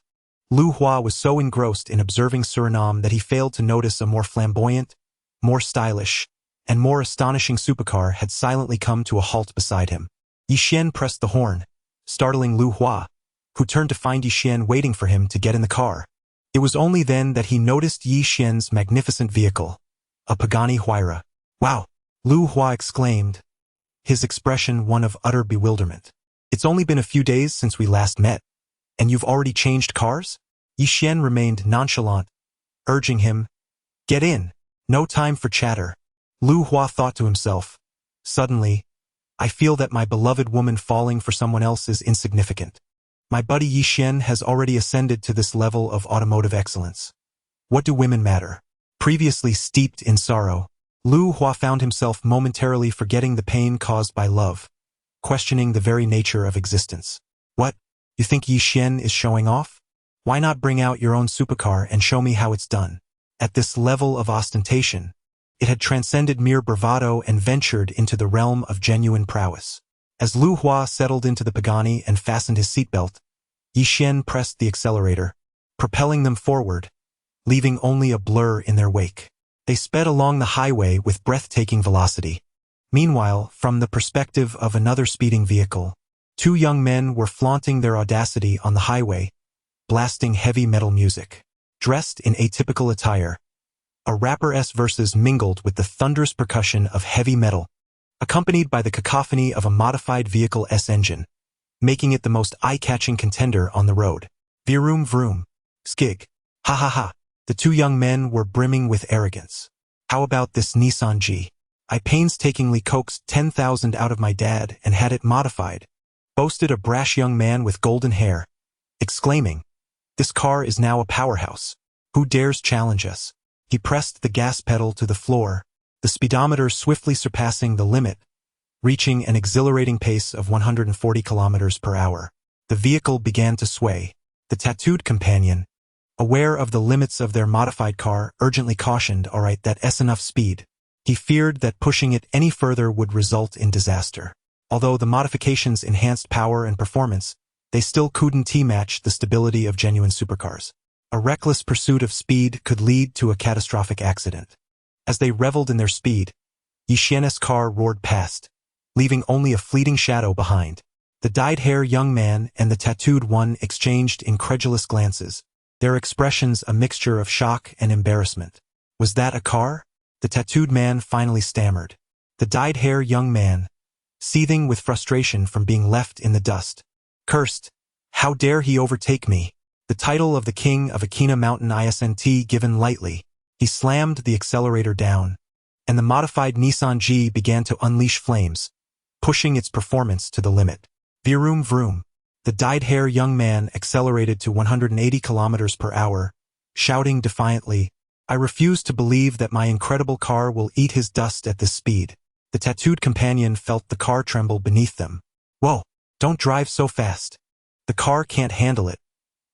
Lu Hua was so engrossed in observing Suriname that he failed to notice a more flamboyant, more stylish, and more astonishing supercar had silently come to a halt beside him. Yixian pressed the horn, startling Lu Hua, who turned to find Yixian waiting for him to get in the car. It was only then that he noticed Yixian's magnificent vehicle, a Pagani Huayra. "Wow!" Lu Hua exclaimed, his expression one of utter bewilderment. "It's only been a few days since we last met, and you've already changed cars?" Yixian remained nonchalant, urging him, "Get in, no time for chatter." Lu Hua thought to himself, "Suddenly, I feel that my beloved woman falling for someone else is insignificant. My buddy Yixian has already ascended to this level of automotive excellence. What do women matter?" Previously steeped in sorrow, Lu Hua found himself momentarily forgetting the pain caused by love, questioning the very nature of existence. "What? You think Yixian is showing off? Why not bring out your own supercar and show me how it's done?" At this level of ostentation, it had transcended mere bravado and ventured into the realm of genuine prowess. As Lu Hua settled into the Pagani and fastened his seatbelt, Yixian pressed the accelerator, propelling them forward, leaving only a blur in their wake. They sped along the highway with breathtaking velocity. Meanwhile, from the perspective of another speeding vehicle, Two young men were flaunting their audacity on the highway, blasting heavy metal music. Dressed in atypical attire, a rapper's verses mingled with the thunderous percussion of heavy metal, accompanied by the cacophony of a modified vehicle's engine, making it the most eye-catching contender on the road. Vroom vroom. Skig. Ha ha ha. The two young men were brimming with arrogance. How about this Nissan G? I painstakingly coaxed 10,000 out of my dad and had it modified, boasted a brash young man with golden hair, exclaiming, "This car is now a powerhouse. Who dares challenge us?" He pressed the gas pedal to the floor, the speedometer swiftly surpassing the limit, reaching an exhilarating pace of 140 kilometers per hour. The vehicle began to sway. The tattooed companion, aware of the limits of their modified car, urgently cautioned, "All right, that's enough speed." He feared that pushing it any further would result in disaster. Although the modifications enhanced power and performance, they still couldn't match the stability of genuine supercars. A reckless pursuit of speed could lead to a catastrophic accident. As they reveled in their speed, Yixian's car roared past, leaving only a fleeting shadow behind. The dyed-hair young man and the tattooed one exchanged incredulous glances, their expressions a mixture of shock and embarrassment. Was that a car? The tattooed man finally stammered. The dyed-hair young man, seething with frustration from being left in the dust, cursed, "How dare he overtake me?" The title of the king of Akina Mountain isn't given lightly. He slammed the accelerator down, and the modified Nissan G began to unleash flames, pushing its performance to the limit. Vroom vroom. The dyed-hair young man accelerated to 180 kilometers per hour, shouting defiantly, "I refuse to believe that my incredible car will eat his dust at this speed." The tattooed companion felt the car tremble beneath them. "Whoa, don't drive so fast. The car can't handle it.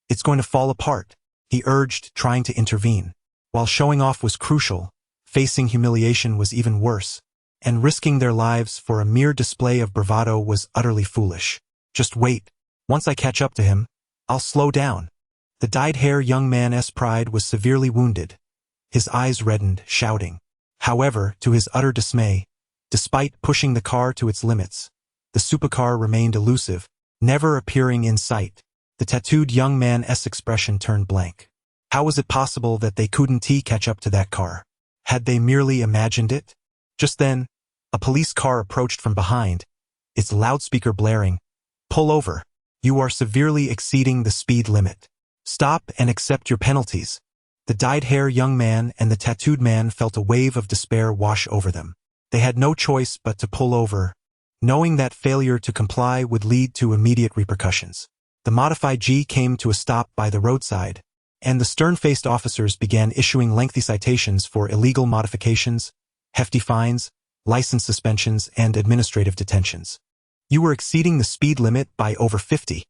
It's going to fall apart," he urged, trying to intervene. While showing off was crucial, facing humiliation was even worse, and risking their lives for a mere display of bravado was utterly foolish. "Just wait. Once I catch up to him, I'll slow down." The dyed-hair young man's pride was severely wounded. His eyes reddened, shouting. However, to his utter dismay, despite pushing the car to its limits, the supercar remained elusive, never appearing in sight. The tattooed young man's expression turned blank. How was it possible that they couldn't catch up to that car? Had they merely imagined it? Just then, a police car approached from behind, its loudspeaker blaring, "Pull over. You are severely exceeding the speed limit. Stop and accept your penalties." The dyed-hair young man and the tattooed man felt a wave of despair wash over them. They had no choice but to pull over, knowing that failure to comply would lead to immediate repercussions. The modified G came to a stop by the roadside, and the stern-faced officers began issuing lengthy citations for illegal modifications, hefty fines, license suspensions, and administrative detentions. "You were exceeding the speed limit by over 50.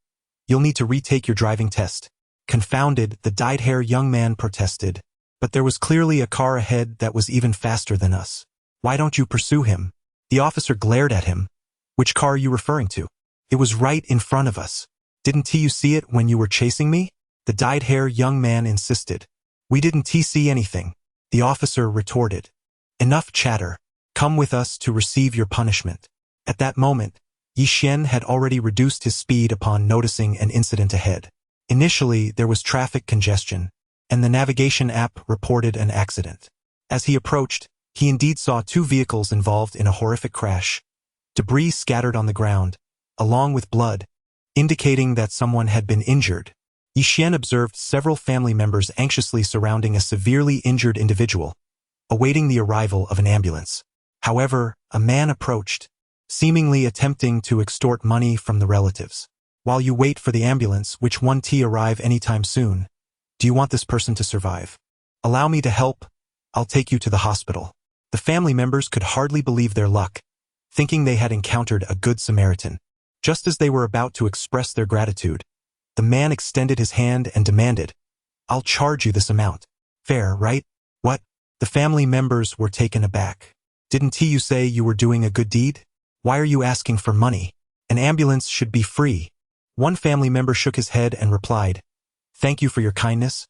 You'll need to retake your driving test." Confounded, the dyed-hair young man protested, "But there was clearly a car ahead that was even faster than us. Why don't you pursue him?" The officer glared at him. "Which car are you referring to? It was right in front of us. Didn't you see it when you were chasing me?" The dyed-hair young man insisted. "We didn't see anything," the officer retorted. "Enough chatter. Come with us to receive your punishment." At that moment, Yixian had already reduced his speed upon noticing an incident ahead. Initially, there was traffic congestion, and the navigation app reported an accident. As he approached, he indeed saw two vehicles involved in a horrific crash. Debris scattered on the ground, along with blood, indicating that someone had been injured. Yixian observed several family members anxiously surrounding a severely injured individual, awaiting the arrival of an ambulance. However, a man approached, seemingly attempting to extort money from the relatives. "While you wait for the ambulance, which one arrive anytime soon, do you want this person to survive? Allow me to help. I'll take you to the hospital." The family members could hardly believe their luck, thinking they had encountered a good Samaritan. Just as they were about to express their gratitude, the man extended his hand and demanded, "I'll charge you this amount. Fair, right?" "What?" The family members were taken aback. "Didn't you say you were doing a good deed? Why are you asking for money? An ambulance should be free." One family member shook his head and replied, "Thank you for your kindness,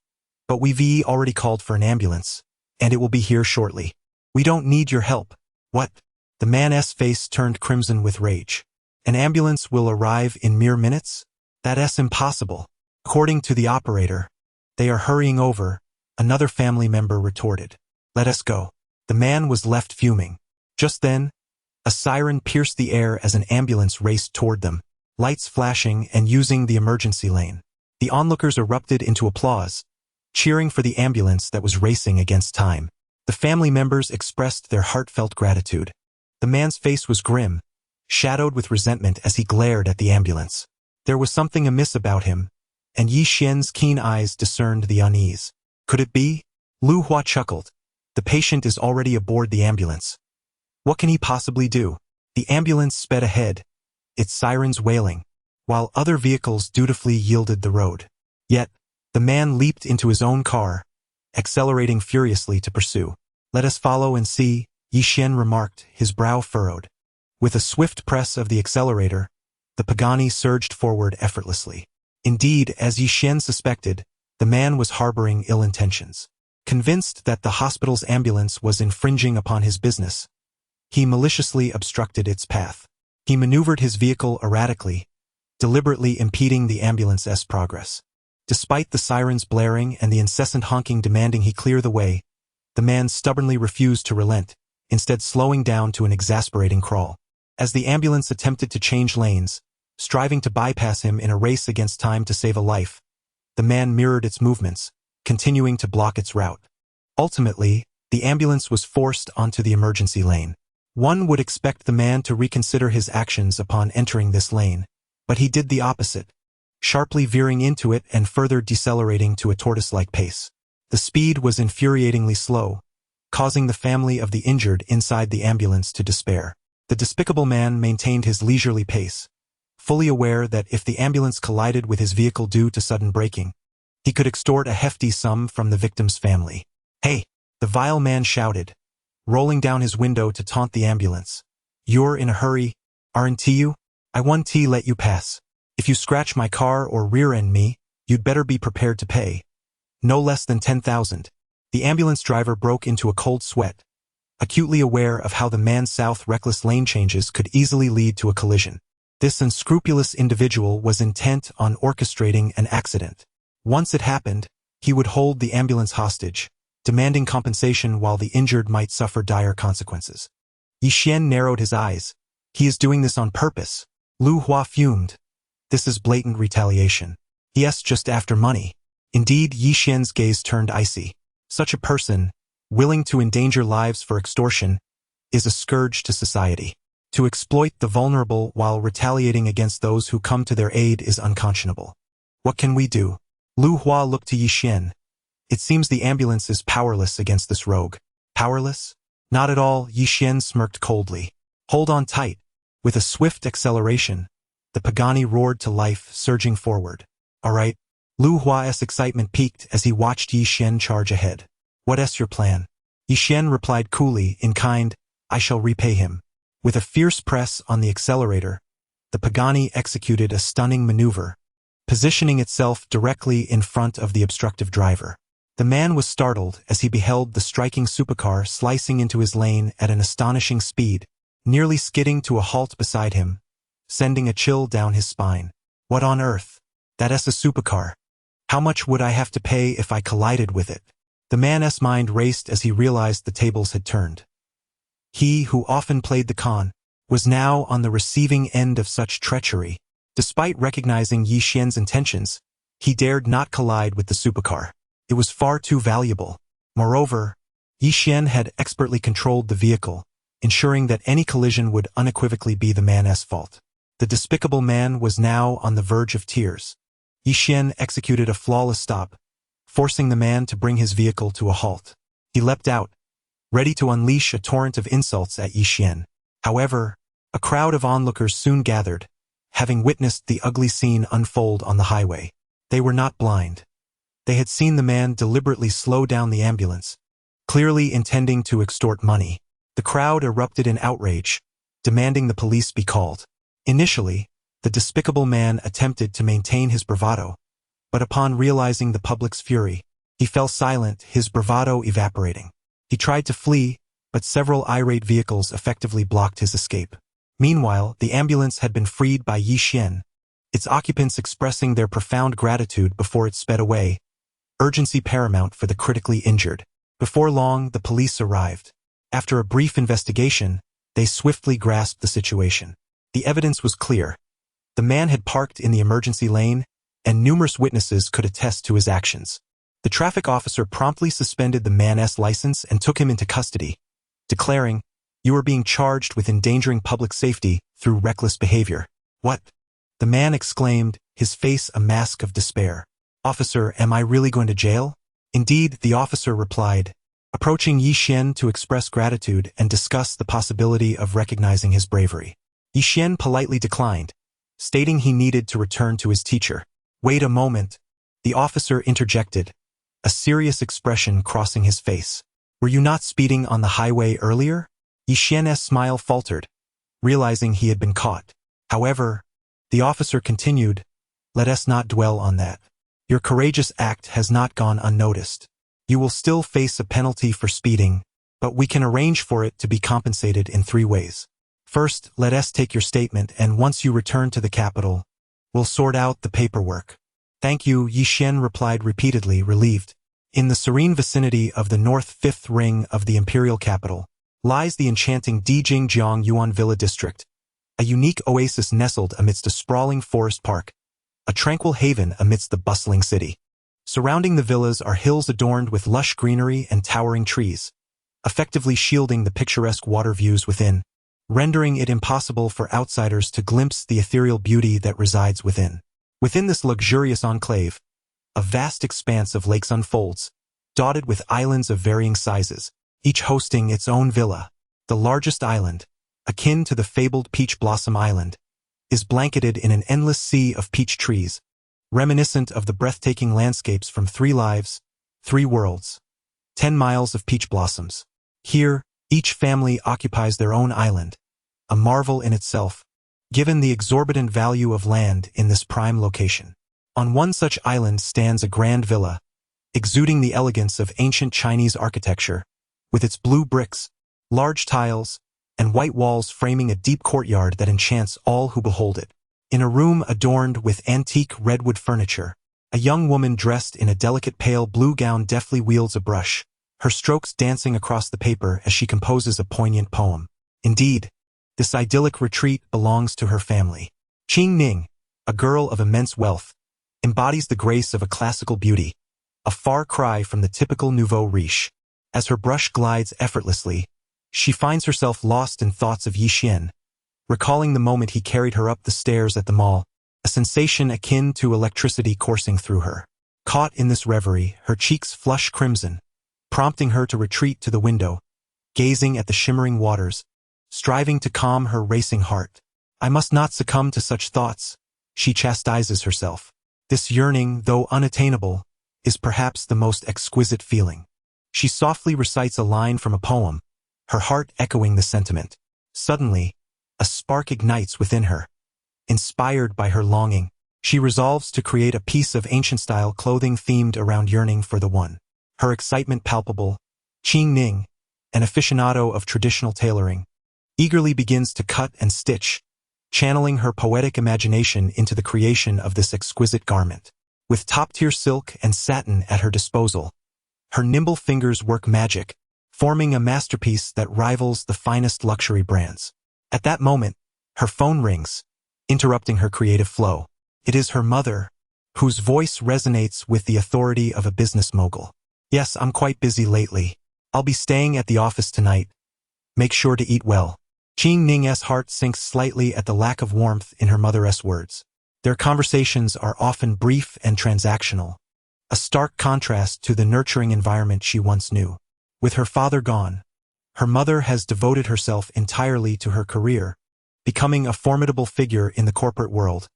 but we've already called for an ambulance, and it will be here shortly. We don't need your help." "What?" The man's face turned crimson with rage. An ambulance will arrive in mere minutes? That's impossible. According to the operator, they are hurrying over, another family member retorted. Let us go. The man was left fuming. Just then, a siren pierced the air as an ambulance raced toward them, lights flashing and using the emergency lane. The onlookers erupted into applause, cheering for the ambulance that was racing against time. The family members expressed their heartfelt gratitude. The man's face was grim, shadowed with resentment as he glared at the ambulance. There was something amiss about him, and Yi Xian's keen eyes discerned the unease. Could it be? Lu Hua chuckled. The patient is already aboard the ambulance. What can he possibly do? The ambulance sped ahead, its sirens wailing, while other vehicles dutifully yielded the road. Yet, the man leaped into his own car, accelerating furiously to pursue. Let us follow and see, Yi Xian remarked, his brow furrowed. With a swift press of the accelerator, the Pagani surged forward effortlessly. Indeed, as Yi Xian suspected, the man was harboring ill intentions. Convinced that the hospital's ambulance was infringing upon his business, he maliciously obstructed its path. He maneuvered his vehicle erratically, deliberately impeding the ambulance's progress. Despite the sirens blaring and the incessant honking demanding he clear the way, the man stubbornly refused to relent, instead slowing down to an exasperating crawl. As the ambulance attempted to change lanes, striving to bypass him in a race against time to save a life, the man mirrored its movements, continuing to block its route. Ultimately, the ambulance was forced onto the emergency lane. One would expect the man to reconsider his actions upon entering this lane, but he did the opposite, sharply veering into it and further decelerating to a tortoise-like pace. The speed was infuriatingly slow, causing the family of the injured inside the ambulance to despair. The despicable man maintained his leisurely pace, fully aware that if the ambulance collided with his vehicle due to sudden braking, he could extort a hefty sum from the victim's family. Hey! The vile man shouted, rolling down his window to taunt the ambulance. You're in a hurry, aren't you? I won't let you pass. If you scratch my car or rear-end me, you'd better be prepared to pay. No less than 10,000. The ambulance driver broke into a cold sweat, acutely aware of how the man's south reckless lane changes could easily lead to a collision. This unscrupulous individual was intent on orchestrating an accident. Once it happened, he would hold the ambulance hostage, demanding compensation while the injured might suffer dire consequences. Yi Xian narrowed his eyes. He is doing this on purpose. Lu Hua fumed. This is blatant retaliation. Yes, just after money. Indeed, Yi Xian's gaze turned icy. Such a person, willing to endanger lives for extortion, is a scourge to society. To exploit the vulnerable while retaliating against those who come to their aid is unconscionable. What can we do? Lu Hua looked to Yi Xian. It seems the ambulance is powerless against this rogue. Powerless? Not at all, Yi Xian smirked coldly. Hold on tight. With a swift acceleration, the Pagani roared to life, surging forward. All right. Lu Hua's excitement peaked as he watched Yi Xian charge ahead. What's your plan? Yi Xian replied coolly, in kind, I shall repay him. With a fierce press on the accelerator, the Pagani executed a stunning maneuver, positioning itself directly in front of the obstructive driver. The man was startled as he beheld the striking supercar slicing into his lane at an astonishing speed, nearly skidding to a halt beside him, sending a chill down his spine. What on earth? That's a supercar. How much would I have to pay if I collided with it? The man's mind raced as he realized the tables had turned. He, who often played the con, was now on the receiving end of such treachery. Despite recognizing Yi Xian's intentions, he dared not collide with the supercar. It was far too valuable. Moreover, Yi Xian had expertly controlled the vehicle, ensuring that any collision would unequivocally be the man's fault. The despicable man was now on the verge of tears. Yi Xian executed a flawless stop, forcing the man to bring his vehicle to a halt. He leapt out, ready to unleash a torrent of insults at Yi Xian. However, a crowd of onlookers soon gathered, having witnessed the ugly scene unfold on the highway. They were not blind. They had seen the man deliberately slow down the ambulance, clearly intending to extort money. The crowd erupted in outrage, demanding the police be called. Initially, the despicable man attempted to maintain his bravado, but upon realizing the public's fury, he fell silent, his bravado evaporating. He tried to flee, but several irate vehicles effectively blocked his escape. Meanwhile, the ambulance had been freed by Yi Xian, its occupants expressing their profound gratitude before it sped away, urgency paramount for the critically injured. Before long, the police arrived. After a brief investigation, they swiftly grasped the situation. The evidence was clear. The man had parked in the emergency lane, and numerous witnesses could attest to his actions. The traffic officer promptly suspended the man's license and took him into custody, declaring, "You are being charged with endangering public safety through reckless behavior." "What?" the man exclaimed, his face a mask of despair. "Officer, am I really going to jail?" "Indeed," the officer replied, approaching Yi Xian to express gratitude and discuss the possibility of recognizing his bravery. Yi Xian politely declined, stating he needed to return to his teacher. "Wait a moment," the officer interjected, a serious expression crossing his face. "Were you not speeding on the highway earlier?" Yi Xian's smile faltered, realizing he had been caught. However, the officer continued, "Let us not dwell on that. Your courageous act has not gone unnoticed. You will still face a penalty for speeding, but we can arrange for it to be compensated in 3 ways. First, let us take your statement, and once you return to the capital, we'll sort out the paperwork." "Thank you," Yi Xian replied repeatedly, relieved. In the serene vicinity of the North Fifth Ring of the imperial capital lies the enchanting Dijingjiang Yuan Villa district, a unique oasis nestled amidst a sprawling forest park, a tranquil haven amidst the bustling city. Surrounding the villas are hills adorned with lush greenery and towering trees, effectively shielding the picturesque water views within, rendering it impossible for outsiders to glimpse the ethereal beauty that resides within. Within this luxurious enclave, a vast expanse of lakes unfolds, dotted with islands of varying sizes, each hosting its own villa. The largest island, akin to the fabled Peach Blossom Island, is blanketed in an endless sea of peach trees, reminiscent of the breathtaking landscapes from 3 Lives, 3 Worlds, 10 Miles of Peach Blossoms. Here, each family occupies their own island, a marvel in itself, given the exorbitant value of land in this prime location. On one such island stands a grand villa, exuding the elegance of ancient Chinese architecture, with its blue bricks, large tiles, and white walls framing a deep courtyard that enchants all who behold it. In a room adorned with antique redwood furniture, a young woman dressed in a delicate pale blue gown deftly wields a brush, her strokes dancing across the paper as she composes a poignant poem. Indeed, this idyllic retreat belongs to her family. Qing Ning, a girl of immense wealth, embodies the grace of a classical beauty, a far cry from the typical nouveau riche. As her brush glides effortlessly, she finds herself lost in thoughts of Yi Xian, recalling the moment he carried her up the stairs at the mall, a sensation akin to electricity coursing through her. Caught in this reverie, her cheeks flush crimson, prompting her to retreat to the window, gazing at the shimmering waters, striving to calm her racing heart. "I must not succumb to such thoughts," she chastises herself. This yearning, though unattainable, is perhaps the most exquisite feeling. She softly recites a line from a poem, her heart echoing the sentiment. Suddenly, a spark ignites within her. Inspired by her longing, she resolves to create a piece of ancient-style clothing themed around yearning for the one. Her excitement palpable, Qing Ning, an aficionado of traditional tailoring, eagerly begins to cut and stitch, channeling her poetic imagination into the creation of this exquisite garment. With top-tier silk and satin at her disposal, her nimble fingers work magic, forming a masterpiece that rivals the finest luxury brands. At that moment, her phone rings, interrupting her creative flow. It is her mother, whose voice resonates with the authority of a business mogul. "Yes, I'm quite busy lately. I'll be staying at the office tonight. Make sure to eat well." Qing Ning's heart sinks slightly at the lack of warmth in her mother's words. Their conversations are often brief and transactional, a stark contrast to the nurturing environment she once knew. With her father gone, her mother has devoted herself entirely to her career, becoming a formidable figure in the corporate world,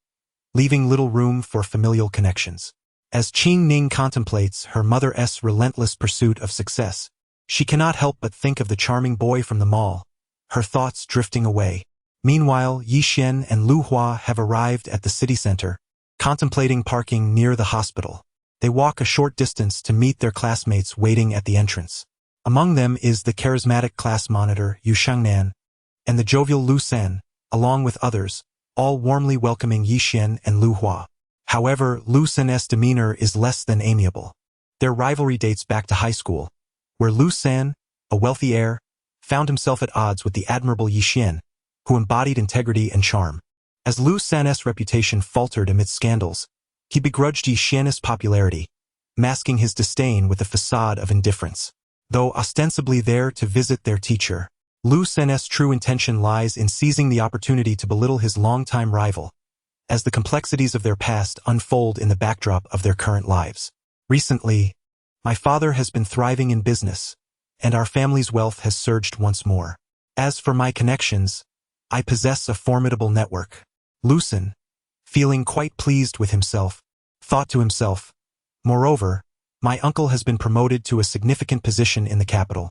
leaving little room for familial connections. As Qing Ning contemplates her mother's relentless pursuit of success, she cannot help but think of the charming boy from the mall, her thoughts drifting away. Meanwhile, Yi Xian and Lu Hua have arrived at the city center, contemplating parking near the hospital. They walk a short distance to meet their classmates waiting at the entrance. Among them is the charismatic class monitor Yu Shangnan and the jovial Lu San, along with others, all warmly welcoming Yixin and Lu Hua. However, Lu San's demeanor is less than amiable. Their rivalry dates back to high school, where Lu San, a wealthy heir, found himself at odds with the admirable Yixin, who embodied integrity and charm. As Lu San's reputation faltered amidst scandals, he begrudged Yixin's popularity, masking his disdain with a facade of indifference. Though ostensibly there to visit their teacher, Lu San's true intention lies in seizing the opportunity to belittle his longtime rival, as the complexities of their past unfold in the backdrop of their current lives. Recently, my father has been thriving in business, and our family's wealth has surged once more. As for my connections, I possess a formidable network. Lu San, feeling quite pleased with himself, thought to himself, moreover, my uncle has been promoted to a significant position in the capital,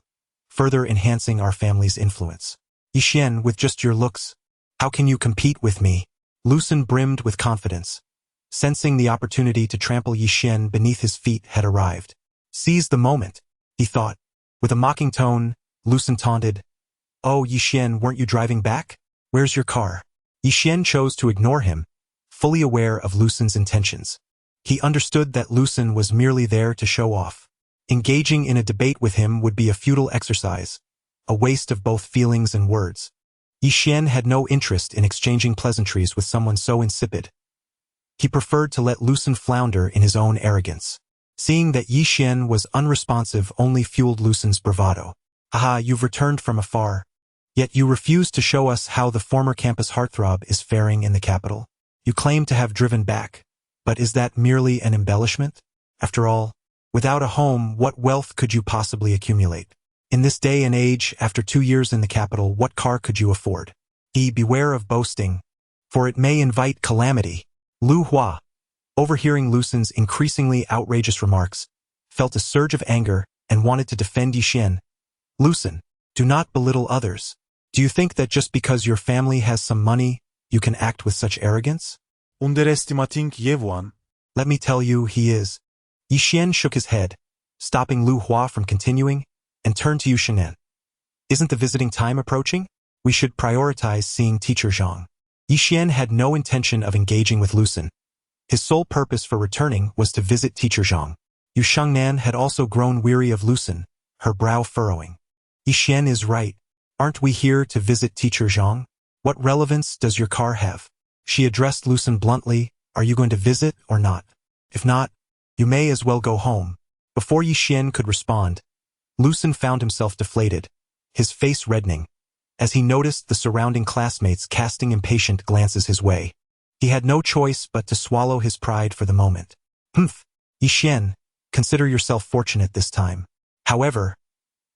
further enhancing our family's influence. Yixin, with just your looks, how can you compete with me? Lu San brimmed with confidence, sensing the opportunity to trample Yixin beneath his feet had arrived. Seize the moment, he thought. With a mocking tone, Lu San taunted, "Oh, Yixin, weren't you driving back? Where's your car?" Yixin chose to ignore him, fully aware of Lu San's intentions. He understood that Lu San was merely there to show off. Engaging in a debate with him would be a futile exercise, a waste of both feelings and words. Yixin had no interest in exchanging pleasantries with someone so insipid. He preferred to let Lu San flounder in his own arrogance. Seeing that Yixin was unresponsive only fueled Lu San's bravado. "Aha, you've returned from afar. Yet you refuse to show us how the former campus heartthrob is faring in the capital. You claim to have driven back, but is that merely an embellishment? After all, without a home, what wealth could you possibly accumulate? In this day and age, after 2 years in the capital, what car could you afford? Beware of boasting, for it may invite calamity." Lu Hua, overhearing Lu San's increasingly outrageous remarks, felt a surge of anger and wanted to defend Yixin. "Lu San, do not belittle others. Do you think that just because your family has some money, you can act with such arrogance? Underestimating everyone. Let me tell you, he is." Yixin shook his head, stopping Lu Hua from continuing, and turned to Yixin. "Isn't the visiting time approaching? We should prioritize seeing Teacher Zhang." Yixin had no intention of engaging with Lu San. His sole purpose for returning was to visit Teacher Zhang. Yu Shengnan had also grown weary of Lu San, her brow furrowing. "Yixin is right. Aren't we here to visit Teacher Zhang? What relevance does your car have?" She addressed Lu San bluntly, "Are you going to visit or not? If not, you may as well go home." Before Yixin could respond, Lu San found himself deflated, his face reddening, as he noticed the surrounding classmates casting impatient glances his way. He had no choice but to swallow his pride for the moment. "Humph, Yixin, consider yourself fortunate this time. However,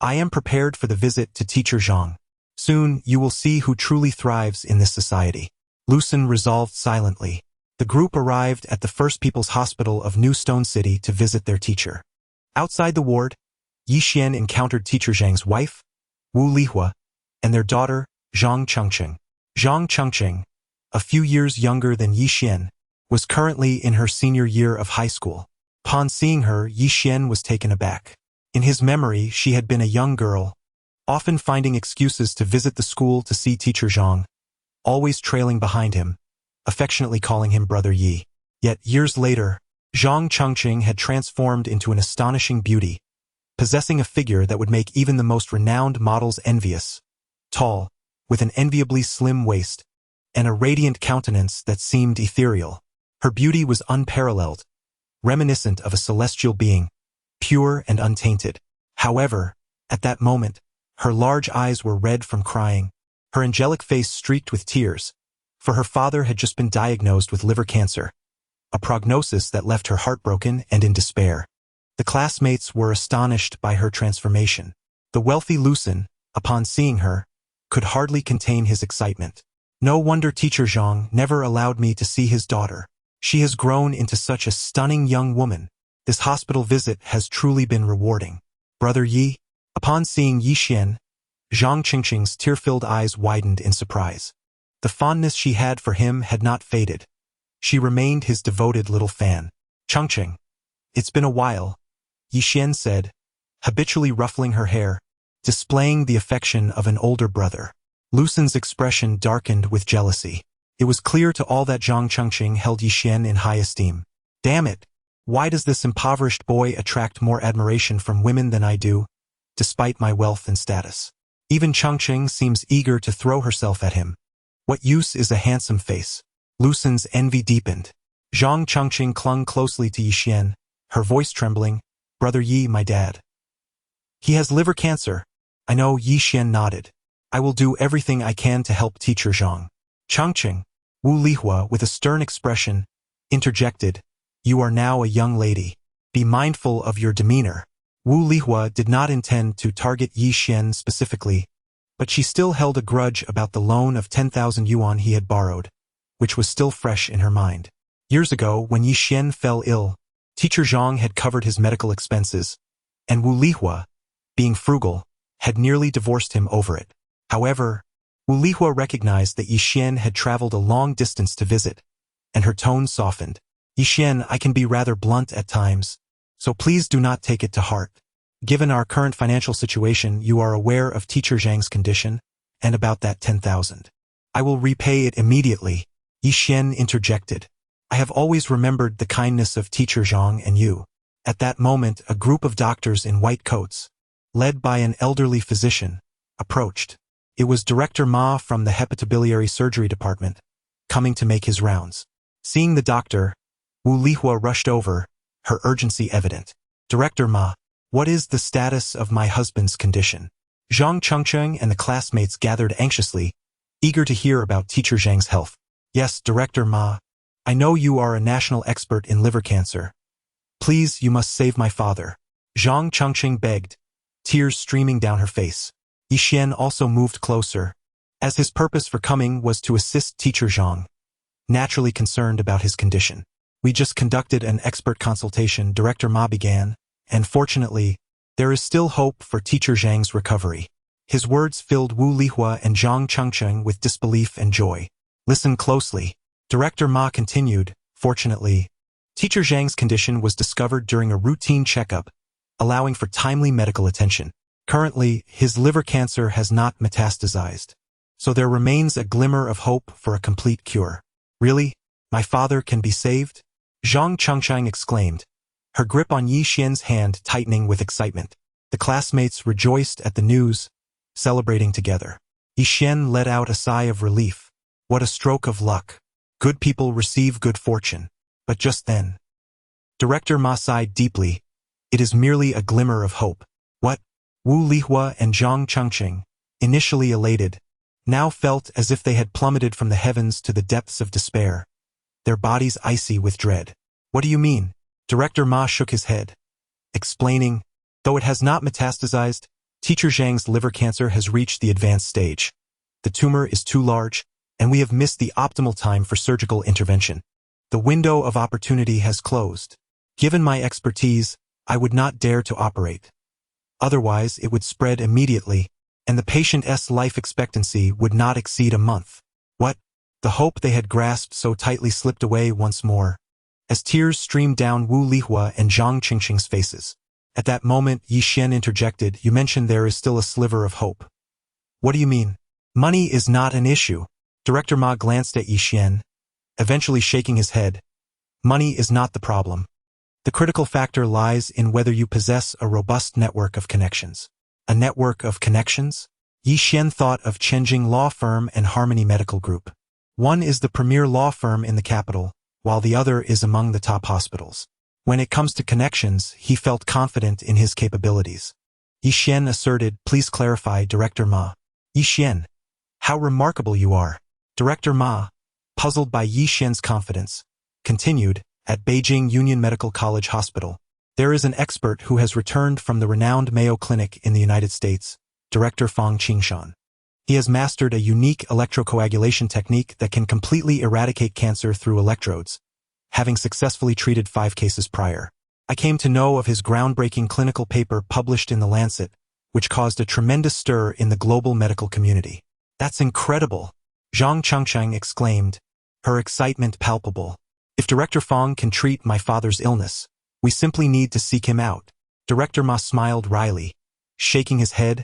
I am prepared for the visit to Teacher Zhang. Soon you will see who truly thrives in this society." Lu San resolved silently. The group arrived at the First People's Hospital of New Stone City to visit their teacher. Outside the ward, Yixin encountered Teacher Zhang's wife, Wu Lihua, and their daughter, Zhang Chengqing. Zhang Chengqing, a few years younger than Yixin, was currently in her senior year of high school. Upon seeing her, Yixin was taken aback. In his memory, she had been a young girl, often finding excuses to visit the school to see Teacher Zhang, always trailing behind him, affectionately calling him Brother Yi. Yet years later, Zhang Chengqing had transformed into an astonishing beauty, possessing a figure that would make even the most renowned models envious. Tall, with an enviably slim waist, and a radiant countenance that seemed ethereal. Her beauty was unparalleled, reminiscent of a celestial being, pure and untainted. However, at that moment, her large eyes were red from crying, her angelic face streaked with tears, for her father had just been diagnosed with liver cancer, a prognosis that left her heartbroken and in despair. The classmates were astonished by her transformation. The wealthy Lu San, upon seeing her, could hardly contain his excitement. "No wonder Teacher Zhang never allowed me to see his daughter. She has grown into such a stunning young woman. This hospital visit has truly been rewarding. Brother Yi." Upon seeing Yixin, Zhang Qingqing's tear-filled eyes widened in surprise. The fondness she had for him had not faded. She remained his devoted little fan. "Chengqing, it's been a while," Yixin said, habitually ruffling her hair, displaying the affection of an older brother. Lucen's expression darkened with jealousy. It was clear to all that Zhang Chengqing held Yixian in high esteem. Damn it! Why does this impoverished boy attract more admiration from women than I do, despite my wealth and status? Even Chengqing seems eager to throw herself at him. What use is a handsome face? Lucen's envy deepened. Zhang Chengqing clung closely to Yixian, her voice trembling. Brother Yi, my dad. He has liver cancer. I know. Yixian nodded. I will do everything I can to help teacher Zhang. Chengqing, Wu Lihua, with a stern expression, interjected, You are now a young lady. Be mindful of your demeanor. Wu Lihua did not intend to target Yixian specifically, but she still held a grudge about the loan of 10,000 yuan he had borrowed, which was still fresh in her mind. Years ago, when Yixian fell ill, teacher Zhang had covered his medical expenses, and Wu Lihua, being frugal, had nearly divorced him over it. However, Wu Lihua recognized that Yixian had traveled a long distance to visit, and her tone softened. Yixian, I can be rather blunt at times, so please do not take it to heart. Given our current financial situation, you are aware of teacher Zhang's condition, and about that 10,000. I will repay it immediately, Yixian interjected. I have always remembered the kindness of teacher Zhang and you. At that moment, a group of doctors in white coats, led by an elderly physician, approached. It was Director Ma from the hepatobiliary surgery department, coming to make his rounds. Seeing the doctor, Wu Lihua rushed over, her urgency evident. Director Ma, what is the status of my husband's condition? Zhang Chengqing and the classmates gathered anxiously, eager to hear about teacher Zhang's health. Yes, Director Ma. I know you are a national expert in liver cancer. Please, you must save my father. Zhang Chengqing begged, tears streaming down her face. Yixian also moved closer, as his purpose for coming was to assist teacher Zhang, naturally concerned about his condition. We just conducted an expert consultation, Director Ma began, and fortunately, there is still hope for teacher Zhang's recovery. His words filled Wu Lihua and Zhang Chengqing with disbelief and joy. Listen closely. Director Ma continued, fortunately, teacher Zhang's condition was discovered during a routine checkup, allowing for timely medical attention. Currently, his liver cancer has not metastasized, so there remains a glimmer of hope for a complete cure. Really? My father can be saved? Zhang Chengqing exclaimed, her grip on Yixian's hand tightening with excitement. The classmates rejoiced at the news, celebrating together. Yixian let out a sigh of relief. What a stroke of luck. Good people receive good fortune. But just then, Director Ma sighed deeply. It is merely a glimmer of hope. What? Wu Lihua and Zhang Chengqing, initially elated, now felt as if they had plummeted from the heavens to the depths of despair, their bodies icy with dread. What do you mean? Director Ma shook his head, explaining, though it has not metastasized, teacher Zhang's liver cancer has reached the advanced stage. The tumor is too large, and we have missed the optimal time for surgical intervention. The window of opportunity has closed. Given my expertise, I would not dare to operate. Otherwise, it would spread immediately, and the patient's life expectancy would not exceed a month. What? The hope they had grasped so tightly slipped away once more, as tears streamed down Wu Lihua and Zhang Chengqing's faces. At that moment, Yixian interjected, You mentioned there is still a sliver of hope. What do you mean? Money is not an issue. Director Ma glanced at Yixian, eventually shaking his head. Money is not the problem. The critical factor lies in whether you possess a robust network of connections. A network of connections? Yixian thought of Chenjing Law Firm and Harmony Medical Group. One is the premier law firm in the capital, while the other is among the top hospitals. When it comes to connections, he felt confident in his capabilities. Yixian asserted, Please clarify, Director Ma. Yixian, how remarkable you are. Director Ma, puzzled by Yixian's confidence, continued, At Beijing Union Medical College Hospital, there is an expert who has returned from the renowned Mayo Clinic in the United States, Director Fang Qingshan. He has mastered a unique electrocoagulation technique that can completely eradicate cancer through electrodes, having successfully treated 5 cases prior. I came to know of his groundbreaking clinical paper published in The Lancet, which caused a tremendous stir in the global medical community. That's incredible, Zhang Chengqing exclaimed, her excitement palpable. If Director Fang can treat my father's illness, we simply need to seek him out. Director Ma smiled wryly, shaking his head.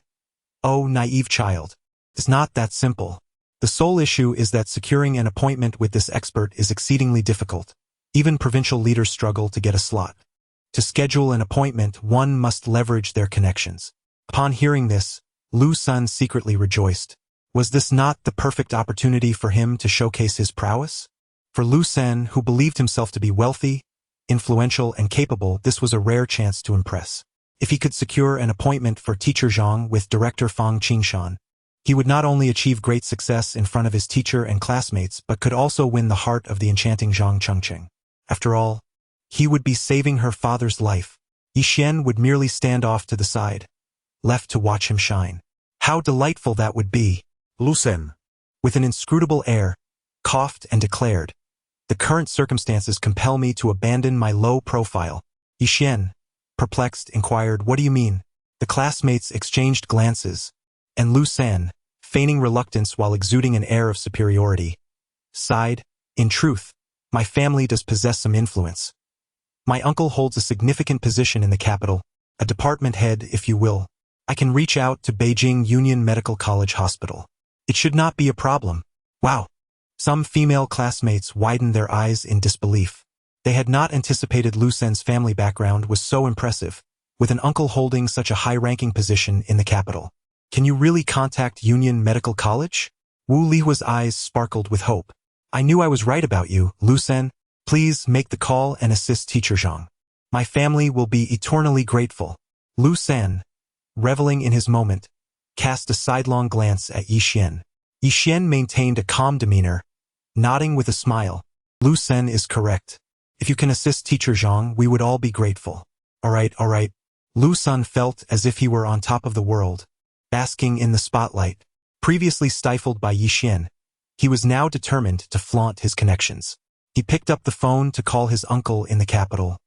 Oh, naive child. It's not that simple. The sole issue is that securing an appointment with this expert is exceedingly difficult. Even provincial leaders struggle to get a slot. To schedule an appointment, one must leverage their connections. Upon hearing this, Lu Sun secretly rejoiced. Was this not the perfect opportunity for him to showcase his prowess? For Lu Sen, who believed himself to be wealthy, influential, and capable, this was a rare chance to impress. If he could secure an appointment for Teacher Zhang with Director Fang Qingshan, he would not only achieve great success in front of his teacher and classmates but could also win the heart of the enchanting Zhang Chengqing. After all, he would be saving her father's life. Yi Xian would merely stand off to the side, left to watch him shine. How delightful that would be! Lu Sen, With an inscrutable air, coughed and declared, "The current circumstances compel me to abandon my low profile." Yi Xian, perplexed, inquired, "What do you mean?" The classmates exchanged glances, and Lu San, feigning reluctance while exuding an air of superiority, sighed, "In truth, my family does possess some influence. My uncle holds a significant position in the capital, a department head, if you will. I can reach out to Beijing Union Medical College Hospital. It should not be a problem." Wow! Some female classmates widened their eyes in disbelief. They had not anticipated Lu Sen's family background was so impressive, with an uncle holding such a high-ranking position in the capital. "Can you really contact Union Medical College?" Wu Lihua's eyes sparkled with hope. "I knew I was right about you, Lu Sen. Please make the call and assist Teacher Zhang. My family will be eternally grateful." Lu Sen, reveling in his moment, cast a sidelong glance at Yi Xian. Yi Xian maintained a calm demeanor, nodding with a smile. "Lu Sen is correct. If you can assist Teacher Zhang, we would all be grateful." All right. Lu Sun felt as if he were on top of the world, basking in the spotlight. Previously stifled by Yi Xian, he was now determined to flaunt his connections. He picked up the phone to call his uncle in the capital,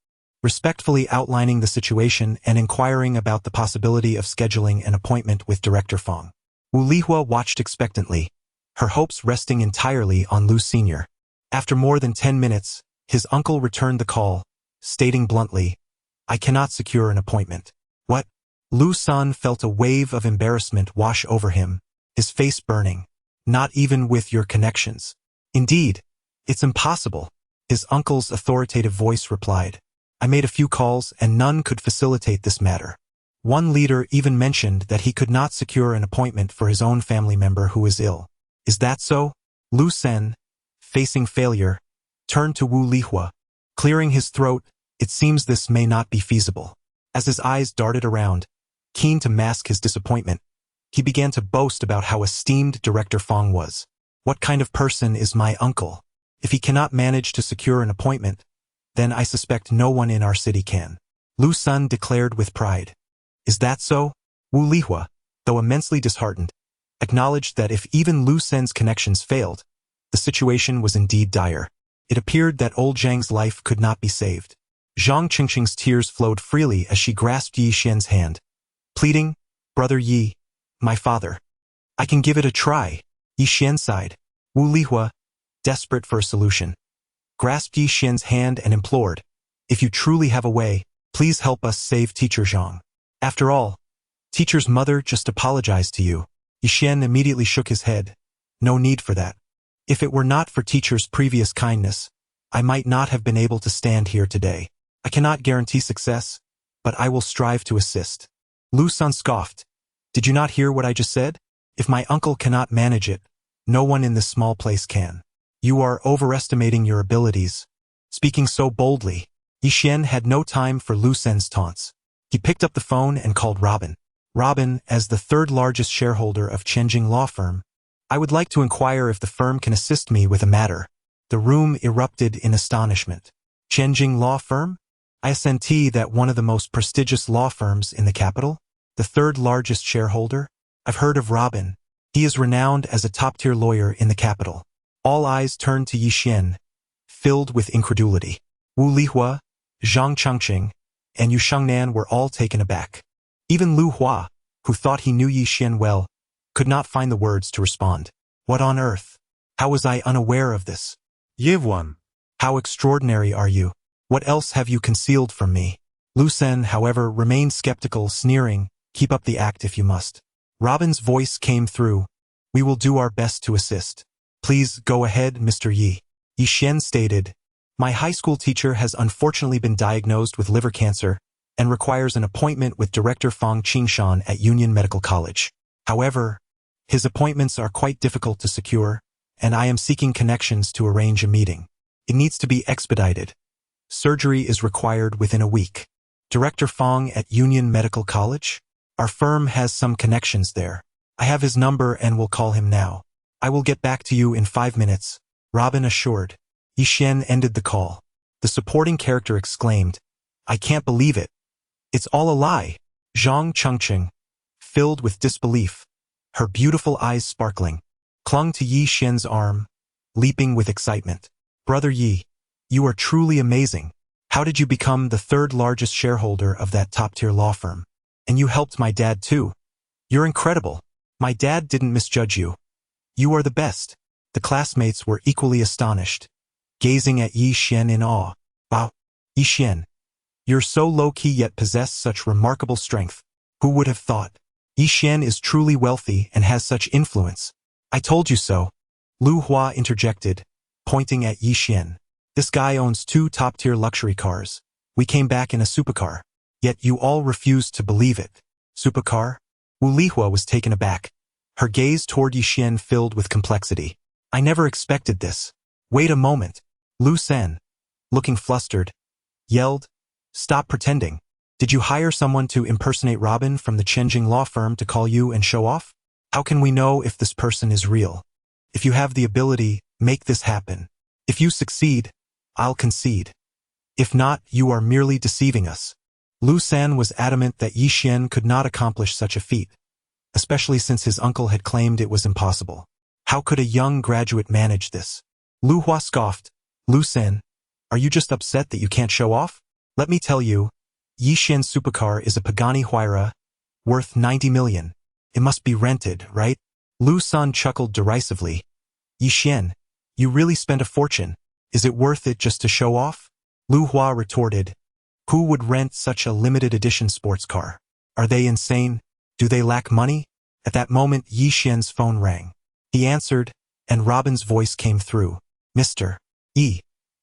respectfully outlining the situation and inquiring about the possibility of scheduling an appointment with Director Fang. Wu Lihua watched expectantly, her hopes resting entirely on Lu Sr. After more than 10 minutes, his uncle returned the call, stating bluntly, "I cannot secure an appointment." "What?" Lu San felt a wave of embarrassment wash over him, his face burning. "Not even with your connections?" "Indeed, it's impossible," his uncle's authoritative voice replied. "I made a few calls and none could facilitate this matter. One leader even mentioned that he could not secure an appointment for his own family member who is ill." "Is that so?" Lu Sen, facing failure, turned to Wu Lihua. Clearing his throat, "It seems this may not be feasible." As his eyes darted around, keen to mask his disappointment, he began to boast about how esteemed Director Fang was. "What kind of person is my uncle? If he cannot manage to secure an appointment, then I suspect no one in our city can." Lu Sun declared with pride. "Is that so?" Wu Lihua, though immensely disheartened, acknowledged that if even Lu Sen's connections failed, the situation was indeed dire. It appeared that old Zhang's life could not be saved. Zhang Qingqing's tears flowed freely as she grasped Yi Xian's hand, pleading, "Brother Yi, my father, I can give it a try." Yi Xian sighed. Wu Lihua, desperate for a solution, grasped Yi Xian's hand and implored, "If you truly have a way, please help us save Teacher Zhang. After all, Teacher's mother just apologized to you." Yi Xian immediately shook his head. "No need for that. If it were not for Teacher's previous kindness, I might not have been able to stand here today. I cannot guarantee success, but I will strive to assist." Lu Sun scoffed. "Did you not hear what I just said? If my uncle cannot manage it, no one in this small place can. You are overestimating your abilities." Speaking so boldly, Yi Xian had no time for Lu Sen's taunts. He picked up the phone and called Robin. "Robin, as the third largest shareholder of Chenjing Law Firm, I would like to inquire if the firm can assist me with a matter." The room erupted in astonishment. "Chenjing Law Firm? I assentee that one of the most prestigious law firms in the capital? The third largest shareholder? I've heard of Robin. He is renowned as a top-tier lawyer in the capital." All eyes turned to Yi Xian, filled with incredulity. Wu Lihua, Zhang Chengqing, and Yu Shengnan were all taken aback. Even Lu Hua, who thought he knew Yi Xian well, could not find the words to respond. "What on earth? How was I unaware of this?" Yevuan, "How extraordinary are you? What else have you concealed from me?" Lu Sen, however, remained skeptical, sneering, "Keep up the act if you must." Robin's voice came through, We will do our best to assist. Please go ahead, Mr. Yi. Yi Xian stated, my high school teacher has unfortunately been diagnosed with liver cancer and requires an appointment with Director Fang Qingshan at Union Medical College. However, his appointments are quite difficult to secure, and I am seeking connections to arrange a meeting. It needs to be expedited. Surgery is required within a week. Director Fang at Union Medical College? Our firm has some connections there. I have his number and will call him now. I will get back to you in 5 minutes, Robin assured. Yi Xian ended the call. The supporting character exclaimed, I can't believe it. It's all a lie. Zhang Chengqing, filled with disbelief, her beautiful eyes sparkling, clung to Yi Xian's arm, leaping with excitement. Brother Yi, you are truly amazing. How did you become the third largest shareholder of that top-tier law firm? And you helped my dad too. You're incredible. My dad didn't misjudge you. You are the best. The classmates were equally astonished, gazing at Yi Xian in awe. Wow, Yi Xian, you're so low-key yet possess such remarkable strength. Who would have thought? Yi Xian is truly wealthy and has such influence. I told you so. Lu Hua interjected, pointing at Yi Xian. This guy owns 2 top-tier luxury cars. We came back in a supercar. Yet you all refused to believe it. Supercar? Wu Lihua was taken aback, her gaze toward Yi Xian filled with complexity. I never expected this. Wait a moment. Lu Sen, looking flustered, yelled, Stop pretending. Did you hire someone to impersonate Robin from the Chenjing law firm to call you and show off? How can we know if this person is real? If you have the ability, make this happen. If you succeed, I'll concede. If not, you are merely deceiving us. Lu San was adamant that Yi Xian could not accomplish such a feat, especially since his uncle had claimed it was impossible. How could a young graduate manage this? Lu Hua scoffed. Lu San, are you just upset that you can't show off? Let me tell you, Yi Xian's supercar is a Pagani Huayra, worth 90 million. It must be rented, right? Lu San chuckled derisively. Yi Xian, you really spent a fortune. Is it worth it just to show off? Lu Hua retorted. Who would rent such a limited edition sports car? Are they insane? Do they lack money? At that moment, Yi Xian's phone rang. He answered, and Robin's voice came through. Mr. Yi,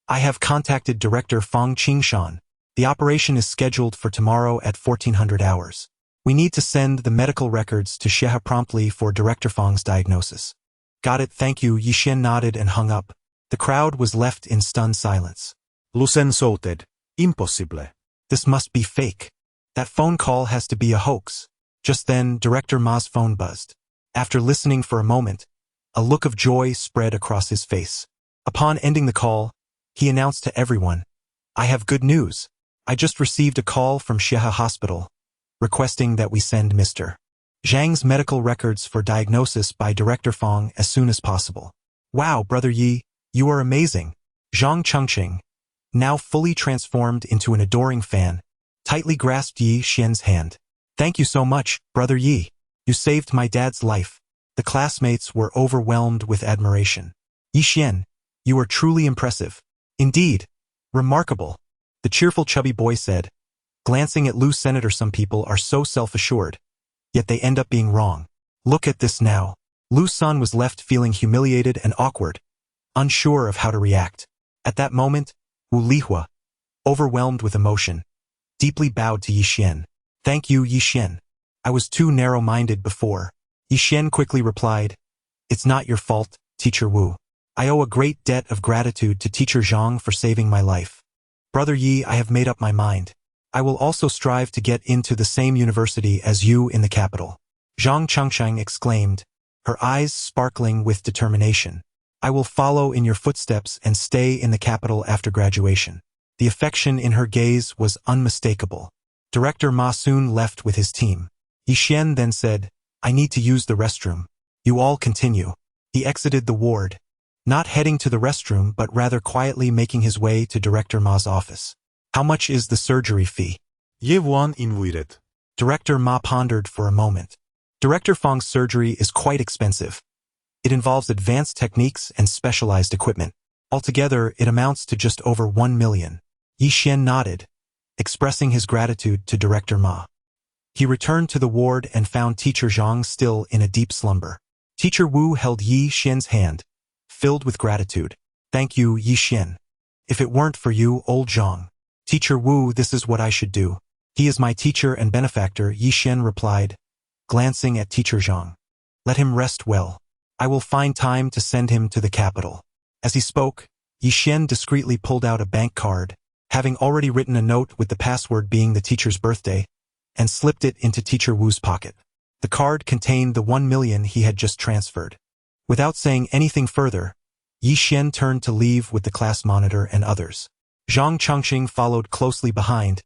I have contacted Director Fang Qingshan. The operation is scheduled for tomorrow at 1400 hours. We need to send the medical records to Xiehe promptly for Director Fang's diagnosis. Got it, thank you. Yi Xian nodded and hung up. The crowd was left in stunned silence. Lu Sen shouted, Impossible. This must be fake. That phone call has to be a hoax. Just then, Director Ma's phone buzzed. After listening for a moment, a look of joy spread across his face. Upon ending the call, he announced to everyone, I have good news. I just received a call from Xiehe Hospital, requesting that we send Mr. Zhang's medical records for diagnosis by Director Fang as soon as possible. Wow, Brother Yi, you are amazing. Zhang Chengqing, now fully transformed into an adoring fan, tightly grasped Yi Xian's hand. Thank you so much, Brother Yi. You saved my dad's life. The classmates were overwhelmed with admiration. Yi Xian, you are truly impressive. Indeed, remarkable. The cheerful chubby boy said, glancing at Lu Senator. Some people are so self-assured, yet they end up being wrong. Look at this now. Lu Sun was left feeling humiliated and awkward, unsure of how to react. At that moment, Wu Lihua, overwhelmed with emotion, deeply bowed to Yi Xian. Thank you, Yi Xian. I was too narrow-minded before. Yi Xian quickly replied, It's not your fault, Teacher Wu. I owe a great debt of gratitude to Teacher Zhang for saving my life. Brother Yi, I have made up my mind. I will also strive to get into the same university as you in the capital. Zhang Chengqing exclaimed, her eyes sparkling with determination. I will follow in your footsteps and stay in the capital after graduation. The affection in her gaze was unmistakable. Director Ma soon left with his team. Yi Xian then said, I need to use the restroom. You all continue. He exited the ward, not heading to the restroom but rather quietly making his way to Director Ma's office. How much is the surgery fee? Ye Wan invited. Director Ma pondered for a moment. Director Fang's surgery is quite expensive. It involves advanced techniques and specialized equipment. Altogether, it amounts to just over 1 million. Yi Xian nodded, expressing his gratitude to Director Ma. He returned to the ward and found Teacher Zhang still in a deep slumber. Teacher Wu held Yi Xian's hand, filled with gratitude. Thank you, Yi Xian. If it weren't for you, old Zhang. Teacher Wu, this is what I should do. He is my teacher and benefactor, Yi Xian replied, glancing at Teacher Zhang. Let him rest well. I will find time to send him to the capital. As he spoke, Yi Xian discreetly pulled out a bank card, having already written a note with the password being the teacher's birthday, and slipped it into Teacher Wu's pocket. The card contained the 1 million he had just transferred. Without saying anything further, Yi Xian turned to leave with the class monitor and others. Zhang Chengxing followed closely behind,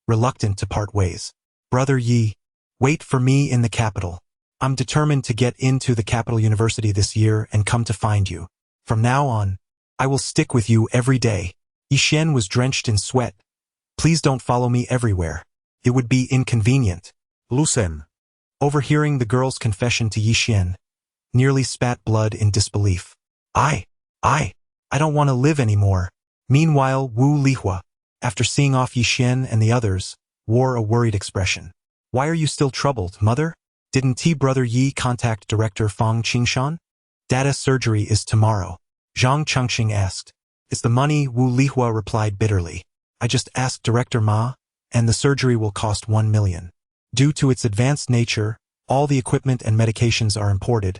reluctant to part ways. Brother Yi, wait for me in the capital. I'm determined to get into the capital university this year and come to find you. From now on, I will stick with you every day. Yi Xian was drenched in sweat. Please don't follow me everywhere. It would be inconvenient. Lucen. Overhearing the girl's confession to Yi Xian, nearly spat blood in disbelief. I don't want to live anymore. Meanwhile, Wu Lihua, after seeing off Yi Xian and the others, wore a worried expression. Why are you still troubled, mother? Didn't Brother Yi contact Director Fang Qingshan? Data surgery is tomorrow. Zhang Chengxing asked. It's the money, Wu Lihua replied bitterly. I just asked Director Ma, and the surgery will cost 1 million. Due to its advanced nature, all the equipment and medications are imported,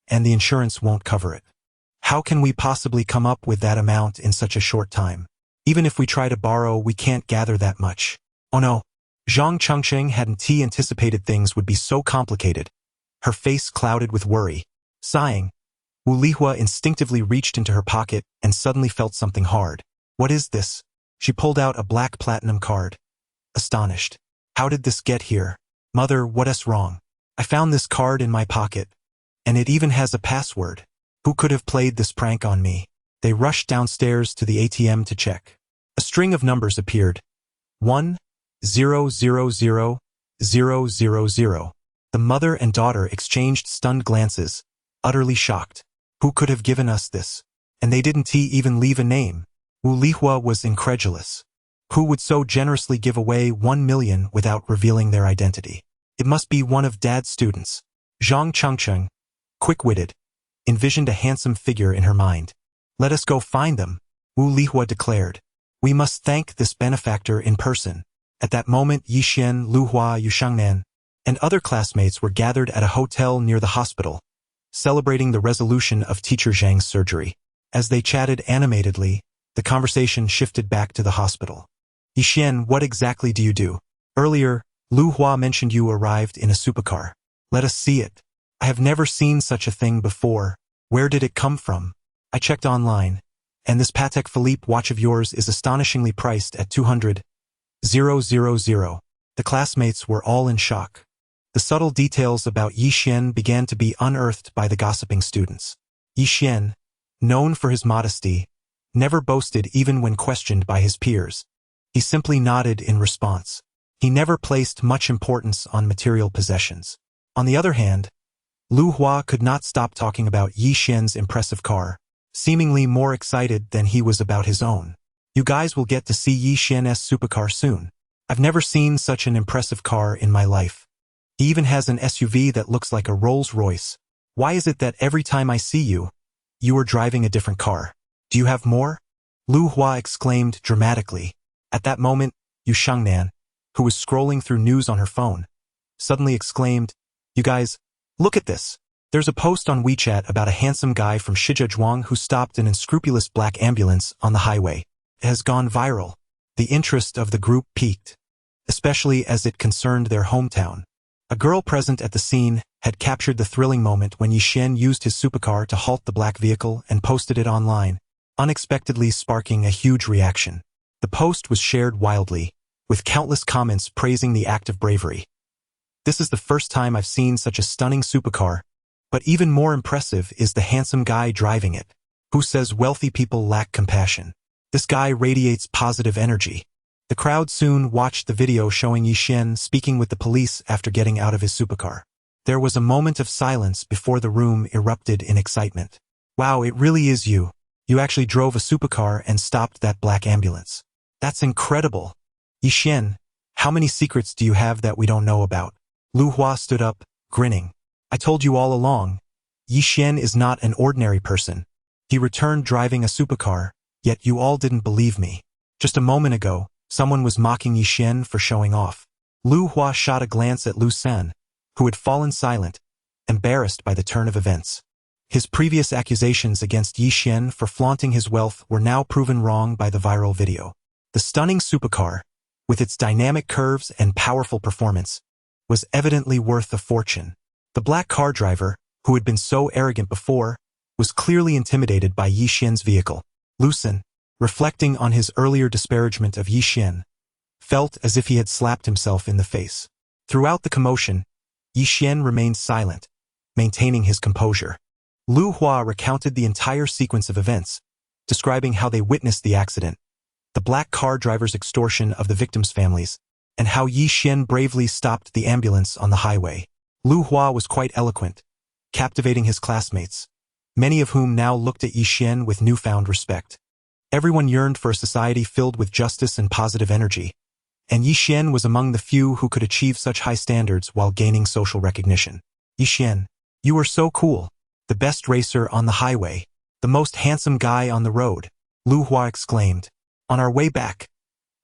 and the insurance won't cover it. How can we possibly come up with that amount in such a short time? Even if we try to borrow, we can't gather that much. Oh no. Zhang Chengxing hadn't anticipated things would be so complicated. Her face clouded with worry. Sighing, Wu Lihua instinctively reached into her pocket and suddenly felt something hard. What is this? She pulled out a black platinum card. Astonished. How did this get here? Mother, what's wrong? I found this card in my pocket. And it even has a password. Who could have played this prank on me? They rushed downstairs to the ATM to check. A string of numbers appeared. 1, 0, 0, 0, 0, 0, 0. The mother and daughter exchanged stunned glances, utterly shocked. Who could have given us this? And they didn't even leave a name. Wu Lihua was incredulous. Who would so generously give away 1 million without revealing their identity? It must be one of Dad's students. Zhang Chengxing, quick-witted, envisioned a handsome figure in her mind. Let us go find them, Wu Lihua declared. We must thank this benefactor in person. At that moment, Yi Xian, Lu Hua, Yu Shangnan, and other classmates were gathered at a hotel near the hospital, celebrating the resolution of Teacher Zhang's surgery. As they chatted animatedly, the conversation shifted back to the hospital. Yi Xian, what exactly do you do? Earlier, Lu Hua mentioned you arrived in a supercar. Let us see it. I have never seen such a thing before. Where did it come from? I checked online, and this Patek Philippe watch of yours is astonishingly priced at 200,000. The classmates were all in shock. The subtle details about Yi Xian began to be unearthed by the gossiping students. Yi Xian, known for his modesty, never boasted even when questioned by his peers. He simply nodded in response. He never placed much importance on material possessions. On the other hand, Lu Hua could not stop talking about Yi Xian's impressive car, seemingly more excited than he was about his own. You guys will get to see Yi Xian's supercar soon. I've never seen such an impressive car in my life. He even has an SUV that looks like a Rolls-Royce. Why is it that every time I see you, you are driving a different car? Do you have more? Lu Hua exclaimed dramatically. At that moment, Yu Shangnan, who was scrolling through news on her phone, suddenly exclaimed, You guys, look at this. There's a post on WeChat about a handsome guy from Shijiazhuang who stopped an unscrupulous black ambulance on the highway. It has gone viral. The interest of the group peaked, especially as it concerned their hometown. A girl present at the scene had captured the thrilling moment when Yi Xian used his supercar to halt the black vehicle and posted it online, unexpectedly sparking a huge reaction. The post was shared wildly, with countless comments praising the act of bravery. This is the first time I've seen such a stunning supercar, but even more impressive is the handsome guy driving it. Who says wealthy people lack compassion? This guy radiates positive energy. The crowd soon watched the video showing Yi Xian speaking with the police after getting out of his supercar. There was a moment of silence before the room erupted in excitement. Wow, it really is you. You actually drove a supercar and stopped that black ambulance. That's incredible. Yi Xian, how many secrets do you have that we don't know about? Lu Hua stood up, grinning. I told you all along. Yi Xian is not an ordinary person. He returned driving a supercar, yet you all didn't believe me. Just a moment ago, someone was mocking Yi Xian for showing off. Lu Hua shot a glance at Lu San, who had fallen silent, embarrassed by the turn of events. His previous accusations against Yi Xian for flaunting his wealth were now proven wrong by the viral video. The stunning supercar, with its dynamic curves and powerful performance, was evidently worth a fortune. The black car driver, who had been so arrogant before, was clearly intimidated by Yi Xian's vehicle. Lu San, reflecting on his earlier disparagement of Yi Xian, felt as if he had slapped himself in the face. Throughout the commotion, Yi Xian remained silent, maintaining his composure. Lu Hua recounted the entire sequence of events, describing how they witnessed the accident, the black car driver's extortion of the victims' families, and how Yi Xian bravely stopped the ambulance on the highway. Lu Hua was quite eloquent, captivating his classmates, many of whom now looked at Yi Xian with newfound respect. Everyone yearned for a society filled with justice and positive energy, and Yi Xian was among the few who could achieve such high standards while gaining social recognition. Yi Xian, you are so cool. The best racer on the highway, the most handsome guy on the road, Lu Hua exclaimed. On our way back,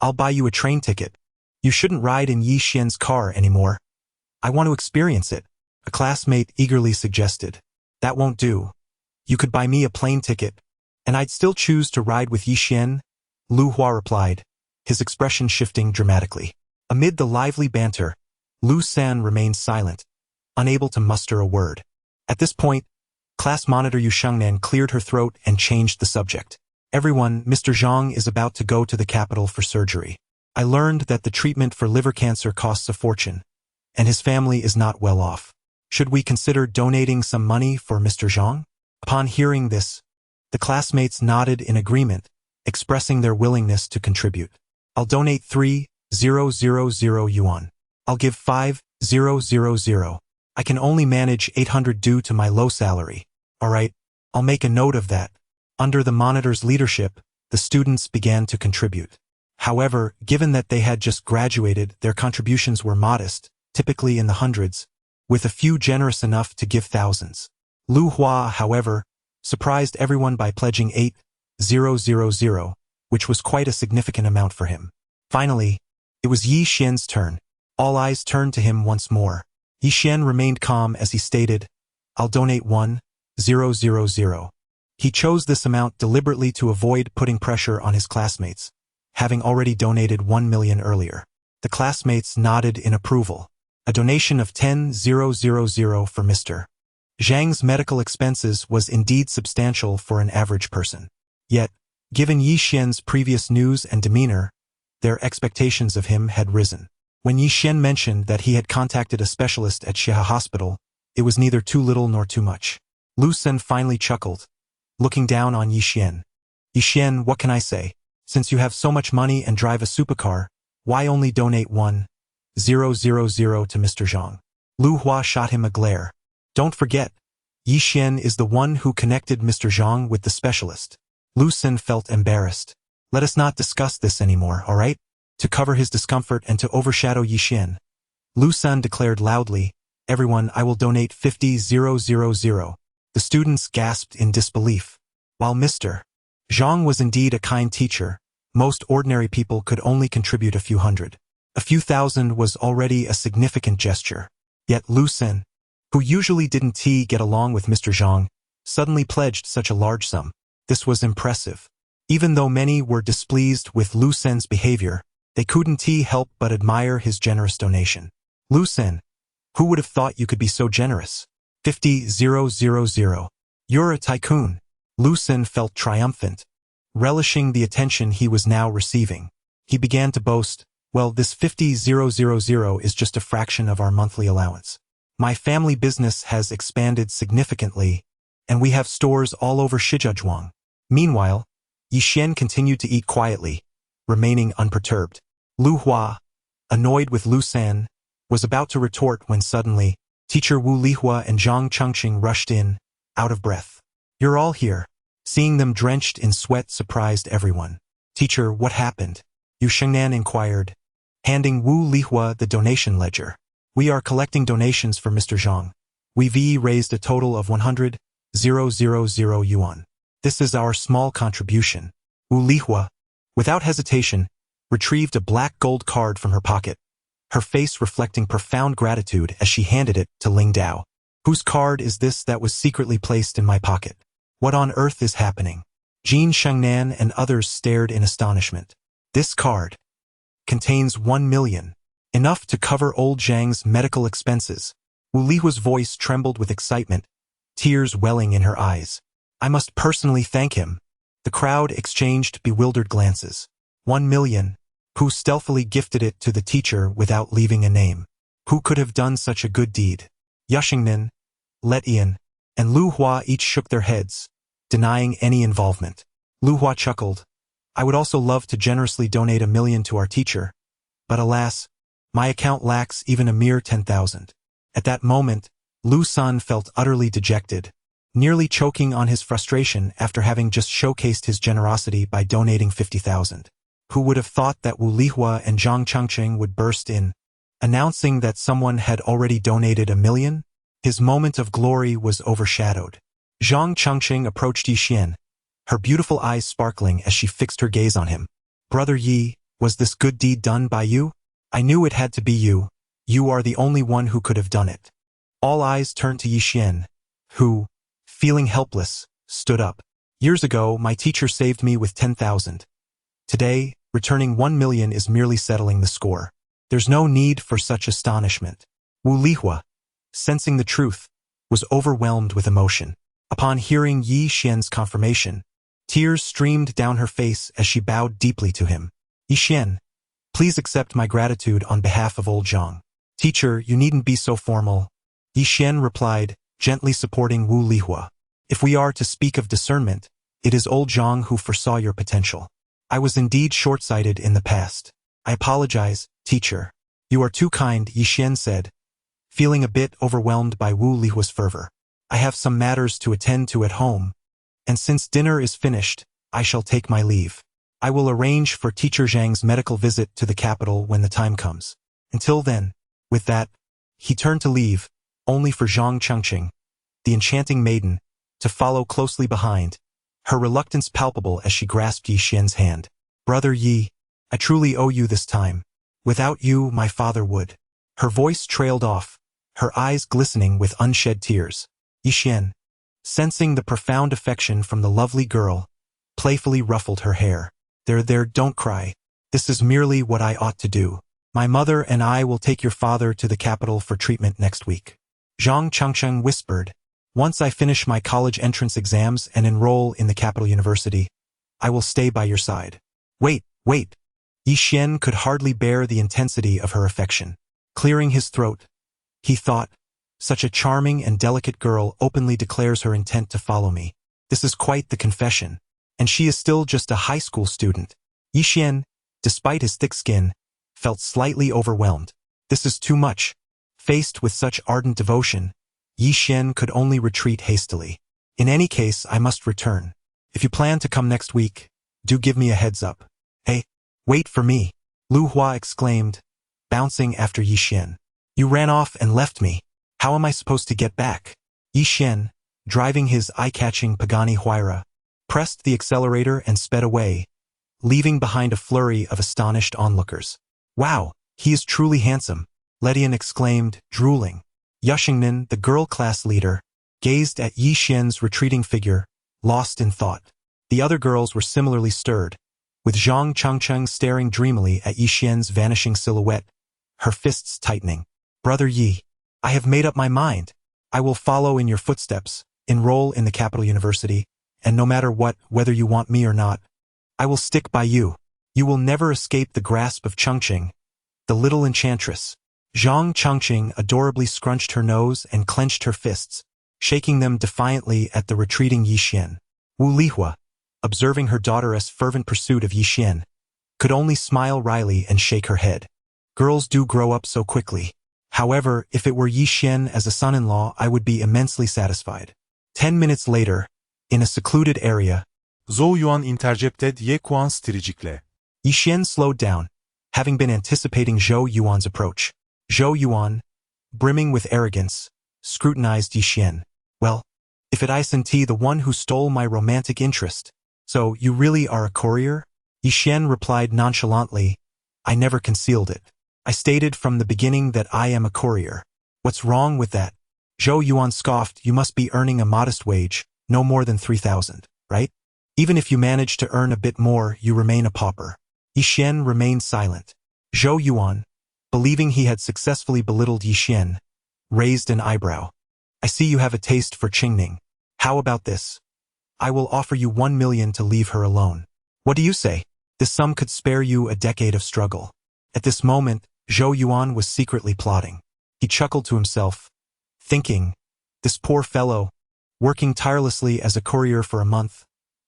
I'll buy you a train ticket. You shouldn't ride in Yi Xian's car anymore. I want to experience it, a classmate eagerly suggested. That won't do. You could buy me a plane ticket, and I'd still choose to ride with Yi Xian, Lu Hua replied, his expression shifting dramatically. Amid the lively banter, Lu San remained silent, unable to muster a word. At this point, class monitor Yu Shengnan cleared her throat and changed the subject. Everyone, Mr. Zhang is about to go to the capital for surgery. I learned that the treatment for liver cancer costs a fortune, and his family is not well off. Should we consider donating some money for Mr. Zhang? Upon hearing this, the classmates nodded in agreement, expressing their willingness to contribute. I'll donate 3,000 yuan. I'll give 5,000. I can only manage 800 due to my low salary. All right, I'll make a note of that. Under the monitor's leadership, the students began to contribute. However, given that they had just graduated, their contributions were modest, typically in the hundreds, with a few generous enough to give thousands. Lu Hua, however, surprised everyone by pledging 8,000, which was quite a significant amount for him. Finally, it was Yi Xian's turn. All eyes turned to him once more. Yi Xian remained calm as he stated, I'll donate 1,000. He chose this amount deliberately to avoid putting pressure on his classmates, having already donated 1 million earlier. The classmates nodded in approval. A donation of 10,000 for Mr. Zhang's medical expenses was indeed substantial for an average person. Yet, given Yi Xian's previous news and demeanor, their expectations of him had risen. When Yi Xian mentioned that he had contacted a specialist at Xia Hospital, it was neither too little nor too much. Lu San finally chuckled, looking down on Yi Xian. Yi Xian, what can I say? Since you have so much money and drive a supercar, why only donate 1,000 to Mr. Zhang? Lu Hua shot him a glare. Don't forget, Yi Xian is the one who connected Mr. Zhang with the specialist. Lu San felt embarrassed. Let us not discuss this anymore, all right? To cover his discomfort and to overshadow Yi Xian, Lu San declared loudly, everyone, I will donate 50,000. The students gasped in disbelief. While Mr. Zhang was indeed a kind teacher, most ordinary people could only contribute a few hundred. A few thousand was already a significant gesture. Yet Lu San, who usually didn't get along with Mr. Zhang, suddenly pledged such a large sum. This was impressive. Even though many were displeased with Lu San's behavior, they couldn't help but admire his generous donation. Lu San, who would have thought you could be so generous? 50,000. You're a tycoon. Lu San felt triumphant, relishing the attention he was now receiving. He began to boast, well, this 50,000 is just a fraction of our monthly allowance. My family business has expanded significantly, and we have stores all over Shijiazhuang. Meanwhile, Yi Xian continued to eat quietly, remaining unperturbed. Lu Hua, annoyed with Lu San, was about to retort when suddenly, Teacher Wu Lihua and Zhang Chengqing rushed in, out of breath. You're all here. Seeing them drenched in sweat surprised everyone. Teacher, what happened? Yu Shengnan inquired, handing Wu Lihua the donation ledger. We are collecting donations for Mr. Zhang. We've raised a total of 100,000 yuan. This is our small contribution. Wu Lihua, without hesitation, retrieved a black gold card from her pocket, her face reflecting profound gratitude as she handed it to Ling Dao. Whose card is this that was secretly placed in my pocket? What on earth is happening? Jin Shengnan and others stared in astonishment. This card contains 1 million, enough to cover old Zhang's medical expenses. Wu Lihua's voice trembled with excitement, tears welling in her eyes. I must personally thank him. The crowd exchanged bewildered glances. 1 million. Who stealthily gifted it to the teacher without leaving a name? Who could have done such a good deed? Yushingnan, Letian, and Lu Hua each shook their heads, denying any involvement. Lu Hua chuckled. I would also love to generously donate 1 million to our teacher, but alas, my account lacks even a mere 10,000. At that moment, Lu Sun felt utterly dejected, nearly choking on his frustration after having just showcased his generosity by donating 50,000. Who would have thought that Wu Lihua and Zhang Chengqing would burst in, announcing that someone had already donated 1 million? His moment of glory was overshadowed. Zhang Chengqing approached Yi Xian, her beautiful eyes sparkling as she fixed her gaze on him. Brother Yi, was this good deed done by you? I knew it had to be you. You are the only one who could have done it. All eyes turned to Yi Xian, who, feeling helpless, stood up. Years ago, my teacher saved me with 10,000. Today, returning 1 million is merely settling the score. There's no need for such astonishment. Wu Lihua, sensing the truth, was overwhelmed with emotion. Upon hearing Yi Xian's confirmation, tears streamed down her face as she bowed deeply to him. Yi Xian, please accept my gratitude on behalf of old Zhang. Teacher, you needn't be so formal. Yi Xian replied, gently supporting Wu Lihua. If we are to speak of discernment, it is old Zhang who foresaw your potential. I was indeed short-sighted in the past. I apologize, teacher. You are too kind, Yi Xian said, feeling a bit overwhelmed by Wu Lihua's fervor. I have some matters to attend to at home, and since dinner is finished, I shall take my leave. I will arrange for Teacher Zhang's medical visit to the capital when the time comes. Until then, with that, he turned to leave, only for Zhang Chengqing, the enchanting maiden, to follow closely behind, her reluctance palpable as she grasped Yi Xian's hand. Brother Yi, I truly owe you this time. Without you, my father would. Her voice trailed off, her eyes glistening with unshed tears. Yi Xian, sensing the profound affection from the lovely girl, playfully ruffled her hair. There, don't cry. This is merely what I ought to do. My mother and I will take your father to the capital for treatment next week. Zhang Chengqing whispered. Once I finish my college entrance exams and enroll in the capital university, I will stay by your side. Wait. Yi Xian could hardly bear the intensity of her affection. Clearing his throat, he thought, such a charming and delicate girl openly declares her intent to follow me. This is quite the confession. And she is still just a high school student. Yi Xian, despite his thick skin, felt slightly overwhelmed. This is too much. Faced with such ardent devotion, Yi Xian could only retreat hastily. In any case, I must return. If you plan to come next week, do give me a heads up. Hey, wait for me, Lu Hua exclaimed, bouncing after Yi Xian. You ran off and left me. How am I supposed to get back? Yi Xian, driving his eye-catching Pagani Huayra, pressed the accelerator and sped away, leaving behind a flurry of astonished onlookers. Wow, he is truly handsome, Letian exclaimed, drooling. Yushingnan, the girl class leader, gazed at Yi Xian's retreating figure, lost in thought. The other girls were similarly stirred, with Zhang Chengqing staring dreamily at Yi Xian's vanishing silhouette, her fists tightening. Brother Yi, I have made up my mind. I will follow in your footsteps, enroll in the capital university, and no matter what, whether you want me or not, I will stick by you. You will never escape the grasp of Chengqing, the little enchantress. Zhang Chengqing adorably scrunched her nose and clenched her fists, shaking them defiantly at the retreating Yi Xian. Wu Lihua, observing her daughter's fervent pursuit of Yi Xian, could only smile wryly and shake her head. Girls do grow up so quickly. However, if it were Yi Xian as a son-in-law, I would be immensely satisfied. 10 minutes later, in a secluded area, Zhou Yuan intercepted Ye Kuan strategically. Yi Xian slowed down, having been anticipating Zhou Yuan's approach. Zhou Yuan, brimming with arrogance, scrutinized Yixian. Well, if it isn't the one who stole my romantic interest. So, you really are a courier? Yixian replied nonchalantly. I never concealed it. I stated from the beginning that I am a courier. What's wrong with that? Zhou Yuan scoffed. You must be earning a modest wage, no more than 3,000, right? Even if you manage to earn a bit more, you remain a pauper. Yixian remained silent. Zhou Yuan, believing he had successfully belittled Yixian, raised an eyebrow. I see you have a taste for Qingning. How about this? I will offer you 1 million to leave her alone. What do you say? This sum could spare you a decade of struggle. At this moment, Zhou Yuan was secretly plotting. He chuckled to himself, thinking, this poor fellow, working tirelessly as a courier for a month,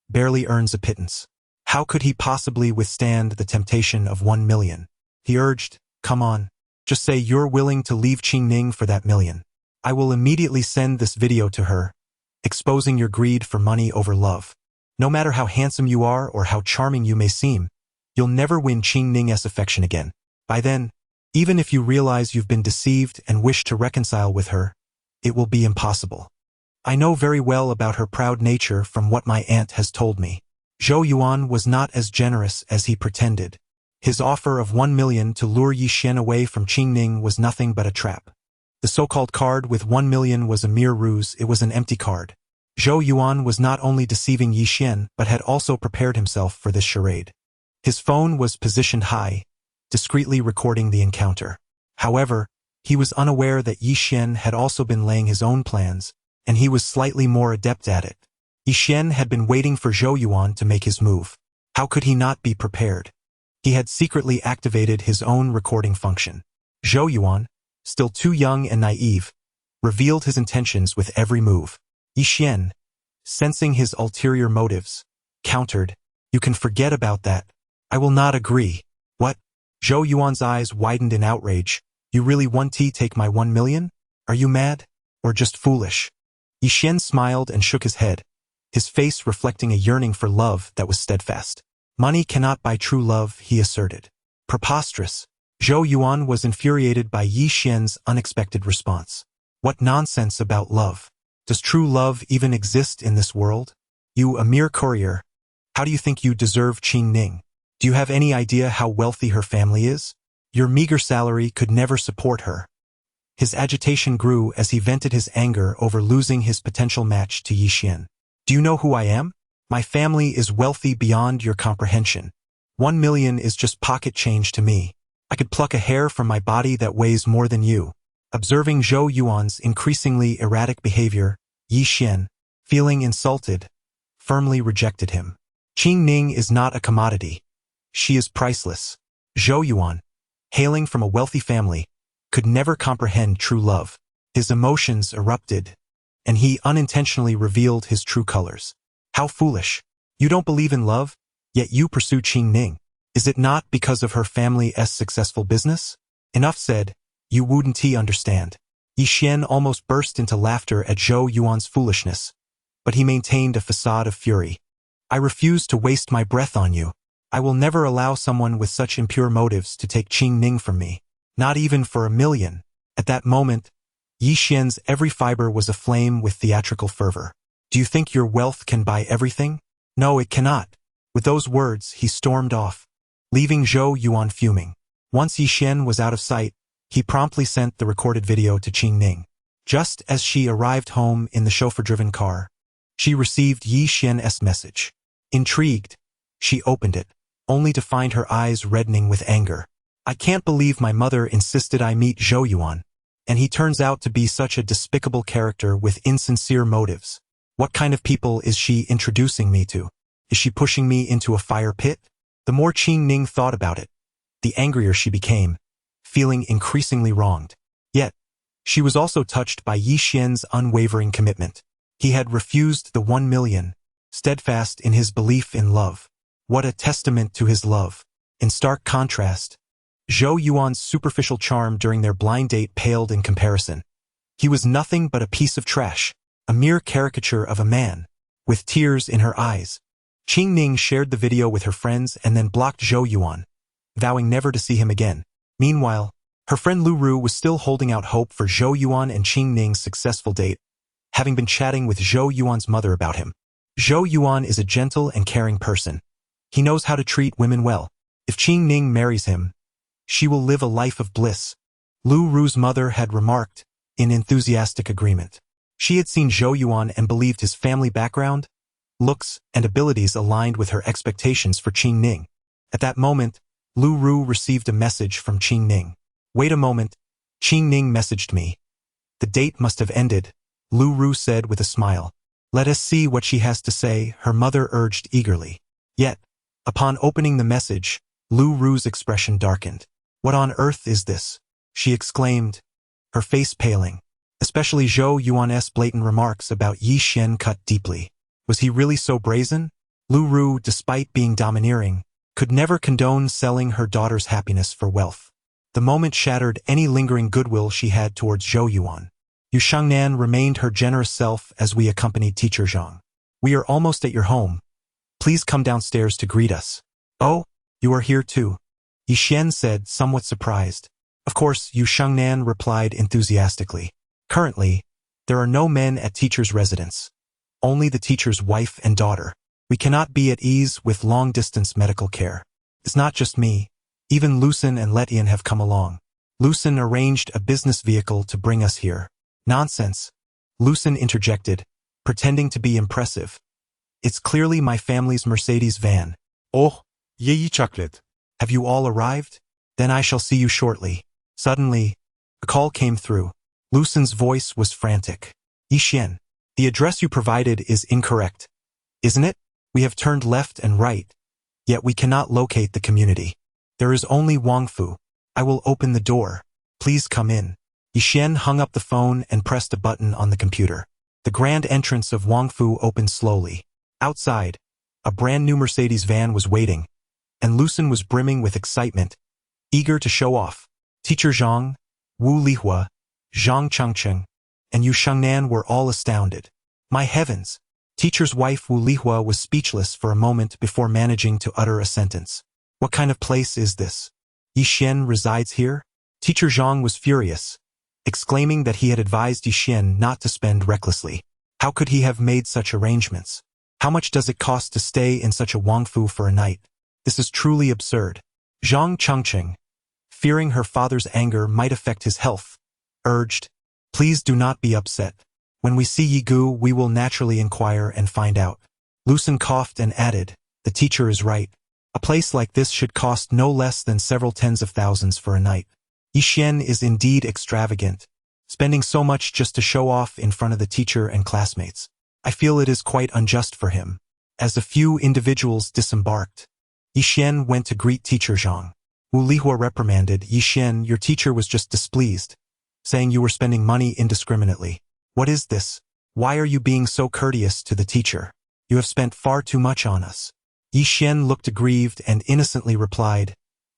barely earns a pittance. How could he possibly withstand the temptation of 1 million? He urged, come on, just say you're willing to leave Qingning for that million. I will immediately send this video to her, exposing your greed for money over love. No matter how handsome you are or how charming you may seem, you'll never win Qingning's affection again. By then, even if you realize you've been deceived and wish to reconcile with her, it will be impossible. I know very well about her proud nature from what my aunt has told me. Zhou Yuan was not as generous as he pretended. His offer of 1 million to lure Yixian away from Qingning was nothing but a trap. The so-called card with 1 million was a mere ruse. It was an empty card. Zhou Yuan was not only deceiving Yixian but had also prepared himself for this charade. His phone was positioned high, discreetly recording the encounter. However, he was unaware that Yixian had also been laying his own plans, and he was slightly more adept at it. Yixian had been waiting for Zhou Yuan to make his move. How could he not be prepared? He had secretly activated his own recording function. Zhou Yuan, still too young and naive, revealed his intentions with every move. Yixian, sensing his ulterior motives, countered, you can forget about that. I will not agree. What? Zhou Yuan's eyes widened in outrage. You really want to take my 1 million? Are you mad? Or just foolish? Yixian smiled and shook his head, his face reflecting a yearning for love that was steadfast. Money cannot buy true love, he asserted. Preposterous. Zhou Yuan was infuriated by Yixian's unexpected response. What nonsense about love? Does true love even exist in this world? You, a mere courier. How do you think you deserve Qingning? Do you have any idea how wealthy her family is? Your meager salary could never support her. His agitation grew as he vented his anger over losing his potential match to Yixian. Do you know who I am? My family is wealthy beyond your comprehension. 1 million is just pocket change to me. I could pluck a hair from my body that weighs more than you. Observing Zhou Yuan's increasingly erratic behavior, Yixian, feeling insulted, firmly rejected him. Qingning is not a commodity. She is priceless. Zhou Yuan, hailing from a wealthy family, could never comprehend true love. His emotions erupted, and he unintentionally revealed his true colors. How foolish. You don't believe in love, yet you pursue Qingning. Is it not because of her family's successful business? Enough said, you wouldn't understand. Yixian almost burst into laughter at Zhou Yuan's foolishness, but he maintained a facade of fury. I refuse to waste my breath on you. I will never allow someone with such impure motives to take Qingning from me. Not even for 1 million. At that moment, Yixian's every fiber was aflame with theatrical fervor. Do you think your wealth can buy everything? No, it cannot. With those words, he stormed off, leaving Zhou Yuan fuming. Once Yixian was out of sight, he promptly sent the recorded video to Qingning. Just as she arrived home in the chauffeur-driven car, she received Yixian's message. Intrigued, she opened it, only to find her eyes reddening with anger. I can't believe my mother insisted I meet Zhou Yuan, and he turns out to be such a despicable character with insincere motives. What kind of people is she introducing me to? Is she pushing me into a fire pit? The more Qingning thought about it, the angrier she became, feeling increasingly wronged. Yet, she was also touched by Yixian's unwavering commitment. He had refused the 1 million, steadfast in his belief in love. What a testament to his love. In stark contrast, Zhou Yuan's superficial charm during their blind date paled in comparison. He was nothing but a piece of trash, a mere caricature of a man, with tears in her eyes. Qingning shared the video with her friends and then blocked Zhou Yuan, vowing never to see him again. Meanwhile, Her friend Lu Ru was still holding out hope for Zhou Yuan and Qing Ning's successful date, having been chatting with Zhou Yuan's mother about him. Zhou Yuan is a gentle and caring person. He knows how to treat women well. If Qing Ning marries him, she will live a life of bliss. Lu Ru's mother had remarked, in enthusiastic agreement. She had seen Zhou Yuan and believed his family background, looks, and abilities aligned with her expectations for Qing Ning. At that moment, Lu Ru received a message from Qing Ning. Wait a moment, Qing Ning messaged me. The date must have ended, Lu Ru said with a smile. Let us see what she has to say, her mother urged eagerly. Yet, upon opening the message, Lu Ru's expression darkened. What on earth is this? She exclaimed, her face paling. Especially Zhou Yuan's blatant remarks about Yi Xian cut deeply. Was he really so brazen? Lu Ru, despite being domineering, could never condone selling her daughter's happiness for wealth. The moment shattered any lingering goodwill she had towards Zhou Yuan. Yu Shangnan remained her generous self as we accompanied Teacher Zhang. We are almost at your home. Please come downstairs to greet us. Oh, you are here too, Yi Xian said, somewhat surprised. Of course, Yu Shangnan replied enthusiastically. Currently, there are no men at teacher's residence. Only the teacher's wife and daughter. We cannot be at ease with long-distance medical care. It's not just me. Even Lucen and Letian have come along. Lucen arranged a business vehicle to bring us here. Nonsense, Lucen interjected, pretending to be impressive. It's clearly my family's Mercedes van. Oh, yeyi chocolate. Have you all arrived? Then I shall see you shortly. Suddenly, a call came through. Lucen's voice was frantic. Yi Xian, the address you provided is incorrect. Isn't it? We have turned left and right, yet we cannot locate the community. There is only Wangfu. I will open the door. Please come in. Yi Xian hung up the phone and pressed a button on the computer. The grand entrance of Wangfu opened slowly. Outside, a brand new Mercedes van was waiting, and Lucen was brimming with excitement, eager to show off. Teacher Zhang, Wu Lihua, Zhang Chengcheng, and Yu Shangnan were all astounded. My heavens! Teacher's wife Wu Lihua was speechless for a moment before managing to utter a sentence. What kind of place is this? Yi Xian resides here? Teacher Zhang was furious, exclaiming that he had advised Yi Xian not to spend recklessly. How could he have made such arrangements? How much does it cost to stay in such a Wangfu for a night? This is truly absurd. Zhang Chengcheng, fearing her father's anger might affect his health, urged, please do not be upset. When we see Yigu, we will naturally inquire and find out. Lucen coughed and added, the teacher is right. A place like this should cost no less than several tens of thousands for a night. Yi Xian is indeed extravagant, spending so much just to show off in front of the teacher and classmates. I feel it is quite unjust for him. As a few individuals disembarked, Yi Xian went to greet Teacher Zhang. Wu Lihua reprimanded, Yi Xian, your teacher was just displeased, saying you were spending money indiscriminately. What is this? Why are you being so courteous to the teacher? You have spent far too much on us. Yi Xian looked aggrieved and innocently replied,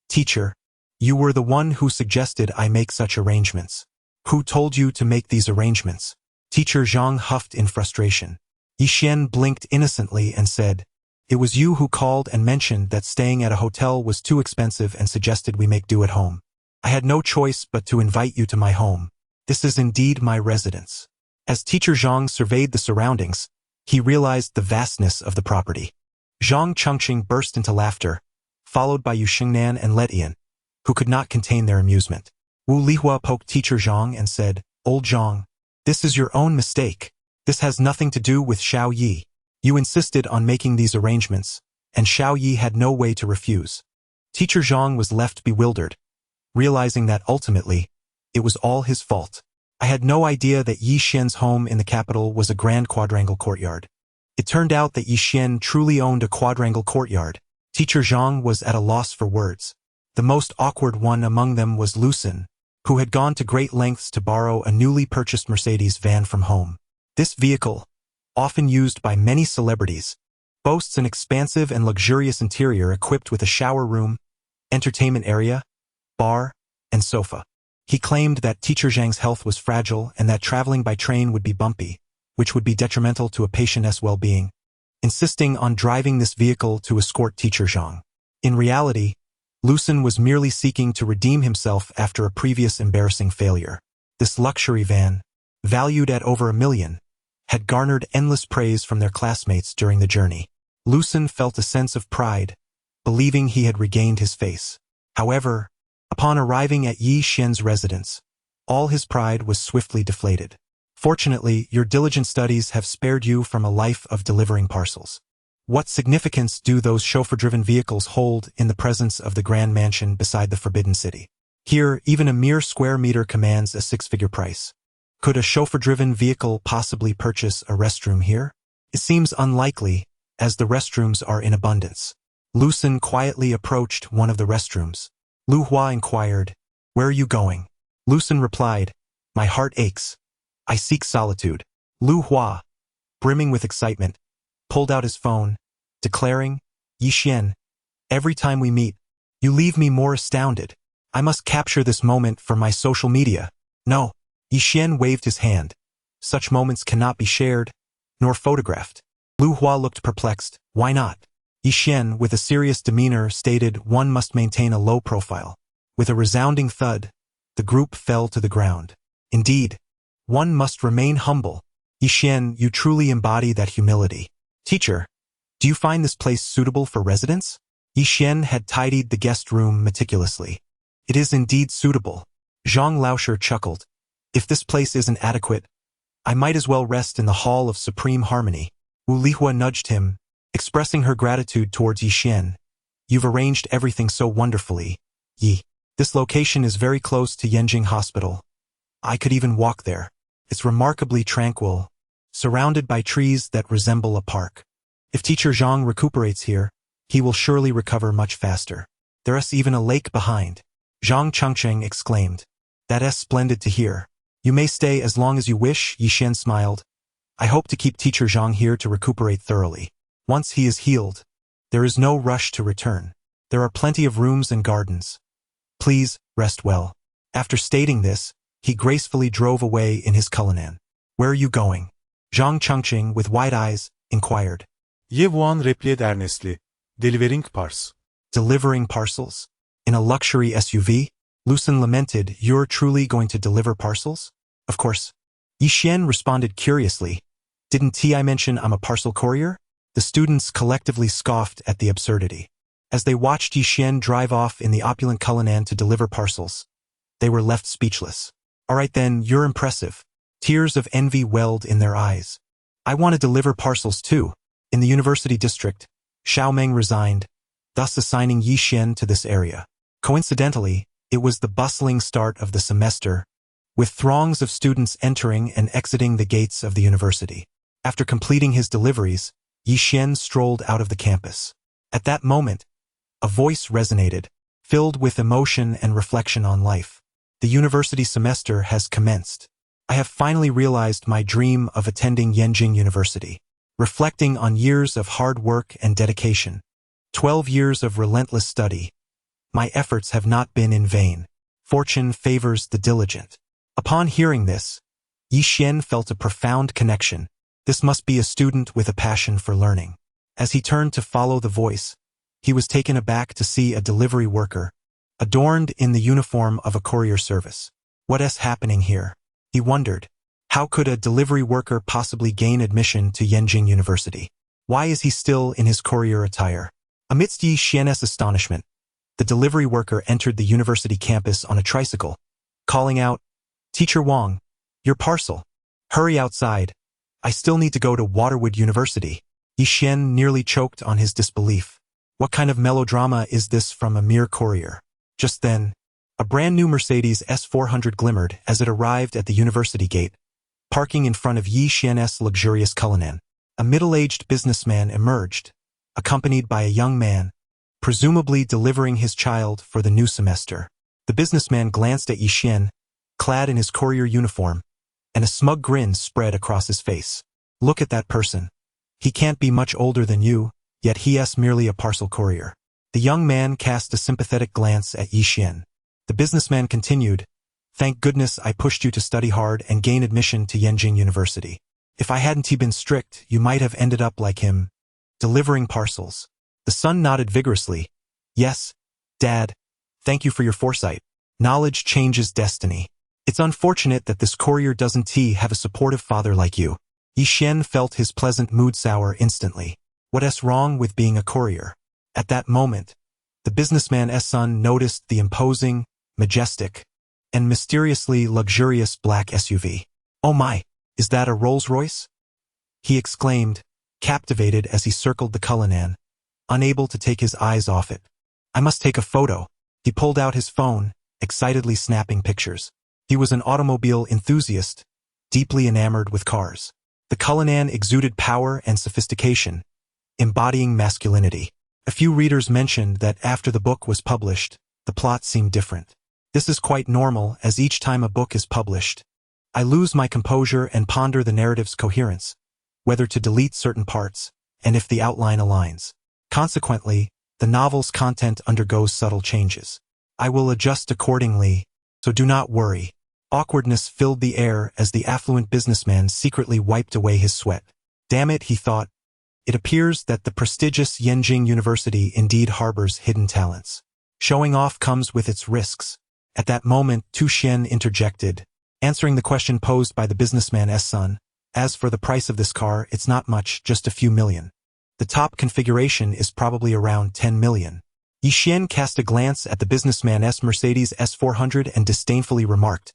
Teacher, you were the one who suggested I make such arrangements. Who told you to make these arrangements? Teacher Zhang huffed in frustration. Yi Xian blinked innocently and said, it was you who called and mentioned that staying at a hotel was too expensive and suggested we make do at home. I had no choice but to invite you to my home. This is indeed my residence. As Teacher Zhang surveyed the surroundings, he realized the vastness of the property. Zhang Chengcheng burst into laughter, followed by Yu Shengnan and Letian, who could not contain their amusement. Wu Lihua poked Teacher Zhang and said, Old Zhang, this is your own mistake. This has nothing to do with Xiao Yi. You insisted on making these arrangements, and Xiao Yi had no way to refuse. Teacher Zhang was left bewildered, realizing that ultimately, it was all his fault. I had no idea that Yi Xian's home in the capital was a grand quadrangle courtyard. It turned out that Yi Xian truly owned a quadrangle courtyard. Teacher Zhang was at a loss for words. The most awkward one among them was Lucen, who had gone to great lengths to borrow a newly purchased Mercedes van from home. This vehicle, often used by many celebrities, boasts an expansive and luxurious interior equipped with a shower room, entertainment area, bar, and sofa. He claimed that Teacher Zhang's health was fragile and that traveling by train would be bumpy, which would be detrimental to a patient's well-being, insisting on driving this vehicle to escort Teacher Zhang. In reality, Lucen was merely seeking to redeem himself after a previous embarrassing failure. This luxury van, valued at over $1 million, had garnered endless praise from their classmates during the journey. Lucen felt a sense of pride, believing he had regained his face. However, upon arriving at Yi Xian's residence, all his pride was swiftly deflated. Fortunately, your diligent studies have spared you from a life of delivering parcels. What significance do those chauffeur-driven vehicles hold in the presence of the grand mansion beside the Forbidden City? Here, even a mere square meter commands a six-figure price. Could a chauffeur-driven vehicle possibly purchase a restroom here? It seems unlikely, as the restrooms are in abundance. Lucen quietly approached one of the restrooms. Lu Hua inquired, "Where are you going?" Lucen replied, "My heart aches. I seek solitude." Lu Hua, brimming with excitement, pulled out his phone, declaring, "Yi Xian, every time we meet, you leave me more astounded. I must capture this moment for my social media." "No." Yi Xian waved his hand. "Such moments cannot be shared, nor photographed." Lu Hua looked perplexed. "Why not?" Yi Xian, with a serious demeanor, stated, "One must maintain a low profile." With a resounding thud, the group fell to the ground. "Indeed, one must remain humble." "Yi Xian, you truly embody that humility." "Teacher, do you find this place suitable for residence?" Yi Xian had tidied the guest room meticulously. "It is indeed suitable." Zhang Laosher chuckled. "If this place isn't adequate, I might as well rest in the Hall of Supreme Harmony." Wu Lihua nudged him, expressing her gratitude towards Yi Xian. "You've arranged everything so wonderfully, Yi. This location is very close to Yanjing Hospital. I could even walk there. It's remarkably tranquil, surrounded by trees that resemble a park. If Teacher Zhang recuperates here, he will surely recover much faster. There is even a lake behind." Zhang Chengcheng exclaimed. "That's splendid to hear. You may stay as long as you wish," Yi Xian smiled. "I hope to keep Teacher Zhang here to recuperate thoroughly. Once he is healed, there is no rush to return. There are plenty of rooms and gardens. Please, rest well." After stating this, he gracefully drove away in his Cullinan. "Where are you going?" Zhang Chengcheng, with wide eyes, inquired. Je vuan replied earnestly, delivering parcels. "Delivering parcels? In a luxury SUV?" Lucen lamented, "You're truly going to deliver parcels?" "Of course." Yi Xian responded curiously, "Didn't I mention I'm a parcel courier?" The students collectively scoffed at the absurdity. As they watched Yi Xian drive off in the opulent Cullinan to deliver parcels, they were left speechless. "All right then, you're impressive." Tears of envy welled in their eyes. "I want to deliver parcels too." In the university district, Xiaomeng resigned, thus assigning Yi Xian to this area. Coincidentally, it was the bustling start of the semester, with throngs of students entering and exiting the gates of the university. After completing his deliveries, Yi Xian strolled out of the campus. At that moment, a voice resonated, filled with emotion and reflection on life. "The university semester has commenced. I have finally realized my dream of attending Yanjing University. Reflecting on years of hard work and dedication, 12 years of relentless study, my efforts have not been in vain. Fortune favors the diligent." Upon hearing this, Yi Xian felt a profound connection. This must be a student with a passion for learning. As he turned to follow the voice, he was taken aback to see a delivery worker, adorned in the uniform of a courier service. What is happening here? He wondered. How could a delivery worker possibly gain admission to Yanjing University? Why is he still in his courier attire? Amidst Yi Xian's astonishment, the delivery worker entered the university campus on a tricycle, calling out, "Teacher Wang, your parcel. Hurry outside. I still need to go to Waterwood University." Yi Xian nearly choked on his disbelief. What kind of melodrama is this from a mere courier? Just then, a brand new Mercedes S400 glimmered as it arrived at the university gate, parking in front of Yi Xian's luxurious Cullinan. A middle-aged businessman emerged, accompanied by a young man, presumably delivering his child for the new semester. The businessman glanced at Yi Xian, clad in his courier uniform, and a smug grin spread across his face. "Look at that person. He can't be much older than you, yet he is merely a parcel courier." The young man cast a sympathetic glance at Yi Xian. The businessman continued, "Thank goodness I pushed you to study hard and gain admission to Yanjing University. If I hadn't been strict, you might have ended up like him, delivering parcels." The son nodded vigorously. "Yes, Dad, thank you for your foresight. Knowledge changes destiny. It's unfortunate that this courier doesn't have a supportive father like you. Yi Xian felt his pleasant mood sour instantly. What's wrong with being a courier? At that moment, the businessman's son noticed the imposing, majestic, and mysteriously luxurious black SUV. Oh my, is that a Rolls-Royce? He exclaimed, captivated as he circled the Cullinan, unable to take his eyes off it. I must take a photo. He pulled out his phone, excitedly snapping pictures. He was an automobile enthusiast, deeply enamored with cars. The Cullinan exuded power and sophistication, embodying masculinity. A few readers mentioned that after the book was published, the plot seemed different. This is quite normal, as each time a book is published, I lose my composure and ponder the narrative's coherence, whether to delete certain parts, and if the outline aligns. Consequently, the novel's content undergoes subtle changes. I will adjust accordingly, so do not worry. Awkwardness filled the air as the affluent businessman secretly wiped away his sweat. Damn it, he thought. It appears that the prestigious Yenjing University indeed harbors hidden talents. Showing off comes with its risks. At that moment, Tu Xian interjected, answering the question posed by the businessman's son. As for the price of this car, it's not much, just a few million. The top configuration is probably around 10 million. Yi Xian cast a glance at the businessman's Mercedes S400 and disdainfully remarked,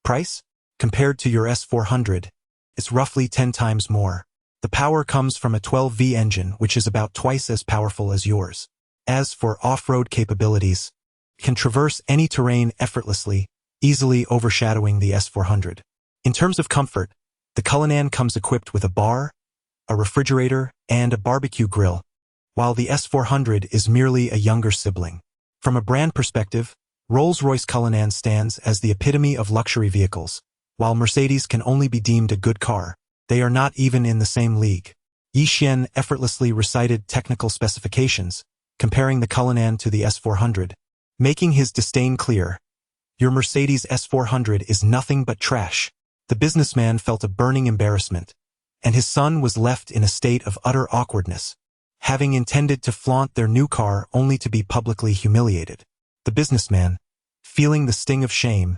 Price? Compared to your S400, it's roughly 10 times more. The power comes from a 12V engine, which is about twice as powerful as yours. As for off-road capabilities, it can traverse any terrain effortlessly, easily overshadowing the S400. In terms of comfort, the Cullinan comes equipped with a bar, a refrigerator, and a barbecue grill, while the S400 is merely a younger sibling. From a brand perspective, Rolls-Royce Cullinan stands as the epitome of luxury vehicles, while Mercedes can only be deemed a good car. They are not even in the same league. Yi Xian effortlessly recited technical specifications, comparing the Cullinan to the S400, making his disdain clear. Your Mercedes S400 is nothing but trash. The businessman felt a burning embarrassment, and his son was left in a state of utter awkwardness, having intended to flaunt their new car only to be publicly humiliated. The businessman, feeling the sting of shame,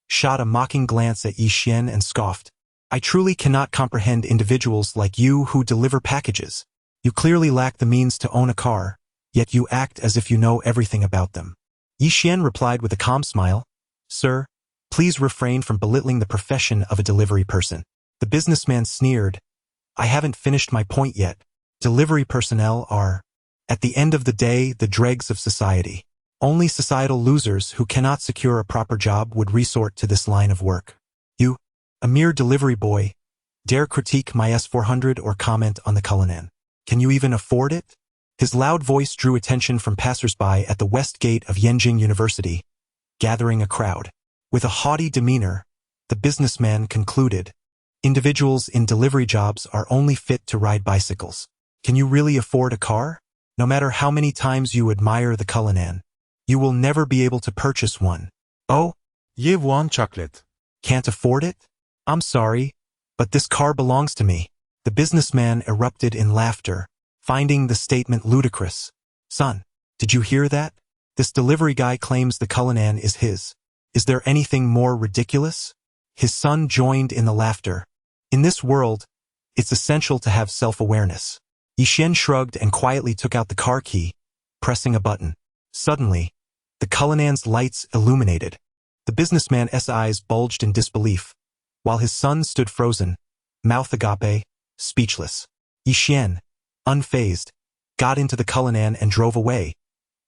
shot a mocking glance at Yi Xian and scoffed. I truly cannot comprehend individuals like you who deliver packages. You clearly lack the means to own a car, yet you act as if you know everything about them. Yi Xian replied with a calm smile, Sir, please refrain from belittling the profession of a delivery person. The businessman sneered, I haven't finished my point yet. Delivery personnel are, at the end of the day, the dregs of society. Only societal losers who cannot secure a proper job would resort to this line of work. You, a mere delivery boy, dare critique my S400 or comment on the Cullinan. Can you even afford it? His loud voice drew attention from passers-by at the west gate of Yenjing University, gathering a crowd. With a haughty demeanor, the businessman concluded, individuals in delivery jobs are only fit to ride bicycles. Can you really afford a car? No matter how many times you admire the Cullinan, you will never be able to purchase one. Oh, You want chocolate. can't afford it? I'm sorry, but this car belongs to me. The businessman erupted in laughter, finding the statement ludicrous. Son, did you hear that? This delivery guy claims the Cullinan is his. Is there anything more ridiculous? His son joined in the laughter. In this world, it's essential to have self-awareness. Yi Xian shrugged and quietly took out the car key, pressing a button. Suddenly, the Cullinan's lights illuminated. The businessman's eyes bulged in disbelief, while his son stood frozen, mouth agape, speechless. Yi Xian, unfazed, got into the Cullinan and drove away,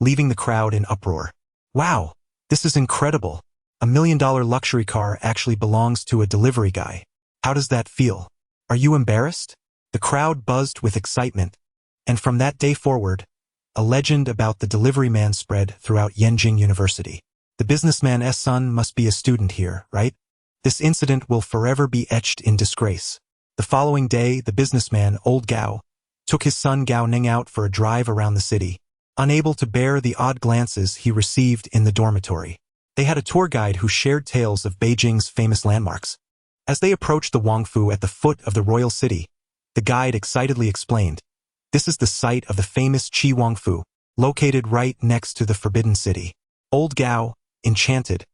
leaving the crowd in uproar. Wow, this is incredible. $1 million luxury car actually belongs to a delivery guy. How does that feel? Are you embarrassed? The crowd buzzed with excitement, and from that day forward, a legend about the delivery man spread throughout Yenjing University. The businessman's son must be a student here, right? This incident will forever be etched in disgrace. The following day, the businessman, Old Gao, took his son Gao Ning out for a drive around the city, unable to bear the odd glances he received in the dormitory. They had a tour guide who shared tales of Beijing's famous landmarks. As they approached the Wangfu at the foot of the royal city, the guide excitedly explained, This is the site of the famous Qi Wangfu, located right next to the Forbidden City. Old Gao, enchanted,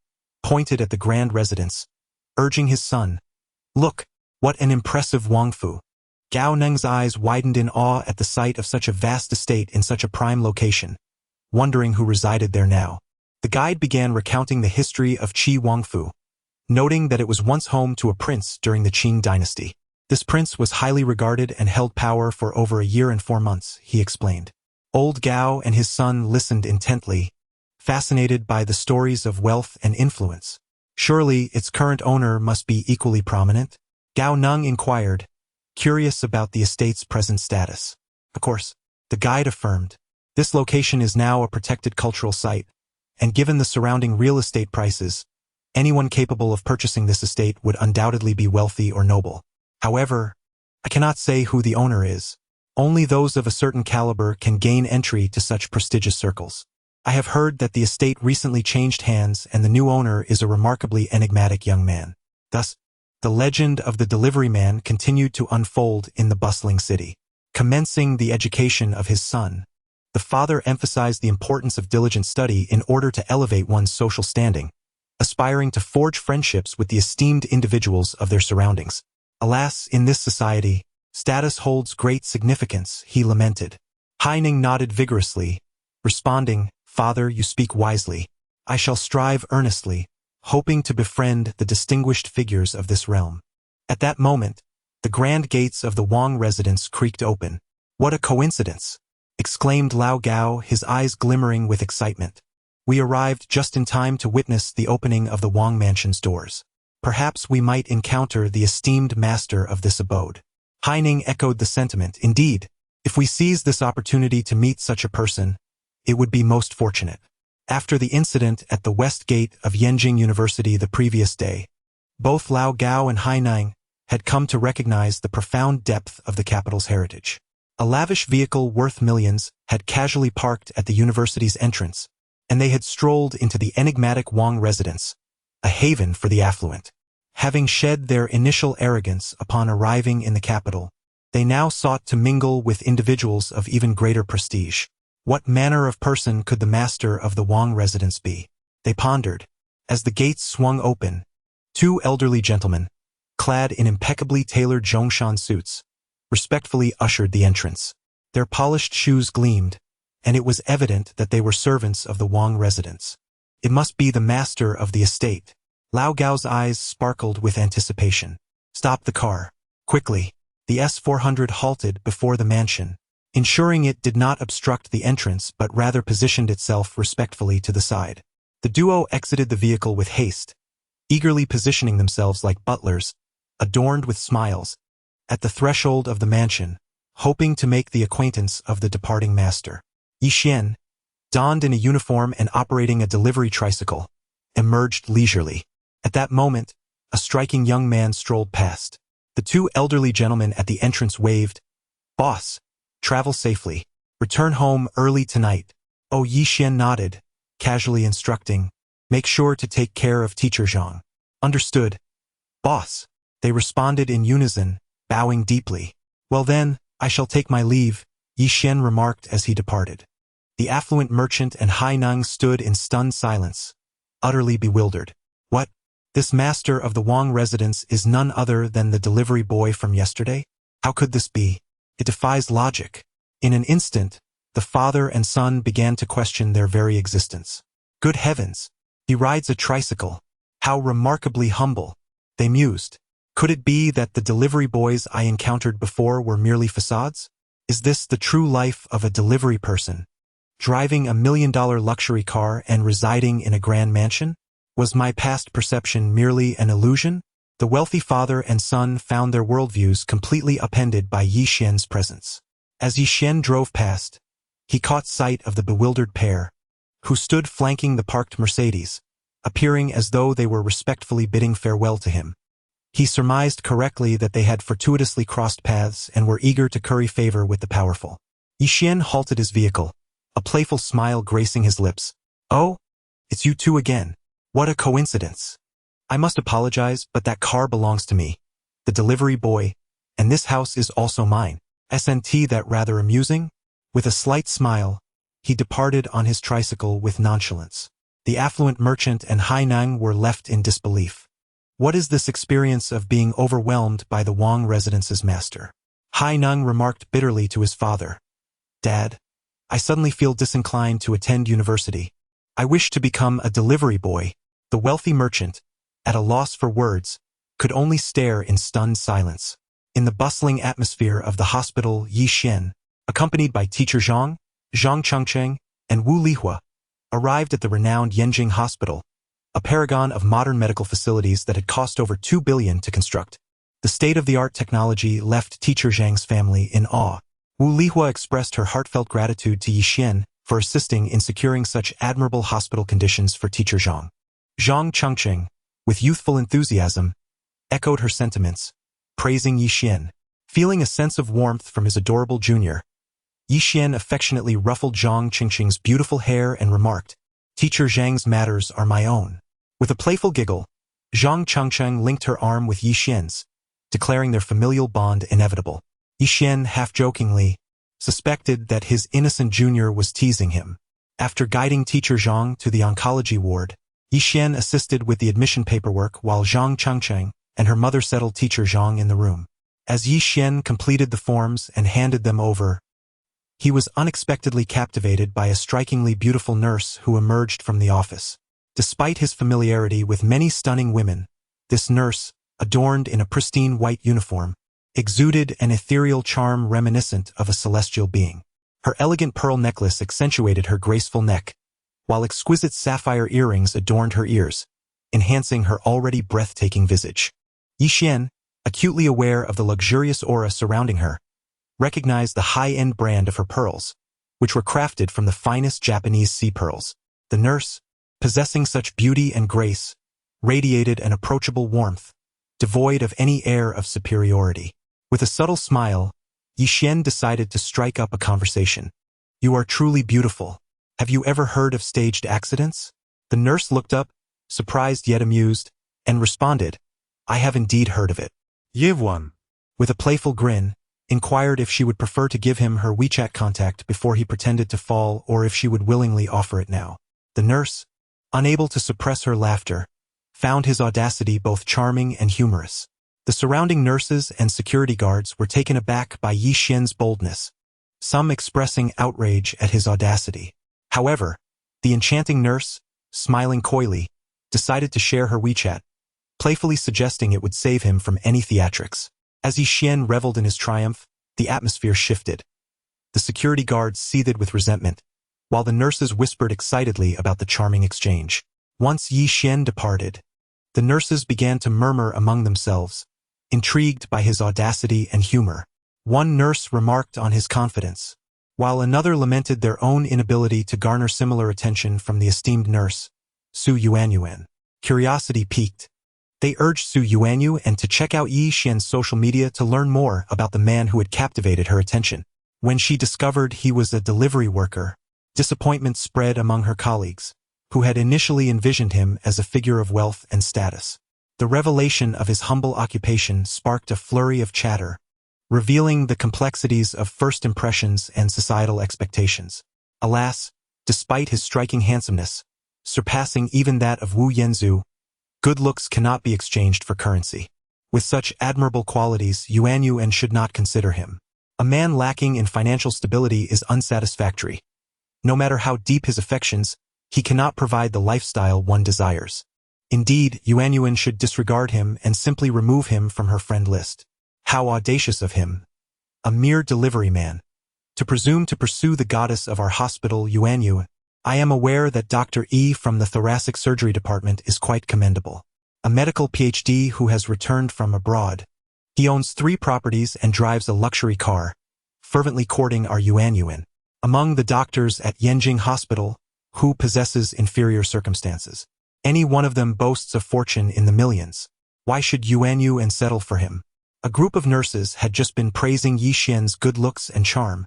pointed at the grand residence, urging his son, "Look, what an impressive Wangfu." Gao Neng's eyes widened in awe at the sight of such a vast estate in such a prime location, wondering who resided there now. The guide began recounting the history of Qi Wangfu, noting that it was once home to a prince during the Qing dynasty. This prince was highly regarded and held power for over a year and 4 months, he explained. Old Gao and his son listened intently, fascinated by the stories of wealth and influence. Surely its current owner must be equally prominent? Gao Neng inquired, curious about the estate's present status. Of course, the guide affirmed. This location is now a protected cultural site, and given the surrounding real estate prices, anyone capable of purchasing this estate would undoubtedly be wealthy or noble. However, I cannot say who the owner is. Only those of a certain caliber can gain entry to such prestigious circles. I have heard that the estate recently changed hands and the new owner is a remarkably enigmatic young man. Thus, the legend of the delivery man continued to unfold in the bustling city. Commencing the education of his son, the father emphasized the importance of diligent study in order to elevate one's social standing, aspiring to forge friendships with the esteemed individuals of their surroundings. Alas, in this society, status holds great significance, he lamented. Haining nodded vigorously, responding, "Father, you speak wisely. I shall strive earnestly, hoping to befriend the distinguished figures of this realm." At that moment, the grand gates of the Wang residence creaked open. "What a coincidence!" exclaimed Lao Gao, his eyes glimmering with excitement. "We arrived just in time to witness the opening of the Wang mansion's doors. Perhaps we might encounter the esteemed master of this abode." Haining echoed the sentiment. "Indeed, if we seize this opportunity to meet such a person, it would be most fortunate." After the incident at the west gate of Yenjing University the previous day, both Lao Gao and Haining had come to recognize the profound depth of the capital's heritage. A lavish vehicle worth millions had casually parked at the university's entrance, and they had strolled into the enigmatic Wang residence, a haven for the affluent. Having shed their initial arrogance upon arriving in the capital, they now sought to mingle with individuals of even greater prestige. What manner of person could the master of the Wang residence be? They pondered. As the gates swung open, 2 elderly gentlemen, clad in impeccably tailored Zhongshan suits, respectfully ushered the entrance. Their polished shoes gleamed, and it was evident that they were servants of the Wang residence. It must be the master of the estate. Lao Gao's eyes sparkled with anticipation. "Stop the car. Quickly." The S-400 halted before the mansion, ensuring it did not obstruct the entrance but rather positioned itself respectfully to the side. The duo exited the vehicle with haste, eagerly positioning themselves like butlers, adorned with smiles, at the threshold of the mansion, hoping to make the acquaintance of the departing master. Yi Xian, donned in a uniform and operating a delivery tricycle, emerged leisurely. At that moment, a striking young man strolled past. The 2 elderly gentlemen at the entrance waved, "Boss, travel safely. Return home early tonight." Oh, Yi Xian nodded, casually instructing, "Make sure to take care of Teacher Zhang." "Understood, boss," they responded in unison, bowing deeply. "Well then, I shall take my leave," Yi Xian remarked as he departed. The affluent merchant and Haining stood in stunned silence, utterly bewildered. What? This master of the Wang residence is none other than the delivery boy from yesterday? How could this be? It defies logic. In an instant, the father and son began to question their very existence. Good heavens, he rides a tricycle. How remarkably humble, they mused. Could it be that the delivery boys I encountered before were merely facades? Is this the true life of a delivery person, driving a $1 million luxury car and residing in a grand mansion? Was my past perception merely an illusion? The wealthy father and son found their worldviews completely upended by Yi Xian's presence. As Yi Xian drove past, he caught sight of the bewildered pair, who stood flanking the parked Mercedes, appearing as though they were respectfully bidding farewell to him. He surmised correctly that they had fortuitously crossed paths and were eager to curry favor with the powerful. Yi Xian halted his vehicle, a playful smile gracing his lips. "Oh, it's you two again. What a coincidence. I must apologize, but that car belongs to me, the delivery boy, and this house is also mine. Isn't that rather amusing?" With a slight smile, he departed on his tricycle with nonchalance. The affluent merchant and Hainang were left in disbelief. What is this experience of being overwhelmed by the Wang residence's master? Hainang remarked bitterly to his father. Dad, I suddenly feel disinclined to attend university. I wish to become a delivery boy. The wealthy merchant, at a loss for words, could only stare in stunned silence. In the bustling atmosphere of the hospital, Yi Xian, accompanied by teacher Zhang, Zhang Chengcheng, and Wu Lihua, arrived at the renowned Yanjing Hospital, a paragon of modern medical facilities that had cost over 2 billion to construct. The state-of-the-art technology left teacher Zhang's family in awe. Wu Lihua expressed her heartfelt gratitude to Yi Xian for assisting in securing such admirable hospital conditions for teacher Zhang. Zhang Chengcheng, with youthful enthusiasm, echoed her sentiments, praising Yi Xian. Feeling a sense of warmth from his adorable junior, Yi Xian affectionately ruffled Zhang Chengcheng's beautiful hair and remarked, Teacher Zhang's matters are my own. With a playful giggle, Zhang Chengcheng linked her arm with Yi Xian's, declaring their familial bond inevitable. Yi Xian, half-jokingly, suspected that his innocent junior was teasing him. After guiding teacher Zhang to the oncology ward, Yi Xian assisted with the admission paperwork while Zhang Chengcheng and her mother settled teacher Zhang in the room. As Yi Xian completed the forms and handed them over, he was unexpectedly captivated by a strikingly beautiful nurse who emerged from the office. Despite his familiarity with many stunning women, this nurse, adorned in a pristine white uniform, exuded an ethereal charm reminiscent of a celestial being. Her elegant pearl necklace accentuated her graceful neck, while exquisite sapphire earrings adorned her ears, enhancing her already breathtaking visage. Yi Xian, acutely aware of the luxurious aura surrounding her, recognized the high-end brand of her pearls, which were crafted from the finest Japanese sea pearls. The nurse, possessing such beauty and grace, radiated an approachable warmth, devoid of any air of superiority. With a subtle smile, Yi Xian decided to strike up a conversation. You are truly beautiful. Have you ever heard of staged accidents? The nurse looked up, surprised yet amused, and responded, I have indeed heard of it. Yevan. With a playful grin, inquired if she would prefer to give him her WeChat contact before he pretended to fall or if she would willingly offer it now. The nurse, unable to suppress her laughter, found his audacity both charming and humorous. The surrounding nurses and security guards were taken aback by Yi Xian's boldness, some expressing outrage at his audacity. However, the enchanting nurse, smiling coyly, decided to share her WeChat, playfully suggesting it would save him from any theatrics. As Yi Xian reveled in his triumph, the atmosphere shifted. The security guards seethed with resentment, while the nurses whispered excitedly about the charming exchange. Once Yi Xian departed, the nurses began to murmur among themselves, intrigued by his audacity and humor. One nurse remarked on his confidence, while another lamented their own inability to garner similar attention from the esteemed nurse, Su Yuanyuan. Curiosity piqued. They urged Su Yuanyuan to check out Yi Xian's social media to learn more about the man who had captivated her attention. When she discovered he was a delivery worker, disappointment spread among her colleagues, who had initially envisioned him as a figure of wealth and status. The revelation of his humble occupation sparked a flurry of chatter, revealing the complexities of first impressions and societal expectations. Alas, despite his striking handsomeness, surpassing even that of Wu Yanzu, good looks cannot be exchanged for currency. With such admirable qualities, Yuanyuan should not consider him. A man lacking in financial stability is unsatisfactory. No matter how deep his affections, he cannot provide the lifestyle one desires. Indeed, Yuanyuan should disregard him and simply remove him from her friend list. How audacious of him, a mere delivery man, to presume to pursue the goddess of our hospital, Yuanyuan. I am aware that Dr. E from the thoracic surgery department is quite commendable. A medical PhD who has returned from abroad. He owns 3 properties and drives a luxury car, fervently courting our Yuanyuan. Among the doctors at Yanjing Hospital, who possesses inferior circumstances? Any one of them boasts a fortune in the millions. Why should Yuanyuan settle for him? A group of nurses had just been praising Yi Xian's good looks and charm,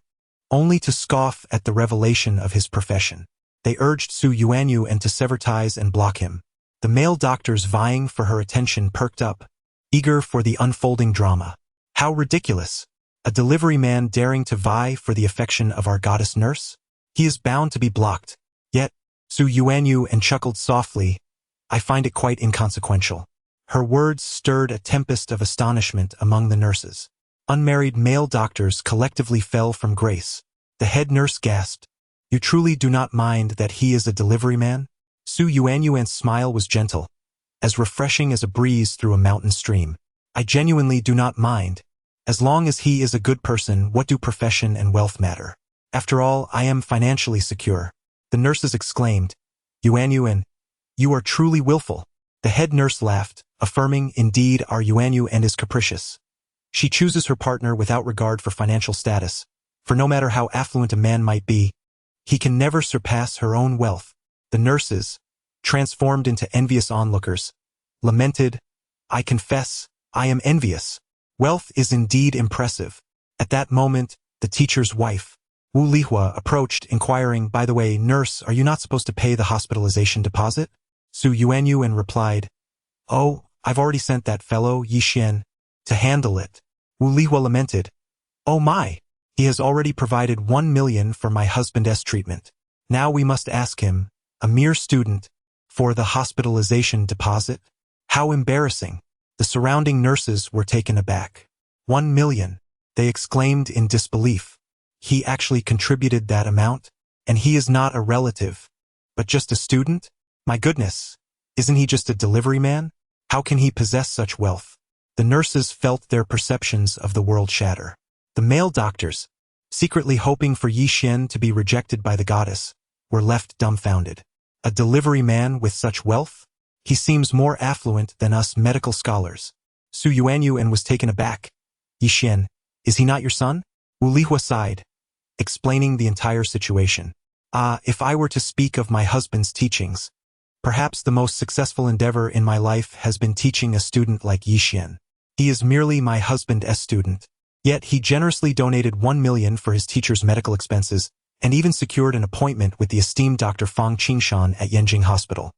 only to scoff at the revelation of his profession. They urged Su Yuanyuan to sever ties and block him. The male doctors vying for her attention perked up, eager for the unfolding drama. How ridiculous! A delivery man daring to vie for the affection of our goddess nurse? He is bound to be blocked. Yet, Su Yuanyu and chuckled softly, I find it quite inconsequential. Her words stirred a tempest of astonishment among the nurses. Unmarried male doctors collectively fell from grace. The head nurse gasped, You truly do not mind that he is a delivery man? Su Yuanyuan's smile was gentle, as refreshing as a breeze through a mountain stream. I genuinely do not mind. As long as he is a good person, what do profession and wealth matter? After all, I am financially secure. The nurses exclaimed, Yuanyuan, you are truly willful. The head nurse laughed, affirming, Indeed, our Yuanyuan is capricious. She chooses her partner without regard for financial status, for no matter how affluent a man might be, he can never surpass her own wealth. The nurses, transformed into envious onlookers, lamented, I confess, I am envious. Wealth is indeed impressive. At that moment, the teacher's wife, Wu Lihua, approached, inquiring, By the way, nurse, are you not supposed to pay the hospitalization deposit? Su Yuanyuan replied, Oh, I've already sent that fellow, Yi Xian, to handle it. Wu Lihua lamented, Oh my, he has already provided 1 million for my husband's treatment. Now we must ask him, a mere student, for the hospitalization deposit? How embarrassing. The surrounding nurses were taken aback. 1 million, they exclaimed in disbelief. He actually contributed that amount? And he is not a relative, but just a student? My goodness, isn't he just a delivery man? How can he possess such wealth? The nurses felt their perceptions of the world shatter. The male doctors, secretly hoping for Yi Xian to be rejected by the goddess, were left dumbfounded. A delivery man with such wealth? He seems more affluent than us medical scholars. Su Yuanyuan was taken aback. Yi Xian, is he not your son? Wu Lihua sighed, explaining the entire situation. If I were to speak of my husband's teachings, perhaps the most successful endeavor in my life has been teaching a student like Yi Xian. He is merely my husband's student. Yet he generously donated 1 million for his teacher's medical expenses and even secured an appointment with the esteemed Dr. Fang Qingshan at Yanjing Hospital.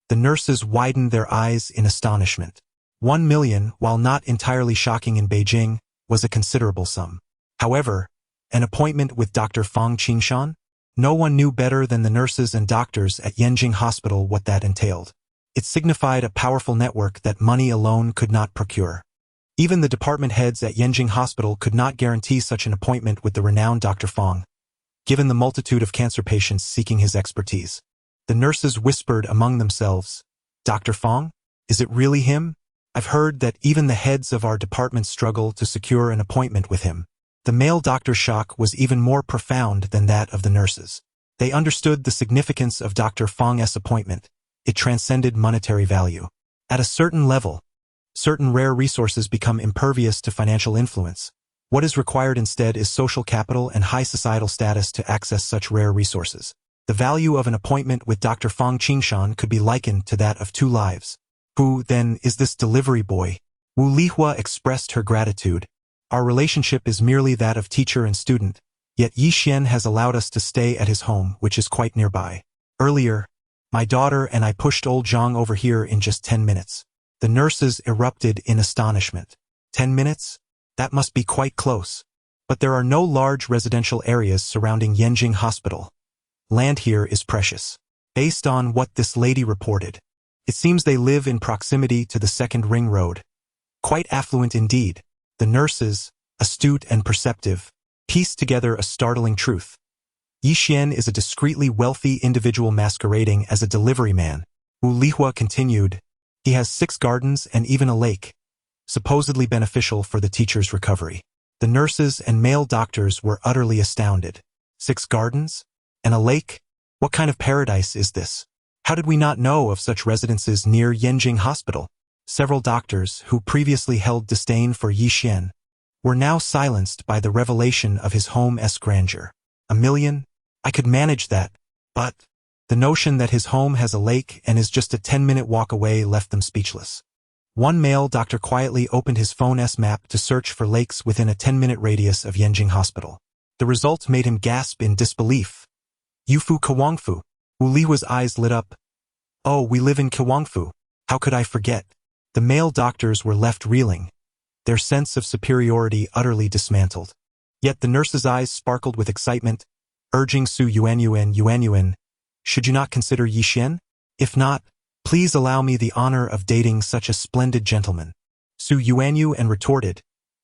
The nurses widened their eyes in astonishment. 1 million, while not entirely shocking in Beijing, was a considerable sum. However, an appointment with Dr. Fang Qingshan? No one knew better than the nurses and doctors at Yanjing Hospital what that entailed. It signified a powerful network that money alone could not procure. Even the department heads at Yanjing Hospital could not guarantee such an appointment with the renowned Dr. Fang, given the multitude of cancer patients seeking his expertise. The nurses whispered among themselves, Dr. Fang? Is it really him? I've heard that even the heads of our department struggle to secure an appointment with him. The male doctor's shock was even more profound than that of the nurses. They understood the significance of Dr. Fang's appointment. It transcended monetary value. At a certain level, certain rare resources become impervious to financial influence. What is required instead is social capital and high societal status to access such rare resources. The value of an appointment with Dr. Fang Qingshan could be likened to that of 2 lives. Who, then, is this delivery boy? Wu Lihua expressed her gratitude. Our relationship is merely that of teacher and student, yet Yi Xian has allowed us to stay at his home, which is quite nearby. Earlier, my daughter and I pushed old Zhang over here in just 10 minutes. The nurses erupted in astonishment. 10 minutes? That must be quite close. But there are no large residential areas surrounding Yanjing Hospital. Land here is precious. Based on what this lady reported, it seems they live in proximity to the second ring road. Quite affluent indeed. The nurses, astute and perceptive, pieced together a startling truth. Yi Xian is a discreetly wealthy individual masquerading as a delivery man. Wu Lihua continued, He has 6 gardens and even a lake, supposedly beneficial for the teacher's recovery. The nurses and male doctors were utterly astounded. 6 gardens? And a lake? What kind of paradise is this? How did we not know of such residences near Yanjing Hospital? Several doctors, who previously held disdain for Yi Xian, were now silenced by the revelation of his home's grandeur. 1 million? I could manage that, but the notion that his home has a lake and is just a 10-minute walk away left them speechless. One male doctor quietly opened his phone's map to search for lakes within a 10-minute radius of Yanjing Hospital. The result made him gasp in disbelief. Yufu Kawangfu. Wu Lihua's eyes lit up. Oh, we live in Kawangfu. How could I forget? The male doctors were left reeling, their sense of superiority utterly dismantled. Yet the nurse's eyes sparkled with excitement. urging Su Yuanyuan, should you not consider Yi Xian? If not, please allow me the honor of dating such a splendid gentleman. Su Yuanyuan retorted,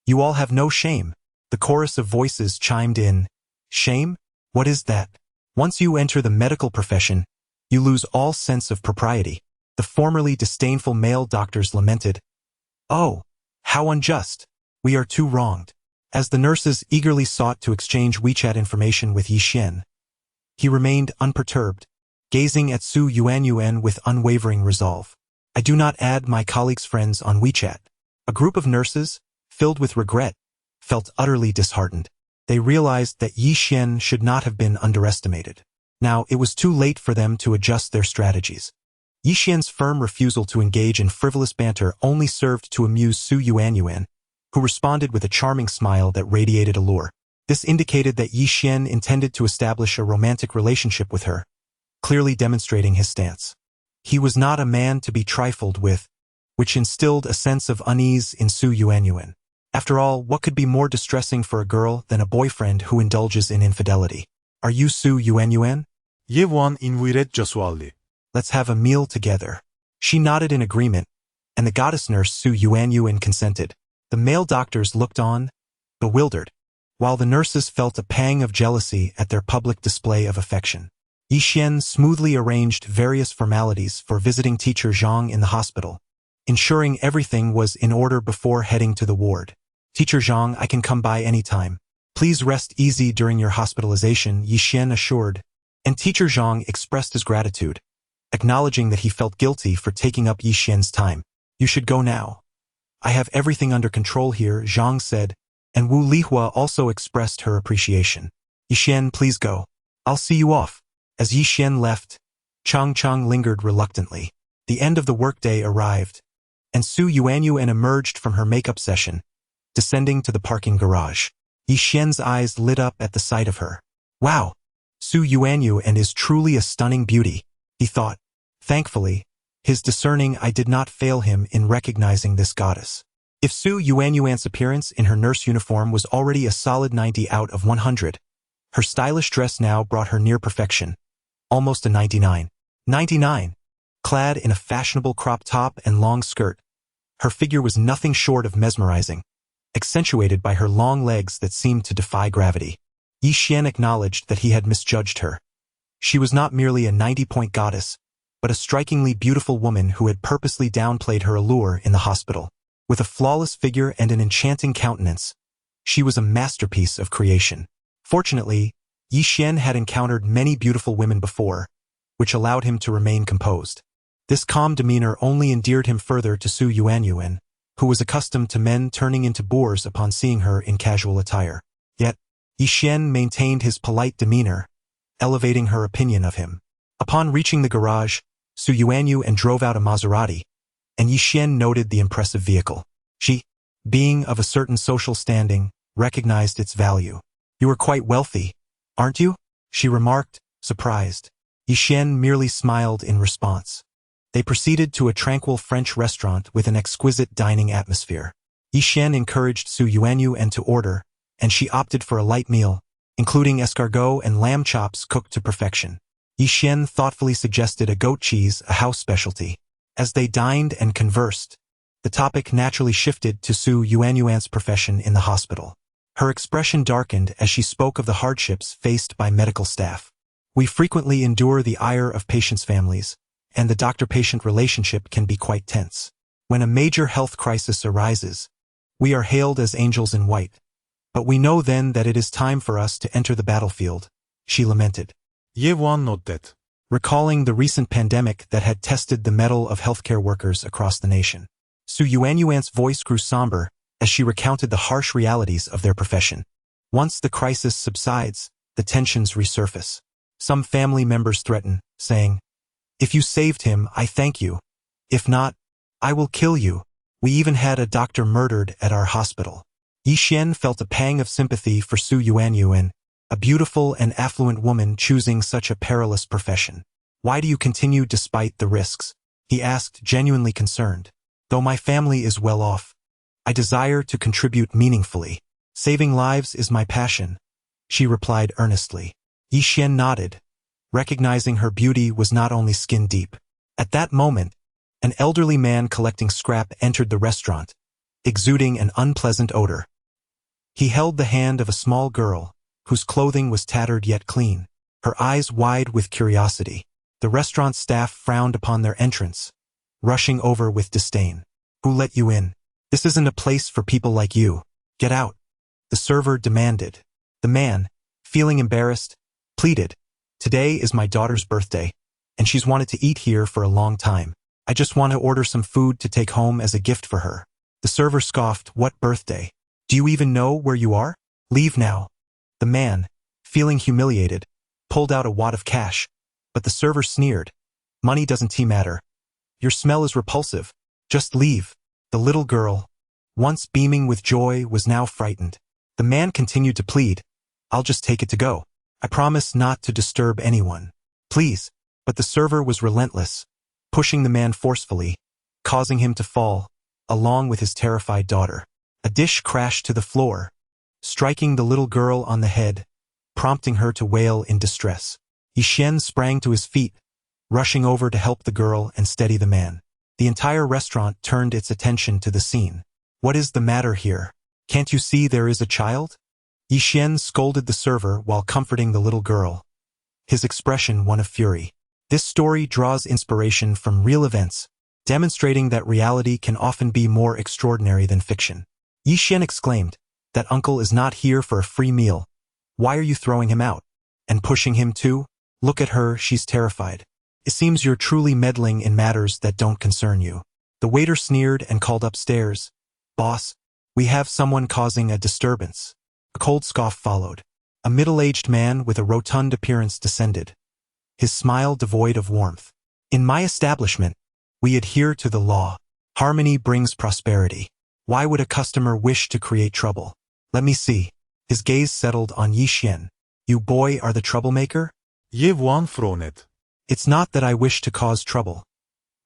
you all have no shame. The chorus of voices chimed in, shame? What is that? Once you enter the medical profession, you lose all sense of propriety. The formerly disdainful male doctors lamented, oh, how unjust. We are too wronged. As the nurses eagerly sought to exchange WeChat information with Yi Xian, he remained unperturbed, gazing at Su Yuanyuan with unwavering resolve. I do not add my colleagues' friends on WeChat. A group of nurses, filled with regret, felt utterly disheartened. They realized that Yi Xian should not have been underestimated. Now it was too late for them to adjust their strategies. Yi Xian's firm refusal to engage in frivolous banter only served to amuse Su Yuanyuan, who responded with a charming smile that radiated allure. This indicated that Yi Xian intended to establish a romantic relationship with her, clearly demonstrating his stance. He was not a man to be trifled with, which instilled a sense of unease in Su Yuanyuan. After all, what could be more distressing for a girl than a boyfriend who indulges in infidelity? Are you Su Yuanyuan? Yewan inviret Jasuali. Let's have a meal together. She nodded in agreement, and the goddess nurse Su Yuanyuan consented. The male doctors looked on, bewildered, while the nurses felt a pang of jealousy at their public display of affection. Yi Xian smoothly arranged various formalities for visiting teacher Zhang in the hospital, ensuring everything was in order before heading to the ward. Teacher Zhang, I can come by any time. Please rest easy during your hospitalization, Yi Xian assured, and teacher Zhang expressed his gratitude, acknowledging that he felt guilty for taking up Yi Xian's time. You should go now. I have everything under control here, Zhang said, and Wu Lihua also expressed her appreciation. Yi Xian, please go. I'll see you off. As Yi Xian left, Chang Chang lingered reluctantly. The end of the workday arrived, and Su Yuanyuan emerged from her makeup session, descending to the parking garage. Yi Xian's eyes lit up at the sight of her. Wow! Su Yuanyuan is truly a stunning beauty, he thought. Thankfully, his discerning eye did not fail him in recognizing this goddess. If Su Yuanyuan's appearance in her nurse uniform was already a solid 90 out of 100, her stylish dress now brought her near perfection, almost a 99. 99! Clad in a fashionable crop top and long skirt, her figure was nothing short of mesmerizing, accentuated by her long legs that seemed to defy gravity. Yi Xian acknowledged that he had misjudged her. She was not merely a 90-point goddess, but a strikingly beautiful woman who had purposely downplayed her allure in the hospital. With a flawless figure and an enchanting countenance, she was a masterpiece of creation. Fortunately, Yi Xian had encountered many beautiful women before, which allowed him to remain composed. This calm demeanor only endeared him further to Su Yuanyuan, who was accustomed to men turning into boors upon seeing her in casual attire. Yet, Yi Xian maintained his polite demeanor, elevating her opinion of him. Upon reaching the garage, Su Yuanyuan drove out a Maserati, and Yi Xian noted the impressive vehicle. She, being of a certain social standing, recognized its value. You are quite wealthy, aren't you? She remarked, surprised. Yi Xian merely smiled in response. They proceeded to a tranquil French restaurant with an exquisite dining atmosphere. Yi Xian encouraged Su Yuanyuan to order, and she opted for a light meal, including escargot and lamb chops cooked to perfection. Yi Xian thoughtfully suggested a goat cheese, a house specialty. As they dined and conversed, the topic naturally shifted to Su Yuanyuan's profession in the hospital. Her expression darkened as she spoke of the hardships faced by medical staff. We frequently endure the ire of patients' families, and the doctor-patient relationship can be quite tense. When a major health crisis arises, we are hailed as angels in white. But we know then that it is time for us to enter the battlefield, she lamented. Yewan nodded. Recalling the recent pandemic that had tested the mettle of healthcare workers across the nation. Su Yuanyuan's voice grew somber as she recounted the harsh realities of their profession. Once the crisis subsides, the tensions resurface. Some family members threaten, saying, "If you saved him, I thank you. If not, I will kill you." We even had a doctor murdered at our hospital. Yi Xian felt a pang of sympathy for Su Yuanyuan, a beautiful and affluent woman choosing such a perilous profession. Why do you continue despite the risks? He asked, genuinely concerned. Though my family is well off, I desire to contribute meaningfully. Saving lives is my passion, she replied earnestly. Yi Xian nodded, recognizing her beauty was not only skin deep. At that moment, an elderly man collecting scrap entered the restaurant, exuding an unpleasant odor. He held the hand of a small girl, whose clothing was tattered yet clean, her eyes wide with curiosity. The restaurant staff frowned upon their entrance, rushing over with disdain. Who let you in? This isn't a place for people like you. Get out. The server demanded. The man, feeling embarrassed, pleaded. Today is my daughter's birthday, and she's wanted to eat here for a long time. I just want to order some food to take home as a gift for her. The server scoffed. What birthday? Do you even know where you are? Leave now. The man, feeling humiliated, pulled out a wad of cash, but the server sneered. Money doesn't matter. Your smell is repulsive. Just leave. The little girl, once beaming with joy, was now frightened. The man continued to plead. I'll just take it to go. I promise not to disturb anyone. Please. But the server was relentless, pushing the man forcefully, causing him to fall, along with his terrified daughter. A dish crashed to the floor, striking the little girl on the head, prompting her to wail in distress. Yi Xian sprang to his feet, rushing over to help the girl and steady the man. The entire restaurant turned its attention to the scene. What is the matter here? Can't you see there is a child? Yi Xian scolded the server while comforting the little girl, his expression one of fury. This story draws inspiration from real events, demonstrating that reality can often be more extraordinary than fiction. Yi Xian exclaimed, that uncle is not here for a free meal. Why are you throwing him out? And pushing him too? Look at her, she's terrified. It seems you're truly meddling in matters that don't concern you. The waiter sneered and called upstairs. Boss, we have someone causing a disturbance. A cold scoff followed. A middle-aged man with a rotund appearance descended, his smile devoid of warmth. In my establishment, we adhere to the law. Harmony brings prosperity. Why would a customer wish to create trouble? Let me see. His gaze settled on Yi Xian. You boy are the troublemaker? Ye one fronet. It's not that I wish to cause trouble.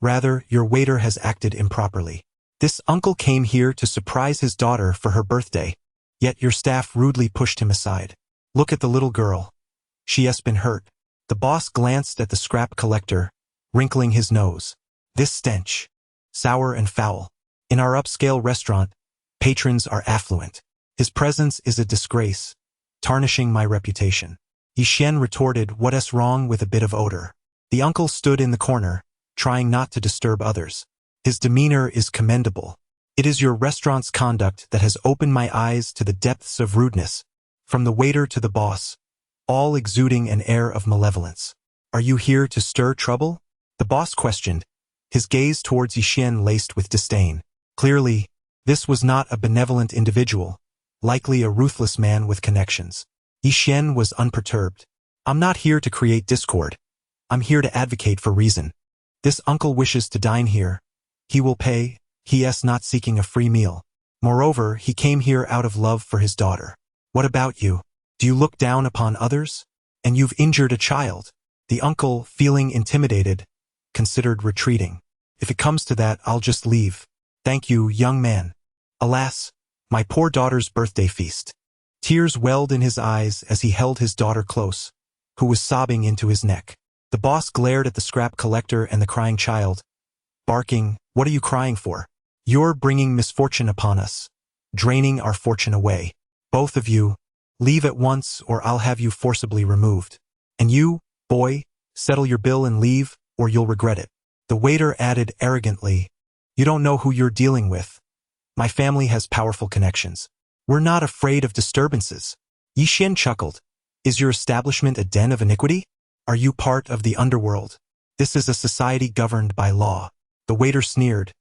Rather, your waiter has acted improperly. This uncle came here to surprise his daughter for her birthday, yet your staff rudely pushed him aside. Look at the little girl. She has been hurt. The boss glanced at the scrap collector, wrinkling his nose. This stench. Sour and foul. In our upscale restaurant, patrons are affluent. His presence is a disgrace, tarnishing my reputation. Yi Xian retorted, what's wrong with a bit of odor? The uncle stood in the corner, trying not to disturb others. His demeanor is commendable. It is your restaurant's conduct that has opened my eyes to the depths of rudeness, from the waiter to the boss, all exuding an air of malevolence. Are you here to stir trouble? The boss questioned, his gaze towards Yi Xian laced with disdain. Clearly, this was not a benevolent individual, likely a ruthless man with connections. Yi Xian was unperturbed. I'm not here to create discord. I'm here to advocate for reason. This uncle wishes to dine here. He will pay. He is not seeking a free meal. Moreover, he came here out of love for his daughter. What about you? Do you look down upon others? And you've injured a child. The uncle, feeling intimidated, considered retreating. If it comes to that, I'll just leave. Thank you, young man. Alas, my poor daughter's birthday feast. Tears welled in his eyes as he held his daughter close, who was sobbing into his neck. The boss glared at the scrap collector and the crying child, barking, what are you crying for? You're bringing misfortune upon us, draining our fortune away. Both of you, leave at once or I'll have you forcibly removed. And you, boy, settle your bill and leave, or you'll regret it. The waiter added arrogantly, you don't know who you're dealing with. My family has powerful connections. We're not afraid of disturbances. Yi Xian chuckled. Is your establishment a den of iniquity? Are you part of the underworld? This is a society governed by law. The waiter sneered.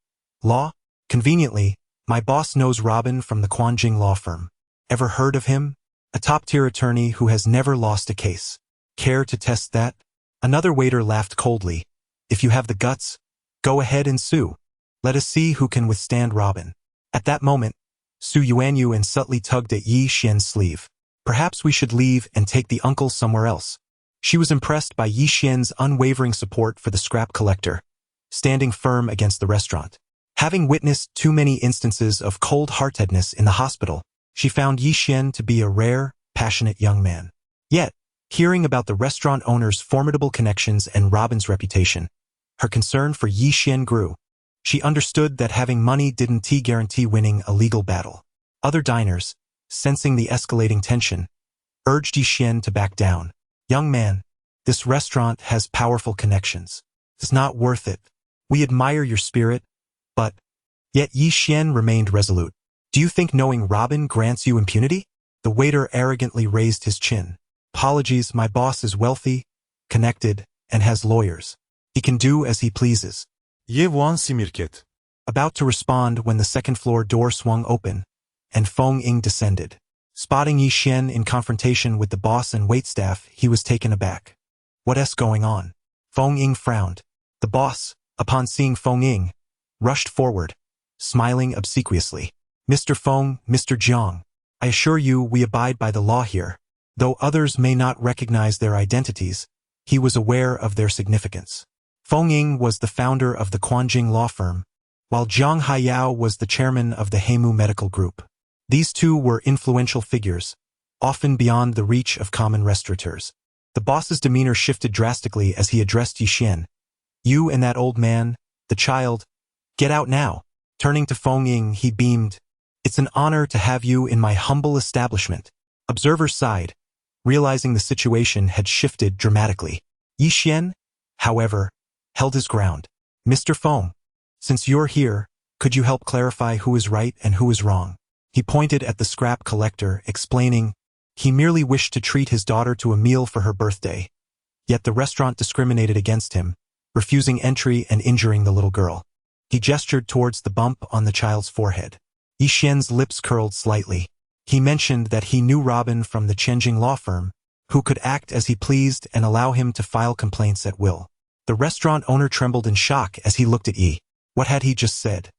Law? Conveniently, my boss knows Robin from the Quanjing law firm. Ever heard of him? A top-tier attorney who has never lost a case. Care to test that? Another waiter laughed coldly. If you have the guts, go ahead and sue. Let us see who can withstand Robin. At that moment, Su Yuanyu and subtly tugged at Yi Xian's sleeve. Perhaps we should leave and take the uncle somewhere else. She was impressed by Yi Xian's unwavering support for the scrap collector, standing firm against the restaurant. Having witnessed too many instances of cold-heartedness in the hospital, she found Yi Xian to be a rare, passionate young man. Yet, Hearing about the restaurant owner's formidable connections and Robin's reputation, her concern for Yi Xian grew. She understood that having money didn't guarantee winning a legal battle. Other diners, sensing the escalating tension, urged Yi Xian to back down. "Young man, this restaurant has powerful connections. It's not worth it. We admire your spirit, but..." Yet Yi Xian remained resolute. "Do you think knowing Robin grants you impunity?" The waiter arrogantly raised his chin. "Apologies, my boss is wealthy, connected, and has lawyers. He can do as he pleases." Ye Wan Simirket. About to respond when the second-floor door swung open, and Feng Ying descended. Spotting Yi Xian in confrontation with the boss and waitstaff, he was taken aback. "What's going on?" Feng Ying frowned. The boss, upon seeing Feng Ying, rushed forward, smiling obsequiously. "Mr. Feng, Mr. Jiang, I assure you we abide by the law here." Though others may not recognize their identities, he was aware of their significance. Feng Ying was the founder of the Quanjing law firm, while Jiang Haiyao was the chairman of the Heimu Medical Group. These two were influential figures, often beyond the reach of common restaurateurs. The boss's demeanor shifted drastically as he addressed Yi Xian. "You and that old man, the child, get out now." Turning to Feng Ying, he beamed. "It's an honor to have you in my humble establishment." Observers sighed, realizing the situation had shifted dramatically. Yi Xian, however, held his ground. "Mr. Feng, since you're here, could you help clarify who is right and who is wrong?" He pointed at the scrap collector, explaining, he merely wished to treat his daughter to a meal for her birthday. Yet the restaurant discriminated against him, refusing entry and injuring the little girl. He gestured towards the bump on the child's forehead. Yi Xian's lips curled slightly. He mentioned that he knew Robin from the Chenjing law firm, who could act as he pleased and allow him to file complaints at will. The restaurant owner trembled in shock as he looked at Yi. What had he just said?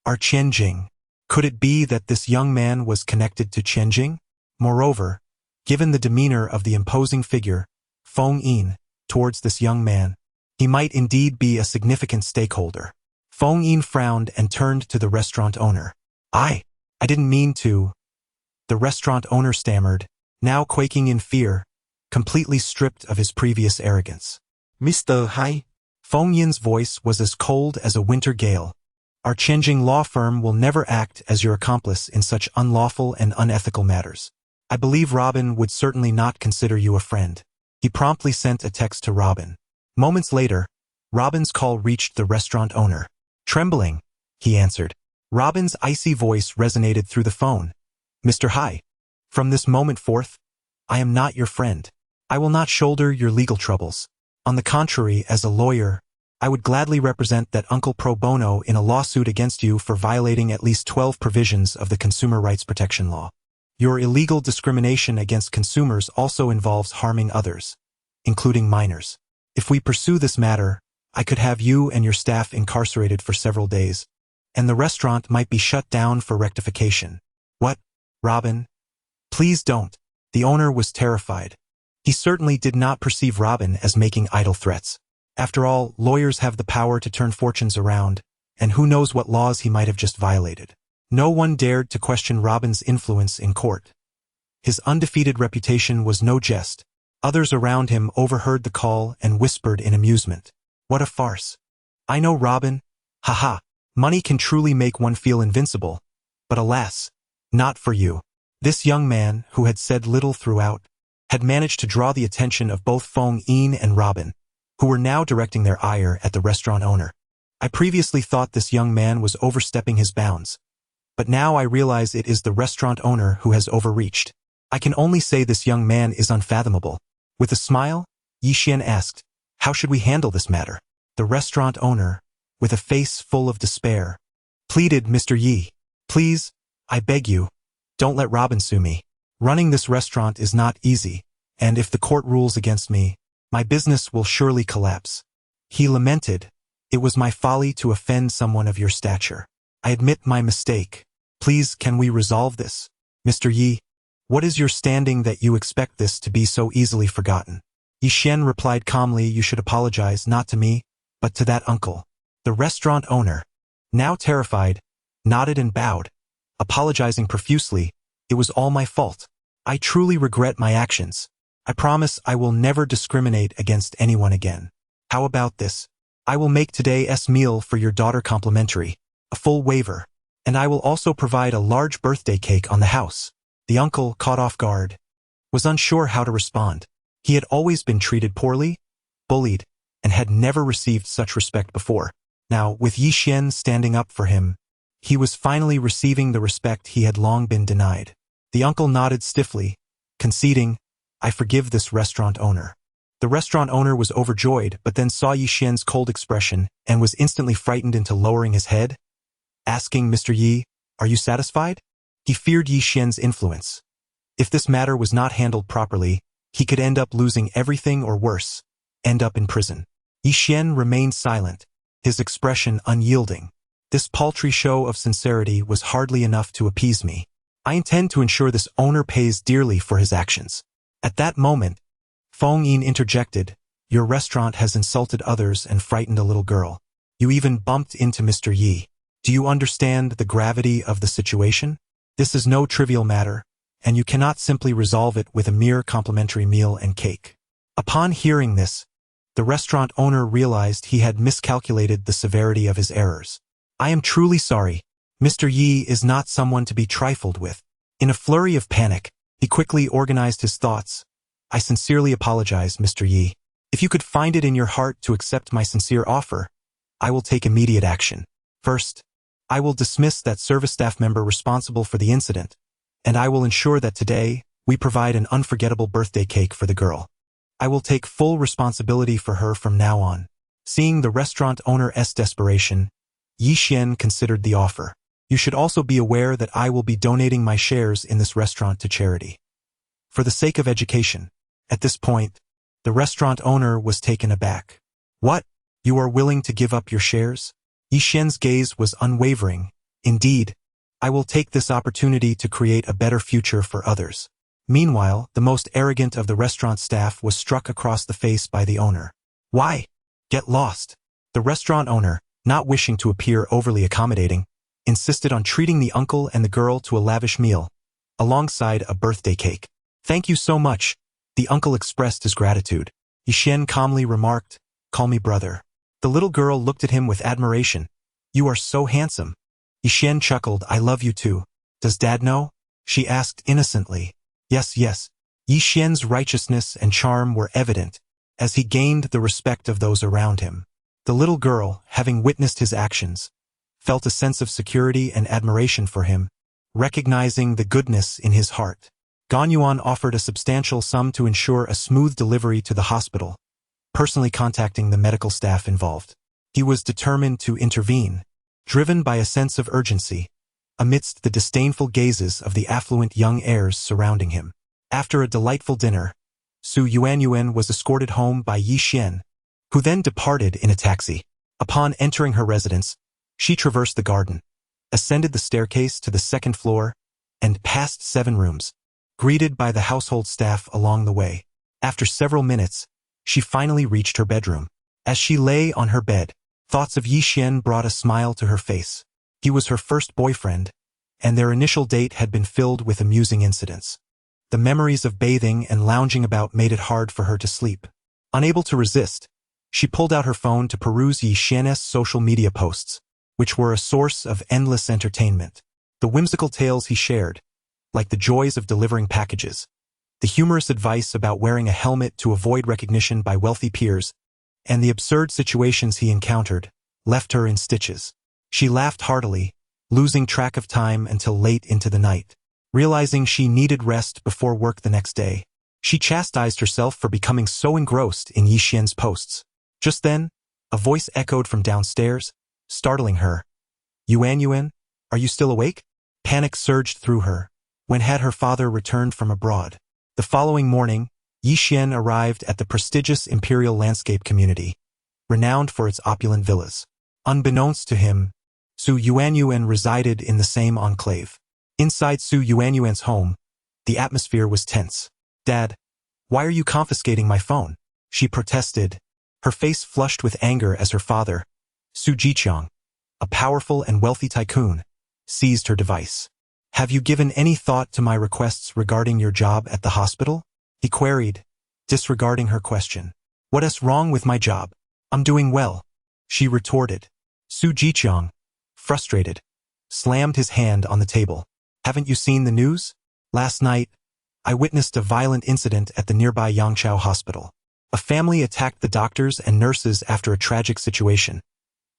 Our Chenjing. Could it be that this young man was connected to Chenjing? Moreover, given the demeanor of the imposing figure, Feng Ying, towards this young man, he might indeed be a significant stakeholder. Feng Ying frowned and turned to the restaurant owner. I didn't mean to." The restaurant owner stammered, now quaking in fear, completely stripped of his previous arrogance. Mr. Hai. Feng Yin's voice was as cold as a winter gale. "Our Chenjing law firm will never act as your accomplice in such unlawful and unethical matters. I believe Robin would certainly not consider you a friend." He promptly sent a text to Robin. Moments later, Robin's call reached the restaurant owner. Trembling, he answered. Robin's icy voice resonated through the phone. "Mr. Hai, from this moment forth, I am not your friend. I will not shoulder your legal troubles. On the contrary, as a lawyer, I would gladly represent that uncle pro bono in a lawsuit against you for violating at least 12 provisions of the Consumer Rights Protection Law. Your illegal discrimination against consumers also involves harming others, including minors. If we pursue this matter, I could have you and your staff incarcerated for several days, and the restaurant might be shut down for rectification." "What, Robin? Please don't." The owner was terrified. He certainly did not perceive Robin as making idle threats. After all, lawyers have the power to turn fortunes around, and who knows what laws he might have just violated. No one dared to question Robin's influence in court. His undefeated reputation was no jest. Others around him overheard the call and whispered in amusement. "What a farce. I know Robin. Haha. Money can truly make one feel invincible. But alas, not for you." This young man, who had said little throughout, had managed to draw the attention of both Feng Ying and Robin, who were now directing their ire at the restaurant owner. "I previously thought this young man was overstepping his bounds, but now I realize it is the restaurant owner who has overreached. I can only say this young man is unfathomable." With a smile, Yi Xian asked, "How should we handle this matter?" The restaurant owner, with a face full of despair, pleaded, "Mr. Yi, please, I beg you, don't let Robin sue me. Running this restaurant is not easy, and if the court rules against me, my business will surely collapse." He lamented, "It was my folly to offend someone of your stature. I admit my mistake. Please, can we resolve this? Mr. Yi, what is your standing that you expect this to be so easily forgotten?" Yi Xian replied calmly, "You should apologize not to me, but to that uncle." The restaurant owner, now terrified, nodded and bowed, apologizing profusely. "It was all my fault. I truly regret my actions. I promise I will never discriminate against anyone again. How about this? I will make today's meal for your daughter complimentary, a full waiver, and I will also provide a large birthday cake on the house. The uncle, caught off guard, was unsure how to respond. He had always been treated poorly, bullied, and had never received such respect before. Now, with Yi Xian standing up for him, he was finally receiving the respect he had long been denied. The uncle nodded stiffly, conceding, I forgive this restaurant owner. The restaurant owner was overjoyed, but then saw Yi Xian's cold expression and was instantly frightened into lowering his head, asking Mr. Yi, are you satisfied? He feared Yi Xian's influence. If this matter was not handled properly, he could end up losing everything or worse, end up in prison. Yi Xian remained silent, his expression unyielding. This paltry show of sincerity was hardly enough to appease me. I intend to ensure this owner pays dearly for his actions. At that moment, Feng Yin interjected, your restaurant has insulted others and frightened a little girl. You even bumped into Mr. Yi. Do you understand the gravity of the situation? This is no trivial matter, and you cannot simply resolve it with a mere complimentary meal and cake. Upon hearing this, the restaurant owner realized he had miscalculated the severity of his errors. I am truly sorry. Mr. Yi is not someone to be trifled with. In a flurry of panic, he quickly organized his thoughts. I sincerely apologize, Mr. Yi. If you could find it in your heart to accept my sincere offer, I will take immediate action. First, I will dismiss that service staff member responsible for the incident, and I will ensure that today, we provide an unforgettable birthday cake for the girl. I will take full responsibility for her from now on. Seeing the restaurant owner's desperation, Yi Xian considered the offer. You should also be aware that I will be donating my shares in this restaurant to charity. For the sake of education. At this point, the restaurant owner was taken aback. What? You are willing to give up your shares? Yi Xian's gaze was unwavering. Indeed, I will take this opportunity to create a better future for others. Meanwhile, the most arrogant of the restaurant staff was struck across the face by the owner. Why? Get lost. The restaurant owner, not wishing to appear overly accommodating, insisted on treating the uncle and the girl to a lavish meal, alongside a birthday cake. Thank you so much. The uncle expressed his gratitude. Yi Xian calmly remarked, call me brother. The little girl looked at him with admiration. You are so handsome. Yi Xian chuckled, I love you too. Does Dad know? She asked innocently. Yes. Yi Xian's righteousness and charm were evident, as he gained the respect of those around him. The little girl, having witnessed his actions, felt a sense of security and admiration for him, recognizing the goodness in his heart. Gan Yuan offered a substantial sum to ensure a smooth delivery to the hospital, personally contacting the medical staff involved. He was determined to intervene, driven by a sense of urgency, amidst the disdainful gazes of the affluent young heirs surrounding him. After a delightful dinner, Su Yuanyuan was escorted home by Yi Xian, who then departed in a taxi. Upon entering her residence, she traversed the garden, ascended the staircase to the second floor, and passed 7 rooms, greeted by the household staff along the way. After several minutes, she finally reached her bedroom. As she lay on her bed, thoughts of Yi Xian brought a smile to her face. He was her first boyfriend, and their initial date had been filled with amusing incidents. The memories of bathing and lounging about made it hard for her to sleep. Unable to resist, she pulled out her phone to peruse Yi Xian's social media posts, which were a source of endless entertainment. The whimsical tales he shared, like the joys of delivering packages, the humorous advice about wearing a helmet to avoid recognition by wealthy peers, and the absurd situations he encountered, left her in stitches. She laughed heartily, losing track of time until late into the night. Realizing she needed rest before work the next day, she chastised herself for becoming so engrossed in Yi Xian's posts. Just then, a voice echoed from downstairs, startling her. Yuan, are you still awake? Panic surged through her. When had her father returned from abroad? The following morning, Yi Xian arrived at the prestigious Imperial Landscape Community, renowned for its opulent villas. Unbeknownst to him, Su Yuanyuan resided in the same enclave. Inside Su Yuanyuan's home, the atmosphere was tense. Dad, why are you confiscating my phone? She protested, her face flushed with anger as her father, Su Jiqiang, a powerful and wealthy tycoon, seized her device. Have you given any thought to my requests regarding your job at the hospital? He queried, disregarding her question. What's wrong with my job? I'm doing well, she retorted. Su Jiqiang, frustrated, slammed his hand on the table. Haven't you seen the news? Last night, I witnessed a violent incident at the nearby Yangqiao hospital. A family attacked the doctors and nurses after a tragic situation.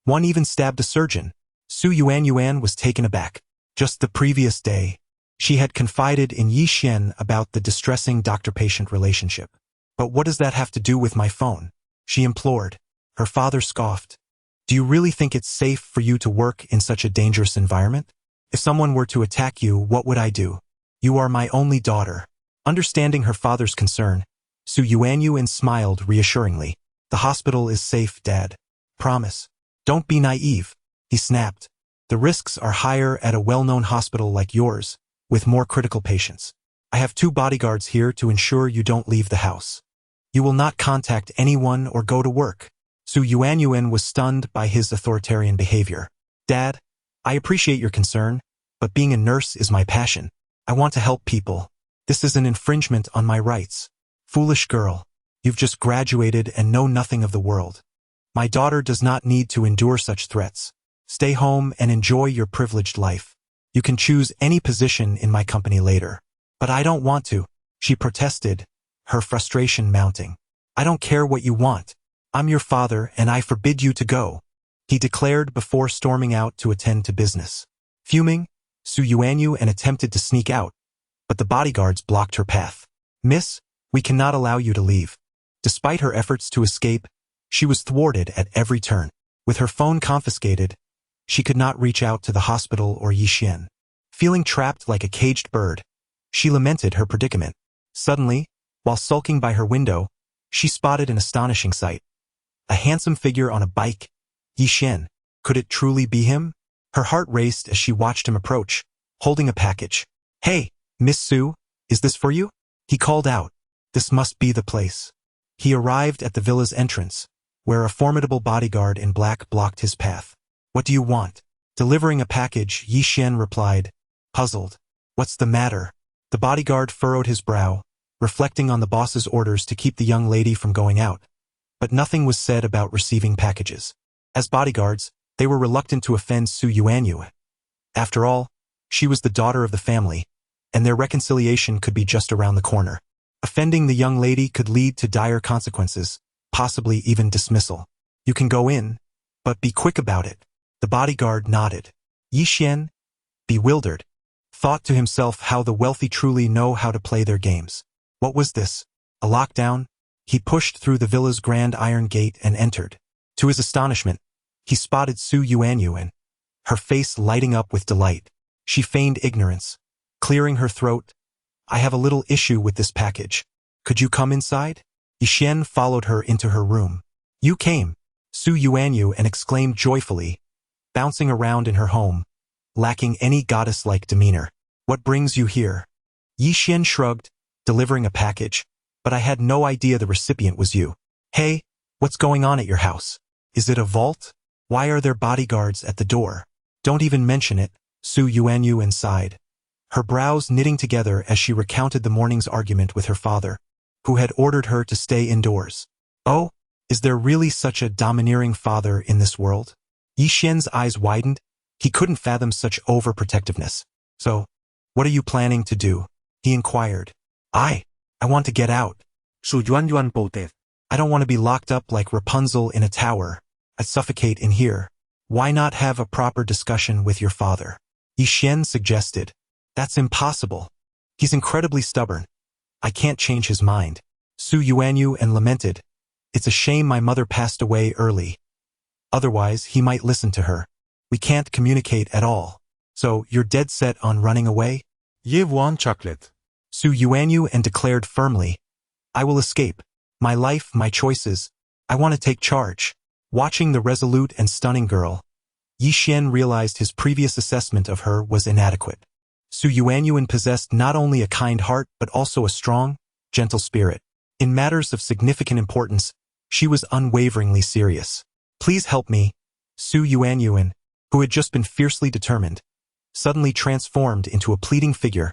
One even stabbed a surgeon. Su Yuanyuan was taken aback. Just the previous day, she had confided in Yi Xian about the distressing doctor-patient relationship. But what does that have to do with my phone? She implored. Her father scoffed. Do you really think it's safe for you to work in such a dangerous environment? If someone were to attack you, what would I do? You are my only daughter. Understanding her father's concern, Su Yuanyuan smiled reassuringly. The hospital is safe, Dad. Promise. Don't be naive, he snapped. The risks are higher at a well-known hospital like yours, with more critical patients. I have 2 bodyguards here to ensure you don't leave the house. You will not contact anyone or go to work. Su Yuanyuan was stunned by his authoritarian behavior. Dad, I appreciate your concern, but being a nurse is my passion. I want to help people. This is an infringement on my rights. Foolish girl, you've just graduated and know nothing of the world. My daughter does not need to endure such threats. Stay home and enjoy your privileged life. You can choose any position in my company later. But I don't want to, she protested, her frustration mounting. I don't care what you want. I'm your father and I forbid you to go, he declared before storming out to attend to business. Fuming, Su Yuanyuan attempted to sneak out, but the bodyguards blocked her path. Miss, we cannot allow you to leave. Despite her efforts to escape, she was thwarted at every turn. With her phone confiscated, she could not reach out to the hospital or Yi Xian. Feeling trapped like a caged bird, she lamented her predicament. Suddenly, while sulking by her window, she spotted an astonishing sight. A handsome figure on a bike. Yi Xian. Could it truly be him? Her heart raced as she watched him approach, holding a package. Hey, Miss Su, is this for you? He called out. This must be the place. He arrived at the villa's entrance, where a formidable bodyguard in black blocked his path. What do you want? Delivering a package, Yi Xian replied, puzzled. What's the matter? The bodyguard furrowed his brow, reflecting on the boss's orders to keep the young lady from going out. But nothing was said about receiving packages. As bodyguards, they were reluctant to offend Su Yuanyuan. After all, she was the daughter of the family, and their reconciliation could be just around the corner. Offending the young lady could lead to dire consequences, possibly even dismissal. You can go in, but be quick about it. The bodyguard nodded. Yi Xian, bewildered, thought to himself how the wealthy truly know how to play their games. What was this? A lockdown? He pushed through the villa's grand iron gate and entered. To his astonishment, he spotted Su Yuanyuan, her face lighting up with delight. She feigned ignorance, clearing her throat. I have a little issue with this package. Could you come inside? Yi Xian followed her into her room. You came, Su Yuanyuan exclaimed joyfully, bouncing around in her home, lacking any goddess-like demeanor. What brings you here? Yi Xian shrugged, delivering a package. But I had no idea the recipient was you. Hey, what's going on at your house? Is it a vault? Why are there bodyguards at the door? Don't even mention it, Su Yuanyuan sighed, her brows knitting together as she recounted the morning's argument with her father, who had ordered her to stay indoors. Oh, is there really such a domineering father in this world? Yi Xian's eyes widened. He couldn't fathom such overprotectiveness. So, what are you planning to do? He inquired. I want to get out. Su Yuanyuan pouted. I don't want to be locked up like Rapunzel in a tower. I'd suffocate in here. Why not have a proper discussion with your father? Yi Xian suggested. That's impossible. He's incredibly stubborn. I can't change his mind. Su Yuanyuan lamented. It's a shame my mother passed away early. Otherwise, he might listen to her. We can't communicate at all. So, you're dead set on running away? Ye want chocolate. Su Yuanyuan declared firmly. I will escape. My life, my choices. I want to take charge. Watching the resolute and stunning girl, Yi Xian realized his previous assessment of her was inadequate. Su Yuanyuan possessed not only a kind heart but also a strong, gentle spirit. In matters of significant importance, she was unwaveringly serious. Please help me, Su Yuanyuan, who had just been fiercely determined, suddenly transformed into a pleading figure,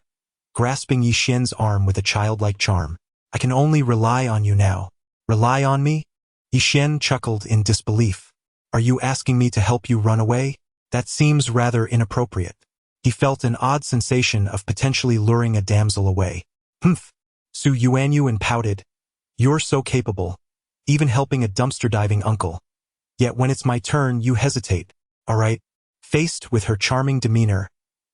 grasping Yi Xian's arm with a childlike charm. I can only rely on you now. Rely on me? Yixian chuckled in disbelief. Are you asking me to help you run away? That seems rather inappropriate. He felt an odd sensation of potentially luring a damsel away. Humph. Su Yuanyuan pouted. You're so capable, even helping a dumpster-diving uncle. Yet when it's my turn, you hesitate. All right. Faced with her charming demeanor,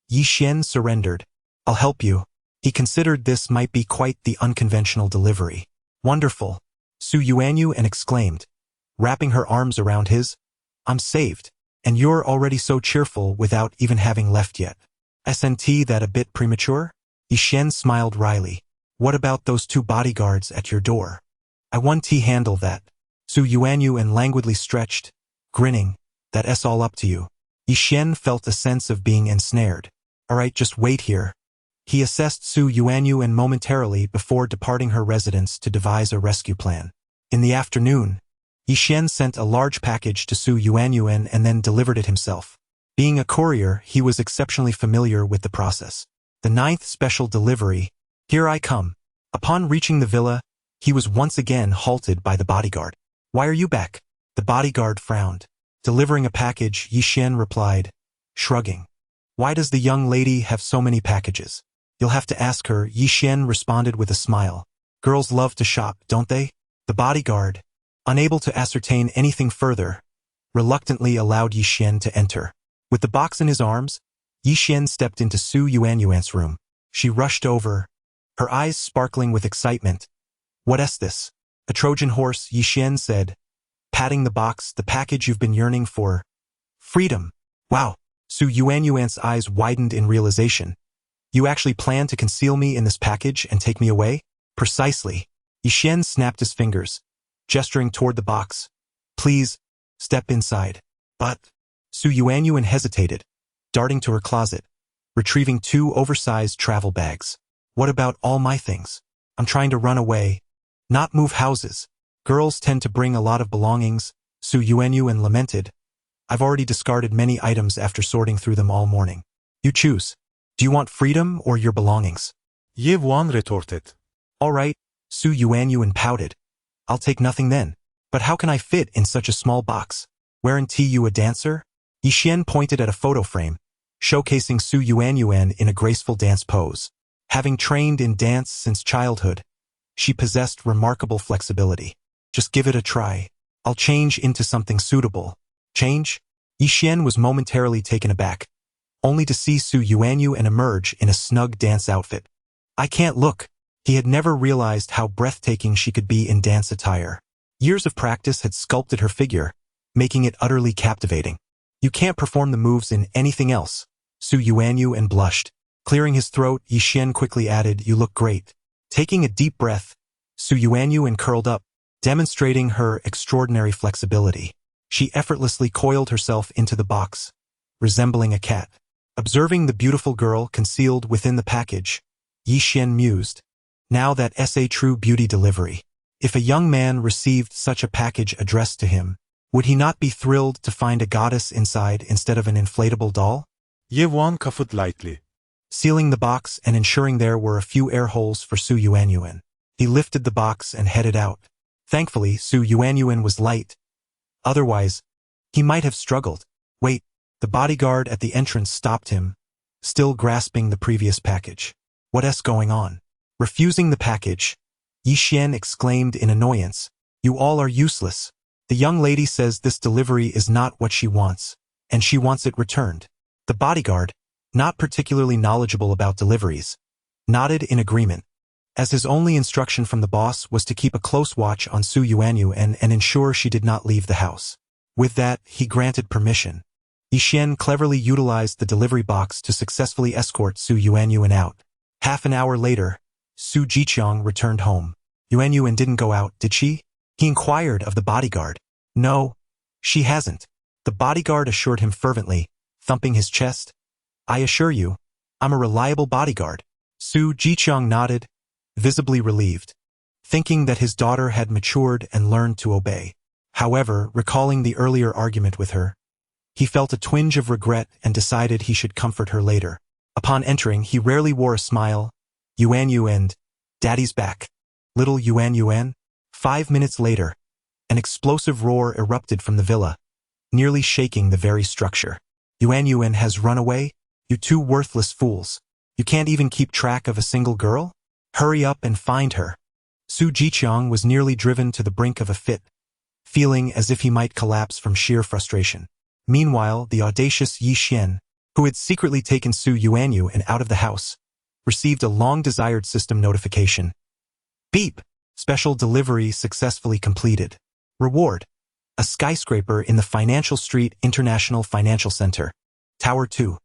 Yixian surrendered. I'll help you. He considered this might be quite the unconventional delivery. Wonderful. Su Yuanyuan exclaimed, wrapping her arms around his. I'm saved. And you're already so cheerful without even having left yet. Isn't that a bit premature? Yixian smiled wryly. What about those 2 bodyguards at your door? I won't handle that. Su Yuanyuan languidly stretched, grinning. That's all up to you. Yixian felt a sense of being ensnared. All right, just wait here. He assessed Su Yuanyuan momentarily before departing her residence to devise a rescue plan. In the afternoon, Yixian sent a large package to Su Yuanyuan and then delivered it himself. Being a courier, he was exceptionally familiar with the process. The 9th special delivery. Here I come. Upon reaching the villa, he was once again halted by the bodyguard. Why are you back? The bodyguard frowned. Delivering a package, Yixian replied, shrugging. Why does the young lady have so many packages? You'll have to ask her, Yixian responded with a smile. Girls love to shop, don't they? The bodyguard, unable to ascertain anything further, reluctantly allowed Yixian to enter. With the box in his arms, Yixian stepped into Su Yuanyuan's room. She rushed over, her eyes sparkling with excitement. What's this? A Trojan horse, Yixian said, patting the box, the package you've been yearning for. Freedom. Wow. Su Yuanyuan's eyes widened in realization. You actually plan to conceal me in this package and take me away? Precisely. Yixian snapped his fingers, gesturing toward the box. Please, step inside. But Su Yuanyuan hesitated, darting to her closet, retrieving 2 oversized travel bags. What about all my things? I'm trying to run away, not move houses. Girls tend to bring a lot of belongings, Su Yuanyuan lamented. I've already discarded many items after sorting through them all morning. You choose. Do you want freedom or your belongings? Ye Wuan retorted. All right, Su Yuanyuan pouted. I'll take nothing then. But how can I fit in such a small box? Weren't you a dancer? Yixian pointed at a photo frame, showcasing Su Yuanyuan in a graceful dance pose. Having trained in dance since childhood, she possessed remarkable flexibility. Just give it a try. I'll change into something suitable. Change? Yixian was momentarily taken aback, only to see Su Yuanyuan emerge in a snug dance outfit. I can't look. He had never realized how breathtaking she could be in dance attire. Years of practice had sculpted her figure, making it utterly captivating. You can't perform the moves in anything else. Su Yuanyuan blushed. Clearing his throat, Yixian quickly added, you look great. Taking a deep breath, Su Yuanyuan curled up, demonstrating her extraordinary flexibility. She effortlessly coiled herself into the box, resembling a cat. Observing the beautiful girl concealed within the package, Yixian mused. Now that's a true beauty delivery. If a young man received such a package addressed to him, would he not be thrilled to find a goddess inside instead of an inflatable doll? Ye Wuan coughed lightly. Sealing the box and ensuring there were a few air holes for Su Yuanyuan, he lifted the box and headed out. Thankfully, Su Yuanyuan was light. Otherwise, he might have struggled. Wait, the bodyguard at the entrance stopped him, still grasping the previous package. What's going on? Refusing the package, Yixian exclaimed in annoyance. You all are useless. The young lady says this delivery is not what she wants, and she wants it returned. The bodyguard, not particularly knowledgeable about deliveries, nodded in agreement, as his only instruction from the boss was to keep a close watch on Su Yuanyuan and ensure she did not leave the house. With that, he granted permission. Yixian cleverly utilized the delivery box to successfully escort Su Yuanyuan out. Half an hour later, Su Jiqiang returned home. Yuanyuan didn't go out, did she? He inquired of the bodyguard. No, she hasn't. The bodyguard assured him fervently, thumping his chest. I assure you, I'm a reliable bodyguard. Su Jiqiang nodded, visibly relieved, thinking that his daughter had matured and learned to obey. However, recalling the earlier argument with her, he felt a twinge of regret and decided he should comfort her later. Upon entering, he rarely wore a smile. Yuanyuan, Daddy's back. little Yuan. 5 minutes later, an explosive roar erupted from the villa, nearly shaking the very structure. Yuan has run away? You two worthless fools. You can't even keep track of a single girl? Hurry up and find her. Su Jiqiang was nearly driven to the brink of a fit, feeling as if he might collapse from sheer frustration. Meanwhile, the audacious Yi Xian, who had secretly taken Su Yuanyuan out of the house, received a long-desired system notification. Beep! Special delivery successfully completed. Reward: a skyscraper in the Financial Street International Financial Center. Tower 2.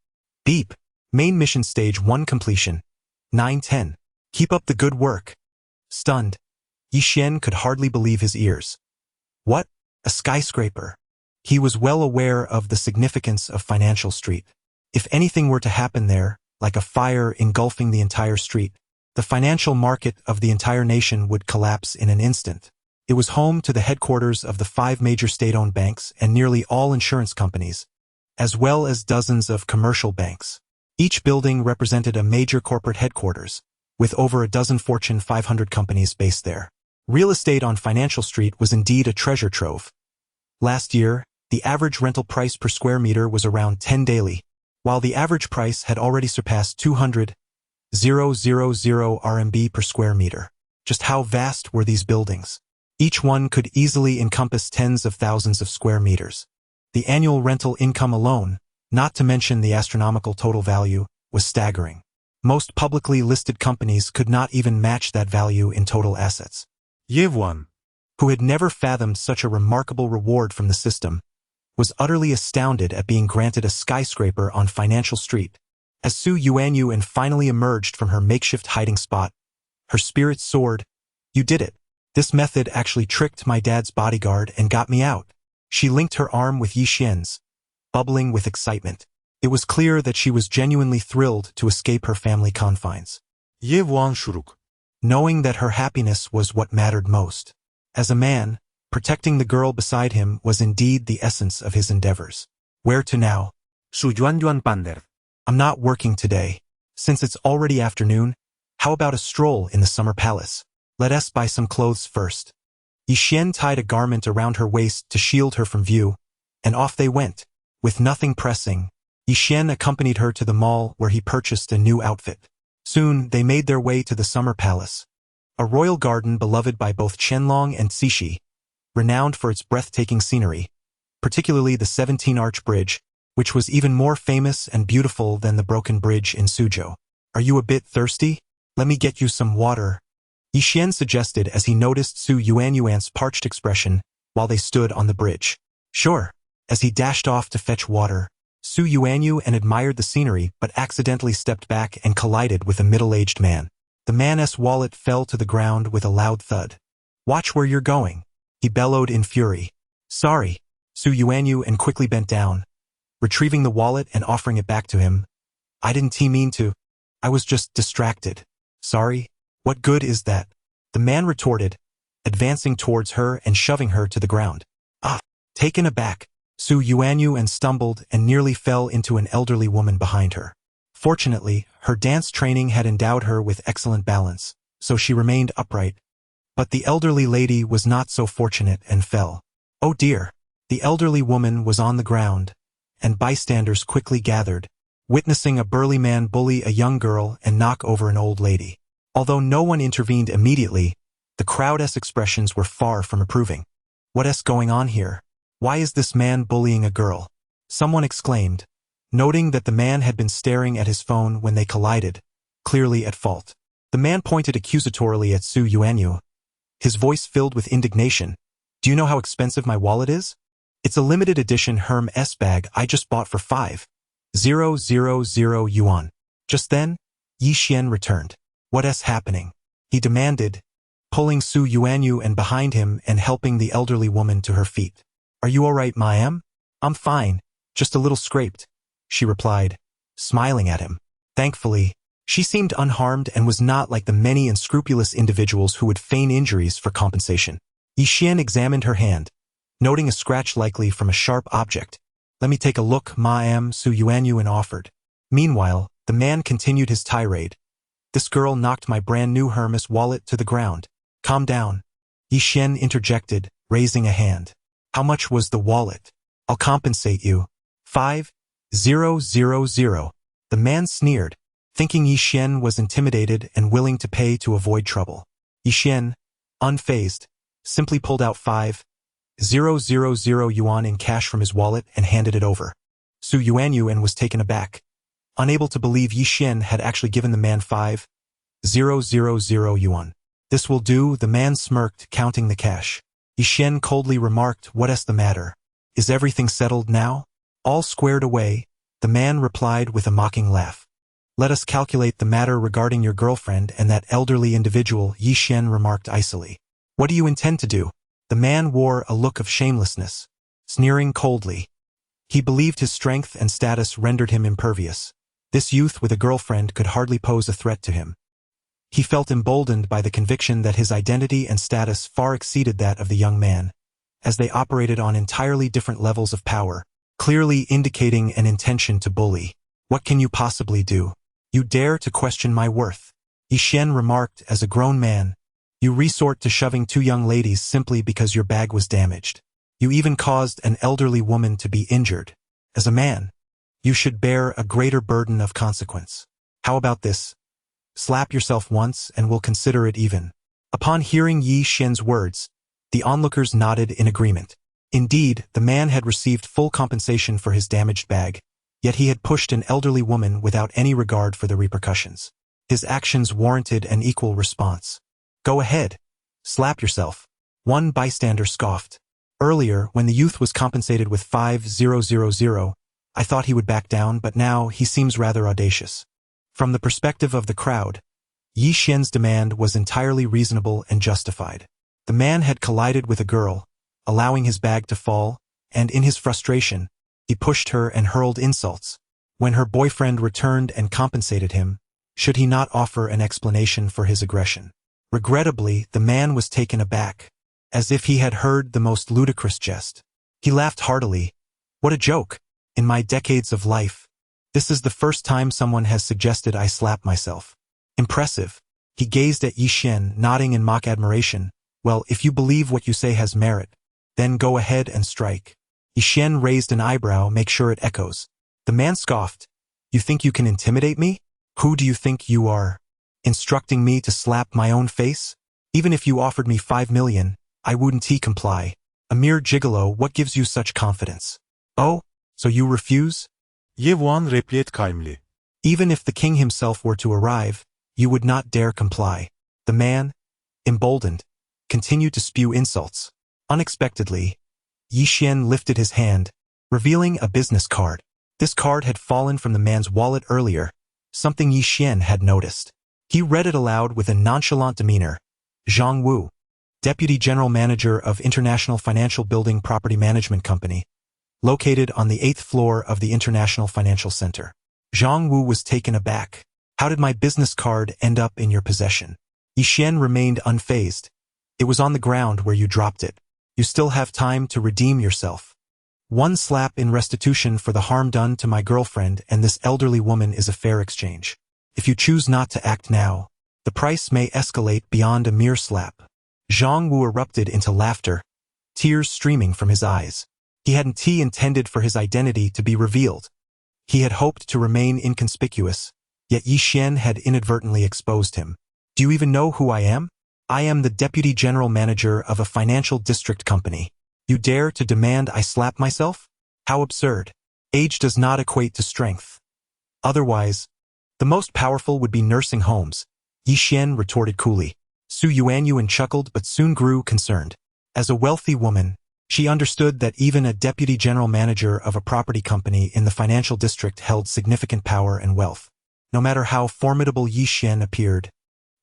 Beep! Main mission stage 1 completion. 910. Keep up the good work. Stunned, Yi Xian could hardly believe his ears. What? A skyscraper? He was well aware of the significance of Financial Street. If anything were to happen there, like a fire engulfing the entire street, the financial market of the entire nation would collapse in an instant. It was home to the headquarters of the 5 major state-owned banks and nearly all insurance companies, as well as dozens of commercial banks. Each building represented a major corporate headquarters, with over a dozen Fortune 500 companies based there. Real estate on Financial Street was indeed a treasure trove. Last year, the average rental price per square meter was around 10 daily, while the average price had already surpassed 200,000 RMB per square meter. Just how vast were these buildings? Each one could easily encompass tens of thousands of square meters. The annual rental income alone, not to mention the astronomical total value, was staggering. Most publicly listed companies could not even match that value in total assets. Yuan, who had never fathomed such a remarkable reward from the system, was utterly astounded at being granted a skyscraper on Financial Street. As Su Yuanyuan finally emerged from her makeshift hiding spot, her spirits soared. You did it. This method actually tricked my dad's bodyguard and got me out. She linked her arm with Yi Xian's, bubbling with excitement. It was clear that she was genuinely thrilled to escape her family confines. Yuan Shuruk. Knowing that her happiness was what mattered most. As a man, protecting the girl beside him was indeed the essence of his endeavors. Where to now? Su Yuan Pander. I'm not working today. Since it's already afternoon, how about a stroll in the summer palace? Let us buy some clothes first. Yi Xian tied a garment around her waist to shield her from view, and off they went. With nothing pressing, Yi Xian accompanied her to the mall where he purchased a new outfit. Soon, they made their way to the summer palace, a royal garden beloved by both Qianlong and Cixi, renowned for its breathtaking scenery, particularly the 17-arch bridge, which was even more famous and beautiful than the broken bridge in Suzhou. Are you a bit thirsty? Let me get you some water, Yi Xian suggested as he noticed Su Yuanyuan's parched expression while they stood on the bridge. Sure. As he dashed off to fetch water, Su Yuanyuan admired the scenery but accidentally stepped back and collided with a middle-aged man. The man's wallet fell to the ground with a loud thud. Watch where you're going, he bellowed in fury. Sorry, Su Yuanyuan quickly bent down, retrieving the wallet and offering it back to him. I didn't mean to. I was just distracted. Sorry? What good is that? The man retorted, advancing towards her and shoving her to the ground. Ah! Taken aback, Su Yuanyuan stumbled and nearly fell into an elderly woman behind her. Fortunately, her dance training had endowed her with excellent balance, so she remained upright. But the elderly lady was not so fortunate and fell. Oh dear! The elderly woman was on the ground, and bystanders quickly gathered, witnessing a burly man bully a young girl and knock over an old lady. Although no one intervened immediately, the crowd's expressions were far from approving. What's going on here? Why is this man bullying a girl? Someone exclaimed, noting that the man had been staring at his phone when they collided, clearly at fault. The man pointed accusatorily at Su Yuanyu, his voice filled with indignation. Do you know how expensive my wallet is? It's a limited edition Hermes bag I just bought for 5,000 yuan. Just then, Yi Xian returned. What's happening? He demanded, pulling Su Yuanyuan behind him and helping the elderly woman to her feet. Are you all right, ma'am? I'm fine, just a little scraped, she replied, smiling at him. Thankfully, she seemed unharmed and was not like the many unscrupulous individuals who would feign injuries for compensation. Yi Xian examined her hand, noting a scratch likely from a sharp object. Let me take a look, ma'am, Su Yuanyuan offered. Meanwhile, the man continued his tirade. This girl knocked my brand new Hermes wallet to the ground. Calm down. Yi Xian interjected, raising a hand. How much was the wallet? I'll compensate you. 5,000. The man sneered, thinking Yi Xian was intimidated and willing to pay to avoid trouble. Yi Xian, unfazed, simply pulled out 5,000 yuan in cash from his wallet and handed it over. Su Yuanyuan was taken aback, unable to believe Yi Xian had actually given the man 5,000 yuan. This will do, the man smirked, counting the cash. Yi Xian coldly remarked, what's the matter? Is everything settled now? All squared away, the man replied with a mocking laugh. Let us calculate the matter regarding your girlfriend and that elderly individual, Yi Xian remarked icily. What do you intend to do? The man wore a look of shamelessness, sneering coldly. He believed his strength and status rendered him impervious. This youth with a girlfriend could hardly pose a threat to him. He felt emboldened by the conviction that his identity and status far exceeded that of the young man, as they operated on entirely different levels of power, clearly indicating an intention to bully. What can you possibly do? You dare to question my worth? Yi Xian remarked as a grown man. You resort to shoving two young ladies simply because your bag was damaged. You even caused an elderly woman to be injured. As a man, you should bear a greater burden of consequence. How about this? Slap yourself once and we'll consider it even. Upon hearing Yi Xian's words, the onlookers nodded in agreement. Indeed, the man had received full compensation for his damaged bag, yet he had pushed an elderly woman without any regard for the repercussions. His actions warranted an equal response. Go ahead. Slap yourself. One bystander scoffed. Earlier, when the youth was compensated with 5,000, I thought he would back down, but now he seems rather audacious. From the perspective of the crowd, Yi Xian's demand was entirely reasonable and justified. The man had collided with a girl, allowing his bag to fall, and in his frustration, he pushed her and hurled insults. When her boyfriend returned and compensated him, should he not offer an explanation for his aggression? Regrettably, the man was taken aback, as if he had heard the most ludicrous jest. He laughed heartily. What a joke! In my decades of life, this is the first time someone has suggested I slap myself. Impressive. He gazed at Yi Xian, nodding in mock admiration. Well, if you believe what you say has merit, then go ahead and strike. Yi Xian raised an eyebrow, make sure it echoes. The man scoffed. You think you can intimidate me? Who do you think you are? Instructing me to slap my own face? Even if you offered me 5 million, I wouldn't comply. A mere gigolo, what gives you such confidence? Oh, so you refuse? Yevuan replied calmly. Even if the king himself were to arrive, you would not dare comply. The man, emboldened, continued to spew insults. Unexpectedly, Yi Xian lifted his hand, revealing a business card. This card had fallen from the man's wallet earlier, something Yi Xian had noticed. He read it aloud with a nonchalant demeanor. Zhang Wu, Deputy General Manager of International Financial Building Property Management Company, located on the 8th floor of the International Financial Center. Zhang Wu was taken aback. How did my business card end up in your possession? Yi Xian remained unfazed. It was on the ground where you dropped it. You still have time to redeem yourself. One slap in restitution for the harm done to my girlfriend and this elderly woman is a fair exchange. If you choose not to act now, the price may escalate beyond a mere slap. Zhang Wu erupted into laughter, tears streaming from his eyes. He hadn't intended for his identity to be revealed. He had hoped to remain inconspicuous, yet Yi Xian had inadvertently exposed him. Do you even know who I am? I am the Deputy General Manager of a financial district company. You dare to demand I slap myself? How absurd. Age does not equate to strength. Otherwise, the most powerful would be nursing homes, Yi Xian retorted coolly. Su Yuanyuan chuckled but soon grew concerned. As a wealthy woman, she understood that even a deputy general manager of a property company in the financial district held significant power and wealth. No matter how formidable Yi Xian appeared,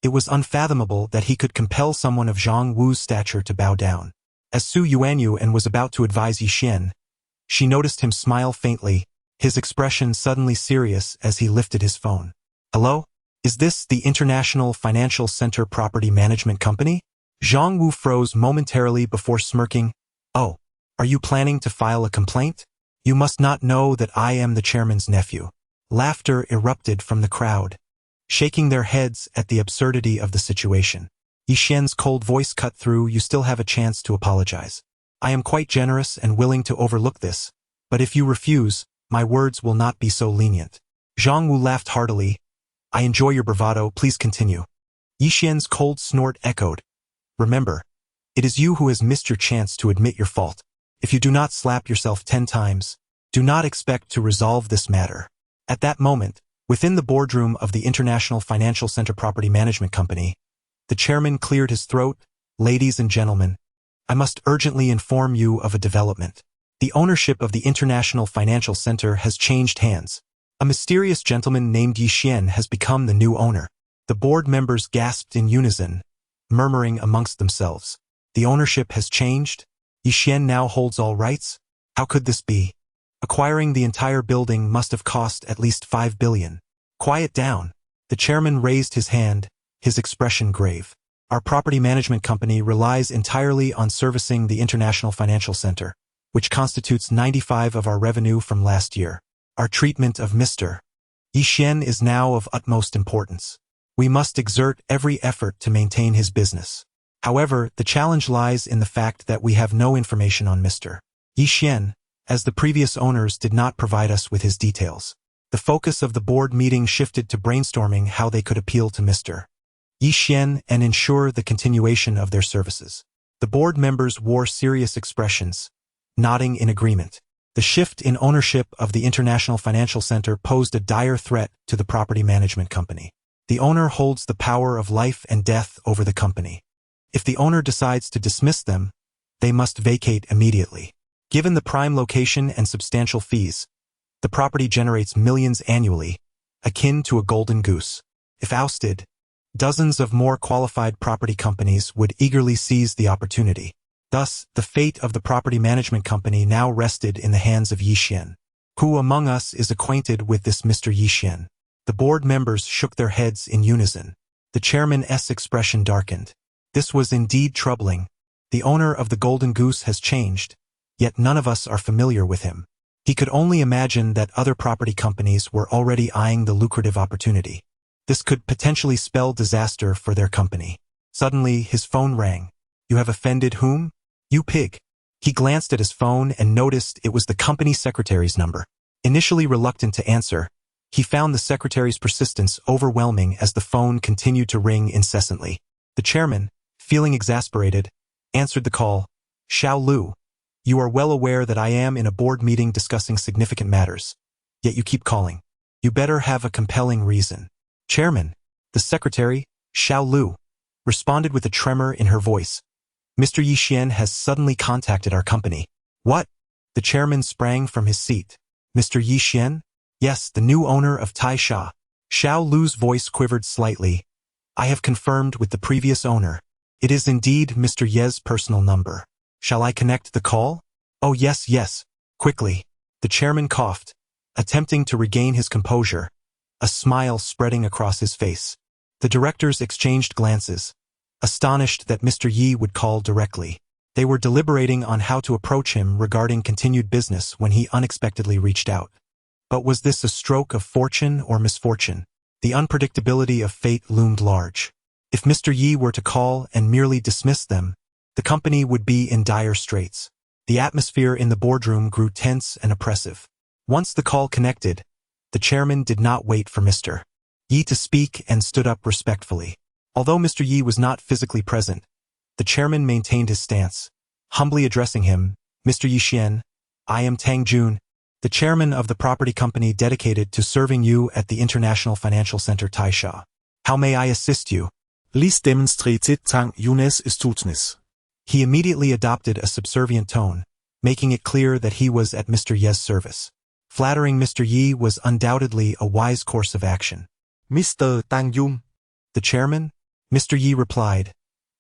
it was unfathomable that he could compel someone of Zhang Wu's stature to bow down. As Su Yuanyuan was about to advise Yi Xian, she noticed him smile faintly, his expression suddenly serious as he lifted his phone. Hello? Is this the International Financial Center Property Management Company? Zhang Wu froze momentarily before smirking. Oh, are you planning to file a complaint? You must not know that I am the chairman's nephew. Laughter erupted from the crowd, shaking their heads at the absurdity of the situation. Yi Xian's cold voice cut through. You still have a chance to apologize. I am quite generous and willing to overlook this, but if you refuse, my words will not be so lenient. Zhang Wu laughed heartily. I enjoy your bravado, please continue. Yi Xian's cold snort echoed. Remember, it is you who has missed your chance to admit your fault. If you do not slap yourself 10 times, do not expect to resolve this matter. At that moment, within the boardroom of the International Financial Center Property Management Company, the chairman cleared his throat. Ladies and gentlemen, I must urgently inform you of a development. The ownership of the International Financial Center has changed hands. A mysterious gentleman named Yi Xian has become the new owner. The board members gasped in unison, murmuring amongst themselves. The ownership has changed? Yi Xian now holds all rights? How could this be? Acquiring the entire building must have cost at least 5 billion. Quiet down. The chairman raised his hand, his expression grave. Our property management company relies entirely on servicing the International Financial Center, which constitutes 95% of our revenue from last year. Our treatment of Mr. Yi Xian is now of utmost importance. We must exert every effort to maintain his business. However, the challenge lies in the fact that we have no information on Mr. Yi Xian, as the previous owners did not provide us with his details. The focus of the board meeting shifted to brainstorming how they could appeal to Mr. Yi Xian and ensure the continuation of their services. The board members wore serious expressions, nodding in agreement. The shift in ownership of the International Financial Center posed a dire threat to the property management company. The owner holds the power of life and death over the company. If the owner decides to dismiss them, they must vacate immediately. Given the prime location and substantial fees, the property generates millions annually, akin to a golden goose. If ousted, dozens of more qualified property companies would eagerly seize the opportunity. Thus, the fate of the property management company now rested in the hands of Yi Xian. Who among us is acquainted with this Mr. Yi Xian? The board members shook their heads in unison. The chairman's expression darkened. This was indeed troubling. The owner of the Golden Goose has changed, yet none of us are familiar with him. He could only imagine that other property companies were already eyeing the lucrative opportunity. This could potentially spell disaster for their company. Suddenly, his phone rang. You have offended whom? You pig. He glanced at his phone and noticed it was the company secretary's number. Initially reluctant to answer, he found the secretary's persistence overwhelming as the phone continued to ring incessantly. The chairman, feeling exasperated, answered the call. Xiao Lu, you are well aware that I am in a board meeting discussing significant matters, yet you keep calling. You better have a compelling reason. Chairman, the secretary, Xiao Lu, responded with a tremor in her voice. Mr. Yi Xian has suddenly contacted our company. What? The chairman sprang from his seat. Mr. Yi Xian? Yes, the new owner of Taisha. Xiao Lu's voice quivered slightly. I have confirmed with the previous owner. It is indeed Mr. Ye's personal number. Shall I connect the call? Oh yes, quickly. The chairman coughed, attempting to regain his composure, a smile spreading across his face. The directors exchanged glances, astonished that Mr. Yi would call directly. They were deliberating on how to approach him regarding continued business when he unexpectedly reached out. But was this a stroke of fortune or misfortune? The unpredictability of fate loomed large. If Mr. Yi were to call and merely dismiss them, the company would be in dire straits. The atmosphere in the boardroom grew tense and oppressive. Once the call connected, the chairman did not wait for Mr. Yi to speak and stood up respectfully. Although Mr. Yi was not physically present, the chairman maintained his stance, humbly addressing him. Mr. Yi Xian, I am Tang Jun, the chairman of the property company dedicated to serving you at the International Financial Center Taisha. How may I assist you? Please demonstrate Tang Jun's astuteness. He immediately adopted a subservient tone, making it clear that he was at Mr. Ye's service. Flattering Mr. Yi was undoubtedly a wise course of action. Mr. Tang Jun. The chairman? Mr. Yi replied,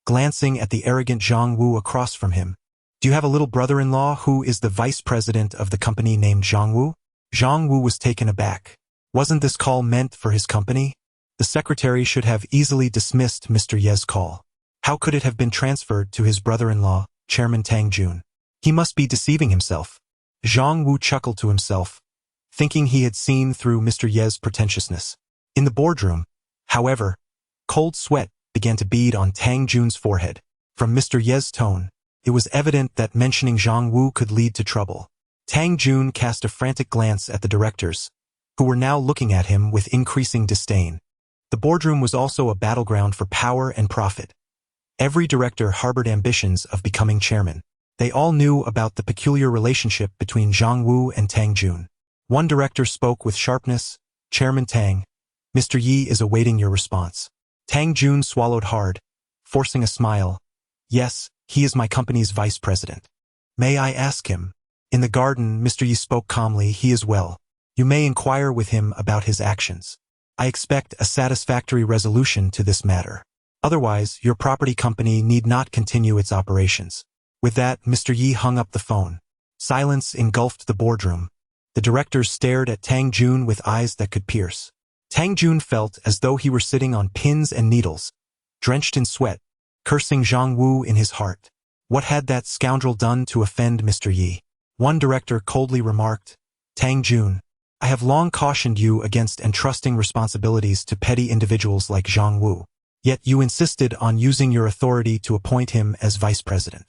glancing at the arrogant Zhang Wu across from him. Do you have a little brother-in-law who is the vice president of the company named Zhang Wu? Zhang Wu was taken aback. Wasn't this call meant for his company? The secretary should have easily dismissed Mr. Ye's call. How could it have been transferred to his brother-in-law, Chairman Tang Jun? He must be deceiving himself. Zhang Wu chuckled to himself, thinking he had seen through Mr. Ye's pretentiousness. In the boardroom, however, cold sweat began to bead on Tang Jun's forehead. From Mr. Ye's tone, it was evident that mentioning Zhang Wu could lead to trouble. Tang Jun cast a frantic glance at the directors, who were now looking at him with increasing disdain. The boardroom was also a battleground for power and profit. Every director harbored ambitions of becoming chairman. They all knew about the peculiar relationship between Zhang Wu and Tang Jun. One director spoke with sharpness, "Chairman Tang, Mr. Yi is awaiting your response." Tang Jun swallowed hard, forcing a smile. "Yes, he is my company's vice president." "May I ask him?" "In the garden," Mr. Yi spoke calmly, "he is well. You may inquire with him about his actions. I expect a satisfactory resolution to this matter. Otherwise, your property company need not continue its operations." With that, Mr. Yi hung up the phone. Silence engulfed the boardroom. The directors stared at Tang Jun with eyes that could pierce. Tang Jun felt as though he were sitting on pins and needles, drenched in sweat, cursing Zhang Wu in his heart. What had that scoundrel done to offend Mr. Yi? One director coldly remarked, "Tang Jun, I have long cautioned you against entrusting responsibilities to petty individuals like Zhang Wu. Yet you insisted on using your authority to appoint him as vice president.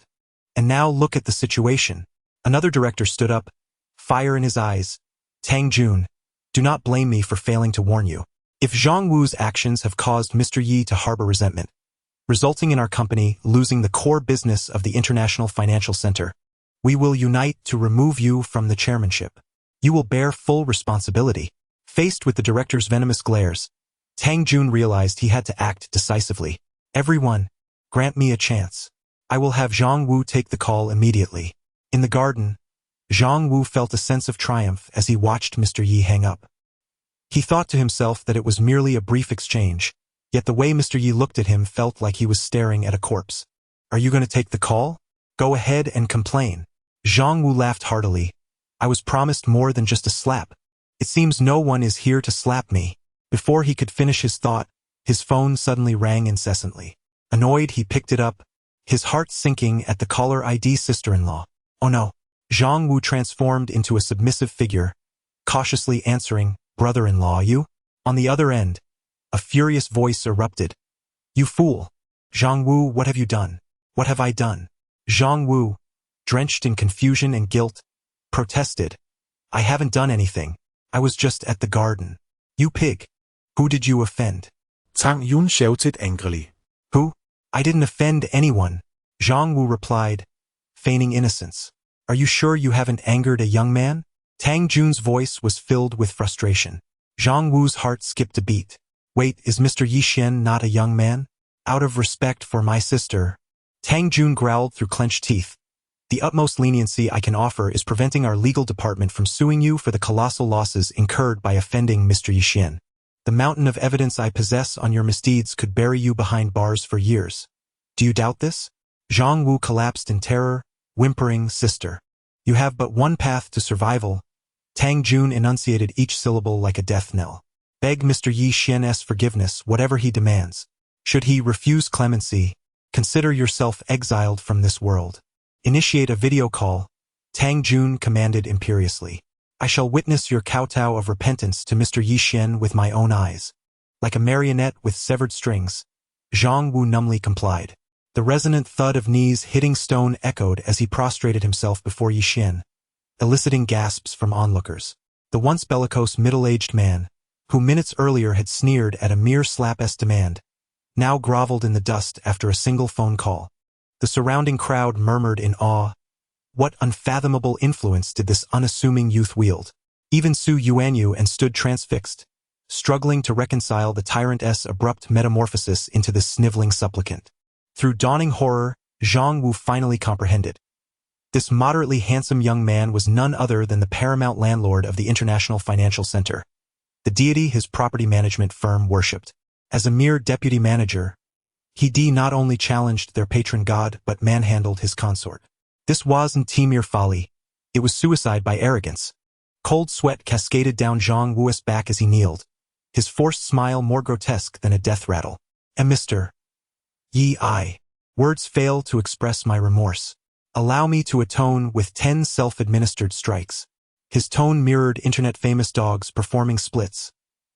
And now look at the situation." Another director stood up, fire in his eyes. "Tang Jun, do not blame me for failing to warn you. If Zhang Wu's actions have caused Mr. Yi to harbor resentment, resulting in our company losing the core business of the International Financial Center, we will unite to remove you from the chairmanship. You will bear full responsibility." Faced with the director's venomous glares, Tang Jun realized he had to act decisively. "Everyone, grant me a chance. I will have Zhang Wu take the call immediately." In the garden, Zhang Wu felt a sense of triumph as he watched Mr. Yi hang up. He thought to himself that it was merely a brief exchange, yet the way Mr. Yi looked at him felt like he was staring at a corpse. "Are you going to take the call? Go ahead and complain." Zhang Wu laughed heartily. "I was promised more than just a slap. It seems no one is here to slap me." Before he could finish his thought, his phone suddenly rang incessantly. Annoyed, he picked it up, his heart sinking at the caller ID sister-in-law. "Oh no." Zhang Wu transformed into a submissive figure, cautiously answering, "Brother-in-law, you?" On the other end, a furious voice erupted. "You fool! Zhang Wu, what have you done? What have I done?" Zhang Wu, drenched in confusion and guilt, protested, "I haven't done anything. I was just at the garden." "You pig! Who did you offend?" Tang Jun shouted angrily. "Who? I didn't offend anyone," Zhang Wu replied, feigning innocence. "Are you sure you haven't angered a young man?" Tang Jun's voice was filled with frustration. Zhang Wu's heart skipped a beat. "Wait, is Mr. Yi Xian not a young man? Out of respect for my sister." Tang Jun growled through clenched teeth. "The utmost leniency I can offer is preventing our legal department from suing you for the colossal losses incurred by offending Mr. Yi Xian. The mountain of evidence I possess on your misdeeds could bury you behind bars for years. Do you doubt this?" Zhang Wu collapsed in terror, whimpering, "Sister, you have but one path to survival." Tang Jun enunciated each syllable like a death knell. "Beg Mr. Yi Xian's forgiveness, whatever he demands. Should he refuse clemency, consider yourself exiled from this world. Initiate a video call," Tang Jun commanded imperiously. "I shall witness your kowtow of repentance to Mr. Yi Xian with my own eyes." Like a marionette with severed strings, Zhang Wu numbly complied. The resonant thud of knees hitting stone echoed as he prostrated himself before Yi Xian, eliciting gasps from onlookers. The once bellicose middle-aged man, who minutes earlier had sneered at a mere slap-s demand, now groveled in the dust after a single phone call. The surrounding crowd murmured in awe. What unfathomable influence did this unassuming youth wield? Even Su Yuanyu and stood transfixed, struggling to reconcile the tyrant's abrupt metamorphosis into this sniveling supplicant. Through dawning horror, Zhang Wu finally comprehended. This moderately handsome young man was none other than the paramount landlord of the International Financial Center, the deity his property management firm worshipped. As a mere deputy manager, he not only challenged their patron god but manhandled his consort. This wasn't mere folly, it was suicide by arrogance. Cold sweat cascaded down Zhang Wu's back as he kneeled, his forced smile more grotesque than a death rattle. "And Mr. Yi, words fail to express my remorse. Allow me to atone with 10 self-administered strikes." His tone mirrored internet-famous dogs performing splits,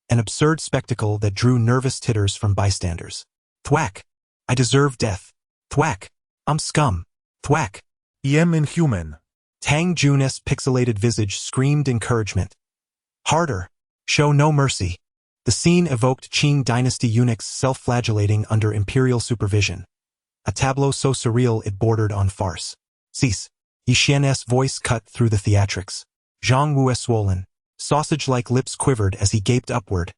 an absurd spectacle that drew nervous titters from bystanders. Thwack. I deserve death. Thwack. I'm scum. Thwack. I am inhuman. Tang Jun's pixelated visage screamed encouragement. Harder. Show no mercy. The scene evoked Qing dynasty eunuchs self-flagellating under imperial supervision. A tableau so surreal it bordered on farce. Cease. Yi Xian's voice cut through the theatrics. Zhang Wu's swollen, sausage-like lips quivered as he gaped upward,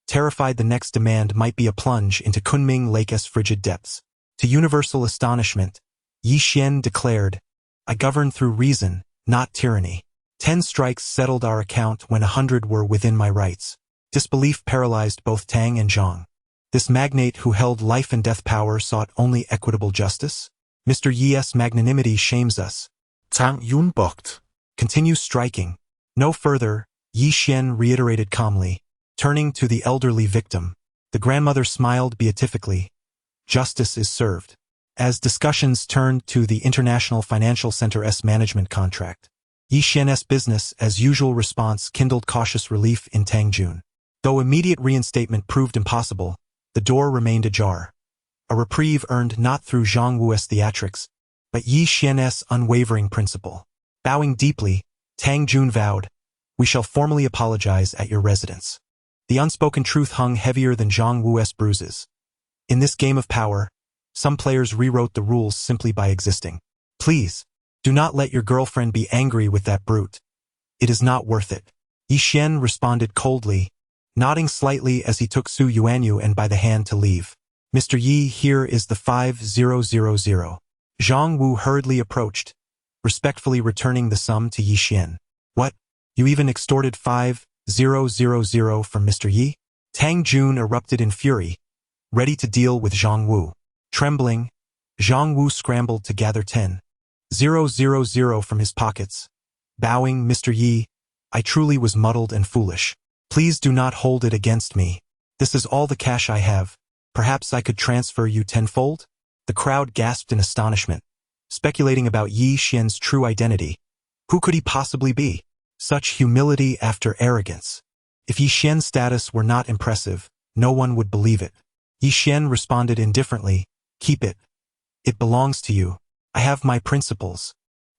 terrified the next demand might be a plunge into Kunming Lake's frigid depths. To universal astonishment, Yi Xian declared, I govern through reason, not tyranny. 10 strikes settled our account when 100 were within my rights. Disbelief paralyzed both Tang and Zhang. This magnate who held life and death power sought only equitable justice? Mr. Yi's magnanimity shames us. Tang Yun balked. Continue striking. No further, Yi Xian reiterated calmly, turning to the elderly victim. The grandmother smiled beatifically. Justice is served. As discussions turned to the International Financial Center's management contract, Yi Xian's business as usual response kindled cautious relief in Tang Jun. Though immediate reinstatement proved impossible, the door remained ajar. A reprieve earned not through Zhang Wu's theatrics, but Yi Xian's unwavering principle. Bowing deeply, Tang Jun vowed, we shall formally apologize at your residence. The unspoken truth hung heavier than Zhang Wu's bruises. In this game of power, some players rewrote the rules simply by existing. Please, do not let your girlfriend be angry with that brute. It is not worth it. Yi Xian responded coldly, nodding slightly as he took Su Yuanyu and by the hand to leave. Mr. Yi, here is the 5000. Zhang Wu hurriedly approached, respectfully returning the sum to Yi Xian. What? You even extorted 5000 from Mr. Yi? Tang Jun erupted in fury, ready to deal with Zhang Wu. Trembling, Zhang Wu scrambled to gather 10,000 from his pockets. Bowing, Mr. Yi, I truly was muddled and foolish. Please do not hold it against me. This is all the cash I have. Perhaps I could transfer you tenfold? The crowd gasped in astonishment, speculating about Yi Xian's true identity. Who could he possibly be? Such humility after arrogance. If Yi Xian's status were not impressive, no one would believe it. Yi Xian responded indifferently, keep it. It belongs to you. I have my principles.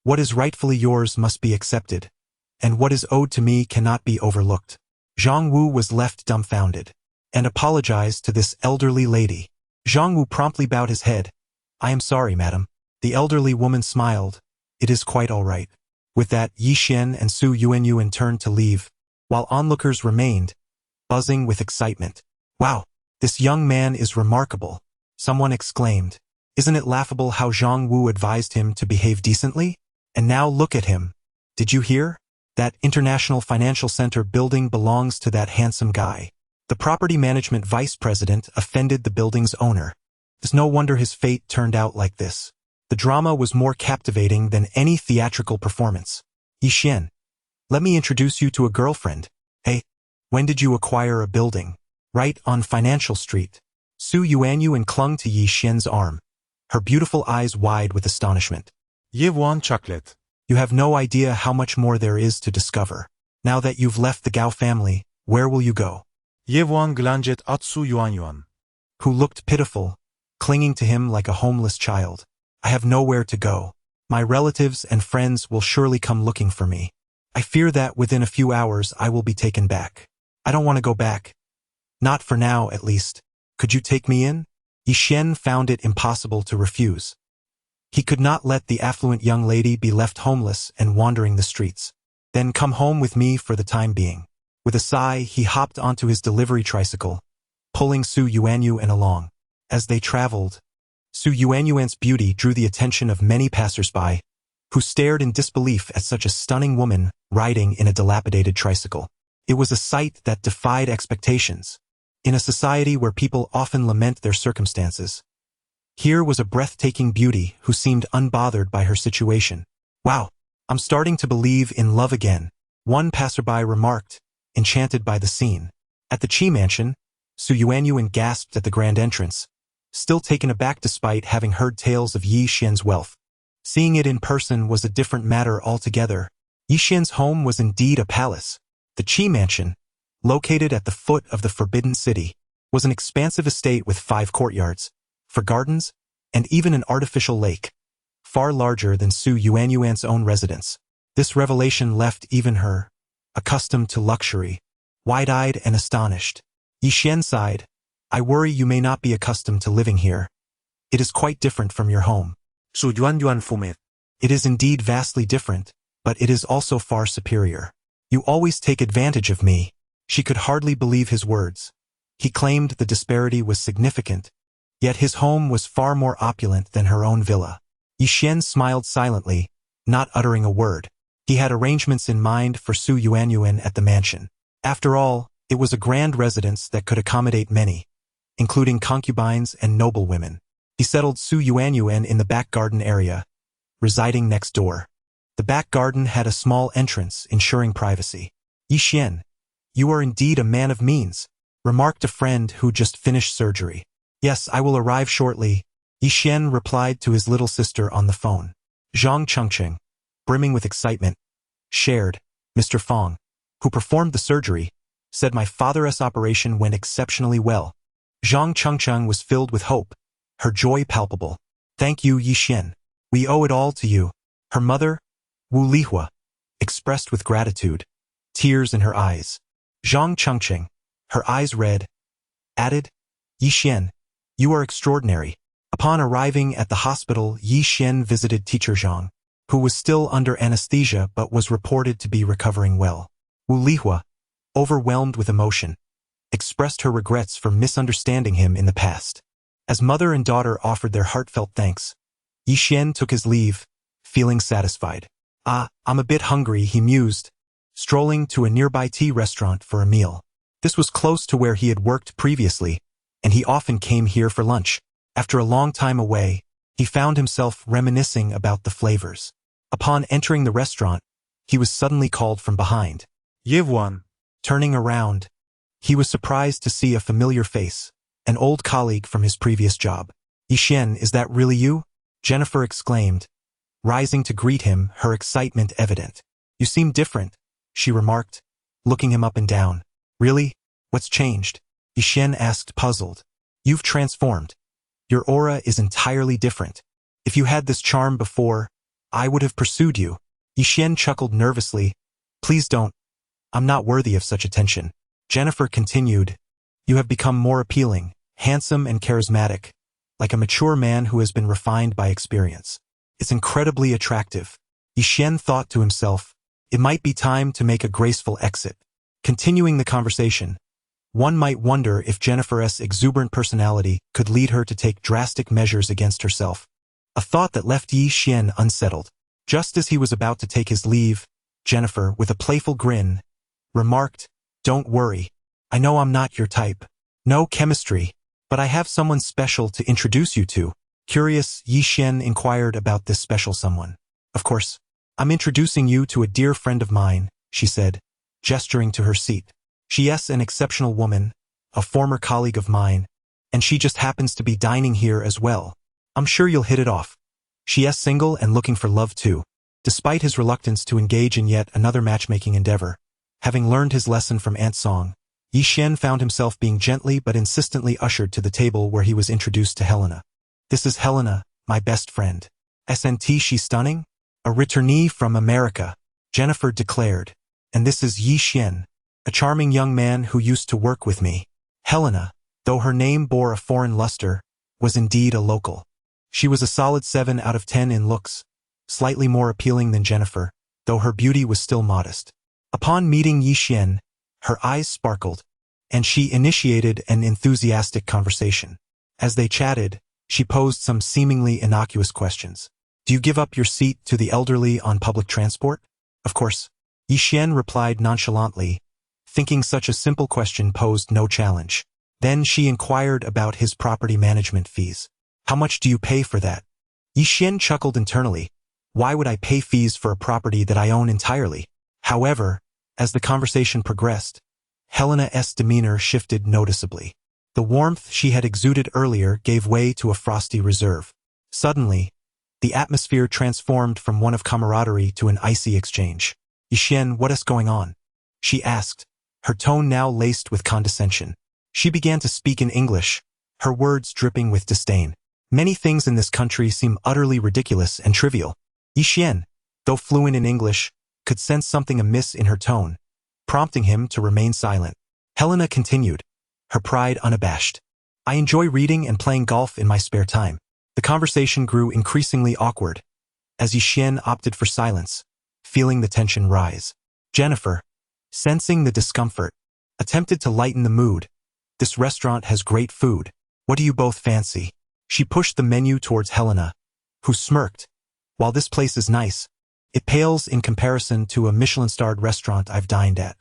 What is rightfully yours must be accepted, and what is owed to me cannot be overlooked. Zhang Wu was left dumbfounded, and apologized to this elderly lady. Zhang Wu promptly bowed his head. I am sorry, madam. The elderly woman smiled. It is quite all right. With that, Yi Xian and Su Yuanyu turned to leave, while onlookers remained, buzzing with excitement. Wow, this young man is remarkable, someone exclaimed. Isn't it laughable how Zhang Wu advised him to behave decently? And now look at him. Did you hear? That International Financial Center building belongs to that handsome guy. The property management vice president offended the building's owner. It's no wonder his fate turned out like this. The drama was more captivating than any theatrical performance. Yi Xian, let me introduce you to a girlfriend. Hey, when did you acquire a building? Right on Financial Street. Su Yuanyu clung to Yi Xian's arm, her beautiful eyes wide with astonishment. Ye wan chocolate. You have no idea how much more there is to discover. Now that you've left the Gao family, where will you go? Ye wan glanjet atsu yuan. Who looked pitiful, clinging to him like a homeless child. I have nowhere to go. My relatives and friends will surely come looking for me. I fear that within a few hours I will be taken back. I don't want to go back. Not for now, at least. Could you take me in? Yi Xian found it impossible to refuse. He could not let the affluent young lady be left homeless and wandering the streets. Then come home with me for the time being. With a sigh, he hopped onto his delivery tricycle, pulling Su Yuanyu along. As they traveled, Su Yuanyu's beauty drew the attention of many passers-by, who stared in disbelief at such a stunning woman riding in a dilapidated tricycle. It was a sight that defied expectations. In a society where people often lament their circumstances, here was a breathtaking beauty who seemed unbothered by her situation. Wow, I'm starting to believe in love again, one passerby remarked, enchanted by the scene. At the Qi mansion, Su Yuanyu gasped at the grand entrance, still taken aback despite having heard tales of Yi Xian's wealth. Seeing it in person was a different matter altogether. Yi Xian's home was indeed a palace. The Qi mansion, located at the foot of the Forbidden City, was an expansive estate with 5 courtyards, for gardens, and even an artificial lake, far larger than Su Yuanyuan's own residence. This revelation left even her, accustomed to luxury, wide-eyed and astonished. Yixian sighed, I worry you may not be accustomed to living here. It is quite different from your home. Su Yuanyuan fumé. It is indeed vastly different, but it is also far superior. You always take advantage of me. She could hardly believe his words. He claimed the disparity was significant, yet his home was far more opulent than her own villa. Yixian smiled silently, not uttering a word. He had arrangements in mind for Su Yuanyuan at the mansion. After all, it was a grand residence that could accommodate many, including concubines and noblewomen. He settled Su Yuanyuan in the back garden area, residing next door. The back garden had a small entrance, ensuring privacy. Yixian, you are indeed a man of means, remarked a friend who just finished surgery. Yes, I will arrive shortly, Yixian replied to his little sister on the phone. Zhang Chengqing, brimming with excitement, shared, Mr. Fong, who performed the surgery, said my father's operation went exceptionally well. Zhang Chengqing was filled with hope, her joy palpable. Thank you, Yixian. We owe it all to you. Her mother, Wu Lihua, expressed with gratitude, tears in her eyes. Zhang Chengqing, her eyes red, added, Yixian, you are extraordinary. Upon arriving at the hospital, Yixian visited teacher Zhang, who was still under anesthesia but was reported to be recovering well. Wu Lihua, overwhelmed with emotion, expressed her regrets for misunderstanding him in the past. As mother and daughter offered their heartfelt thanks, Yixian took his leave, feeling satisfied. I'm a bit hungry, he mused, strolling to a nearby tea restaurant for a meal. This was close to where he had worked previously, and he often came here for lunch. After a long time away, he found himself reminiscing about the flavors. Upon entering the restaurant, he was suddenly called from behind. Yevuan. Turning around, he was surprised to see a familiar face, an old colleague from his previous job. Yixian, is that really you? Jennifer exclaimed, rising to greet him, her excitement evident. You seem different, she remarked, looking him up and down. Really? What's changed? Yixian asked, puzzled. You've transformed. Your aura is entirely different. If you had this charm before, I would have pursued you. Yixian chuckled nervously. Please don't. I'm not worthy of such attention. Jennifer continued. You have become more appealing, handsome and charismatic, like a mature man who has been refined by experience. It's incredibly attractive. Yixian thought to himself, it might be time to make a graceful exit. Continuing the conversation, one might wonder if Jennifer's exuberant personality could lead her to take drastic measures against herself. A thought that left Yixian unsettled. Just as he was about to take his leave, Jennifer, with a playful grin, remarked, Don't worry. I know I'm not your type. No chemistry, but I have someone special to introduce you to. Curious, Yixian inquired about this special someone. Of course, I'm introducing you to a dear friend of mine, she said, gesturing to her seat. She's an exceptional woman, a former colleague of mine, and she just happens to be dining here as well. I'm sure you'll hit it off. She's single and looking for love too. Despite his reluctance to engage in yet another matchmaking endeavor, having learned his lesson from Aunt Song, Yixian found himself being gently but insistently ushered to the table where he was introduced to Helena. This is Helena, my best friend. SNT, she's stunning? A returnee from America, Jennifer declared. And this is Yixian, a charming young man who used to work with me. Helena, though her name bore a foreign luster, was indeed a local. She was a solid 7 out of 10 in looks, slightly more appealing than Jennifer, though her beauty was still modest. Upon meeting Yixian, her eyes sparkled, and she initiated an enthusiastic conversation. As they chatted, she posed some seemingly innocuous questions. Do you give up your seat to the elderly on public transport? Of course. Yixian replied nonchalantly, thinking such a simple question posed no challenge. Then she inquired about his property management fees. How much do you pay for that? Yixian chuckled internally. Why would I pay fees for a property that I own entirely? However, as the conversation progressed, Helena's demeanor shifted noticeably. The warmth she had exuded earlier gave way to a frosty reserve. Suddenly, the atmosphere transformed from one of camaraderie to an icy exchange. Yixian, what is going on? She asked, her tone now laced with condescension. She began to speak in English, her words dripping with disdain. Many things in this country seem utterly ridiculous and trivial. Yixian, though fluent in English, could sense something amiss in her tone, prompting him to remain silent. Helena continued, her pride unabashed. I enjoy reading and playing golf in my spare time. The conversation grew increasingly awkward, as Yixian opted for silence, feeling the tension rise. Jennifer, sensing the discomfort, attempted to lighten the mood. This restaurant has great food. What do you both fancy? She pushed the menu towards Helena, who smirked. While this place is nice, it pales in comparison to a Michelin-starred restaurant I've dined at.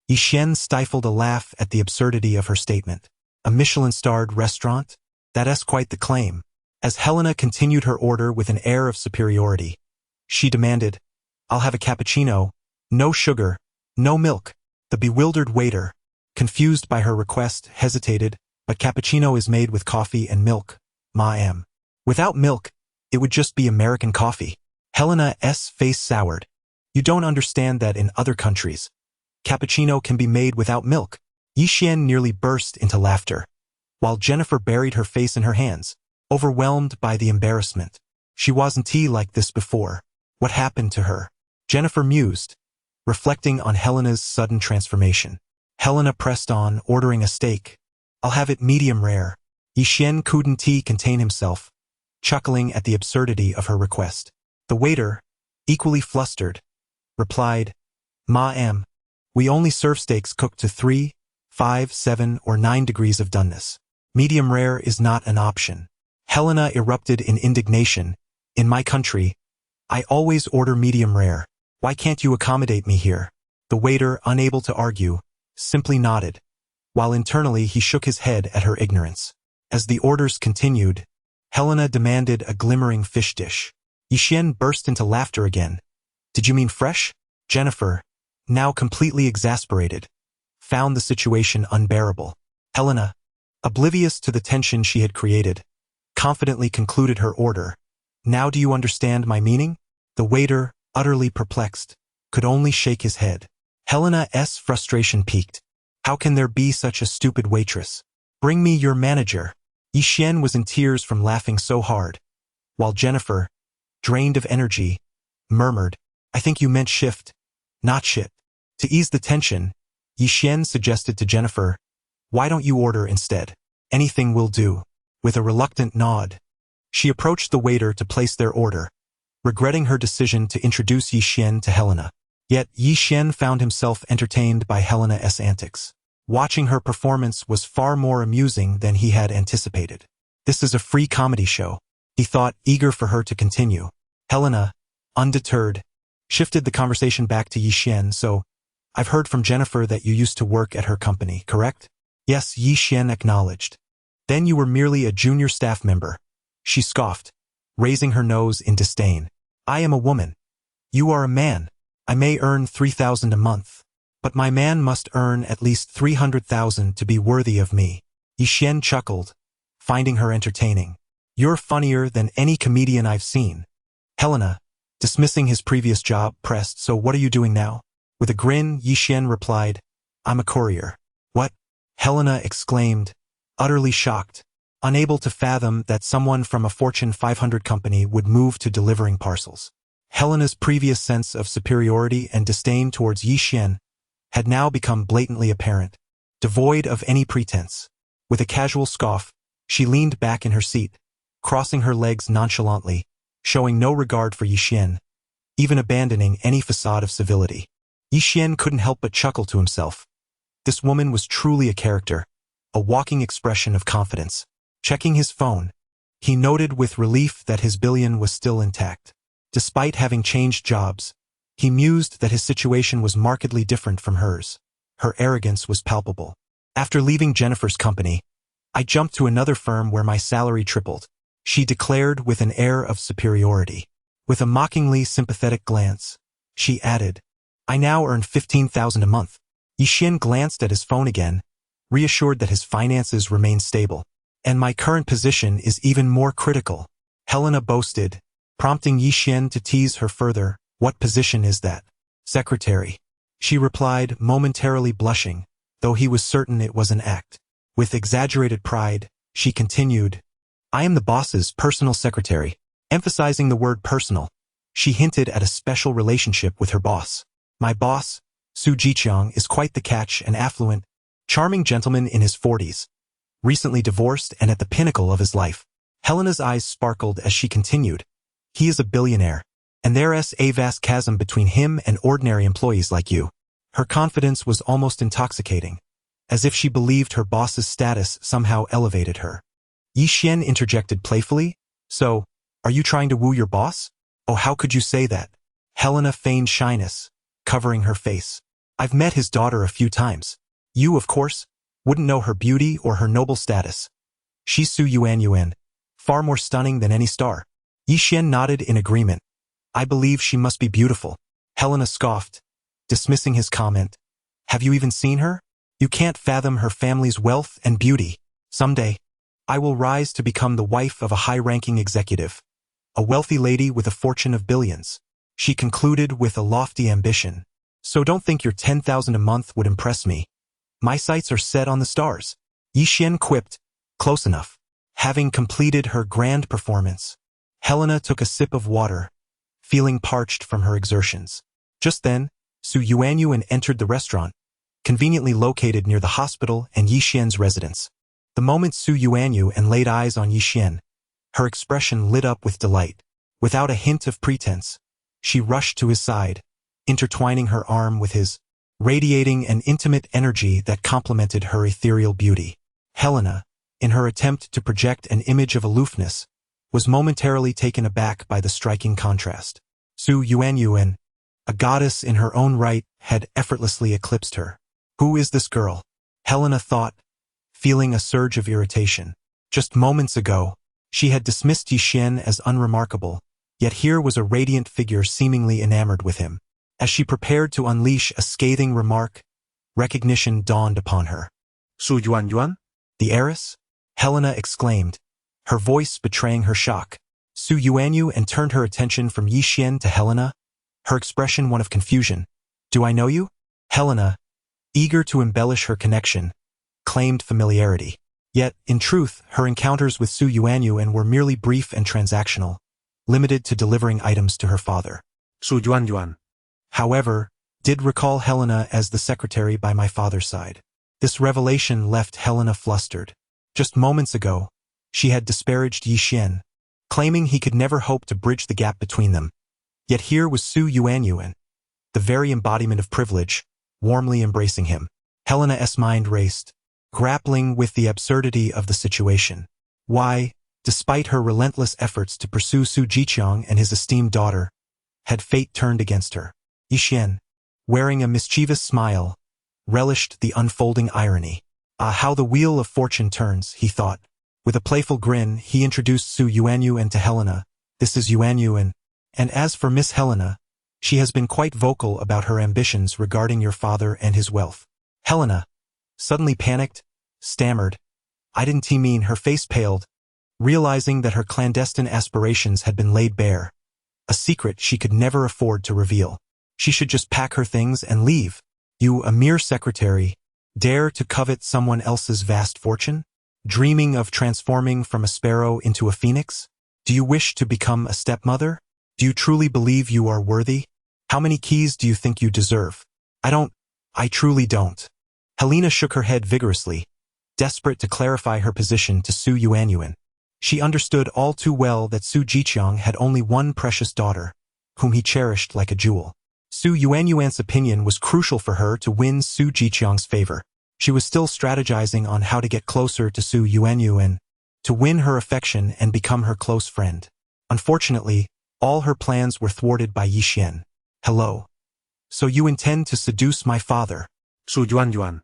Yixian stifled a laugh at the absurdity of her statement. A Michelin-starred restaurant? That's quite the claim. As Helena continued her order with an air of superiority, she demanded, I'll have a cappuccino, no sugar, no milk. The bewildered waiter, confused by her request, hesitated, but cappuccino is made with coffee and milk, ma'am. Without milk, it would just be American coffee. Helena's face soured. You don't understand that in other countries, cappuccino can be made without milk. Yixian nearly burst into laughter, while Jennifer buried her face in her hands, overwhelmed by the embarrassment. She wasn't like this before. What happened to her? Jennifer mused, reflecting on Helena's sudden transformation. Helena pressed on, ordering a steak. I'll have it medium rare. Yixian couldn't contain himself, chuckling at the absurdity of her request. The waiter, equally flustered, replied, Ma'am, we only serve steaks cooked to 3, 5, 7, or 9 degrees of doneness. Medium rare is not an option. Helena erupted in indignation. In my country, I always order medium rare. Why can't you accommodate me here? The waiter, unable to argue, simply nodded, while internally he shook his head at her ignorance. As the orders continued, Helena demanded a glimmering fish dish. Yixian burst into laughter again. Did you mean fresh? Jennifer, now completely exasperated, found the situation unbearable. Helena, oblivious to the tension she had created, confidently concluded her order. Now do you understand my meaning? The waiter, utterly perplexed, could only shake his head. Helena's frustration peaked. How can there be such a stupid waitress? Bring me your manager. Yixian was in tears from laughing so hard, while Jennifer, drained of energy, murmured, I think you meant shift, not shit. To ease the tension, Yixian suggested to Jennifer, why don't you order instead? Anything will do. With a reluctant nod, she approached the waiter to place their order, regretting her decision to introduce Yixian to Helena. Yet Yixian found himself entertained by Helena's antics. Watching her performance was far more amusing than he had anticipated. This is a free comedy show, he thought, eager for her to continue. Helena, undeterred, shifted the conversation back to Yixian. So, I've heard from Jennifer that you used to work at her company, correct? Yes, Yixian acknowledged. Then you were merely a junior staff member. She scoffed, raising her nose in disdain. I am a woman. You are a man. I may earn 3,000 a month, but my man must earn at least 300,000 to be worthy of me. Yixian chuckled, finding her entertaining. You're funnier than any comedian I've seen. Helena, dismissing his previous job, pressed, so what are you doing now? With a grin, Yixian replied, I'm a courier. What? Helena exclaimed, utterly shocked, unable to fathom that someone from a Fortune 500 company would move to delivering parcels. Helena's previous sense of superiority and disdain towards Yixian had now become blatantly apparent, devoid of any pretense. With a casual scoff, she leaned back in her seat, crossing her legs nonchalantly, showing no regard for Yixian, even abandoning any facade of civility. Yixian couldn't help but chuckle to himself. This woman was truly a character, a walking expression of confidence. Checking his phone, he noted with relief that his billion was still intact. Despite having changed jobs, he mused that his situation was markedly different from hers. Her arrogance was palpable. After leaving Jennifer's company, I jumped to another firm where my salary tripled, she declared with an air of superiority. With a mockingly sympathetic glance, she added, I now earn 15,000 a month. Yixian glanced at his phone again, reassured that his finances remain stable. And my current position is even more critical, Helena boasted, prompting Yixian to tease her further. What position is that? Secretary. She replied, momentarily blushing, though he was certain it was an act. With exaggerated pride, she continued, I am the boss's personal secretary. Emphasizing the word personal, she hinted at a special relationship with her boss. My boss, Su Jiqiang, is quite the catch, an affluent, charming gentleman in his 40s, recently divorced and at the pinnacle of his life. Helena's eyes sparkled as she continued, he is a billionaire, and there's a vast chasm between him and ordinary employees like you. Her confidence was almost intoxicating, as if she believed her boss's status somehow elevated her. Yi Xian interjected playfully, so, are you trying to woo your boss? Oh, how could you say that? Helena feigned shyness, covering her face. I've met his daughter a few times. You, of course, wouldn't know her beauty or her noble status. She's Su Yuanyuan, far more stunning than any star. Yi Xian nodded in agreement. I believe she must be beautiful. Helena scoffed, dismissing his comment. Have you even seen her? You can't fathom her family's wealth and beauty. Someday, I will rise to become the wife of a high-ranking executive, a wealthy lady with a fortune of billions. She concluded with a lofty ambition. So don't think your 10,000 a month would impress me. My sights are set on the stars. Yi Xian quipped, close enough. Having completed her grand performance, Helena took a sip of water, feeling parched from her exertions. Just then, Su Yuanyuan entered the restaurant, conveniently located near the hospital and Yi Xian's residence. The moment Su Yuanyuan laid eyes on Yi Xian, her expression lit up with delight. Without a hint of pretense, she rushed to his side, intertwining her arm with his, radiating an intimate energy that complemented her ethereal beauty. Helena, in her attempt to project an image of aloofness, was momentarily taken aback by the striking contrast. Su Yuanyuan, a goddess in her own right, had effortlessly eclipsed her. Who is this girl? Helena thought, feeling a surge of irritation. Just moments ago, she had dismissed Yi Xian as unremarkable, yet here was a radiant figure seemingly enamored with him. As she prepared to unleash a scathing remark, recognition dawned upon her. Su Yuanyuan? The heiress? Helena exclaimed, her voice betraying her shock. Su Yuanyuan turned her attention from Yi Xian to Helena, her expression one of confusion. Do I know you? Helena, eager to embellish her connection, claimed familiarity. Yet, in truth, her encounters with Su Yuanyuan were merely brief and transactional, limited to delivering items to her father. Su Yuanyuan. However, did recall Helena as the secretary by my father's side. This revelation left Helena flustered. Just moments ago, she had disparaged Yi Xian, claiming he could never hope to bridge the gap between them. Yet here was Su Yuanyuan, the very embodiment of privilege, warmly embracing him. Helena's mind raced, grappling with the absurdity of the situation. Why, despite her relentless efforts to pursue Su Jiqiang and his esteemed daughter, had fate turned against her? Yi Xian, wearing a mischievous smile, relished the unfolding irony. Ah, how the wheel of fortune turns, he thought. With a playful grin, he introduced Su Yuanyuan to Helena. This is Yuanyuan, and as for Miss Helena, she has been quite vocal about her ambitions regarding your father and his wealth. Helena, suddenly panicked, stammered. I didn't mean. Her face paled, realizing that her clandestine aspirations had been laid bare, a secret she could never afford to reveal. She should just pack her things and leave. You, a mere secretary, dare to covet someone else's vast fortune? Dreaming of transforming from a sparrow into a phoenix? Do you wish to become a stepmother? Do you truly believe you are worthy? How many keys do you think you deserve? I truly don't. Helena shook her head vigorously, desperate to clarify her position to Su Yuanyuan. She understood all too well that Su Jiqiang had only one precious daughter, whom he cherished like a jewel. Su Yuanyuan's opinion was crucial for her to win Su Jiqiang's favor. She was still strategizing on how to get closer to Su Yuanyuan, to win her affection and become her close friend. Unfortunately, all her plans were thwarted by Yi Xian. Hello. So you intend to seduce my father? Su Yuanyuan,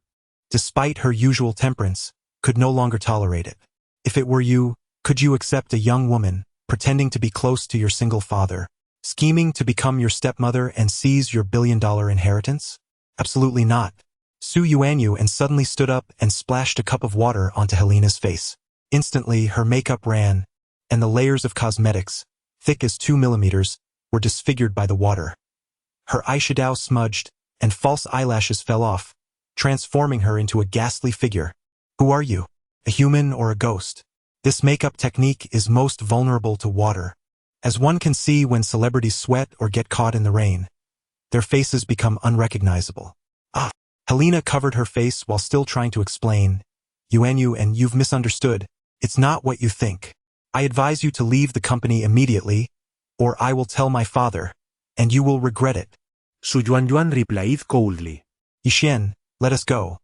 Despite her usual temperance, could no longer tolerate it. If it were you, could you accept a young woman, pretending to be close to your single father, scheming to become your stepmother and seize your billion-dollar inheritance? Absolutely not. Su Yuanyuan suddenly stood up and splashed a cup of water onto Helena's face. Instantly, her makeup ran, and the layers of cosmetics, thick as 2 millimeters, were disfigured by the water. Her eyeshadow smudged, and false eyelashes fell off, transforming her into a ghastly figure. Who are you? A human or a ghost? This makeup technique is most vulnerable to water. As one can see when celebrities sweat or get caught in the rain, their faces become unrecognizable. Ah, Helena covered her face while still trying to explain. Yuanyu, and you've misunderstood. It's not what you think. I advise you to leave the company immediately, or I will tell my father, and you will regret it. Su Yuan replied coldly. Yixian, let us go.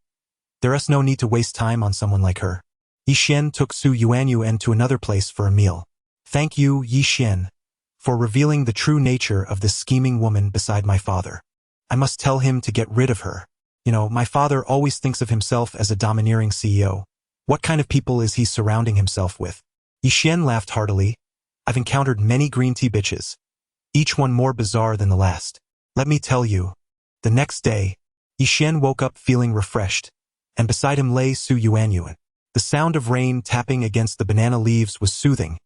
There is no need to waste time on someone like her. Yixian took Su Yuanyuan to another place for a meal. Thank you, Yixian, for revealing the true nature of this scheming woman beside my father. I must tell him to get rid of her. You know, my father always thinks of himself as a domineering CEO. What kind of people is he surrounding himself with? Yixian laughed heartily. I've encountered many green tea bitches, each one more bizarre than the last. Let me tell you. The next day, Yixian woke up feeling refreshed, and beside him lay Su Yuanyuan. The sound of rain tapping against the banana leaves was soothing,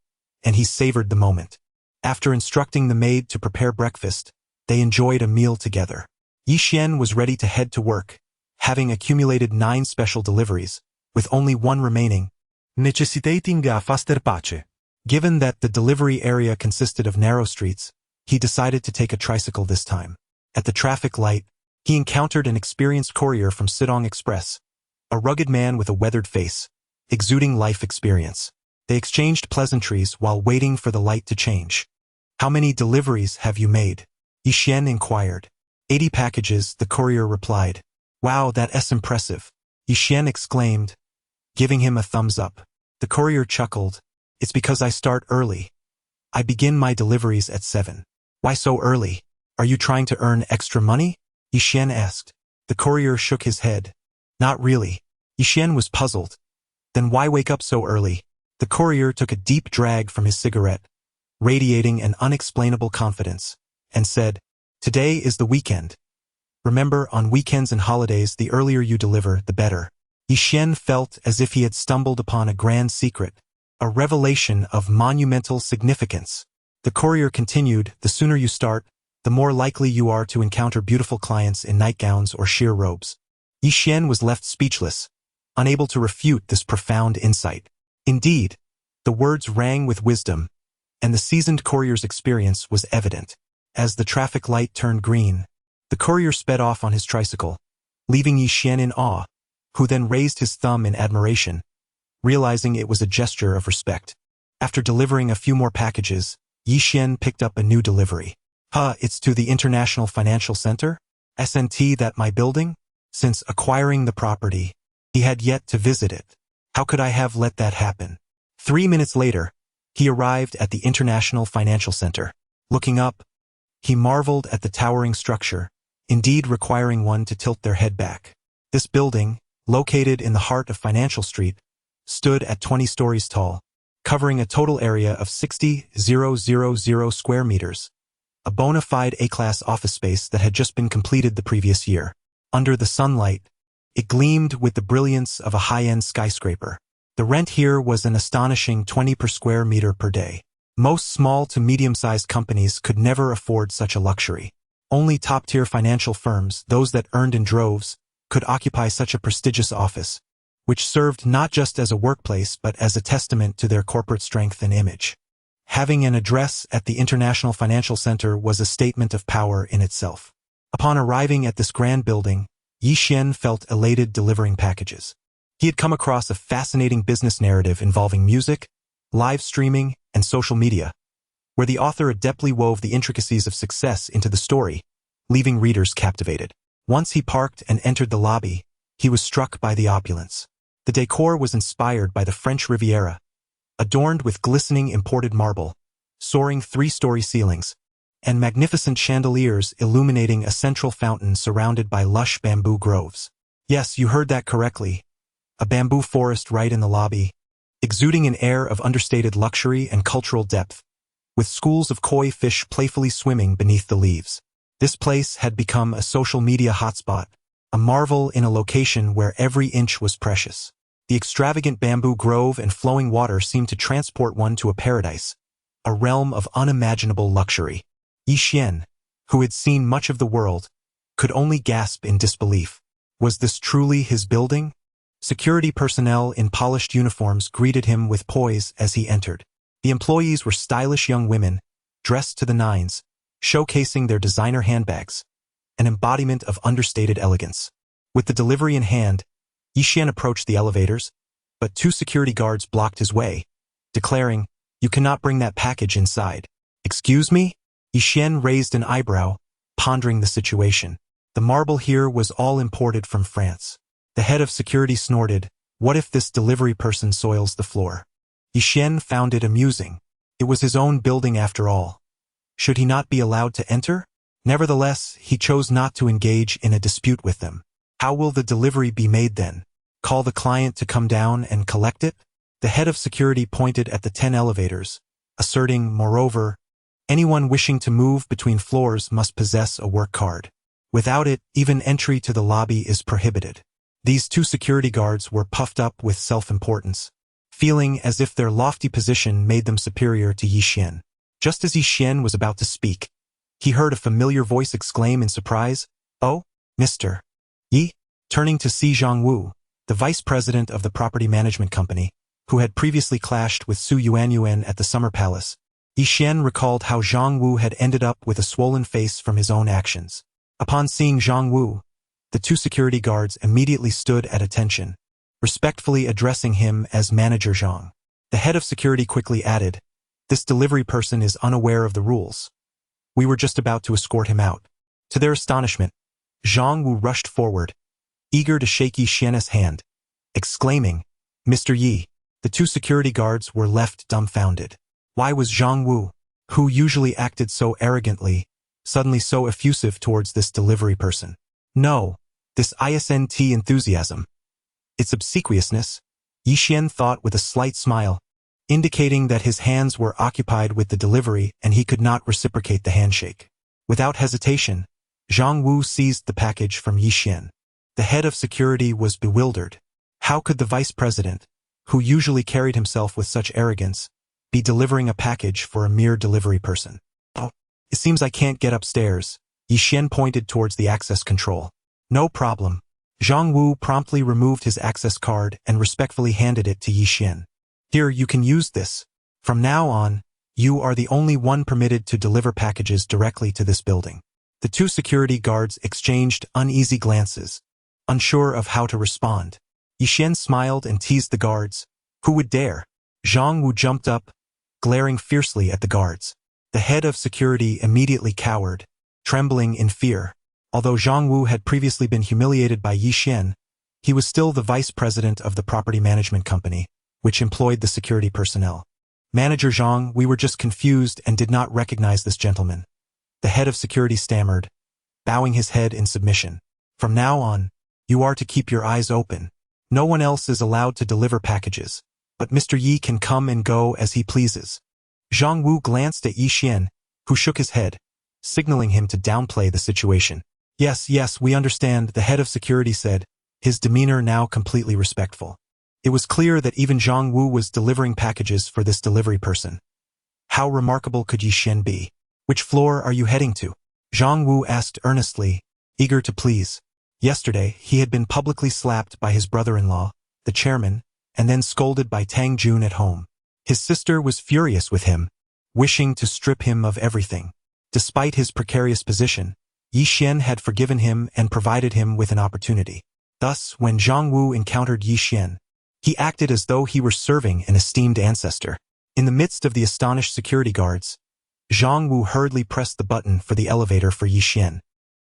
and he savored the moment. After instructing the maid to prepare breakfast, they enjoyed a meal together. Yixian was ready to head to work, having accumulated 9 special deliveries, with only 1 remaining, Necessitating a faster pace. Given that the delivery area consisted of narrow streets, he decided to take a tricycle this time. At the traffic light, he encountered an experienced courier from Sidong Express, a rugged man with a weathered face, exuding life experience. They exchanged pleasantries while waiting for the light to change. How many deliveries have you made? Yixian inquired. 80 packages, the courier replied. Wow, that's impressive. Yixian exclaimed, giving him a thumbs up. The courier chuckled. It's because I start early. I begin my deliveries at 7. Why so early? Are you trying to earn extra money? Yixian asked. The courier shook his head. Not really. Yixian was puzzled. Then why wake up so early? The courier took a deep drag from his cigarette, radiating an unexplainable confidence, and said, Today is the weekend. Remember, on weekends and holidays, the earlier you deliver, the better. Yixian felt as if he had stumbled upon a grand secret, a revelation of monumental significance. The courier continued, the sooner you start, the more likely you are to encounter beautiful clients in nightgowns or sheer robes. Yixian was left speechless, unable to refute this profound insight. Indeed, the words rang with wisdom, and the seasoned courier's experience was evident. As the traffic light turned green, the courier sped off on his tricycle, leaving Yixian in awe, who then raised his thumb in admiration, realizing it was a gesture of respect. After delivering a few more packages, Yixian picked up a new delivery. It's to the International Financial Center? SNT, that my building? Since acquiring the property, he had yet to visit it. How could I have let that happen? 3 minutes later, he arrived at the International Financial Center. Looking up, he marveled at the towering structure, indeed requiring one to tilt their head back. This building, located in the heart of Financial Street, stood at 20 stories tall, covering a total area of 60,000 square meters, a bona fide A-class office space that had just been completed the previous year. Under the sunlight, it gleamed with the brilliance of a high-end skyscraper. The rent here was an astonishing 20 per square meter per day. Most small to medium-sized companies could never afford such a luxury. Only top-tier financial firms, those that earned in droves, could occupy such a prestigious office, which served not just as a workplace but as a testament to their corporate strength and image. Having an address at the International Financial Center was a statement of power in itself. Upon arriving at this grand building, Yixian felt elated delivering packages. He had come across a fascinating business narrative involving music, live streaming, and social media, where the author adeptly wove the intricacies of success into the story, leaving readers captivated. Once he parked and entered the lobby, he was struck by the opulence. The decor was inspired by the French Riviera, adorned with glistening imported marble, soaring 3-story ceilings, and magnificent chandeliers illuminating a central fountain surrounded by lush bamboo groves. Yes, you heard that correctly. A bamboo forest right in the lobby, exuding an air of understated luxury and cultural depth, with schools of koi fish playfully swimming beneath the leaves. This place had become a social media hotspot, a marvel in a location where every inch was precious. The extravagant bamboo grove and flowing water seemed to transport one to a paradise, a realm of unimaginable luxury. Yixian, who had seen much of the world, could only gasp in disbelief. Was this truly his building? Security personnel in polished uniforms greeted him with poise as he entered. The employees were stylish young women, dressed to the nines, showcasing their designer handbags, an embodiment of understated elegance. With the delivery in hand, Yixian approached the elevators, but two security guards blocked his way, declaring, "You cannot bring that package inside." "Excuse me?" Yixian raised an eyebrow, pondering the situation. The marble here was all imported from France. The head of security snorted, "What if this delivery person soils the floor?" Yixian found it amusing. It was his own building after all. Should he not be allowed to enter? Nevertheless, he chose not to engage in a dispute with them. How will the delivery be made then? Call the client to come down and collect it? The head of security pointed at the 10 elevators, asserting, moreover, anyone wishing to move between floors must possess a work card. Without it, even entry to the lobby is prohibited. These two security guards were puffed up with self-importance, feeling as if their lofty position made them superior to Yixian. Just as Yixian was about to speak, he heard a familiar voice exclaim in surprise, "Oh, Mr. Yi?" Turning to see Zhang Wu, the vice president of the property management company, who had previously clashed with Su Yuanyuan at the Summer Palace, Yixian recalled how Zhang Wu had ended up with a swollen face from his own actions. Upon seeing Zhang Wu, the two security guards immediately stood at attention, respectfully addressing him as Manager Zhang. The head of security quickly added, "This delivery person is unaware of the rules. We were just about to escort him out." To their astonishment, Zhang Wu rushed forward, eager to shake Yixian's hand, exclaiming, "Mr. Yi." The two security guards were left dumbfounded. Why was Zhang Wu, who usually acted so arrogantly, suddenly so effusive towards this delivery person? No, this isn't enthusiasm. It's obsequiousness, Yixian thought with a slight smile, indicating that his hands were occupied with the delivery and he could not reciprocate the handshake. Without hesitation, Zhang Wu seized the package from Yixian. The head of security was bewildered. How could the vice president, who usually carried himself with such arrogance, be delivering a package for a mere delivery person? "Oh, it seems I can't get upstairs." Yixian pointed towards the access control. "No problem." Zhang Wu promptly removed his access card and respectfully handed it to Yixian. "Here, you can use this. From now on, you are the only one permitted to deliver packages directly to this building." The two security guards exchanged uneasy glances, unsure of how to respond. Yixian smiled and teased the guards. Who would dare? Zhang Wu jumped up, glaring fiercely at the guards. The head of security immediately cowered, trembling in fear. Although Zhang Wu had previously been humiliated by Yixian, he was still the vice president of the property management company, which employed the security personnel. "Manager Zhang, we were just confused and did not recognize this gentleman." The head of security stammered, bowing his head in submission. "From now on, you are to keep your eyes open. No one else is allowed to deliver packages, but Mr. Yi can come and go as he pleases." Zhang Wu glanced at Yixian, who shook his head, signaling him to downplay the situation. Yes, we understand," the head of security said, his demeanor now completely respectful. It was clear that even Zhang Wu was delivering packages for this delivery person. How remarkable could Yixian be? "Which floor are you heading to?" Zhang Wu asked earnestly, eager to please. Yesterday, he had been publicly slapped by his brother-in-law, the chairman, and then scolded by Tang Jun at home. His sister was furious with him, wishing to strip him of everything. Despite his precarious position, Yixian had forgiven him and provided him with an opportunity. Thus, when Zhang Wu encountered Yixian, he acted as though he were serving an esteemed ancestor. In the midst of the astonished security guards, Zhang Wu hurriedly pressed the button for the elevator for Yixian.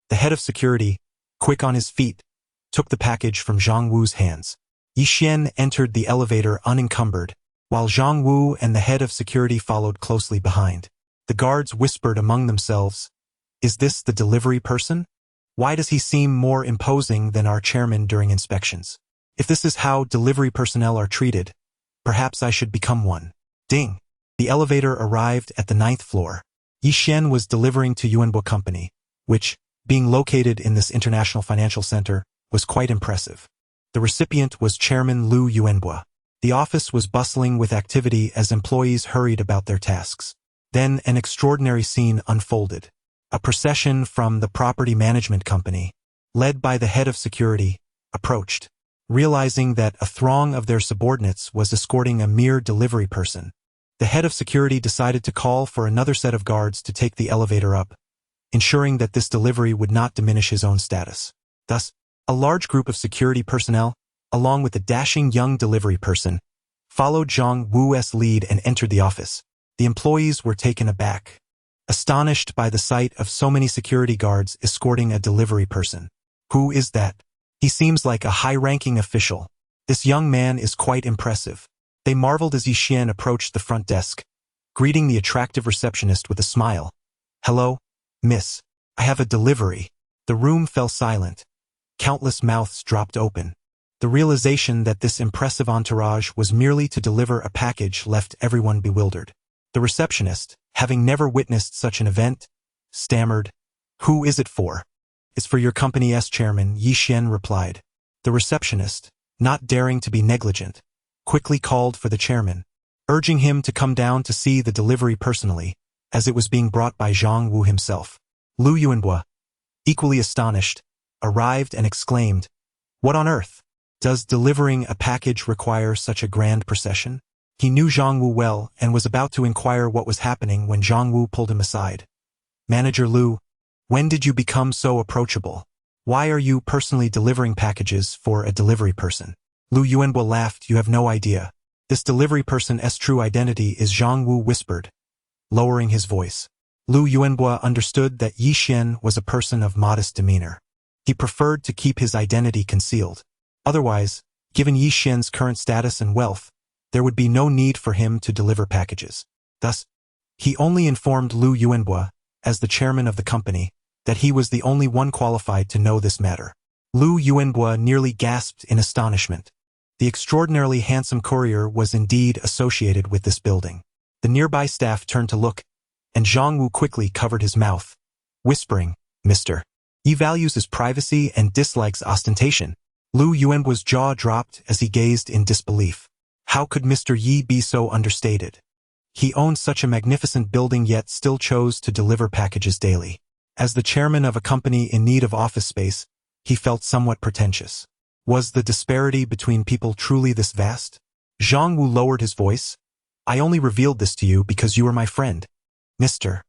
The head of security, quick on his feet, took the package from Zhang Wu's hands. Yixian entered the elevator unencumbered, while Zhang Wu and the head of security followed closely behind. The guards whispered among themselves, "Is this the delivery person? Why does he seem more imposing than our chairman during inspections? If this is how delivery personnel are treated, perhaps I should become one." Ding! The elevator arrived at the 9th floor. Yixian was delivering to Yuanbo Company, which, being located in this international financial center, was quite impressive. The recipient was Chairman Lu Yuanbo. The office was bustling with activity as employees hurried about their tasks. Then an extraordinary scene unfolded. A procession from the property management company, led by the head of security, approached. realizing that a throng of their subordinates was escorting a mere delivery person. The head of security decided to call for another set of guards to take the elevator up, ensuring that this delivery would not diminish his own status. Thus, a large group of security personnel, along with the dashing young delivery person, followed Zhang Wu's lead and entered the office. The employees were taken aback, astonished by the sight of so many security guards escorting a delivery person. Who is that? He seems like a high-ranking official. This young man is quite impressive. They marveled as Yi Xian approached the front desk, greeting the attractive receptionist with a smile. "Hello, miss. I have a delivery." The room fell silent. Countless mouths dropped open. The realization that this impressive entourage was merely to deliver a package left everyone bewildered. The receptionist, having never witnessed such an event, stammered, "Who is it for?" "It's for your company's chairman," Yi Xian replied. The receptionist, not daring to be negligent, quickly called for the chairman, urging him to come down to see the delivery personally, as it was being brought by Zhang Wu himself. Lu Yuanhua, equally astonished, arrived and exclaimed, "What on earth? Does delivering a package require such a grand procession?" He knew Zhang Wu well and was about to inquire what was happening when Zhang Wu pulled him aside. "Manager Lu, when did you become so approachable? Why are you personally delivering packages for a delivery person?" Lu Yuanhua laughed. "You have no idea. This delivery person's true identity is," Zhang Wu whispered, lowering his voice. Lu Yuanhua understood that Yi Xian was a person of modest demeanor. He preferred to keep his identity concealed. Otherwise, given Yi Xian's current status and wealth, there would be no need for him to deliver packages. Thus, he only informed Lu Yuanhua, as the chairman of the company, that he was the only one qualified to know this matter. Lu Yuanhua nearly gasped in astonishment. The extraordinarily handsome courier was indeed associated with this building. The nearby staff turned to look, and Zhang Wu quickly covered his mouth, whispering, "Mr. Yi values his privacy and dislikes ostentation." Lu Yuanhua's jaw dropped as he gazed in disbelief. How could Mr. Yi be so understated? He owned such a magnificent building yet still chose to deliver packages daily. As the chairman of a company in need of office space, he felt somewhat pretentious. Was the disparity between people truly this vast? Zhang Wu lowered his voice. "I only revealed this to you because you are my friend. Mr.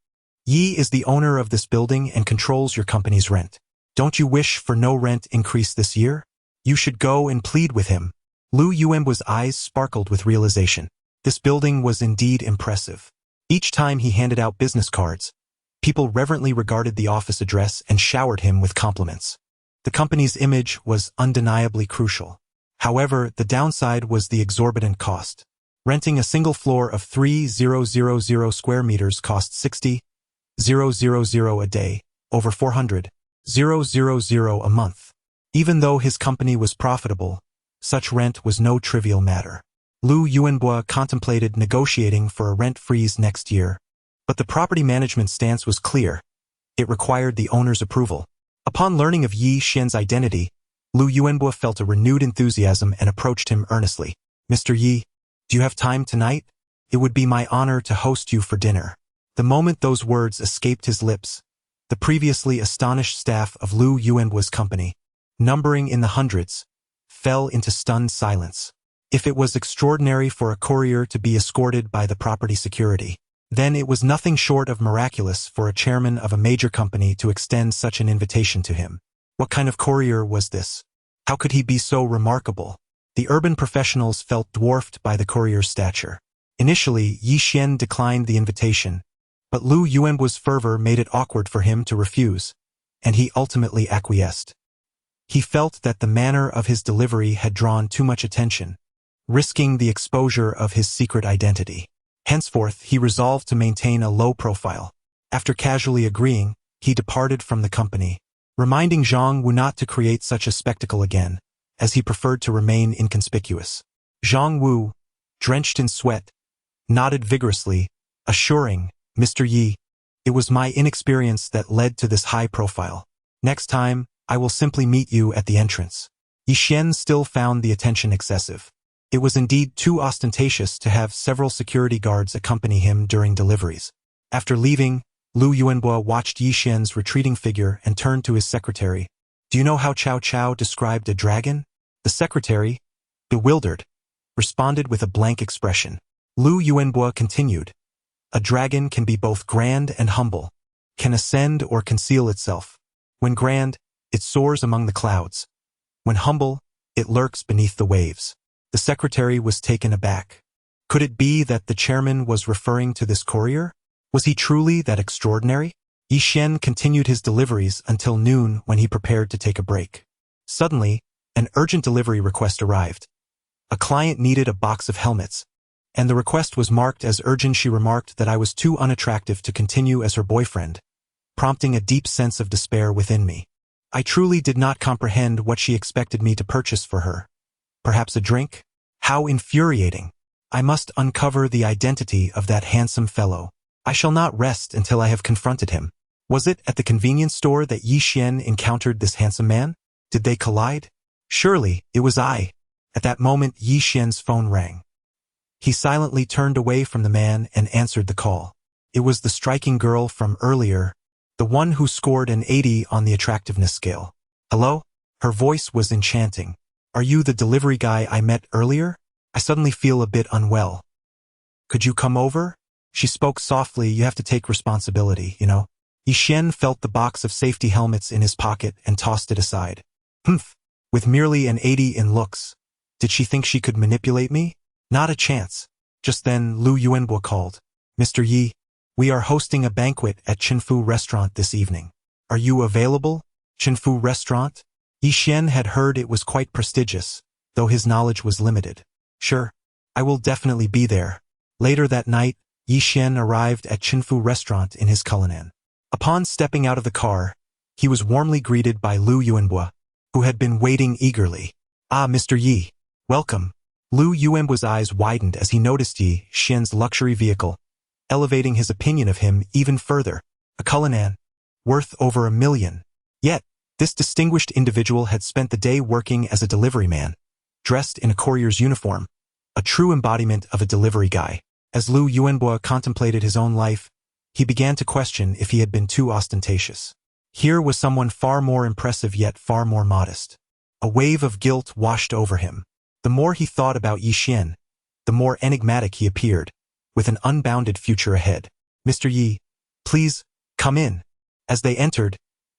Yi is the owner of this building and controls your company's rent. Don't you wish for no rent increase this year? You should go and plead with him." Lu Yuanhua's eyes sparkled with realization. This building was indeed impressive. Each time he handed out business cards, people reverently regarded the office address and showered him with compliments. The company's image was undeniably crucial. However, the downside was the exorbitant cost. Renting a single floor of 3,000 square meters cost 60,000 a day, over 400,000 a month. Even though his company was profitable, such rent was no trivial matter. Lu Yuanhua contemplated negotiating for a rent freeze next year, but the property management stance was clear. It required the owner's approval. Upon learning of Yi Xian's identity, Lu Yuanhua felt a renewed enthusiasm and approached him earnestly. "Mr. Yi, do you have time tonight? It would be my honor to host you for dinner." The moment those words escaped his lips, the previously astonished staff of Lu Yuanhua's company, numbering in the hundreds, fell into stunned silence. If it was extraordinary for a courier to be escorted by the property security, then it was nothing short of miraculous for a chairman of a major company to extend such an invitation to him. What kind of courier was this? How could he be so remarkable? The urban professionals felt dwarfed by the courier's stature. Initially, Yi Xian declined the invitation, but Lu Yuanhua's fervor made it awkward for him to refuse, and he ultimately acquiesced. He felt that the manner of his delivery had drawn too much attention, risking the exposure of his secret identity. Henceforth, he resolved to maintain a low profile. After casually agreeing, he departed from the company, reminding Zhang Wu not to create such a spectacle again, as he preferred to remain inconspicuous. Zhang Wu, drenched in sweat, nodded vigorously, assuring, "Mr. Yi, it was my inexperience that led to this high profile. Next time, I will simply meet you at the entrance." Yi Xian still found the attention excessive. It was indeed too ostentatious to have several security guards accompany him during deliveries. After leaving, Lu Yuanhua watched Yi Xian's retreating figure and turned to his secretary. "Do you know how Cao Cao described a dragon?" The secretary, bewildered, responded with a blank expression. Lu Yuanbo continued. A dragon can be both grand and humble, can ascend or conceal itself. When grand, it soars among the clouds. When humble, it lurks beneath the waves. The secretary was taken aback. Could it be that the chairman was referring to this courier? Was he truly that extraordinary? Yi Xian continued his deliveries until noon when he prepared to take a break. Suddenly, an urgent delivery request arrived. A client needed a box of helmets, and the request was marked as urgent. She remarked that I was too unattractive to continue as her boyfriend, prompting a deep sense of despair within me. I truly did not comprehend what she expected me to purchase for her. Perhaps a drink? How infuriating! I must uncover the identity of that handsome fellow. I shall not rest until I have confronted him. Was it at the convenience store that Yi Xian encountered this handsome man? Did they collide? Surely, it was I. At that moment, Yi Xian's phone rang. He silently turned away from the man and answered the call. It was the striking girl from earlier, the one who scored an 80 on the attractiveness scale. Hello? Her voice was enchanting. Are you the delivery guy I met earlier? I suddenly feel a bit unwell. Could you come over? She spoke softly. You have to take responsibility, you know. Yi Xian felt the box of safety helmets in his pocket and tossed it aside. Humph. With merely an 80 in looks, did she think she could manipulate me? Not a chance. Just then, Lu Yuanbo called. Mr. Yi, we are hosting a banquet at Chinfu Restaurant this evening. Are you available? Chinfu Restaurant? Yi Xian had heard it was quite prestigious, though his knowledge was limited. Sure, I will definitely be there. Later that night, Yi Xian arrived at Chinfu Restaurant in his Cullinan. Upon stepping out of the car, he was warmly greeted by Lu Yuanbo, who had been waiting eagerly. Ah, Mr. Yi, welcome. Lu Yuanbo's eyes widened as he noticed Yi Xian's luxury vehicle, elevating his opinion of him even further. A Cullinan, worth over $1 million. Yet, this distinguished individual had spent the day working as a delivery man, dressed in a courier's uniform, a true embodiment of a delivery guy. As Lu Yuanbo contemplated his own life, he began to question if he had been too ostentatious. Here was someone far more impressive yet far more modest. A wave of guilt washed over him. The more he thought about Yi Xian, the more enigmatic he appeared, with an unbounded future ahead. Mr. Yi, please, come in. As they entered,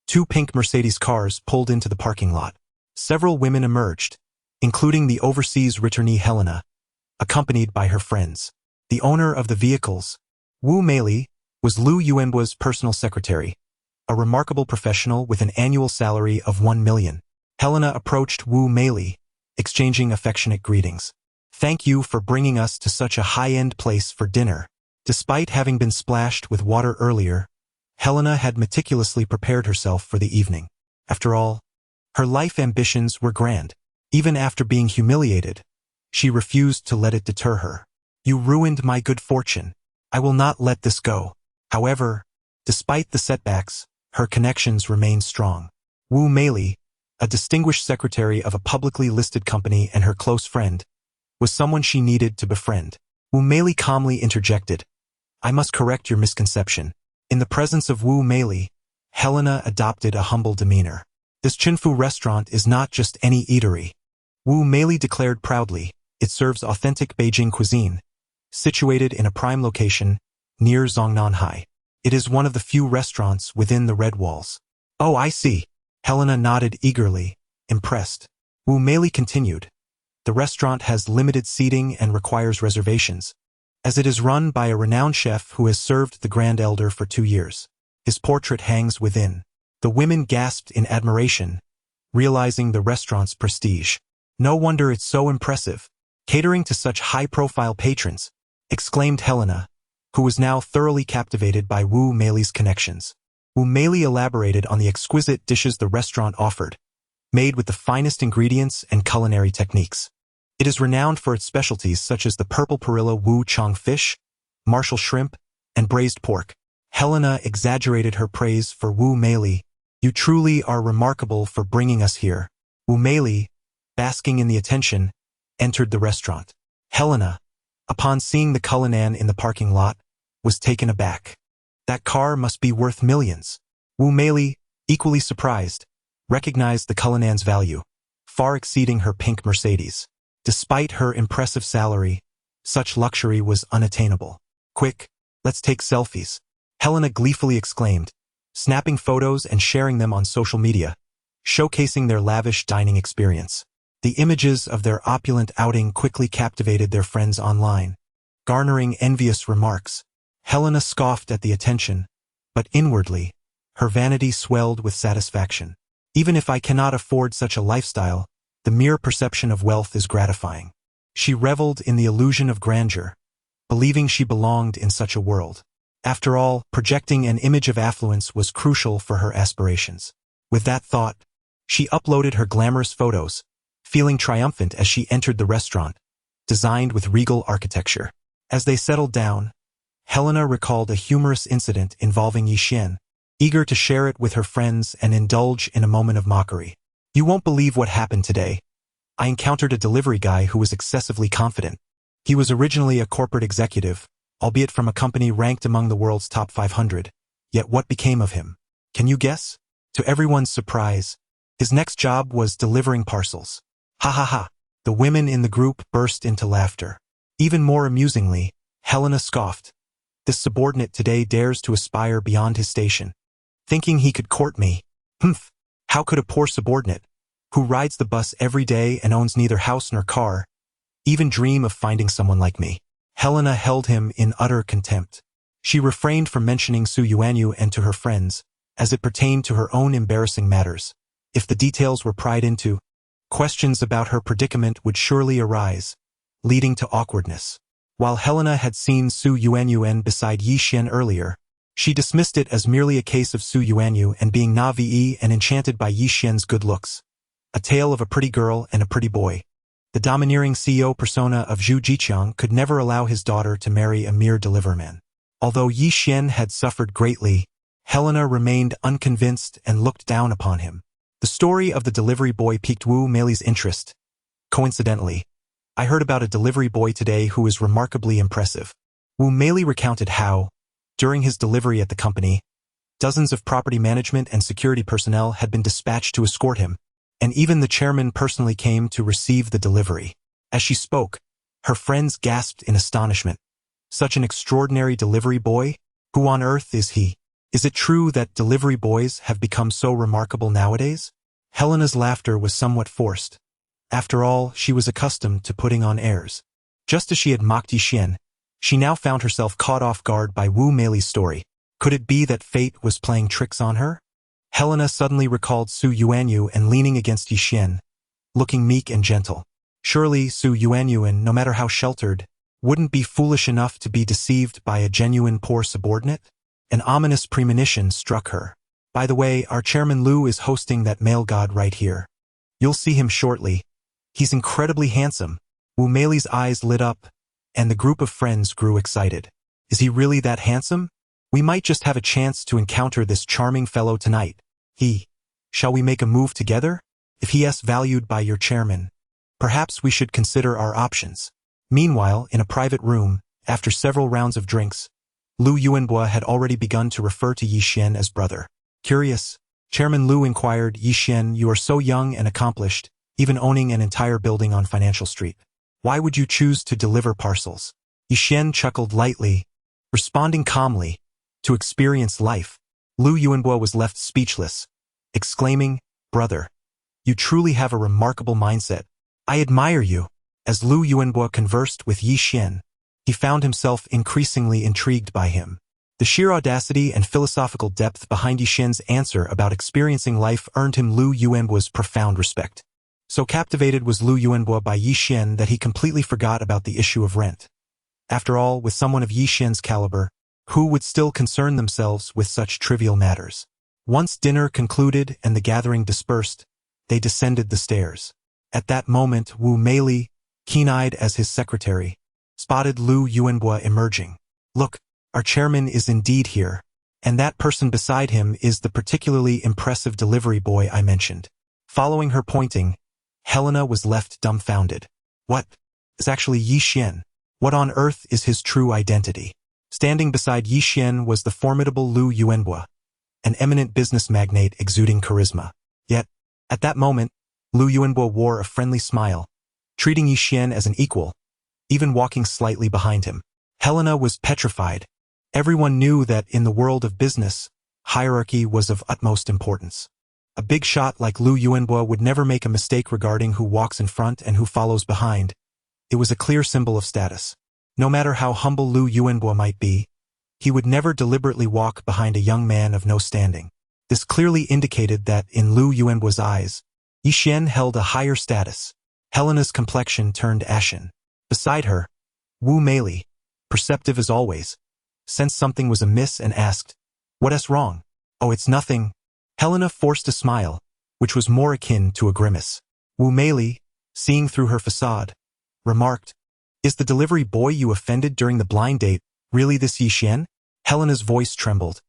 2 pink Mercedes cars pulled into the parking lot. Several women emerged, including the overseas returnee Helena, accompanied by her friends. The owner of the vehicles, Wu Meili, was Lu Yuanbo's personal secretary, a remarkable professional with an annual salary of $1 million. Helena approached Wu Meili, exchanging affectionate greetings. Thank you for bringing us to such a high-end place for dinner. Despite having been splashed with water earlier, Helena had meticulously prepared herself for the evening. After all, her life ambitions were grand. Even after being humiliated, she refused to let it deter her. You ruined my good fortune. I will not let this go. However, despite the setbacks, her connections remained strong. Wu Meili, a distinguished secretary of a publicly listed company and her close friend, was someone she needed to befriend. Wu Meili calmly interjected. I must correct your misconception. In the presence of Wu Meili, Helena adopted a humble demeanor. This Chinfu restaurant is not just any eatery. Wu Meili declared proudly, it serves authentic Beijing cuisine, situated in a prime location near Zongnanhai. It is one of the few restaurants within the Red Walls. Oh, I see. Helena nodded eagerly, impressed. Wu Meili continued. The restaurant has limited seating and requires reservations, as it is run by a renowned chef who has served the Grand Elder for 2 years. His portrait hangs within. The women gasped in admiration, realizing the restaurant's prestige. No wonder it's so impressive, catering to such high-profile patrons, exclaimed Helena, who was now thoroughly captivated by Wu Meili's connections. Wu Meili elaborated on the exquisite dishes the restaurant offered, made with the finest ingredients and culinary techniques. It is renowned for its specialties such as the purple perilla Wu Chong fish, martial shrimp, and braised pork. Helena exaggerated her praise for Wu Meili. You truly are remarkable for bringing us here. Wu Meili, basking in the attention, entered the restaurant. Helena, upon seeing the Cullinan in the parking lot, was taken aback. That car must be worth millions. Wu Meili, equally surprised, recognized the Cullinan's value. far exceeding her pink Mercedes. Despite her impressive salary, such luxury was unattainable. "Quick, let's take selfies," Helena gleefully exclaimed, snapping photos and sharing them on social media, showcasing their lavish dining experience. The images of their opulent outing quickly captivated their friends online, garnering envious remarks. Helena scoffed at the attention, but inwardly, her vanity swelled with satisfaction. "Even if I cannot afford such a lifestyle, the mere perception of wealth is gratifying." She reveled in the illusion of grandeur, believing she belonged in such a world. After all, projecting an image of affluence was crucial for her aspirations. With that thought, she uploaded her glamorous photos, feeling triumphant as she entered the restaurant, designed with regal architecture. As they settled down, Helena recalled a humorous incident involving Yixin, eager to share it with her friends and indulge in a moment of mockery. "You won't believe what happened today. I encountered a delivery guy who was excessively confident. He was originally a corporate executive, albeit from a company ranked among the world's top 500. Yet what became of him? Can you guess?" To everyone's surprise, his next job was delivering parcels. Ha ha ha. The women in the group burst into laughter. Even more amusingly, Helena scoffed. "This subordinate today dares to aspire beyond his station, thinking he could court me. Humph! How could a poor subordinate, who rides the bus every day and owns neither house nor car, even dream of finding someone like me?" Helena held him in utter contempt. She refrained from mentioning Su Yuanyu and to her friends, as it pertained to her own embarrassing matters. If the details were pried into, questions about her predicament would surely arise, leading to awkwardness. While Helena had seen Su Yuanyu beside Yi Xian earlier, she dismissed it as merely a case of Su Yuanyu and being naïve and enchanted by Yi Xian's good looks. A tale of a pretty girl and a pretty boy. The domineering CEO persona of Zhu Jiqiang could never allow his daughter to marry a mere deliverman. Although Yi Xian had suffered greatly, Helena remained unconvinced and looked down upon him. The story of the delivery boy piqued Wu Meili's interest. "Coincidentally, I heard about a delivery boy today who is remarkably impressive." Wu Meili recounted how, during his delivery at the company, dozens of property management and security personnel had been dispatched to escort him, and even the chairman personally came to receive the delivery. As she spoke, her friends gasped in astonishment. "Such an extraordinary delivery boy? Who on earth is he? Is it true that delivery boys have become so remarkable nowadays?" Helena's laughter was somewhat forced. After all, she was accustomed to putting on airs. Just as she had mocked Yixin, she now found herself caught off guard by Wu Meili's story. Could it be that fate was playing tricks on her? Helena suddenly recalled Su Yuanyu and leaning against Yixin, looking meek and gentle. Surely Su Yuanyu, no matter how sheltered, wouldn't be foolish enough to be deceived by a genuine poor subordinate? An ominous premonition struck her. "By the way, our chairman Lu is hosting that male god right here. You'll see him shortly. He's incredibly handsome." Wu Meili's eyes lit up, and the group of friends grew excited. "Is he really that handsome? We might just have a chance to encounter this charming fellow tonight. Shall we make a move together? If he is valued by your chairman, perhaps we should consider our options." Meanwhile, in a private room, after several rounds of drinks, Lu Yuanbo had already begun to refer to Yi Xian as brother. "Curious," Chairman Lu inquired, "Yi Xian, you are so young and accomplished, even owning an entire building on Financial Street. Why would you choose to deliver parcels?" Yi Xian chuckled lightly, responding calmly, "To experience life." Lu Yuanbo was left speechless, exclaiming, "Brother, you truly have a remarkable mindset. I admire you." As Lu Yuanbo conversed with Yi Xian, he found himself increasingly intrigued by him. The sheer audacity and philosophical depth behind Yi Xian's answer about experiencing life earned him Lu Yuanbo's profound respect. So captivated was Lu Yuanbo by Yi Xian that he completely forgot about the issue of rent. After all, with someone of Yi Xian's caliber, who would still concern themselves with such trivial matters? Once dinner concluded and the gathering dispersed, they descended the stairs. At that moment, Wu Meili, keen-eyed as his secretary, spotted Lu Yuanbo emerging. "Look, our chairman is indeed here, and that person beside him is the particularly impressive delivery boy I mentioned." Following her pointing, Helena was left dumbfounded. What is actually Yi Xian? What on earth is his true identity? Standing beside Yi Xian was the formidable Lu Yuanbo, an eminent business magnate exuding charisma. Yet, at that moment, Lu Yuanbo wore a friendly smile, treating Yi Xian as an equal, even walking slightly behind him. Helena was petrified. Everyone knew that in the world of business, hierarchy was of utmost importance. A big shot like Lu Yuanbo would never make a mistake regarding who walks in front and who follows behind. It was a clear symbol of status. No matter how humble Lu Yuanbo might be, he would never deliberately walk behind a young man of no standing. This clearly indicated that in Lu Yuanbo's eyes, Yi Xian held a higher status. Helena's complexion turned ashen. Beside her, Wu Meili, perceptive as always, sensed something was amiss and asked, "What's wrong?" "Oh, it's nothing." Helena forced a smile, which was more akin to a grimace. Wu Meili, seeing through her facade, remarked, "Is the delivery boy you offended during the blind date really this Yi Xian?" Helena's voice trembled.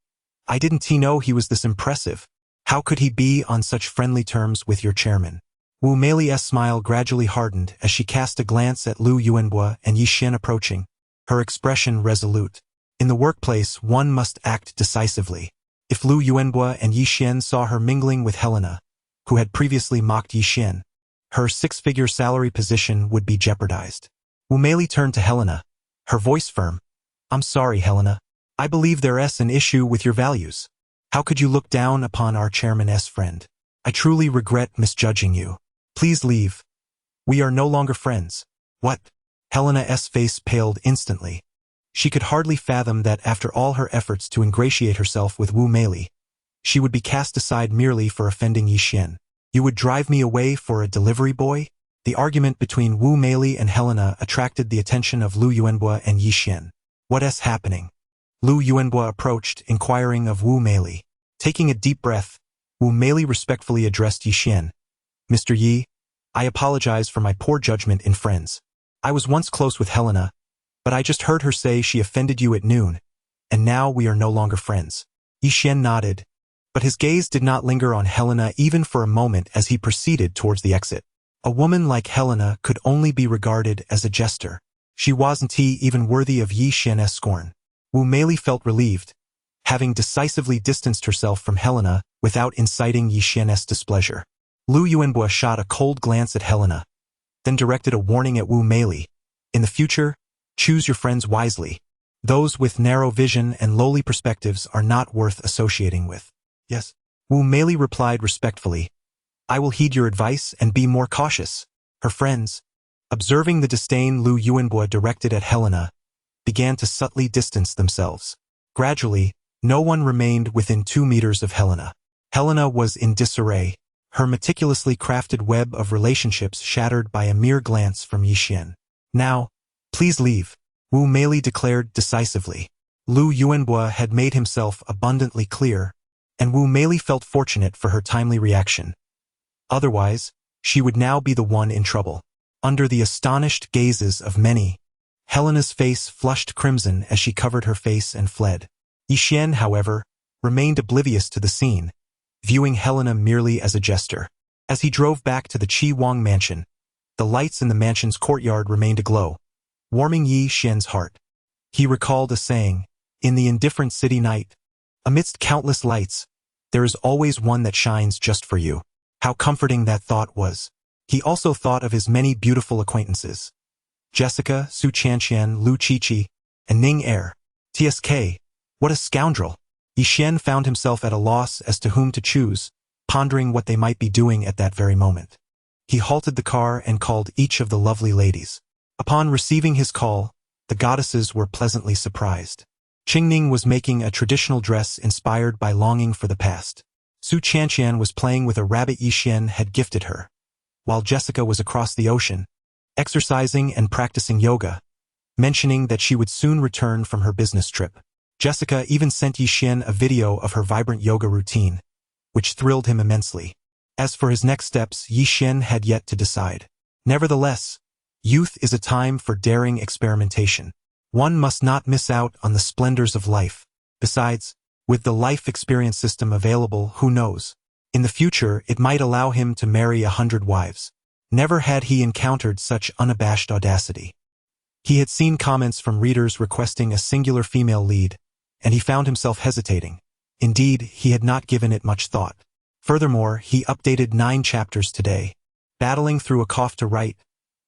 "I didn't know he was this impressive. How could he be on such friendly terms with your chairman?" Wu Meili's smile gradually hardened as she cast a glance at Lu Yuanbo and Yi Xian approaching, her expression resolute. In the workplace, one must act decisively. If Lu Yuanbo and Yi Xian saw her mingling with Helena, who had previously mocked Yi Xian, her six-figure salary position would be jeopardized. Wu Meili turned to Helena, her voice firm. "I'm sorry, Helena. I believe there's an issue with your values. How could you look down upon our chairman's friend? I truly regret misjudging you. Please leave. We are no longer friends." "What?" Helena's face paled instantly. She could hardly fathom that after all her efforts to ingratiate herself with Wu Meili, she would be cast aside merely for offending Yi Xian. "You would drive me away for a delivery boy?" The argument between Wu Meili and Helena attracted the attention of Lu Yuanbo and Yi Xian. "What's happening?" Lu Yuanbo approached, inquiring of Wu Meili. Taking a deep breath, Wu Meili respectfully addressed Yi Xian. "Mr. Yi, I apologize for my poor judgment in friends. I was once close with Helena, but I just heard her say she offended you at noon, and now we are no longer friends." Yi Xian nodded, but his gaze did not linger on Helena even for a moment as he proceeded towards the exit. A woman like Helena could only be regarded as a jester. She wasn't even worthy of Yi Xian's scorn. Wu Meili felt relieved, having decisively distanced herself from Helena without inciting Yi Xian's displeasure. Lu Yuanbo shot a cold glance at Helena, then directed a warning at Wu Meili. "In the future, choose your friends wisely. Those with narrow vision and lowly perspectives are not worth associating with." "Yes." Wu Meili replied respectfully. "I will heed your advice and be more cautious." Her friends, observing the disdain Lu Yuanbo directed at Helena, began to subtly distance themselves. Gradually, no one remained within 2 meters of Helena. Helena was in disarray, her meticulously crafted web of relationships shattered by a mere glance from Yi Xian. "Now, please leave," Wu Meili declared decisively. Lu Yuanbo had made himself abundantly clear, and Wu Meili felt fortunate for her timely reaction. Otherwise, she would now be the one in trouble. Under the astonished gazes of many, Helena's face flushed crimson as she covered her face and fled. Yi Xian, however, remained oblivious to the scene, viewing Helena merely as a jester. As he drove back to the Qi Wang mansion, the lights in the mansion's courtyard remained aglow, warming Yi Xian's heart. He recalled a saying, "In the indifferent city night, amidst countless lights, there is always one that shines just for you." How comforting that thought was. He also thought of his many beautiful acquaintances. Jessica, Su Qianqian, Lu Qiqi, and Ning Er. TSK, what a scoundrel! Yi Xian found himself at a loss as to whom to choose, pondering what they might be doing at that very moment. He halted the car and called each of the lovely ladies. Upon receiving his call, the goddesses were pleasantly surprised. Qingning was making a traditional dress inspired by longing for the past. Su Qianqian was playing with a rabbit Yi Xian had gifted her, while Jessica was across the ocean, exercising and practicing yoga, mentioning that she would soon return from her business trip. Jessica even sent Yi Xian a video of her vibrant yoga routine, which thrilled him immensely. As for his next steps, Yi Xian had yet to decide. Nevertheless, youth is a time for daring experimentation. One must not miss out on the splendors of life. Besides, with the life experience system available, who knows? In the future, it might allow him to marry 100 wives. Never had he encountered such unabashed audacity. He had seen comments from readers requesting a singular female lead, and he found himself hesitating. Indeed, he had not given it much thought. Furthermore, he updated 9 chapters today. battling through a cough to write,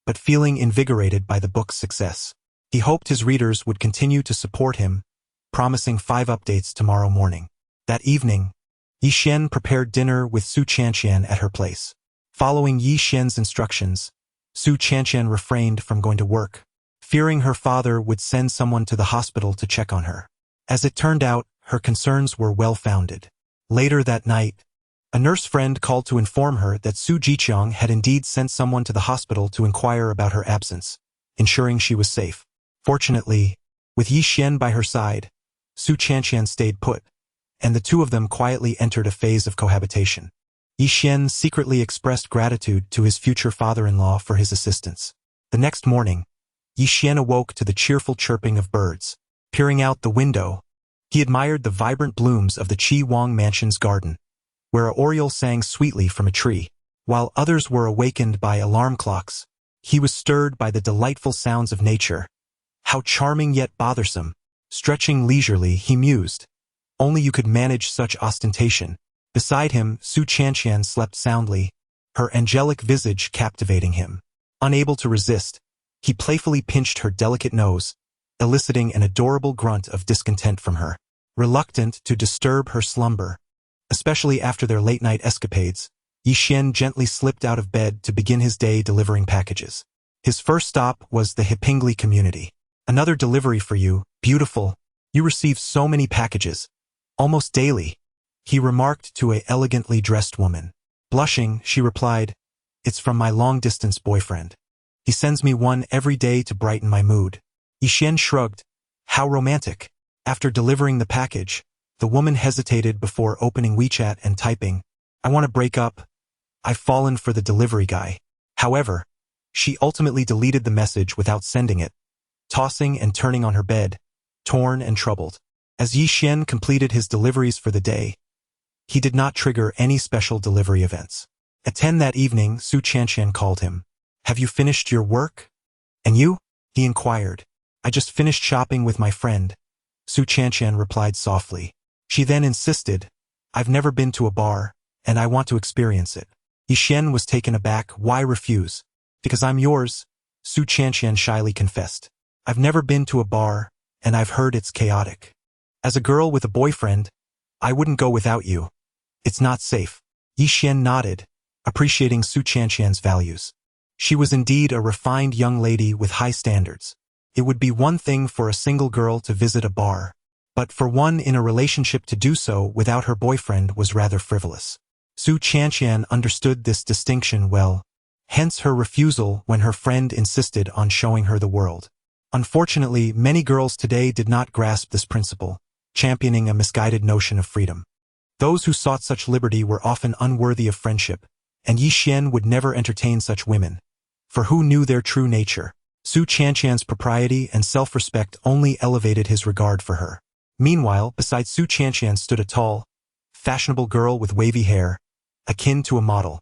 but feeling invigorated by the book's success. He hoped his readers would continue to support him, promising 5 updates tomorrow morning. That evening, Yi Xian prepared dinner with Su Qianqian at her place. Following Yi Xian's instructions, Su Qianqian refrained from going to work, fearing her father would send someone to the hospital to check on her. As it turned out, her concerns were well-founded. Later that night, a nurse friend called to inform her that Su Jiqiang had indeed sent someone to the hospital to inquire about her absence, ensuring she was safe. Fortunately, with Yi Xian by her side, Su Qianqian stayed put, and the two of them quietly entered a phase of cohabitation. Yi Xian secretly expressed gratitude to his future father-in-law for his assistance. The next morning, Yi Xian awoke to the cheerful chirping of birds. Peering out the window, he admired the vibrant blooms of the Qi Wang mansion's garden, where a oriole sang sweetly from a tree. While others were awakened by alarm clocks, he was stirred by the delightful sounds of nature. How charming yet bothersome. Stretching leisurely, he mused. Only you could manage such ostentation. Beside him, Su Qianqian slept soundly, her angelic visage captivating him. Unable to resist, he playfully pinched her delicate nose, eliciting an adorable grunt of discontent from her. Reluctant to disturb her slumber, especially after their late-night escapades, Yi Xian gently slipped out of bed to begin his day delivering packages. His first stop was the Hipingli community. Another delivery for you, beautiful. You receive so many packages, almost daily, he remarked to a elegantly dressed woman. Blushing, she replied, It's from my long-distance boyfriend. He sends me one every day to brighten my mood. Yi Xian shrugged. How romantic. After delivering the package, the woman hesitated before opening WeChat and typing, I want to break up. I've fallen for the delivery guy. However, she ultimately deleted the message without sending it, tossing and turning on her bed, torn and troubled. As Yi Xian completed his deliveries for the day, he did not trigger any special delivery events. At 10 that evening, Su Qianqian called him. Have you finished your work? And you? He inquired. I just finished shopping with my friend. Su Qianqian replied softly. She then insisted, I've never been to a bar, and I want to experience it. Yi Xian was taken aback. Why refuse? Because I'm yours, Su Qianqian shyly confessed. I've never been to a bar, and I've heard it's chaotic. As a girl with a boyfriend, I wouldn't go without you. It's not safe. Yi Xian nodded, appreciating Su Qianqian's values. She was indeed a refined young lady with high standards. It would be one thing for a single girl to visit a bar, but for one in a relationship to do so without her boyfriend was rather frivolous. Su Qianqian understood this distinction well, hence her refusal when her friend insisted on showing her the world. Unfortunately, many girls today did not grasp this principle, championing a misguided notion of freedom. Those who sought such liberty were often unworthy of friendship, and Yi Xian would never entertain such women, for who knew their true nature? Su Qianqian's propriety and self-respect only elevated his regard for her. Meanwhile, beside Su Qianqian stood a tall, fashionable girl with wavy hair, akin to a model.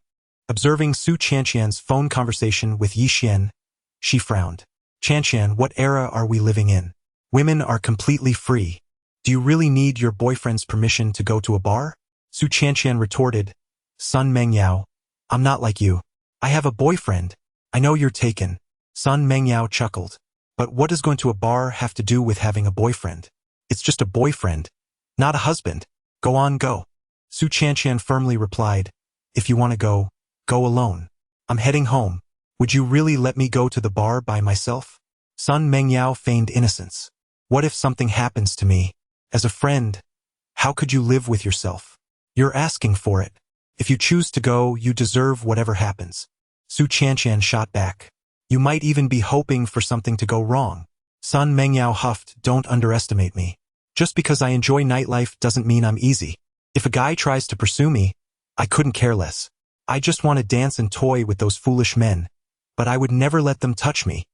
Observing Su Qianqian's phone conversation with Yi Xian, she frowned. Qianqian, what era are we living in? Women are completely free. Do you really need your boyfriend's permission to go to a bar? Su Qianqian retorted, Sun Mengyao, I'm not like you. I have a boyfriend. I know you're taken. Sun Mengyao chuckled. But what does going to a bar have to do with having a boyfriend? It's just a boyfriend, not a husband. Go on, go. Su Qianqian firmly replied, If you want to go, go alone. I'm heading home. Would you really let me go to the bar by myself? Sun Mengyao feigned innocence. What if something happens to me? As a friend, how could you live with yourself? You're asking for it. If you choose to go, you deserve whatever happens. Su Qianqian shot back. You might even be hoping for something to go wrong. Sun Mengyao huffed, Don't underestimate me. Just because I enjoy nightlife doesn't mean I'm easy. If a guy tries to pursue me, I couldn't care less. I just want to dance and toy with those foolish men, but I would never let them touch me.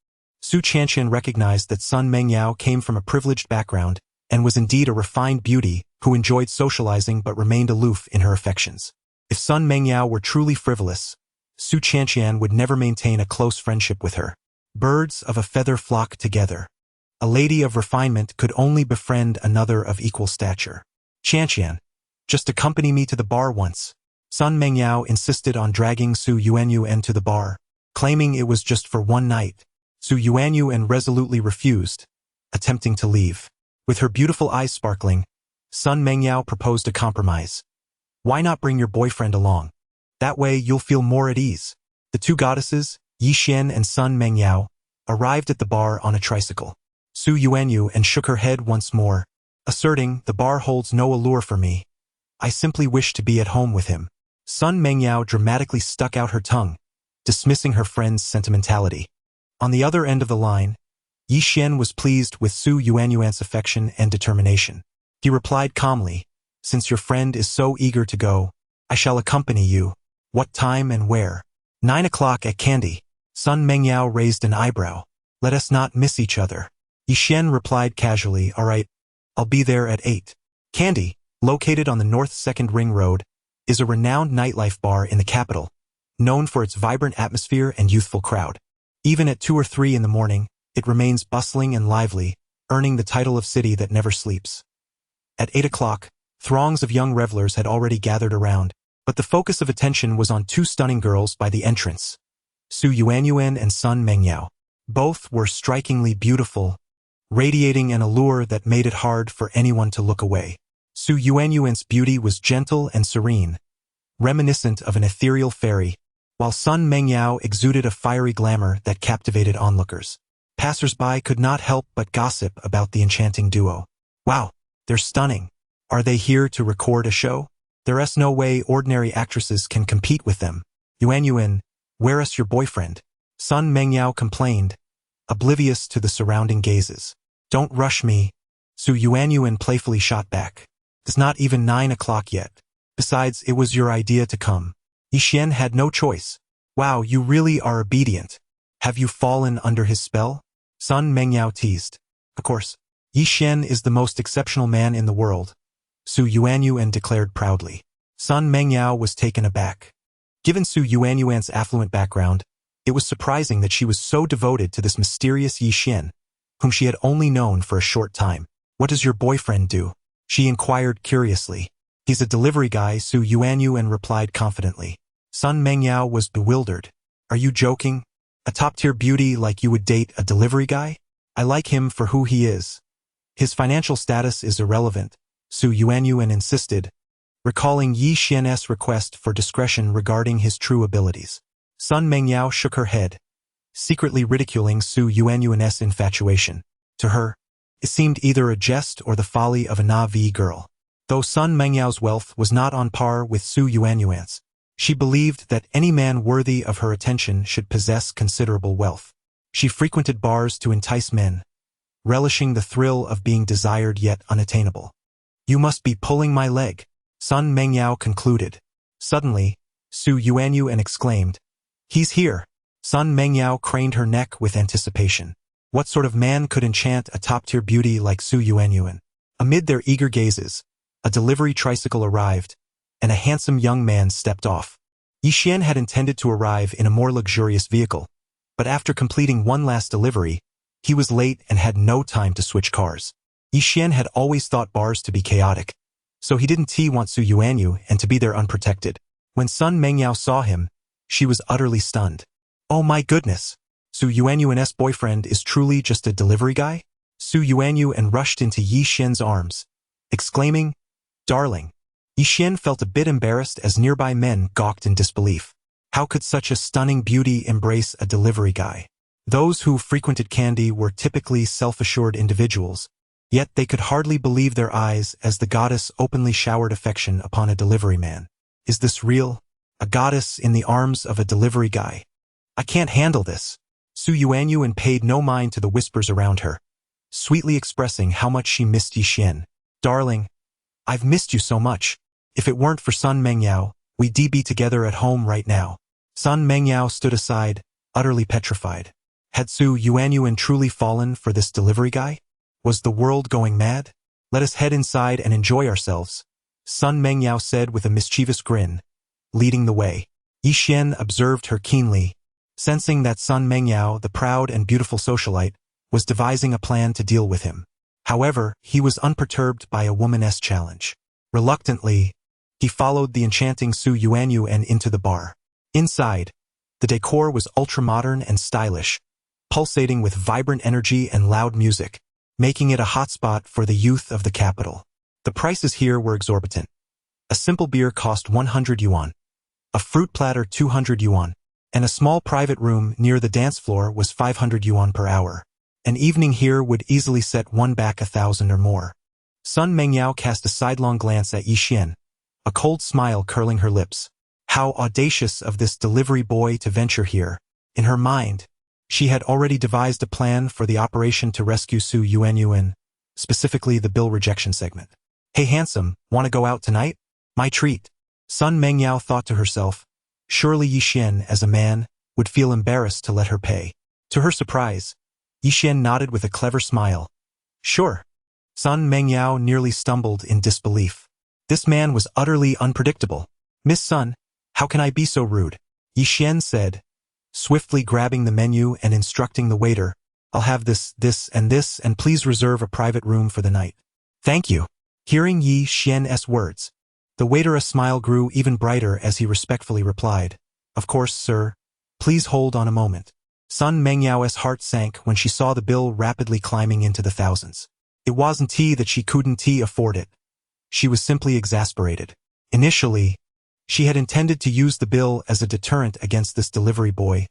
Su Qianqian recognized that Sun Mengyao came from a privileged background and was indeed a refined beauty who enjoyed socializing but remained aloof in her affections. If Sun Mengyao were truly frivolous, Su Qianqian would never maintain a close friendship with her. Birds of a feather flock together. A lady of refinement could only befriend another of equal stature. Qianqian, just accompany me to the bar once. Sun Mengyao insisted on dragging Su Yuanyuan to the bar, claiming it was just for one night. Su Yuanyuan resolutely refused, attempting to leave. With her beautiful eyes sparkling, Sun Mengyao proposed a compromise. Why not bring your boyfriend along? That way you'll feel more at ease. The two goddesses, Yi Xian and Sun Mengyao, arrived at the bar on a tricycle. Su Yuanyuan shook her head once more, asserting, the bar holds no allure for me. I simply wish to be at home with him. Sun Mengyao dramatically stuck out her tongue, dismissing her friend's sentimentality. On the other end of the line, Yi Xian was pleased with Su Yuanyuan's affection and determination. He replied calmly, since your friend is so eager to go, I shall accompany you. What time and where? 9 o'clock at Candy. Sun Mengyao raised an eyebrow. Let us not miss each other. Yi Xian replied casually, all right, I'll be there at 8. Candy, located on the North 2nd Ring Road, is a renowned nightlife bar in the capital, known for its vibrant atmosphere and youthful crowd. Even at 2 or 3 in the morning, it remains bustling and lively, earning the title of city that never sleeps. At 8 o'clock, throngs of young revelers had already gathered around, but the focus of attention was on two stunning girls by the entrance, Su Yuanyuan and Sun Mengyao. Both were strikingly beautiful, radiating an allure that made it hard for anyone to look away. Su Yuanyuan's beauty was gentle and serene, reminiscent of an ethereal fairy, while Sun Mengyao exuded a fiery glamour that captivated onlookers. Passers-by could not help but gossip about the enchanting duo. Wow, they're stunning. Are they here to record a show? There's no way ordinary actresses can compete with them. Yuanyuan, where is your boyfriend? Sun Mengyao complained, oblivious to the surrounding gazes. Don't rush me. Su Yuanyuan playfully shot back. It's not even 9 o'clock yet. Besides, it was your idea to come. Yi Xian had no choice. Wow, you really are obedient. Have you fallen under his spell? Sun Mengyao teased. Of course. Yi Xian is the most exceptional man in the world, Su Yuanyuan declared proudly. Sun Mengyao was taken aback. Given Su Yuanyuan's affluent background, it was surprising that she was so devoted to this mysterious Yi Xian, whom she had only known for a short time. What does your boyfriend do? She inquired curiously. He's a delivery guy, Su Yuanyuan replied confidently. Sun Mengyao was bewildered. Are you joking? A top-tier beauty like you would date a delivery guy? I like him for who he is. His financial status is irrelevant, Su Yuanyuan insisted, recalling Yi Xian's request for discretion regarding his true abilities. Sun Mengyao shook her head, secretly ridiculing Su Yuanyuan's infatuation. To her, it seemed either a jest or the folly of a naive girl. Though Sun Mengyao's wealth was not on par with Su Yuanyuan's, she believed that any man worthy of her attention should possess considerable wealth. She frequented bars to entice men, relishing the thrill of being desired yet unattainable. You must be pulling my leg, Sun Mengyao concluded. Suddenly, Su Yuanyuan exclaimed, He's here. Sun Mengyao craned her neck with anticipation. What sort of man could enchant a top-tier beauty like Su Yuanyuan? Amid their eager gazes, a delivery tricycle arrived, and a handsome young man stepped off. Yi Xian had intended to arrive in a more luxurious vehicle, but after completing one last delivery, he was late and had no time to switch cars. Yi Xian had always thought bars to be chaotic, so he didn't want Su Yuanyuan to be there unprotected. When Sun Mengyao saw him, she was utterly stunned. Oh my goodness! Su Yuanyuan's boyfriend is truly just a delivery guy? Su Yuanyuan rushed into Yi Xian's arms, exclaiming, Darling! Yi Xian felt a bit embarrassed as nearby men gawked in disbelief. How could such a stunning beauty embrace a delivery guy? Those who frequented Candy were typically self-assured individuals, yet they could hardly believe their eyes as the goddess openly showered affection upon a delivery man. Is this real? A goddess in the arms of a delivery guy? I can't handle this. Su Yuanyuan paid no mind to the whispers around her, sweetly expressing how much she missed Yi Xian. Darling, I've missed you so much. If it weren't for Sun Mengyao, we'd be together at home right now. Sun Mengyao stood aside, utterly petrified. Had Su Yuanyuan truly fallen for this delivery guy? Was the world going mad? Let us head inside and enjoy ourselves, Sun Mengyao said with a mischievous grin, leading the way. Yi Xian observed her keenly, sensing that Sun Mengyao, the proud and beautiful socialite, was devising a plan to deal with him. However, he was unperturbed by a woman's challenge. Reluctantly, He followed the enchanting Su Yuanyuan into the bar. Inside, the decor was ultra-modern and stylish, pulsating with vibrant energy and loud music, making it a hotspot for the youth of the capital. The prices here were exorbitant. A simple beer cost 100 yuan, a fruit platter 200 yuan, and a small private room near the dance floor was 500 yuan per hour. An evening here would easily set one back 1,000 or more. Sun Mengyao cast a sidelong glance at Yi Xian, a cold smile curling her lips. How audacious of this delivery boy to venture here. In her mind, she had already devised a plan for the operation to rescue Su Yuanyuan, specifically the bill rejection segment. Hey handsome, wanna go out tonight? My treat. Sun Mengyao thought to herself. Surely Yi Xian, as a man, would feel embarrassed to let her pay. To her surprise, Yi Xian nodded with a clever smile. Sure. Sun Mengyao nearly stumbled in disbelief. This man was utterly unpredictable. Miss Sun, how can I be so rude? Yi Xian said, swiftly grabbing the menu and instructing the waiter. I'll have this, and please reserve a private room for the night. Thank you. Hearing Yi Xian's words, the waiter's smile grew even brighter as he respectfully replied. Of course, sir. Please hold on a moment. Sun Mengyao's heart sank when she saw the bill rapidly climbing into the thousands. It wasn't that she couldn't afford it. She was simply exasperated. Initially, she had intended to use the bill as a deterrent against this delivery boy,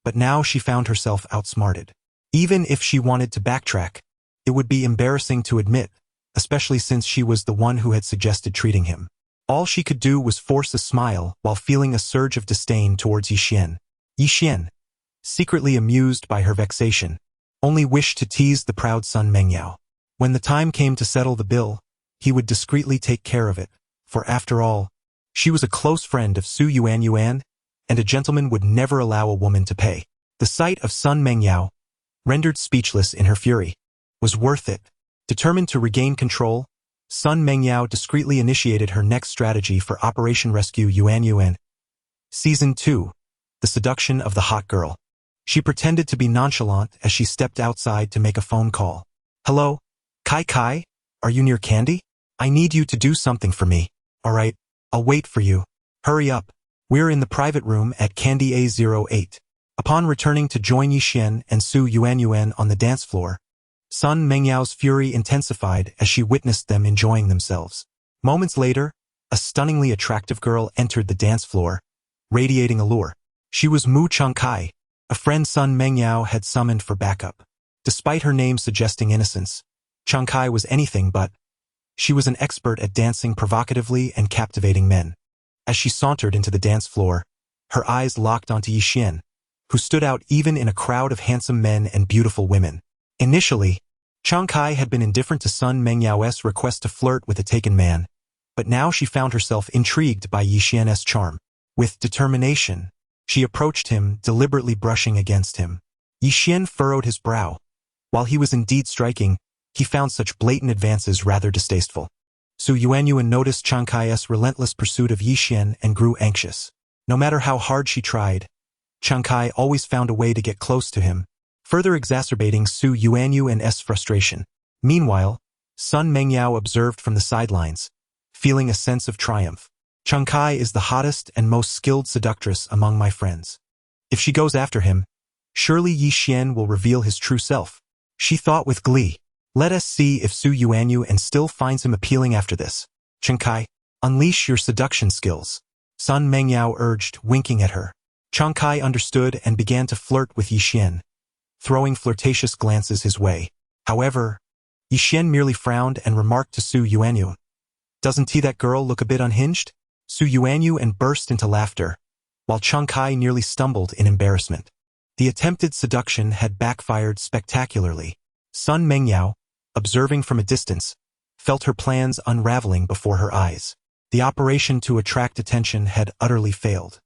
but now she found herself outsmarted. Even if she wanted to backtrack, it would be embarrassing to admit, especially since she was the one who had suggested treating him. All she could do was force a smile while feeling a surge of disdain towards Yi Xian. Yi Xian, secretly amused by her vexation, only wished to tease the proud Sun Mengyao. When the time came to settle the bill, he would discreetly take care of it, for after all, she was a close friend of Su Yuanyuan, and a gentleman would never allow a woman to pay. The sight of Sun Mengyao, rendered speechless in her fury, was worth it. Determined to regain control, Sun Mengyao discreetly initiated her next strategy for Operation Rescue Yuanyuan. Season 2. The Seduction of the Hot Girl. She pretended to be nonchalant as she stepped outside to make a phone call. Hello? Kai, are you near Candy? I need you to do something for me. Alright, I'll wait for you. Hurry up. We're in the private room at Candy A08. Upon returning to join Yi Xian and Su Yuanyuan on the dance floor, Sun Mengyao's fury intensified as she witnessed them enjoying themselves. Moments later, a stunningly attractive girl entered the dance floor, radiating allure. She was Mu Changkai, a friend Sun Mengyao had summoned for backup. Despite her name suggesting innocence, Changkai was anything but. She was an expert at dancing provocatively and captivating men. As she sauntered into the dance floor, her eyes locked onto Yi Xian, who stood out even in a crowd of handsome men and beautiful women. Initially, Changkai had been indifferent to Sun Mengyao's request to flirt with a taken man, but now she found herself intrigued by Yi Xian's charm. With determination, she approached him, deliberately brushing against him. Yi Xian furrowed his brow. While he was indeed striking, he found such blatant advances rather distasteful. Su Yuanyuan noticed Changkai's relentless pursuit of Yi Xian and grew anxious. No matter how hard she tried, Changkai always found a way to get close to him, further exacerbating Su Yuanyuan's frustration. Meanwhile, Sun Mengyao observed from the sidelines, feeling a sense of triumph. Changkai is the hottest and most skilled seductress among my friends. If she goes after him, surely Yi Xian will reveal his true self. She thought with glee. Let us see if Su Yuanyuan still finds him appealing after this. Changkai, unleash your seduction skills. Sun Mengyao urged, winking at her. Changkai understood and began to flirt with Yi Xian, throwing flirtatious glances his way. However, Yi Xian merely frowned and remarked to Su Yuanyuan, "Doesn't that girl look a bit unhinged?" Su Yuanyuan burst into laughter, while Changkai nearly stumbled in embarrassment. The attempted seduction had backfired spectacularly. Sun Mengyao, observing from a distance, felt her plans unraveling before her eyes. The operation to attract attention had utterly failed.